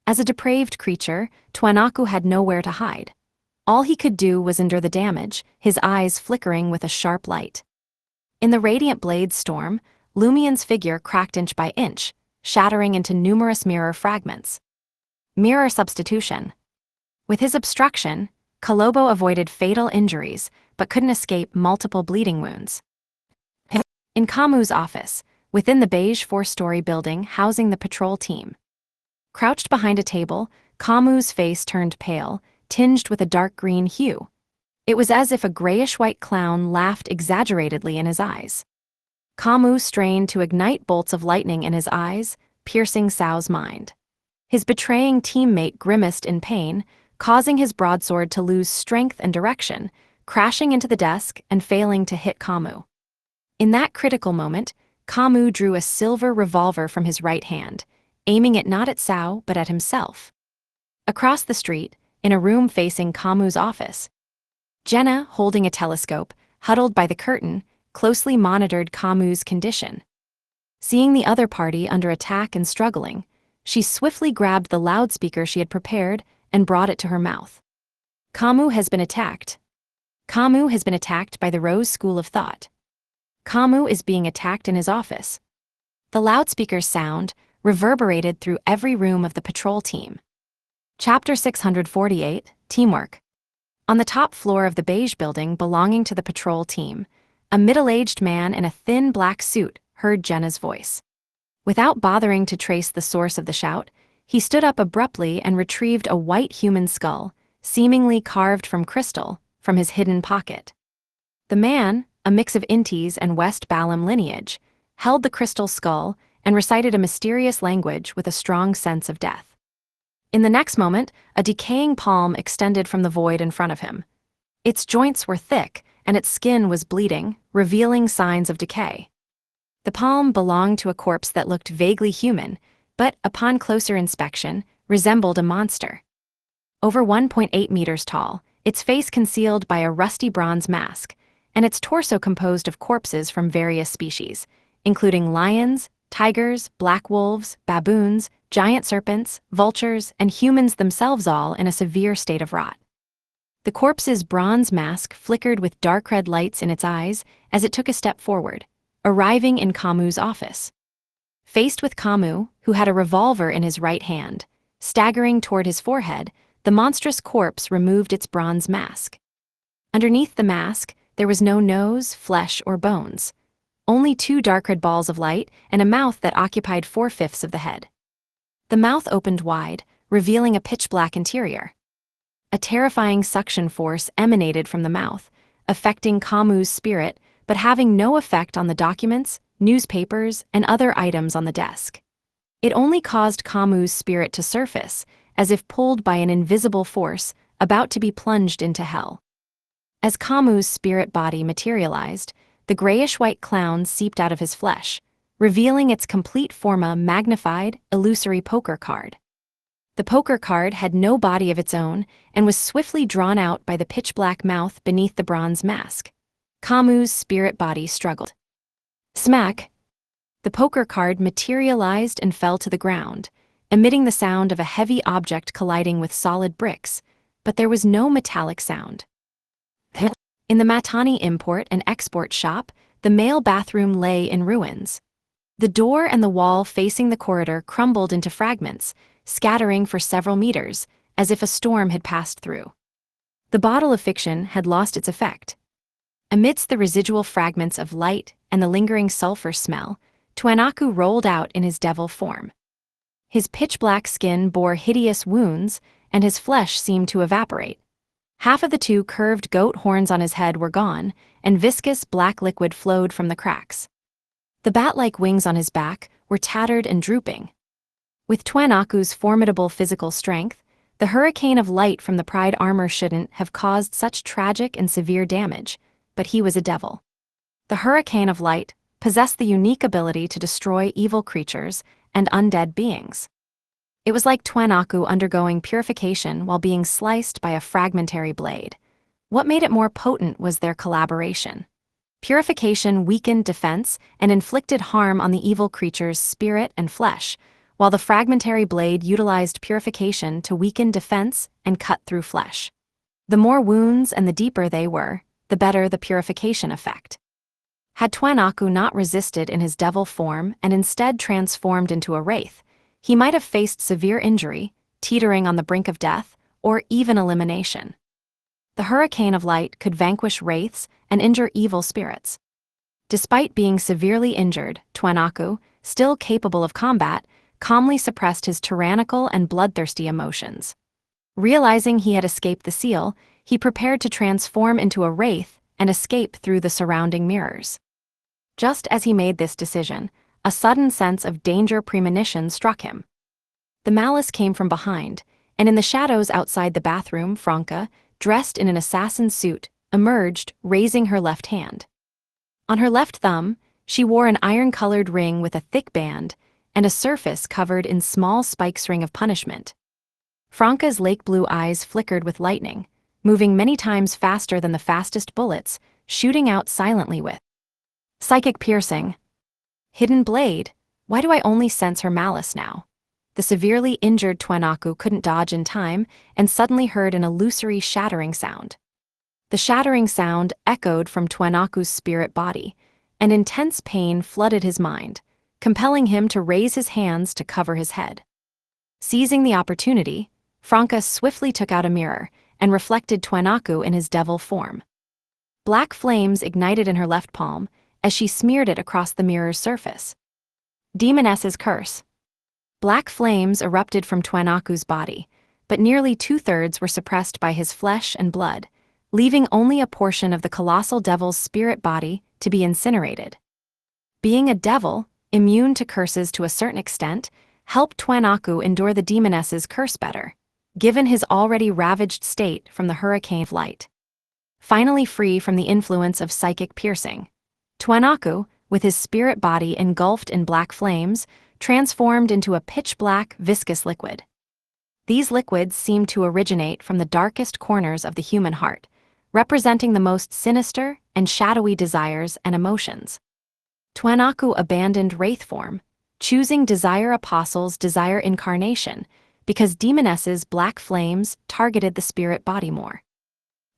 As a depraved creature, Twanaku had nowhere to hide. All he could do was endure the damage, his eyes flickering with a sharp light. In the radiant blade's storm, Lumien's figure cracked inch by inch, shattering into numerous mirror fragments. Mirror substitution. With his obstruction, Kolobo avoided fatal injuries, but couldn't escape multiple bleeding wounds. In Kamu's office, within the beige 4-story building housing the patrol team. Crouched behind a table, Kamu's face turned pale, tinged with a dark green hue. It was as if a grayish-white clown laughed exaggeratedly in his eyes. Kamu strained to ignite bolts of lightning in his eyes, piercing Sao's mind. His betraying teammate grimaced in pain, causing his broadsword to lose strength and direction, crashing into the desk and failing to hit Kamu. In that critical moment, Kamu drew a silver revolver from his right hand, aiming it not at Sao but at himself. Across the street, in a room facing Kamu's office, Jenna, holding a telescope, huddled by the curtain, closely monitored Kamu's condition. Seeing the other party under attack and struggling, she swiftly grabbed the loudspeaker she had prepared and brought it to her mouth. Kamu has been attacked. Kamu has been attacked by the Rose School of Thought. Kamu is being attacked in his office. The loudspeaker's sound reverberated through every room of the patrol team. Chapter 648, Teamwork. On the top floor of the beige building belonging to the patrol team, a middle-aged man in a thin black suit heard Jenna's voice. Without bothering to trace the source of the shout, he stood up abruptly and retrieved a white human skull, seemingly carved from crystal, from his hidden pocket. The man, a mix of Intis and West Balam lineage, held the crystal skull and recited a mysterious language with a strong sense of death. In the next moment, a decaying palm extended from the void in front of him. Its joints were thick, and its skin was bleeding, revealing signs of decay. The palm belonged to a corpse that looked vaguely human, but, upon closer inspection, resembled a monster. Over 1.8 meters tall, its face concealed by a rusty bronze mask, and its torso composed of corpses from various species, including lions, tigers, black wolves, baboons, giant serpents, vultures, and humans themselves, all in a severe state of rot. The corpse's bronze mask flickered with dark red lights in its eyes as it took a step forward, arriving in Kamu's office. Faced with Kamu, who had a revolver in his right hand, staggering toward his forehead, the monstrous corpse removed its bronze mask. Underneath the mask, there was no nose, flesh, or bones. Only two dark red balls of light and a mouth that occupied 4/5 of the head. The mouth opened wide, revealing a pitch-black interior. A terrifying suction force emanated from the mouth, affecting Kamu's spirit but having no effect on the documents, newspapers, and other items on the desk. It only caused Kamu's spirit to surface, as if pulled by an invisible force about to be plunged into hell. As Kamu's spirit body materialized, the grayish-white clown seeped out of his flesh, revealing its complete forma magnified, illusory poker card. The poker card had no body of its own and was swiftly drawn out by the pitch-black mouth beneath the bronze mask. Kamu's spirit body struggled. Smack! The poker card materialized and fell to the ground, emitting the sound of a heavy object colliding with solid bricks, but there was no metallic sound. In the Matani import and export shop, the male bathroom lay in ruins. The door and the wall facing the corridor crumbled into fragments, scattering for several meters, as if a storm had passed through. The bottle of fiction had lost its effect. Amidst the residual fragments of light and the lingering sulfur smell, Twanaku rolled out in his devil form. His pitch-black skin bore hideous wounds, and his flesh seemed to evaporate. Half of the two curved goat horns on his head were gone, and viscous black liquid flowed from the cracks. The bat-like wings on his back were tattered and drooping. With Twanaku's formidable physical strength, the hurricane of light from the Pride armor shouldn't have caused such tragic and severe damage, but he was a devil. The hurricane of light possessed the unique ability to destroy evil creatures and undead beings. It was like Twanaku undergoing purification while being sliced by a fragmentary blade. What made it more potent was their collaboration. Purification weakened defense and inflicted harm on the evil creature's spirit and flesh, while the fragmentary blade utilized purification to weaken defense and cut through flesh. The more wounds and the deeper they were, the better the purification effect. Had Twanaku not resisted in his devil form and instead transformed into a wraith, he might have faced severe injury, teetering on the brink of death, or even elimination. The hurricane of light could vanquish wraiths and injure evil spirits. Despite being severely injured, Twanaku, still capable of combat, calmly suppressed his tyrannical and bloodthirsty emotions. Realizing he had escaped the seal, he prepared to transform into a wraith and escape through the surrounding mirrors. Just as he made this decision, a sudden sense of danger premonition struck him. The Malice came from behind, and in the shadows outside the bathroom, Franca, dressed in an assassin's suit, emerged, raising her left hand. On her left thumb, she wore an iron-colored ring with a thick band and a surface covered in small spikes ring of punishment. Franca's lake-blue eyes flickered with lightning, moving many times faster than the fastest bullets, shooting out silently with psychic piercing. Hidden blade. Why do I only sense her malice now? The severely injured Twanaku couldn't dodge in time and suddenly heard an illusory shattering sound. The shattering sound echoed from Twanaku's spirit body, and intense pain flooded his mind, compelling him to raise his hands to cover his head. Seizing the opportunity, Franca swiftly took out a mirror and reflected Twanaku in his devil form. Black flames ignited in her left palm as she smeared it across the mirror's surface. Demoness's curse. Black flames erupted from Twanaku's body, but nearly 2/3 were suppressed by his flesh and blood, leaving only a portion of the colossal devil's spirit body to be incinerated. Being a devil, immune to curses to a certain extent, helped Twanaku endure the demoness's curse better, given his already ravaged state from the hurricane of light. Finally free from the influence of psychic piercing, Twanaku, with his spirit body engulfed in black flames, transformed into a pitch-black, viscous liquid. These liquids seemed to originate from the darkest corners of the human heart, representing the most sinister and shadowy desires and emotions. Tuanaku abandoned wraith form, choosing Desire Apostle's Desire Incarnation because Demoness's black flames targeted the spirit body more.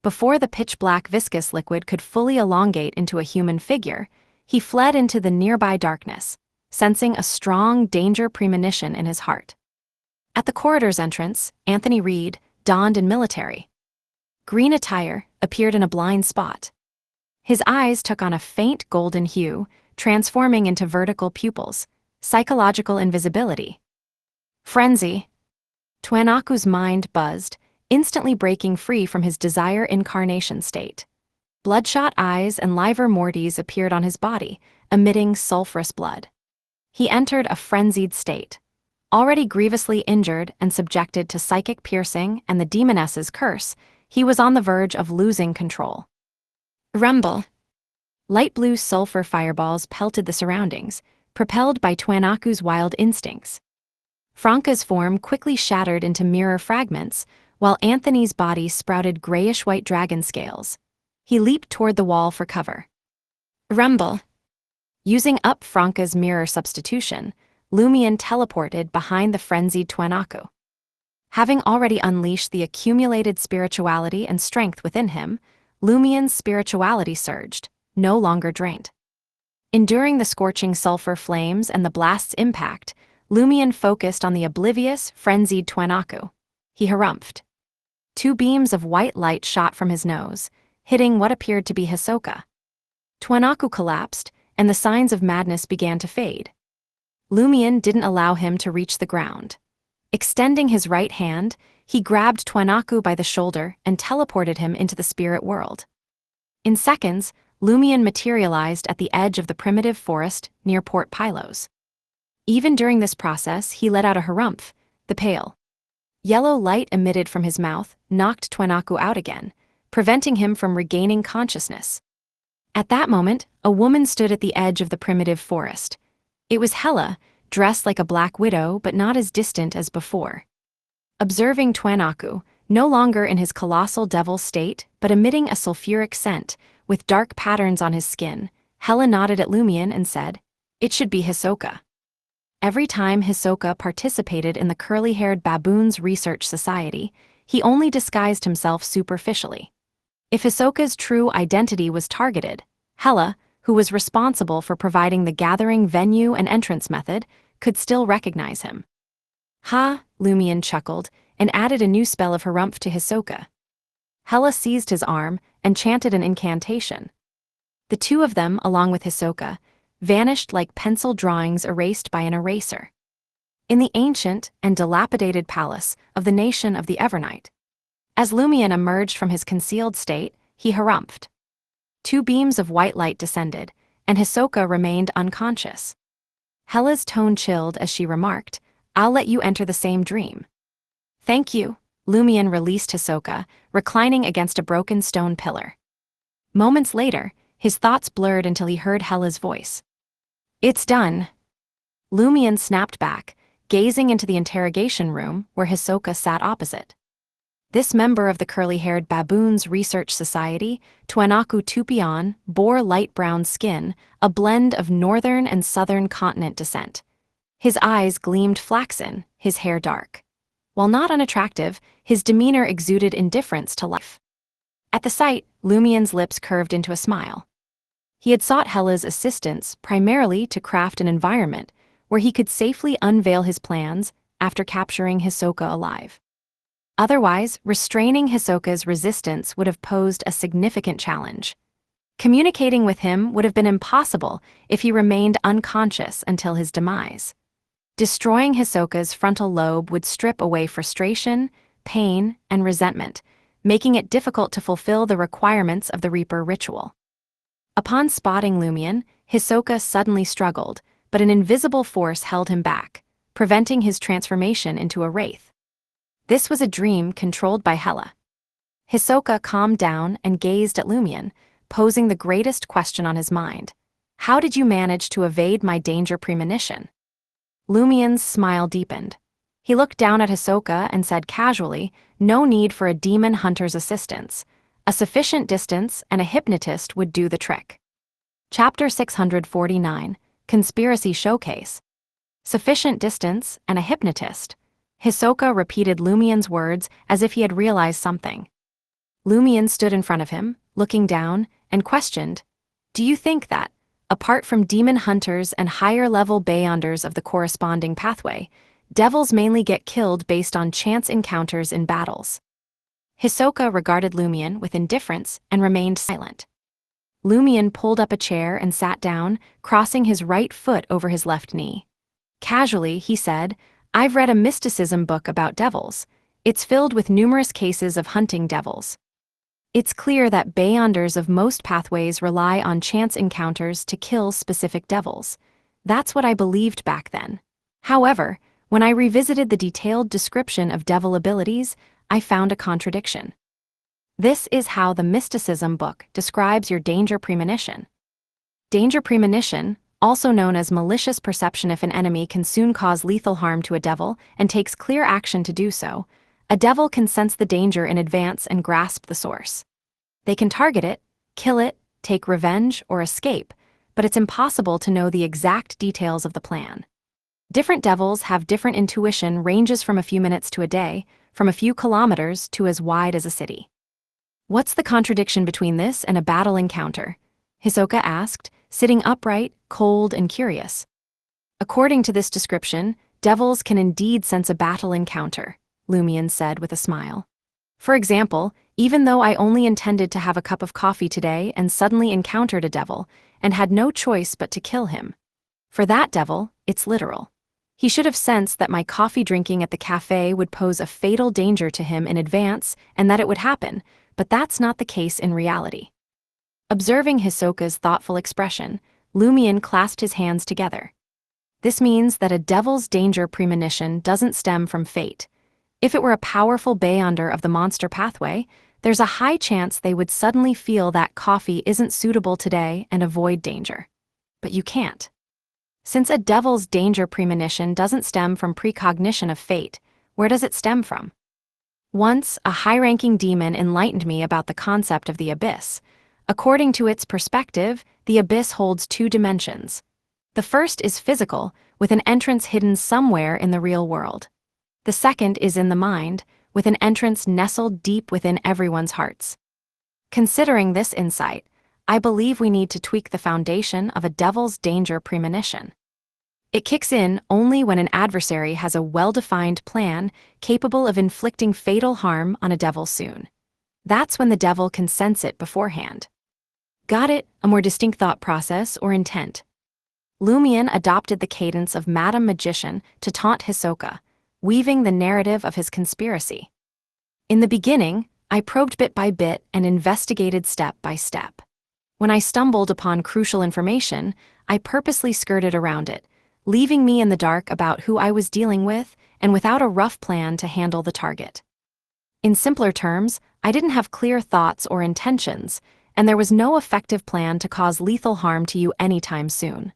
Before the pitch-black viscous liquid could fully elongate into a human figure, he fled into the nearby darkness, sensing a strong danger premonition in his heart. At the corridor's entrance, Anthony Reed, donned in military green attire, appeared in a blind spot. His eyes took on a faint golden hue, transforming into vertical pupils, psychological invisibility. Frenzy. Tuanaku's mind buzzed, instantly breaking free from his Desire Incarnation state. Bloodshot eyes and livor mortis appeared on his body, emitting sulfurous blood. He entered a frenzied state. Already grievously injured and subjected to psychic piercing and the Demoness's curse, he was on the verge of losing control. Rumble. Light blue sulfur fireballs pelted the surroundings, propelled by Tuanaku's wild instincts. Franca's form quickly shattered into mirror fragments, while Anthony's body sprouted grayish-white dragon scales. He leaped toward the wall for cover. Rumble. Using up Franca's mirror substitution, Lumion teleported behind the frenzied Tuanaku. Having already unleashed the accumulated spirituality and strength within him, Lumion's spirituality surged, no longer drained. Enduring the scorching sulfur flames and the blast's impact, Lumion focused on the oblivious, frenzied Tuanaku. He harumphed. Two beams of white light shot from his nose, hitting what appeared to be Hisoka. Tuanaku collapsed, and the signs of madness began to fade. Lumion didn't allow him to reach the ground. Extending his right hand, he grabbed Tuanaku by the shoulder and teleported him into the spirit world. In seconds, Lumion materialized at the edge of the primitive forest near Port Pylos. Even during this process, he let out a harumph. The pale yellow light emitted from his mouth knocked Tuanaku out again, preventing him from regaining consciousness. At that moment, a woman stood at the edge of the primitive forest. It was Hela, dressed like a black widow but not as distant as before. Observing Tuanaku, no longer in his colossal devil state but emitting a sulfuric scent, with dark patterns on his skin, Hela nodded at Lumion and said, "It should be Hisoka." Every time Hisoka participated in the curly-haired baboons' research society, he only disguised himself superficially. If Hisoka's true identity was targeted, Hela, who was responsible for providing the gathering venue and entrance method, could still recognize him. Ha, Lumion chuckled, and added a new spell of harumph to Hisoka. Hela seized his arm and chanted an incantation. The two of them, along with Hisoka, vanished like pencil drawings erased by an eraser. In the ancient and dilapidated palace of the nation of the Evernight. As Lumion emerged from his concealed state, he harumphed. Two beams of white light descended, and Hisoka remained unconscious. Hela's tone chilled as she remarked, "I'll let you enter the same dream." "Thank you." Lumion released Hisoka, reclining against a broken stone pillar. Moments later, his thoughts blurred until he heard Hela's voice. "It's done." Lumion snapped back, gazing into the interrogation room where Hisoka sat opposite. This member of the curly-haired baboons' research society, Tuanaku Tupion, bore light brown skin, a blend of northern and southern continent descent. His eyes gleamed flaxen, his hair dark. While not unattractive, his demeanor exuded indifference to life. At the sight, Lumion's lips curved into a smile. He had sought Hela's assistance primarily to craft an environment where he could safely unveil his plans after capturing Hisoka alive. Otherwise, restraining Hisoka's resistance would have posed a significant challenge. Communicating with him would have been impossible if he remained unconscious until his demise. Destroying Hisoka's frontal lobe would strip away frustration, pain, and resentment, making it difficult to fulfill the requirements of the Reaper ritual. Upon spotting Lumion, Hisoka suddenly struggled, but an invisible force held him back, preventing his transformation into a wraith. This was a dream controlled by Hela. Hisoka calmed down and gazed at Lumion, posing the greatest question on his mind. "How did you manage to evade my danger premonition?" Lumion's smile deepened. He looked down at Hisoka and said casually, "No need for a demon hunter's assistance. A sufficient distance and a hypnotist would do the trick. Chapter 649, Conspiracy Showcase. Sufficient distance and a hypnotist. Hisoka repeated Lumien's words as if he had realized something. Lumien stood in front of him, looking down, and questioned, "Do you think that, apart from demon hunters and higher-level Beyonders of the corresponding pathway, devils mainly get killed based on chance encounters in battles?" Hisoka regarded Lumien with indifference and remained silent. Lumien pulled up a chair and sat down, crossing his right foot over his left knee. Casually, he said, "I've read a mysticism book about devils. It's filled with numerous cases of hunting devils. It's clear that Beyonders of most pathways rely on chance encounters to kill specific devils. That's what I believed back then. However, when I revisited the detailed description of devil abilities, I found a contradiction. This is how the mysticism book describes your danger premonition. Danger premonition, also known as malicious perception if an enemy can soon cause lethal harm to a devil and takes clear action to do so, a devil can sense the danger in advance and grasp the source. They can target it, kill it, take revenge, or escape, but it's impossible to know the exact details of the plan. Different devils have different intuition, ranges from a few minutes to a day, from a few kilometers to as wide as a city. What's the contradiction between this and a battle encounter? Hisoka asked, sitting upright, cold and curious. According to this description, devils can indeed sense a battle encounter, Lumien said with a smile. For example, even though I only intended to have a cup of coffee today and suddenly encountered a devil and had no choice but to kill him. For that devil, it's literal. He should have sensed that my coffee drinking at the cafe would pose a fatal danger to him in advance and that it would happen, but that's not the case in reality. Observing Hisoka's thoughtful expression, Lumien clasped his hands together. This means that a devil's danger premonition doesn't stem from fate. If it were a powerful Beyonder of the monster pathway, there's a high chance they would suddenly feel that coffee isn't suitable today and avoid danger. But you can't. Since a devil's danger premonition doesn't stem from precognition of fate, where does it stem from? Once, a high-ranking demon enlightened me about the concept of the abyss. According to its perspective, the abyss holds two dimensions. The first is physical, with an entrance hidden somewhere in the real world. The second is in the mind, with an entrance nestled deep within everyone's hearts. Considering this insight, I believe we need to tweak the foundation of a devil's danger premonition. It kicks in only when an adversary has a well-defined plan capable of inflicting fatal harm on a devil soon. That's when the devil can sense it beforehand. Got it? A more distinct thought process or intent. Lumien adopted the cadence of Madam Magician to taunt Hisoka, weaving the narrative of his conspiracy. In the beginning, I probed bit by bit and investigated step by step. When I stumbled upon crucial information, I purposely skirted around it, leaving me in the dark about who I was dealing with and without a rough plan to handle the target. In simpler terms, I didn't have clear thoughts or intentions, and there was no effective plan to cause lethal harm to you anytime soon.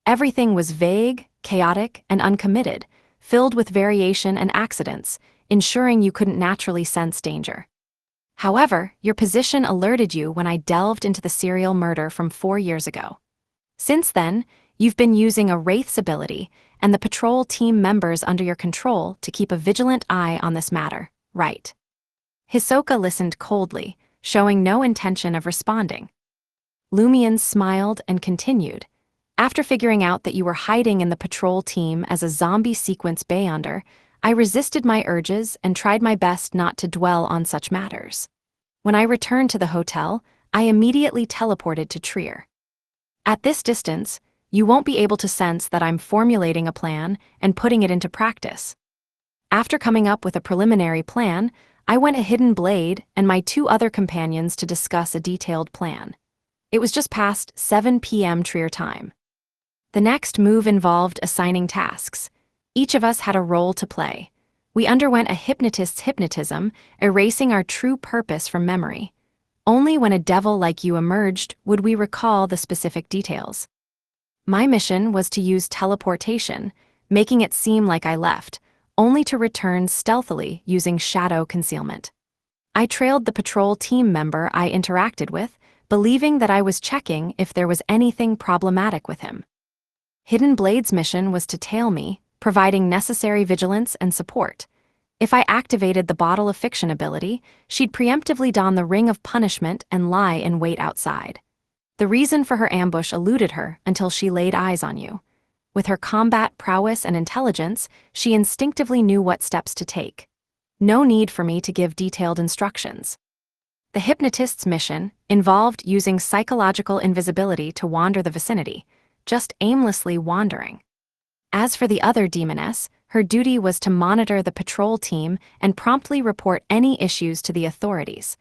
Everything was vague, chaotic, and uncommitted, filled with variation and accidents, ensuring you couldn't naturally sense danger. However, your position alerted you when I delved into the serial murder from 4 years ago. Since then, you've been using a Wraith's ability and the patrol team members under your control to keep a vigilant eye on this matter, right? Hisoka listened coldly, showing no intention of responding. Lumien smiled and continued. After figuring out that you were hiding in the patrol team as a zombie sequence Beyonder, I resisted my urges and tried my best not to dwell on such matters. When I returned to the hotel, I immediately teleported to Trier. At this distance, you won't be able to sense that I'm formulating a plan and putting it into practice. After coming up with a preliminary plan, I went a hidden blade and my 2 other companions to discuss a detailed plan. It was just past 7 p.m. Trier time. The next move involved assigning tasks. Each of us had a role to play. We underwent a hypnotist's hypnotism, erasing our true purpose from memory. Only when a devil like you emerged would we recall the specific details. My mission was to use teleportation, making it seem like I left, only to return stealthily using shadow concealment. I trailed the patrol team member I interacted with, believing that I was checking if there was anything problematic with him. Hidden Blade's mission was to tail me, providing necessary vigilance and support. If I activated the Bottle of Fiction ability, she'd preemptively don the Ring of Punishment and lie in wait outside. The reason for her ambush eluded her until she laid eyes on you. With her combat prowess and intelligence, she instinctively knew what steps to take. No need for me to give detailed instructions. The hypnotist's mission involved using psychological invisibility to wander the vicinity, just aimlessly wandering. As for the other demoness, her duty was to monitor the patrol team and promptly report any issues to the authorities.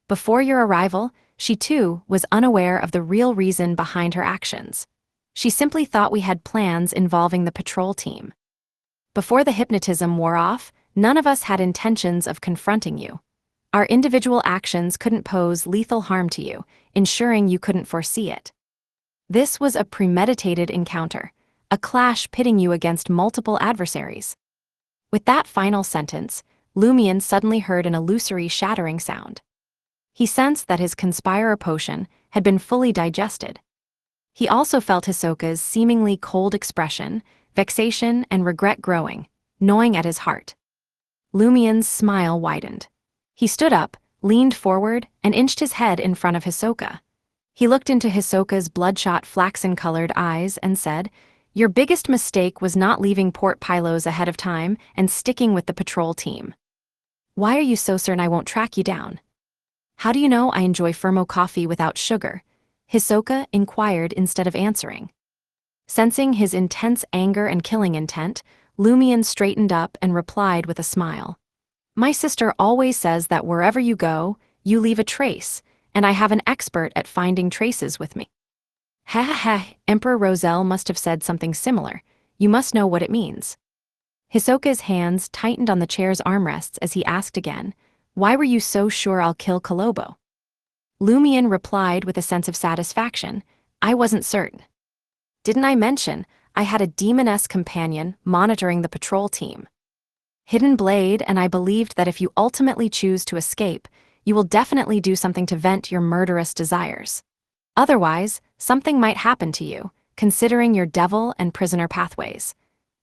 Before your arrival, she too was unaware of the real reason behind her actions. She simply thought we had plans involving the patrol team. Before the hypnotism wore off, none of us had intentions of confronting you. Our individual actions couldn't pose lethal harm to you, ensuring you couldn't foresee it. This was a premeditated encounter, a clash pitting you against multiple adversaries. With that final sentence, Lumion suddenly heard an illusory shattering sound. He sensed that his conspirer potion had been fully digested. He also felt Hisoka's seemingly cold expression, vexation and regret growing, gnawing at his heart. Lumion's smile widened. He stood up, leaned forward, and inched his head in front of Hisoka. He looked into Hisoka's bloodshot flaxen-colored eyes and said, "Your biggest mistake was not leaving Port Pylos ahead of time and sticking with the patrol team. Why are you so certain I won't track you down? How do you know I enjoy Firmo coffee without sugar?" Hisoka inquired instead of answering. Sensing his intense anger and killing intent, Lumion straightened up and replied with a smile. "My sister always says that wherever you go, you leave a trace, and I have an expert at finding traces with me." Ha ha ha, Emperor Roselle must have said something similar. You must know what it means. Hisoka's hands tightened on the chair's armrests as he asked again, "Why were you so sure I'll kill Kolobo?" Lumion replied with a sense of satisfaction, "I wasn't certain. Didn't I mention I had a demoness companion monitoring the patrol team? Hidden Blade, and I believed that if you ultimately choose to escape, you will definitely do something to vent your murderous desires. Otherwise, something might happen to you, considering your devil and prisoner pathways.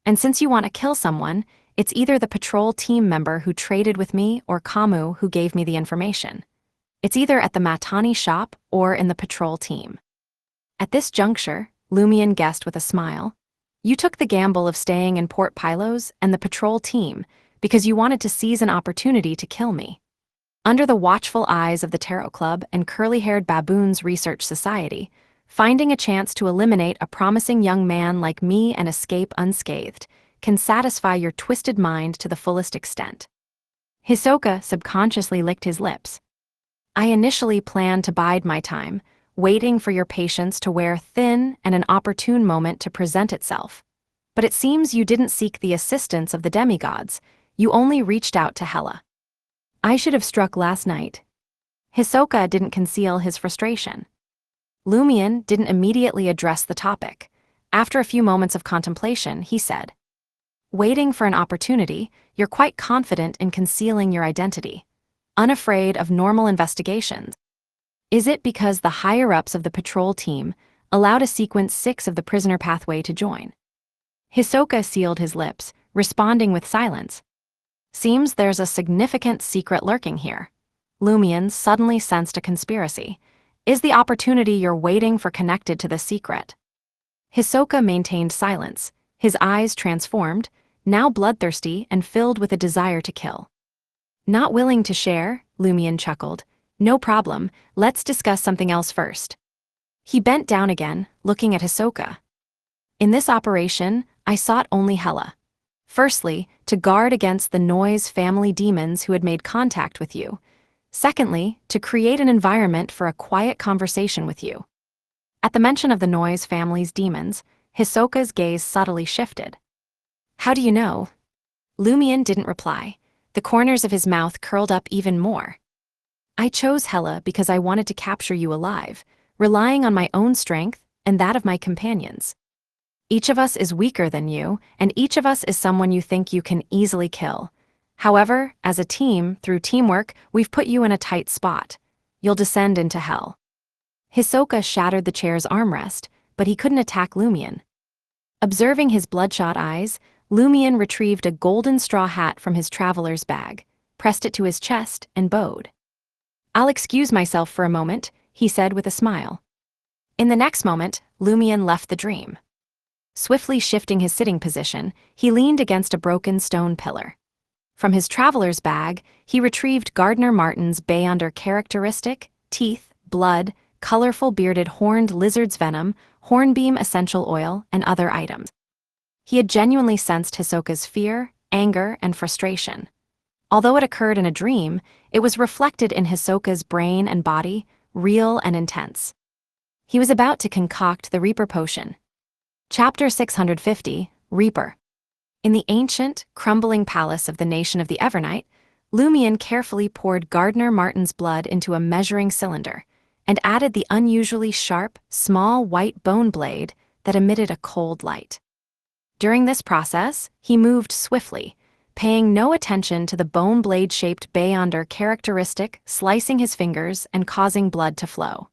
And since you want to kill someone, it's either the patrol team member who traded with me or Kamu who gave me the information. It's either at the Matani shop or in the patrol team." At this juncture, Lumion guessed with a smile, "You took the gamble of staying in Port Pylos and the patrol team because you wanted to seize an opportunity to kill me. Under the watchful eyes of the Tarot Club and curly-haired Baboons Research Society, finding a chance to eliminate a promising young man like me and escape unscathed can satisfy your twisted mind to the fullest extent." Hisoka subconsciously licked his lips. "I initially planned to bide my time, waiting for your patience to wear thin and an opportune moment to present itself. But it seems you didn't seek the assistance of the demigods, you only reached out to Hela. I should have struck last night." Hisoka didn't conceal his frustration. Lumion didn't immediately address the topic. After a few moments of contemplation, he said, "Waiting for an opportunity, you're quite confident in concealing your identity, unafraid of normal investigations. Is it because the higher-ups of the patrol team allowed a sequence 6 of the prisoner pathway to join?" Hisoka sealed his lips, responding with silence. "Seems there's a significant secret lurking here." Lumion suddenly sensed a conspiracy. "Is the opportunity you're waiting for connected to the secret?" Hisoka maintained silence, his eyes transformed, now bloodthirsty and filled with a desire to kill. "Not willing to share?" Lumion chuckled. "No problem, let's discuss something else first." He bent down again, looking at Hisoka. "In this operation, I sought only Hela. Firstly, to guard against the Noise family demons who had made contact with you. Secondly, to create an environment for a quiet conversation with you." At the mention of the Noise family's demons, Hisoka's gaze subtly shifted. "How do you know?" Lumion didn't reply. The corners of his mouth curled up even more. "I chose Hela because I wanted to capture you alive, relying on my own strength and that of my companions. Each of us is weaker than you, and each of us is someone you think you can easily kill. However, as a team, through teamwork, we've put you in a tight spot. You'll descend into hell. Hisoka shattered the chair's armrest, but he couldn't attack Lumion. Observing his bloodshot eyes, Lumion retrieved a golden straw hat from his traveler's bag, pressed it to his chest, and bowed. "I'll excuse myself for a moment," he said with a smile. In the next moment, Lumion left the dream. Swiftly shifting his sitting position, he leaned against a broken stone pillar. From his traveler's bag, he retrieved Gardner Martin's Beyonder characteristic, teeth, blood, colorful bearded horned lizard's venom, hornbeam essential oil, and other items. He had genuinely sensed Hisoka's fear, anger, and frustration. Although it occurred in a dream, it was reflected in Hisoka's brain and body, real and intense. He was about to concoct the Reaper potion. Chapter 650, Reaper. In the ancient, crumbling palace of the nation of the Evernight, Lumion carefully poured Gardner Martin's blood into a measuring cylinder and added the unusually sharp, small white bone blade that emitted a cold light. During this process, he moved swiftly, paying no attention to the bone blade-shaped Beyonder characteristic slicing his fingers and causing blood to flow.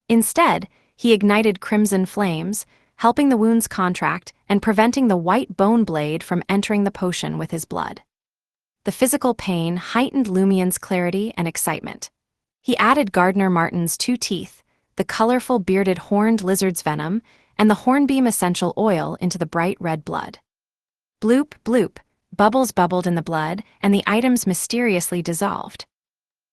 Instead, he ignited crimson flames, helping the wounds contract and preventing the white bone blade from entering the potion with his blood. The physical pain heightened Lumion's clarity and excitement. He added Gardner Martin's 2 teeth, the colorful bearded horned lizard's venom, and the hornbeam essential oil into the bright red blood. Bloop, bloop, bubbles bubbled in the blood, and the items mysteriously dissolved.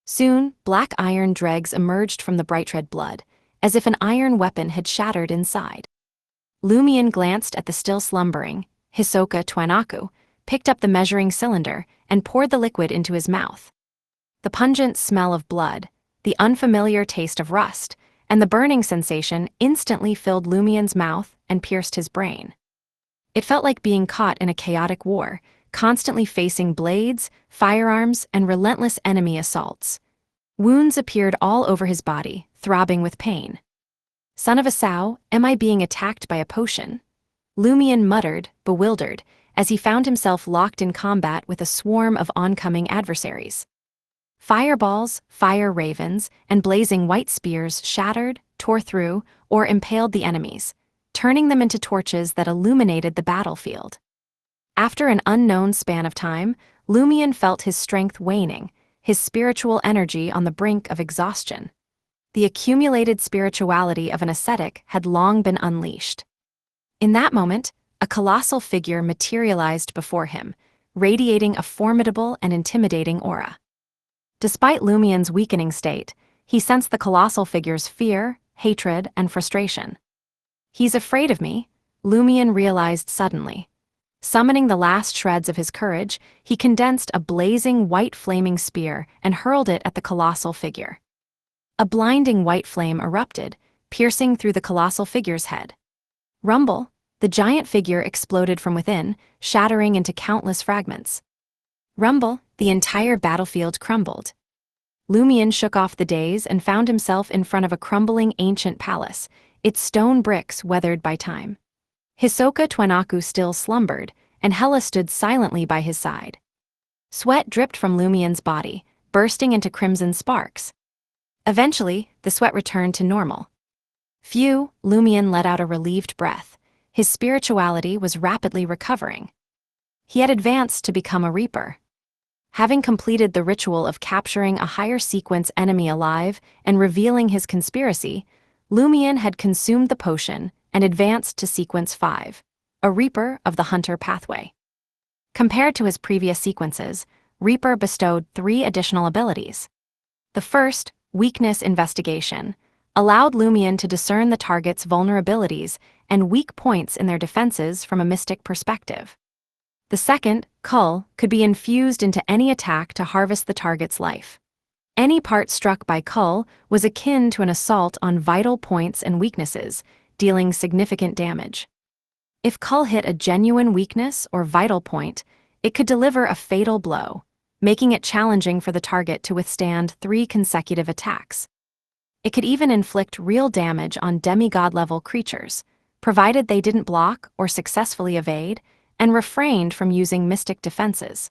Soon, black iron dregs emerged from the bright red blood, as if an iron weapon had shattered inside. Lumion glanced at the still slumbering Hisoka Twanaku, picked up the measuring cylinder, and poured the liquid into his mouth. The pungent smell of blood, the unfamiliar taste of rust, and the burning sensation instantly filled Lumion's mouth and pierced his brain. It felt like being caught in a chaotic war, constantly facing blades, firearms, and relentless enemy assaults. Wounds appeared all over his body, throbbing with pain. "Son of a sow, am I being attacked by a potion?" Lumion muttered, bewildered, as he found himself locked in combat with a swarm of oncoming adversaries. Fireballs, fire ravens, and blazing white spears shattered, tore through, or impaled the enemies, turning them into torches that illuminated the battlefield. After an unknown span of time, Lumion felt his strength waning, his spiritual energy on the brink of exhaustion. The accumulated spirituality of an ascetic had long been unleashed. In that moment, a colossal figure materialized before him, radiating a formidable and intimidating aura. Despite Lumion's weakening state, he sensed the colossal figure's fear, hatred, and frustration. "He's afraid of me," Lumion realized suddenly. Summoning the last shreds of his courage, he condensed a blazing white flaming spear and hurled it at the colossal figure. A blinding white flame erupted, piercing through the colossal figure's head. Rumble, the giant figure exploded from within, shattering into countless fragments. Rumble, the entire battlefield crumbled. Lumion shook off the daze and found himself in front of a crumbling ancient palace, its stone bricks weathered by time. Hisoka Twanaku still slumbered, and Hela stood silently by his side. Sweat dripped from Lumion's body, bursting into crimson sparks. Eventually, the sweat returned to normal. Phew, Lumion let out a relieved breath. His spirituality was rapidly recovering. He had advanced to become a Reaper. Having completed the ritual of capturing a higher sequence enemy alive and revealing his conspiracy, Lumion had consumed the potion and advanced to Sequence 5, a Reaper of the Hunter pathway. Compared to his previous sequences, Reaper bestowed 3 additional abilities. The first, Weakness Investigation, allowed Lumion to discern the target's vulnerabilities and weak points in their defenses from a mystic perspective. The second, Cull, could be infused into any attack to harvest the target's life. Any part struck by Cull was akin to an assault on vital points and weaknesses, dealing significant damage. If Cull hit a genuine weakness or vital point, it could deliver a fatal blow, making it challenging for the target to withstand 3 consecutive attacks. It could even inflict real damage on demigod-level creatures, provided they didn't block or successfully evade, and refrained from using mystic defenses.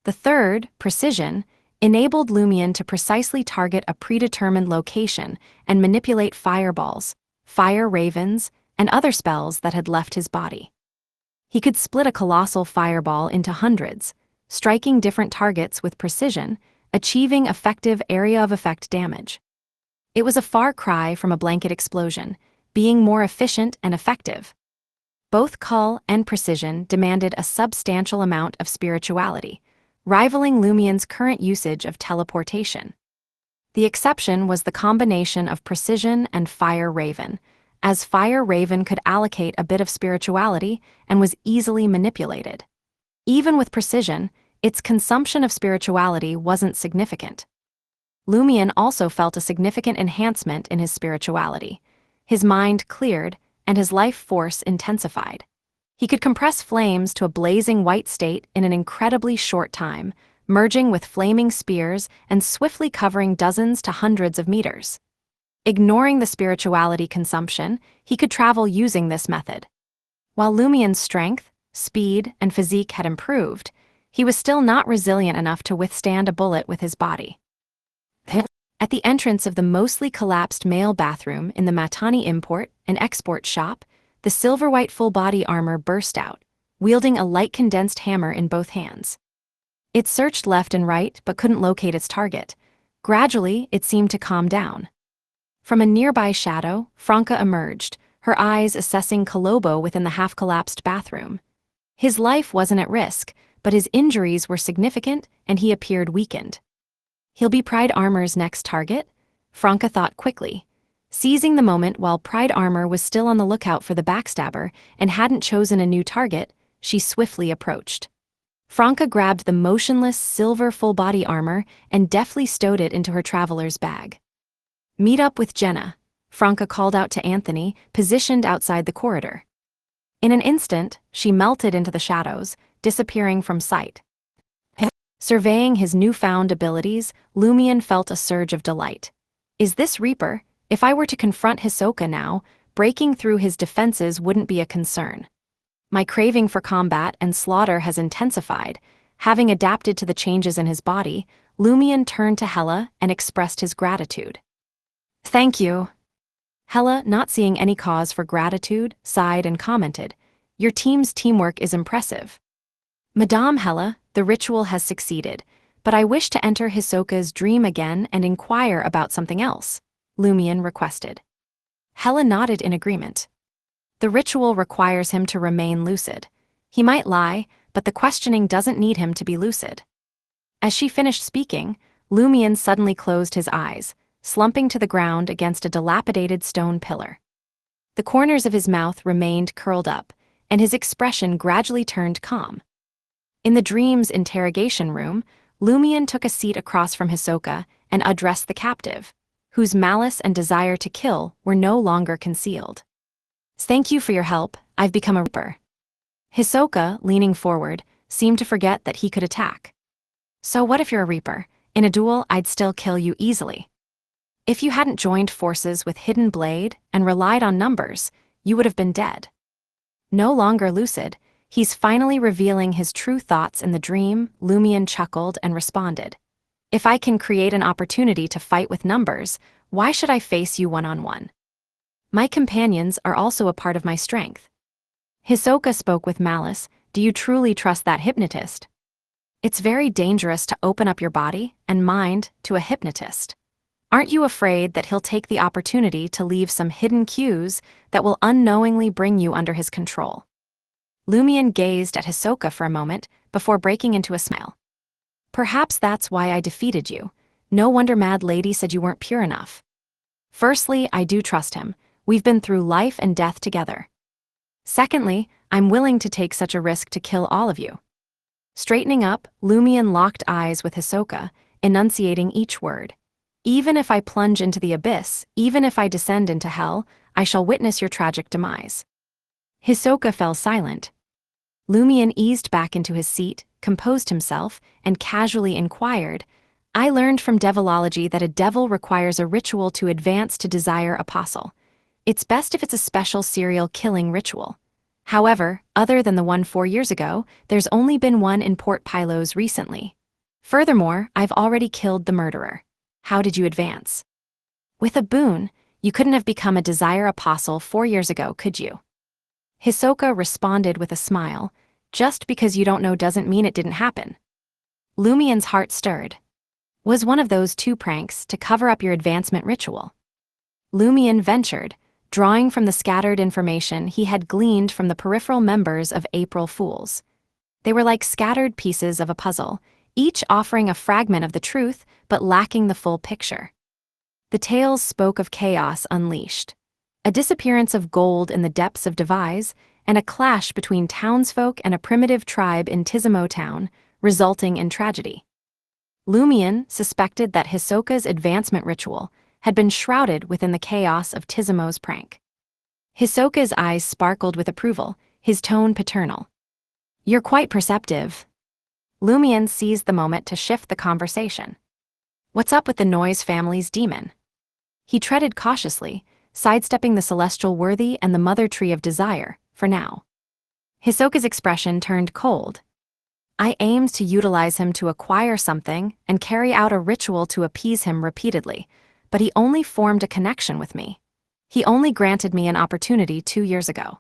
The third, Precision, enabled Lumion to precisely target a predetermined location and manipulate fireballs, fire ravens, and other spells that had left his body. He could split a colossal fireball into hundreds, striking different targets with precision, achieving effective area of effect damage. It was a far cry from a blanket explosion, being more efficient and effective. Both Cull and Precision demanded a substantial amount of spirituality, rivaling Lumion's current usage of teleportation. The exception was the combination of Precision and Fire Raven, as Fire Raven could allocate a bit of spirituality and was easily manipulated. Even with Precision, its consumption of spirituality wasn't significant. Lumion also felt a significant enhancement in his spirituality. His mind cleared, and his life force intensified. He could compress flames to a blazing white state in an incredibly short time, merging with flaming spears and swiftly covering dozens to hundreds of meters. Ignoring the spirituality consumption, he could travel using this method. While Lumion's strength, speed, and physique had improved, he was still not resilient enough to withstand a bullet with his body. At the entrance of the mostly collapsed male bathroom in the Matani import and export shop, the silver-white full-body armor burst out, wielding a light condensed hammer in both hands. It searched left and right but couldn't locate its target. Gradually, it seemed to calm down. From a nearby shadow, Franca emerged, her eyes assessing Kolobo within the half-collapsed bathroom. His life wasn't at risk, but his injuries were significant and he appeared weakened. He'll be Pride Armor's next target? Franca thought quickly. Seizing the moment while Pride Armor was still on the lookout for the backstabber and hadn't chosen a new target, she swiftly approached. Franca grabbed the motionless silver full-body armor and deftly stowed it into her traveler's bag. "Meet up with Jenna," Franca called out to Anthony, positioned outside the corridor. In an instant, she melted into the shadows, disappearing from sight. Surveying his newfound abilities, Lumion felt a surge of delight. Is this Reaper? If I were to confront Hisoka now, breaking through his defenses wouldn't be a concern. My craving for combat and slaughter has intensified. Having adapted to the changes in his body, Lumion turned to Hela and expressed his gratitude. "Thank you." Hela, not seeing any cause for gratitude, sighed and commented, "Your team's teamwork is impressive." "Madame Hela, the ritual has succeeded, but I wish to enter Hisoka's dream again and inquire about something else," Lumion requested. Hela nodded in agreement. The ritual requires him to remain lucid. He might lie, but the questioning doesn't need him to be lucid. As she finished speaking, Lumion suddenly closed his eyes, slumping to the ground against a dilapidated stone pillar. The corners of his mouth remained curled up, and his expression gradually turned calm. In the dream's interrogation room, Lumion took a seat across from Hisoka and addressed the captive, whose malice and desire to kill were no longer concealed. "Thank you for your help, I've become a Reaper." Hisoka, leaning forward, seemed to forget that he could attack. "So what if you're a Reaper? In a duel, I'd still kill you easily. If you hadn't joined forces with Hidden Blade and relied on numbers, you would have been dead." No longer lucid, he's finally revealing his true thoughts in the dream. Lumion chuckled and responded, "If I can create an opportunity to fight with numbers, why should I face you one-on-one? My companions are also a part of my strength." Hisoka spoke with malice. "Do you truly trust that hypnotist? It's very dangerous to open up your body and mind to a hypnotist. Aren't you afraid that he'll take the opportunity to leave some hidden cues that will unknowingly bring you under his control?" Lumion gazed at Hisoka for a moment before breaking into a smile. "Perhaps that's why I defeated you. No wonder Mad Lady said you weren't pure enough. Firstly, I do trust him. We've been through life and death together. Secondly, I'm willing to take such a risk to kill all of you." Straightening up, Lumion locked eyes with Hisoka, enunciating each word. "Even if I plunge into the abyss, even if I descend into hell, I shall witness your tragic demise." Hisoka fell silent. Lumion eased back into his seat, composed himself, and casually inquired, "I learned from Devilogy that a devil requires a ritual to advance to Desire Apostle. It's best if it's a special serial killing ritual. However, other than the one 4 years ago, there's only been one in Port Pylos recently. Furthermore, I've already killed the murderer. How did you advance? With a boon, you couldn't have become a Desire Apostle 4 years ago, could you? Hisoka responded with a smile. Just because you don't know doesn't mean it didn't happen. Lumian's heart stirred. Was one of those two pranks to cover up your advancement ritual? Lumian ventured, drawing from the scattered information he had gleaned from the peripheral members of April Fools. They were like scattered pieces of a puzzle, each offering a fragment of the truth but lacking the full picture. The tales spoke of chaos unleashed, a disappearance of gold in the depths of Devise, and a clash between townsfolk and a primitive tribe in Tizimo Town, resulting in tragedy. Lumian suspected that Hisoka's advancement ritual had been shrouded within the chaos of Tizimo's prank. Hisoka's eyes sparkled with approval, his tone paternal. You're quite perceptive. Lumian seized the moment to shift the conversation. What's up with the Noise family's demon? He treaded cautiously, sidestepping the celestial worthy and the mother tree of desire, for now. Hisoka's expression turned cold. I aimed to utilize him to acquire something and carry out a ritual to appease him repeatedly, but he only formed a connection with me. He only granted me an opportunity 2 years ago.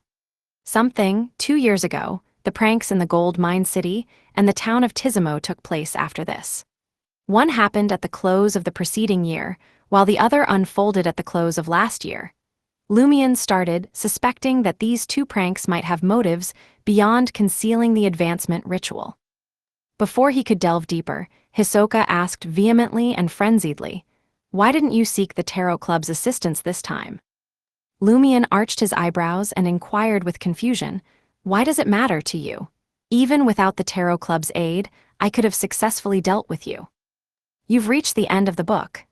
2 years ago, the pranks in the gold mine city and the town of Tizimo took place after this. One happened at the close of the preceding year, while the other unfolded at the close of last year. Lumian started suspecting that these two pranks might have motives beyond concealing the advancement ritual. Before he could delve deeper, Hisoka asked vehemently and frenziedly, why didn't you seek the Tarot Club's assistance this time? Lumian arched his eyebrows and inquired with confusion, why does it matter to you? Even without the Tarot Club's aid, I could have successfully dealt with you. You've reached the end of the book.